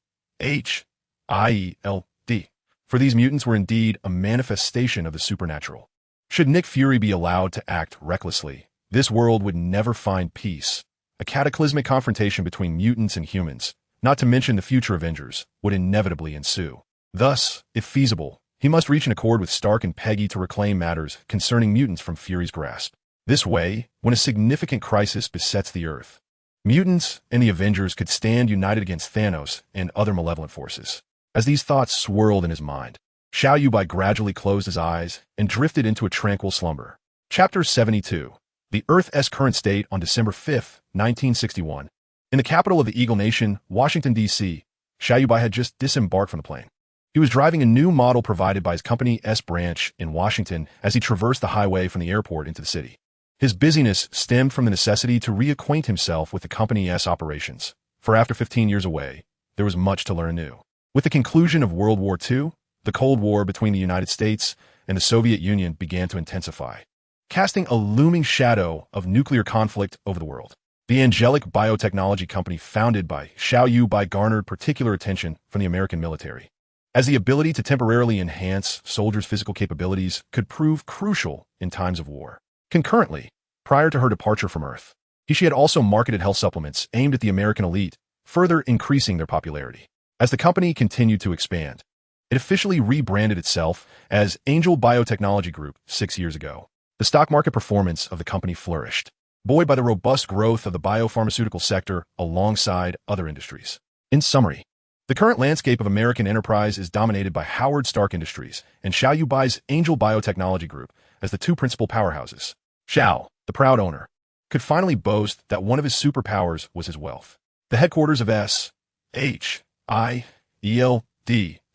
for these mutants were indeed a manifestation of the supernatural. Should Nick Fury be allowed to act recklessly, this world would never find peace. A cataclysmic confrontation between mutants and humans, not to mention the future Avengers, would inevitably ensue. Thus, if feasible, he must reach an accord with Stark and Peggy to reclaim matters concerning mutants from Fury's grasp. This way, when a significant crisis besets the Earth, mutants and the Avengers could stand united against Thanos and other malevolent forces. As these thoughts swirled in his mind, Xiao Yuebai gradually closed his eyes and drifted into a tranquil slumber. Chapter 72. The Earth's Current State on December 5, 1961. In the capital of the Eagle Nation, Washington, D.C., Xiao Yuebai had just disembarked from the plane. He was driving a new model provided by his company's branch in Washington as he traversed the highway from the airport into the city. His busyness stemmed from the necessity to reacquaint himself with the company's operations, for after 15 years away, there was much to learn anew. With the conclusion of World War II, the Cold War between the United States and the Soviet Union began to intensify, casting a looming shadow of nuclear conflict over the world. The angelic biotechnology company founded by Xiao Yuebai garnered particular attention from the American military, as the ability to temporarily enhance soldiers' physical capabilities could prove crucial in times of war. Concurrently, prior to her departure from Earth, she had also marketed health supplements aimed at the American elite, further increasing their popularity. As the company continued to expand, it officially rebranded itself as Angel Biotechnology Group 6 years ago. The stock market performance of the company flourished, buoyed by the robust growth of the biopharmaceutical sector alongside other industries. In summary, the current landscape of American enterprise is dominated by Howard Stark Industries and Xiao Yuebai's Angel Biotechnology Group as the two principal powerhouses. Xiao, the proud owner, could finally boast that one of his superpowers was his wealth. The headquarters of SHIELD,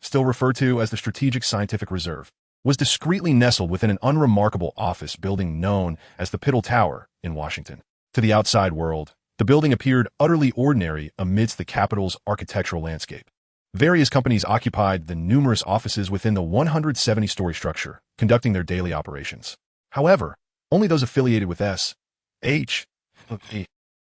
still referred to as the Strategic Scientific Reserve, was discreetly nestled within an unremarkable office building known as the Piddle Tower in Washington. To the outside world, the building appeared utterly ordinary amidst the capital's architectural landscape. Various companies occupied the numerous offices within the 170-story structure, conducting their daily operations. However, only those affiliated with SHIELD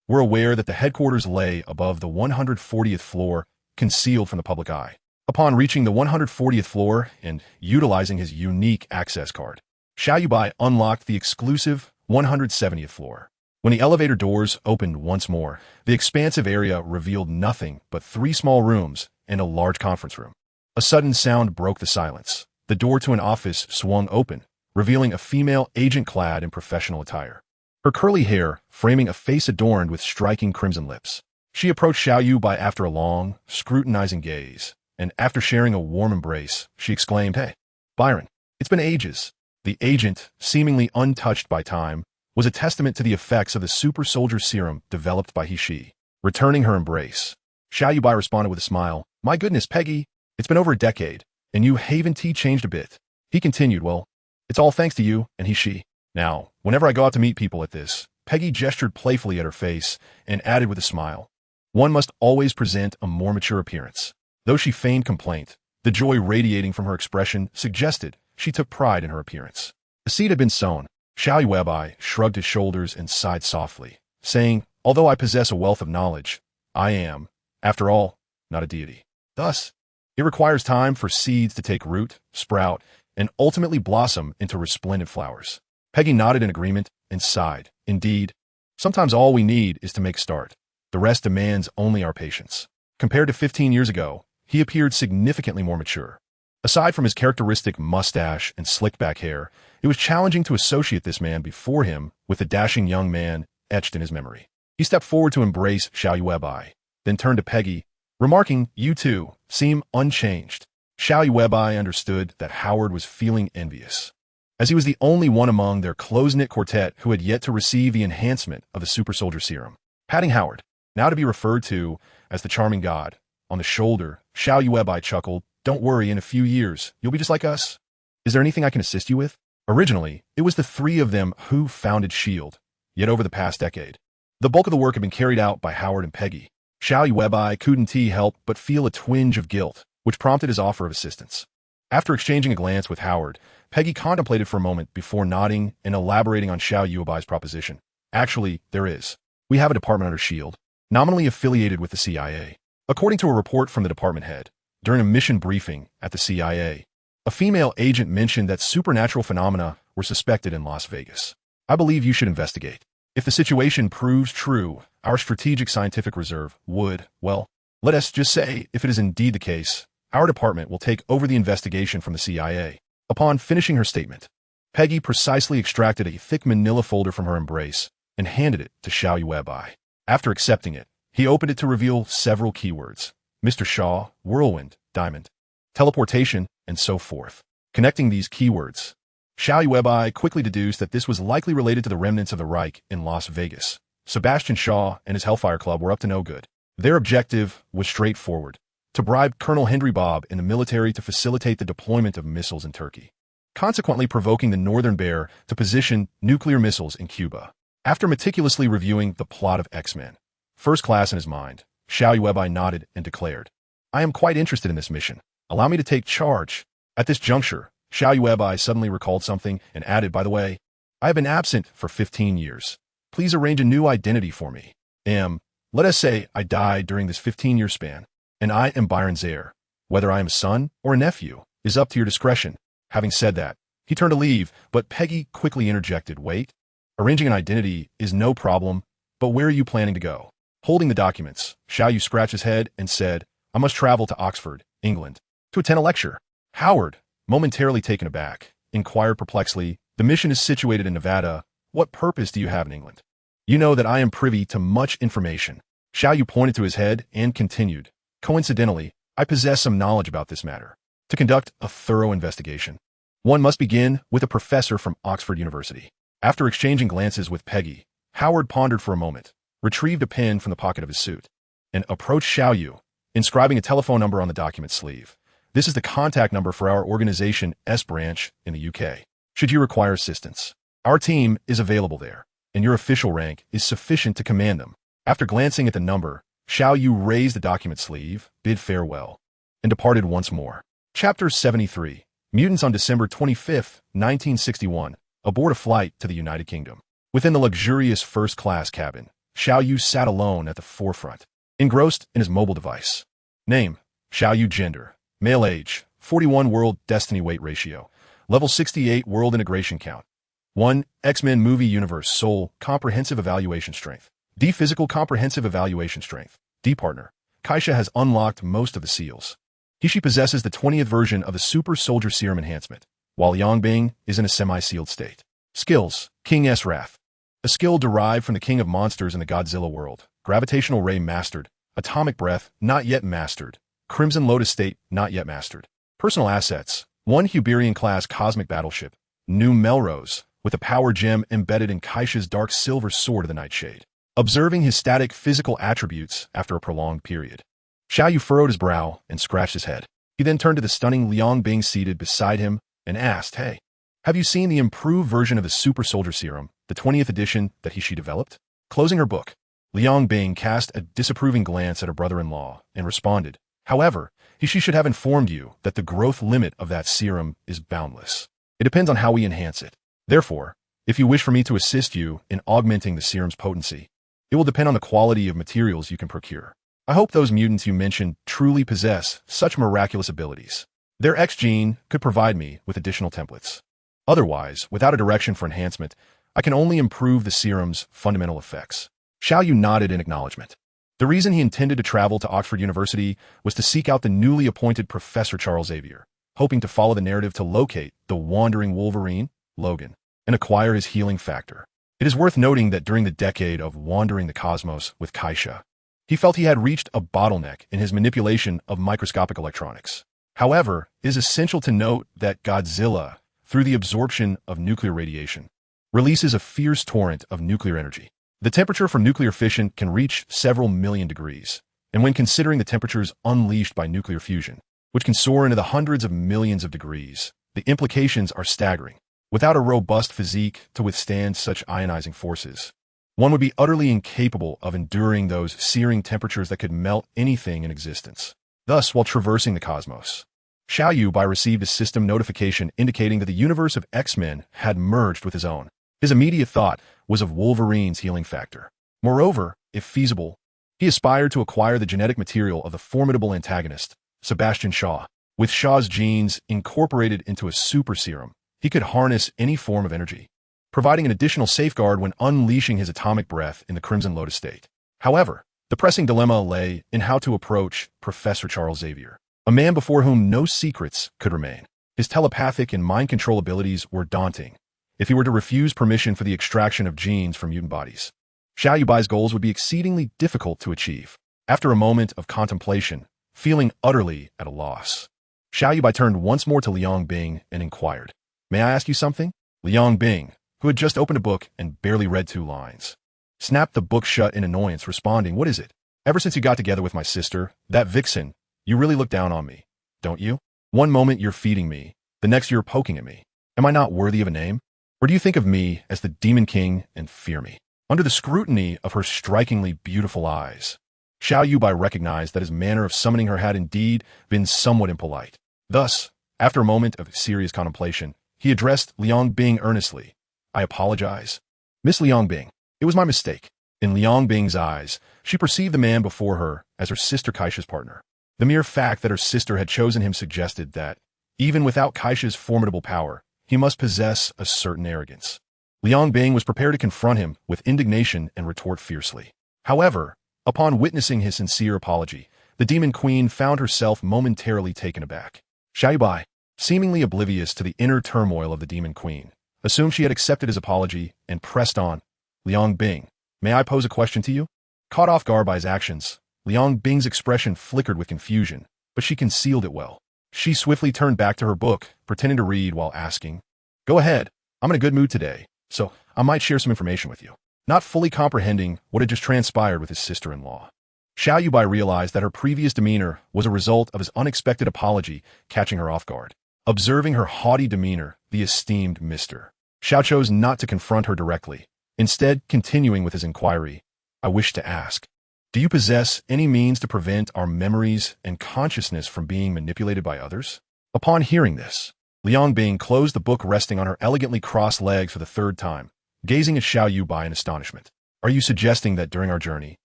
were aware that the headquarters lay above the 140th floor, concealed from the public eye. Upon reaching the 140th floor and utilizing his unique access card, Xiao Yuebai unlocked the exclusive 170th floor. When the elevator doors opened once more, the expansive area revealed nothing but 3 small rooms and a large conference room. A sudden sound broke the silence. The door to an office swung open, revealing a female agent clad in professional attire, her curly hair framing a face adorned with striking crimson lips. She approached Xiao Yuebai after a long, scrutinizing gaze, and after sharing a warm embrace, she exclaimed, "Hey, Byron, it's been ages." The agent, seemingly untouched by time, was a testament to the effects of the super soldier serum developed by she. Returning her embrace, Xiao Yuebai responded with a smile, "My goodness, Peggy, it's been over a decade, and you haven't changed a bit." He continued, "Well, it's all thanks to you and she. Now, whenever I go out to meet people at this," Peggy gestured playfully at her face and added with a smile, "one must always present a more mature appearance." Though she feigned complaint, the joy radiating from her expression suggested she took pride in her appearance. The seed had been sown. Xiao Yuebai shrugged his shoulders and sighed softly, saying, "Although I possess a wealth of knowledge, I am, after all, not a deity. Thus, it requires time for seeds to take root, sprout, and ultimately blossom into resplendent flowers." Peggy nodded in agreement and sighed. "Indeed, sometimes all we need is to make a start. The rest demands only our patience." Compared to 15 years ago, he appeared significantly more mature. Aside from his characteristic mustache and slicked-back hair, it was challenging to associate this man before him with the dashing young man etched in his memory. He stepped forward to embrace Xiao Yuebai, then turned to Peggy, remarking, "You two seem unchanged." Xiao Yuebai understood that Howard was feeling envious, as he was the only one among their close-knit quartet who had yet to receive the enhancement of the super soldier serum. Patting Howard, now to be referred to as the charming god, on the shoulder, Xiao Yuebai chuckled, "Don't worry, in a few years, you'll be just like us. Is there anything I can assist you with?" Originally, it was the 3 of them who founded S.H.I.E.L.D., yet over the past decade, the bulk of the work had been carried out by Howard and Peggy. Xiao Yuebai couldn't help but feel a twinge of guilt, which prompted his offer of assistance. After exchanging a glance with Howard, Peggy contemplated for a moment before nodding and elaborating on Xiao Yuebai's proposition. "Actually, there is. We have a department under S.H.I.E.L.D., nominally affiliated with the CIA. According to a report from the department head, during a mission briefing at the CIA, a female agent mentioned that supernatural phenomena were suspected in Las Vegas. I believe you should investigate. If the situation proves true, our strategic scientific reserve would, well, let us just say, if it is indeed the case, Our department will take over the investigation from the CIA. Upon finishing her statement, Peggy precisely extracted a thick manila folder from her embrace and handed it to Xiao Yuebai. After accepting it, he opened it to reveal several keywords: Mr. Shaw, whirlwind, diamond, teleportation, and so forth. Connecting these keywords, Xiao Yuebai quickly deduced that this was likely related to the remnants of the Reich in Las Vegas. Sebastian Shaw and his Hellfire Club were up to no good. Their objective was straightforward: to bribe Colonel Henry Bob in the military to facilitate the deployment of missiles in Turkey, consequently provoking the Northern Bear to position nuclear missiles in Cuba. After meticulously reviewing the plot of X-Men, first class in his mind, Xiao Yuebai nodded and declared, "I am quite interested in this mission. Allow me to take charge." At this juncture, Xiao Yuebai suddenly recalled something and added, "By the way, I have been absent for 15 years. Please arrange a new identity for me. Let us say I died during this 15-year span, and I am Byron's heir. Whether I am a son or a nephew is up to your discretion." Having said that, he turned to leave, but Peggy quickly interjected, "Wait, arranging an identity is no problem, but where are you planning to go?" Holding the documents, Xiao Yu scratched his head and said, "I must travel to Oxford, England, to attend a lecture." Howard, momentarily taken aback, inquired perplexedly, "The mission is situated in Nevada. What purpose do you have in England?" "You know that I am privy to much information." Xiao Yu pointed to his head and continued, "Coincidentally, I possess some knowledge about this matter. To conduct a thorough investigation, one must begin with a professor from Oxford University." After exchanging glances with Peggy, Howard pondered for a moment, retrieved a pen from the pocket of his suit, and approached Xiao Yu, inscribing a telephone number on the document sleeve. "This is the contact number for our organization S branch in the UK. Should you require assistance, our team is available there, and your official rank is sufficient to command them." After glancing at the number, Xiao Yu raised the document sleeve, bid farewell, and departed once more. Chapter 73. Mutants on December 25, 1961, aboard a flight to the United Kingdom. Within the luxurious first-class cabin, Xiao Yu sat alone at the forefront, engrossed in his mobile device. Name: Xiao Yu. Gender: male. Age: 41. World Destiny Weight Ratio: Level 68. World Integration Count: 1. X-Men Movie Universe Soul Comprehensive Evaluation Strength: D. Physical Comprehensive Evaluation Strength: D. Partner: Kaisha has unlocked most of the seals. She possesses the 20th version of the Super Soldier Serum Enhancement, while Yangbing is in a semi-sealed state. Skills: King S. Wrath: a skill derived from the King of Monsters in the Godzilla world. Gravitational Ray mastered. Atomic Breath not yet mastered. Crimson Lotus State not yet mastered. Personal assets: 1 Huberian-class cosmic battleship, New Melrose, with a power gem embedded in Kaisha's dark silver sword of the Nightshade. Observing his static physical attributes after a prolonged period, Xiao Yu furrowed his brow and scratched his head. He then turned to the stunning Liang Bing seated beside him and asked, "Hey, have you seen the improved version of the Super Soldier Serum, the 20th edition that she developed?" Closing her book, Liang Bing cast a disapproving glance at her brother-in-law and responded, "However, she should have informed you that the growth limit of that serum is boundless. It depends on how we enhance it. Therefore, if you wish for me to assist you in augmenting the serum's potency, it will depend on the quality of materials you can procure. I hope those mutants you mentioned truly possess such miraculous abilities. Their X gene could provide me with additional templates. Otherwise, without a direction for enhancement, I can only improve the serum's fundamental effects." Xiao Yu nodded in acknowledgement. The reason he intended to travel to Oxford University was to seek out the newly appointed Professor Charles Xavier, hoping to follow the narrative to locate the wandering Wolverine, Logan, and acquire his healing factor. It is worth noting that during the decade of wandering the cosmos with Kaisha, he felt he had reached a bottleneck in his manipulation of microscopic electronics. However, it is essential to note that Godzilla, through the absorption of nuclear radiation, releases a fierce torrent of nuclear energy. The temperature for nuclear fission can reach several million degrees, and when considering the temperatures unleashed by nuclear fusion, which can soar into the hundreds of millions of degrees, the implications are staggering. Without a robust physique to withstand such ionizing forces, one would be utterly incapable of enduring those searing temperatures that could melt anything in existence. Thus, while traversing the cosmos, Xiao Yuebai received a system notification indicating that the universe of X-Men had merged with his own. His immediate thought was of Wolverine's healing factor. Moreover, if feasible, he aspired to acquire the genetic material of the formidable antagonist, Sebastian Shaw. With Shaw's genes incorporated into a super serum, he could harness any form of energy, providing an additional safeguard when unleashing his atomic breath in the Crimson Lotus State. However, the pressing dilemma lay in how to approach Professor Charles Xavier. A man before whom no secrets could remain. His telepathic and mind control abilities were daunting. If he were to refuse permission for the extraction of genes from mutant bodies, Xiao Yuebai's goals would be exceedingly difficult to achieve. After a moment of contemplation, feeling utterly at a loss, Xiao Yuebai turned once more to Liang Bing and inquired, "May I ask you something?" Liang Bing, who had just opened a book and barely read 2 lines, snapped the book shut in annoyance, responding, "What is it? Ever since you got together with my sister, that vixen, you really look down on me, don't you? One moment you're feeding me, the next you're poking at me. Am I not worthy of a name? Or do you think of me as the Demon King and fear me?" Under the scrutiny of her strikingly beautiful eyes, Xiao Yuebai recognized that his manner of summoning her had indeed been somewhat impolite. Thus, after a moment of serious contemplation, he addressed Liang Bing earnestly. "I apologize. Miss Liang Bing, it was my mistake." In Liang Bing's eyes, she perceived the man before her as her sister Kaisha's partner. The mere fact that her sister had chosen him suggested that, even without Kaisha's formidable power, he must possess a certain arrogance. Liang Bing was prepared to confront him with indignation and retort fiercely. However, upon witnessing his sincere apology, the Demon Queen found herself momentarily taken aback. Xiao Yuebai, seemingly oblivious to the inner turmoil of the Demon Queen, assumed she had accepted his apology and pressed on. "Liang Bing, may I pose a question to you?" Caught off guard by his actions, Liang Bing's expression flickered with confusion, but she concealed it well. She swiftly turned back to her book, pretending to read while asking, "Go ahead, I'm in a good mood today, so I might share some information with you." Not fully comprehending what had just transpired with his sister-in-law, Xiao Yuebai realized that her previous demeanor was a result of his unexpected apology catching her off guard. Observing her haughty demeanor, the esteemed Mr. Xiao chose not to confront her directly, instead continuing with his inquiry, "I wish to ask, do you possess any means to prevent our memories and consciousness from being manipulated by others?" Upon hearing this, Liang Bing closed the book, resting on her elegantly crossed legs for the 3rd time, gazing at Xiao Yuebai in astonishment. "Are you suggesting that during our journey,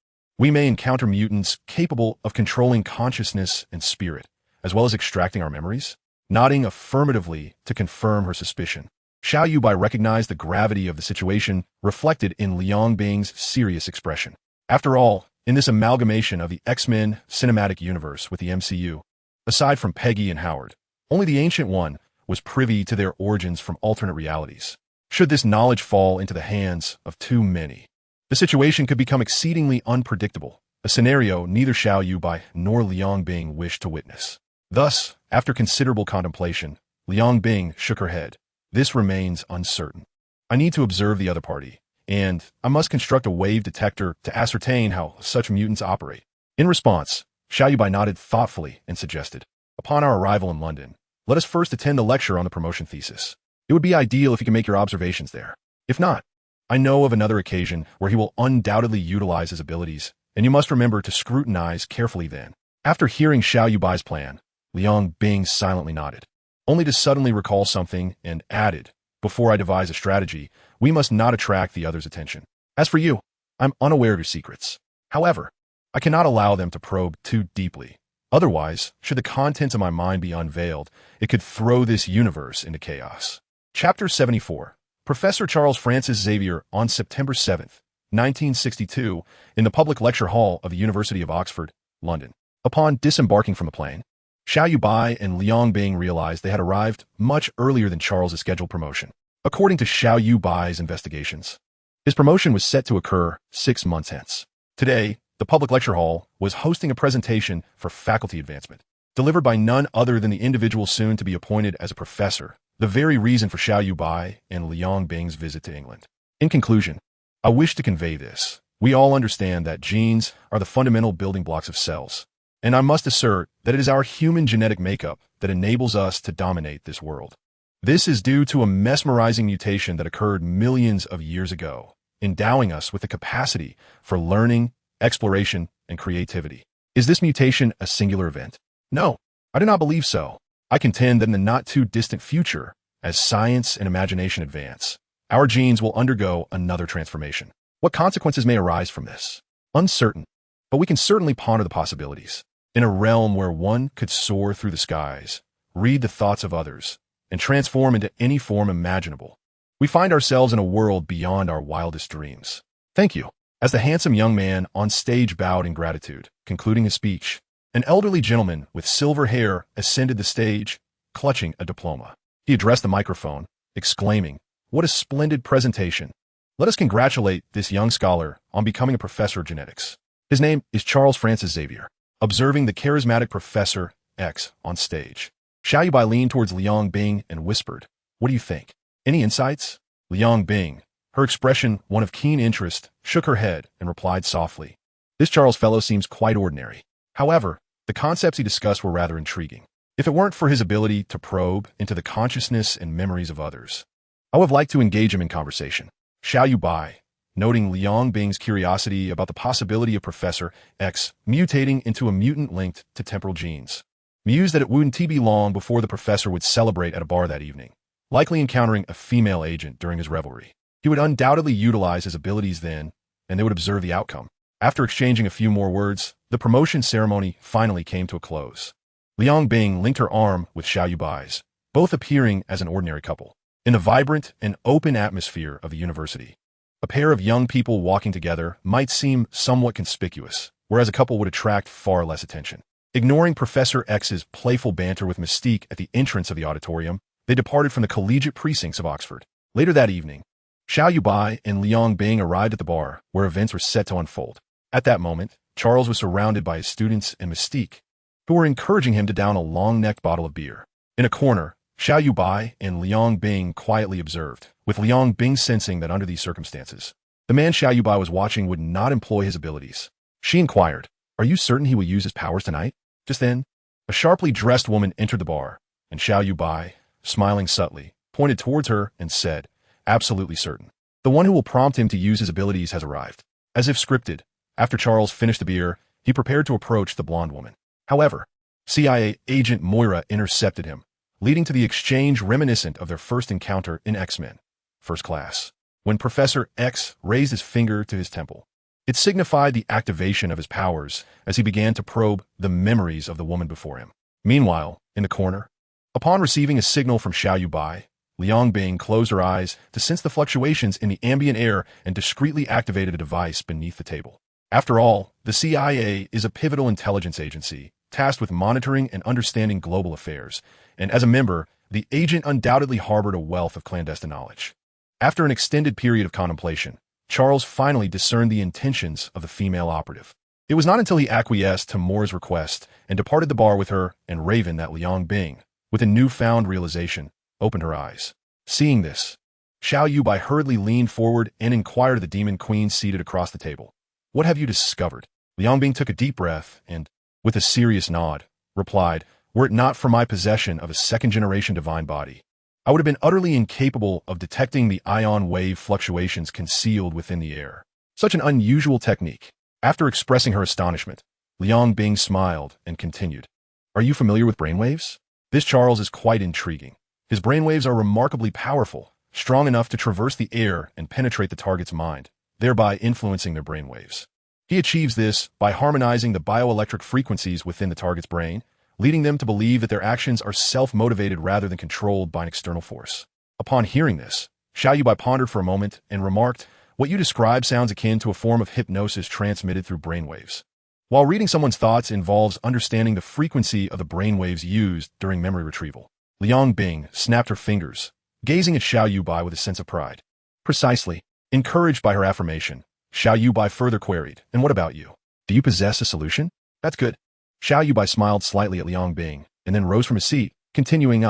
we may encounter mutants capable of controlling consciousness and spirit, as well as extracting our memories?" Nodding affirmatively to confirm her suspicion, Xiao Yuebai recognized the gravity of the situation reflected in Liang Bing's serious expression. After all, in this amalgamation of the X-Men cinematic universe with the MCU, aside from Peggy and Howard, only the Ancient One was privy to their origins from alternate realities. Should this knowledge fall into the hands of too many, the situation could become exceedingly unpredictable, a scenario neither Xiao Yuebai nor Liang Bing wished to witness. Thus, after considerable contemplation, Liang Bing shook her head. "This remains uncertain. I need to observe the other party, and I must construct a wave detector to ascertain how such mutants operate." In response, Xiao Yuebai nodded thoughtfully and suggested, "Upon our arrival in London, let us first attend the lecture on the promotion thesis. It would be ideal if you can make your observations there. If not, I know of another occasion where he will undoubtedly utilize his abilities, and you must remember to scrutinize carefully then." After hearing Xiao Yuebai's plan, Liang Bing silently nodded, only to suddenly recall something and added, "Before I devise a strategy, we must not attract the other's attention. As for you, I'm unaware of your secrets. However, I cannot allow them to probe too deeply. Otherwise, should the contents of my mind be unveiled, it could throw this universe into chaos." Chapter 74. Professor Charles Francis Xavier on September 7, 1962, in the public lecture hall of the University of Oxford, London. Upon disembarking from the plane, Xiao Yuebai and Liang Bing realized they had arrived much earlier than Charles' scheduled promotion. According to Xiao Yuebai's investigations, his promotion was set to occur 6 months hence. Today, the public lecture hall was hosting a presentation for faculty advancement, delivered by none other than the individual soon to be appointed as a professor, the very reason for Xiao Yuebai and Liang Bing's visit to England. In conclusion, I wish to convey this. We all understand that genes are the fundamental building blocks of cells, and I must assert that it is our human genetic makeup that enables us to dominate this world. This is due to a mesmerizing mutation that occurred millions of years ago, endowing us with the capacity for learning, exploration, and creativity. Is this mutation a singular event? No, I do not believe so. I contend that in the not-too-distant future, as science and imagination advance, our genes will undergo another transformation. What consequences may arise from this? Uncertain, but we can certainly ponder the possibilities. In a realm where one could soar through the skies, read the thoughts of others, and transform into any form imaginable, we find ourselves in a world beyond our wildest dreams. Thank you. As the handsome young man on stage bowed in gratitude, concluding his speech, An elderly gentleman with silver hair ascended the stage, clutching a diploma. He addressed the microphone, exclaiming, "What a splendid presentation! Let us congratulate this young scholar on becoming a professor of genetics. His name is Charles Francis Xavier." Observing the charismatic Professor X on stage, Xiao Yuebai leaned towards Liang Bing and whispered, "What do you think? Any insights?" Liang Bing, her expression one of keen interest, shook her head and replied softly, "This Charles fellow seems quite ordinary. However, the concepts he discussed were rather intriguing. If it weren't for his ability to probe into the consciousness and memories of others, I would have liked to engage him in conversation." Xiao Yuebai, noting Liang Bing's curiosity about the possibility of Professor X mutating into a mutant linked to temporal genes, mused that it wouldn't be long before the professor would celebrate at a bar that evening, likely encountering a female agent during his revelry. He would undoubtedly utilize his abilities then, and they would observe the outcome. After exchanging a few more words, the promotion ceremony finally came to a close. Liang Bing linked her arm with Xiao Yuebai's, both appearing as an ordinary couple. In the vibrant and open atmosphere of the university, a pair of young people walking together might seem somewhat conspicuous, whereas a couple would attract far less attention. Ignoring Professor X's playful banter with Mystique at the entrance of the auditorium, they departed from the collegiate precincts of Oxford. Later that evening, Xiao Yuebai and Liang Bing arrived at the bar, where events were set to unfold. At that moment, Charles was surrounded by his students and Mystique, who were encouraging him to down a long-necked bottle of beer. In a corner, Xiao Yuebai and Liang Bing quietly observed, with Liang Bing sensing that under these circumstances, the man Xiao Yuebai was watching would not employ his abilities. She inquired, "Are you certain he will use his powers tonight?" Just then, a sharply dressed woman entered the bar, and Xiao Yuebai, smiling subtly, pointed towards her and said, "Absolutely certain. The one who will prompt him to use his abilities has arrived." As if scripted, after Charles finished the beer, he prepared to approach the blonde woman. However, CIA agent Moira intercepted him, leading to the exchange reminiscent of their first encounter in X-Men First Class, when Professor X raised his finger to his temple. It signified the activation of his powers as he began to probe the memories of the woman before him. Meanwhile, in the corner, upon receiving a signal from Xiao Yuebai, Liang Bing closed her eyes to sense the fluctuations in the ambient air and discreetly activated a device beneath the table. After all, the CIA is a pivotal intelligence agency tasked with monitoring and understanding global affairs, and as a member, the agent undoubtedly harbored a wealth of clandestine knowledge. After an extended period of contemplation, Charles finally discerned the intentions of the female operative. It was not until he acquiesced to Moore's request and departed the bar with her and Raven that Liang Bing, with a newfound realization, opened her eyes. Seeing this, Xiao Yuebai hurriedly leaned forward and inquired of the demon queen seated across the table, "What have you discovered?" Liang Bing took a deep breath and, with a serious nod, replied, "Were it not for my possession of a second-generation divine body, I would have been utterly incapable of detecting the ion wave fluctuations concealed within the air. Such an unusual technique." After expressing her astonishment, Liang Bing smiled and continued, "Are you familiar with brainwaves? This Charles is quite intriguing. His brainwaves are remarkably powerful, strong enough to traverse the air and penetrate the target's mind, thereby influencing their brainwaves. He achieves this by harmonizing the bioelectric frequencies within the target's brain, leading them to believe that their actions are self-motivated rather than controlled by an external force." Upon hearing this, Xiao Yuebai pondered for a moment and remarked, "What you describe sounds akin to a form of hypnosis transmitted through brainwaves. While reading someone's thoughts involves understanding the frequency of the brainwaves used during memory retrieval." Liang Bing snapped her fingers, gazing at Xiao Yuebai with a sense of pride. "Precisely." Encouraged by her affirmation, Xiao Yuebai further queried, "And what about you? Do you possess a solution?" "That's good." Xiao Yuebai smiled slightly at Liang Bing, and then rose from his seat, continuing,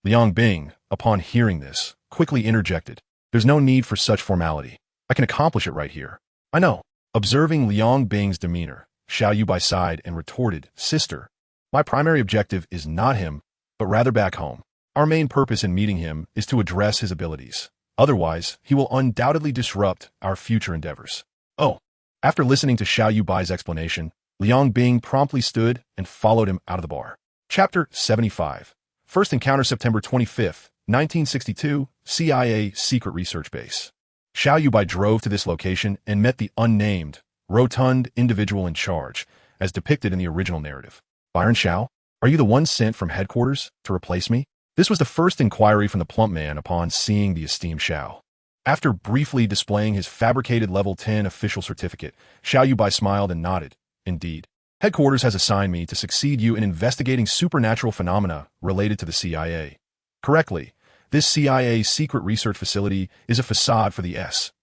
Liang Bing, upon hearing this, quickly interjected, "There's no need for such formality. I can accomplish it right here." "I know." Observing Liang Bing's demeanor, Xiao Yuebai sighed and retorted, "Sister, my primary objective is not him, but rather back home. Our main purpose in meeting him is to address his abilities. Otherwise, he will undoubtedly disrupt our future endeavors." "Oh." After listening to Xiao Yuebai's explanation, Liang Bing promptly stood and followed him out of the bar. Chapter 75. First Encounter, September 25, 1962, CIA Secret Research Base. Xiao Yuebai drove to this location and met the unnamed, rotund individual in charge, as depicted in the original narrative. "Byron Xiao, are you the one sent from headquarters to replace me?" This was the first inquiry from the plump man upon seeing the esteemed Xiao. After briefly displaying his fabricated level 10 official certificate, Xiao Yuebai smiled and nodded. "Indeed. Headquarters has assigned me to succeed you in investigating supernatural phenomena related to the CIA. Correctly, this CIA secret research facility is a facade for the S.H.I.E.L.D.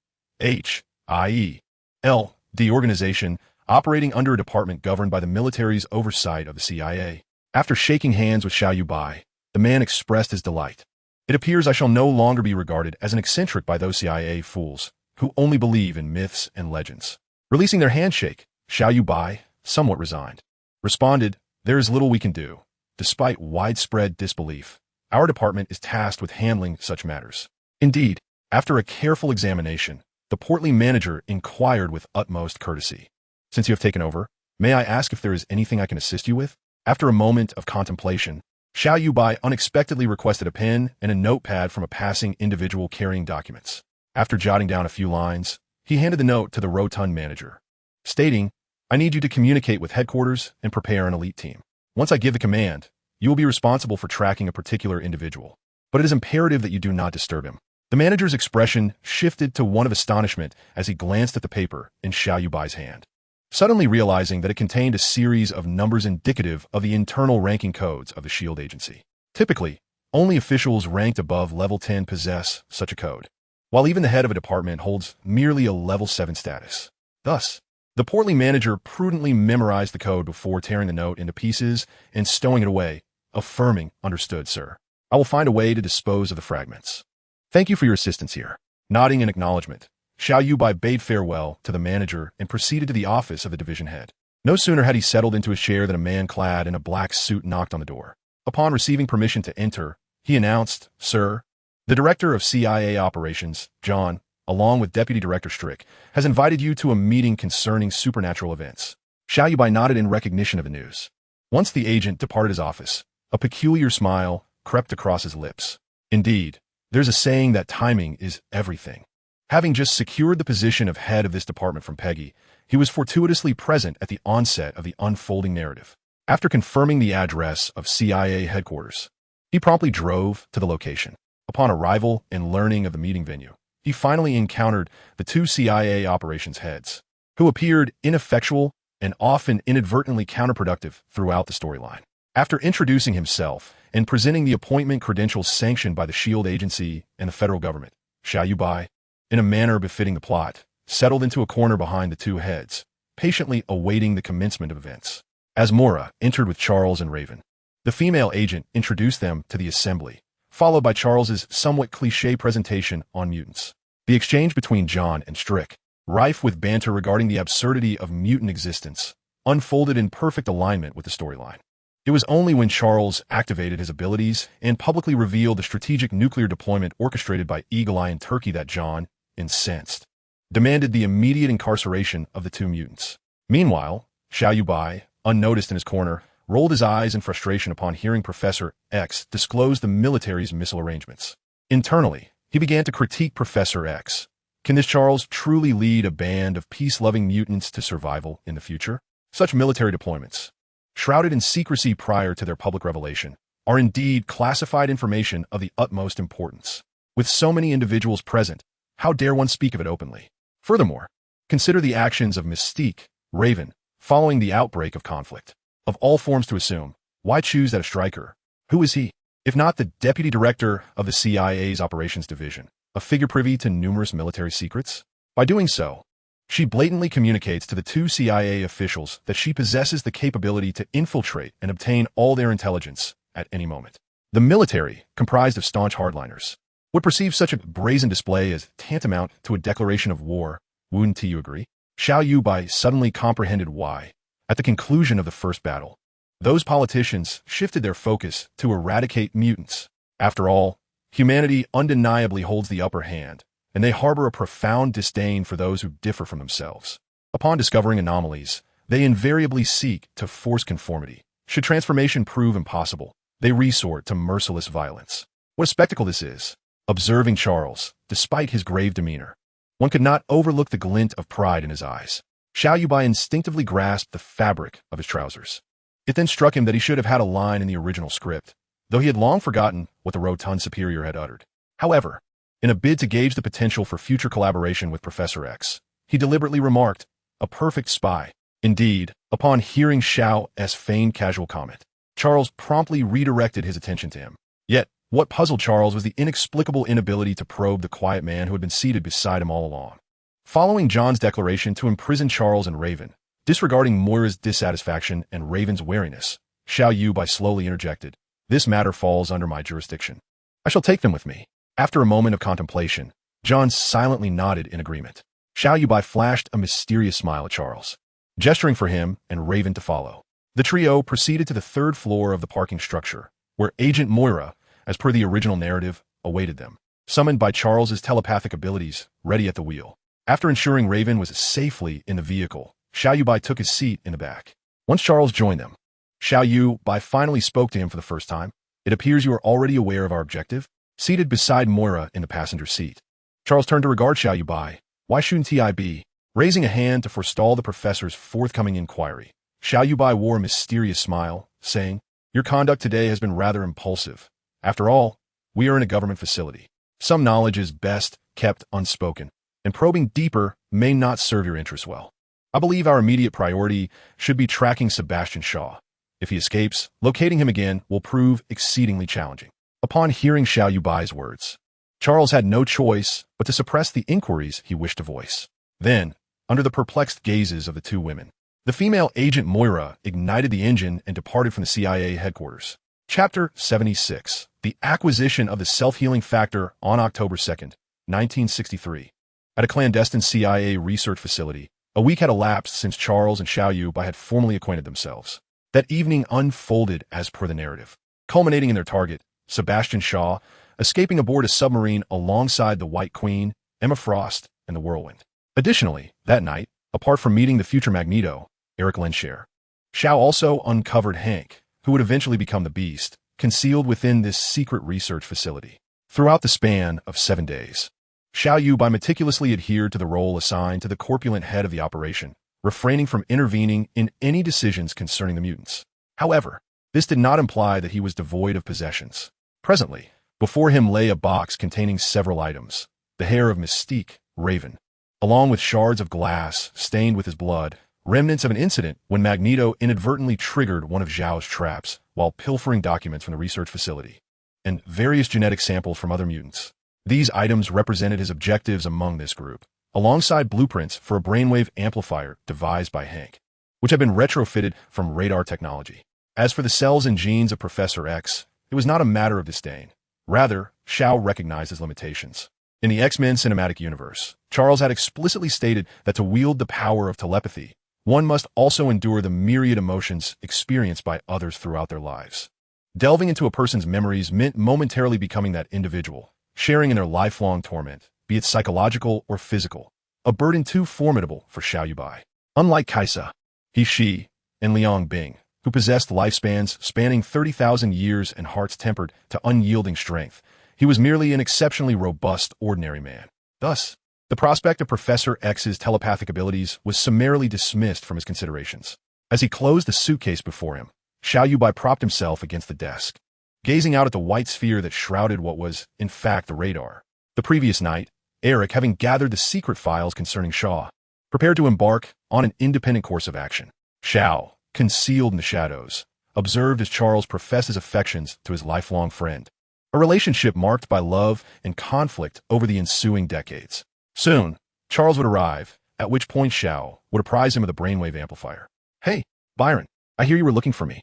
organization operating under a department governed by the military's oversight of the CIA. After shaking hands with Xiao Yuebai, the man expressed his delight. It appears I shall no longer be regarded as an eccentric by those CIA fools who only believe in myths and legends. Releasing their handshake, Xiao Yuebai, somewhat resigned, responded, "There is little we can do. Despite widespread disbelief, our department is tasked with handling such matters." Indeed, after a careful examination, the portly manager inquired with utmost courtesy, "Since you have taken over, may I ask if there is anything I can assist you with?" After a moment of contemplation, Xiao Yuebai unexpectedly requested a pen and a notepad from a passing individual carrying documents. After jotting down a few lines, he handed the note to the rotund manager, stating, "I need you to communicate with headquarters and prepare an elite team. Once I give the command, you will be responsible for tracking a particular individual, but it is imperative that you do not disturb him." The manager's expression shifted to one of astonishment as he glanced at the paper in Xiao Yuebai's hand, suddenly realizing that it contained a series of numbers indicative of the internal ranking codes of the SHIELD agency. Typically, only officials ranked above level 10 possess such a code, while even the head of a department holds merely a level 7 status. Thus, the portly manager prudently memorized the code before tearing the note into pieces and stowing it away, affirming, "Understood, sir. I will find a way to dispose of the fragments. Thank you for your assistance here." Nodding in acknowledgement, Xiao Yuebai bade farewell to the manager and proceeded to the office of the division head. No sooner had he settled into his chair than a man clad in a black suit knocked on the door. Upon receiving permission to enter, he announced, "Sir, the director of CIA operations, John, along with Deputy Director Strick, has invited you to a meeting concerning supernatural events." Xiao Yuebai nodded in recognition of the news. Once the agent departed his office, a peculiar smile crept across his lips. Indeed, there's a saying that timing is everything. Having just secured the position of head of this department from Peggy, he was fortuitously present at the onset of the unfolding narrative. After confirming the address of CIA headquarters, he promptly drove to the location. Upon arrival and learning of the meeting venue, he finally encountered the two CIA operations heads, who appeared ineffectual and often inadvertently counterproductive throughout the storyline. After introducing himself and presenting the appointment credentials sanctioned by the SHIELD agency and the federal government, Xiao Yuebai, in a manner befitting the plot, settled into a corner behind the two heads, patiently awaiting the commencement of events. As Mora entered with Charles and Raven, the female agent introduced them to the assembly, followed by Charles's somewhat cliché presentation on mutants. The exchange between John and Strick, rife with banter regarding the absurdity of mutant existence, unfolded in perfect alignment with the storyline. It was only when Charles activated his abilities and publicly revealed the strategic nuclear deployment orchestrated by Eagle Eye and Turkey that John, incensed, demanded the immediate incarceration of the two mutants. Meanwhile, Xiao Yuebai, unnoticed in his corner, rolled his eyes in frustration upon hearing Professor X disclose the military's missile arrangements. Internally, he began to critique Professor X. Can this Charles truly lead a band of peace-loving mutants to survival in the future? Such military deployments, shrouded in secrecy prior to their public revelation, are indeed classified information of the utmost importance. With so many individuals present, how dare one speak of it openly? Furthermore, consider the actions of Mystique, Raven, following the outbreak of conflict. Of all forms to assume, why choose that a striker? Who is he, if not the deputy director of the CIA's operations division, a figure privy to numerous military secrets? By doing so, she blatantly communicates to the two CIA officials that she possesses the capability to infiltrate and obtain all their intelligence at any moment. The military, comprised of staunch hardliners, would perceive such a brazen display as tantamount to a declaration of war. Wouldn't you agree? Xiao Yuebai suddenly comprehended why, at the conclusion of the first battle, those politicians shifted their focus to eradicate mutants. After all, humanity undeniably holds the upper hand, and they harbor a profound disdain for those who differ from themselves. Upon discovering anomalies, they invariably seek to force conformity. Should transformation prove impossible, they resort to merciless violence. What a spectacle this is! Observing Charles, despite his grave demeanor, one could not overlook the glint of pride in his eyes. Xiao Yuebai instinctively grasped the fabric of his trousers. It then struck him that he should have had a line in the original script, though he had long forgotten what the rotund superior had uttered. However, in a bid to gauge the potential for future collaboration with Professor X, he deliberately remarked, "A perfect spy." Indeed, upon hearing Xiao's feigned casual comment, Charles promptly redirected his attention to him. Yet, what puzzled Charles was the inexplicable inability to probe the quiet man who had been seated beside him all along. Following John's declaration to imprison Charles and Raven, disregarding Moira's dissatisfaction and Raven's wariness, Xiao Yuebai slowly interjected, "This matter falls under my jurisdiction. I shall take them with me." After a moment of contemplation, John silently nodded in agreement. Xiao Yuebai flashed a mysterious smile at Charles, gesturing for him and Raven to follow. The trio proceeded to the third floor of the parking structure, where Agent Moira, as per the original narrative, awaited them, summoned by Charles's telepathic abilities, ready at the wheel. After ensuring Raven was safely in the vehicle, Xiao Yuebai took his seat in the back. Once Charles joined them, Xiao Yuebai finally spoke to him for the first time. "It appears you are already aware of our objective." Seated beside Moira in the passenger seat, Charles turned to regard Xiao Yuebai. "Why shouldn't I be?" Raising a hand to forestall the professor's forthcoming inquiry, Xiao Yuebai wore a mysterious smile, saying, "Your conduct today has been rather impulsive. After all, we are in a government facility. Some knowledge is best kept unspoken, and probing deeper may not serve your interests well. I believe our immediate priority should be tracking Sebastian Shaw. If he escapes, locating him again will prove exceedingly challenging." Upon hearing Xiao Yuebai's words, Charles had no choice but to suppress the inquiries he wished to voice. Then, under the perplexed gazes of the two women, the female agent Moira ignited the engine and departed from the CIA headquarters. Chapter 76. The Acquisition of the Self-Healing Factor on October 2nd, 1963. At a clandestine CIA research facility, a week had elapsed since Charles and Xiao Yuebai had formally acquainted themselves. That evening unfolded as per the narrative, culminating in their target, Sebastian Shaw, escaping aboard a submarine alongside the White Queen, Emma Frost, and the Whirlwind. Additionally, that night, apart from meeting the future Magneto, Eric Lenscher, Xiao also uncovered Hank, who would eventually become the Beast, concealed within this secret research facility. Throughout the span of 7 days, Xiao Yuebai meticulously adhered to the role assigned to the corpulent head of the operation, refraining from intervening in any decisions concerning the mutants. However, this did not imply that he was devoid of possessions. Presently, before him lay a box containing several items: the hair of Mystique, Raven, along with shards of glass stained with his blood, remnants of an incident when Magneto inadvertently triggered one of Zhao's traps while pilfering documents from the research facility, and various genetic samples from other mutants. These items represented his objectives among this group, alongside blueprints for a brainwave amplifier devised by Hank, which had been retrofitted from radar technology. As for the cells and genes of Professor X, it was not a matter of disdain. Rather, Xiao recognized his limitations. In the X-Men cinematic universe, Charles had explicitly stated that to wield the power of telepathy, one must also endure the myriad emotions experienced by others throughout their lives. Delving into a person's memories meant momentarily becoming that individual, sharing in their lifelong torment, be it psychological or physical, a burden too formidable for Xiao Yuebai. Unlike Kaisa, He-Shi, and Liang Bing, who possessed lifespans spanning 30,000 years and hearts tempered to unyielding strength, he was merely an exceptionally robust, ordinary man. Thus, the prospect of Professor X's telepathic abilities was summarily dismissed from his considerations. As he closed the suitcase before him, Xiao Yuebai propped himself against the desk, gazing out at the white sphere that shrouded what was, in fact, the radar. The previous night, Eric, having gathered the secret files concerning Shaw, prepared to embark on an independent course of action. Xiao, concealed in the shadows, observed as Charles professed his affections to his lifelong friend, a relationship marked by love and conflict over the ensuing decades. Soon, Charles would arrive, at which point Xiao would apprise him of the brainwave amplifier. "Hey, Byron, I hear you were looking for me."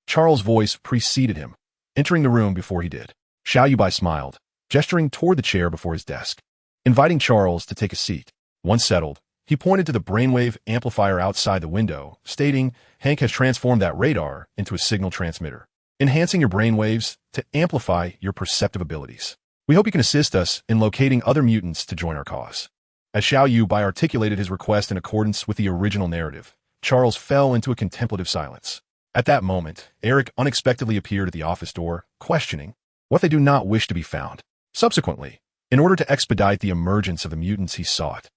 Charles' voice preceded him, entering the room before he did. Xiao Yuebai smiled, gesturing toward the chair before his desk, inviting Charles to take a seat. Once settled, he pointed to the brainwave amplifier outside the window, stating, "Hank has transformed that radar into a signal transmitter, enhancing your brainwaves to amplify your perceptive abilities. We hope you can assist us in locating other mutants to join our cause." As Xiao Yuebai articulated his request in accordance with the original narrative, Charles fell into a contemplative silence. At that moment, Eric unexpectedly appeared at the office door, questioning what they do not wish to be found. Subsequently, in order to expedite the emergence of the mutants he sought,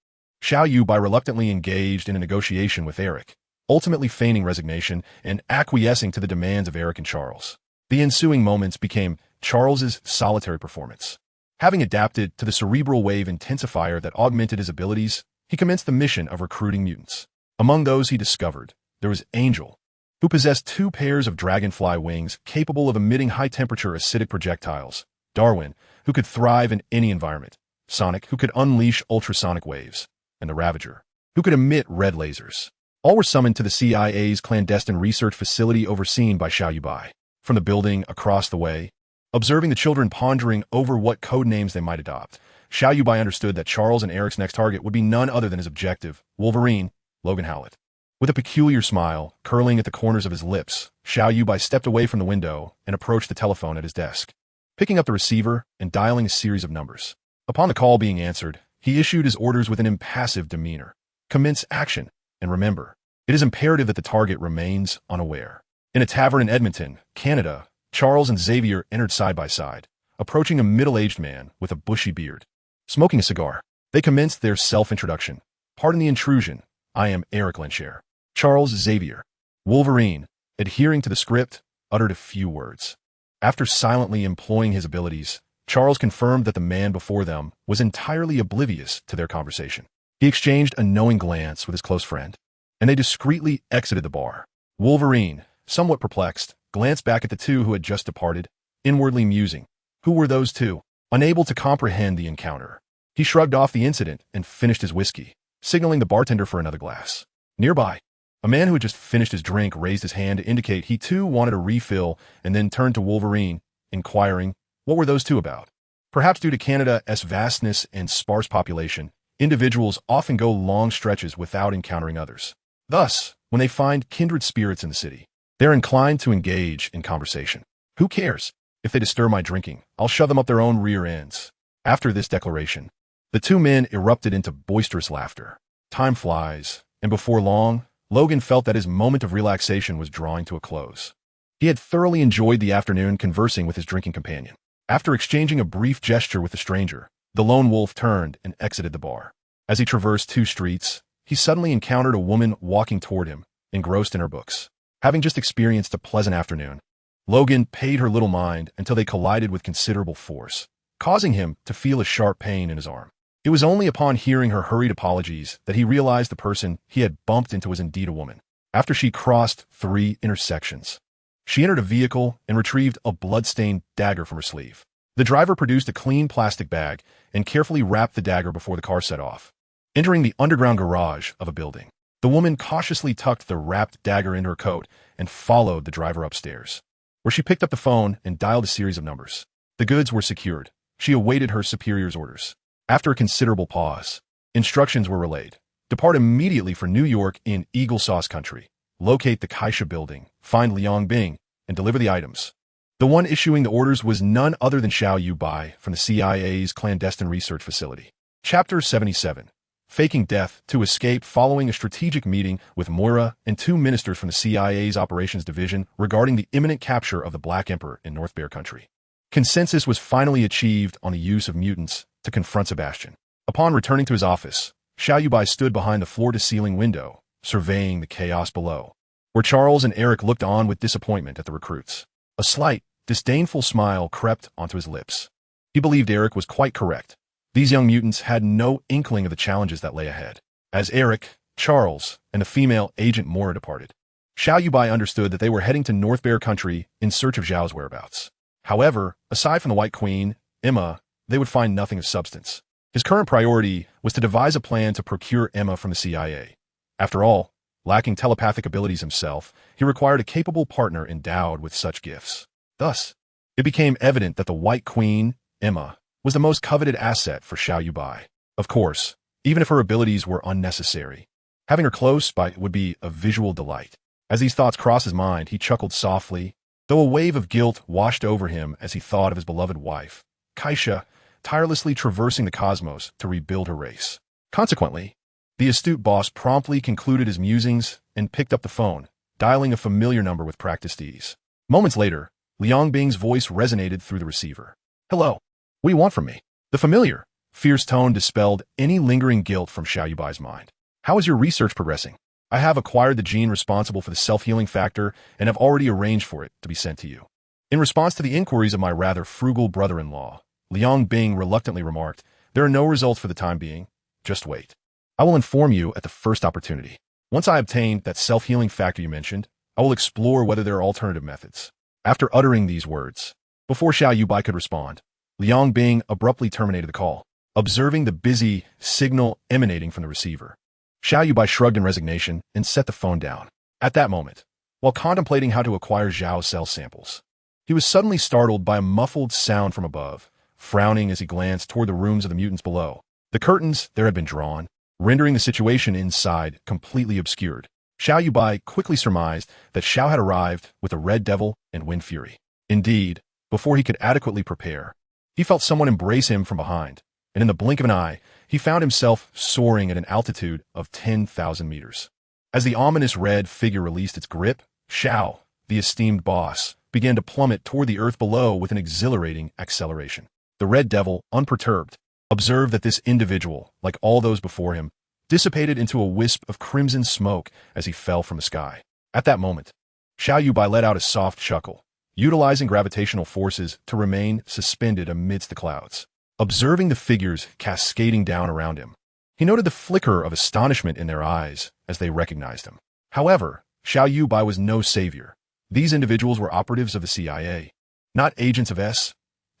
Xiao Yuebai reluctantly engaged in a negotiation with Eric, ultimately feigning resignation and acquiescing to the demands of Eric and Charles. The ensuing moments became Charles's solitary performance. Having adapted to the cerebral wave intensifier that augmented his abilities, he commenced the mission of recruiting mutants. Among those he discovered, there was Angel, who possessed 2 pairs of dragonfly wings capable of emitting high-temperature acidic projectiles, Darwin, who could thrive in any environment, Sonic, who could unleash ultrasonic waves, and the Ravager, who could emit red lasers. All were summoned to the CIA's clandestine research facility overseen by Xiao Yuebai. From the building across the way, observing the children pondering over what code names they might adopt, Xiao Yuebai understood that Charles and Eric's next target would be none other than his objective, Wolverine, Logan Howlett. With a peculiar smile curling at the corners of his lips, Xiao Yuebai stepped away from the window and approached the telephone at his desk, picking up the receiver and dialing a series of numbers. Upon the call being answered, he issued his orders with an impassive demeanor. Commence action, and remember, it is imperative that the target remains unaware. In a tavern in Edmonton, Canada, Charles and Xavier entered side by side, approaching a middle-aged man with a bushy beard. Smoking a cigar, they commenced their self-introduction. Pardon the intrusion, I am Eric Lenshare. Charles Xavier. Wolverine, adhering to the script, uttered a few words. After silently employing his abilities, Charles confirmed that the man before them was entirely oblivious to their conversation. He exchanged a knowing glance with his close friend, and they discreetly exited the bar. Wolverine, somewhat perplexed, glanced back at the 2 who had just departed, inwardly musing. Who were those 2? Unable to comprehend the encounter, he shrugged off the incident and finished his whiskey, signaling the bartender for another glass. Nearby, a man who had just finished his drink raised his hand to indicate he too wanted a refill and then turned to Wolverine, inquiring, what were those 2 about? Perhaps due to Canada's vastness and sparse population, individuals often go long stretches without encountering others. Thus, when they find kindred spirits in the city, they're inclined to engage in conversation. Who cares? If they disturb my drinking, I'll shove them up their own rear ends. After this declaration, the 2 men erupted into boisterous laughter. Time flies, and before long, Logan felt that his moment of relaxation was drawing to a close. He had thoroughly enjoyed the afternoon conversing with his drinking companion. After exchanging a brief gesture with the stranger, the lone wolf turned and exited the bar. As he traversed 2 streets, he suddenly encountered a woman walking toward him, engrossed in her books. Having just experienced a pleasant afternoon, Logan paid her little mind until they collided with considerable force, causing him to feel a sharp pain in his arm. It was only upon hearing her hurried apologies that he realized the person he had bumped into was indeed a woman. After she crossed 3 intersections, she entered a vehicle and retrieved a blood-stained dagger from her sleeve. The driver produced a clean plastic bag and carefully wrapped the dagger before the car set off. Entering the underground garage of a building, the woman cautiously tucked the wrapped dagger into her coat and followed the driver upstairs, where she picked up the phone and dialed a series of numbers. The goods were secured. She awaited her superior's orders. After a considerable pause, instructions were relayed. Depart immediately for New York in Eagle Sauce Country. Locate the Kaisha building, find Liang Bing, and deliver the items. The one issuing the orders was none other than Xiao Yuebai from the CIA's clandestine research facility. Chapter 77. Faking death to escape following a strategic meeting with Moira and 2 ministers from the CIA's operations division regarding the imminent capture of the Black Emperor in North Bear Country. Consensus was finally achieved on the use of mutants to confront Sebastian. Upon returning to his office, Xiao Yuebai stood behind the floor-to-ceiling window, surveying the chaos below, where Charles and Eric looked on with disappointment at the recruits. A slight, disdainful smile crept onto his lips. He believed Eric was quite correct. These young mutants had no inkling of the challenges that lay ahead. As Eric, Charles, and the female agent Moira departed, Xiao Yuebai understood that they were heading to North Bear Country in search of Zhao's whereabouts. However, aside from the White Queen, Emma, they would find nothing of substance. His current priority was to devise a plan to procure Emma from the CIA. After all, lacking telepathic abilities himself, he required a capable partner endowed with such gifts. Thus, it became evident that the White Queen, Emma, was the most coveted asset for Xiao Yuebai. Of course, even if her abilities were unnecessary, having her close by would be a visual delight. As these thoughts crossed his mind, he chuckled softly, though a wave of guilt washed over him as he thought of his beloved wife, Kaisha, tirelessly traversing the cosmos to rebuild her race. Consequently, the astute boss promptly concluded his musings and picked up the phone, dialing a familiar number with practiced ease. Moments later, Liang Bing's voice resonated through the receiver. Hello. What do you want from me? The familiar, fierce tone dispelled any lingering guilt from Xiao Yuebai's mind. How is your research progressing? I have acquired the gene responsible for the self-healing factor and have already arranged for it to be sent to you. In response to the inquiries of my rather frugal brother-in-law, Liang Bing reluctantly remarked, there are no results for the time being. Just wait. I will inform you at the first opportunity. Once I obtain that self-healing factor you mentioned, I will explore whether there are alternative methods. After uttering these words, before Xiao Yuebai could respond, Liang Bing abruptly terminated the call, observing the busy signal emanating from the receiver. Xiao Yuebai shrugged in resignation and set the phone down. At that moment, while contemplating how to acquire Zhao's cell samples, he was suddenly startled by a muffled sound from above, frowning as he glanced toward the rooms of the mutants below. The curtains there had been drawn, rendering the situation inside completely obscured. Xiao Yuebai quickly surmised that Xiao had arrived with the Red Devil and Wind Fury. Indeed, before he could adequately prepare, he felt someone embrace him from behind, and in the blink of an eye, he found himself soaring at an altitude of 10,000 meters. As the ominous red figure released its grip, Xiao, the esteemed boss, began to plummet toward the earth below with an exhilarating acceleration. The Red Devil, unperturbed, observed that this individual, like all those before him, dissipated into a wisp of crimson smoke as he fell from the sky. At that moment, Xiao Yuebai let out a soft chuckle, utilizing gravitational forces to remain suspended amidst the clouds. Observing the figures cascading down around him, he noted the flicker of astonishment in their eyes as they recognized him. However, Xiao Yuebai was no savior. These individuals were operatives of the CIA, not agents of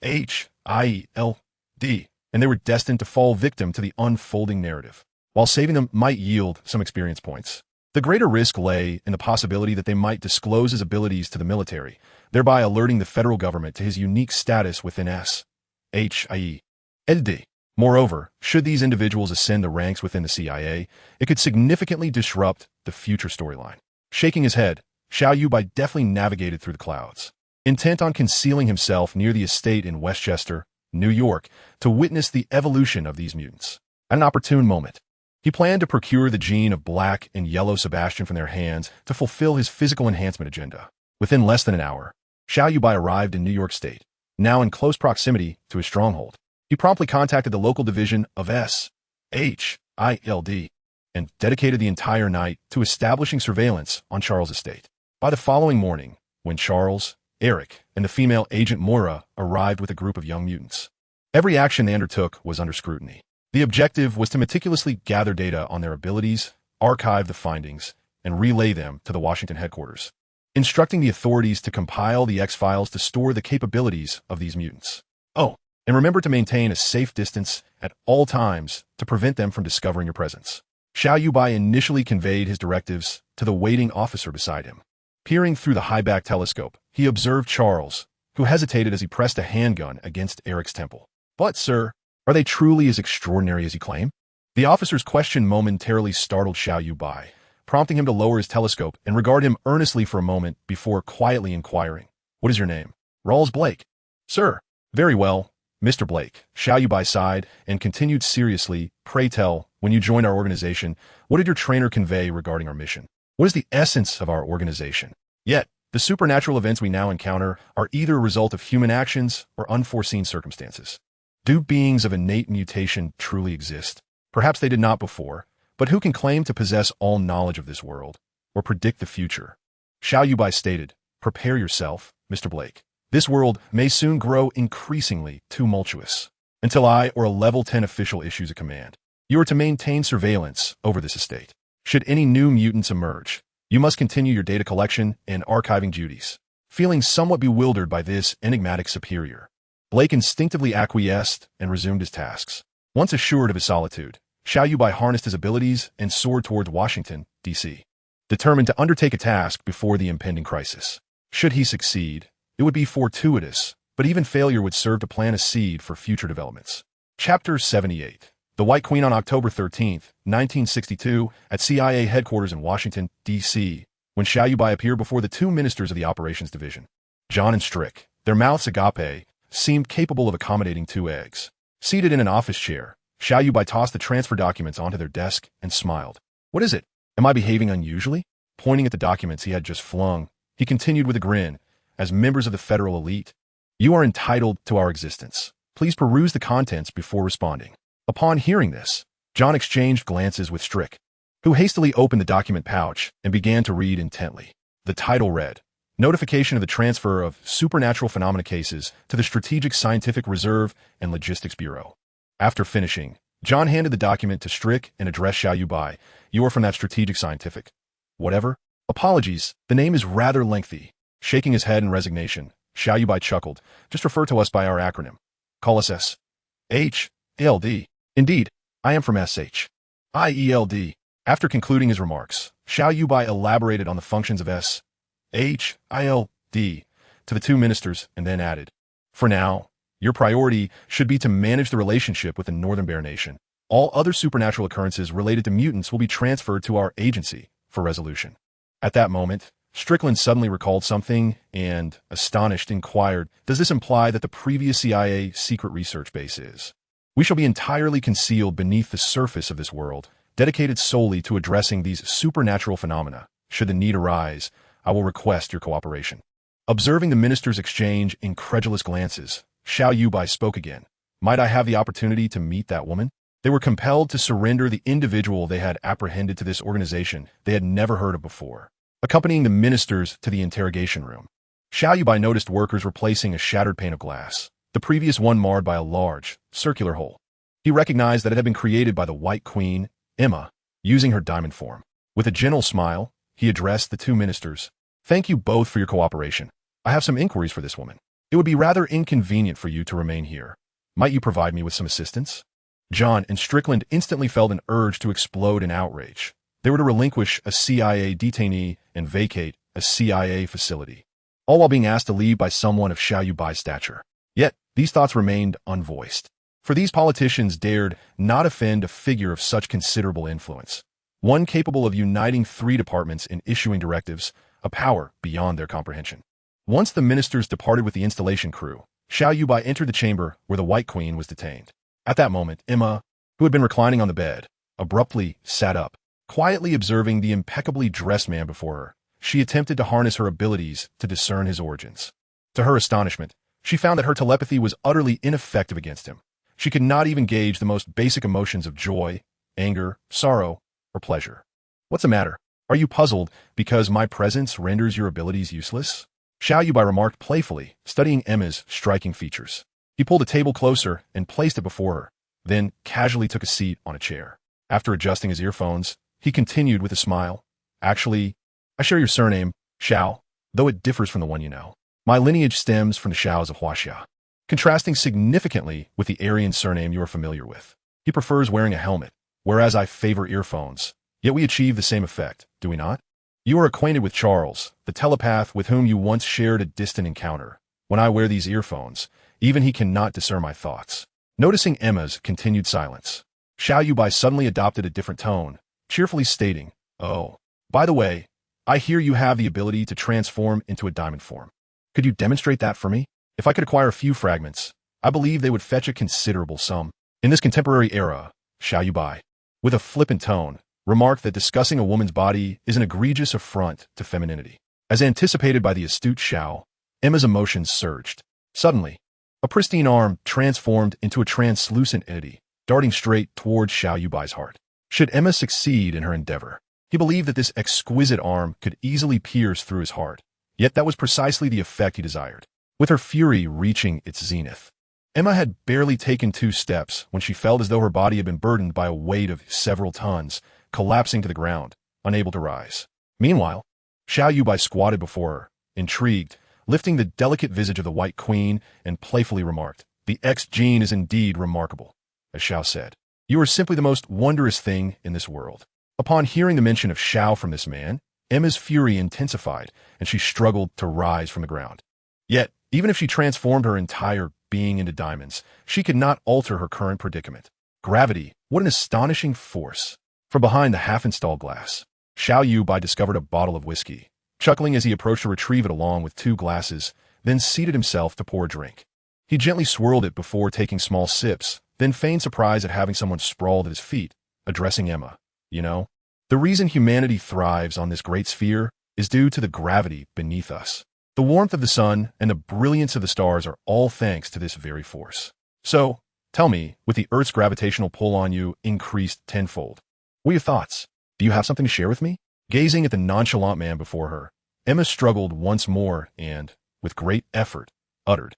SHIELD, and they were destined to fall victim to the unfolding narrative. While saving them might yield some experience points, the greater risk lay in the possibility that they might disclose his abilities to the military, thereby alerting the federal government to his unique status within SHIELD. Moreover, should these individuals ascend the ranks within the CIA, it could significantly disrupt the future storyline. Shaking his head, Xiao Yuebai deftly navigated through the clouds, intent on concealing himself near the estate in Westchester, New York, to witness the evolution of these mutants. At an opportune moment, he planned to procure the gene of Black and Yellow Sebastian from their hands to fulfill his physical enhancement agenda. Within less than an hour, Xiao Yuebai arrived in New York State, now in close proximity to his stronghold. He promptly contacted the local division of SHIELD and dedicated the entire night to establishing surveillance on Charles' estate. By the following morning, when Charles, Eric, and the female agent Moira arrived with a group of young mutants, every action they undertook was under scrutiny. The objective was to meticulously gather data on their abilities, archive the findings, and relay them to the Washington headquarters, instructing the authorities to compile the X-files to store the capabilities of these mutants. Oh, and remember to maintain a safe distance at all times to prevent them from discovering your presence. Xiao Yuebai initially conveyed his directives to the waiting officer beside him. Peering through the high-back telescope, he observed Charles, who hesitated as he pressed a handgun against Eric's temple. But, sir, are they truly as extraordinary as you claim? The officer's question momentarily startled Xiao Yuebai, prompting him to lower his telescope and regard him earnestly for a moment before quietly inquiring, "What is your name?" "Rawls Blake." "Sir." "Very well, Mr. Blake." Xiao Yuebai sighed and continued seriously, "Pray tell, when you joined our organization, what did your trainer convey regarding our mission? What is the essence of our organization? Yet, the supernatural events we now encounter are either a result of human actions or unforeseen circumstances. Do beings of innate mutation truly exist? Perhaps they did not before, but who can claim to possess all knowledge of this world or predict the future? Xiao Yuebai stated, "Prepare yourself, Mr. Blake. This world may soon grow increasingly tumultuous, until I or a level 10 official issues a command. You are to maintain surveillance over this estate. Should any new mutants emerge, you must continue your data collection and archiving duties." Feeling somewhat bewildered by this enigmatic superior, Blake instinctively acquiesced and resumed his tasks. Once assured of his solitude, Xiao Yuebai harnessed his abilities and soared towards Washington, D.C., determined to undertake a task before the impending crisis. Should he succeed, it would be fortuitous, but even failure would serve to plant a seed for future developments. Chapter 78. The White Queen on October 13, 1962, at CIA headquarters in Washington, D.C., when Xiao Yuebai appeared before the two ministers of the Operations Division, John and Strick, their mouths agape, seemed capable of accommodating two eggs. Seated in an office chair, Xiao Yuebai tossed the transfer documents onto their desk and smiled. "What is it? Am I behaving unusually?" Pointing at the documents he had just flung, he continued with a grin, "As members of the federal elite, you are entitled to our existence. Please peruse the contents before responding." Upon hearing this, John exchanged glances with Strick, who hastily opened the document pouch and began to read intently. The title read, "Notification of the Transfer of Supernatural Phenomena Cases to the Strategic Scientific Reserve and Logistics Bureau." After finishing, John handed the document to Strick and addressed Xiao Yuebai. You are from that strategic scientific. Whatever. Apologies, the name is rather lengthy. Shaking his head in resignation, Xiao Yuebai chuckled. Just refer to us by our acronym. Call us S.H.I.E.L.D. Indeed, I am from S.H.I.E.L.D. After concluding his remarks, Xiao Yuebai elaborated on the functions of S.H.I.L.D. to the two ministers and then added, For now, your priority should be to manage the relationship with the Northern Bear Nation. All other supernatural occurrences related to mutants will be transferred to our agency for resolution. At that moment, Strickland suddenly recalled something and, astonished, inquired, Does this imply that the previous CIA secret research base is? We shall be entirely concealed beneath the surface of this world, dedicated solely to addressing these supernatural phenomena. Should the need arise, I will request your cooperation. Observing the ministers exchange incredulous glances, Xiao Yuebai spoke again. Might I have the opportunity to meet that woman? They were compelled to surrender the individual they had apprehended to this organization they had never heard of before. Accompanying the ministers to the interrogation room, Xiao Yuebai noticed workers replacing a shattered pane of glass, the previous one marred by a large, circular hole. He recognized that it had been created by the White Queen, Emma, using her diamond form. With a gentle smile, he addressed the two ministers. Thank you both for your cooperation. I have some inquiries for this woman. It would be rather inconvenient for you to remain here. Might you provide me with some assistance? John and Strickland instantly felt an urge to explode in outrage. They were to relinquish a CIA detainee and vacate a CIA facility, all while being asked to leave by someone of Xiao Yuebai's stature. Yet, these thoughts remained unvoiced. For these politicians dared not offend a figure of such considerable influence, one capable of uniting three departments in issuing directives, a power beyond their comprehension. Once the ministers departed with the installation crew, Xiao Yuebai entered the chamber where the White Queen was detained. At that moment, Emma, who had been reclining on the bed, abruptly sat up. Quietly observing the impeccably dressed man before her, she attempted to harness her abilities to discern his origins. To her astonishment, she found that her telepathy was utterly ineffective against him. She could not even gauge the most basic emotions of joy, anger, sorrow, or pleasure. What's the matter? Are you puzzled because my presence renders your abilities useless? Xiao Yuebai remarked playfully, studying Emma's striking features. He pulled a table closer and placed it before her, then casually took a seat on a chair. After adjusting his earphones, he continued with a smile. Actually, I share your surname, Xiao, though it differs from the one you know. My lineage stems from the Xiaos of Huaxia, contrasting significantly with the Aryan surname you are familiar with. He prefers wearing a helmet, whereas I favor earphones. Yet we achieve the same effect, do we not? You are acquainted with Charles, the telepath with whom you once shared a distant encounter. When I wear these earphones, even he cannot discern my thoughts. Noticing Emma's continued silence, Xiao Yuebai suddenly adopted a different tone, cheerfully stating, Oh, by the way, I hear you have the ability to transform into a diamond form. Could you demonstrate that for me? If I could acquire a few fragments, I believe they would fetch a considerable sum. In this contemporary era, Xiao Yuebai, with a flippant tone, remarked that discussing a woman's body is an egregious affront to femininity. As anticipated by the astute Xiao, Emma's emotions surged. Suddenly, a pristine arm transformed into a translucent entity, darting straight towards Xiao Yuebai's heart. Should Emma succeed in her endeavor, he believed that this exquisite arm could easily pierce through his heart. Yet that was precisely the effect he desired. With her fury reaching its zenith, Emma had barely taken 2 steps when she felt as though her body had been burdened by a weight of several tons, collapsing to the ground, unable to rise. Meanwhile, Xiao Yuebai squatted before her, intrigued, lifting the delicate visage of the White Queen and playfully remarked, The X gene is indeed remarkable. As Xiao said, You are simply the most wondrous thing in this world. Upon hearing the mention of Xiao from this man, Emma's fury intensified, and she struggled to rise from the ground. Yet, even if she transformed her entire being into diamonds, she could not alter her current predicament. Gravity, what an astonishing force. From behind the half-installed glass, Xiao Yuebai discovered a bottle of whiskey. Chuckling as he approached to retrieve it along with 2 glasses, then seated himself to pour a drink. He gently swirled it before taking small sips, then feigned surprise at having someone sprawled at his feet, addressing Emma. You know, the reason humanity thrives on this great sphere is due to the gravity beneath us. The warmth of the sun and the brilliance of the stars are all thanks to this very force. So, tell me, with the Earth's gravitational pull on you increased tenfold, what are your thoughts? Do you have something to share with me? Gazing at the nonchalant man before her, Emma struggled once more and, with great effort, uttered,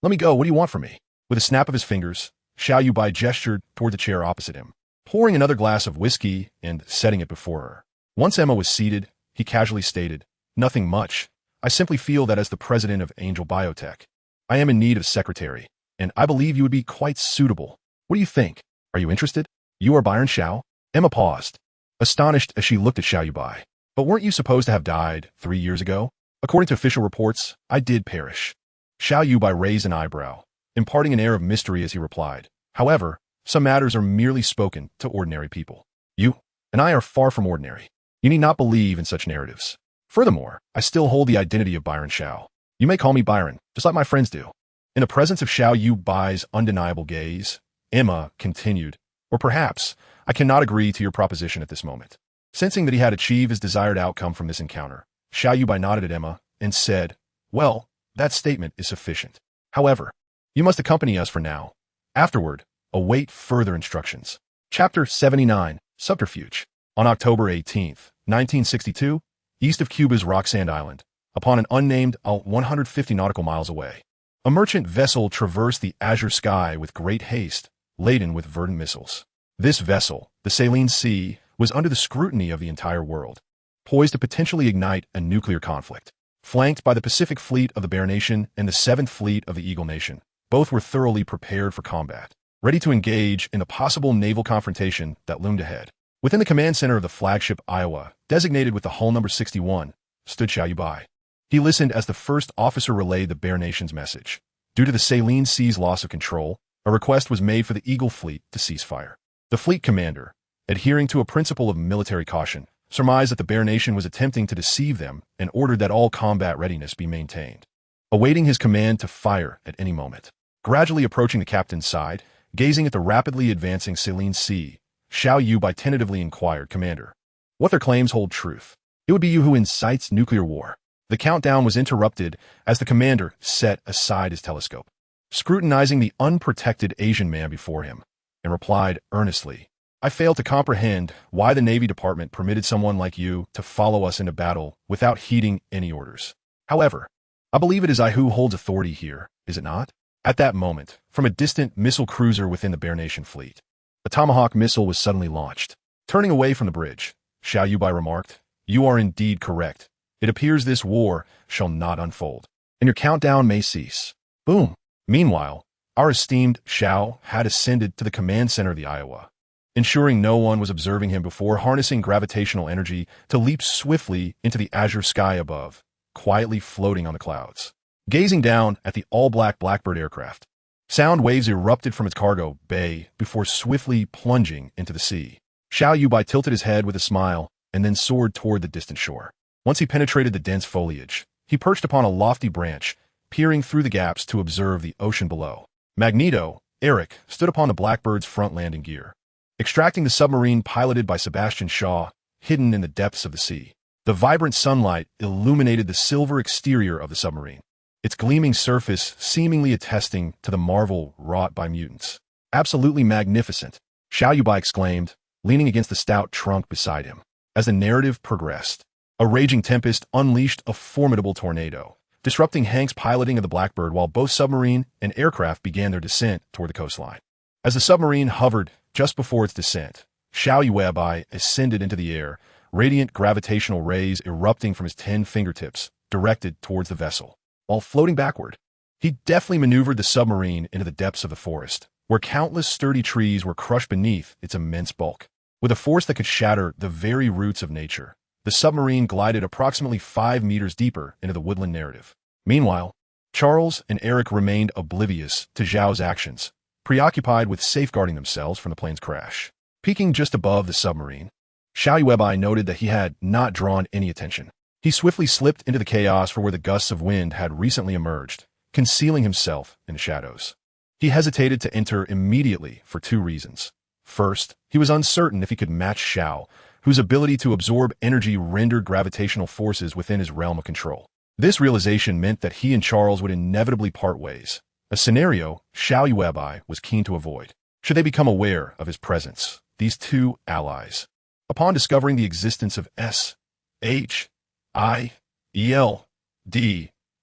Let me go, what do you want from me? With a snap of his fingers, Xiao Yuebai gestured toward the chair opposite him, pouring another glass of whiskey and setting it before her. Once Emma was seated, he casually stated, "Nothing much. I simply feel that as the president of Angel Biotech, I am in need of a secretary, and I believe you would be quite suitable. What do you think? Are you interested? You are Byron Xiao?" Emma paused, astonished as she looked at Xiao Yuebai. "But weren't you supposed to have died 3 years ago? According to official reports, I did perish." Xiao Yuebai raised an eyebrow, imparting an air of mystery as he replied, "However, some matters are merely spoken to ordinary people. You and I are far from ordinary. You need not believe in such narratives. Furthermore, I still hold the identity of Byron Xiao. You may call me Byron, just like my friends do." In the presence of Xiao Yuebai's undeniable gaze, Emma continued, "Or perhaps, I cannot agree to your proposition at this moment." Sensing that he had achieved his desired outcome from this encounter, Xiao Yuebai nodded at Emma and said, "Well, that statement is sufficient. However, you must accompany us for now. Afterward, await further instructions." Chapter 79, Subterfuge. On October 18th, 1962, east of Cuba's Roxand Island, upon an unnamed 150 nautical miles away, a merchant vessel traversed the azure sky with great haste, laden with verdant missiles. This vessel, the Saline Sea, was under the scrutiny of the entire world, poised to potentially ignite a nuclear conflict. Flanked by the Pacific Fleet of the Bear Nation and the 7th Fleet of the Eagle Nation, both were thoroughly prepared for combat, ready to engage in the possible naval confrontation that loomed ahead. Within the command center of the flagship Iowa, designated with the hull number 61, stood Xiao Yuebai. He listened as the first officer relayed the Bear Nation's message. Due to the Saline Sea's loss of control, a request was made for the Eagle Fleet to cease fire. The fleet commander, adhering to a principle of military caution, surmised that the Bear Nation was attempting to deceive them and ordered that all combat readiness be maintained, awaiting his command to fire at any moment. Gradually approaching the captain's side, gazing at the rapidly advancing Saline Sea, Xiao Yuebai tentatively inquired, "Commander, what their claims hold truth? It would be you who incites nuclear war." The countdown was interrupted as the commander set aside his telescope, scrutinizing the unprotected Asian man before him, and replied earnestly, "I fail to comprehend why the Navy Department permitted someone like you to follow us into battle without heeding any orders. However, I believe it is I who holds authority here, is it not?" At that moment, from a distant missile cruiser within the Bear Nation fleet, a Tomahawk missile was suddenly launched. Turning away from the bridge, Xiao Yuebai remarked, "You are indeed correct. It appears this war shall not unfold, and your countdown may cease." Boom! Meanwhile, our esteemed Xiao had ascended to the command center of the Iowa, ensuring no one was observing him before harnessing gravitational energy to leap swiftly into the azure sky above, quietly floating on the clouds. Gazing down at the all-black Blackbird aircraft, sound waves erupted from its cargo bay before swiftly plunging into the sea. Xiao Yuebai tilted his head with a smile and then soared toward the distant shore. Once he penetrated the dense foliage, he perched upon a lofty branch, peering through the gaps to observe the ocean below. Magneto, Eric, stood upon the Blackbird's front landing gear, extracting the submarine piloted by Sebastian Shaw, hidden in the depths of the sea. The vibrant sunlight illuminated the silver exterior of the submarine, its gleaming surface seemingly attesting to the marvel wrought by mutants. "Absolutely magnificent," Xiao Yuebai exclaimed, leaning against the stout trunk beside him. As the narrative progressed, a raging tempest unleashed a formidable tornado, disrupting Hank's piloting of the Blackbird while both submarine and aircraft began their descent toward the coastline. As the submarine hovered just before its descent, Xiao Yuebai ascended into the air, radiant gravitational rays erupting from his 10 fingertips, directed towards the vessel. While floating backward, he deftly maneuvered the submarine into the depths of the forest, where countless sturdy trees were crushed beneath its immense bulk. With a force that could shatter the very roots of nature, the submarine glided approximately 5 meters deeper into the woodland narrative. Meanwhile, Charles and Eric remained oblivious to Zhao's actions, preoccupied with safeguarding themselves from the plane's crash. Peeking just above the submarine, Xiao Yuebai noted that he had not drawn any attention. He swiftly slipped into the chaos for where the gusts of wind had recently emerged, concealing himself in the shadows. He hesitated to enter immediately for 2 reasons. First, he was uncertain if he could match Xiao, whose ability to absorb energy rendered gravitational forces within his realm of control. This realization meant that he and Charles would inevitably part ways, a scenario Xiao Yuebai was keen to avoid. Should they become aware of his presence, these 2 allies, upon discovering the existence of SHIELD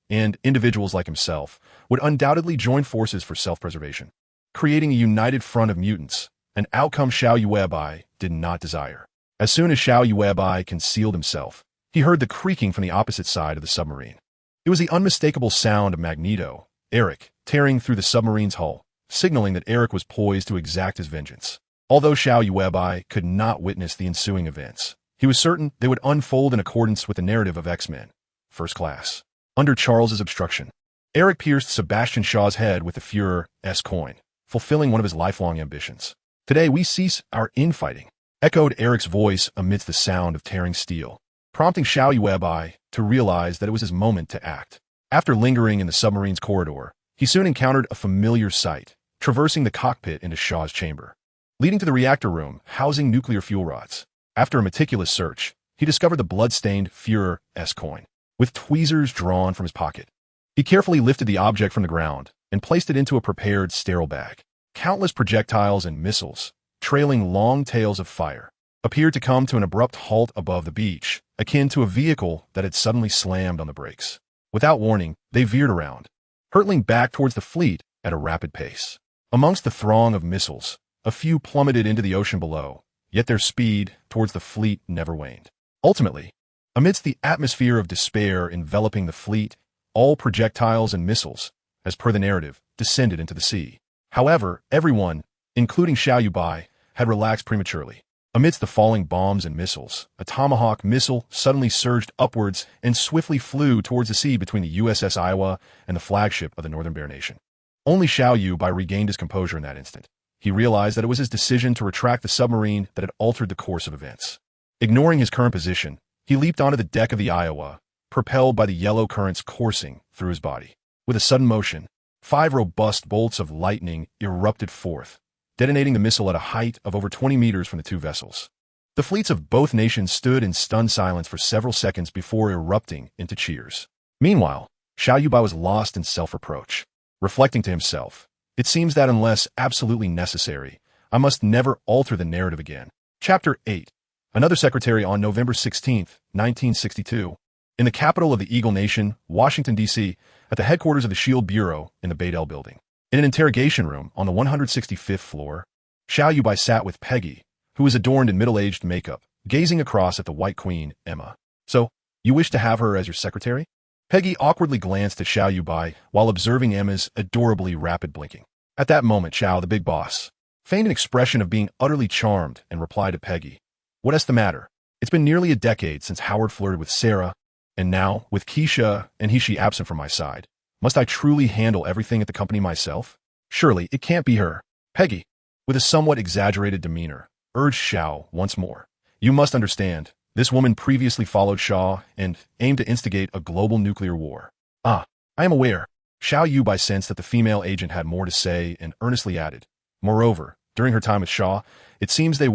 and individuals like himself, would undoubtedly join forces for self-preservation. creating a united front of mutants, an outcome Xiao Yuebai did not desire. As soon as Xiao Yuebai concealed himself, he heard the creaking from the opposite side of the submarine. It was the unmistakable sound of Magneto, Eric, tearing through the submarine's hull, signaling that Eric was poised to exact his vengeance. Although Xiao Yuebai could not witness the ensuing events, he was certain they would unfold in accordance with the narrative of X-Men. First Class. Under Charles's obstruction, Eric pierced Sebastian Shaw's head with the Führer's coin, fulfilling one of his lifelong ambitions. Today we cease our infighting, echoed Eric's voice amidst the sound of tearing steel, prompting Xiao Yuebai to realize that it was his moment to act. After lingering in the submarine's corridor, he soon encountered a familiar sight, traversing the cockpit into Shaw's chamber, leading to the reactor room housing nuclear fuel rods. After a meticulous search, he discovered the blood-stained Führer's coin, with tweezers drawn from his pocket. He carefully lifted the object from the ground and placed it into a prepared sterile bag. Countless projectiles and missiles, trailing long tails of fire, appeared to come to an abrupt halt above the beach, akin to a vehicle that had suddenly slammed on the brakes. Without warning, they veered around, hurtling back towards the fleet at a rapid pace. Amongst the throng of missiles, a few plummeted into the ocean below, yet their speed towards the fleet never waned. Ultimately, amidst the atmosphere of despair enveloping the fleet, all projectiles and missiles, as per the narrative, descended into the sea. However, everyone, including Xiao Yuebai, had relaxed prematurely. Amidst the falling bombs and missiles, a Tomahawk missile suddenly surged upwards and swiftly flew towards the sea between the USS Iowa and the flagship of the Northern Bear Nation. Only Xiao Yuebai regained his composure in that instant. He realized that it was his decision to retract the submarine that had altered the course of events. Ignoring his current position, he leaped onto the deck of the Iowa, propelled by the yellow currents coursing through his body. With a sudden motion, 5 robust bolts of lightning erupted forth, detonating the missile at a height of over 20 meters from the two vessels. The fleets of both nations stood in stunned silence for several seconds before erupting into cheers. Meanwhile, Xiao Yuebai was lost in self-reproach. Reflecting to himself, it seems that unless absolutely necessary, I must never alter the narrative again. Chapter 8. Another secretary on November 16, 1962. In the capital of the Eagle Nation, Washington, D.C., at the headquarters of the SHIELD Bureau in the Baydell Building. In an interrogation room on the 165th floor, Xiao Yuebai sat with Peggy, who was adorned in middle-aged makeup, gazing across at the White Queen, Emma. So, you wish to have her as your secretary? Peggy awkwardly glanced at Xiao Yuebai while observing Emma's adorably rapid blinking. At that moment, Xiao, the big boss, feigned an expression of being utterly charmed and replied to Peggy, "What's the matter? It's been nearly a decade since Howard flirted with Sarah, and now, with Keisha and she absent from my side, must I truly handle everything at the company myself? Surely it can't be her." Peggy, with a somewhat exaggerated demeanor, urged Xiao once more. "You must understand, this woman previously followed Shaw and aimed to instigate a global nuclear war." "Ah, I am aware." Xiao Yuebai sensed that the female agent had more to say and earnestly added, "Moreover, during her time with Shaw, it seems they,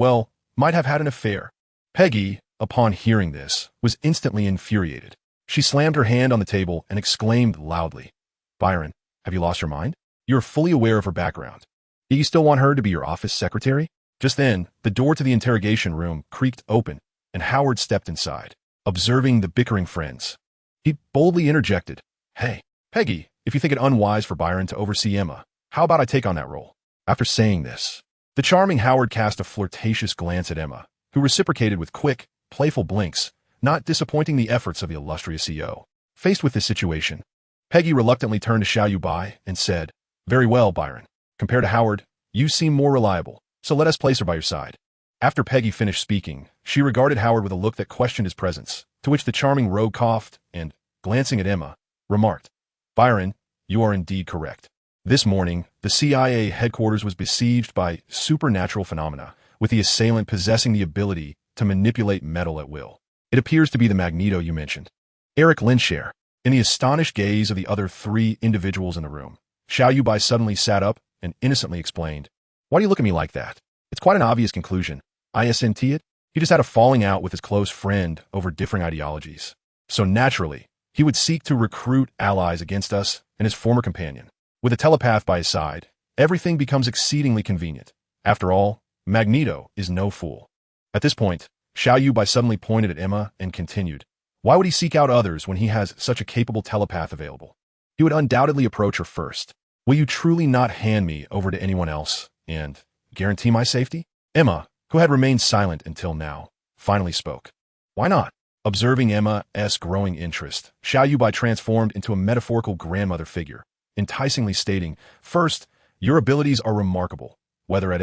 might have had an affair." Peggy, upon hearing this, was instantly infuriated. She slammed her hand on the table and exclaimed loudly, "Byron, have you lost your mind? You're fully aware of her background. Do you still want her to be your office secretary?" Just then, the door to the interrogation room creaked open, and Howard stepped inside. Observing the bickering friends, he boldly interjected, "Hey, Peggy, if you think it unwise for Byron to oversee Emma, how about I take on that role?" After saying this, the charming Howard cast a flirtatious glance at Emma, who reciprocated with quick, playful blinks, not disappointing the efforts of the illustrious CEO. Faced with this situation, Peggy reluctantly turned to Xiao Yuebai and said, "Very well, Byron. Compared to Howard, you seem more reliable, so let us place her by your side." After Peggy finished speaking, she regarded Howard with a look that questioned his presence, to which the charming rogue coughed and, glancing at Emma, remarked, "Byron, you are indeed correct. This morning, the CIA headquarters was besieged by supernatural phenomena, with the assailant possessing the ability to manipulate metal at will. It appears to be the Magneto you mentioned, Eric Lynshare." In the astonished gaze of the other 3 individuals in the room, Xiao Yuebai suddenly sat up and innocently explained, "Why do you look at me like that? It's quite an obvious conclusion. Isn't it? He just had a falling out with his close friend over differing ideologies. So naturally, he would seek to recruit allies against us and his former companion. With a telepath by his side, everything becomes exceedingly convenient. After all, Magneto is no fool." At this point, Xiao Yuebai suddenly pointed at Emma and continued, "Why would he seek out others when he has such a capable telepath available? He would undoubtedly approach her first. Will you truly not hand me over to anyone else and guarantee my safety? Emma, who had remained silent until now, finally spoke. Why not? Observing Emma's growing interest, Xiao Yuebai transformed into a metaphorical grandmother figure, enticingly stating, "First, your abilities are remarkable. Whether at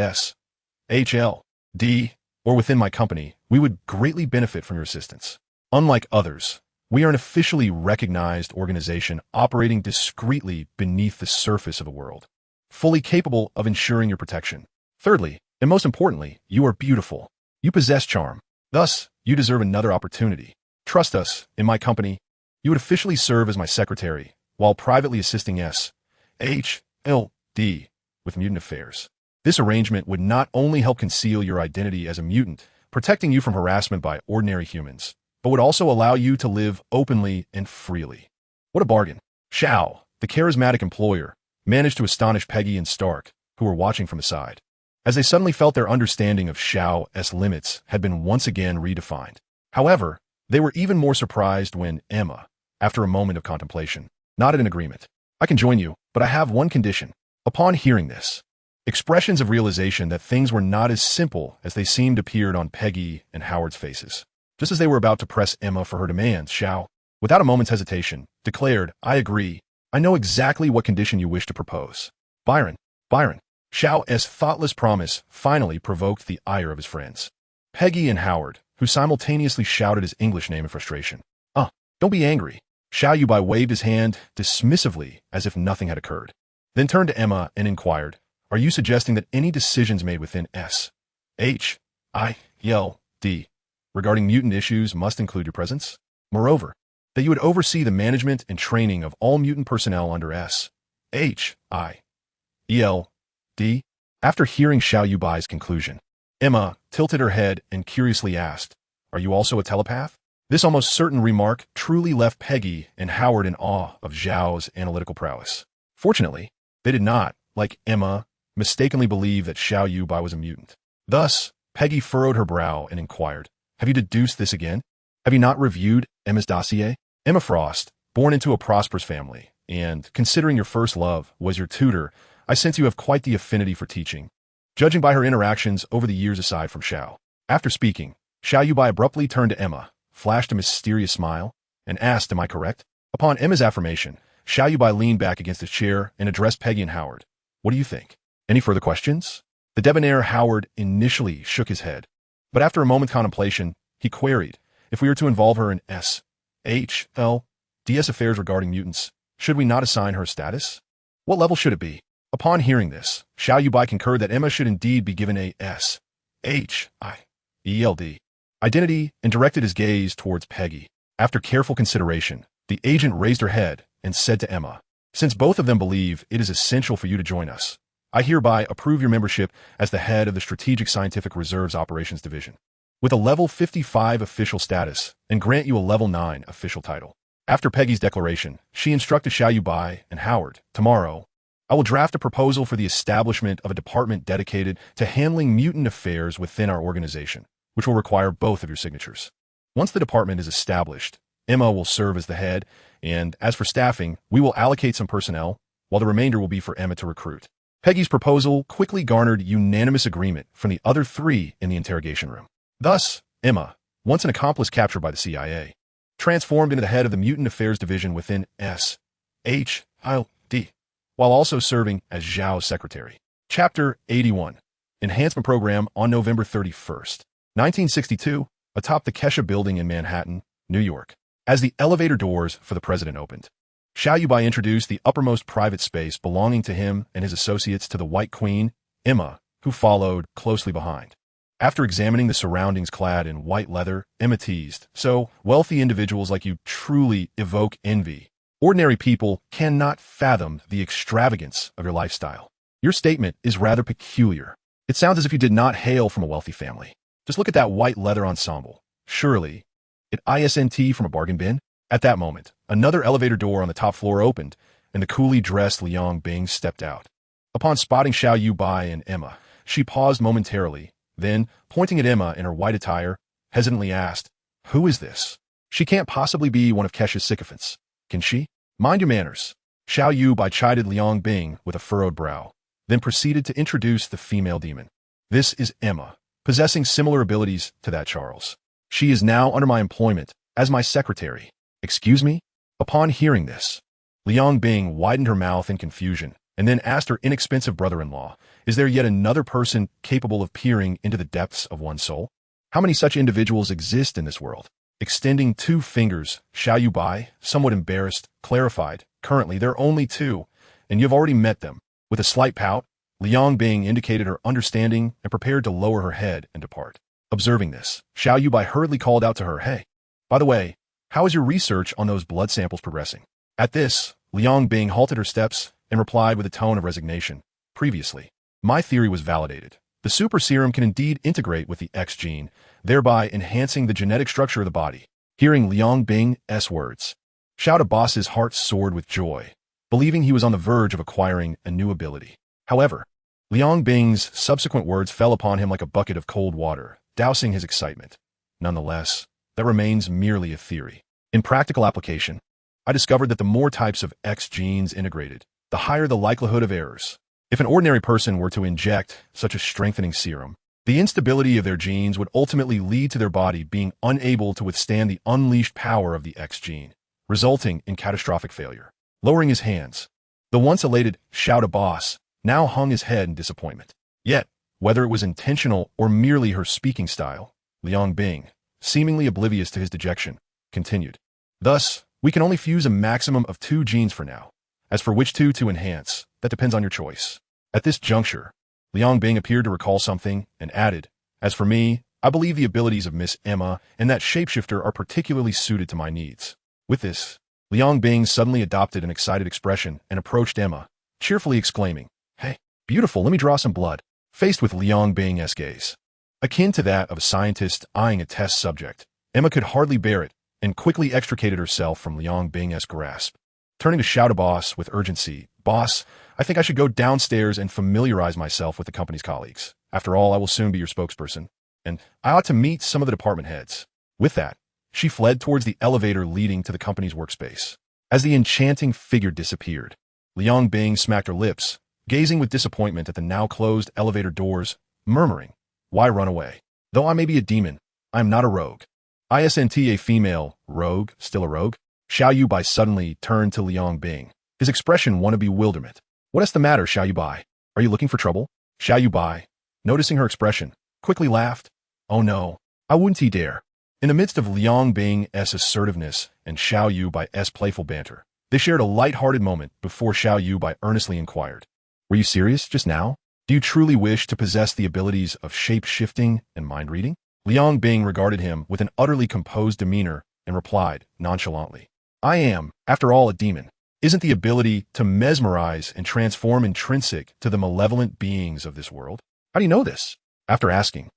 HLD, or within my company, we would greatly benefit from your assistance. Unlike others, we are an officially recognized organization operating discreetly beneath the surface of the world, fully capable of ensuring your protection. Thirdly, and most importantly, you are beautiful. You possess charm. Thus, you deserve another opportunity. Trust us, in my company, you would officially serve as my secretary, while privately assisting HLD with mutant affairs. This arrangement would not only help conceal your identity as a mutant, protecting you from harassment by ordinary humans, but would also allow you to live openly and freely." What a bargain. Xiao, the charismatic employer, managed to astonish Peggy and Stark, who were watching from the side, as they suddenly felt their understanding of Xiao's limits had been once again redefined. However, they were even more surprised when Emma, after a moment of contemplation, nodded in agreement. "I can join you, but I have one condition." Upon hearing this, expressions of realization that things were not as simple as they seemed appeared on Peggy and Howard's faces. Just as they were about to press Emma for her demands, Xiao, without a moment's hesitation, declared, "I agree. I know exactly what condition you wish to propose." Byron. Xiao's thoughtless promise finally provoked the ire of his friends, Peggy and Howard, who simultaneously shouted his English name in frustration. Don't be angry." Xiao Yuebai waved his hand dismissively as if nothing had occurred, then turned to Emma and inquired, "Are you suggesting that any decisions made within SHIELD regarding mutant issues must include your presence? Moreover, that you would oversee the management and training of all mutant personnel under SHIELD?" After hearing Xiao Yuebai's conclusion, Emma tilted her head and curiously asked, "Are you also a telepath?" This almost certain remark truly left Peggy and Howard in awe of Xiao's analytical prowess. Fortunately, they did not, like Emma, mistakenly believe that Xiao Yuebai was a mutant. Thus, Peggy furrowed her brow and inquired, "Have you deduced this again? Have you not reviewed Emma's dossier? Emma Frost, born into a prosperous family, and, considering your first love was your tutor, I sense you have quite the affinity for teaching, judging by her interactions over the years aside from Xiao." After speaking, Xiao Yuebai abruptly turned to Emma, flashed a mysterious smile, and asked, "Am I correct?" Upon Emma's affirmation, Xiao Yuebai leaned back against his chair and addressed Peggy and Howard. "What do you think? Any further questions?" The debonair Howard initially shook his head, but after a moment's contemplation, he queried, "If we were to involve her in SHLD's affairs regarding mutants, should we not assign her status? What level should it be?" Upon hearing this, Xiao Yuebai concurred that Emma should indeed be given a SHIELD identity and directed his gaze towards Peggy. After careful consideration, the agent raised her head and said to Emma, "Since both of them believe it is essential for you to join us, I hereby approve your membership as the head of the Strategic Scientific Reserves Operations Division, with a level 55 official status, and grant you a level 9 official title." After Peggy's declaration, she instructed Xiao Yuebai and Howard, "Tomorrow, I will draft a proposal for the establishment of a department dedicated to handling mutant affairs within our organization, which will require both of your signatures. Once the department is established, Emma will serve as the head, and as for staffing, we will allocate some personnel, while the remainder will be for Emma to recruit." Peggy's proposal quickly garnered unanimous agreement from the other three in the interrogation room. Thus, Emma, once an accomplice captured by the CIA, transformed into the head of the Mutant Affairs Division within SHIELD, while also serving as Zhao's secretary. Chapter 81. Enhancement Program on November 31st, 1962, atop the Kesha Building in Manhattan, New York. As the elevator doors for the president opened, Xiao Yuebai introduced the uppermost private space belonging to him and his associates to the White Queen, Emma, who followed closely behind. After examining the surroundings clad in white leather, Emma teased, "So, wealthy individuals like you truly evoke envy. Ordinary people cannot fathom the extravagance of your lifestyle. Your statement is rather peculiar. It sounds as if you did not hail from a wealthy family. Just look at that white leather ensemble. Surely, it isn't from a bargain bin?" At that moment, another elevator door on the top floor opened, and the coolly dressed Liang Bing stepped out. Upon spotting Xiao Yuebai and Emma, she paused momentarily, then, pointing at Emma in her white attire, hesitantly asked, "Who is this? She can't possibly be one of Kesha's sycophants, can she?" "Mind your manners." Xiao Yuebai chided Liang Bing with a furrowed brow, then proceeded to introduce the female demon. This is Emma, possessing similar abilities to that Charles. She is now under my employment as my secretary. Excuse me? Upon hearing this, Liang Bing widened her mouth in confusion and then asked her inexpensive brother-in-law, is there yet another person capable of peering into the depths of one's soul? How many such individuals exist in this world? Extending 2 fingers, Xiao Yuebai, somewhat embarrassed, clarified, currently there are only 2, and you've already met them. With a slight pout, Liang Bing indicated her understanding and prepared to lower her head and depart. Observing this, Xiao Yuebai hurriedly called out to her, hey, by the way, how is your research on those blood samples progressing? At this, Liang Bing halted her steps and replied with a tone of resignation. Previously, my theory was validated. The super serum can indeed integrate with the X gene, thereby enhancing the genetic structure of the body. Hearing Liang Bing's words, Xiao Yuebai's heart soared with joy, believing he was on the verge of acquiring a new ability. However, Liang Bing's subsequent words fell upon him like a bucket of cold water, dousing his excitement. Nonetheless, that remains merely a theory. In practical application, I discovered that the more types of X genes integrated, the higher the likelihood of errors. If an ordinary person were to inject such a strengthening serum, the instability of their genes would ultimately lead to their body being unable to withstand the unleashed power of the X gene, resulting in catastrophic failure. Lowering his hands, the once elated Xiao Yuebai now hung his head in disappointment. Yet, whether it was intentional or merely her speaking style, Liang Bing, seemingly oblivious to his dejection, continued. Thus, we can only fuse a maximum of 2 genes for now. As for which 2 to enhance, that depends on your choice. At this juncture, Liang Bing appeared to recall something and added, as for me, I believe the abilities of Miss Emma and that shapeshifter are particularly suited to my needs. With this, Liang Bing suddenly adopted an excited expression and approached Emma, cheerfully exclaiming, hey, beautiful, let me draw some blood. Faced with Liang Bing's gaze, akin to that of a scientist eyeing a test subject, Emma could hardly bear it and quickly extricated herself from Liang Bing's grasp. Turning to Xiao Yuebai with urgency, boss, I think I should go downstairs and familiarize myself with the company's colleagues. After all, I will soon be your spokesperson, and I ought to meet some of the department heads. With that, she fled towards the elevator leading to the company's workspace. As the enchanting figure disappeared, Liang Bing smacked her lips, gazing with disappointment at the now closed elevator doors, murmuring, why run away? Though I may be a demon, I am not a rogue. Isn't a female rogue still a rogue? Xiao Yuebai suddenly turned to Liang Bing, his expression one of bewilderment. What is the matter, Xiao Yuebai? Are you looking for trouble? Xiao Yuebai, noticing her expression, quickly laughed. Oh no, I wouldn't he dare. In the midst of Liang Bing's assertiveness and Xiao Yuebai's playful banter, they shared a light-hearted moment before Xiao Yuebai earnestly inquired, were you serious just now? Do you truly wish to possess the abilities of shape-shifting and mind-reading? Liang Bing regarded him with an utterly composed demeanor and replied nonchalantly, I am, after all, a demon. Isn't the ability to mesmerize and transform intrinsic to the malevolent beings of this world? How do you know this? After asking,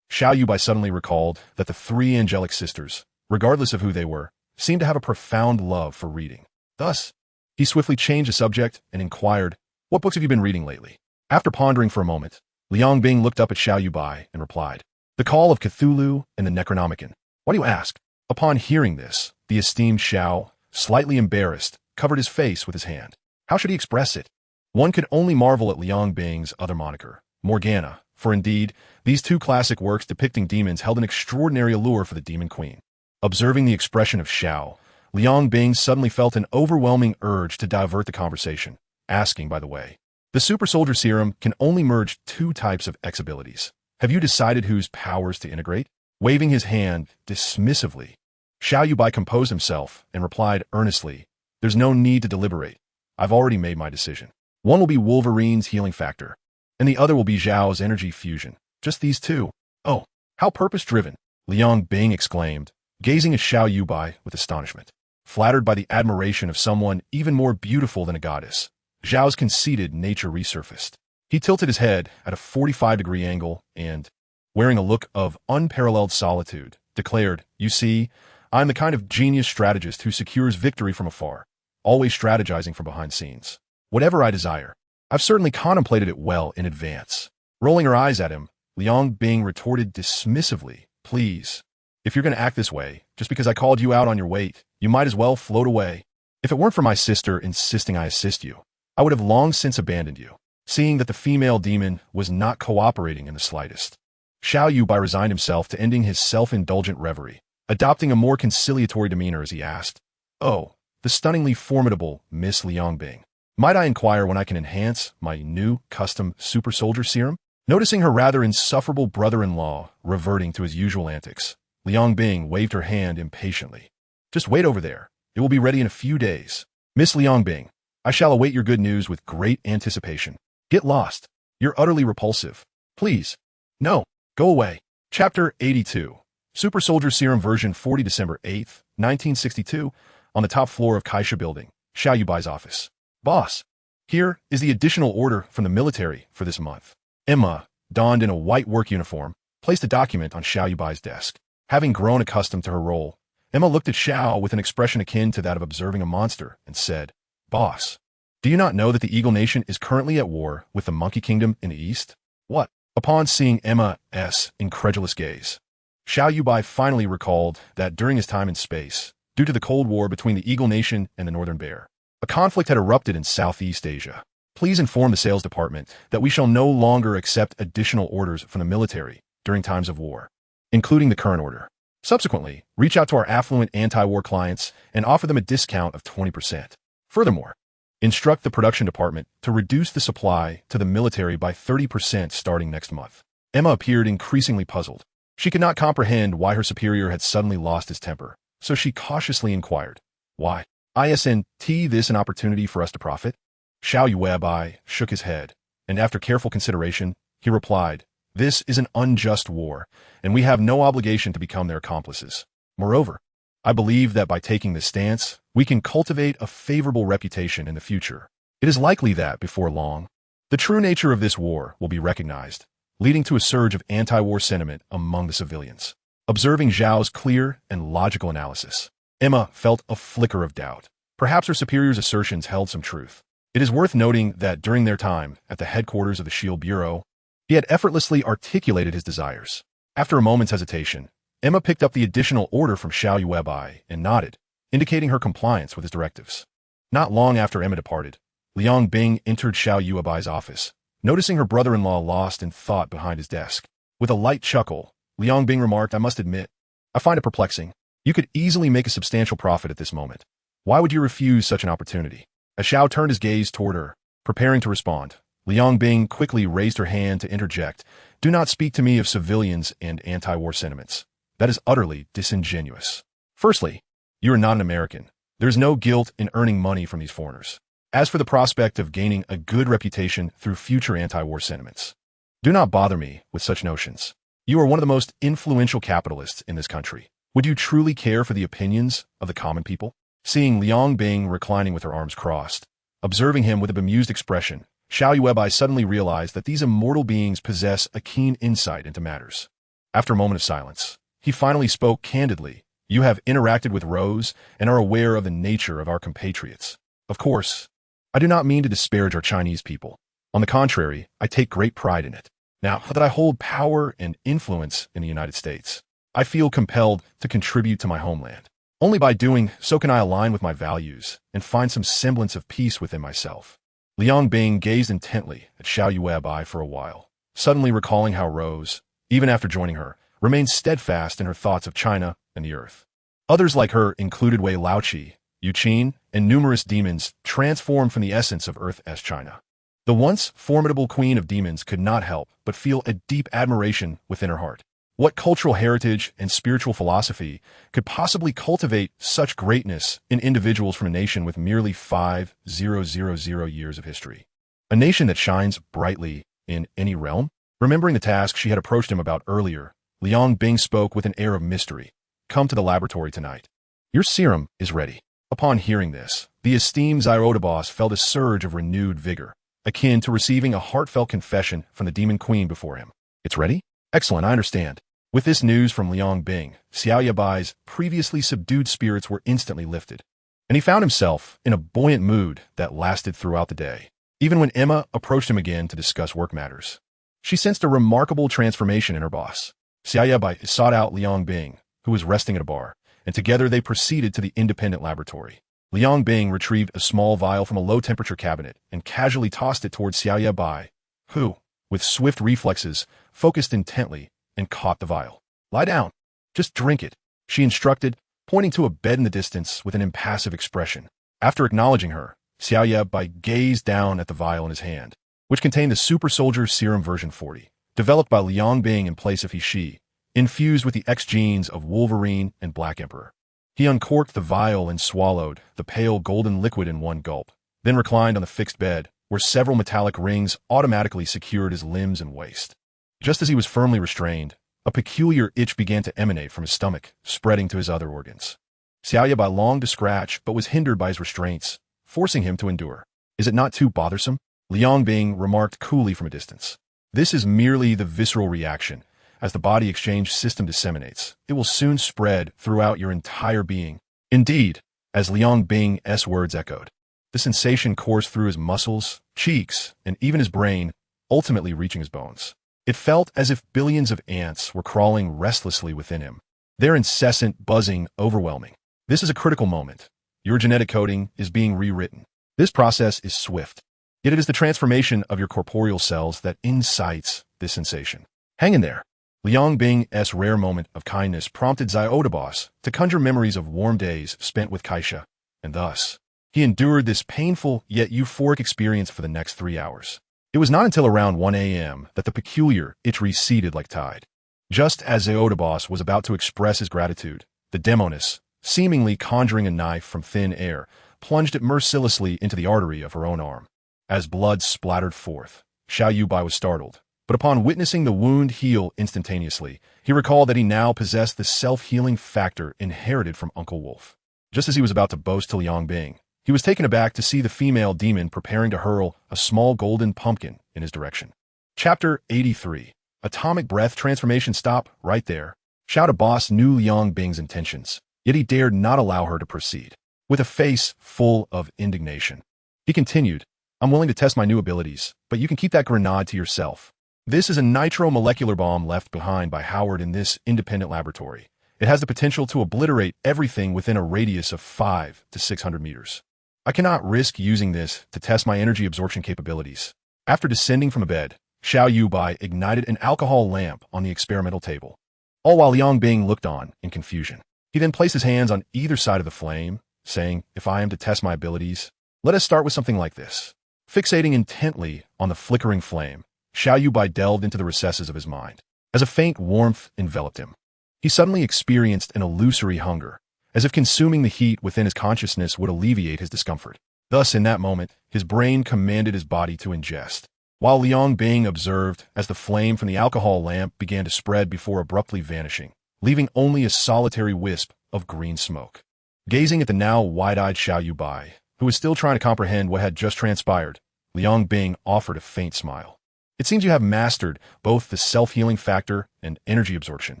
Xiao Yuebai suddenly recalled that the 3 angelic sisters, regardless of who they were, seemed to have a profound love for reading. Thus, he swiftly changed the subject and inquired, what books have you been reading lately? After pondering for a moment, Liang Bing looked up at Xiao Yuebai and replied, The Call of Cthulhu and the Necronomicon. Why do you ask? Upon hearing this, the esteemed Xiao, slightly embarrassed, covered his face with his hand. How should he express it? One could only marvel at Liang Bing's other moniker, Morgana, for indeed, these 2 classic works depicting demons held an extraordinary allure for the Demon Queen. Observing the expression of Xiao, Liang Bing suddenly felt an overwhelming urge to divert the conversation, asking, by the way, the super soldier serum can only merge 2 types of X abilities. Have you decided whose powers to integrate? Waving his hand dismissively, Xiao Yuebai composed himself and replied earnestly, there's no need to deliberate. I've already made my decision. One will be Wolverine's healing factor, and the other will be Zhao's energy fusion. Just these 2. Oh, how purpose-driven, Liang Bing exclaimed, gazing at Xiao Yuebai with astonishment. Flattered by the admiration of someone even more beautiful than a goddess, Zhao's conceited nature resurfaced. He tilted his head at a 45-degree angle and, wearing a look of unparalleled solitude, declared, you see, I'm the kind of genius strategist who secures victory from afar, always strategizing from behind scenes. Whatever I desire, I've certainly contemplated it well in advance. Rolling her eyes at him, Liang Bing retorted dismissively, please, if you're going to act this way, just because I called you out on your weight, you might as well float away. If it weren't for my sister insisting I assist you, I would have long since abandoned you. Seeing that the female demon was not cooperating in the slightest, Xiao Yuebai resigned himself to ending his self-indulgent reverie, adopting a more conciliatory demeanor as he asked, "Oh, the stunningly formidable Miss Liangbing. Might I inquire when I can enhance my new custom super soldier serum?" Noticing her rather insufferable brother-in-law reverting to his usual antics, Liangbing waved her hand impatiently. "Just wait over there. It will be ready in a few days. Miss Liangbing, I shall await your good news with great anticipation. Get lost. You're utterly repulsive. Please. No. Go away." Chapter 82. Super Soldier Serum version 40 December 8th, 1962, on the top floor of Kaisha Building, Xiao Yuebai's office. "Boss, here is the additional order from the military for this month." Emma, donned in a white work uniform, placed a document on Xiao Yuebai's desk. Having grown accustomed to her role, Emma looked at Xiao with an expression akin to that of observing a monster and said, "Boss, do you not know that the Eagle Nation is currently at war with the Monkey Kingdom in the east?" "What?" Upon seeing Emma's incredulous gaze, Xiao Yuebai finally recalled that during his time in space, due to the Cold War between the Eagle Nation and the Northern Bear, a conflict had erupted in Southeast Asia. "Please inform the sales department that we shall no longer accept additional orders from the military during times of war, including the current order. Subsequently, reach out to our affluent anti-war clients and offer them a discount of 20%. Furthermore, instruct the production department to reduce the supply to the military by 30% starting next month." Emma appeared increasingly puzzled. She could not comprehend why her superior had suddenly lost his temper, so she cautiously inquired, "Why? Isn't this an opportunity for us to profit?" Xiao Yuebai shook his head, and after careful consideration, he replied, "This is an unjust war, and we have no obligation to become their accomplices. Moreover, I believe that by taking this stance, we can cultivate a favorable reputation in the future. It is likely that, before long, the true nature of this war will be recognized, leading to a surge of anti-war sentiment among the civilians." Observing Zhao's clear and logical analysis, Emma felt a flicker of doubt. Perhaps her superior's assertions held some truth. It is worth noting that during their time at the headquarters of the Shield Bureau, he had effortlessly articulated his desires. After a moment's hesitation, Emma picked up the additional order from Xiao Yuebai and nodded, indicating her compliance with his directives. Not long after Emma departed, Liangbing entered Xiao Yuebai's office, noticing her brother-in-law lost in thought behind his desk. With a light chuckle, Liangbing remarked, "I must admit, I find it perplexing. You could easily make a substantial profit at this moment. Why would you refuse such an opportunity?" As Xiao turned his gaze toward her, preparing to respond, Liangbing quickly raised her hand to interject, "Do not speak to me of civilians and anti-war sentiments. That is utterly disingenuous. Firstly, you are not an American. There is no guilt in earning money from these foreigners. As for the prospect of gaining a good reputation through future anti-war sentiments, do not bother me with such notions. You are one of the most influential capitalists in this country. Would you truly care for the opinions of the common people?" Seeing Liangbing reclining with her arms crossed, observing him with a bemused expression, Xiao Yuebai suddenly realized that these immortal beings possess a keen insight into matters. After a moment of silence, he finally spoke candidly. "You have interacted with Rose and are aware of the nature of our compatriots. Of course, I do not mean to disparage our Chinese people. On the contrary, I take great pride in it. Now that I hold power and influence in the United States, I feel compelled to contribute to my homeland. Only by doing so can I align with my values and find some semblance of peace within myself." Liangbing gazed intently at Xiao Yuebai for a while, suddenly recalling how Rose, even after joining her, remained steadfast in her thoughts of China and the earth. Others like her included Wei Laoqi, Yu Qin, and numerous demons transformed from the essence of Earth as China. The once formidable queen of demons could not help but feel a deep admiration within her heart. What cultural heritage and spiritual philosophy could possibly cultivate such greatness in individuals from a nation with merely 5,000 years of history? A nation that shines brightly in any realm? Remembering the task she had approached him about earlier, Liangbing spoke with an air of mystery. "Come to the laboratory tonight. Your serum is ready." Upon hearing this, the esteemed Xiaodaboss felt a surge of renewed vigor, akin to receiving a heartfelt confession from the demon queen before him. "It's ready? Excellent, I understand." With this news from Liangbing, Xiao Yuebai's previously subdued spirits were instantly lifted, and he found himself in a buoyant mood that lasted throughout the day. Even when Emma approached him again to discuss work matters, she sensed a remarkable transformation in her boss. Xiao Yuebai sought out Liangbing, who was resting at a bar, and together they proceeded to the independent laboratory. Liang Bing retrieved a small vial from a low-temperature cabinet and casually tossed it towards Xiao Yuebai, who, with swift reflexes, focused intently and caught the vial. "Lie down. Just drink it," she instructed, pointing to a bed in the distance with an impassive expression. After acknowledging her, Xiao Yuebai gazed down at the vial in his hand, which contained the Super Soldier Serum version 40, developed by Liang Bing in place of He-She, infused with the X genes of Wolverine and Black Emperor. He uncorked the vial and swallowed the pale golden liquid in one gulp, then reclined on the fixed bed, where several metallic rings automatically secured his limbs and waist. Just as he was firmly restrained, a peculiar itch began to emanate from his stomach, spreading to his other organs. Xiao Yuebai longed to scratch, but was hindered by his restraints, forcing him to endure. "Is it not too bothersome?" Liang Bing remarked coolly from a distance. "This is merely the visceral reaction. As the body exchange system disseminates, it will soon spread throughout your entire being." Indeed, as Liang Bing's words echoed, the sensation coursed through his muscles, cheeks, and even his brain, ultimately reaching his bones. It felt as if billions of ants were crawling restlessly within him, their incessant buzzing overwhelming. This is a critical moment. Your genetic coding is being rewritten. This process is swift, yet it is the transformation of your corporeal cells that incites this sensation. Hang in there. Liang Bing's rare moment of kindness prompted Xiao Yuebai to conjure memories of warm days spent with Kaisha, and thus, he endured this painful yet euphoric experience for the next 3 hours. It was not until around 1 a.m. that the peculiar itch receded like tide. Just as Xiao Yuebai was about to express his gratitude, the demoness, seemingly conjuring a knife from thin air, plunged it mercilessly into the artery of her own arm. As blood splattered forth, Xiao Yuebai was startled, but upon witnessing the wound heal instantaneously, he recalled that he now possessed the self-healing factor inherited from Uncle Wolf. Just as he was about to boast to Liang Bing, he was taken aback to see the female demon preparing to hurl a small golden pumpkin in his direction. Chapter 83. Atomic Breath Transformation. Stop right there. Xiao Yuebai knew Liang Bing's intentions, yet he dared not allow her to proceed. With a face full of indignation, he continued, "I'm willing to test my new abilities, but you can keep that grenade to yourself. This is a nitro-molecular bomb left behind by Howard in this independent laboratory. It has the potential to obliterate everything within a radius of 500 to 600 meters. I cannot risk using this to test my energy absorption capabilities." After descending from a bed, Xiao Yuebai ignited an alcohol lamp on the experimental table, all while Liang Bing looked on in confusion. He then placed his hands on either side of the flame, saying, "If I am to test my abilities, let us start with something like this." Fixating intently on the flickering flame, Xiao Yuebai delved into the recesses of his mind. As a faint warmth enveloped him, he suddenly experienced an illusory hunger, as if consuming the heat within his consciousness would alleviate his discomfort. Thus, in that moment, his brain commanded his body to ingest, while Liang Bing observed as the flame from the alcohol lamp began to spread before abruptly vanishing, leaving only a solitary wisp of green smoke. Gazing at the now wide-eyed Xiao Yuebai, who was still trying to comprehend what had just transpired, Liang Bing offered a faint smile. "It seems you have mastered both the self-healing factor and energy absorption."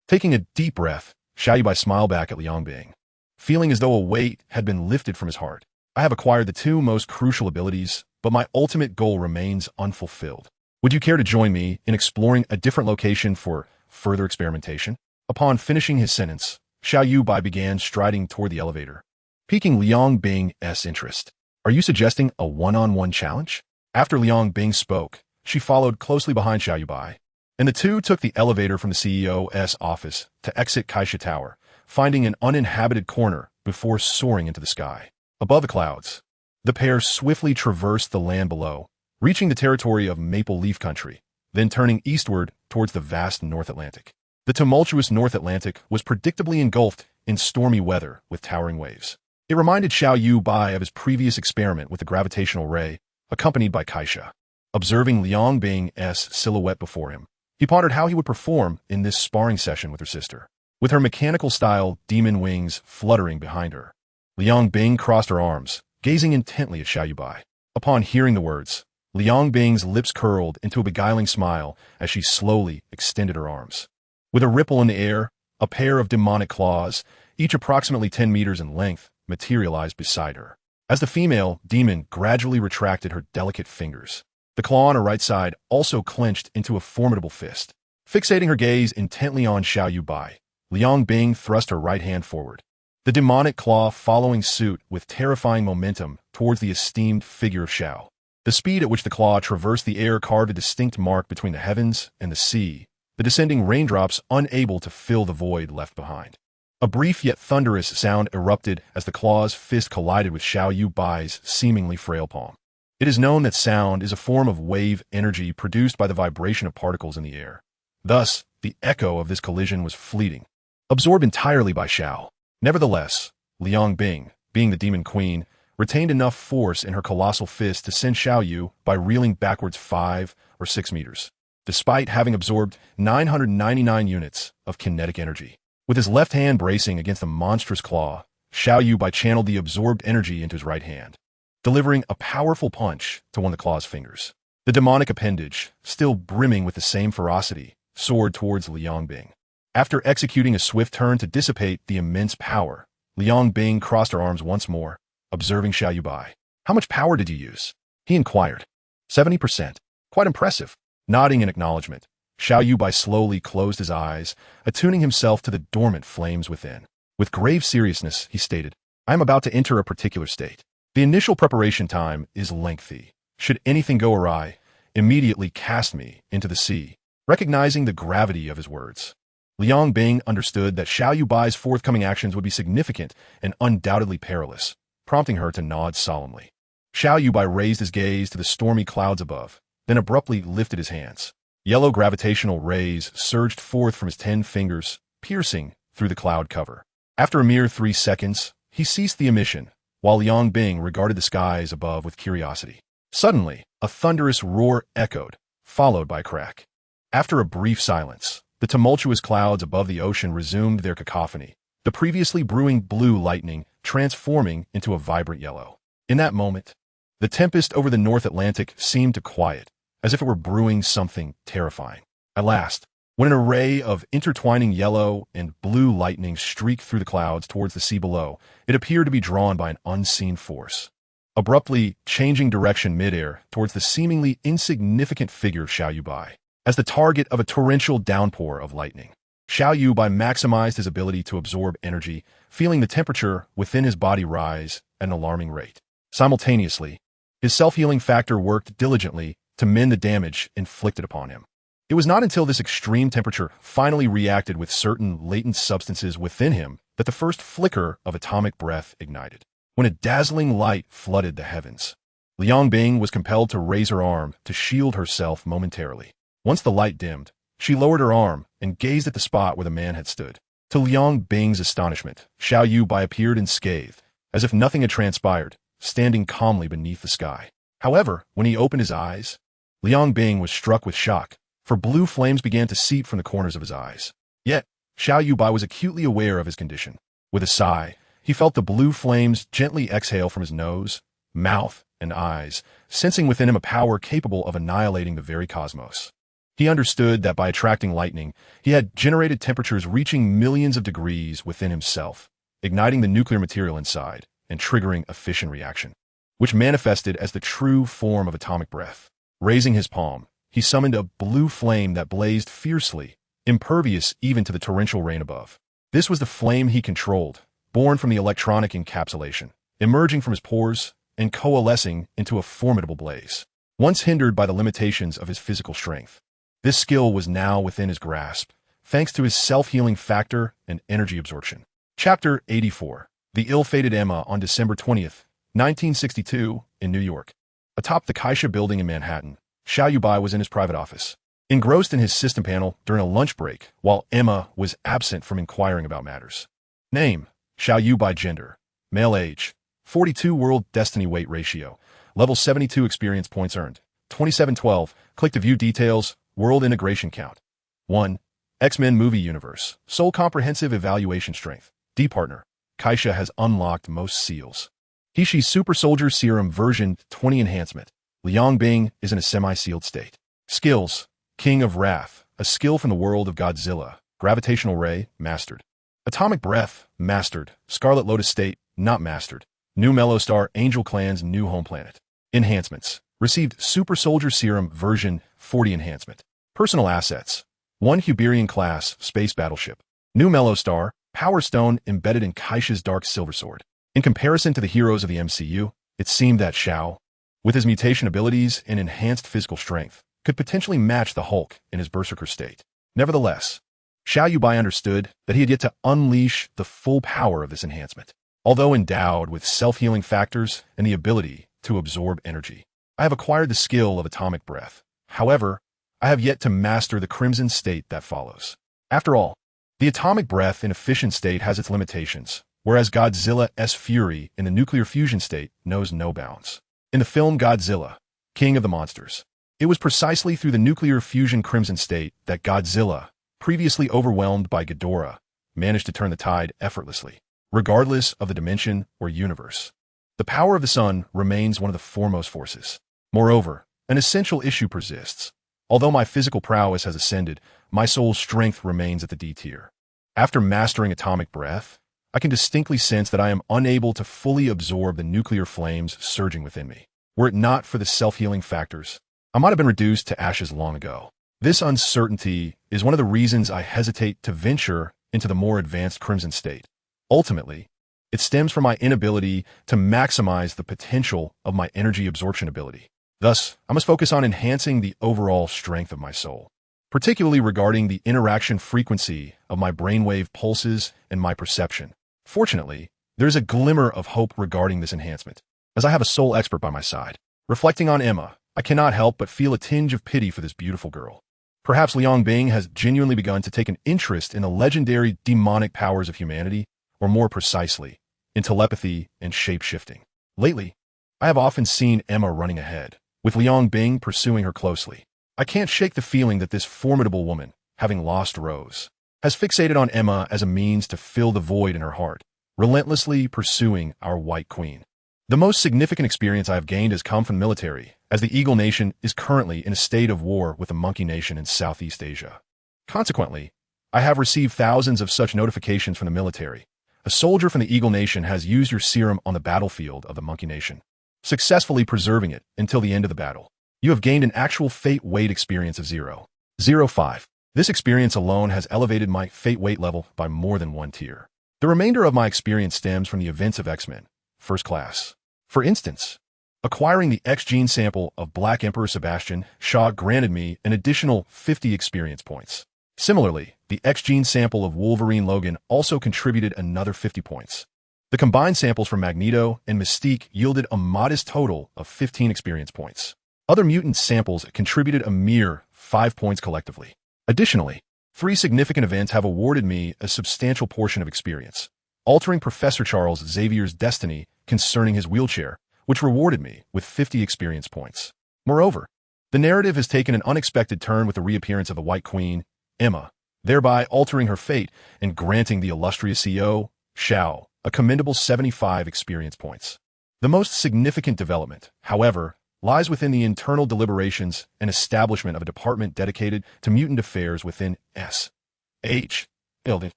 Taking a deep breath, Xiao Yuebai smiled back at Liang Bing, feeling as though a weight had been lifted from his heart. "I have acquired the two most crucial abilities, but my ultimate goal remains unfulfilled. Would you care to join me in exploring a different location for further experimentation?" Upon finishing his sentence, Xiao Yuebai began striding toward the elevator, piquing Liang Bing's interest. "Are you suggesting a one-on-one challenge?" After Liang Bing spoke, she followed closely behind Xiao Yuebai, and the two took the elevator from the CEO's office to exit Kaisha Tower, finding an uninhabited corner before soaring into the sky. Above the clouds, the pair swiftly traversed the land below, reaching the territory of Maple Leaf Country, then turning eastward towards the vast North Atlantic. The tumultuous North Atlantic was predictably engulfed in stormy weather with towering waves. It reminded Xiao Yuebai of his previous experiment with the gravitational ray, accompanied by Kaisha. Observing Liang Bing's silhouette before him, he pondered how he would perform in this sparring session with her sister. With her mechanical-style demon wings fluttering behind her, Liang Bing crossed her arms, gazing intently at Xiao Yuebai. Upon hearing the words, Liang Bing's lips curled into a beguiling smile as she slowly extended her arms. With a ripple in the air, a pair of demonic claws, each approximately 10 meters in length, materialized beside her. As the female demon gradually retracted her delicate fingers, the claw on her right side also clenched into a formidable fist. Fixating her gaze intently on Xiao Yuebai, Liang Bing thrust her right hand forward, the demonic claw following suit with terrifying momentum towards the esteemed figure of Xiao. The speed at which the claw traversed the air carved a distinct mark between the heavens and the sea, the descending raindrops unable to fill the void left behind. A brief yet thunderous sound erupted as the claw's fist collided with Xiao Yuebai's seemingly frail palm. It is known that sound is a form of wave energy produced by the vibration of particles in the air. Thus, the echo of this collision was fleeting, absorbed entirely by Xiao. Nevertheless, Liang Bing, being the demon queen, retained enough force in her colossal fist to send Xiao Yu by reeling backwards 5 or 6 meters, despite having absorbed 999 units of kinetic energy. With his left hand bracing against the monstrous claw, Xiao Yuebai channeled the absorbed energy into his right hand, delivering a powerful punch to one of the claw's fingers. The demonic appendage, still brimming with the same ferocity, soared towards Liang Bing. After executing a swift turn to dissipate the immense power, Liang Bing crossed her arms once more, observing Xiao Yuebai. "How much power did you use?" he inquired. 70%. Quite impressive. Nodding in acknowledgement, Xiao Yuebai slowly closed his eyes, attuning himself to the dormant flames within. With grave seriousness, he stated, "I am about to enter a particular state. The initial preparation time is lengthy. Should anything go awry, immediately cast me into the sea." Recognizing the gravity of his words, Liang Bing understood that Xiao Yuebai's forthcoming actions would be significant and undoubtedly perilous, prompting her to nod solemnly. Xiao Yuebai raised his gaze to the stormy clouds above, then abruptly lifted his hands. Yellow gravitational rays surged forth from his 10 fingers, piercing through the cloud cover. After a mere 3 seconds, he ceased the emission, while Liang Bing regarded the skies above with curiosity. Suddenly, a thunderous roar echoed, followed by a crack. After a brief silence, the tumultuous clouds above the ocean resumed their cacophony, the previously brewing blue lightning transforming into a vibrant yellow. In that moment, the tempest over the North Atlantic seemed to quiet, as if it were brewing something terrifying. At last, when an array of intertwining yellow and blue lightning streaked through the clouds towards the sea below, it appeared to be drawn by an unseen force, abruptly changing direction midair towards the seemingly insignificant figure of Xiao Yuebai. As the target of a torrential downpour of lightning, Xiao Yuebai maximized his ability to absorb energy, feeling the temperature within his body rise at an alarming rate. Simultaneously, his self-healing factor worked diligently to mend the damage inflicted upon him. It was not until this extreme temperature finally reacted with certain latent substances within him that the first flicker of atomic breath ignited. When a dazzling light flooded the heavens, Liang Bing was compelled to raise her arm to shield herself momentarily. Once the light dimmed, she lowered her arm and gazed at the spot where the man had stood. To Liang Bing's astonishment, Xiao Yuebai appeared unscathed, as if nothing had transpired, standing calmly beneath the sky. However, when he opened his eyes, Liang Bing was struck with shock, for blue flames began to seep from the corners of his eyes. Yet, Xiao Yuebai was acutely aware of his condition. With a sigh, he felt the blue flames gently exhale from his nose, mouth, and eyes, sensing within him a power capable of annihilating the very cosmos. He understood that by attracting lightning, he had generated temperatures reaching millions of degrees within himself, igniting the nuclear material inside and triggering a fission reaction, which manifested as the true form of atomic breath. Raising his palm, he summoned a blue flame that blazed fiercely, impervious even to the torrential rain above. This was the flame he controlled, born from the electronic encapsulation, emerging from his pores and coalescing into a formidable blaze. Once hindered by the limitations of his physical strength, this skill was now within his grasp, thanks to his self-healing factor and energy absorption. Chapter 84. The Ill-Fated Emma on December 20th, 1962, in New York. Atop the Kaisha building in Manhattan, Xiao Yuebai was in his private office, engrossed in his system panel during a lunch break, while Emma was absent from inquiring about matters. Name: Xiao Yuebai. Gender: male. Age: 42. World Destiny Weight Ratio: level 72. Experience points earned: 2712. Click to view details. World Integration Count: 1. X-Men Movie Universe. Sole Comprehensive Evaluation Strength: D Partner. Kaisha has unlocked most seals. Hishi's Super Soldier Serum version 20 enhancement. Liang Bing is in a semi-sealed state. Skills: King of Wrath, a skill from the world of Godzilla. Gravitational Ray, mastered. Atomic Breath, mastered. Scarlet Lotus State, not mastered. New Mellow Star Angel Clan's new home planet. Enhancements: received Super Soldier Serum version 40 enhancement. Personal assets: 1 Huberian class space battleship. New Mellow Star, Power Stone embedded in Kaisha's dark silver sword. In comparison to the heroes of the MCU, it seemed that Xiao, with his mutation abilities and enhanced physical strength, could potentially match the Hulk in his berserker state. Nevertheless, Xiao Yuebai understood that he had yet to unleash the full power of this enhancement. Although endowed with self-healing factors and the ability to absorb energy, I have acquired the skill of atomic breath. However, I have yet to master the crimson state that follows. After all, the atomic breath in a fission state has its limitations, whereas Godzilla's fury in the nuclear fusion state knows no bounds. In the film Godzilla, King of the Monsters, it was precisely through the nuclear fusion crimson state that Godzilla, previously overwhelmed by Ghidorah, managed to turn the tide effortlessly, regardless of the dimension or universe. The power of the sun remains one of the foremost forces. Moreover, an essential issue persists. Although my physical prowess has ascended, my soul's strength remains at the D tier. After mastering atomic breath, I can distinctly sense that I am unable to fully absorb the nuclear flames surging within me. Were it not for the self-healing factors, I might have been reduced to ashes long ago. This uncertainty is one of the reasons I hesitate to venture into the more advanced crimson state. Ultimately, it stems from my inability to maximize the potential of my energy absorption ability. Thus, I must focus on enhancing the overall strength of my soul, particularly regarding the interaction frequency of my brainwave pulses and my perception. Fortunately, there is a glimmer of hope regarding this enhancement, as I have a soul expert by my side. Reflecting on Emma, I cannot help but feel a tinge of pity for this beautiful girl. Perhaps Liang Bing has genuinely begun to take an interest in the legendary demonic powers of humanity, or more precisely, in telepathy and shape-shifting. Lately, I have often seen Emma running ahead, with Liang Bing pursuing her closely. I can't shake the feeling that this formidable woman, having lost Rose, has fixated on Emma as a means to fill the void in her heart, relentlessly pursuing our White Queen. The most significant experience I have gained has come from the military, as the Eagle Nation is currently in a state of war with the Monkey Nation in Southeast Asia. Consequently, I have received thousands of such notifications from the military. A soldier from the Eagle Nation has used your serum on the battlefield of the Monkey Nation, successfully preserving it until the end of the battle. You have gained an actual fate weight experience of 0.05. This experience alone has elevated my fate weight level by more than one tier. The remainder of my experience stems from the events of X-Men, First Class. For instance, acquiring the X-gene sample of Black Emperor Sebastian Shaw granted me an additional 50 experience points. Similarly, the X-gene sample of Wolverine Logan also contributed another 50 points. The combined samples from Magneto and Mystique yielded a modest total of 15 experience points. Other mutant samples contributed a mere 5 points collectively. Additionally, 3 significant events have awarded me a substantial portion of experience, altering Professor Charles Xavier's destiny concerning his wheelchair, which rewarded me with 50 experience points. Moreover, the narrative has taken an unexpected turn with the reappearance of the White Queen, Emma, thereby altering her fate and granting the illustrious CEO, Xiao, a commendable 75 experience points. The most significant development, however, lies within the internal deliberations and establishment of a department dedicated to mutant affairs within S.H. Wielding,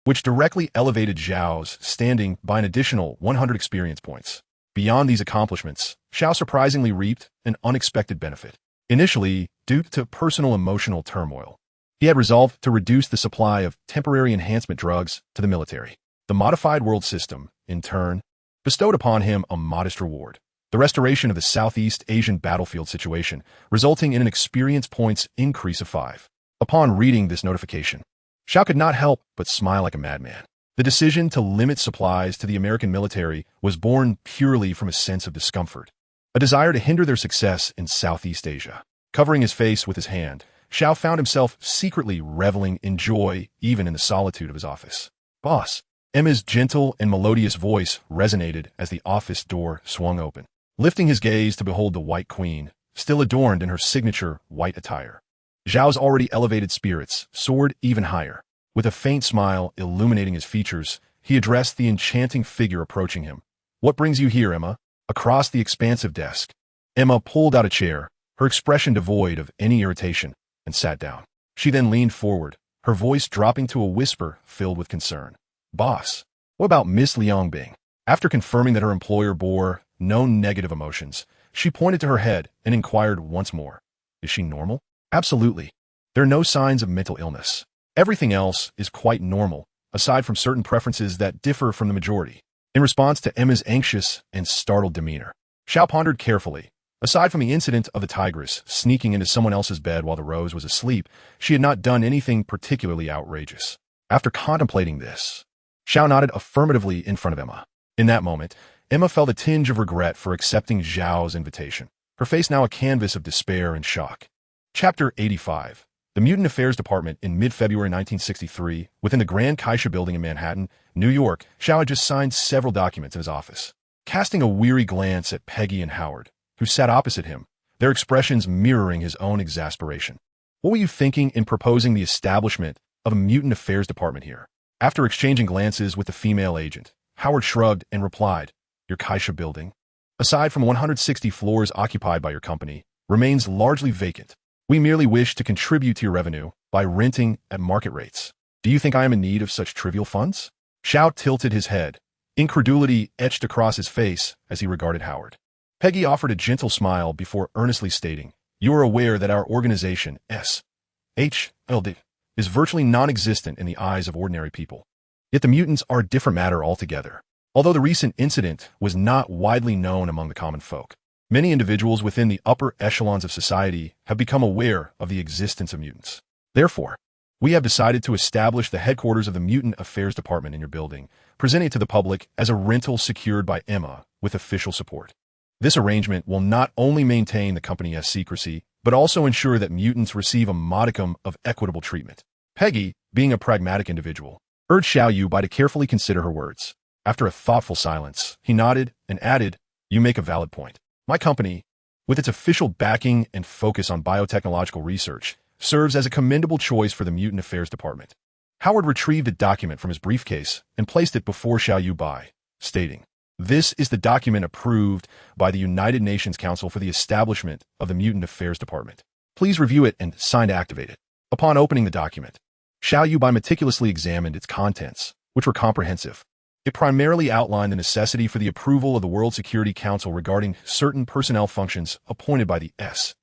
which directly elevated Xiao's standing by an additional 100 experience points. Beyond these accomplishments, Xiao surprisingly reaped an unexpected benefit. Initially, due to personal emotional turmoil, he had resolved to reduce the supply of temporary enhancement drugs to the military. The modified world system, in turn, bestowed upon him a modest reward: the restoration of the Southeast Asian battlefield situation, resulting in an experience points increase of 5. Upon reading this notification, Xiao could not help but smile like a madman. The decision to limit supplies to the American military was born purely from a sense of discomfort, a desire to hinder their success in Southeast Asia. Covering his face with his hand, Xiao found himself secretly reveling in joy even in the solitude of his office. "Boss." Emma's gentle and melodious voice resonated as the office door swung open, lifting his gaze to behold the White Queen, still adorned in her signature white attire. Zhao's already elevated spirits soared even higher. With a faint smile illuminating his features, he addressed the enchanting figure approaching him. "What brings you here, Emma?" Across the expansive desk, Emma pulled out a chair, her expression devoid of any irritation, and sat down. She then leaned forward, her voice dropping to a whisper filled with concern. "Boss, what about Miss Liang Bing?" After confirming that her employer bore no negative emotions, she pointed to her head and inquired once more. "Is she normal?" "Absolutely. There are no signs of mental illness. Everything else is quite normal," aside from certain preferences that differ from the majority. In response to Emma's anxious and startled demeanor, Xiao pondered carefully. Aside from the incident of the tigress sneaking into someone else's bed while the rose was asleep, she had not done anything particularly outrageous. After contemplating this, Xiao nodded affirmatively in front of Emma. In that moment, Emma felt a tinge of regret for accepting Xiao's invitation, her face now a canvas of despair and shock. Chapter 85. The Mutant Affairs Department in mid-February 1963, within the Grand Kaisha building in Manhattan, New York. Xiao had just signed several documents in his office. Casting a weary glance at Peggy and Howard, who sat opposite him, their expressions mirroring his own exasperation. What were you thinking in proposing the establishment of a Mutant Affairs Department here? After exchanging glances with the female agent, Howard shrugged and replied, Your Kaisha building, aside from 160 floors occupied by your company, remains largely vacant. We merely wish to contribute to your revenue by renting at market rates. Do you think I am in need of such trivial funds? Xiao tilted his head. Incredulity etched across his face as he regarded Howard. Peggy offered a gentle smile before earnestly stating, You are aware that our organization, SHLD, is virtually non-existent in the eyes of ordinary people. Yet the mutants are a different matter altogether. Although the recent incident was not widely known among the common folk, many individuals within the upper echelons of society have become aware of the existence of mutants. Therefore, we have decided to establish the headquarters of the Mutant Affairs Department in your building, presenting it to the public as a rental secured by Emma with official support. This arrangement will not only maintain the company's secrecy, but also ensure that mutants receive a modicum of equitable treatment. Peggy, being a pragmatic individual, urged Xiao Yuebai to carefully consider her words. After a thoughtful silence, he nodded and added, You make a valid point. My company, with its official backing and focus on biotechnological research, serves as a commendable choice for the Mutant Affairs Department. Howard retrieved a document from his briefcase and placed it before Xiao Yuebai, stating, This is the document approved by the United Nations Council for the establishment of the Mutant Affairs Department. Please review it and sign to activate it. Upon opening the document, Xiao Yuebai meticulously examined its contents, which were comprehensive. It primarily outlined the necessity for the approval of the World Security Council regarding certain personnel functions appointed by the SHIELD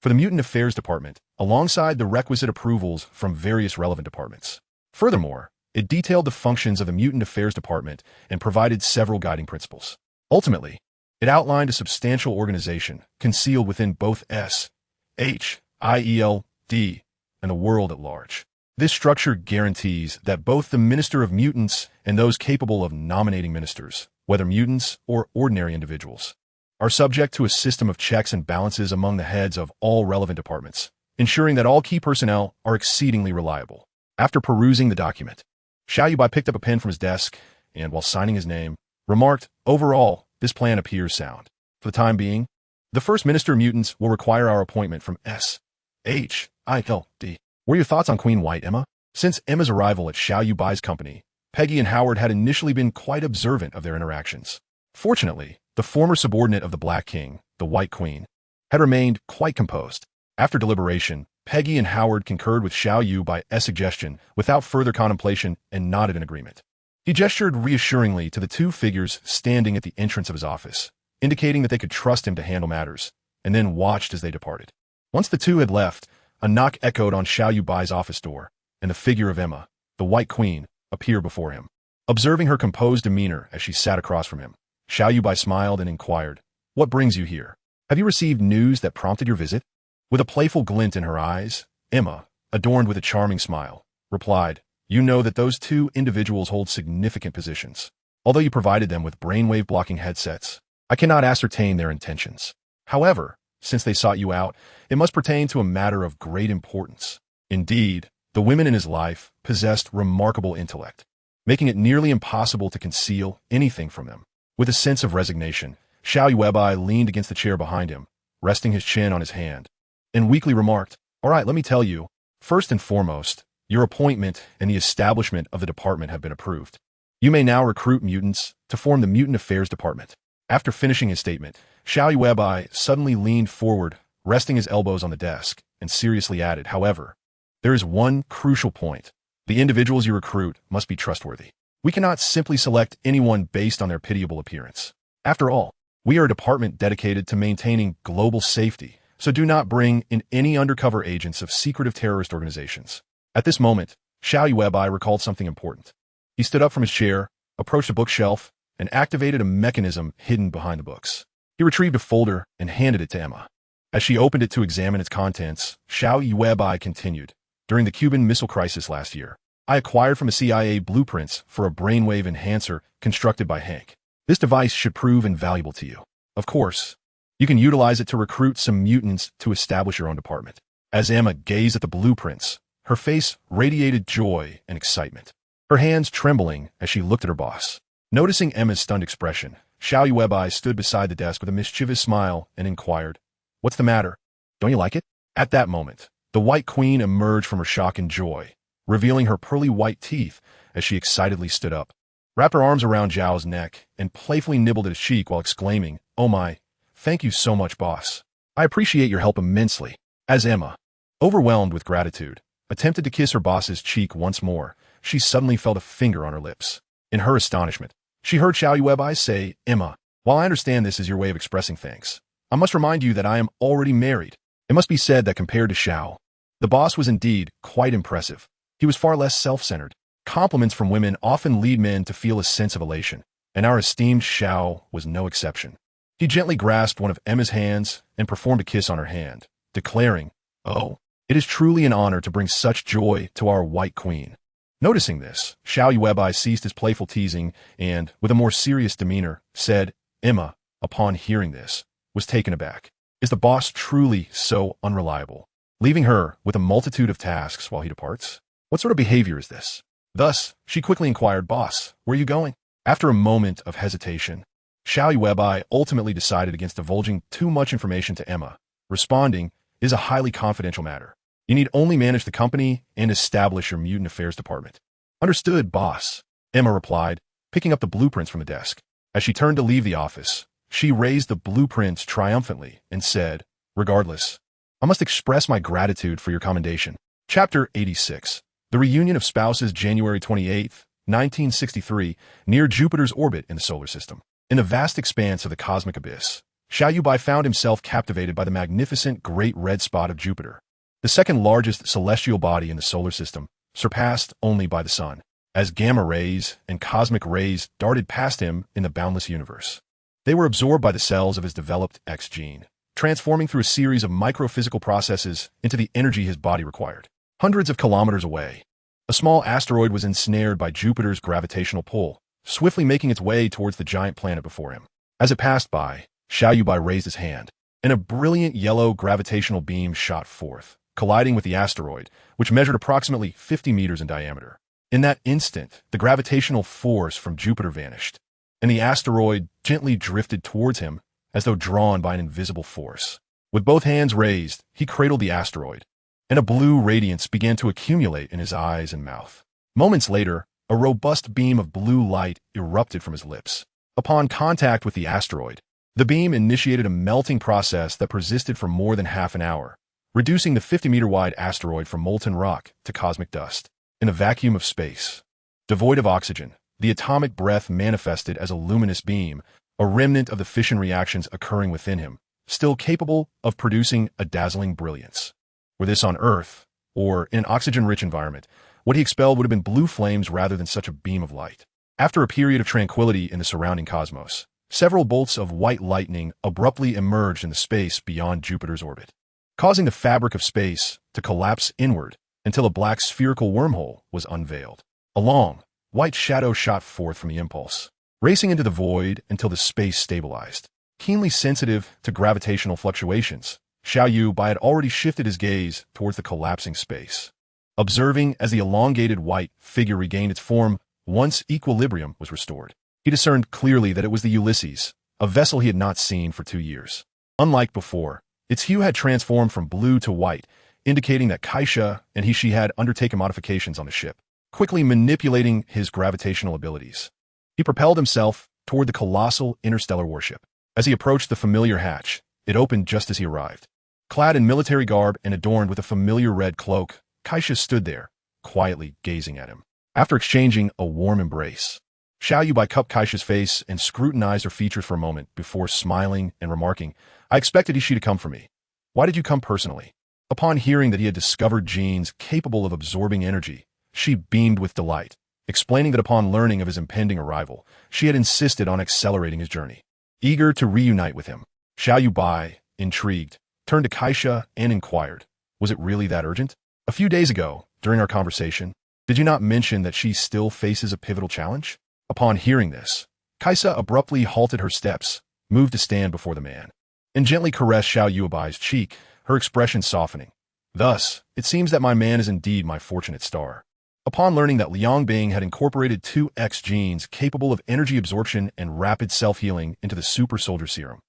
for the Mutant Affairs Department, alongside the requisite approvals from various relevant departments. Furthermore, it detailed the functions of the Mutant Affairs Department and provided several guiding principles. Ultimately, it outlined a substantial organization concealed within both SHIELD and the world at large. This structure guarantees that both the Minister of Mutants and those capable of nominating ministers, whether mutants or ordinary individuals, are subject to a system of checks and balances among the heads of all relevant departments, ensuring that all key personnel are exceedingly reliable. After perusing the document, Xiao Yuebai picked up a pen from his desk and, while signing his name, remarked, Overall, this plan appears sound. For the time being, the First Minister of Mutants will require our appointment from SHIELD. What are your thoughts on Queen White, Emma? Since Emma's arrival at Xiao Yuebai's company, Peggy and Howard had initially been quite observant of their interactions. Fortunately, the former subordinate of the Black King, the White Queen, had remained quite composed. After deliberation, Peggy and Howard concurred with Xiao Yuebai's suggestion without further contemplation and nodded in agreement. He gestured reassuringly to the two figures standing at the entrance of his office, indicating that they could trust him to handle matters, and then watched as they departed. Once the two had left, a knock echoed on Xiao Yuebai's office door, and the figure of Emma, the White Queen, appeared before him. Observing her composed demeanor as she sat across from him, Xiao Yuebai smiled and inquired, What brings you here? Have you received news that prompted your visit? With a playful glint in her eyes, Emma, adorned with a charming smile, replied, You know that those two individuals hold significant positions. Although you provided them with brainwave blocking headsets, I cannot ascertain their intentions. However, since they sought you out, it must pertain to a matter of great importance. Indeed, the women in his life possessed remarkable intellect, making it nearly impossible to conceal anything from them. With a sense of resignation, Xiao Yuebai leaned against the chair behind him, resting his chin on his hand, and weakly remarked, All right, let me tell you, first and foremost, your appointment and the establishment of the department have been approved. You may now recruit mutants to form the Mutant Affairs Department. After finishing his statement, Xiao Yuebai suddenly leaned forward, resting his elbows on the desk, and seriously added, However, there is one crucial point. The individuals you recruit must be trustworthy. We cannot simply select anyone based on their pitiable appearance. After all, we are a department dedicated to maintaining global safety, so do not bring in any undercover agents of secretive terrorist organizations. At this moment, Xiao Yuebai recalled something important. He stood up from his chair, approached a bookshelf, and activated a mechanism hidden behind the books. He retrieved a folder and handed it to Emma. As she opened it to examine its contents, Xiao Yuebai continued. During the Cuban Missile Crisis last year, I acquired from the CIA blueprints for a brainwave enhancer constructed by Hank. This device should prove invaluable to you. Of course, you can utilize it to recruit some mutants to establish your own department. As Emma gazed at the blueprints, her face radiated joy and excitement, her hands trembling as she looked at her boss. Noticing Emma's stunned expression, Xiao Yuebai stood beside the desk with a mischievous smile and inquired, "What's the matter? Don't you like it?" At that moment, the White Queen emerged from her shock and joy, revealing her pearly white teeth as she excitedly stood up, wrapped her arms around Zhao's neck, and playfully nibbled at his cheek while exclaiming, "Oh my, thank you so much, boss. I appreciate your help immensely." As Emma, overwhelmed with gratitude, attempted to kiss her boss's cheek once more, she suddenly felt a finger on her lips. In her astonishment, she heard Xiao Yuebai say, "Emma, while I understand this is your way of expressing thanks, I must remind you that I am already married." It must be said that compared to Xiao, the boss was indeed quite impressive. He was far less self-centered. Compliments from women often lead men to feel a sense of elation, and our esteemed Xiao was no exception. He gently grasped one of Emma's hands and performed a kiss on her hand, declaring, "Oh, it is truly an honor to bring such joy to our White Queen." Noticing this, Xiao Yuebai ceased his playful teasing and, with a more serious demeanor, said, Emma, upon hearing this, was taken aback. Is the boss truly so unreliable, leaving her with a multitude of tasks while he departs? What sort of behavior is this? Thus, she quickly inquired, "Boss, where are you going?" After a moment of hesitation, Xiao Yuebai ultimately decided against divulging too much information to Emma, responding, "It is a highly confidential matter. You need only manage the company and establish your mutant affairs department." "Understood, boss," Emma replied, picking up the blueprints from the desk. As she turned to leave the office, she raised the blueprints triumphantly and said, "Regardless, I must express my gratitude for your commendation." Chapter 86. The Reunion of Spouses, January 28, 1963, near Jupiter's orbit in the solar system. In the vast expanse of the cosmic abyss, Xiao Yuebai found himself captivated by the magnificent great red spot of Jupiter, the second largest celestial body in the solar system, surpassed only by the sun, as gamma rays and cosmic rays darted past him in the boundless universe. They were absorbed by the cells of his developed X gene, transforming through a series of microphysical processes into the energy his body required. Hundreds of kilometers away, a small asteroid was ensnared by Jupiter's gravitational pull, swiftly making its way towards the giant planet before him. As it passed by, Xiao Yuebai raised his hand, and a brilliant yellow gravitational beam shot forth, colliding with the asteroid, which measured approximately 50 meters in diameter. In that instant, the gravitational force from Jupiter vanished, and the asteroid gently drifted towards him as though drawn by an invisible force. With both hands raised, he cradled the asteroid, and a blue radiance began to accumulate in his eyes and mouth. Moments later, a robust beam of blue light erupted from his lips. Upon contact with the asteroid, the beam initiated a melting process that persisted for more than half an hour, reducing the 50-meter-wide asteroid from molten rock to cosmic dust. In a vacuum of space, devoid of oxygen, the atomic breath manifested as a luminous beam, a remnant of the fission reactions occurring within him, still capable of producing a dazzling brilliance. Were this on Earth, or in an oxygen-rich environment, what he expelled would have been blue flames rather than such a beam of light. After a period of tranquility in the surrounding cosmos, several bolts of white lightning abruptly emerged in the space beyond Jupiter's orbit, causing the fabric of space to collapse inward until a black spherical wormhole was unveiled. A long, white shadow shot forth from the impulse, racing into the void until the space stabilized. Keenly sensitive to gravitational fluctuations, Xiao Yuebai had already shifted his gaze towards the collapsing space. Observing as the elongated white figure regained its form once equilibrium was restored, he discerned clearly that it was the Ulysses, a vessel he had not seen for 2 years. Unlike before, its hue had transformed from blue to white, indicating that Kaisha and she had undertaken modifications on the ship, quickly manipulating his gravitational abilities. He propelled himself toward the colossal interstellar warship. As he approached the familiar hatch, it opened just as he arrived. Clad in military garb and adorned with a familiar red cloak, Kaisha stood there, quietly gazing at him. After exchanging a warm embrace, Xiao Yuebai cupped Kaisha's face and scrutinized her features for a moment before smiling and remarking, "I expected Ishi to come for me. Why did you come personally?" Upon hearing that he had discovered genes capable of absorbing energy, she beamed with delight, explaining that upon learning of his impending arrival, she had insisted on accelerating his journey. Eager to reunite with him, Xiao Yuebai, intrigued, turned to Kaisha and inquired, was it really that urgent? A few days ago, during our conversation, did you not mention that she still faces a pivotal challenge? Upon hearing this, Kaisa abruptly halted her steps, moved to stand before the man, and gently caressed Xiao Yuebai's cheek, her expression softening. Thus, it seems that my man is indeed my fortunate star. Upon learning that Liang Bing had incorporated 2X genes capable of energy absorption and rapid self-healing into the super soldier serum,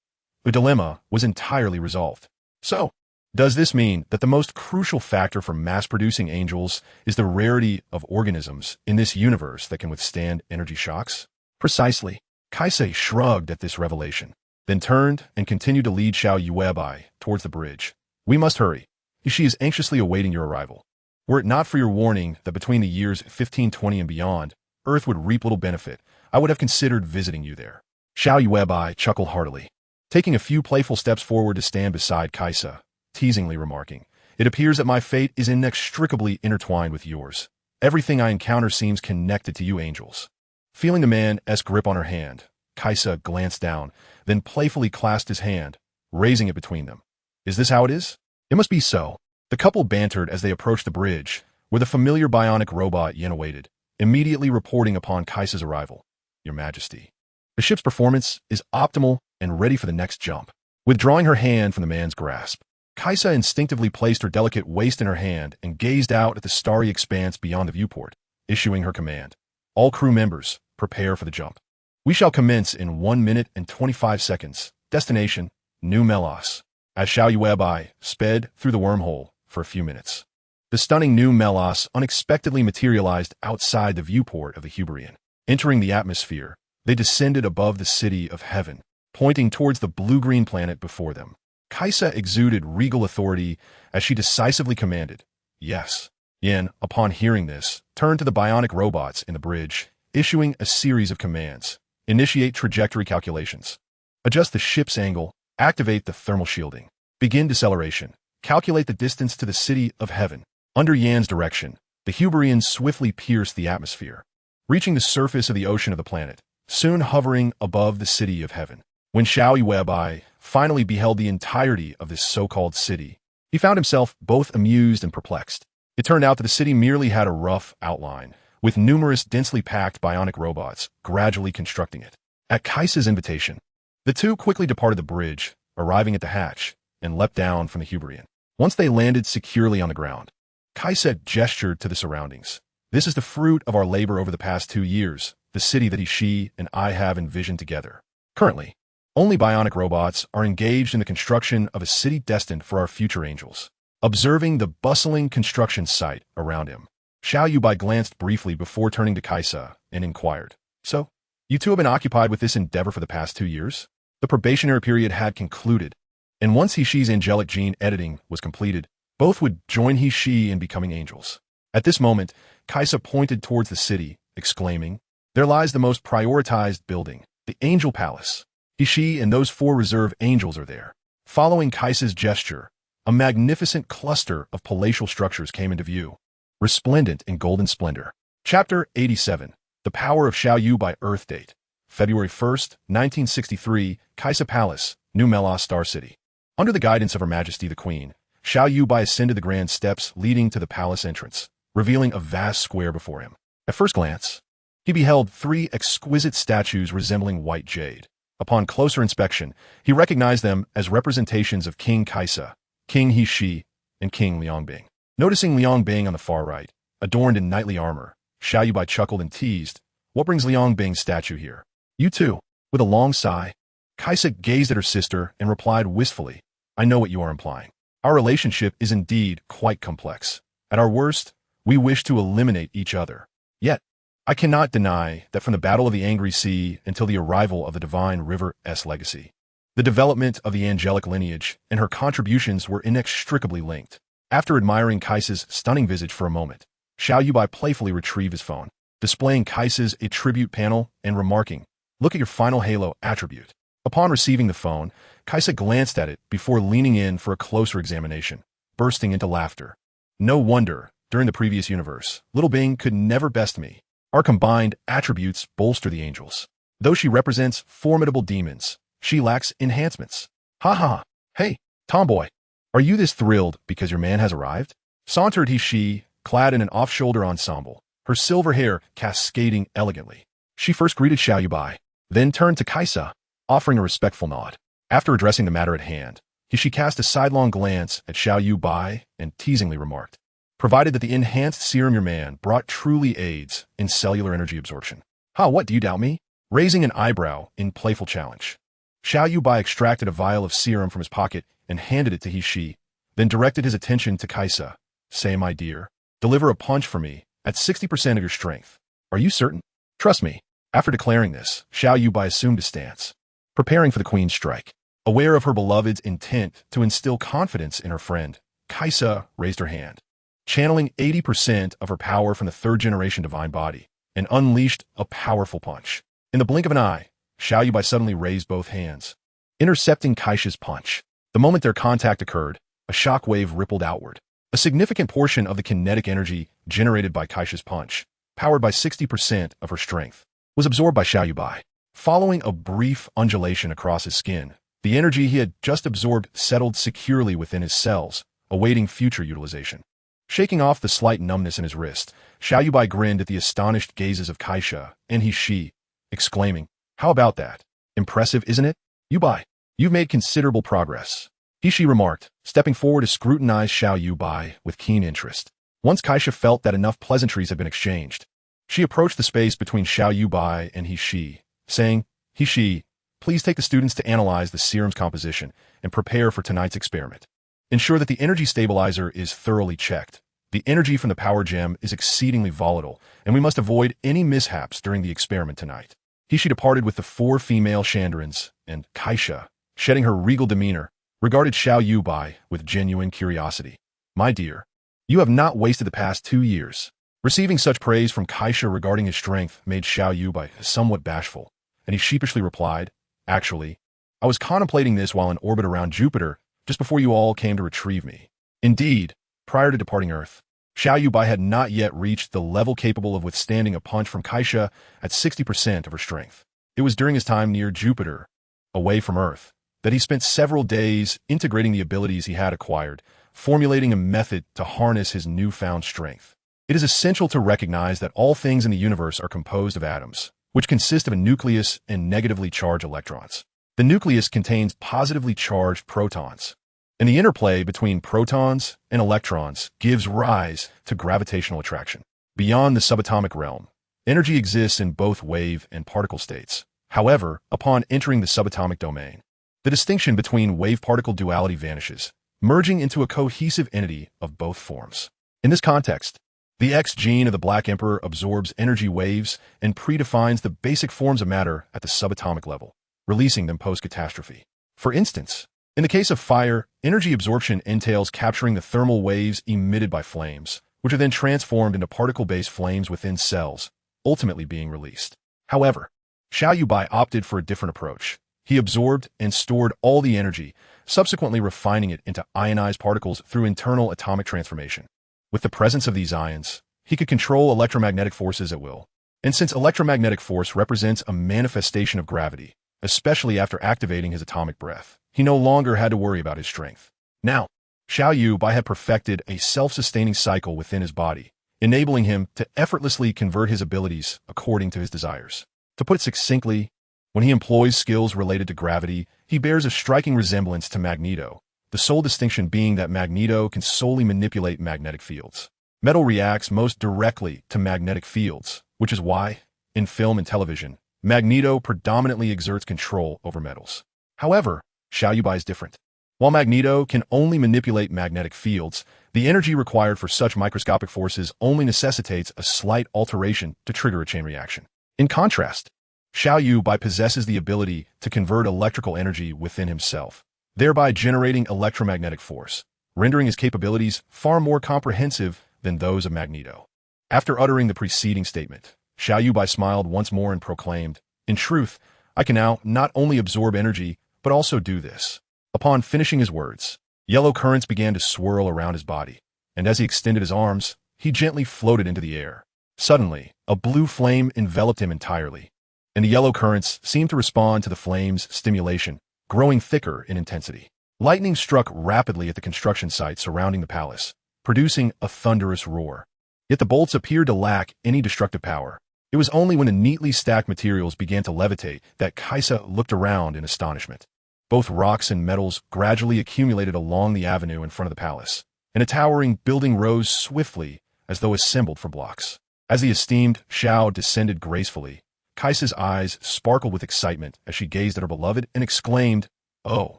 the dilemma was entirely resolved. So, does this mean that the most crucial factor for mass-producing angels is the rarity of organisms in this universe that can withstand energy shocks? Precisely. Kaisei shrugged at this revelation, then turned and continued to lead Xiao Yuebai towards the bridge. We must hurry. She is anxiously awaiting your arrival. Were it not for your warning that between the years 1520 and beyond, Earth would reap little benefit, I would have considered visiting you there. Xiao Yuebai chuckled heartily, taking a few playful steps forward to stand beside Kaisa, teasingly remarking, it appears that my fate is inextricably intertwined with yours. Everything I encounter seems connected to you angels. Feeling the man's grip on her hand, Kaisa glanced down, then playfully clasped his hand, raising it between them. Is this how it is? It must be so. The couple bantered as they approached the bridge, where the familiar bionic robot Yen awaited, immediately reporting upon Kaisa's arrival. Your Majesty. The ship's performance is optimal and ready for the next jump. Withdrawing her hand from the man's grasp, Kaisa instinctively placed her delicate waist in her hand and gazed out at the starry expanse beyond the viewport, issuing her command. All crew members, prepare for the jump. We shall commence in 1 minute and 25 seconds. Destination, New Melos. As Xiao Yuebai sped through the wormhole for a few minutes, the stunning New Melos unexpectedly materialized outside the viewport of the Huberian. Entering the atmosphere, they descended above the city of heaven, pointing towards the blue-green planet before them. Kaisa exuded regal authority as she decisively commanded, yes. Yen, upon hearing this, turned to the bionic robots in the bridge, issuing a series of commands. Initiate trajectory calculations. Adjust the ship's angle. Activate the thermal shielding. Begin deceleration. Calculate the distance to the city of heaven. Under Yan's direction, the Huberians swiftly pierced the atmosphere, reaching the surface of the ocean of the planet, soon hovering above the city of heaven. When Xiao Yuebai finally beheld the entirety of this so-called city, he found himself both amused and perplexed. It turned out that the city merely had a rough outline, with numerous densely packed bionic robots gradually constructing it. At Kaisa's invitation, the two quickly departed the bridge, arriving at the hatch, and leapt down from the Huberian. Once they landed securely on the ground, Kaisa gestured to the surroundings. This is the fruit of our labor over the past 2 years, the city that she and I have envisioned together. Currently, only bionic robots are engaged in the construction of a city destined for our future angels. Observing the bustling construction site around him, Xiao Yuebai glanced briefly before turning to Kaisa and inquired, so, you two have been occupied with this endeavor for the past 2 years? The probationary period had concluded, and once He-She's angelic gene editing was completed, both would join He-She in becoming angels. At this moment, Kaisa pointed towards the city, exclaiming, there lies the most prioritized building, the Angel Palace. He-She and those 4 reserve angels are there. Following Kaisa's gesture, a magnificent cluster of palatial structures came into view, resplendent in golden splendor. Chapter 87. The Power of Xiao Yuebai. Earth date, February 1st, 1963, Kaisa Palace, New Melos Star City. Under the guidance of Her Majesty the Queen, Xiao Yuebai ascended the grand steps leading to the palace entrance, revealing a vast square before him. At first glance, he beheld 3 exquisite statues resembling white jade. Upon closer inspection, he recognized them as representations of King Kaisa, King He-She, and King Liang Bing. Noticing Liang Bing on the far right, adorned in knightly armor, Xiao Yuebai chuckled and teased, what brings Liang Bing's statue here? You too. With a long sigh, Kaisa gazed at her sister and replied wistfully, I know what you are implying. Our relationship is indeed quite complex. At our worst, we wish to eliminate each other. Yet, I cannot deny that from the Battle of the Angry Sea until the arrival of the Divine River's legacy, the development of the angelic lineage and her contributions were inextricably linked. After admiring Kaisa's stunning visage for a moment, Xiao Yuebai playfully retrieved his phone, displaying Kaisa's attribute panel and remarking, look at your final halo attribute. Upon receiving the phone, Kaisa glanced at it before leaning in for a closer examination. bursting into laughter. No wonder, during the previous universe, Little Bing could never best me. Our combined attributes bolster the angels. Though she represents formidable demons, she lacks enhancements. Ha ha! Hey, tomboy! Are you this thrilled because your man has arrived? Sauntered she, clad in an off-shoulder ensemble, her silver hair cascading elegantly. She first greeted Xiao Yuebai, then turned to Kaisa, offering a respectful nod. After addressing the matter at hand, she cast a sidelong glance at Xiao Yuebai and teasingly remarked, provided that the enhanced serum your man brought truly aids in cellular energy absorption. Ha, what, do you doubt me? Raising an eyebrow in playful challenge. Xiao Yuebai extracted a vial of serum from his pocket and handed it to Shi, then directed his attention to Kaisa. Say, my dear, deliver a punch for me at 60% of your strength. Are you certain? Trust me. After declaring this, Xiao Yuebai assumed a stance, preparing for the queen's strike. Aware of her beloved's intent to instill confidence in her friend, Kaisa raised her hand, channeling 80% of her power from the third-generation divine body, and unleashed a powerful punch. In the blink of an eye, Xiao Yuebai suddenly raised both hands, intercepting Kaisa's punch. The moment their contact occurred, a shock wave rippled outward. A significant portion of the kinetic energy generated by Kaisa's punch, powered by 60% of her strength, was absorbed by Xiao Yuebai. Following a brief undulation across his skin, the energy he had just absorbed settled securely within his cells, awaiting future utilization. Shaking off the slight numbness in his wrist, Xiao Yuebai grinned at the astonished gazes of Kaisa and Shi, exclaiming, "How about that? Impressive, isn't it? Yuebai, you've made considerable progress." Shi remarked, stepping forward to scrutinize Xiao Yuebai with keen interest. Once Kaisa felt that enough pleasantries had been exchanged, she approached the space between Xiao Yuebai and Shi, saying, "Shi, please take the students to analyze the serum's composition and prepare for tonight's experiment. Ensure that the energy stabilizer is thoroughly checked. The energy from the power gem is exceedingly volatile, and we must avoid any mishaps during the experiment tonight." Shi departed with the 4 female Chandrins, and Kaisa, shedding her regal demeanor, regarded Xiao Yuebai with genuine curiosity. "My dear, you have not wasted the past 2 years." Receiving such praise from Kaisa regarding his strength made Xiao Yuebai somewhat bashful, and he sheepishly replied, "Actually, I was contemplating this while in orbit around Jupiter just before you all came to retrieve me." Indeed, prior to departing Earth, Xiao Yuebai had not yet reached the level capable of withstanding a punch from Kaisa at 60% of her strength. It was during his time near Jupiter, away from Earth, that he spent several days integrating the abilities he had acquired, formulating a method to harness his newfound strength. It is essential to recognize that all things in the universe are composed of atoms, which consist of a nucleus and negatively charged electrons. The nucleus contains positively charged protons, and the interplay between protons and electrons gives rise to gravitational attraction. Beyond the subatomic realm, energy exists in both wave and particle states. However, upon entering the subatomic domain, the distinction between wave-particle duality vanishes, merging into a cohesive entity of both forms. In this context, the X gene of the Black Emperor absorbs energy waves and predefines the basic forms of matter at the subatomic level, releasing them post-catastrophe. For instance, in the case of fire, energy absorption entails capturing the thermal waves emitted by flames, which are then transformed into particle-based flames within cells, ultimately being released. However, Xiao Yuebai opted for a different approach. He absorbed and stored all the energy, subsequently refining it into ionized particles through internal atomic transformation. With the presence of these ions, he could control electromagnetic forces at will. And since electromagnetic force represents a manifestation of gravity, especially after activating his atomic breath, he no longer had to worry about his strength. Now, Xiao Yuebai had perfected a self-sustaining cycle within his body, enabling him to effortlessly convert his abilities according to his desires. To put it succinctly, when he employs skills related to gravity, he bears a striking resemblance to Magneto, the sole distinction being that Magneto can solely manipulate magnetic fields. Metal reacts most directly to magnetic fields, which is why, in film and television, Magneto predominantly exerts control over metals. However, Xiao Yuebai is different. While Magneto can only manipulate magnetic fields, the energy required for such microscopic forces only necessitates a slight alteration to trigger a chain reaction. In contrast, Xiao Yuebai possesses the ability to convert electrical energy within himself, thereby generating electromagnetic force, rendering his capabilities far more comprehensive than those of Magneto. After uttering the preceding statement, Xiao Yuebai smiled once more and proclaimed, "In truth, I can now not only absorb energy, but also do this." Upon finishing his words, Yellow currents began to swirl around his body, and as he extended his arms, he gently floated into the air. Suddenly, a blue flame enveloped him entirely, and the yellow currents seemed to respond to the flame's stimulation, growing thicker in intensity. Lightning struck rapidly at the construction site surrounding the palace, producing a thunderous roar. Yet the bolts appeared to lack any destructive power. It was only when the neatly stacked materials began to levitate that Kaisa looked around in astonishment. Both rocks and metals gradually accumulated along the avenue in front of the palace, and a towering building rose swiftly as though assembled from blocks. As the esteemed Xiao descended gracefully, Kaisa's eyes sparkled with excitement as she gazed at her beloved and exclaimed, "Oh,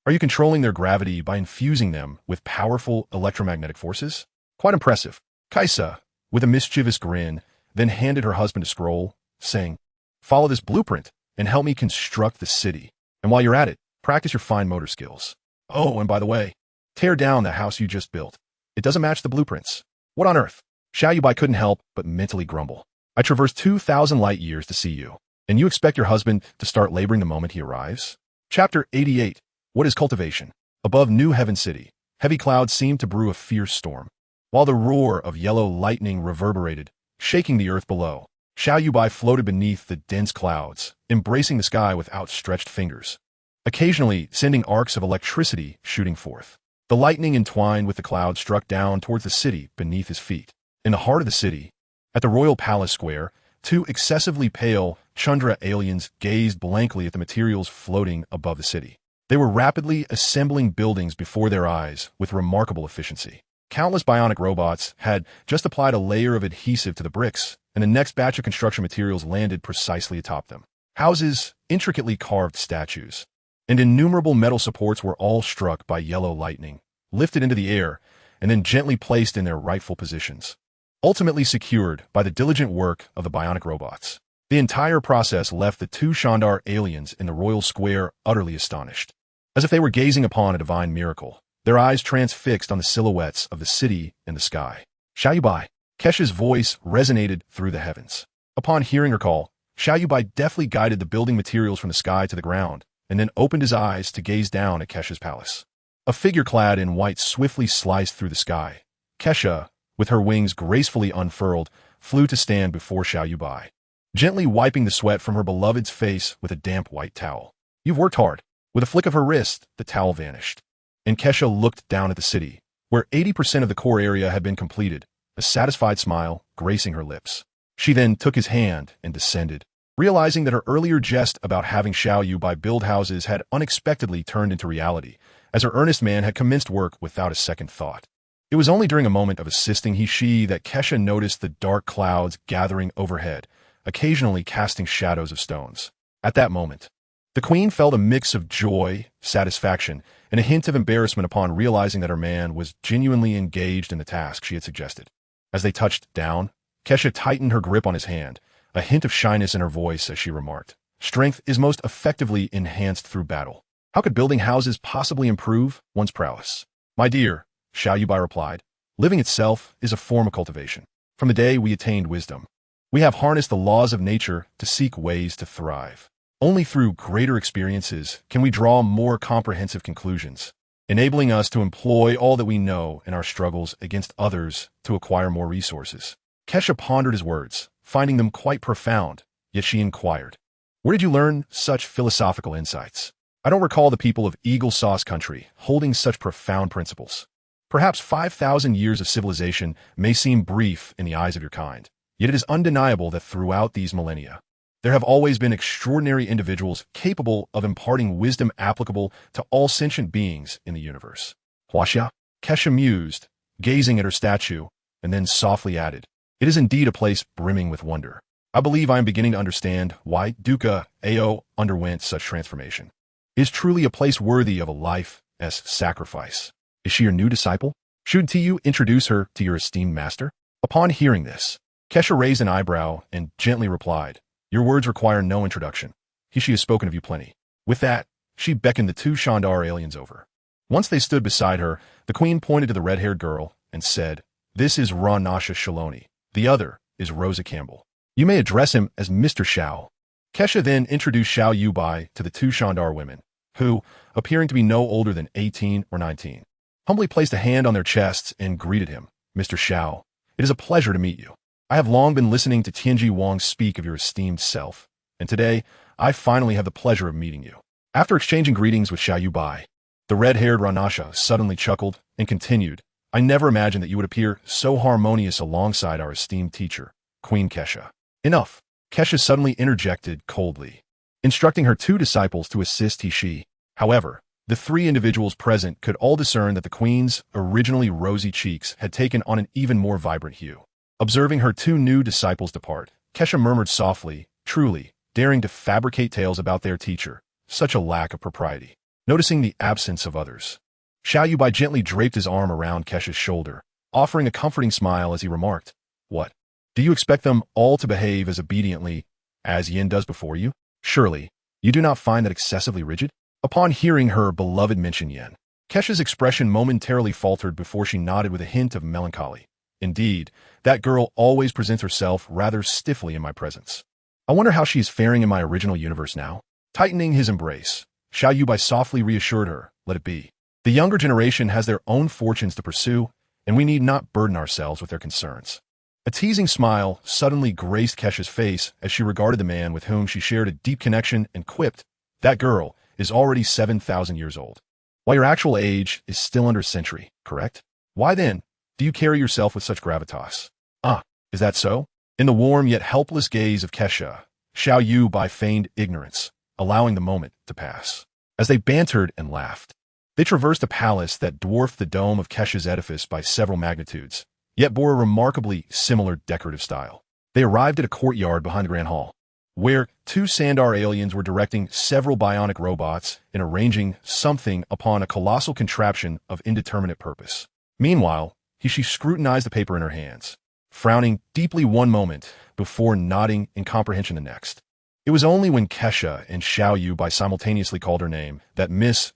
are you controlling their gravity by infusing them with powerful electromagnetic forces? Quite impressive." Kaisa, with a mischievous grin, then handed her husband a scroll, saying, "Follow this blueprint and help me construct the city. And while you're at it, practice your fine motor skills. Oh, and by the way, tear down the house you just built. It doesn't match the blueprints. What on earth?" Xiao Yuebai couldn't help but mentally grumble. "I traversed 2,000 light years to see you, and you expect your husband to start laboring the moment he arrives?" Chapter 88. What is cultivation? Above New Heaven City, heavy clouds seemed to brew a fierce storm, while the roar of yellow lightning reverberated, shaking the earth below. Xiao Yuebai floated beneath the dense clouds, embracing the sky with outstretched fingers, occasionally sending arcs of electricity shooting forth. The lightning entwined with the clouds struck down towards the city beneath his feet. In the heart of the city, at the royal palace square, two excessively pale Chandra aliens gazed blankly at the materials floating above the city. They were rapidly assembling buildings before their eyes with remarkable efficiency. Countless bionic robots had just applied a layer of adhesive to the bricks, and the next batch of construction materials landed precisely atop them. Houses, intricately carved statues, and innumerable metal supports were all struck by yellow lightning, lifted into the air, and then gently placed in their rightful positions, ultimately secured by the diligent work of the bionic robots. The entire process left the two Chandar aliens in the royal square utterly astonished, as if they were gazing upon a divine miracle, their eyes transfixed on the silhouettes of the city and the sky. "Xiao Yuebai." Kesha's voice resonated through the heavens. Upon hearing her call, Xiao Yuebai deftly guided the building materials from the sky to the ground, and then opened his eyes to gaze down at Kesha's palace. A figure clad in white swiftly sliced through the sky. Kesha, with her wings gracefully unfurled, flew to stand before Xiao Yuebai, gently wiping the sweat from her beloved's face with a damp white towel. "You've worked hard." With a flick of her wrist, the towel vanished, and Kesha looked down at the city, where 80% of the core area had been completed, a satisfied smile gracing her lips. She then took his hand and descended, realizing that her earlier jest about having Xiao Yuebai build houses had unexpectedly turned into reality, as her earnest man had commenced work without a second thought. It was only during a moment of assisting he that Kesha noticed the dark clouds gathering overhead, occasionally casting shadows of stones. At that moment, the queen felt a mix of joy, satisfaction, and a hint of embarrassment upon realizing that her man was genuinely engaged in the task she had suggested. As they touched down, Kesha tightened her grip on his hand, a hint of shyness in her voice as she remarked, "Strength is most effectively enhanced through battle. How could building houses possibly improve one's prowess?" "My dear," Xiao Yuebai replied, "living itself is a form of cultivation. From the day we attained wisdom, we have harnessed the laws of nature to seek ways to thrive. Only through greater experiences can we draw more comprehensive conclusions, enabling us to employ all that we know in our struggles against others to acquire more resources." Kesha pondered his words, finding them quite profound, yet she inquired, "Where did you learn such philosophical insights? I don't recall the people of Eagle Sauce Country holding such profound principles. Perhaps 5,000 years of civilization may seem brief in the eyes of your kind, yet it is undeniable that throughout these millennia, there have always been extraordinary individuals capable of imparting wisdom applicable to all sentient beings in the universe." "Huaxia?" Kesha mused, gazing at her statue, and then softly added, "It is indeed a place brimming with wonder. I believe I am beginning to understand why Duca Ao underwent such transformation. It is truly a place worthy of a life's sacrifice. Is she your new disciple? Shouldn't you introduce her to your esteemed master?" Upon hearing this, Kesha raised an eyebrow and gently replied, "Your words require no introduction. She has spoken of you plenty." With that, she beckoned the two Chandar aliens over. Once they stood beside her, the queen pointed to the red-haired girl and said, "This is Ranasha Shaloni. The other is Rosa Campbell. You may address him as Mr. Xiao." Kesha then introduced Xiao Yuebai to the two Chandar women, who, appearing to be no older than 18 or 19, humbly placed a hand on their chests and greeted him. Mr. Xiao, it is a pleasure to meet you. I have long been listening to Tianji Wang speak of your esteemed self, and today I finally have the pleasure of meeting you. After exchanging greetings with Xiao Yuebai, the red-haired Ranasha suddenly chuckled and continued, I never imagined that you would appear so harmonious alongside our esteemed teacher, Queen Kesha. Enough. Kesha suddenly interjected coldly, instructing her two disciples to assist He-She. However, the three individuals present could all discern that the queen's originally rosy cheeks had taken on an even more vibrant hue. Observing her two new disciples depart, Kesha murmured softly, truly, daring to fabricate tales about their teacher, such a lack of propriety. Noticing the absence of others, Xiao Yuebai gently draped his arm around Kesha's shoulder, offering a comforting smile as he remarked, What? Do you expect them all to behave as obediently as Yin does before you? Surely, you do not find that excessively rigid? Upon hearing her beloved mention Yin, Kesha's expression momentarily faltered before she nodded with a hint of melancholy. Indeed, that girl always presents herself rather stiffly in my presence. I wonder how she is faring in my original universe now. Tightening his embrace, Xiao Yuebai softly reassured her, let it be. The younger generation has their own fortunes to pursue, and we need not burden ourselves with their concerns. A teasing smile suddenly graced Kesha's face as she regarded the man with whom she shared a deep connection and quipped, that girl is already 7,000 years old, while your actual age is still under a century, correct? Why then do you carry yourself with such gravitas? Ah, is that so? In the warm yet helpless gaze of Kesha, Xiao Yuebai feigned ignorance, allowing the moment to pass. As they bantered and laughed, they traversed a palace that dwarfed the dome of Kesha's edifice by several magnitudes, yet bore a remarkably similar decorative style. They arrived at a courtyard behind the Grand Hall, where two Sandar aliens were directing several bionic robots and arranging something upon a colossal contraption of indeterminate purpose. Meanwhile, she scrutinized the paper in her hands, frowning deeply one moment before nodding in comprehension the next. It was only when Kesha and Xiao Yuebai simultaneously called her name that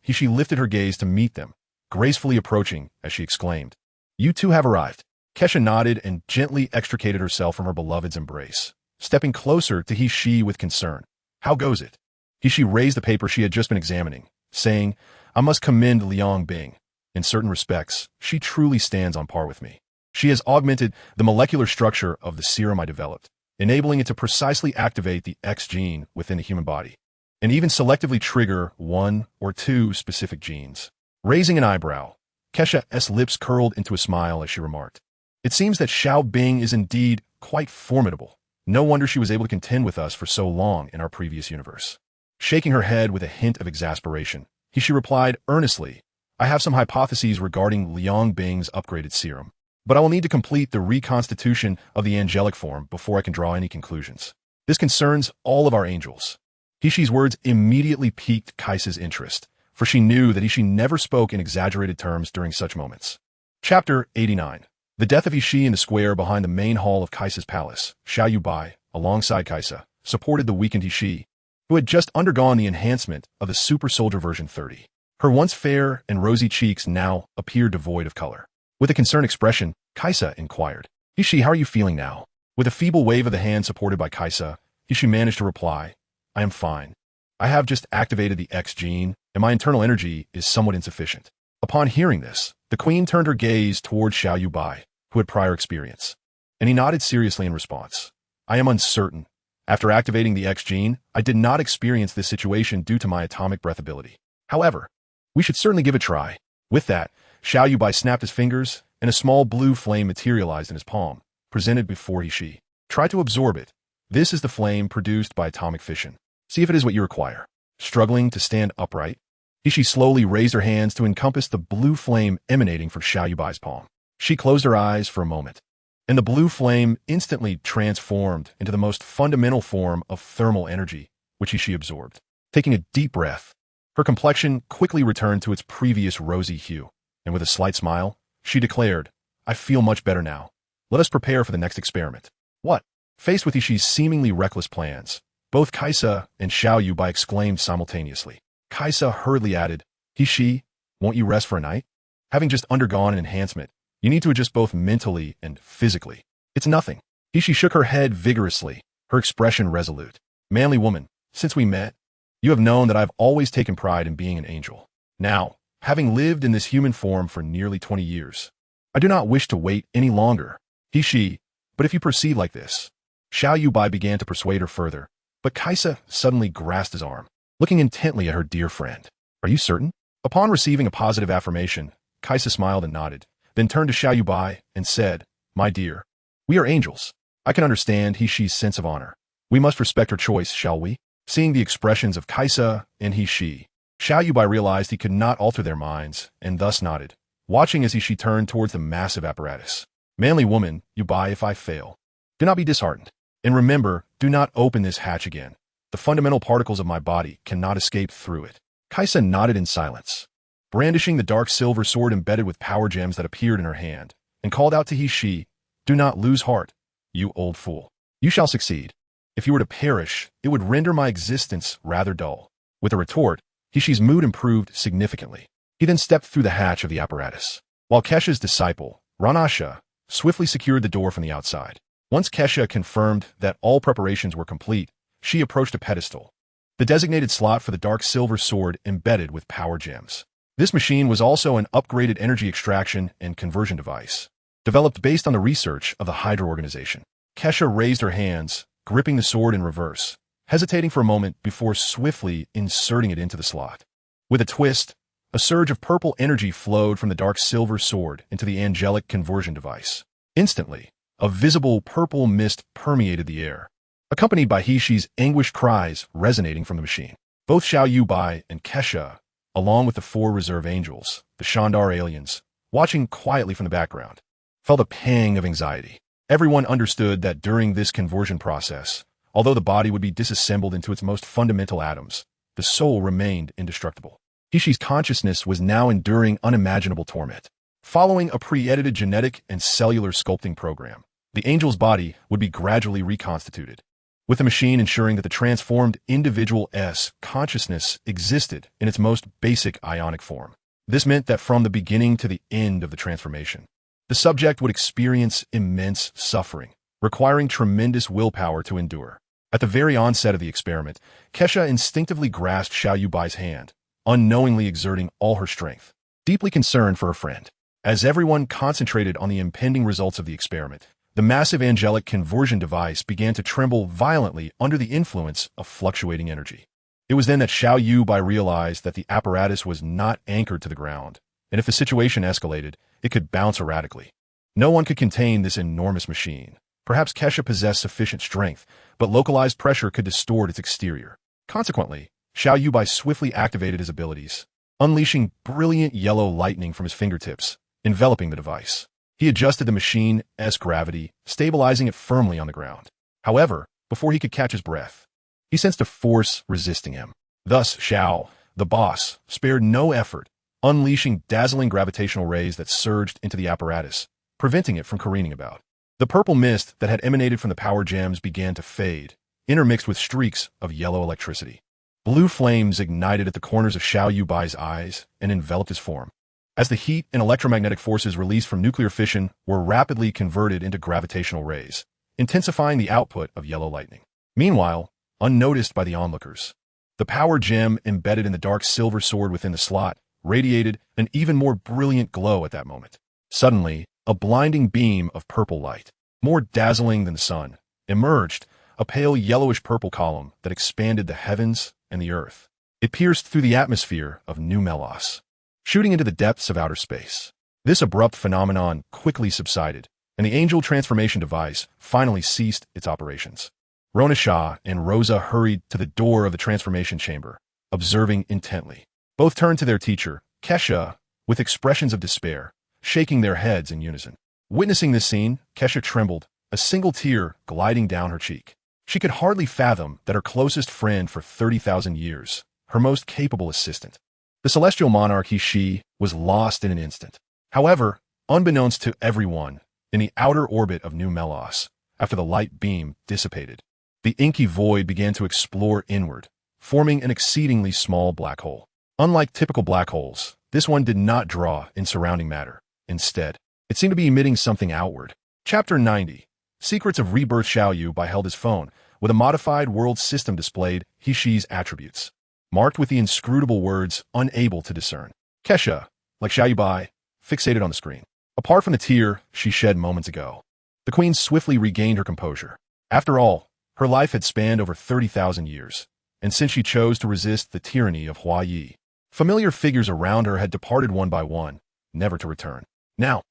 she lifted her gaze to meet them, gracefully approaching as she exclaimed, You two have arrived. Kesha nodded and gently extricated herself from her beloved's embrace, stepping closer to He-She with concern. How goes it? He-She raised the paper she had just been examining, saying, I must commend Liang Bing. In certain respects, she truly stands on par with me. She has augmented the molecular structure of the serum I developed, enabling it to precisely activate the X gene within the human body, and even selectively trigger one or two specific genes. Raising an eyebrow, Kesha's lips curled into a smile as she remarked, It seems that Xiao Bing is indeed quite formidable. No wonder she was able to contend with us for so long in our previous universe. Shaking her head with a hint of exasperation, she replied earnestly, I have some hypotheses regarding Liang Bing's upgraded serum, but I will need to complete the reconstitution of the angelic form before I can draw any conclusions. This concerns all of our angels. He-She's words immediately piqued Kaisa's interest, for she knew that He-She never spoke in exaggerated terms during such moments. Chapter 89. The death of He-She in the square behind the main hall of Kaisa's palace. Xiao Yuebai, alongside Kaisa, supported the weakened He-She, who had just undergone the enhancement of the Super Soldier version 30. Her once fair and rosy cheeks now appeared devoid of color. With a concerned expression, Kaisa inquired, He-She, how are you feeling now? With a feeble wave of the hand supported by Kaisa, He-She managed to reply, I am fine. I have just activated the X gene, and my internal energy is somewhat insufficient. Upon hearing this, the queen turned her gaze toward Xiao Yuebai, who had prior experience, and he nodded seriously in response. I am uncertain. After activating the X gene, I did not experience this situation due to my atomic breath ability. However, we should certainly give it a try. With that, Xiao Yuebai snapped his fingers, and a small blue flame materialized in his palm, presented before He-She. Try to absorb it. This is the flame produced by atomic fission. See if it is what you require. Struggling to stand upright, He-She slowly raised her hands to encompass the blue flame emanating from Xiao Yuebai's palm. She closed her eyes for a moment, and the blue flame instantly transformed into the most fundamental form of thermal energy, which He-She absorbed. Taking a deep breath, her complexion quickly returned to its previous rosy hue, and with a slight smile, she declared, I feel much better now. Let us prepare for the next experiment. What? Faced with He-She's seemingly reckless plans, both Kaisa and Xiao Yuebai exclaimed simultaneously. Kaisa hurriedly added, He-She, won't you rest for a night? Having just undergone an enhancement, you need to adjust both mentally and physically. It's nothing. He-She shook her head vigorously, her expression resolute. Manly woman, since we met, you have known that I've always taken pride in being an angel. Now, having lived in this human form for nearly 20 years. I do not wish to wait any longer. She, but if you proceed like this. Xiao Yuebai began to persuade her further, but Kaisa suddenly grasped his arm, looking intently at her dear friend. Are you certain? Upon receiving a positive affirmation, Kaisa smiled and nodded, then turned to Xiao Yuebai and said, My dear, we are angels. I can understand she's sense of honor. We must respect her choice, shall we? Seeing the expressions of Kaisa and she, Xiao Yuebai realized he could not alter their minds, and thus nodded, watching as she turned towards the massive apparatus. Manly woman, Yuebai, if I fail, do not be disheartened. And remember, do not open this hatch again. The fundamental particles of my body cannot escape through it. Kaisa nodded in silence, brandishing the dark silver sword embedded with power gems that appeared in her hand, and called out to she, Do not lose heart, you old fool. You shall succeed. If you were to perish, it would render my existence rather dull. With a retort, Hishi's mood improved significantly. He then stepped through the hatch of the apparatus, while Kesha's disciple, Ranasha, swiftly secured the door from the outside. Once Kesha confirmed that all preparations were complete, she approached a pedestal, the designated slot for the dark silver sword embedded with power gems. This machine was also an upgraded energy extraction and conversion device, developed based on the research of the Hydra organization. Kesha raised her hands, gripping the sword in reverse, hesitating for a moment before swiftly inserting it into the slot. With a twist, a surge of purple energy flowed from the dark silver sword into the angelic conversion device. Instantly, a visible purple mist permeated the air, accompanied by Hishi's anguished cries resonating from the machine. Both Xiao Yuebai and Kesha, along with the 4 reserve angels, the Shandar aliens, watching quietly from the background, felt a pang of anxiety. Everyone understood that during this conversion process, although the body would be disassembled into its most fundamental atoms, the soul remained indestructible. Hishi's consciousness was now enduring unimaginable torment. Following a pre-edited genetic and cellular sculpting program, the angel's body would be gradually reconstituted, with the machine ensuring that the transformed individual's consciousness existed in its most basic ionic form. This meant that from the beginning to the end of the transformation, the subject would experience immense suffering, requiring tremendous willpower to endure. At the very onset of the experiment, Kesha instinctively grasped Xiao Yuebai's hand, unknowingly exerting all her strength, deeply concerned for her friend. As everyone concentrated on the impending results of the experiment, the massive angelic conversion device began to tremble violently under the influence of fluctuating energy. It was then that Xiao Yuebai realized that the apparatus was not anchored to the ground, and if the situation escalated, it could bounce erratically. No one could contain this enormous machine. Perhaps Kesha possessed sufficient strength, but localized pressure could distort its exterior. Consequently, Xiao Yuebai swiftly activated his abilities, unleashing brilliant yellow lightning from his fingertips, enveloping the device. He adjusted the machine's gravity, stabilizing it firmly on the ground. However, before he could catch his breath, he sensed a force resisting him. Thus, Xiao, the boss, spared no effort, unleashing dazzling gravitational rays that surged into the apparatus, preventing it from careening about. The purple mist that had emanated from the power gems began to fade, intermixed with streaks of yellow electricity. Blue flames ignited at the corners of Xiao Yuebai's eyes and enveloped his form, as the heat and electromagnetic forces released from nuclear fission were rapidly converted into gravitational rays, intensifying the output of yellow lightning. Meanwhile, unnoticed by the onlookers, the power gem embedded in the dark silver sword within the slot radiated an even more brilliant glow at that moment. Suddenly, a blinding beam of purple light, more dazzling than the sun, emerged, a pale yellowish-purple column that expanded the heavens and the earth. It pierced through the atmosphere of New Melos, shooting into the depths of outer space. This abrupt phenomenon quickly subsided, and the angel transformation device finally ceased its operations. Ronasha and Rosa hurried to the door of the transformation chamber, observing intently. Both turned to their teacher, Kesha, with expressions of despair, shaking their heads in unison. Witnessing this scene, Kesha trembled, a single tear gliding down her cheek. She could hardly fathom that her closest friend for 30,000 years, her most capable assistant, the celestial monarch she was lost in an instant. However, unbeknownst to everyone, in the outer orbit of New Melos, after the light beam dissipated, the inky void began to explore inward, forming an exceedingly small black hole. Unlike typical black holes, this one did not draw in surrounding matter. Instead, it seemed to be emitting something outward. Chapter 90. Secrets of Rebirth. Xiao Yuebai held his phone, with a modified world system displayed Hishi's attributes, marked with the inscrutable words, unable to discern. Kesha, like Xiao Yuebai, fixated on the screen. Apart from the tear she shed moments ago, the queen swiftly regained her composure. After all, her life had spanned over 30,000 years, and since she chose to resist the tyranny of WWII, familiar figures around her had departed one by one, never to return. Now,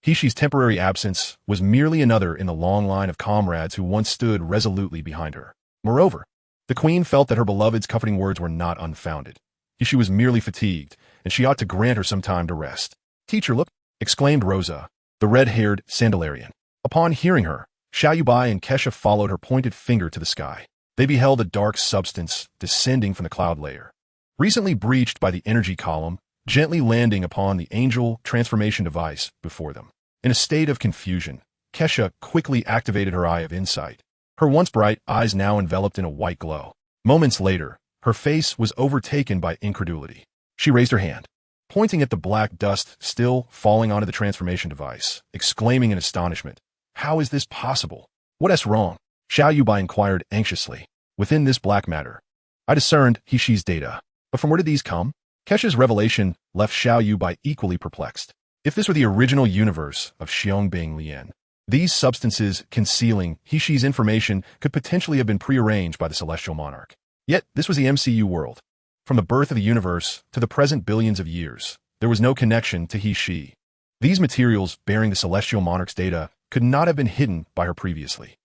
Hishi's temporary absence was merely another in the long line of comrades who once stood resolutely behind her. Moreover, the queen felt that her beloved's comforting words were not unfounded. Hishi was merely fatigued, and she ought to grant her some time to rest. "Teacher, look!" exclaimed Rosa, the red-haired Sandalarian. Upon hearing her, Xiao Yuebai and Kesha followed her pointed finger to the sky. They beheld a dark substance descending from the cloud layer, recently breached by the energy column, gently landing upon the angel transformation device before them. In a state of confusion, Kesha quickly activated her eye of insight, her once bright eyes now enveloped in a white glow. Moments later, her face was overtaken by incredulity. She raised her hand, pointing at the black dust still falling onto the transformation device, exclaiming in astonishment, "How is this possible? What is wrong?" Xiao Yuebai inquired anxiously. "Within this black matter, I discerned Hishi's data. But from where did these come?" Kesha's revelation left Xiao Yuebai equally perplexed. If this were the original universe of Xiong these substances concealing Hishi's information could potentially have been prearranged by the Celestial Monarch. Yet, this was the MCU world. From the birth of the universe to the present billions of years, there was no connection to Hishi. These materials bearing the Celestial Monarch's data could not have been hidden by her previously.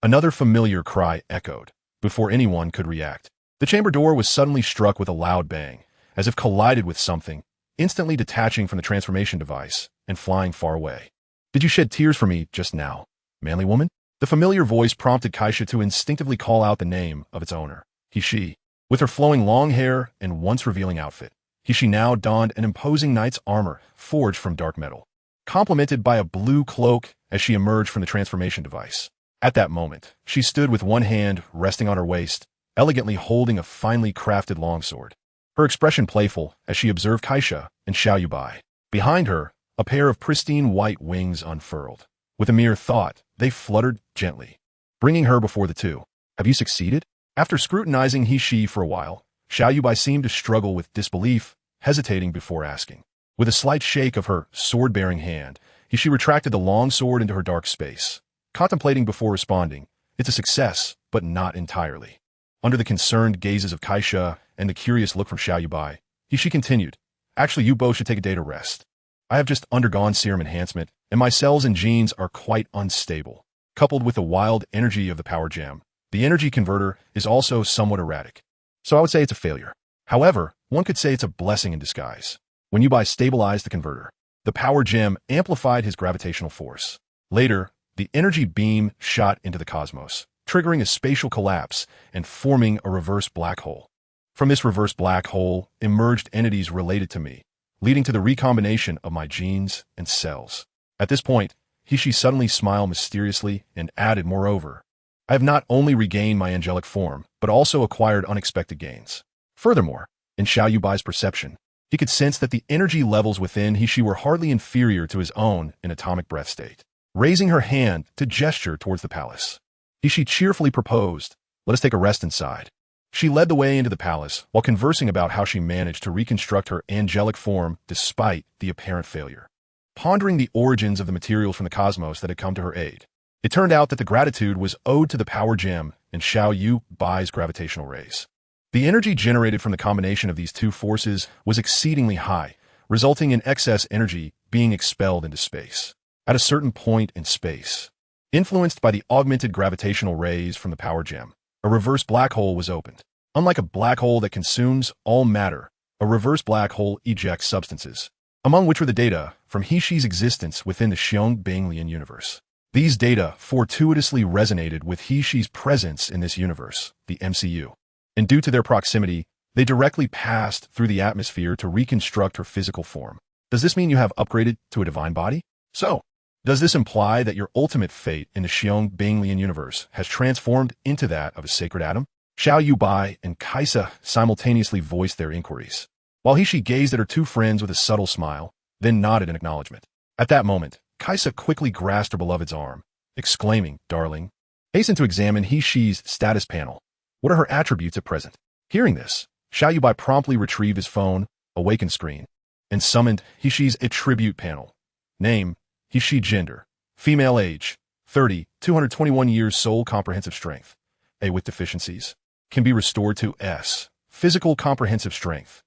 Another familiar cry echoed, before anyone could react. The chamber door was suddenly struck with a loud bang, as if collided with something, instantly detaching from the transformation device and flying far away. "Did you shed tears for me just now, manly woman?" The familiar voice prompted Kaisha to instinctively call out the name of its owner, Hishi. With her flowing long hair and once revealing outfit, Hishi now donned an imposing knight's armor forged from dark metal, complemented by a blue cloak as she emerged from the transformation device. At that moment, she stood with one hand resting on her waist, elegantly holding a finely crafted longsword, her expression playful as she observed Kaisha and Xiao Yuebai. Behind her, a pair of pristine white wings unfurled. With a mere thought, they fluttered gently, bringing her before the two. "Have you succeeded?" After scrutinizing Hishi for a while, Xiao Yuebai seemed to struggle with disbelief, hesitating before asking. With a slight shake of her sword-bearing hand, Hishi retracted the long sword into her dark space, contemplating before responding. "It's a success, but not entirely." Under the concerned gazes of Kaisha and the curious look from Xiao Yuebai, Hishi continued, "Actually, you both should take a day to rest. I have just undergone serum enhancement, and my cells and genes are quite unstable. Coupled with the wild energy of the power gem, the energy converter is also somewhat erratic. So I would say it's a failure. However, one could say it's a blessing in disguise. When Yuebai stabilized the converter, the power gem amplified his gravitational force. Later, the energy beam shot into the cosmos, triggering a spatial collapse and forming a reverse black hole. From this reverse black hole emerged entities related to me, leading to the recombination of my genes and cells." At this point, Hishi suddenly smiled mysteriously and added, "Moreover, I have not only regained my angelic form, but also acquired unexpected gains." Furthermore, in Xiao Yuebai's perception, he could sense that the energy levels within Hishi were hardly inferior to his own in atomic breath state. Raising her hand to gesture towards the palace, Hishi cheerfully proposed, "Let us take a rest inside." She led the way into the palace while conversing about how she managed to reconstruct her angelic form despite the apparent failure. Pondering the origins of the materials from the cosmos that had come to her aid, it turned out that the gratitude was owed to the power gem and Xiao Yuebai's gravitational rays. The energy generated from the combination of these two forces was exceedingly high, resulting in excess energy being expelled into space. At a certain point in space, influenced by the augmented gravitational rays from the power gem, a reverse black hole was opened. Unlike a black hole that consumes all matter, a reverse black hole ejects substances, among which were the data from Hishi's existence within the Xiong universe. These data fortuitously resonated with Hishi's presence in this universe, the MCU, and due to their proximity, they directly passed through the atmosphere to reconstruct her physical form. Does this mean you have upgraded to a divine body? So, does this imply that your ultimate fate in the Xiong universe has transformed into that of a sacred atom? Xiao Yuebai and Kaisa simultaneously voiced their inquiries, while Hishi gazed at her two friends with a subtle smile, then nodded in acknowledgement. At that moment, Kaisa quickly grasped her beloved's arm, exclaiming, "Darling, hasten to examine Hishi's status panel. What are her attributes at present?" Hearing this, Xiao Yuebai promptly retrieved his phone, awakened screen, and summoned Hishi's attribute panel. Name, Hishi gender. Female age, 30, 221 years soul comprehensive strength. A with deficiencies. Can be restored to S. Physical comprehensive strength.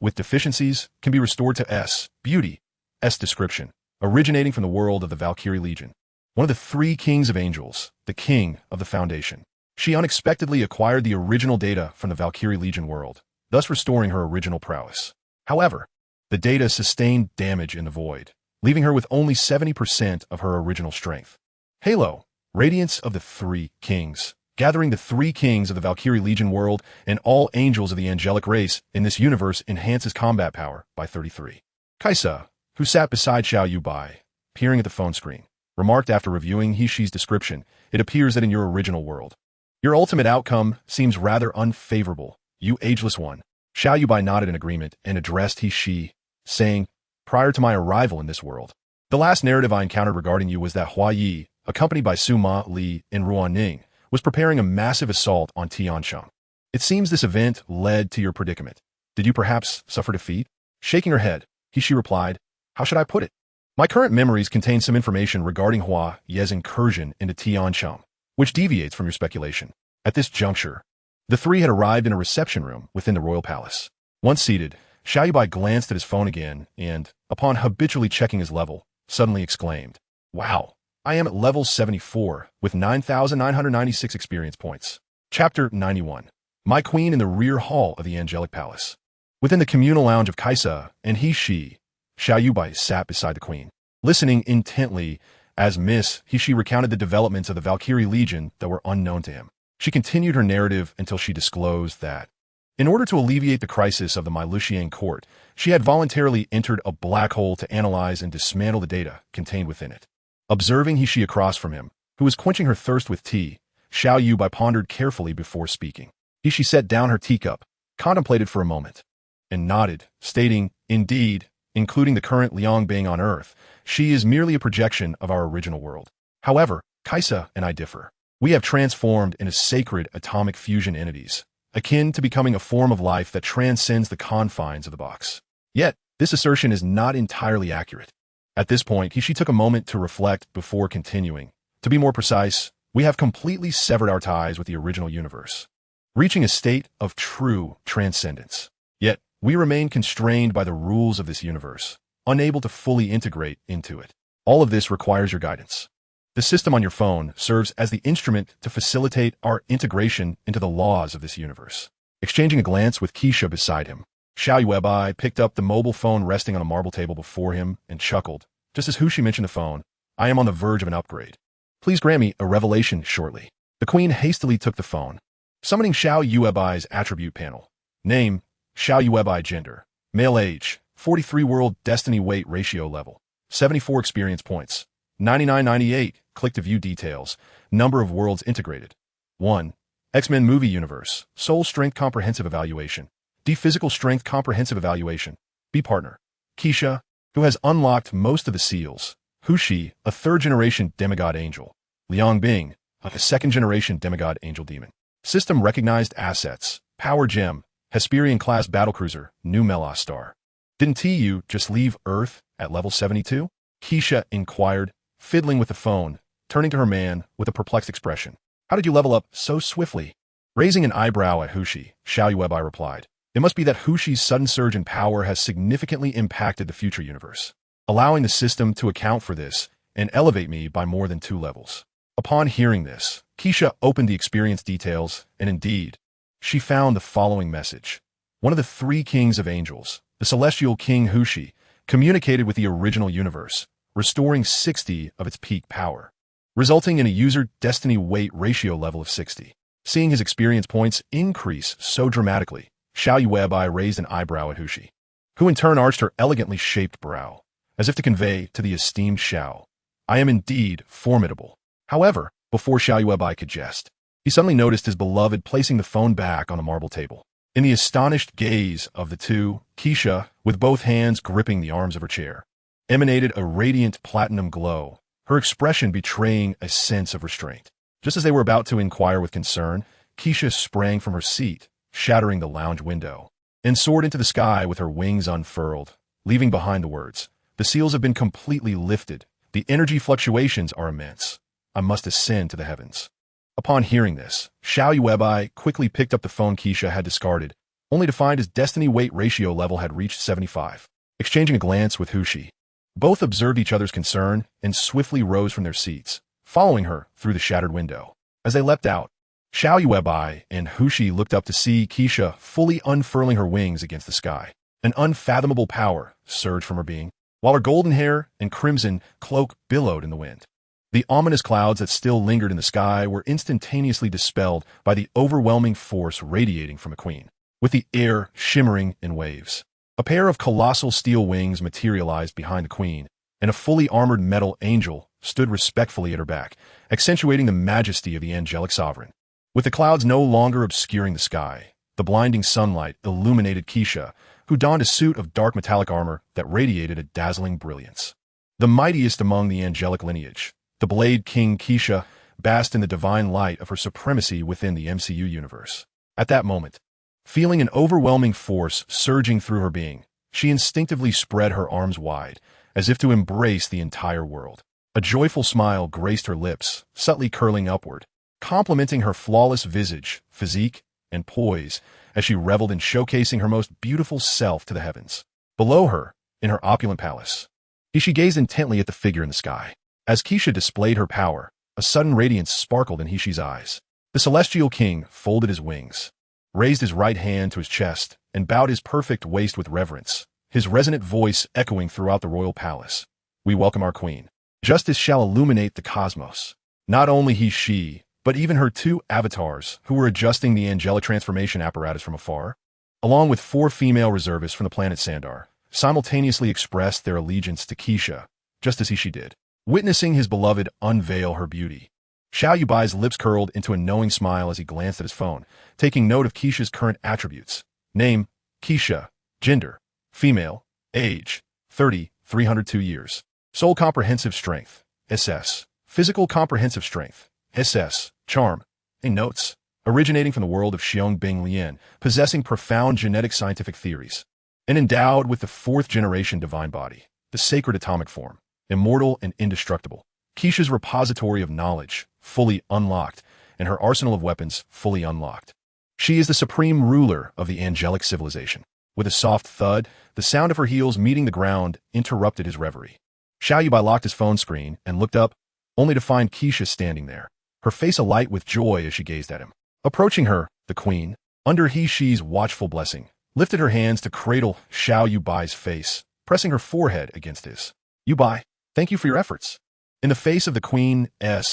With deficiencies, can be restored to S. Beauty. S description. Originating from the world of the Valkyrie Legion. One of the three kings of angels, the king of the Foundation. She unexpectedly acquired the original data from the Valkyrie Legion world, thus restoring her original prowess. However, the data sustained damage in the void, leaving her with only 70% of her original strength. Halo, radiance of the three kings. Gathering the three kings of the Valkyrie Legion world and all angels of the angelic race in this universe enhances combat power by 33. Kaisa, who sat beside Xiao Yuebai, peering at the phone screen, remarked after reviewing Hishi's description, "It appears that in your original world, your ultimate outcome seems rather unfavorable, you ageless one." Xiao Yuebai nodded in agreement and addressed Hishi, saying, "Prior to my arrival in this world, the last narrative I encountered regarding you was that WWII, accompanied by Sima Li and Ruaning, was preparing a massive assault on Tianshang. It seems this event led to your predicament. Did you perhaps suffer defeat?" Shaking her head, Hishi replied, "How should I put it? My current memories contain some information regarding Hua Ye's incursion into Tianshang, which deviates from your speculation." At this juncture, the three had arrived in a reception room within the royal palace. Once seated, Xiao Yuebai glanced at his phone again and, upon habitually checking his level, suddenly exclaimed, "Wow, I am at level 74 with 9,996 experience points." Chapter 91. My Queen in the Rear Hall of the Angelic Palace. Within the communal lounge of Kaisa and Hishi, Xiao Yuebai sat beside the queen, listening intently as Miss Hishi recounted the developments of the Valkyrie Legion that were unknown to him. She continued her narrative until she disclosed that, in order to alleviate the crisis of the Miluxiang court, she had voluntarily entered a black hole to analyze and dismantle the data contained within it. Observing Hishi across from him, who was quenching her thirst with tea, Xiao Yuebai pondered carefully before speaking. Hishi set down her teacup, contemplated for a moment, and nodded, stating, "Indeed, including the current Liang being on Earth, she is merely a projection of our original world. However, Kaisa and I differ. We have transformed into sacred atomic fusion entities, akin to becoming a form of life that transcends the confines of the box. Yet, this assertion is not entirely accurate." At this point, Hishi took a moment to reflect before continuing. "To be more precise, we have completely severed our ties with the original universe, reaching a state of true transcendence. Yet, we remain constrained by the rules of this universe, unable to fully integrate into it. All of this requires your guidance. The system on your phone serves as the instrument to facilitate our integration into the laws of this universe." Exchanging a glance with Keisha beside him, Xiao Yuebai picked up the mobile phone resting on a marble table before him and chuckled. Just as Hushi mentioned the phone, "I am on the verge of an upgrade. Please grant me a revelation shortly." The queen hastily took the phone, summoning Xiao Yuebai's attribute panel. Name, Xiao Yuebai gender. Male age, 43 world destiny weight ratio level. 74 experience points. 9998, click to view details. Number of worlds integrated. 1. X-Men Movie Universe, Soul Strength Comprehensive Evaluation. D. Physical Strength Comprehensive Evaluation. B. Partner, Keisha, who has unlocked most of the seals. Hushi, a third-generation demigod angel. Liang Bing, a second-generation demigod angel demon. System recognized assets. Power Gem, Hesperian-class battlecruiser, New Melos star. Didn't TU just leave Earth at level 72? Keisha inquired, fiddling with the phone, turning to her man with a perplexed expression. "How did you level up so swiftly?" Raising an eyebrow at Hushi, Xiao Yuebai replied, "It must be that Hushi's sudden surge in power has significantly impacted the future universe, allowing the system to account for this and elevate me by more than 2 levels." Upon hearing this, Keisha opened the experience details, and indeed, she found the following message. One of the 3 kings of angels, the celestial king Hushi, communicated with the original universe, restoring 60 of its peak power, resulting in a user destiny weight ratio level of 60. Seeing his experience points increase so dramatically, Xiao Yuebai raised an eyebrow at Hushi, who in turn arched her elegantly shaped brow, as if to convey to the esteemed Xiao, "I am indeed formidable." However, before Xiao Yuebai could jest, he suddenly noticed his beloved placing the phone back on the marble table. In the astonished gaze of the two, Keisha, with both hands gripping the arms of her chair, emanated a radiant platinum glow, her expression betraying a sense of restraint. Just as they were about to inquire with concern, Keisha sprang from her seat, shattering the lounge window, and soared into the sky with her wings unfurled, leaving behind the words, "The seals have been completely lifted. The energy fluctuations are immense. I must ascend to the heavens." Upon hearing this, Xiao Yuebai quickly picked up the phone Keisha had discarded, only to find his destiny weight ratio level had reached 75. Exchanging a glance with Hushi, both observed each other's concern and swiftly rose from their seats, following her through the shattered window. As they leapt out, Xiao Yuebai and Hushi looked up to see Keisha fully unfurling her wings against the sky. An unfathomable power surged from her being, while her golden hair and crimson cloak billowed in the wind. The ominous clouds that still lingered in the sky were instantaneously dispelled by the overwhelming force radiating from the queen, with the air shimmering in waves. A pair of colossal steel wings materialized behind the queen, and a fully armored metal angel stood respectfully at her back, accentuating the majesty of the angelic sovereign. With the clouds no longer obscuring the sky, the blinding sunlight illuminated Keisha, who donned a suit of dark metallic armor that radiated a dazzling brilliance. The mightiest among the angelic lineage, the Blade King Keisha basked in the divine light of her supremacy within the MCU universe. At that moment, feeling an overwhelming force surging through her being, she instinctively spread her arms wide, as if to embrace the entire world. A joyful smile graced her lips, subtly curling upward, complementing her flawless visage, physique, and poise as she reveled in showcasing her most beautiful self to the heavens. Below her, in her opulent palace, she gazed intently at the figure in the sky. As Keisha displayed her power, a sudden radiance sparkled in Hishi's eyes. The celestial king folded his wings, raised his right hand to his chest, and bowed his perfect waist with reverence, his resonant voice echoing throughout the royal palace. "We welcome our queen. Justice shall illuminate the cosmos." Not only she, but even her two avatars, who were adjusting the angelic transformation apparatus from afar, along with 4 female reservists from the planet Sandar, simultaneously expressed their allegiance to Keisha, just as she did. Witnessing his beloved unveil her beauty, Xiao Yuebai's lips curled into a knowing smile as he glanced at his phone, taking note of Keisha's current attributes. Name, Keisha. Gender, female. Age, 30, 302 years. Soul comprehensive strength, SS. Physical comprehensive strength, SS. Charm. And notes, originating from the world of Xiong Bing Lian, possessing profound genetic scientific theories, and endowed with the 4th generation divine body, the sacred atomic form, immortal and indestructible. Keisha's repository of knowledge, fully unlocked, and her arsenal of weapons, fully unlocked. She is the supreme ruler of the angelic civilization. With a soft thud, the sound of her heels meeting the ground interrupted his reverie. Xiao Yuebai locked his phone screen and looked up, only to find Keisha standing there, her face alight with joy as she gazed at him. Approaching her, the queen, under Hishi's watchful blessing, lifted her hands to cradle Xiao Yuebai's face, pressing her forehead against his. "Yuebai, thank you for your efforts." In the face of the queen's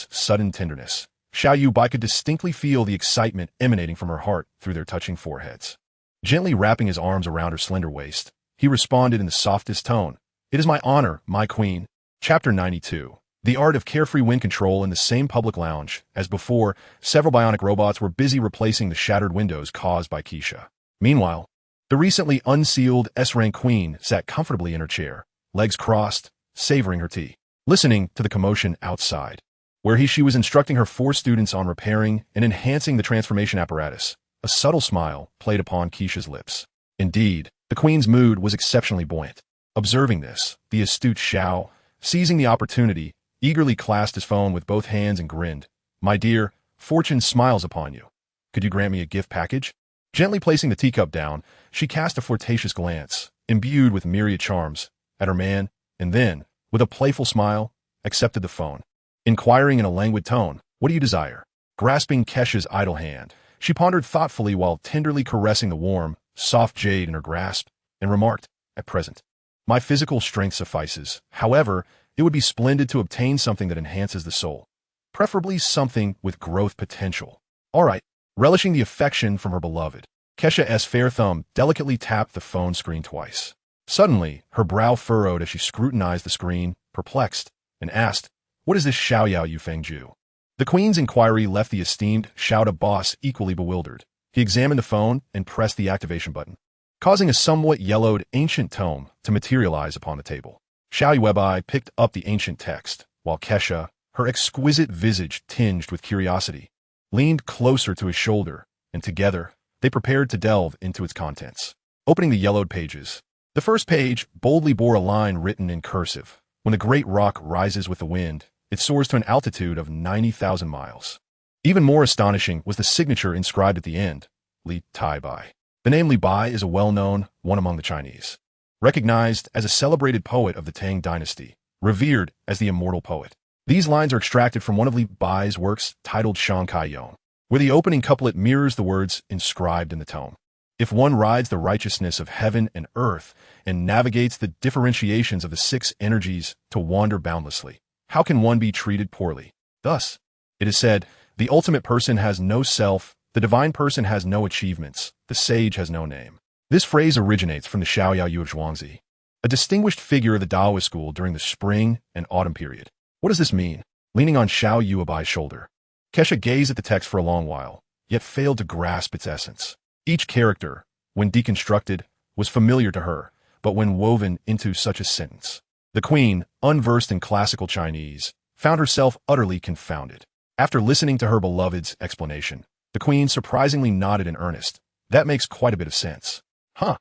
sudden tenderness, Xiao Yuebai could distinctly feel the excitement emanating from her heart through their touching foreheads. Gently wrapping his arms around her slender waist, he responded in the softest tone, "It is my honor, my queen." Chapter 92. The art of carefree wind control. In the same public lounge as before, several bionic robots were busy replacing the shattered windows caused by Keisha. Meanwhile, the recently unsealed S-rank queen sat comfortably in her chair, legs crossed, savoring her tea, listening to the commotion outside, where she was instructing her 4 students on repairing and enhancing the transformation apparatus. A subtle smile played upon Keisha's lips. Indeed, the queen's mood was exceptionally buoyant. Observing this, the astute Xiao, seizing the opportunity, eagerly clasped his phone with both hands and grinned. "My dear, fortune smiles upon you. Could you grant me a gift package?" Gently placing the teacup down, she cast a flirtatious glance, imbued with myriad charms, at her man, and then, with a playful smile, accepted the phone. Inquiring in a languid tone, "What do you desire?" Grasping Kesha's idle hand, she pondered thoughtfully while tenderly caressing the warm, soft jade in her grasp, and remarked, "At present, my physical strength suffices. However, it would be splendid to obtain something that enhances the soul, preferably something with growth potential." "All right." Relishing the affection from her beloved, Kesha's fair thumb delicately tapped the phone screen twice. Suddenly, her brow furrowed as she scrutinized the screen, perplexed, and asked, "What is this Xiao Yufeng Ju?" The queen's inquiry left the esteemed Xiao boss equally bewildered. He examined the phone and pressed the activation button, causing a somewhat yellowed ancient tome to materialize upon the table. Xiao Yuebai picked up the ancient text, while Kesha, her exquisite visage tinged with curiosity, leaned closer to his shoulder, and together, they prepared to delve into its contents. Opening the yellowed pages, The first page boldly bore a line written in cursive. When a great rock rises with the wind, it soars to an altitude of 90,000 miles. Even more astonishing was the signature inscribed at the end, Li Tai Bai. The name Li Bai is a well-known one among the Chinese. Recognized as a celebrated poet of the Tang dynasty, revered as the immortal poet. These lines are extracted from one of Li Bai's works titled Shang Kai Yong, where the opening couplet mirrors the words inscribed in the tome. If one rides the righteousness of heaven and earth and navigates the differentiations of the six energies to wander boundlessly, how can one be treated poorly? Thus, it is said, the ultimate person has no self, the divine person has no achievements, the sage has no name. This phrase originates from the Xiao Yuebai, a distinguished figure of the Taoist school during the spring and autumn period. What does this mean? Leaning on Xiao Yuebai's shoulder, Kesha gazed at the text for a long while, yet failed to grasp its essence. Each character, when deconstructed, was familiar to her, but when woven into such a sentence, the queen, unversed in classical Chinese, found herself utterly confounded. After listening to her beloved's explanation, the queen surprisingly nodded in earnest. That makes quite a bit of sense. Huh.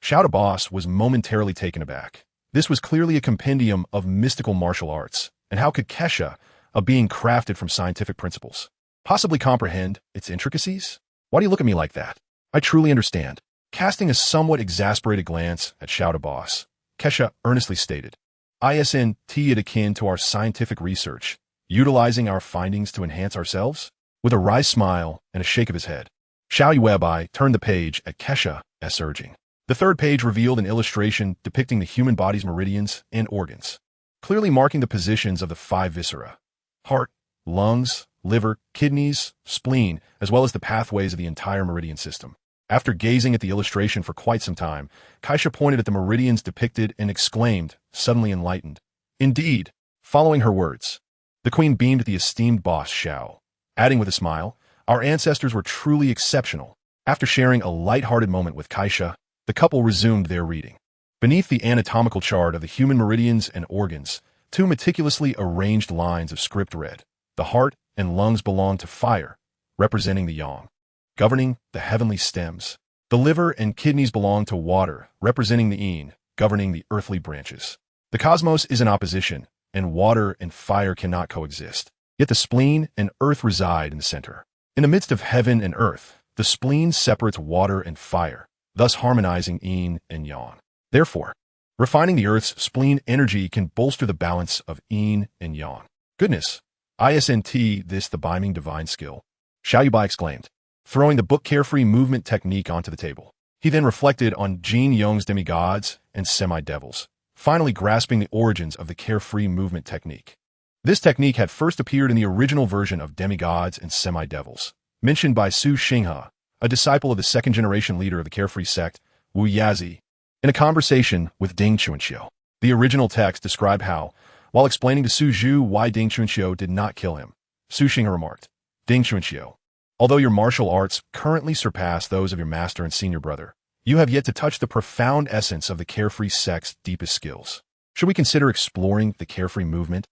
Xiao Yuebai was momentarily taken aback. This was clearly a compendium of mystical martial arts, and how could Kesha, a being crafted from scientific principles, possibly comprehend its intricacies? Why do you look at me like that? I truly understand. Casting a somewhat exasperated glance at Xiao Yuebai, Kesha earnestly stated, "Isn't it akin to our scientific research, utilizing our findings to enhance ourselves?" With a wry smile and a shake of his head, Xiao Yuebai turned the page at Kesha's urging. The third page revealed an illustration depicting the human body's meridians and organs, clearly marking the positions of the five viscera: heart, lungs, liver, kidneys, spleen, as well as the pathways of the entire meridian system. After gazing at the illustration for quite some time, Kaisha pointed at the meridians depicted and exclaimed, suddenly enlightened, "Indeed!" Following her words, the queen beamed at the esteemed boss Xiao, adding with a smile, "Our ancestors were truly exceptional." After sharing a light-hearted moment with Kaisha, the couple resumed their reading. Beneath the anatomical chart of the human meridians and organs, two meticulously arranged lines of script read, "The heart and lungs belong to fire, representing the yang, governing the heavenly stems. The liver and kidneys belong to water, representing the yin, governing the earthly branches. The cosmos is in opposition, and water and fire cannot coexist. Yet the spleen and earth reside in the center. In the midst of heaven and earth, the spleen separates water and fire, thus harmonizing yin and yang. Therefore, refining the earth's spleen energy can bolster the balance of yin and yang." Goodness! Isn't this the beaming divine skill? Xiao Yuebai exclaimed, throwing the book Carefree Movement technique onto the table. He then reflected on Jin Yong's demigods and semi-devils, finally grasping the origins of the Carefree Movement technique. This technique had first appeared in the original version of Demigods and Semi-Devils, mentioned by Su Xinghe, a disciple of the second-generation leader of the Carefree sect, WWII, in a conversation with Ding Chunxiu. The original text described how, while explaining to Su Zhu why Ding Chunxiu did not kill him, Su Xinghe remarked, "Ding Chunxiu, although your martial arts currently surpass those of your master and senior brother, you have yet to touch the profound essence of the Carefree sect's deepest skills. Should we consider exploring the Carefree movement?"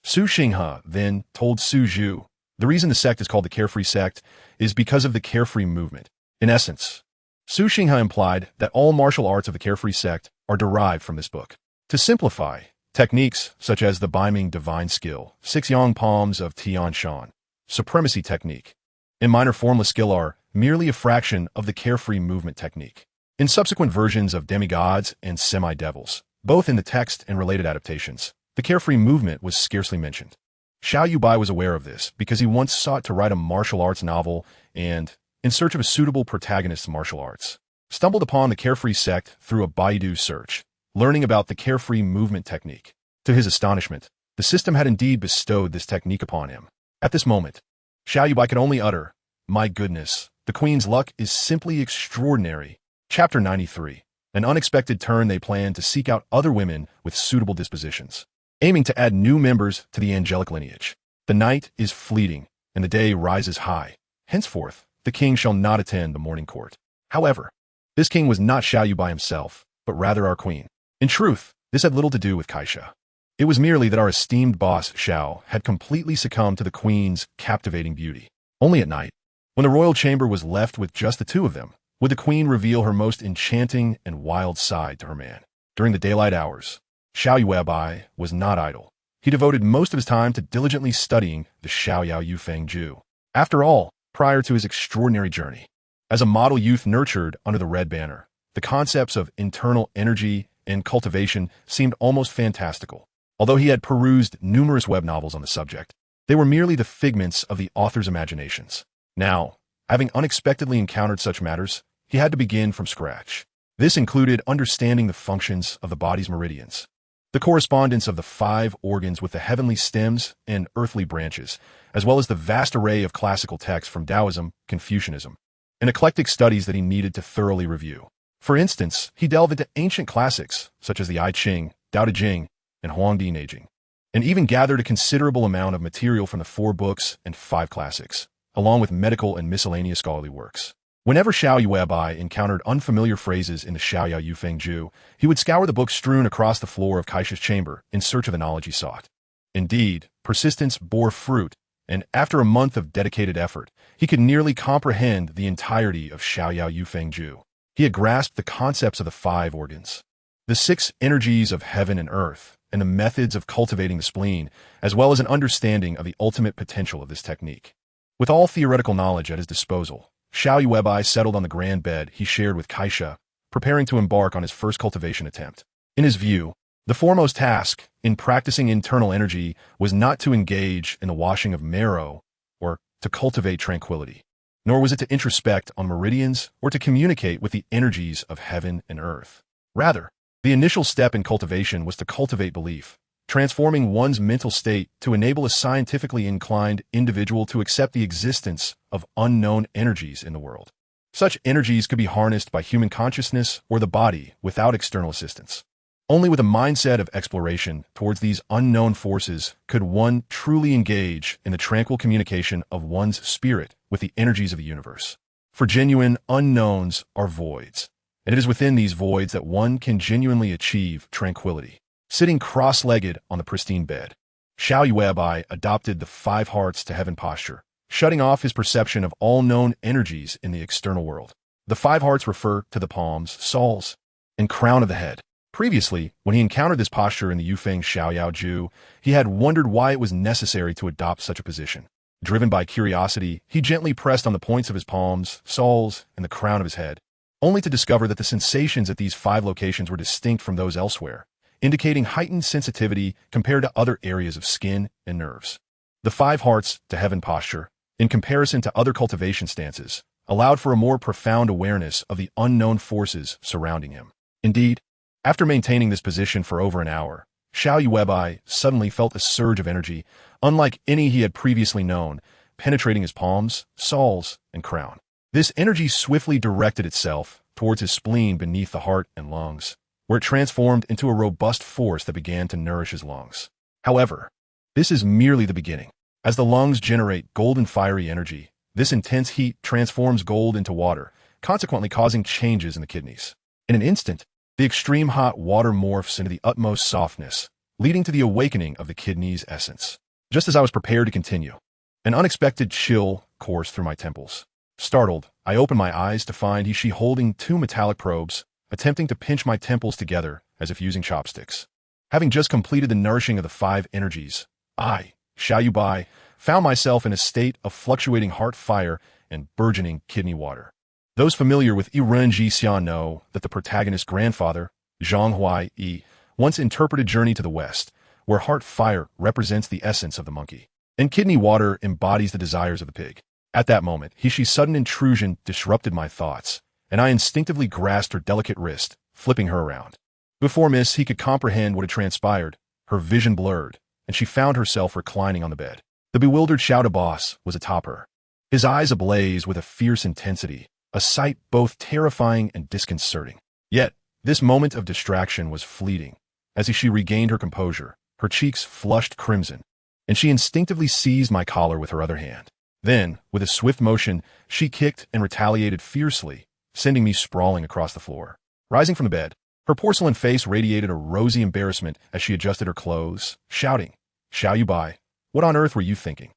Su Xinghe then told Su Zhu, the reason the sect is called the Carefree sect is because of the Carefree movement. In essence, Su Xinghe implied that all martial arts of the Carefree sect are derived from this book. To simplify, techniques such as the beaming divine skill, 6 yang palms of Tian Shan, supremacy technique, and minor formless skill are merely a fraction of the Carefree movement technique. In subsequent versions of Demigods and Semi-Devils, both in the text and related adaptations, the Carefree movement was scarcely mentioned. Xiao Yuebai was aware of this because he once sought to write a martial arts novel and, in search of a suitable protagonist's martial arts, stumbled upon the Carefree sect through a Baidu search, learning about the Carefree movement technique. To his astonishment, the system had indeed bestowed this technique upon him. At this moment, Xiao Yuebai could only utter, "My goodness, the queen's luck is simply extraordinary." Chapter 93. An unexpected turn. They planned to seek out other women with suitable dispositions, aiming to add new members to the angelic lineage. The night is fleeting, and the day rises high. Henceforth, the king shall not attend the morning court. However, this king was not Xiao Yuebai himself, but rather our queen. In truth, this had little to do with Kaisha. It was merely that our esteemed boss, Xiao, had completely succumbed to the queen's captivating beauty. Only at night, when the royal chamber was left with just the two of them, would the queen reveal her most enchanting and wild side to her man. During the daylight hours, Xiao Yuebai was not idle. He devoted most of his time to diligently studying the Xiao Yuebai. After all, prior to his extraordinary journey, as a model youth nurtured under the red banner, the concepts of internal energy and cultivation seemed almost fantastical. Although he had perused numerous web novels on the subject, they were merely the figments of the author's imaginations. Now, having unexpectedly encountered such matters, he had to begin from scratch. This included understanding the functions of the body's meridians, the correspondence of the 5 organs with the heavenly stems and earthly branches, as well as the vast array of classical texts from Taoism, Confucianism, and eclectic studies that he needed to thoroughly review. For instance, he delved into ancient classics such as the I Ching, Tao Te Ching, and Huangdi Neijing, and even gathered a considerable amount of material from the 4 books and 5 classics, along with medical and miscellaneous scholarly works. Whenever Xiao Yuebai encountered unfamiliar phrases in the Xiao Yuebai, he would scour the books strewn across the floor of Kaisha's chamber in search of the knowledge he sought. Indeed, persistence bore fruit, and after a month of dedicated effort, he could nearly comprehend the entirety of Xiao Yuebai. He had grasped the concepts of the 5 organs, the 6 energies of heaven and earth, and the methods of cultivating the spleen, as well as an understanding of the ultimate potential of this technique. With all theoretical knowledge at his disposal, Xiao Yuebai settled on the grand bed he shared with Kaisha, preparing to embark on his first cultivation attempt. In his view, the foremost task in practicing internal energy was not to engage in the washing of marrow or to cultivate tranquility, nor was it to introspect on meridians or to communicate with the energies of heaven and earth. Rather, the initial step in cultivation was to cultivate belief, transforming one's mental state to enable a scientifically inclined individual to accept the existence of unknown energies in the world. Such energies could be harnessed by human consciousness or the body without external assistance. Only with a mindset of exploration towards these unknown forces could one truly engage in the tranquil communication of one's spirit with the energies of the universe. For genuine unknowns are voids, and it is within these voids that one can genuinely achieve tranquility. Sitting cross-legged on the pristine bed, Xiao Yuebai adopted the 5 hearts to heaven posture, shutting off his perception of all known energies in the external world. The 5 hearts refer to the palms, soles, and crown of the head. Previously, when he encountered this posture in the Yufeng Xiaoyao Ju, he had wondered why it was necessary to adopt such a position. Driven by curiosity, he gently pressed on the points of his palms, soles, and the crown of his head, only to discover that the sensations at these 5 locations were distinct from those elsewhere, indicating heightened sensitivity compared to other areas of skin and nerves. The 5 hearts to heaven posture, in comparison to other cultivation stances, allowed for a more profound awareness of the unknown forces surrounding him. Indeed, after maintaining this position for over an hour, Xiao Yuebai suddenly felt a surge of energy, unlike any he had previously known, penetrating his palms, soles, and crown. This energy swiftly directed itself towards his spleen beneath the heart and lungs, where it transformed into a robust force that began to nourish his lungs. However, this is merely the beginning. As the lungs generate golden fiery energy, this intense heat transforms gold into water, consequently causing changes in the kidneys. In an instant, the extreme hot water morphs into the utmost softness, leading to the awakening of the kidney's essence. Just as I was prepared to continue, an unexpected chill coursed through my temples. Startled, I opened my eyes to find she holding 2 metallic probes, attempting to pinch my temples together as if using chopsticks. Having just completed the nourishing of the 5 energies, I, Xiao Yuebai, found myself in a state of fluctuating heart fire and burgeoning kidney water. Those familiar with Irenji Xian know that the protagonist's grandfather, WWII, once interpreted Journey to the West, where heart fire represents the essence of the monkey, and kidney water embodies the desires of the pig. At that moment, Hishi's sudden intrusion disrupted my thoughts, and I instinctively grasped her delicate wrist, flipping her around. Before he could comprehend what had transpired, her vision blurred, and she found herself reclining on the bed. The bewildered Xiao boss was atop her, his eyes ablaze with a fierce intensity, a sight both terrifying and disconcerting. Yet, this moment of distraction was fleeting. As she regained her composure, her cheeks flushed crimson, and she instinctively seized my collar with her other hand. Then, with a swift motion, she kicked and retaliated fiercely, sending me sprawling across the floor. Rising from the bed, her porcelain face radiated a rosy embarrassment as she adjusted her clothes, shouting, "Xiao Yuebai, what on earth were you thinking?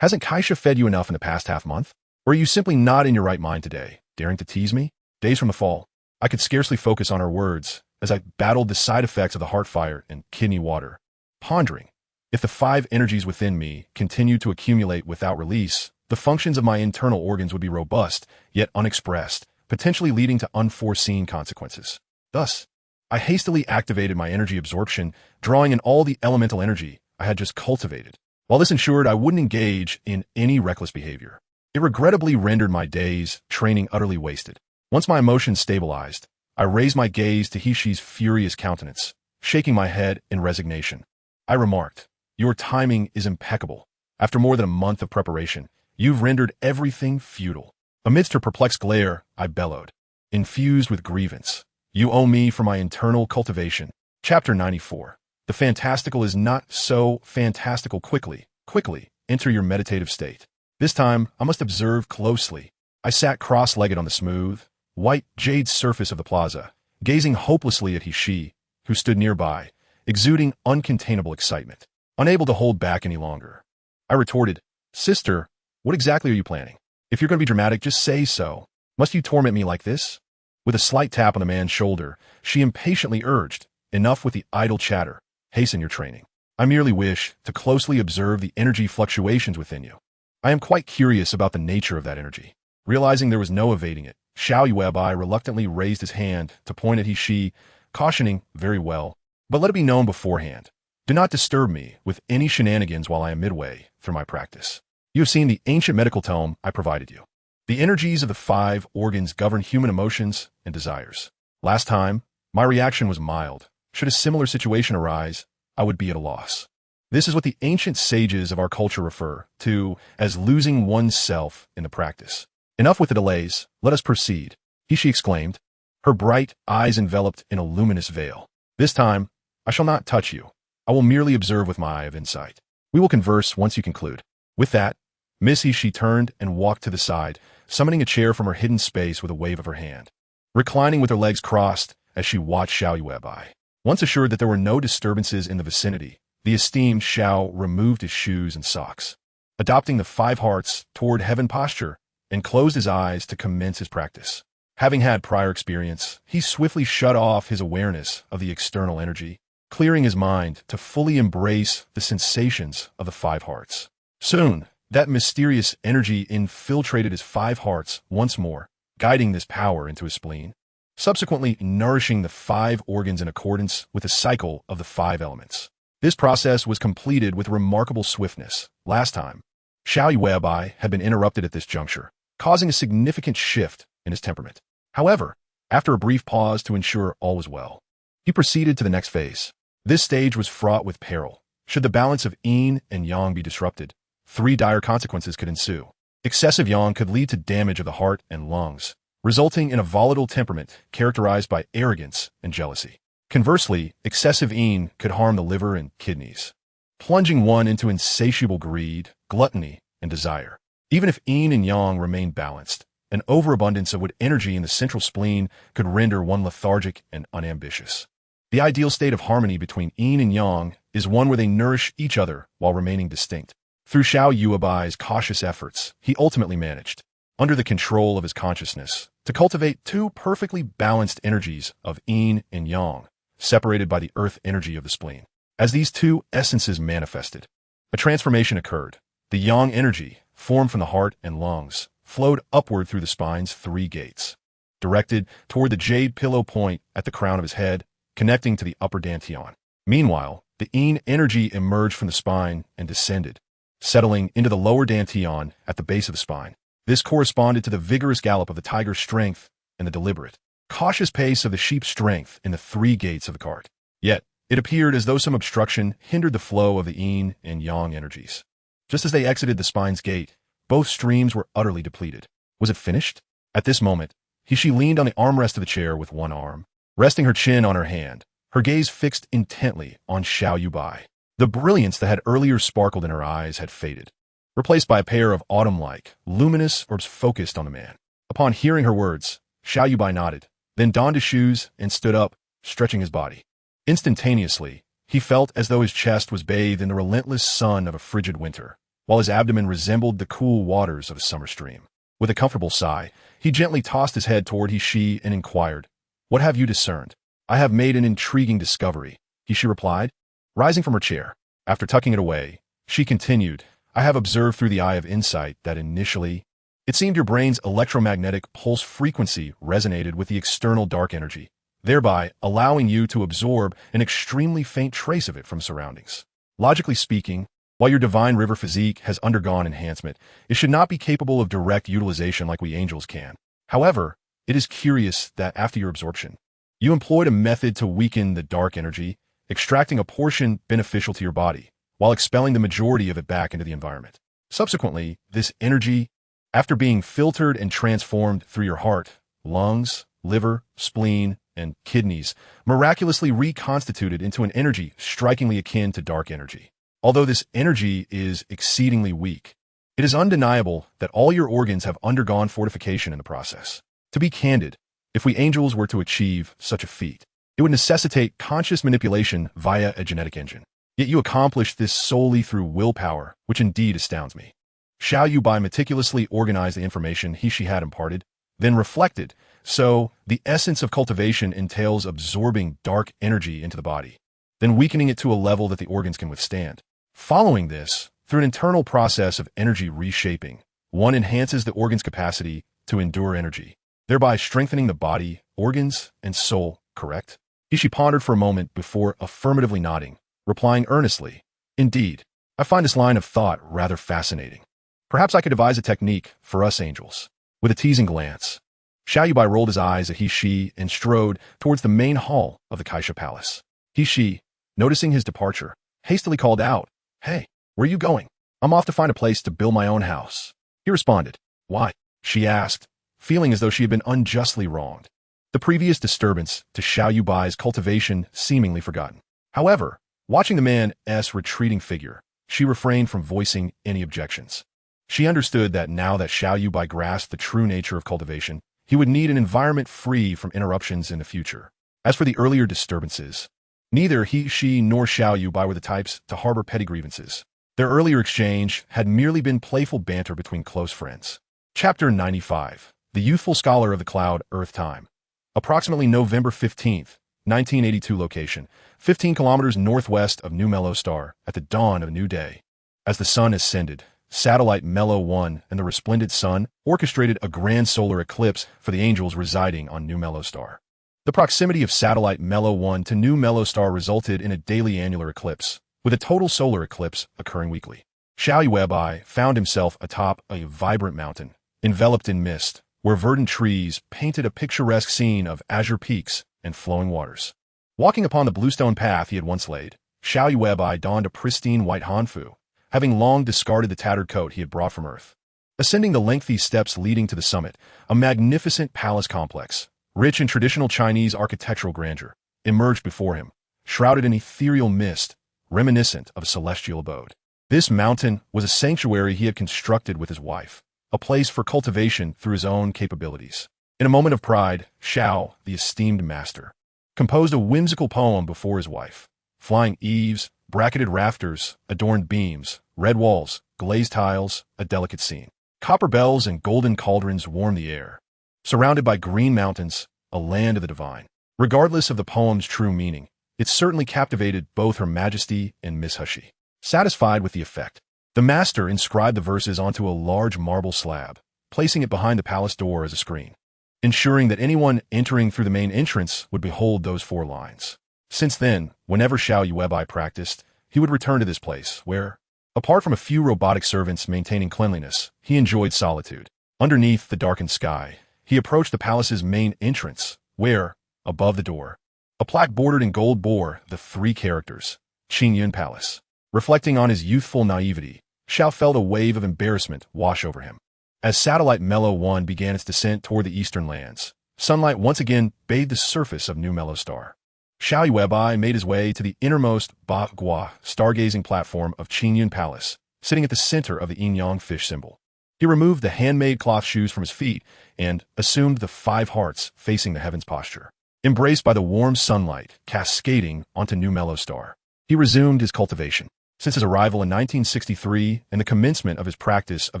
Hasn't Kaisha fed you enough in the past half-month? Or are you simply not in your right mind today, daring to tease me?" days from the fall. I could scarcely focus on her words as I battled the side effects of the heart fire and kidney water, pondering, if the 5 energies within me continued to accumulate without release, the functions of my internal organs would be robust, yet unexpressed, potentially leading to unforeseen consequences. Thus, I hastily activated my energy absorption, drawing in all the elemental energy I had just cultivated. While this ensured I wouldn't engage in any reckless behavior, it regrettably rendered my days training utterly wasted. Once my emotions stabilized, I raised my gaze to Hishi's furious countenance, shaking my head in resignation. I remarked, "Your timing is impeccable. After more than a month of preparation, you've rendered everything futile." Amidst her perplexed glare, I bellowed, infused with grievance, "You owe me for my internal cultivation." Chapter 94. The fantastical is not so fantastical. Quickly, enter your meditative state. This time, I must observe closely. I sat cross-legged on the smooth, white jade surface of the plaza, gazing hopelessly at Hishi, who stood nearby, exuding uncontainable excitement. Unable to hold back any longer, I retorted, "Sister, what exactly are you planning? If you're going to be dramatic, just say so. Must you torment me like this?" With a slight tap on the man's shoulder, she impatiently urged, "Enough with the idle chatter. Hasten your training. I merely wish to closely observe the energy fluctuations within you. I am quite curious about the nature of that energy." Realizing there was no evading it, Xiao Yuebai reluctantly raised his hand to point at Hishi, cautioning, "Very well, but let it be known beforehand. Do not disturb me with any shenanigans while I am midway through my practice. You have seen the ancient medical tome I provided you. The energies of the 5 organs govern human emotions and desires. Last time, my reaction was mild. Should a similar situation arise, I would be at a loss. This is what the ancient sages of our culture refer to as losing oneself in the practice. Enough with the delays, let us proceed," Hishi exclaimed, her bright eyes enveloped in a luminous veil. "This time, I shall not touch you. I will merely observe with my eye of insight. We will converse once you conclude." With that, Miss Hishi turned and walked to the side, summoning a chair from her hidden space with a wave of her hand. Reclining with her legs crossed as she watched Xiao Yuebai. Once assured that there were no disturbances in the vicinity, the esteemed Xiao removed his shoes and socks, adopting the 5 hearts toward heaven posture, and closed his eyes to commence his practice. Having had prior experience, he swiftly shut off his awareness of the external energy, clearing his mind to fully embrace the sensations of the 5 hearts. Soon, that mysterious energy infiltrated his 5 hearts once more, guiding this power into his spleen, subsequently nourishing the 5 organs in accordance with the cycle of the 5 elements. This process was completed with remarkable swiftness. Last time, Xiao Yuebai had been interrupted at this juncture, causing a significant shift in his temperament. However, after a brief pause to ensure all was well, he proceeded to the next phase. This stage was fraught with peril. Should the balance of yin and yang be disrupted, 3 dire consequences could ensue. Excessive yang could lead to damage of the heart and lungs, resulting in a volatile temperament characterized by arrogance and jealousy. Conversely, excessive yin could harm the liver and kidneys, plunging one into insatiable greed, gluttony, and desire. Even if yin and yang remained balanced, an overabundance of wood energy in the central spleen could render one lethargic and unambitious. The ideal state of harmony between yin and yang is one where they nourish each other while remaining distinct. Through Xiao Yuebai's cautious efforts, he ultimately managed, under the control of his consciousness, to cultivate 2 perfectly balanced energies of yin and yang, separated by the earth energy of the spleen. As these 2 essences manifested, a transformation occurred. The yang energy, formed from the heart and lungs, flowed upward through the spine's 3 gates, directed toward the jade pillow point at the crown of his head, connecting to the upper dantian. Meanwhile, the yin energy emerged from the spine and descended, settling into the lower dantian at the base of the spine. This corresponded to the vigorous gallop of the tiger's strength and the deliberate, cautious pace of the sheep's strength in the 3 gates of the cart. Yet, it appeared as though some obstruction hindered the flow of the yin and yang energies. Just as they exited the spine's gate, both streams were utterly depleted. Was it finished? At this moment, Hishi leaned on the armrest of the chair with one arm, resting her chin on her hand, her gaze fixed intently on Xiao Yuebai. The brilliance that had earlier sparkled in her eyes had faded, replaced by a pair of autumn-like, luminous orbs focused on the man. Upon hearing her words, Xiao Yuebai nodded, then donned his shoes and stood up, stretching his body. Instantaneously, he felt as though his chest was bathed in the relentless sun of a frigid winter, while his abdomen resembled the cool waters of a summer stream. With a comfortable sigh, he gently tossed his head toward He and inquired, "What have you discerned?" "I have made an intriguing discovery," He replied, rising from her chair. After tucking it away, she continued, "I have observed through the eye of insight that initially, it seemed your brain's electromagnetic pulse frequency resonated with the external dark energy, thereby allowing you to absorb an extremely faint trace of it from surroundings. Logically speaking, while your divine river physique has undergone enhancement, it should not be capable of direct utilization like we angels can. However, it is curious that after your absorption, you employed a method to weaken the dark energy, extracting a portion beneficial to your body, while expelling the majority of it back into the environment. Subsequently, this energy, after being filtered and transformed through your heart, lungs, liver, spleen, and kidneys, miraculously reconstituted into an energy strikingly akin to dark energy. Although this energy is exceedingly weak, it is undeniable that all your organs have undergone fortification in the process. To be candid, if we angels were to achieve such a feat, it would necessitate conscious manipulation via a genetic engine. Yet you accomplished this solely through willpower, which indeed astounds me. Xiao Yuebai meticulously organized the information she had imparted, then reflected, so the essence of cultivation entails absorbing dark energy into the body, then weakening it to a level that the organs can withstand. Following this, through an internal process of energy reshaping, one enhances the organ's capacity to endure energy, thereby strengthening the body, organs, and soul, correct? She pondered for a moment before affirmatively nodding, replying earnestly, "Indeed, I find this line of thought rather fascinating. Perhaps I could devise a technique for us angels." With a teasing glance, Xiao Yuebai rolled his eyes at He and strode towards the main hall of the Kaisha Palace. He, noticing his departure, hastily called out, "Hey, where are you going?" "I'm off to find a place to build my own house," he responded. "Why?" she asked, feeling as though she had been unjustly wronged. The previous disturbance to Xiao Yuebai's cultivation seemingly forgotten. However, watching the man's retreating figure, she refrained from voicing any objections. She understood that now that Xiao Yuebai grasped the true nature of cultivation, he would need an environment free from interruptions in the future. As for the earlier disturbances, neither she nor Xiao Yuebai were the types to harbor petty grievances. Their earlier exchange had merely been playful banter between close friends. Chapter 95. The Youthful Scholar of the Cloud, Earth Time. Approximately November 15th, 1982 location, 15 kilometers northwest of New Mellow Star, at the dawn of a new day. As the sun ascended, satellite Mellow 1 and the resplendent sun orchestrated a grand solar eclipse for the angels residing on New Mellow Star. The proximity of satellite Mellow 1 to New Mellow Star resulted in a daily annular eclipse, with a total solar eclipse occurring weekly. Xiao Yuebai found himself atop a vibrant mountain, enveloped in mist, where verdant trees painted a picturesque scene of azure peaks and flowing waters. Walking upon the bluestone path he had once laid, Xiao Yuebai donned a pristine white hanfu, having long discarded the tattered coat he had brought from Earth. Ascending the lengthy steps leading to the summit, a magnificent palace complex, rich in traditional Chinese architectural grandeur, emerged before him, shrouded in ethereal mist, reminiscent of a celestial abode. This mountain was a sanctuary he had constructed with his wife, a place for cultivation through his own capabilities. In a moment of pride, Xiao, the esteemed master, composed a whimsical poem before his wife. Flying eaves, bracketed rafters, adorned beams, red walls, glazed tiles, a delicate scene. Copper bells and golden cauldrons warmed the air. Surrounded by green mountains, a land of the divine. Regardless of the poem's true meaning, it certainly captivated both Her Majesty and Miss Hushi. Satisfied with the effect, the master inscribed the verses onto a large marble slab, placing it behind the palace door as a screen, ensuring that anyone entering through the main entrance would behold those 4 lines. Since then, whenever Xiao Yuebai practiced, he would return to this place where, apart from a few robotic servants maintaining cleanliness, he enjoyed solitude. Underneath the darkened sky, he approached the palace's main entrance, where, above the door, a plaque bordered in gold bore the 3 characters, Qingyun Palace. Reflecting on his youthful naivety, Xiao felt a wave of embarrassment wash over him. As satellite Mellow 1 began its descent toward the eastern lands, sunlight once again bathed the surface of New Mellow Star. Xiao Yuebai made his way to the innermost Ba Gua stargazing platform of Qingyun Palace, sitting at the center of the yin-yang fish symbol. He removed the handmade cloth shoes from his feet and assumed the 5 hearts facing the heavens posture. Embraced by the warm sunlight cascading onto New Mellow Star, he resumed his cultivation. Since his arrival in 1963 and the commencement of his practice of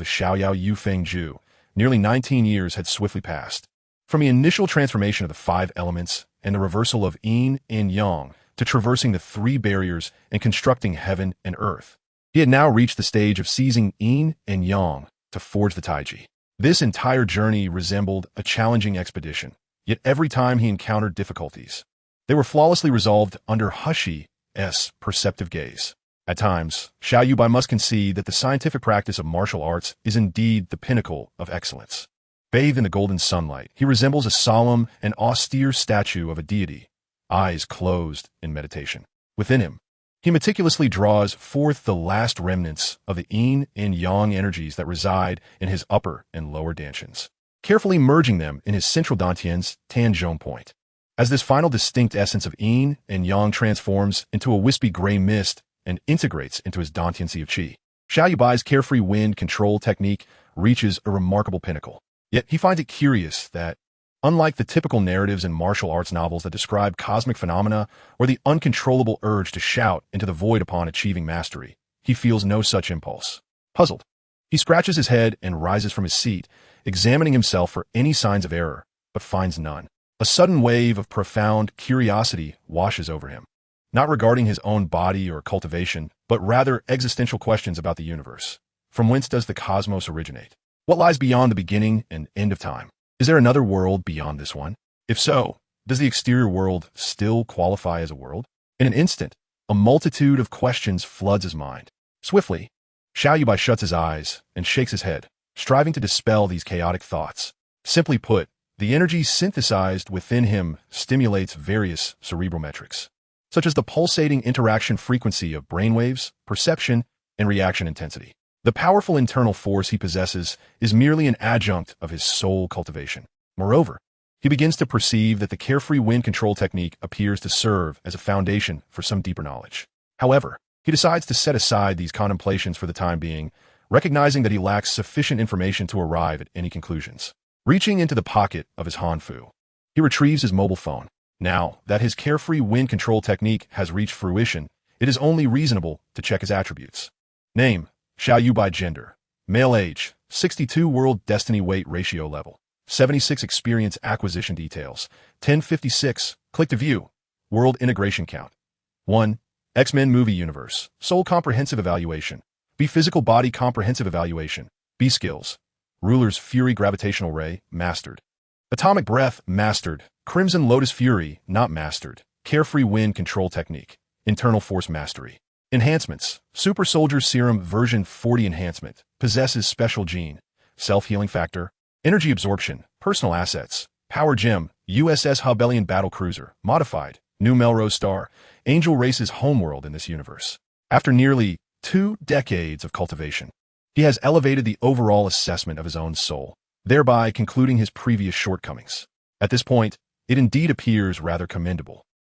a Xiaoyao Yufeng Ju, Nearly 19 years had swiftly passed. From the initial transformation of the 5 elements and the reversal of yin and yang to traversing the 3 barriers and constructing heaven and earth, he had now reached the stage of seizing yin and yang to forge the taiji. This entire journey resembled a challenging expedition, yet every time he encountered difficulties, they were flawlessly resolved under Hushi's perceptive gaze. At times, Xiao Yuebai must concede that the scientific practice of martial arts is indeed the pinnacle of excellence. Bathed in the golden sunlight, he resembles a solemn and austere statue of a deity, eyes closed in meditation. Within him, he meticulously draws forth the last remnants of the yin and yang energies that reside in his upper and lower dantians, carefully merging them in his central dantian's Tanzhong point. As this final distinct essence of yin and yang transforms into a wispy gray mist and integrates into his dantian sea of qi, Xiao Yuebai's carefree wind control technique reaches a remarkable pinnacle. Yet he finds it curious that, unlike the typical narratives in martial arts novels that describe cosmic phenomena or the uncontrollable urge to shout into the void upon achieving mastery, he feels no such impulse. Puzzled, he scratches his head and rises from his seat, examining himself for any signs of error, but finds none. A sudden wave of profound curiosity washes over him, not regarding his own body or cultivation, but rather existential questions about the universe. From whence does the cosmos originate? What lies beyond the beginning and end of time? Is there another world beyond this one? If so, does the exterior world still qualify as a world? In an instant, a multitude of questions floods his mind. Swiftly, Xiao Yuebai shuts his eyes and shakes his head, striving to dispel these chaotic thoughts. Simply put, the energy synthesized within him stimulates various cerebral metrics, such as the pulsating interaction frequency of brainwaves, perception, and reaction intensity. The powerful internal force he possesses is merely an adjunct of his soul cultivation. Moreover, he begins to perceive that the carefree wind control technique appears to serve as a foundation for some deeper knowledge. However, he decides to set aside these contemplations for the time being, recognizing that he lacks sufficient information to arrive at any conclusions. Reaching into the pocket of his hanfu, he retrieves his mobile phone. Now that his carefree wind control technique has reached fruition, it is only reasonable to check his attributes. Name: Xiao Yuebai. Gender: male. Age: 62. World destiny weight ratio level: 76. Experience acquisition details: 1056. Click to view. World integration count: 1. X-Men movie universe: soul comprehensive evaluation. B. Physical body comprehensive evaluation. B. Skills: Ruler's Fury Gravitational Ray, mastered. Atomic Breath, mastered. Crimson Lotus Fury, not mastered. Carefree Wind Control Technique, Internal Force Mastery. Enhancements: Super Soldier Serum version 40 enhancement, possesses special gene, self-healing factor, energy absorption, personal assets, power gem, USS Hubellion battle cruiser, modified, new Melrose star, Angel Race's homeworld in this universe. After nearly 2 decades of cultivation, he has elevated the overall assessment of his own soul, thereby concluding his previous shortcomings. At this point, it indeed appears rather commendable.